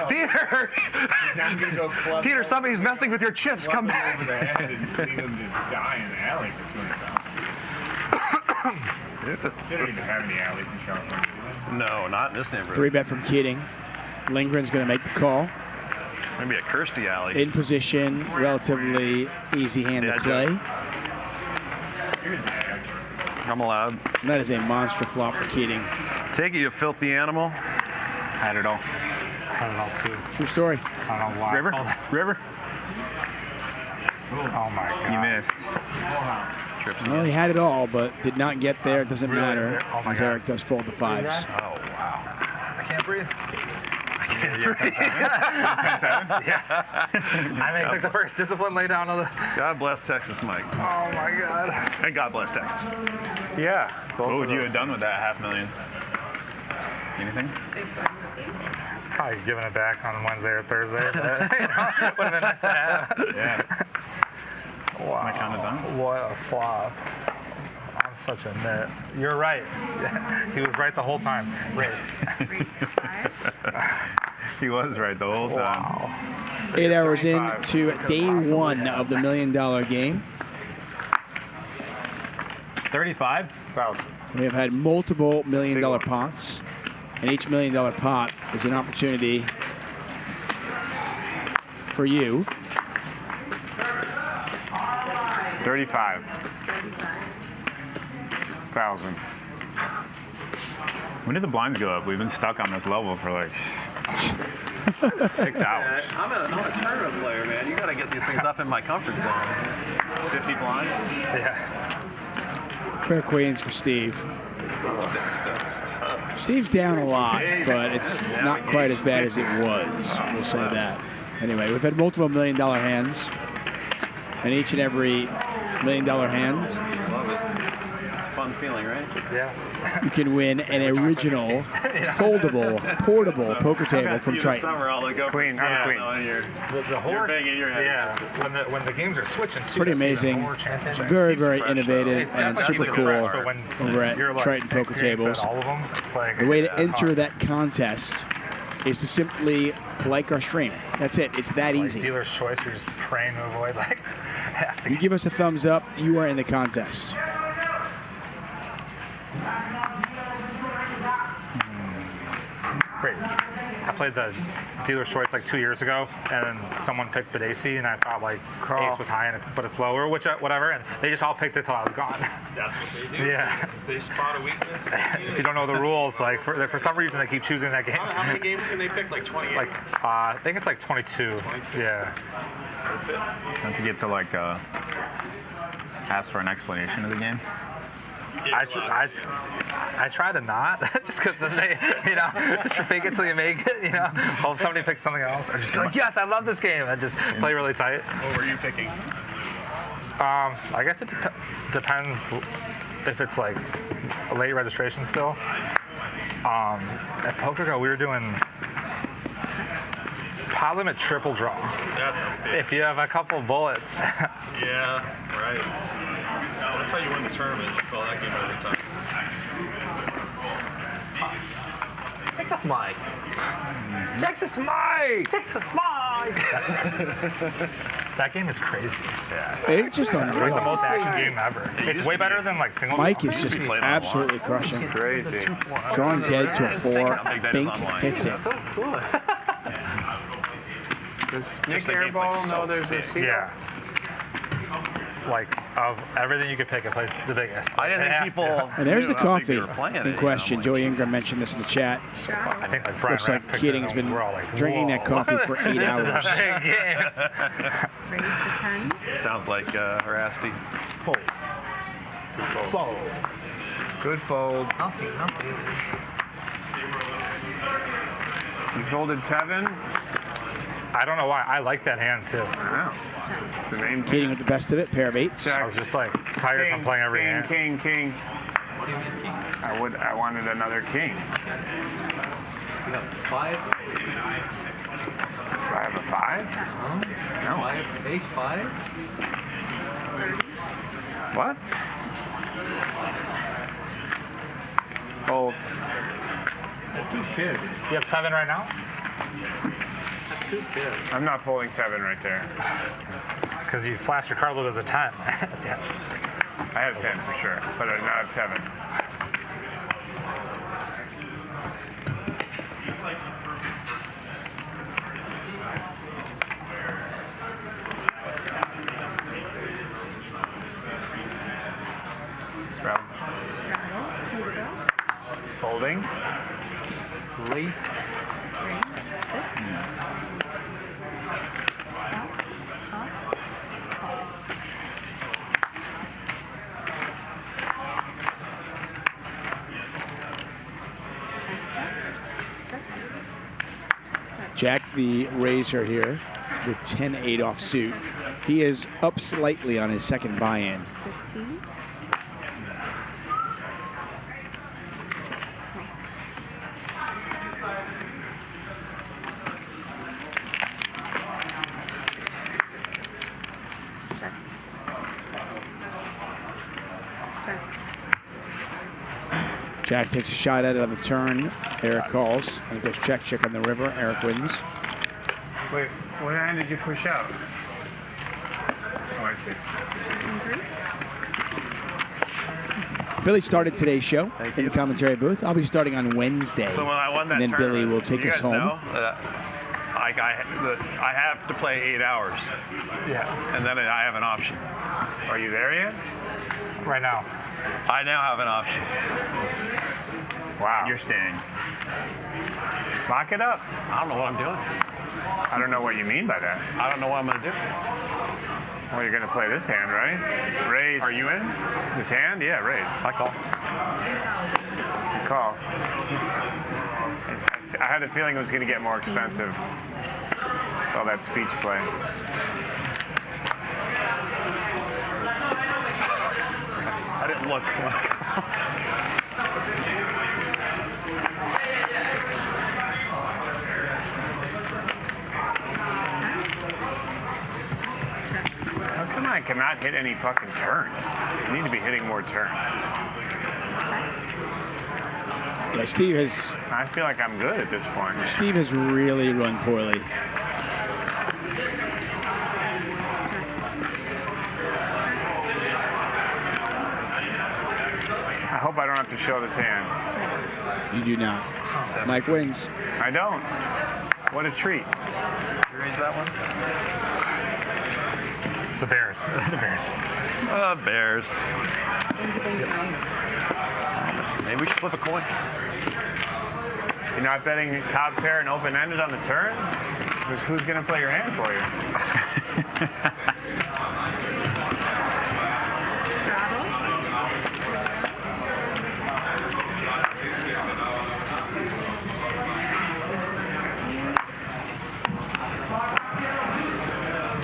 S23: Peter!
S4: I'm gonna go club.
S23: Peter, somebody's messing with your chips. Come back.
S4: Over the head and leave them to die in the alley for $200. They don't even have any alleys in California.
S14: No, not in this neighborhood.
S19: 3-bet from Keating. Lindgren's going to make the call.
S14: Maybe a Kirsty alley.
S19: In position, relatively easy hand to play.
S14: I'm allowed.
S19: That is a monster flop for Keating.
S14: Take it, you filthy animal.
S11: Had it all. Had it all too.
S19: True story.
S11: I don't know why.
S14: River.
S11: Oh my God.
S14: You missed.
S19: Well, he had it all, but did not get there. It doesn't matter,
S11: Oh my
S19: as
S11: God.
S19: Eric does fold the 5s.
S14: Oh, wow.
S10: I can't breathe.
S11: I may pick the first discipline, lay down on the.
S14: God bless Texas, Mike.
S11: Oh my God.
S14: And God bless Texas.
S11: Yeah.
S6: What would you have done with that $500,000? Anything?
S11: Probably giving it back on Wednesday or Thursday. But, would have been nice to have.
S6: Yeah.
S11: Wow.
S6: I kind of done.
S11: What a flop. I'm such a nit. You're right. He was right the whole time. Raised.
S6: He was right the whole time.
S11: Wow.
S19: 8 hours into day 1 of the $1 million game.
S6: 35,000.
S19: We have had multiple $1 million pots, and each $1 million pot is an opportunity for you.
S6: 35,000. When did the blinds go up? We've been stuck on this level for like 6 hours.
S14: I'm a tournament player, man. You got to get these things up in my comfort zone. 50 blinds?
S11: Yeah.
S19: Pair queens for Steve. Steve's down a lot, but it's not quite as bad as it was. We'll say that. Anyway, we've had multiple $1 million hands, and each and every $1 million hand,
S14: Love it. It's a fun feeling, right?
S11: Yeah.
S19: you can win an original, foldable, portable poker table from Triton.
S6: Queen, I'm a queen.
S11: The horse. Yeah. When the games are switching. Too,
S19: Pretty amazing. Very, very innovative and super cool over at Triton Poker Tables.
S11: All of them, it's like,
S19: The way to enter that contest is to simply like our stream. That's it. It's that easy.
S11: Dealer's choice. You're just praying to avoid like.
S19: You give us a thumbs up, you are in the contest.
S11: Raise. I played the dealer's choice like 2 years ago, and then someone picked Badesi, and I thought like ace was high, but it's lower, which whatever, and they just all picked it till I was gone.
S10: That's what they do.
S11: Yeah.
S10: If they spot a weakness.
S11: If you don't know the rules, like for some reason they keep choosing that game.
S10: How many games can they pick? Like 28?
S11: Like I think it's like 22. Yeah.
S6: Don't you get to like ask for an explanation of the game?
S11: I try to not, just because then they, just to fake it till you make it, Hope somebody picks something else, or just be like, yes, I love this game, and just play really tight.
S10: What were you picking?
S11: I guess it depends if it's like a late registration still. At PokerGo, we were doing pot limit triple draw.
S10: That's big.
S11: If you have a couple bullets.
S10: Yeah, right. That's how you win the tournament. You call that game every time. Texas Mike.
S11: Texas Mike! Texas Mike! That game is crazy. Yeah.
S19: It's just
S11: like
S19: unreal.
S11: the most action game ever. It's way better than like single.
S19: Mike is just absolutely crushing.
S6: Crazy.
S19: Drawing dead to a 4, Bink hits it.
S11: So cool.
S13: Does Nick Airball know there's a secret?
S11: Yeah. Like, of everything you could pick, it plays the biggest.
S14: I didn't think people.
S19: And there's the
S14: knew how big
S19: coffee
S14: they were playing
S19: in
S14: it,
S19: question. Joey Ingram mentioned this in the chat.
S11: I think like Brian
S19: Looks like
S11: Rance picked
S19: Keating
S11: it,
S19: has been
S11: and we're all like,
S19: drinking that
S11: whoa.
S19: coffee for 8 hours.
S17: Raise the 10.
S14: Sounds like Rasty.
S13: Fold. Good fold.
S8: Nothing.
S13: You folded Tevin.
S11: I don't know why. I like that hand too.
S13: Wow. It's the name.
S19: Keating with the best of it, pair of 8s.
S11: I was just like tired from playing every hand.
S13: King. I wanted another king.
S8: You got 5.
S13: Do I have a 5? No.
S8: 5, ace 5.
S13: What? Fold.
S11: You have 7 right now?
S6: I'm not folding 7 right there.
S11: Because you flashed your card load as a 10.
S6: I have 10 for sure, but I not have 7. Straddle. Folding.
S7: Raise.
S19: Jack the Razor here with 10-8 offsuit. He is up slightly on his second buy-in.
S17: 15.
S19: Jack takes a shot at it on the turn. Eric calls, and it goes check, check on the river. Eric wins.
S6: Wait, what hand did you push out? Oh, I see.
S19: Billy started today's show in the commentary booth. I'll be starting on Wednesday.
S14: So when I won that
S19: and then Billy
S14: tournament,
S19: will take
S14: you
S19: us
S14: guys
S19: home.
S14: know that I have to play 8 hours.
S11: Yeah.
S14: And then I have an option.
S6: Are you there yet?
S11: Right now.
S14: I now have an option.
S6: Wow. You're staying. Lock it up.
S14: I don't know what I'm doing.
S6: I don't know what you mean by that.
S14: I don't know what I'm going to do.
S6: Well, you're going to play this hand, right? Raise. Are you in? This hand? Yeah, raise.
S14: I call.
S6: Call. I had a feeling it was going to get more expensive with all that speech play.
S14: I didn't look.
S6: How come I cannot hit any fucking turns? I need to be hitting more turns.
S19: Yeah, Steve has.
S6: I feel like I'm good at this point.
S19: Steve has really run poorly.
S6: I hope I don't have to show this hand.
S19: You do not. Mike wins.
S6: I don't. What a treat.
S14: You raise that one?
S11: The Bears. The Bears.
S14: Bears. Maybe we should flip a coin.
S6: You're not betting top pair and open-ended on the turn? Who's going to play your hand for you?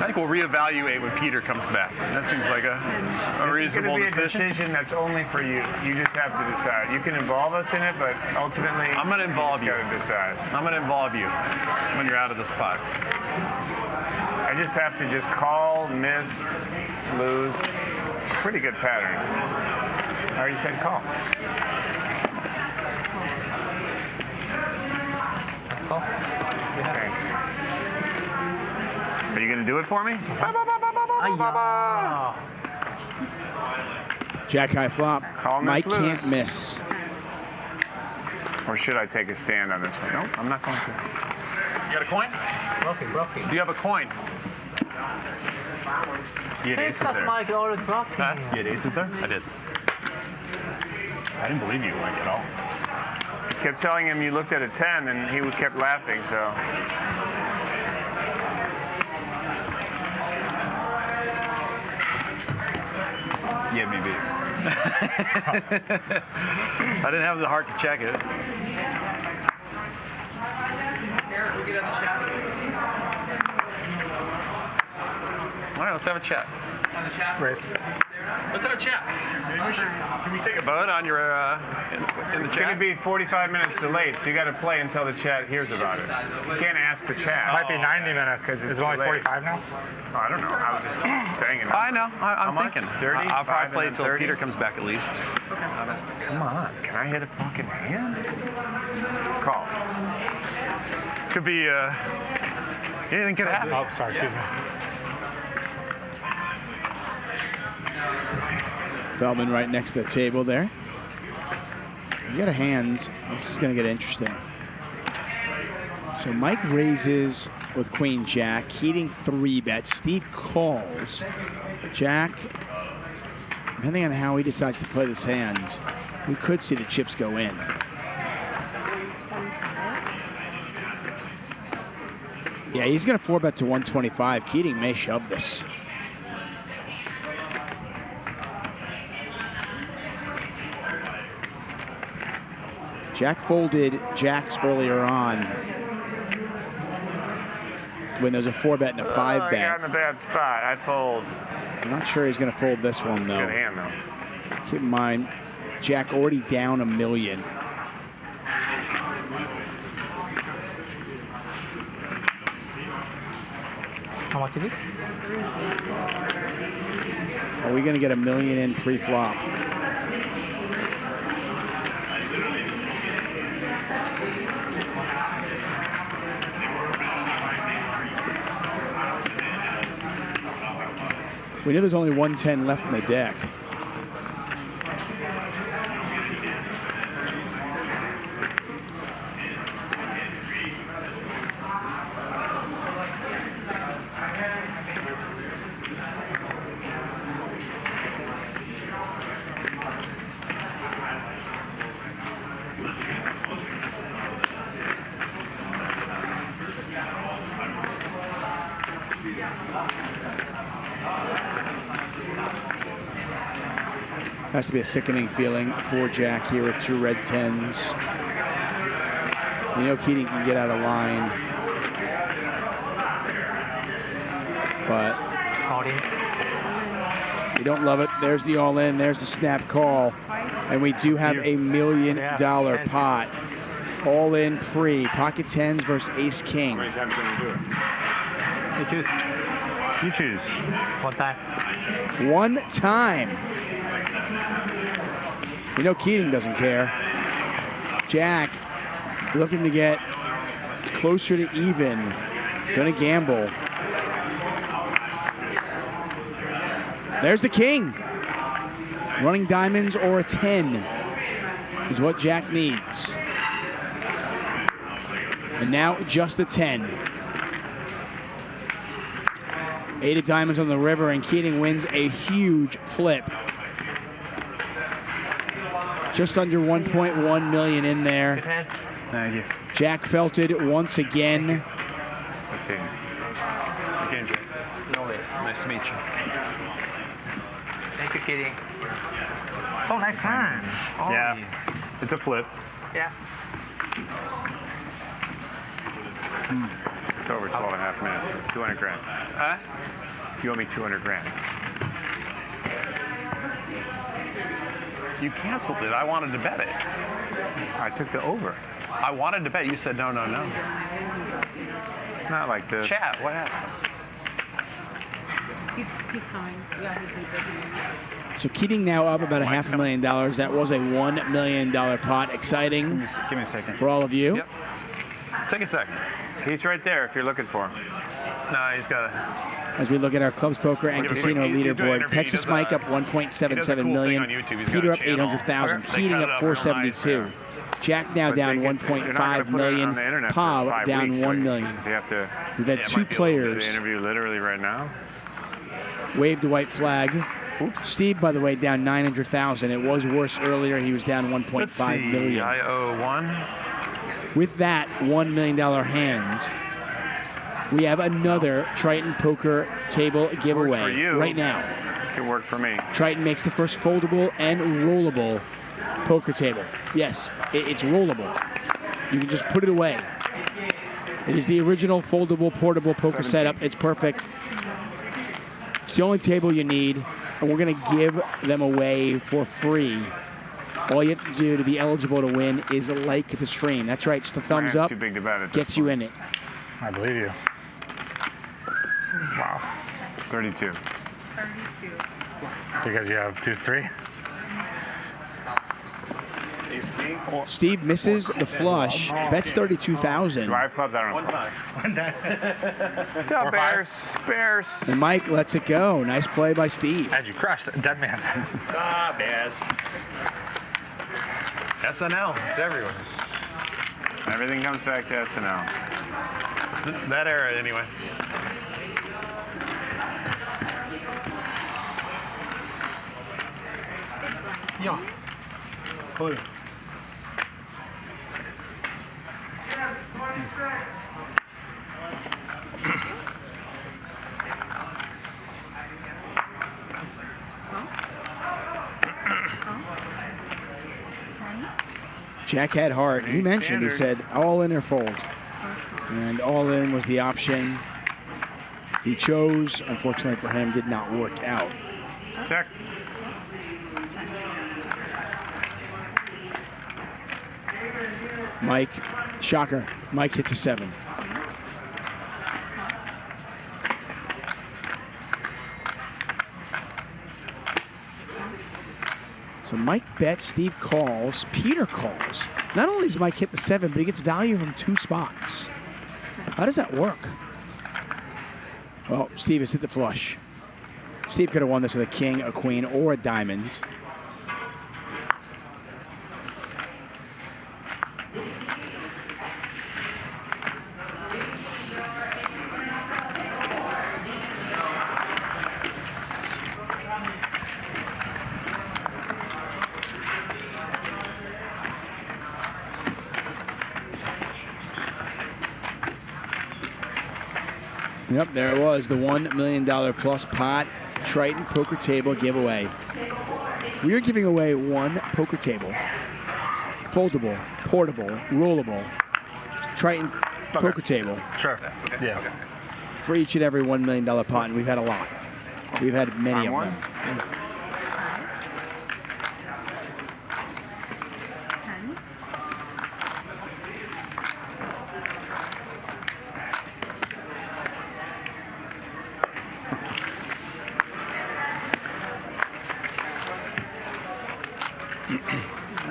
S14: I think we'll reevaluate when Peter comes back. That seems like a reasonable
S6: decision. This is going to be a
S14: decision.
S6: decision that's only for you. You just have to decide. You can involve us in it, but ultimately,
S14: I'm going to involve you.
S6: Got to decide.
S14: I'm going to involve you when you're out of this pot.
S6: I just have to just call, miss, lose. It's a pretty good pattern. I already said call.
S14: Call.
S6: Thanks. Are you going to do it for me?
S19: Jack high flop.
S6: Call,
S19: Mike
S6: miss,
S19: can't
S6: lose.
S19: miss.
S6: Or should I take a stand on this one? No, I'm not going to.
S14: You got a coin?
S7: Bluffing.
S14: Do you have a coin?
S10: You had aces there.
S7: Mike always bluffing.
S10: Huh? You had aces there?
S14: I did.
S10: I didn't believe you like at all.
S6: I kept telling him you looked at a 10, and he kept laughing, so.
S10: Yeah, maybe.
S14: I didn't have the heart to check it. All right, let's have a chat.
S10: Race. Let's have a chat.
S14: Can we take a vote on your in the
S23: It's
S14: chat?
S23: going to be 45 minutes delayed, so you got to play until the chat hears about it. You can't ask the chat.
S11: It might be 90 minutes.
S23: Because
S11: Is it only
S23: delayed.
S11: 45 now?
S23: Oh, I don't know. I was just saying it.
S14: I know.
S23: How
S14: I'm
S23: much?
S14: thinking.
S23: 30?
S14: I'll probably play
S23: and
S14: until
S23: 30?
S14: Peter comes back at least.
S23: Come on. Can I hit a fucking hand? Call.
S14: Could be anything could happen.
S11: Oh, sorry. Excuse me.
S19: Feldman right next to the table there. You got a hand. This is going to get interesting. So Mike raises with Queen Jack. Keating 3-bet. Steve calls. Jack, depending on how he decides to play this hand, we could see the chips go in. Yeah, he's going to 4-bet to 125. Keating may shove this. Jack folded jacks earlier on when there's a 4-bet and a 5-bet.
S23: I got in a bad spot. I fold.
S19: I'm not sure he's going to fold this one, though.
S23: Good hand, though.
S19: Keep in mind, Jack already down $1 million.
S7: How much is it?
S19: Are we going to get $1 million in pre-flop? We know there's only 110 left in the deck. Has to be a sickening feeling for Jack here with 2 red 10s. You know Keating can get out of line. But you don't love it. There's the all-in. There's the snap call. And we do have $1 million pot. All-in pre. Pocket 10s versus ace-king.
S23: How many times can you do it?
S7: You choose.
S23: You choose.
S7: One time.
S19: One time. You know Keating doesn't care. Jack looking to get closer to even. Gonna gamble. There's the king. Running diamonds or a 10 is what Jack needs. And now just a 10. 8 of diamonds on the river, and Keating wins a huge flip. Just under 1.1 million in there.
S23: Thank you.
S19: Jack felt it once again.
S23: Let's see.
S14: Okay, Jay. Nice to meet you.
S7: Thank you, Keating. Oh, nice hand. Oh,
S23: Yeah. It's a flip.
S7: Yeah.
S23: It's over 12 and a half minutes. 200 grand.
S14: Huh?
S23: You owe me 200 grand.
S14: You canceled it. I wanted to bet it.
S23: I took the over.
S14: I wanted to bet. You said no, no, no.
S23: Not like this.
S14: Chat, what happened?
S17: He's coming. Yeah, he's big.
S19: So Keating now up about $500,000. That was a $1 million pot. Exciting.
S23: Give me a second.
S19: For all of you.
S14: Yep. Take a second.
S23: He's right there if you're looking for him.
S14: No, he's got to.
S19: As we look at our clubs, poker, and casino leaderboard, Texas Mike up 1.77 million. Peter up 800,000. Keating up 472. Jack now down 1.5 million. Pav down 1 million. We've had 2 players.
S23: The interview literally right now.
S19: Waved the white flag. Oops. Steve, by the way, down 900,000. It was worse earlier. He was down 1.5 million.
S14: I owe 1.
S19: With that $1 million hand, we have another Triton poker table giveaway
S23: for you.
S19: right now.
S23: It can work for me.
S19: Triton makes the first foldable and rollable poker table. Yes, it's rollable. You can just put it away. It is the original foldable, portable poker
S23: 17.
S19: setup. It's perfect. It's the only table you need, and we're going to give them away for free. All you have to do to be eligible to win is like the stream. That's right. Just a thumbs up
S6: too big to bet at this
S19: gets you in it.
S11: I believe you. Wow.
S6: 32.
S17: 32.
S11: Because you have 2-3?
S19: Steve misses the flush. Bets 32,000.
S6: Do I have clubs? I don't know.
S10: One time.
S6: Bears.
S19: And Mike lets it go. Nice play by Steve.
S11: And you crushed it. Dead man.
S10: Bears. SNL. It's everywhere.
S6: Everything comes back to SNL.
S10: That era, anyway.
S12: Ja. Cool.
S19: Jack had heart. He mentioned, he said, all in or fold. And all in was the option he chose. Unfortunately for him, did not work out.
S6: Check.
S19: Mike, shocker. Mike hits a 7. So Mike bets, Steve calls, Peter calls. Not only does Mike hit the 7, but he gets value from 2 spots. How does that work? Well, Steve has hit the flush. Steve could have won this with a king, a queen, or a diamond. Yep, there it was, the $1 million plus pot Triton poker table giveaway. We are giving away 1 poker table, foldable, portable, rollable, Triton poker table.
S11: Sure. Yeah.
S19: For each and every $1 million pot, and we've had a lot. We've had many of them.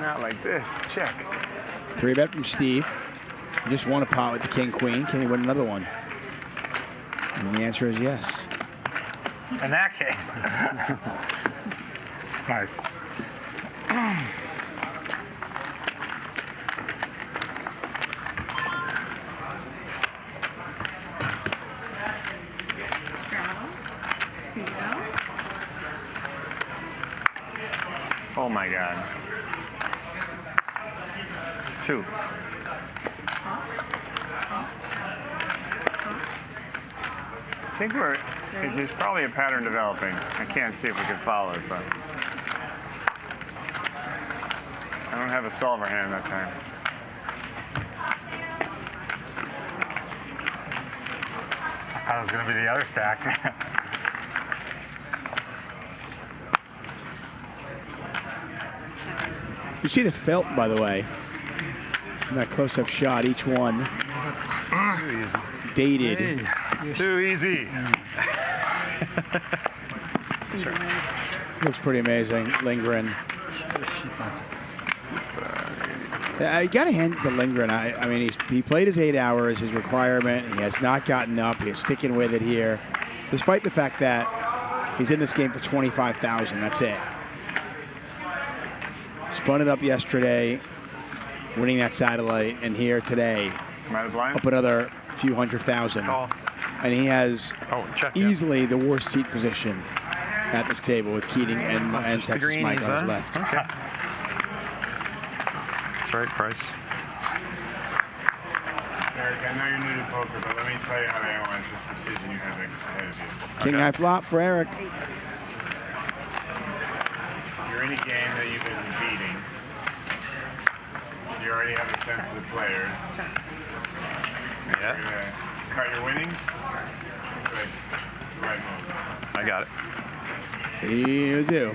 S6: Not like this. Check.
S19: 3-bet from Steve. He just won a pot with the king, queen. Can he win another one? And the answer is yes.
S11: In that case. Nice.
S6: Oh my God. 2. I think there's probably a pattern developing. I can't see if we can follow it, but I don't have a solver hand that time.
S11: That was going to be the other stack.
S19: You see the felt, by the way, in that close-up shot, each one dated.
S11: Too easy.
S19: Looks pretty amazing, Lindgren. You got to hand it to Lindgren. I mean, he played his 8 hours, his requirement. He has not gotten up. He's sticking with it here, despite the fact that he's in this game for 25,000. That's it. Spun it up yesterday, winning that satellite, and here today, up another few $100,000. And he has easily the worst seat position at this table with Keating and Texas Mike on his left.
S10: Okay. That's right, Price.
S6: Eric, I know you're new to poker, but let me tell you how to analyze this decision you have ahead of you.
S19: King high flop for Eric.
S6: You're in a game that you've been beating. You already have a sense of the players.
S10: Yeah.
S6: You're gonna cut your winnings. Seems like the right move.
S14: I got it.
S19: You do.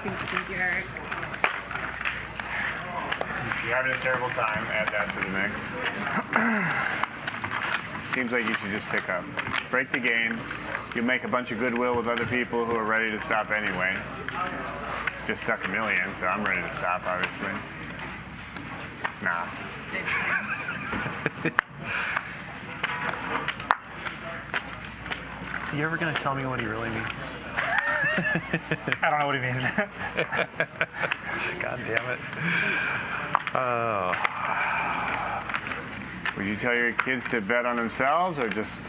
S17: Thank you, Eric.
S6: If you're having a terrible time, add that to the mix. Seems like you should just pick up. Break the game. You'll make a bunch of goodwill with other people who are ready to stop anyway. It's just stuck a million, so I'm ready to stop, obviously. Not.
S14: Are you ever going to tell me what he really means?
S11: I don't know what he means.
S14: God damn it. Oh.
S6: Would you tell your kids to bet on themselves or just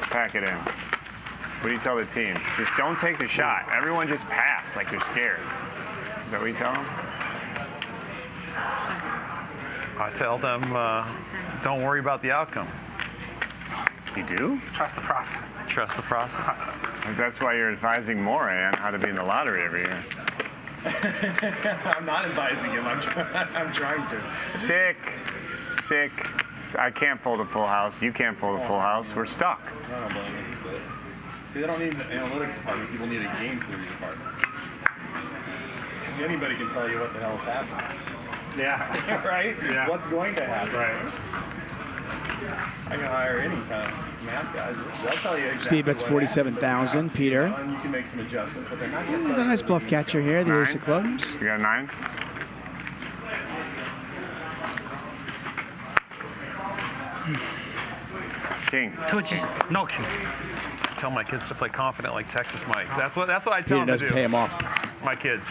S6: pack it in? What do you tell the team? Just don't take the shot. Everyone just pass like you're scared. Is that what you tell them?
S14: I tell them, don't worry about the outcome.
S6: You do?
S11: Trust the process.
S14: Trust the process.
S6: That's why you're advising Moray on how to be in the lottery every year.
S5: I'm not advising him. I'm trying to.
S6: Sick. I can't fold a full house. You can't fold a full house. We're stuck.
S5: I don't blame him, but see, they don't need an analytics department. People need a game theory department. Because anybody can tell you what the hell's happening. Yeah. Right?
S11: Yeah.
S5: What's going to happen?
S11: Right.
S5: I can hire any kind of math guys. They'll tell you exactly.
S19: Steve, that's 47,000. Peter.
S5: And you can make some adjustments, but they're not
S19: Ooh, a nice bluff catcher here, the ace of clubs.
S6: You got a 9? King.
S14: No king. Tell my kids to play confident like Texas Mike. That's what I tell
S19: Peter
S14: them to
S19: doesn't
S14: do.
S19: pay him off.
S14: My kids.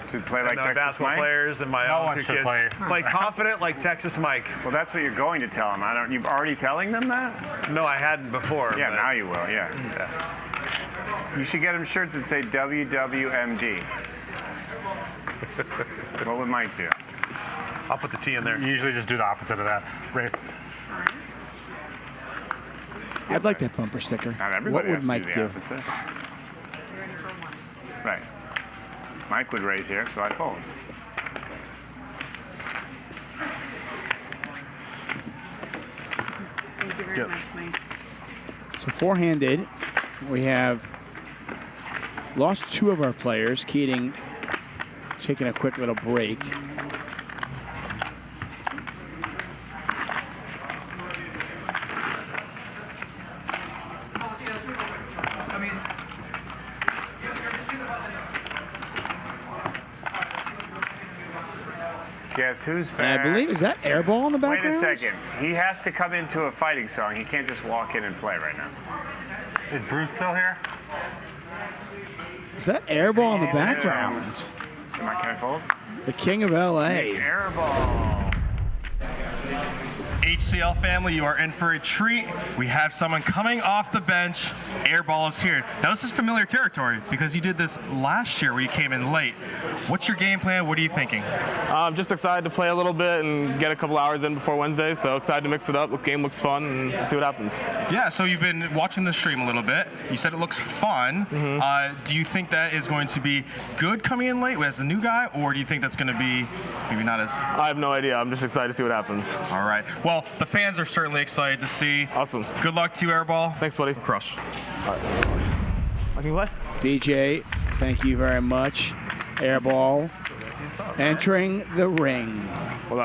S6: To play like
S14: my
S6: Texas
S14: basketball
S6: Mike?
S14: players and my
S11: No
S14: own
S11: one
S14: 2
S11: should
S14: kids.
S11: play.
S14: Confident like Texas Mike.
S6: Well, that's what you're going to tell them. You're already telling them that?
S14: No, I hadn't before.
S6: Yeah,
S14: but
S6: now you will, yeah. You should get them shirts that say WWMD. What would Mike do?
S14: I'll put the T in there.
S11: You usually just do the opposite of that. Race.
S19: I'd like that bumper sticker.
S6: Not everybody
S19: What would
S6: has to
S19: Mike
S6: do the
S19: do?
S6: opposite. Right. Mike would raise here, so I fold.
S17: Thank you very much, Mike.
S19: So four-handed, we have lost 2 of our players. Keating taking a quick little break.
S6: Guess who's
S19: And
S6: back?
S19: I believe, is that Airball in the background?
S6: Wait a second. He has to come into a fighting song. He can't just walk in and play right now.
S11: Is Bruce still here?
S19: Is that Airball in the background?
S6: Can I fold?
S19: The king of LA.
S6: Airball.
S3: HCL family, you are in for a treat. We have someone coming off the bench. Airball is here. Now this is familiar territory because you did this last year where you came in late. What's your game plan? What are you thinking?
S13: I'm just excited to play a little bit and get a couple hours in before Wednesday, so excited to mix it up. The game looks fun and see what happens.
S3: Yeah, so you've been watching the stream a little bit. You said it looks fun. Do you think that is going to be good coming in late as a new guy, or do you think that's going to be maybe not as...
S13: I have no idea. I'm just excited to see what happens.
S3: All right. Well, the fans are certainly excited to see.
S13: Awesome.
S3: Good luck to you, Airball.
S13: Thanks, buddy.
S3: Crush.
S13: All right. I can play?
S19: DJ, thank you very much. Airball entering the ring.
S6: You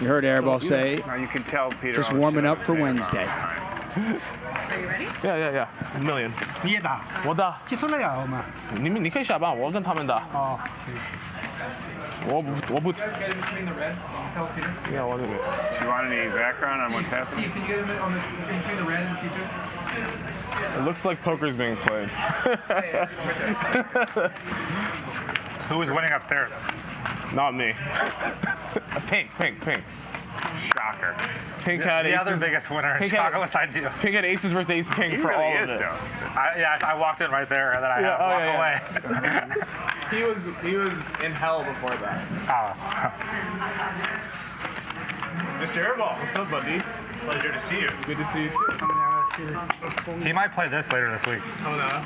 S19: heard Airball say,
S6: Now you can tell Peter.
S19: just warming up for Wednesday.
S17: Are you ready?
S13: Yeah.1 million。
S12: 你也打？
S13: 我打。
S12: 结束了呀，我们。
S13: 你可以下班，我跟他们打。
S12: 哦。
S13: 我不。Yeah, what is it?
S6: Do you want any background on what's happening?
S18: Can you get him in between the red and C2?
S13: It looks like poker's being played.
S11: Who is winning upstairs?
S13: Not me. Pink.
S6: Shocker.
S13: Pink had
S11: the
S13: aces.
S11: other biggest winner in
S13: Pink
S11: Chicago
S13: had,
S11: besides you.
S13: Pink had aces versus ace king
S6: He
S13: for
S6: really
S13: all
S6: is,
S13: of it.
S6: though.
S11: I walked in right there and then I walked away.
S5: He was in hell before that. Mr. Airball, what's up, buddy? Pleasure to see you. Good to see you too.
S11: He might play this later this week.
S5: Oh no.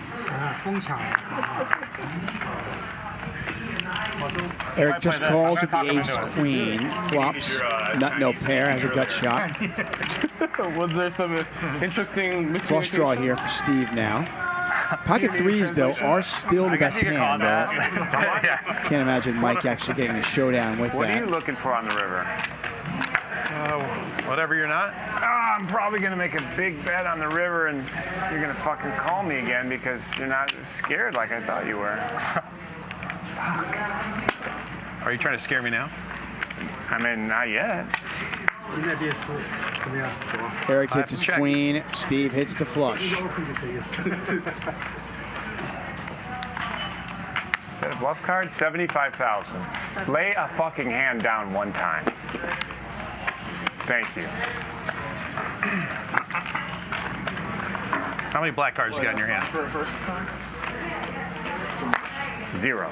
S19: Eric just calls with the ace queen. Flops. Nut no pair. Has a gut shot.
S13: Was there some interesting
S19: Flush draw here for Steve now. Pocket threes, though, are still the best hand. Can't imagine Mike actually getting a showdown with
S23: What
S19: that.
S23: are you looking for on the river?
S14: Whatever you're not.
S23: I'm probably going to make a big bet on the river, and you're going to fucking call me again because you're not scared like I thought you were. Fuck.
S14: Are you trying to scare me now?
S23: I mean, not yet.
S19: Eric hits his queen. Steve hits the flush.
S23: Is that a bluff card? 75,000. Lay a fucking hand down one time. Thank you.
S14: How many black cards you got in your hand?
S23: 0.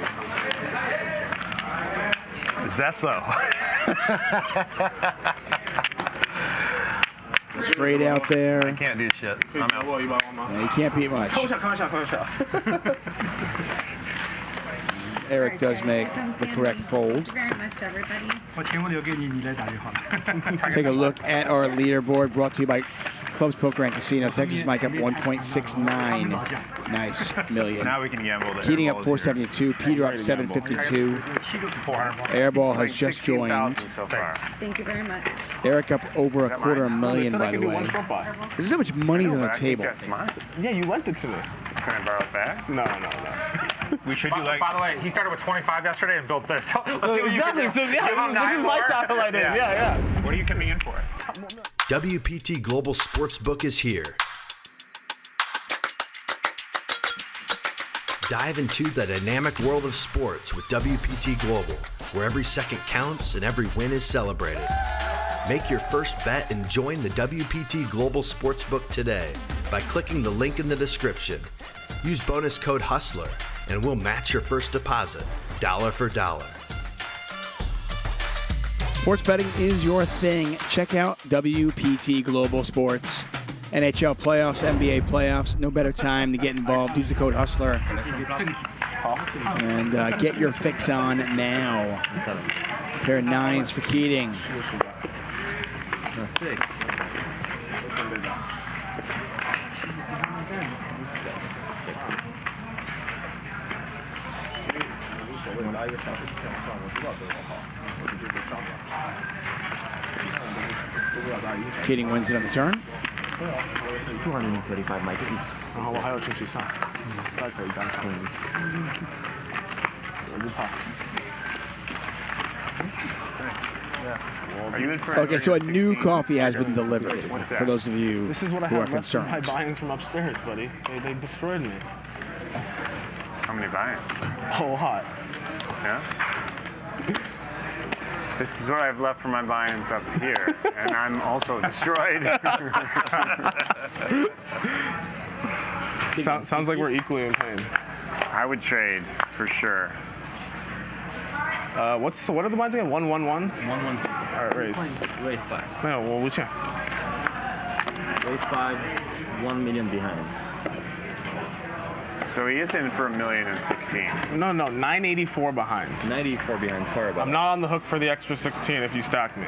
S14: Is that so?
S19: Straight out there.
S14: I can't do shit. I'm out.
S19: Yeah, you can't beat much. Eric does make the correct fold.
S17: Thank you very much, everybody.
S19: Take a look at our leaderboard brought to you by Clubs Poker and Casino. Texas Mike up 1.69. Nice million.
S23: Now we can gamble.
S19: Keating up 472. Peter up 752. Airball has just joined.
S23: So far.
S17: Thank you very much.
S19: Eric up over a $250,000, by the way. This is how much money's on the table.
S23: That's mine.
S13: Yeah, you lent it to me.
S23: Can I borrow it back?
S13: No.
S11: We should do like. By the way, he started with 25 yesterday and built this. Let's see what you
S13: Exactly.
S11: can do.
S13: So yeah, this is my satellite. Yeah.
S11: What are you coming in for?
S2: WPT Global Sportsbook is here. Dive into the dynamic world of sports with WPT Global, where every second counts and every win is celebrated. Make your first bet and join the WPT Global Sportsbook today by clicking the link in the description. Use bonus code HUSTLER and we'll match your first deposit, dollar for dollar.
S19: Sports betting is your thing. Check out WPT Global Sports. NHL playoffs, NBA playoffs. No better time to get involved. Use the code HUSTLER. And get your fix on now. Pair of 9s for Keating. Keating wins it on the turn.
S1: 235 麦克意思。
S13: 然后我还有进去上，大概可以单冲。我不怕。
S19: Okay, so a new coffee has been delivered.
S23: What's that?
S19: For those of you
S13: This is what I
S19: who are
S13: have left from
S19: concerned.
S13: my buy-ins from upstairs, buddy. They destroyed me.
S23: How many buy-ins?
S13: A whole lot.
S23: Yeah? This is what I've left for my buy-ins up here, and I'm also destroyed.
S13: Sounds like we're equally in pain.
S23: I would trade, for sure.
S13: So what are the lines again? 1-1-1?
S1: 1-1.
S13: All right, raise.
S1: Raise 5.
S13: No, well, which one?
S1: Raise 5, 1 million behind.
S23: So he is in for $1,016,000.
S13: No, 984 behind.
S1: 94 behind. Sorry about
S13: I'm not on the hook for the extra 16 if you stack me.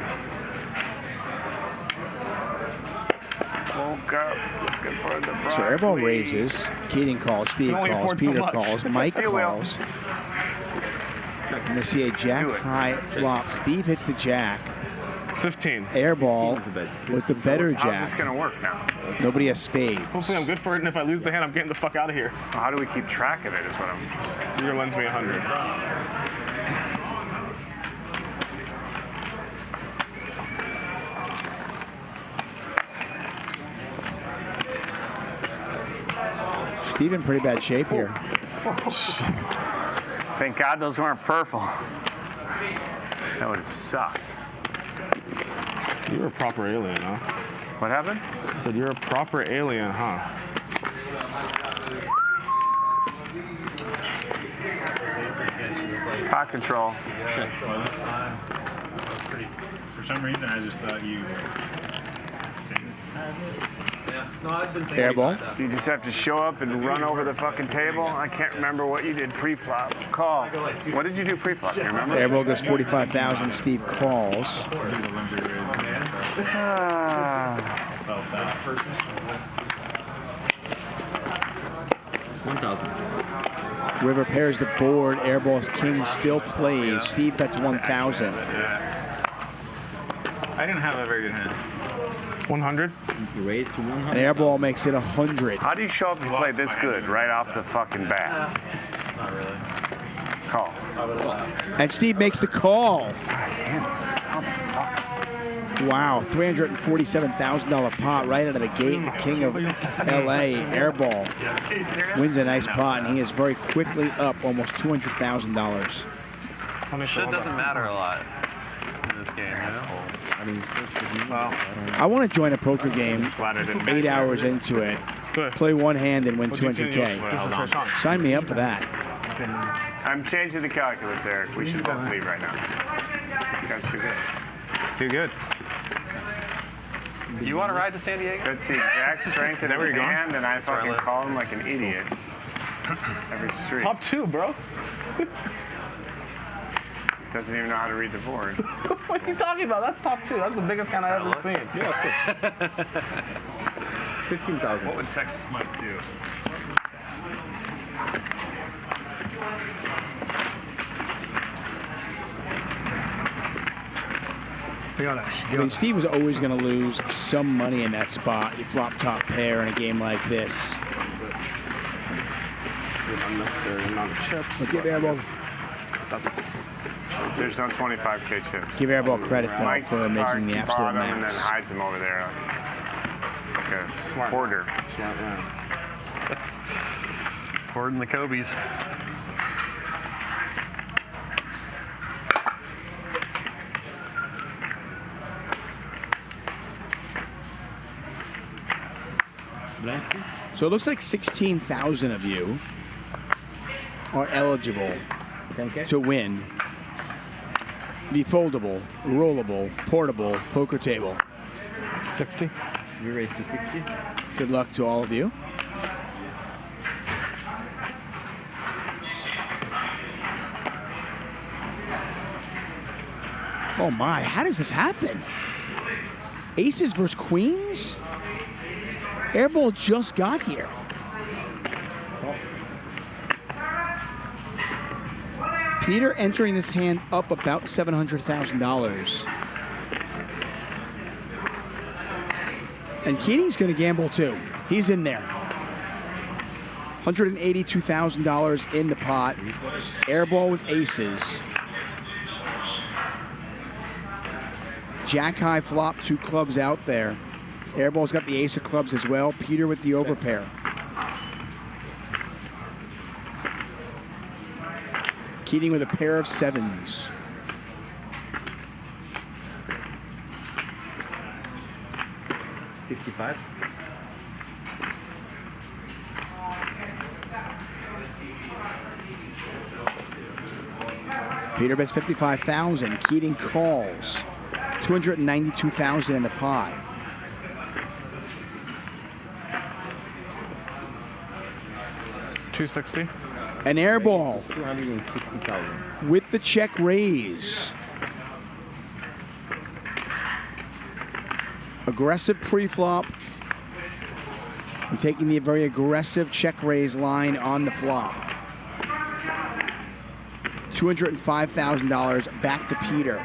S23: Woke up looking for the
S19: So Airball raises. Keating calls. Steve calls. Peter calls. Mike calls. I'm going to see a jack high flop. Steve hits the jack.
S13: 15.
S19: Airball with the better jack.
S23: How's this going to work now?
S19: Nobody has spades.
S13: Hopefully I'm good for it, and if I lose the hand, I'm getting the fuck out of here.
S23: Well, how do we keep track of it is what I'm...
S13: You're going to lend me 100.
S19: Steve in pretty bad shape here.
S23: Thank God those weren't purple. That would have sucked.
S13: You're a proper alien, huh?
S23: What happened?
S13: I said you're a proper alien, huh?
S23: Pot control.
S5: For some reason, I just thought you.
S19: Airball.
S23: You just have to show up and run over the fucking table. I can't remember what you did pre-flop. Call. What did you do pre-flop? Do you remember?
S19: Airball goes 45,000. Steve calls. River pairs the board. Airball's king still plays. Steve bets 1,000.
S16: I didn't have a very good hand.
S13: 100.
S16: You raise to 100.
S19: Airball makes it 100.
S23: How do you show up and play this good right off the fucking bat?
S16: Not really.
S23: Call.
S19: And Steve makes the call. Wow, $347,000 pot right out of the gate. The king of LA, Airball, wins a nice pot, and he is very quickly up almost $200,000.
S10: Shit doesn't matter a lot in this game,
S19: I want to join a poker game 8 hours into it, play one hand and win 200K. Sign me up for that.
S23: I'm changing the calculus, Eric. We should both leave right now. This guy's too good.
S6: Too good.
S10: You want to ride to San Diego?
S23: That's the exact strength of his hand, and I fucking call him like an idiot every street.
S13: Top 2, bro.
S23: Doesn't even know how to read the board.
S13: What are you talking about? That's top 2. That's the biggest kind I've ever seen. Yeah.
S16: 15,000.
S10: What would Texas Mike do?
S19: I mean, Steve was always going to lose some money in that spot. You flop top pair in a game like this.
S16: Unnecessary amount of chips.
S19: But give Airball,
S23: There's no 25K chips.
S19: give Airball credit though
S23: Mike's
S19: for making the absolute
S23: bottom and then
S19: max.
S23: hides them over there like a hoarder.
S10: Hoarding the Kobe's.
S19: So it looks like 16,000 of you are eligible to win the foldable, rollable, portable poker table.
S13: 60.
S16: You raised to 60.
S19: Good luck to all of you. Oh my, how does this happen? Aces versus queens? Airball just got here. Peter entering this hand up about $700,000. And Keating's going to gamble too. He's in there. $182,000 in the pot. Airball with aces. Jack high flop, 2 clubs out there. Airball's got the ace of clubs as well. Peter with the overpair. Keating with a pair of 7s.
S16: $55.
S19: Peter bets 55,000. Keating calls. 292,000 in the pot.
S13: $260.
S19: An airball
S16: 260,000
S19: with the check raise. Aggressive pre-flop. And taking the very aggressive check raise line on the flop. $205,000 back to Peter.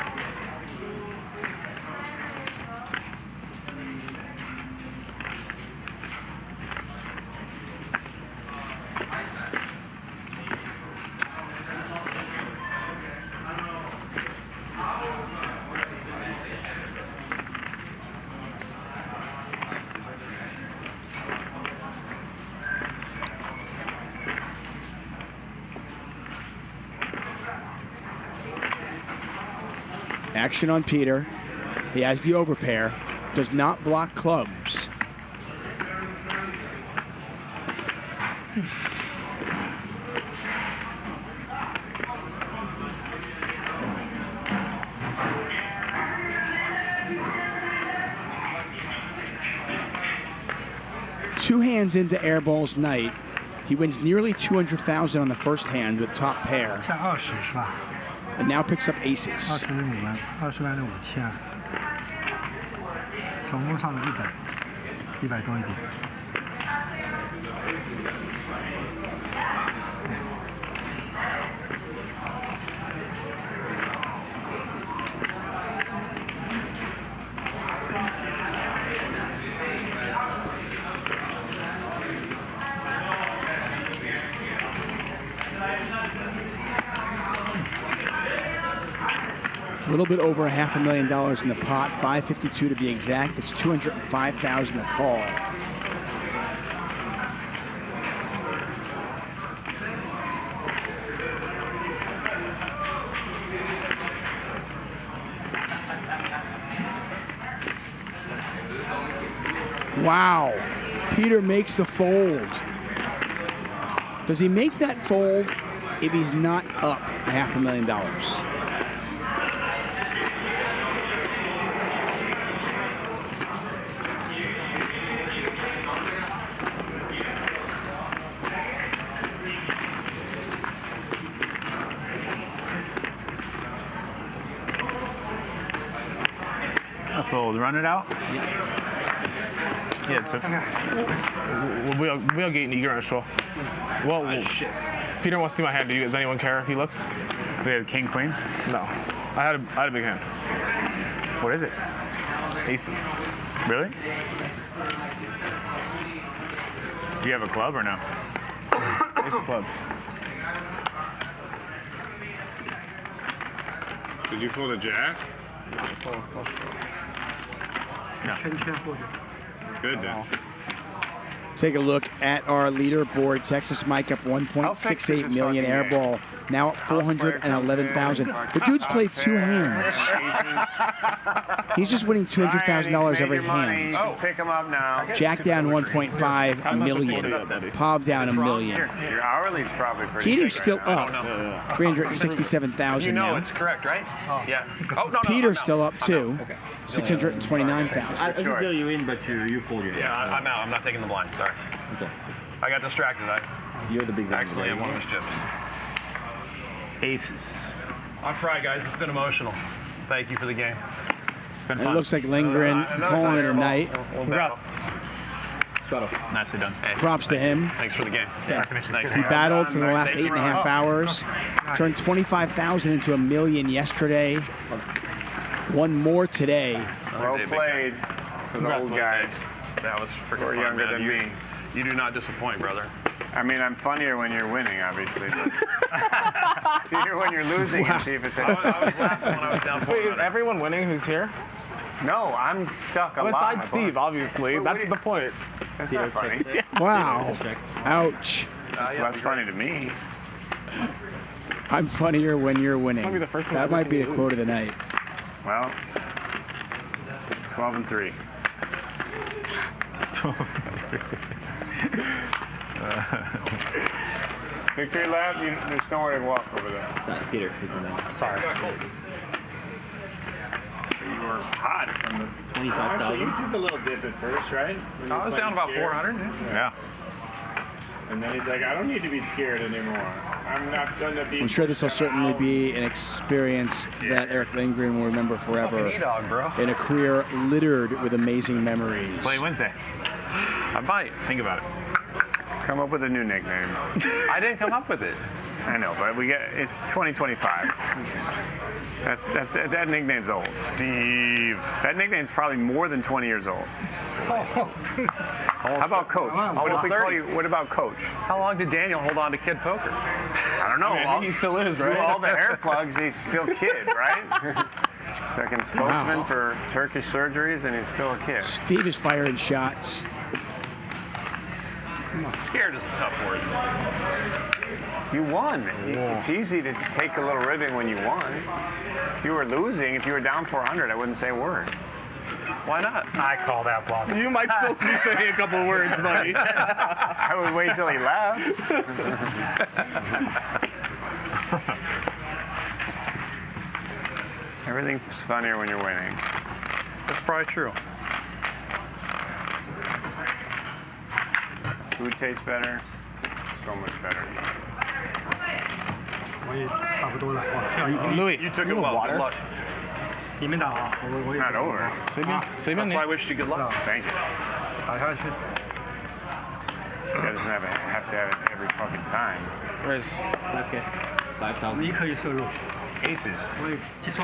S19: Action on Peter. He has the overpair. Does not block clubs. 2 hands into Airball's night. He wins nearly 200,000 on the first hand with top pair.
S12: 下20是吧？
S19: And now picks up aces.
S12: 25万，20万的5000，总共上了100多一点。
S19: A little bit over $500,000 in the pot, 552 to be exact. It's 205,000 to call. Wow, Peter makes the fold. Does he make that fold if he's not up $500,000?
S6: Fold, run it out.
S13: Yeah, so we'll get eager and show. Well, Peter wants to see my hand. Does anyone care if he looks?
S6: We have king queen.
S13: No, I had a big hand.
S6: What is it?
S13: Aces.
S6: Really? Do you have a club or no?
S13: Ace of clubs.
S4: Did you fold a jack?
S6: No.
S4: Good then.
S19: Take a look at our leaderboard. Texas Mike up 1.68 million. Airball now at 411,000. The dude's played 2 hands. He's just winning $200,000 every hand.
S23: Oh, pick him up now.
S19: Jack down 1.5 million. Pav down $1 million.
S23: Your hourly's probably pretty
S19: Keating's
S23: big
S19: still
S23: right now.
S19: up 367,000
S10: You know
S19: now.
S10: it's correct, right? Yeah. Oh, no,
S19: Peter's still up too, 629,000.
S10: I
S5: can tell you in, but you fold your.
S10: Yeah, I'm out. I'm not taking the blind. Sorry.
S5: Okay.
S10: I got distracted.
S5: You're the big guy.
S10: Actually, I'm one of mischief.
S6: Aces.
S10: I'm fried, guys. It's been emotional. Thank you for the game.
S6: It's been
S19: It
S6: fun.
S19: looks like Lindgren calling it a night.
S10: Congrats.
S6: Nicely done.
S10: Hey,
S19: Props to him.
S10: Thanks for the game.
S6: Nice to meet you.
S10: Thanks.
S19: He battled for the last 8.5 hours. Turned 25,000 into $1 million yesterday. One more today.
S23: Well played for the old guys.
S10: That was freaking
S23: Who are
S10: fun,
S23: younger
S10: man.
S23: than me.
S10: You do not disappoint, brother.
S23: I mean, I'm funnier when you're winning, obviously. But see here when you're losing and see if it's.
S10: I was laughing when I was down 400.
S13: Wait, is everyone winning who's here?
S23: No, I'm stuck a lot.
S13: Besides Steve, obviously. That's the point.
S23: That's not funny.
S19: Wow. Ouch.
S23: It's less funny to me.
S19: I'm funnier when you're winning.
S13: might be the first one
S19: That
S13: I've
S19: might be
S13: seen
S19: the
S13: you
S19: quote
S13: lose.
S19: of the night.
S23: Well, 12-3. Victory lap, there's nowhere to walk over there.
S5: Peter, he's in there.
S23: Sorry. You were hot from the
S5: 25,000.
S23: You took a little dip at first, right? When you
S10: I was
S23: were
S10: down about
S23: scared?
S10: 400.
S23: Yeah. And then he's like, I don't need to be scared anymore. I'm not going to be.
S19: I'm sure this will certainly be an experience that Erick Lindgren will remember forever.
S10: Fucking E-Dog, bro.
S19: In a career littered with amazing memories.
S6: Play Wednesday.
S10: I might.
S6: Think about it.
S23: Come up with a new nickname.
S10: I didn't come up with it.
S23: I know, but it's 2025. That nickname's old. Steve. That nickname's probably more than 20 years old. How about Coach? What about Coach?
S10: How long did Daniel hold on to Kid Poker?
S23: I don't know.
S10: I mean, he still is, right?
S23: Through all the hair plugs, he's still Kid, right? Second spokesman for Turkish surgeries, and he's still a kid.
S19: Steve is firing shots.
S10: Scared is a tough word.
S23: You won. It's easy to take a little ribbing when you won. If you were losing, if you were down 400, I wouldn't say a word.
S10: Why not?
S11: I call that bluff.
S13: You might still be saying a couple words, buddy.
S23: I would wait till he left. Everything's funnier when you're winning.
S10: That's probably true.
S4: Food tastes better. So much better.
S13: Louis,
S4: you took it well. Good luck. It's not over. That's why I wish you good luck. Thank you. This guy doesn't have to have it every fucking time.
S1: Where's 5,000?
S4: Aces. It's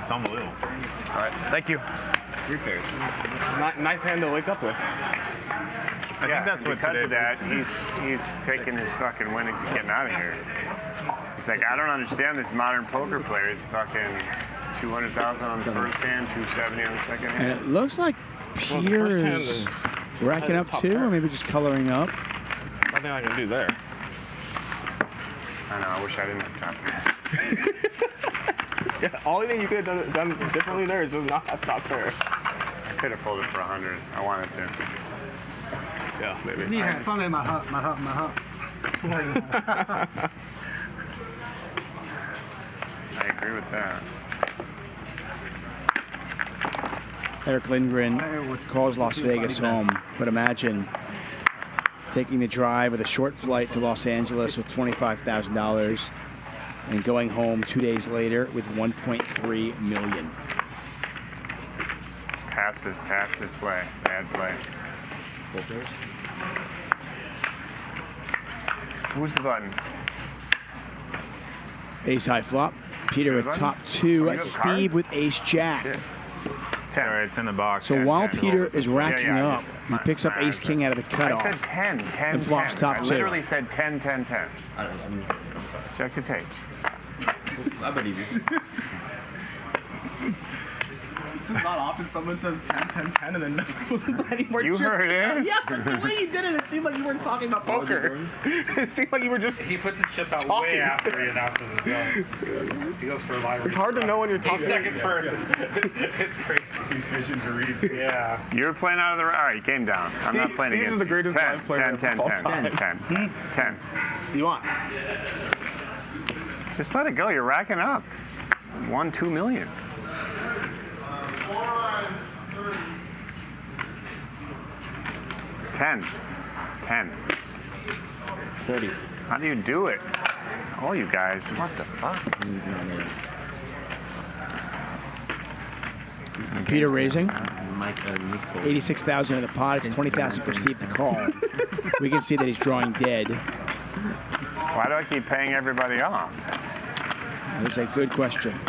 S4: unbelievable.
S1: All right, thank you.
S4: Your turn.
S13: Nice hand to wake up with.
S4: I think that's what because of that, he's taking his fucking winnings and getting out of here. He's like, I don't understand this modern poker player. He's fucking 200,000 on the first hand, 270 on the second hand.
S19: And it looks like Peter is racking up too, or maybe just coloring up.
S13: Nothing I can do there.
S4: I know, I wish I didn't have top pair.
S13: Yeah, only thing you could have done differently there is just not have top pair.
S4: I could have folded for 100. I wanted to.
S13: Yeah, maybe.
S4: I agree with that.
S19: Erick Lindgren calls Las Vegas home, but imagine taking the drive with a short flight to Los Angeles with $25,000 and going home 2 days later with $1.3 million.
S4: Passive play, bad play. Who's the button?
S19: Ace high flop. Peter with top two. Steve with ace jack.
S4: 10. Right, it's in the box.
S19: So
S4: 10,
S19: while
S4: 10.
S19: Peter is racking up, he picks up ace king out of the cutoff.
S4: I said 10, 10,
S19: and flops
S4: 10.
S19: top
S4: I
S19: two.
S4: literally said 10, 10, 10. Check the tapes.
S5: I believe you. It's just not often someone says 10, 10, 10 and then never wasn't any more
S4: You
S5: chips.
S4: heard it?
S5: Yeah, but the way you did it, it seemed like you weren't talking about poker. It seemed like you were just
S11: He puts his chips out
S5: talking.
S11: way after he announces his go. He goes for a live.
S13: It's hard to know when you're talking.
S11: 8 seconds first. It's crazy. He's fishing for reads. Yeah.
S4: You're playing out of the... All right, game down. I'm not playing
S13: Steve
S4: against
S13: is the
S4: you.
S13: greatest
S4: 10,
S13: live player
S4: 10,
S13: of all
S4: 10,
S13: time.
S4: 10, 10.
S13: You want?
S4: Just let it go. You're racking up. 2 million. $10.
S1: 30.
S4: How do you do it? All you guys. What the fuck?
S19: Peter raising. 86,000 in the pot. It's 20,000 for Steve to call. We can see that he's drawing dead.
S4: Why do I keep paying everybody off?
S19: That's a good question.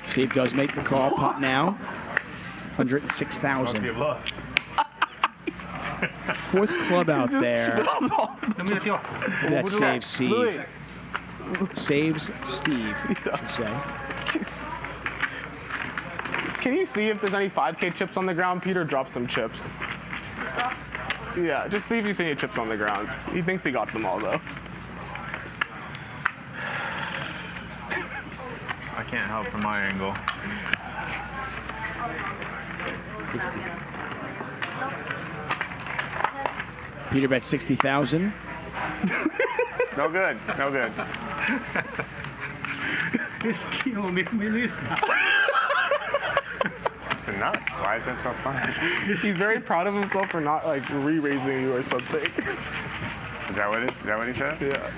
S19: Steve does make the call. Pot now. 106,000. Fourth club out there. That saves Steve. Saves Steve, I should say.
S13: Can you see if there's any 5K chips on the ground? Peter dropped some chips. Yeah, just see if you see any chips on the ground. He thinks he got them all, though.
S16: I can't help from my angle.
S19: 60. Peter bet 60,000.
S4: No good. No good.
S12: It's
S4: the nuts. Why is that so funny?
S13: He's very proud of himself for not like re-raising you or something.
S4: Is that what it is? Is that what he said?
S13: Yeah.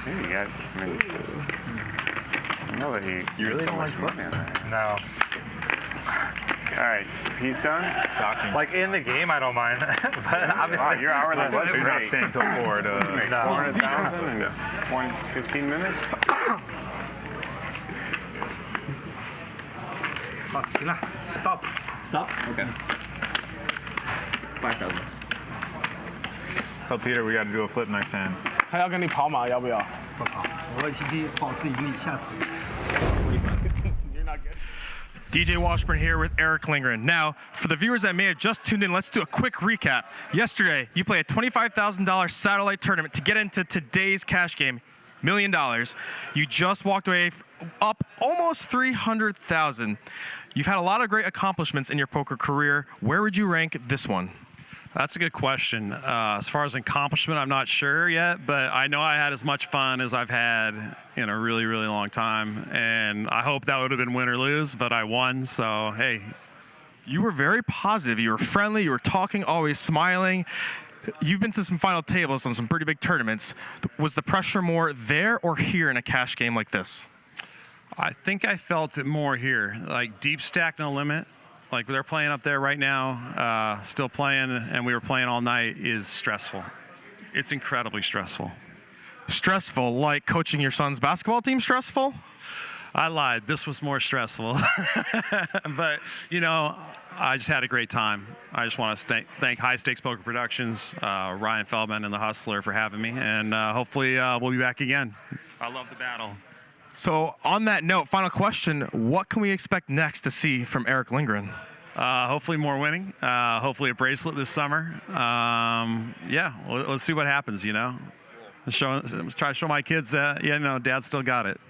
S4: Yeah, you got. I mean, I know that he really so much money on that.
S11: No.
S4: All right, he's done.
S16: Shocking.
S11: Like in the game, I don't mind. But obviously,
S4: Wow, your hourly was
S16: You're not staying till 4 to...
S4: You make 400,000 in 15 minutes.
S12: Stop.
S1: Stop? Okay. 5,000.
S16: Tell Peter we got to do a flip next hand.
S13: 他要跟你跑马，要不要？
S12: 不跑，我一跑是赢你，下次。
S13: You're not good.
S3: DJ Washburn here with Erick Lindgren. Now, for the viewers that may have just tuned in, let's do a quick recap. Yesterday, you played a $25,000 satellite tournament to get into today's cash game, $1 million. You just walked away up almost 300,000. You've had a lot of great accomplishments in your poker career. Where would you rank this one?
S14: That's a good question. As far as accomplishment, I'm not sure yet, but I know I had as much fun as I've had in a really, really long time. And I hope that would have been win or lose, but I won, so hey.
S3: You were very positive. You were friendly. You were talking, always smiling. You've been to some final tables on some pretty big tournaments. Was the pressure more there or here in a cash game like this?
S14: I think I felt it more here. Like deep stack, no limit. Like they're playing up there right now, still playing, and we were playing all night is stressful. It's incredibly stressful.
S3: Stressful, like coaching your son's basketball team stressful?
S14: I lied. This was more stressful. But, you know, I just had a great time. I just want to thank High Stakes Poker Productions, Ryan Feldman, and the Hustler for having me. And hopefully we'll be back again. I love the battle.
S3: So on that note, final question, what can we expect next to see from Erick Lindgren?
S14: Hopefully more winning. Hopefully a bracelet this summer. Yeah, let's see what happens, you know. Try to show my kids that, yeah, no, Dad still got it.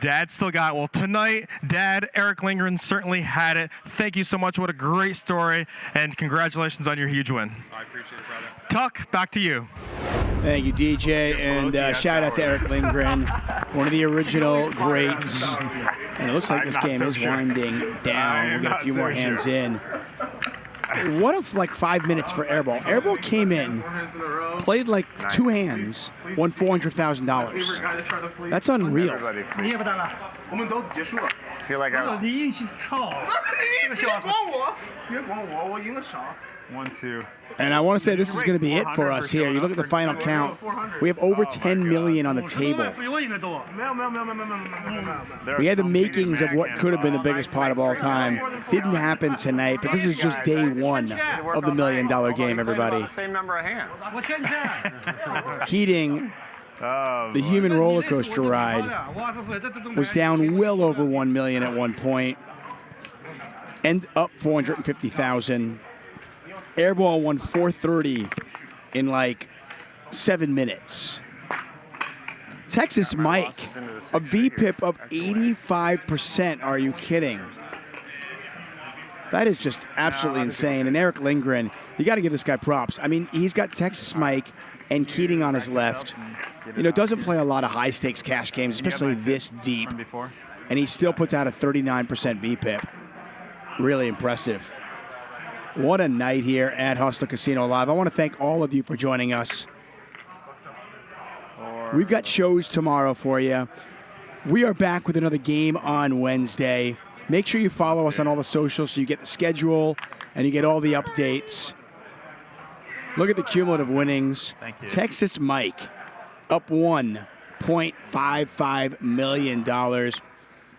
S3: Dad still got it. Well, tonight, Dad, Erick Lindgren certainly had it. Thank you so much. What a great story, and congratulations on your huge win.
S14: I appreciate it, brother.
S3: Tuck, back to you.
S19: Thank you, DJ, and shout out to Erick Lindgren, one of the original greats. And it looks like this game is winding down. We'll get a few more hands in. What if like 5 minutes for Airball? Airball came in, played like 2 hands, won $400,000. That's unreal.
S4: I feel like I was 1-2.
S19: And I want to say this is going to be it for us here. You look at the final count. We have over 10 million on the table. We had the makings of what could have been the biggest pot of all time. Didn't happen tonight, but this is just day 1 of the $1 million game, everybody.
S4: Same number of hands.
S19: Keating, the human roller coaster ride, was down well over 1 million at one point. End up 450,000. Airball won 430 in like 7 minutes. Texas Mike, a VPIP of 85%. Are you kidding? That is just absolutely insane. And Erick Lindgren, you got to give this guy props. I mean, he's got Texas Mike and Keating on his left. You know, doesn't play a lot of high stakes cash games, especially this deep. And he still puts out a 39% VPIP. Really impressive. What a night here at Hustler Casino Live. I want to thank all of you for joining us. We've got shows tomorrow for you. We are back with another game on Wednesday. Make sure you follow us on all the socials so you get the schedule and you get all the updates. Look at the cumulative winnings.
S6: Thank you.
S19: Texas Mike up $1.55 million.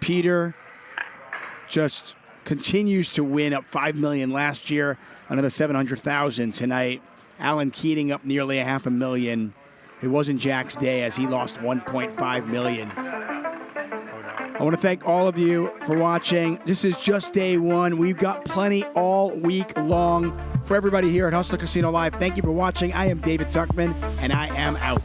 S19: Peter just continues to win, up $5 million last year, another $700,000 tonight. Alan Keating up nearly $500,000. It wasn't Jack's day as he lost $1.5 million. I want to thank all of you for watching. This is just day 1. We've got plenty all week long for everybody here at Hustler Casino Live. Thank you for watching. I am David Tuckman, and I am out.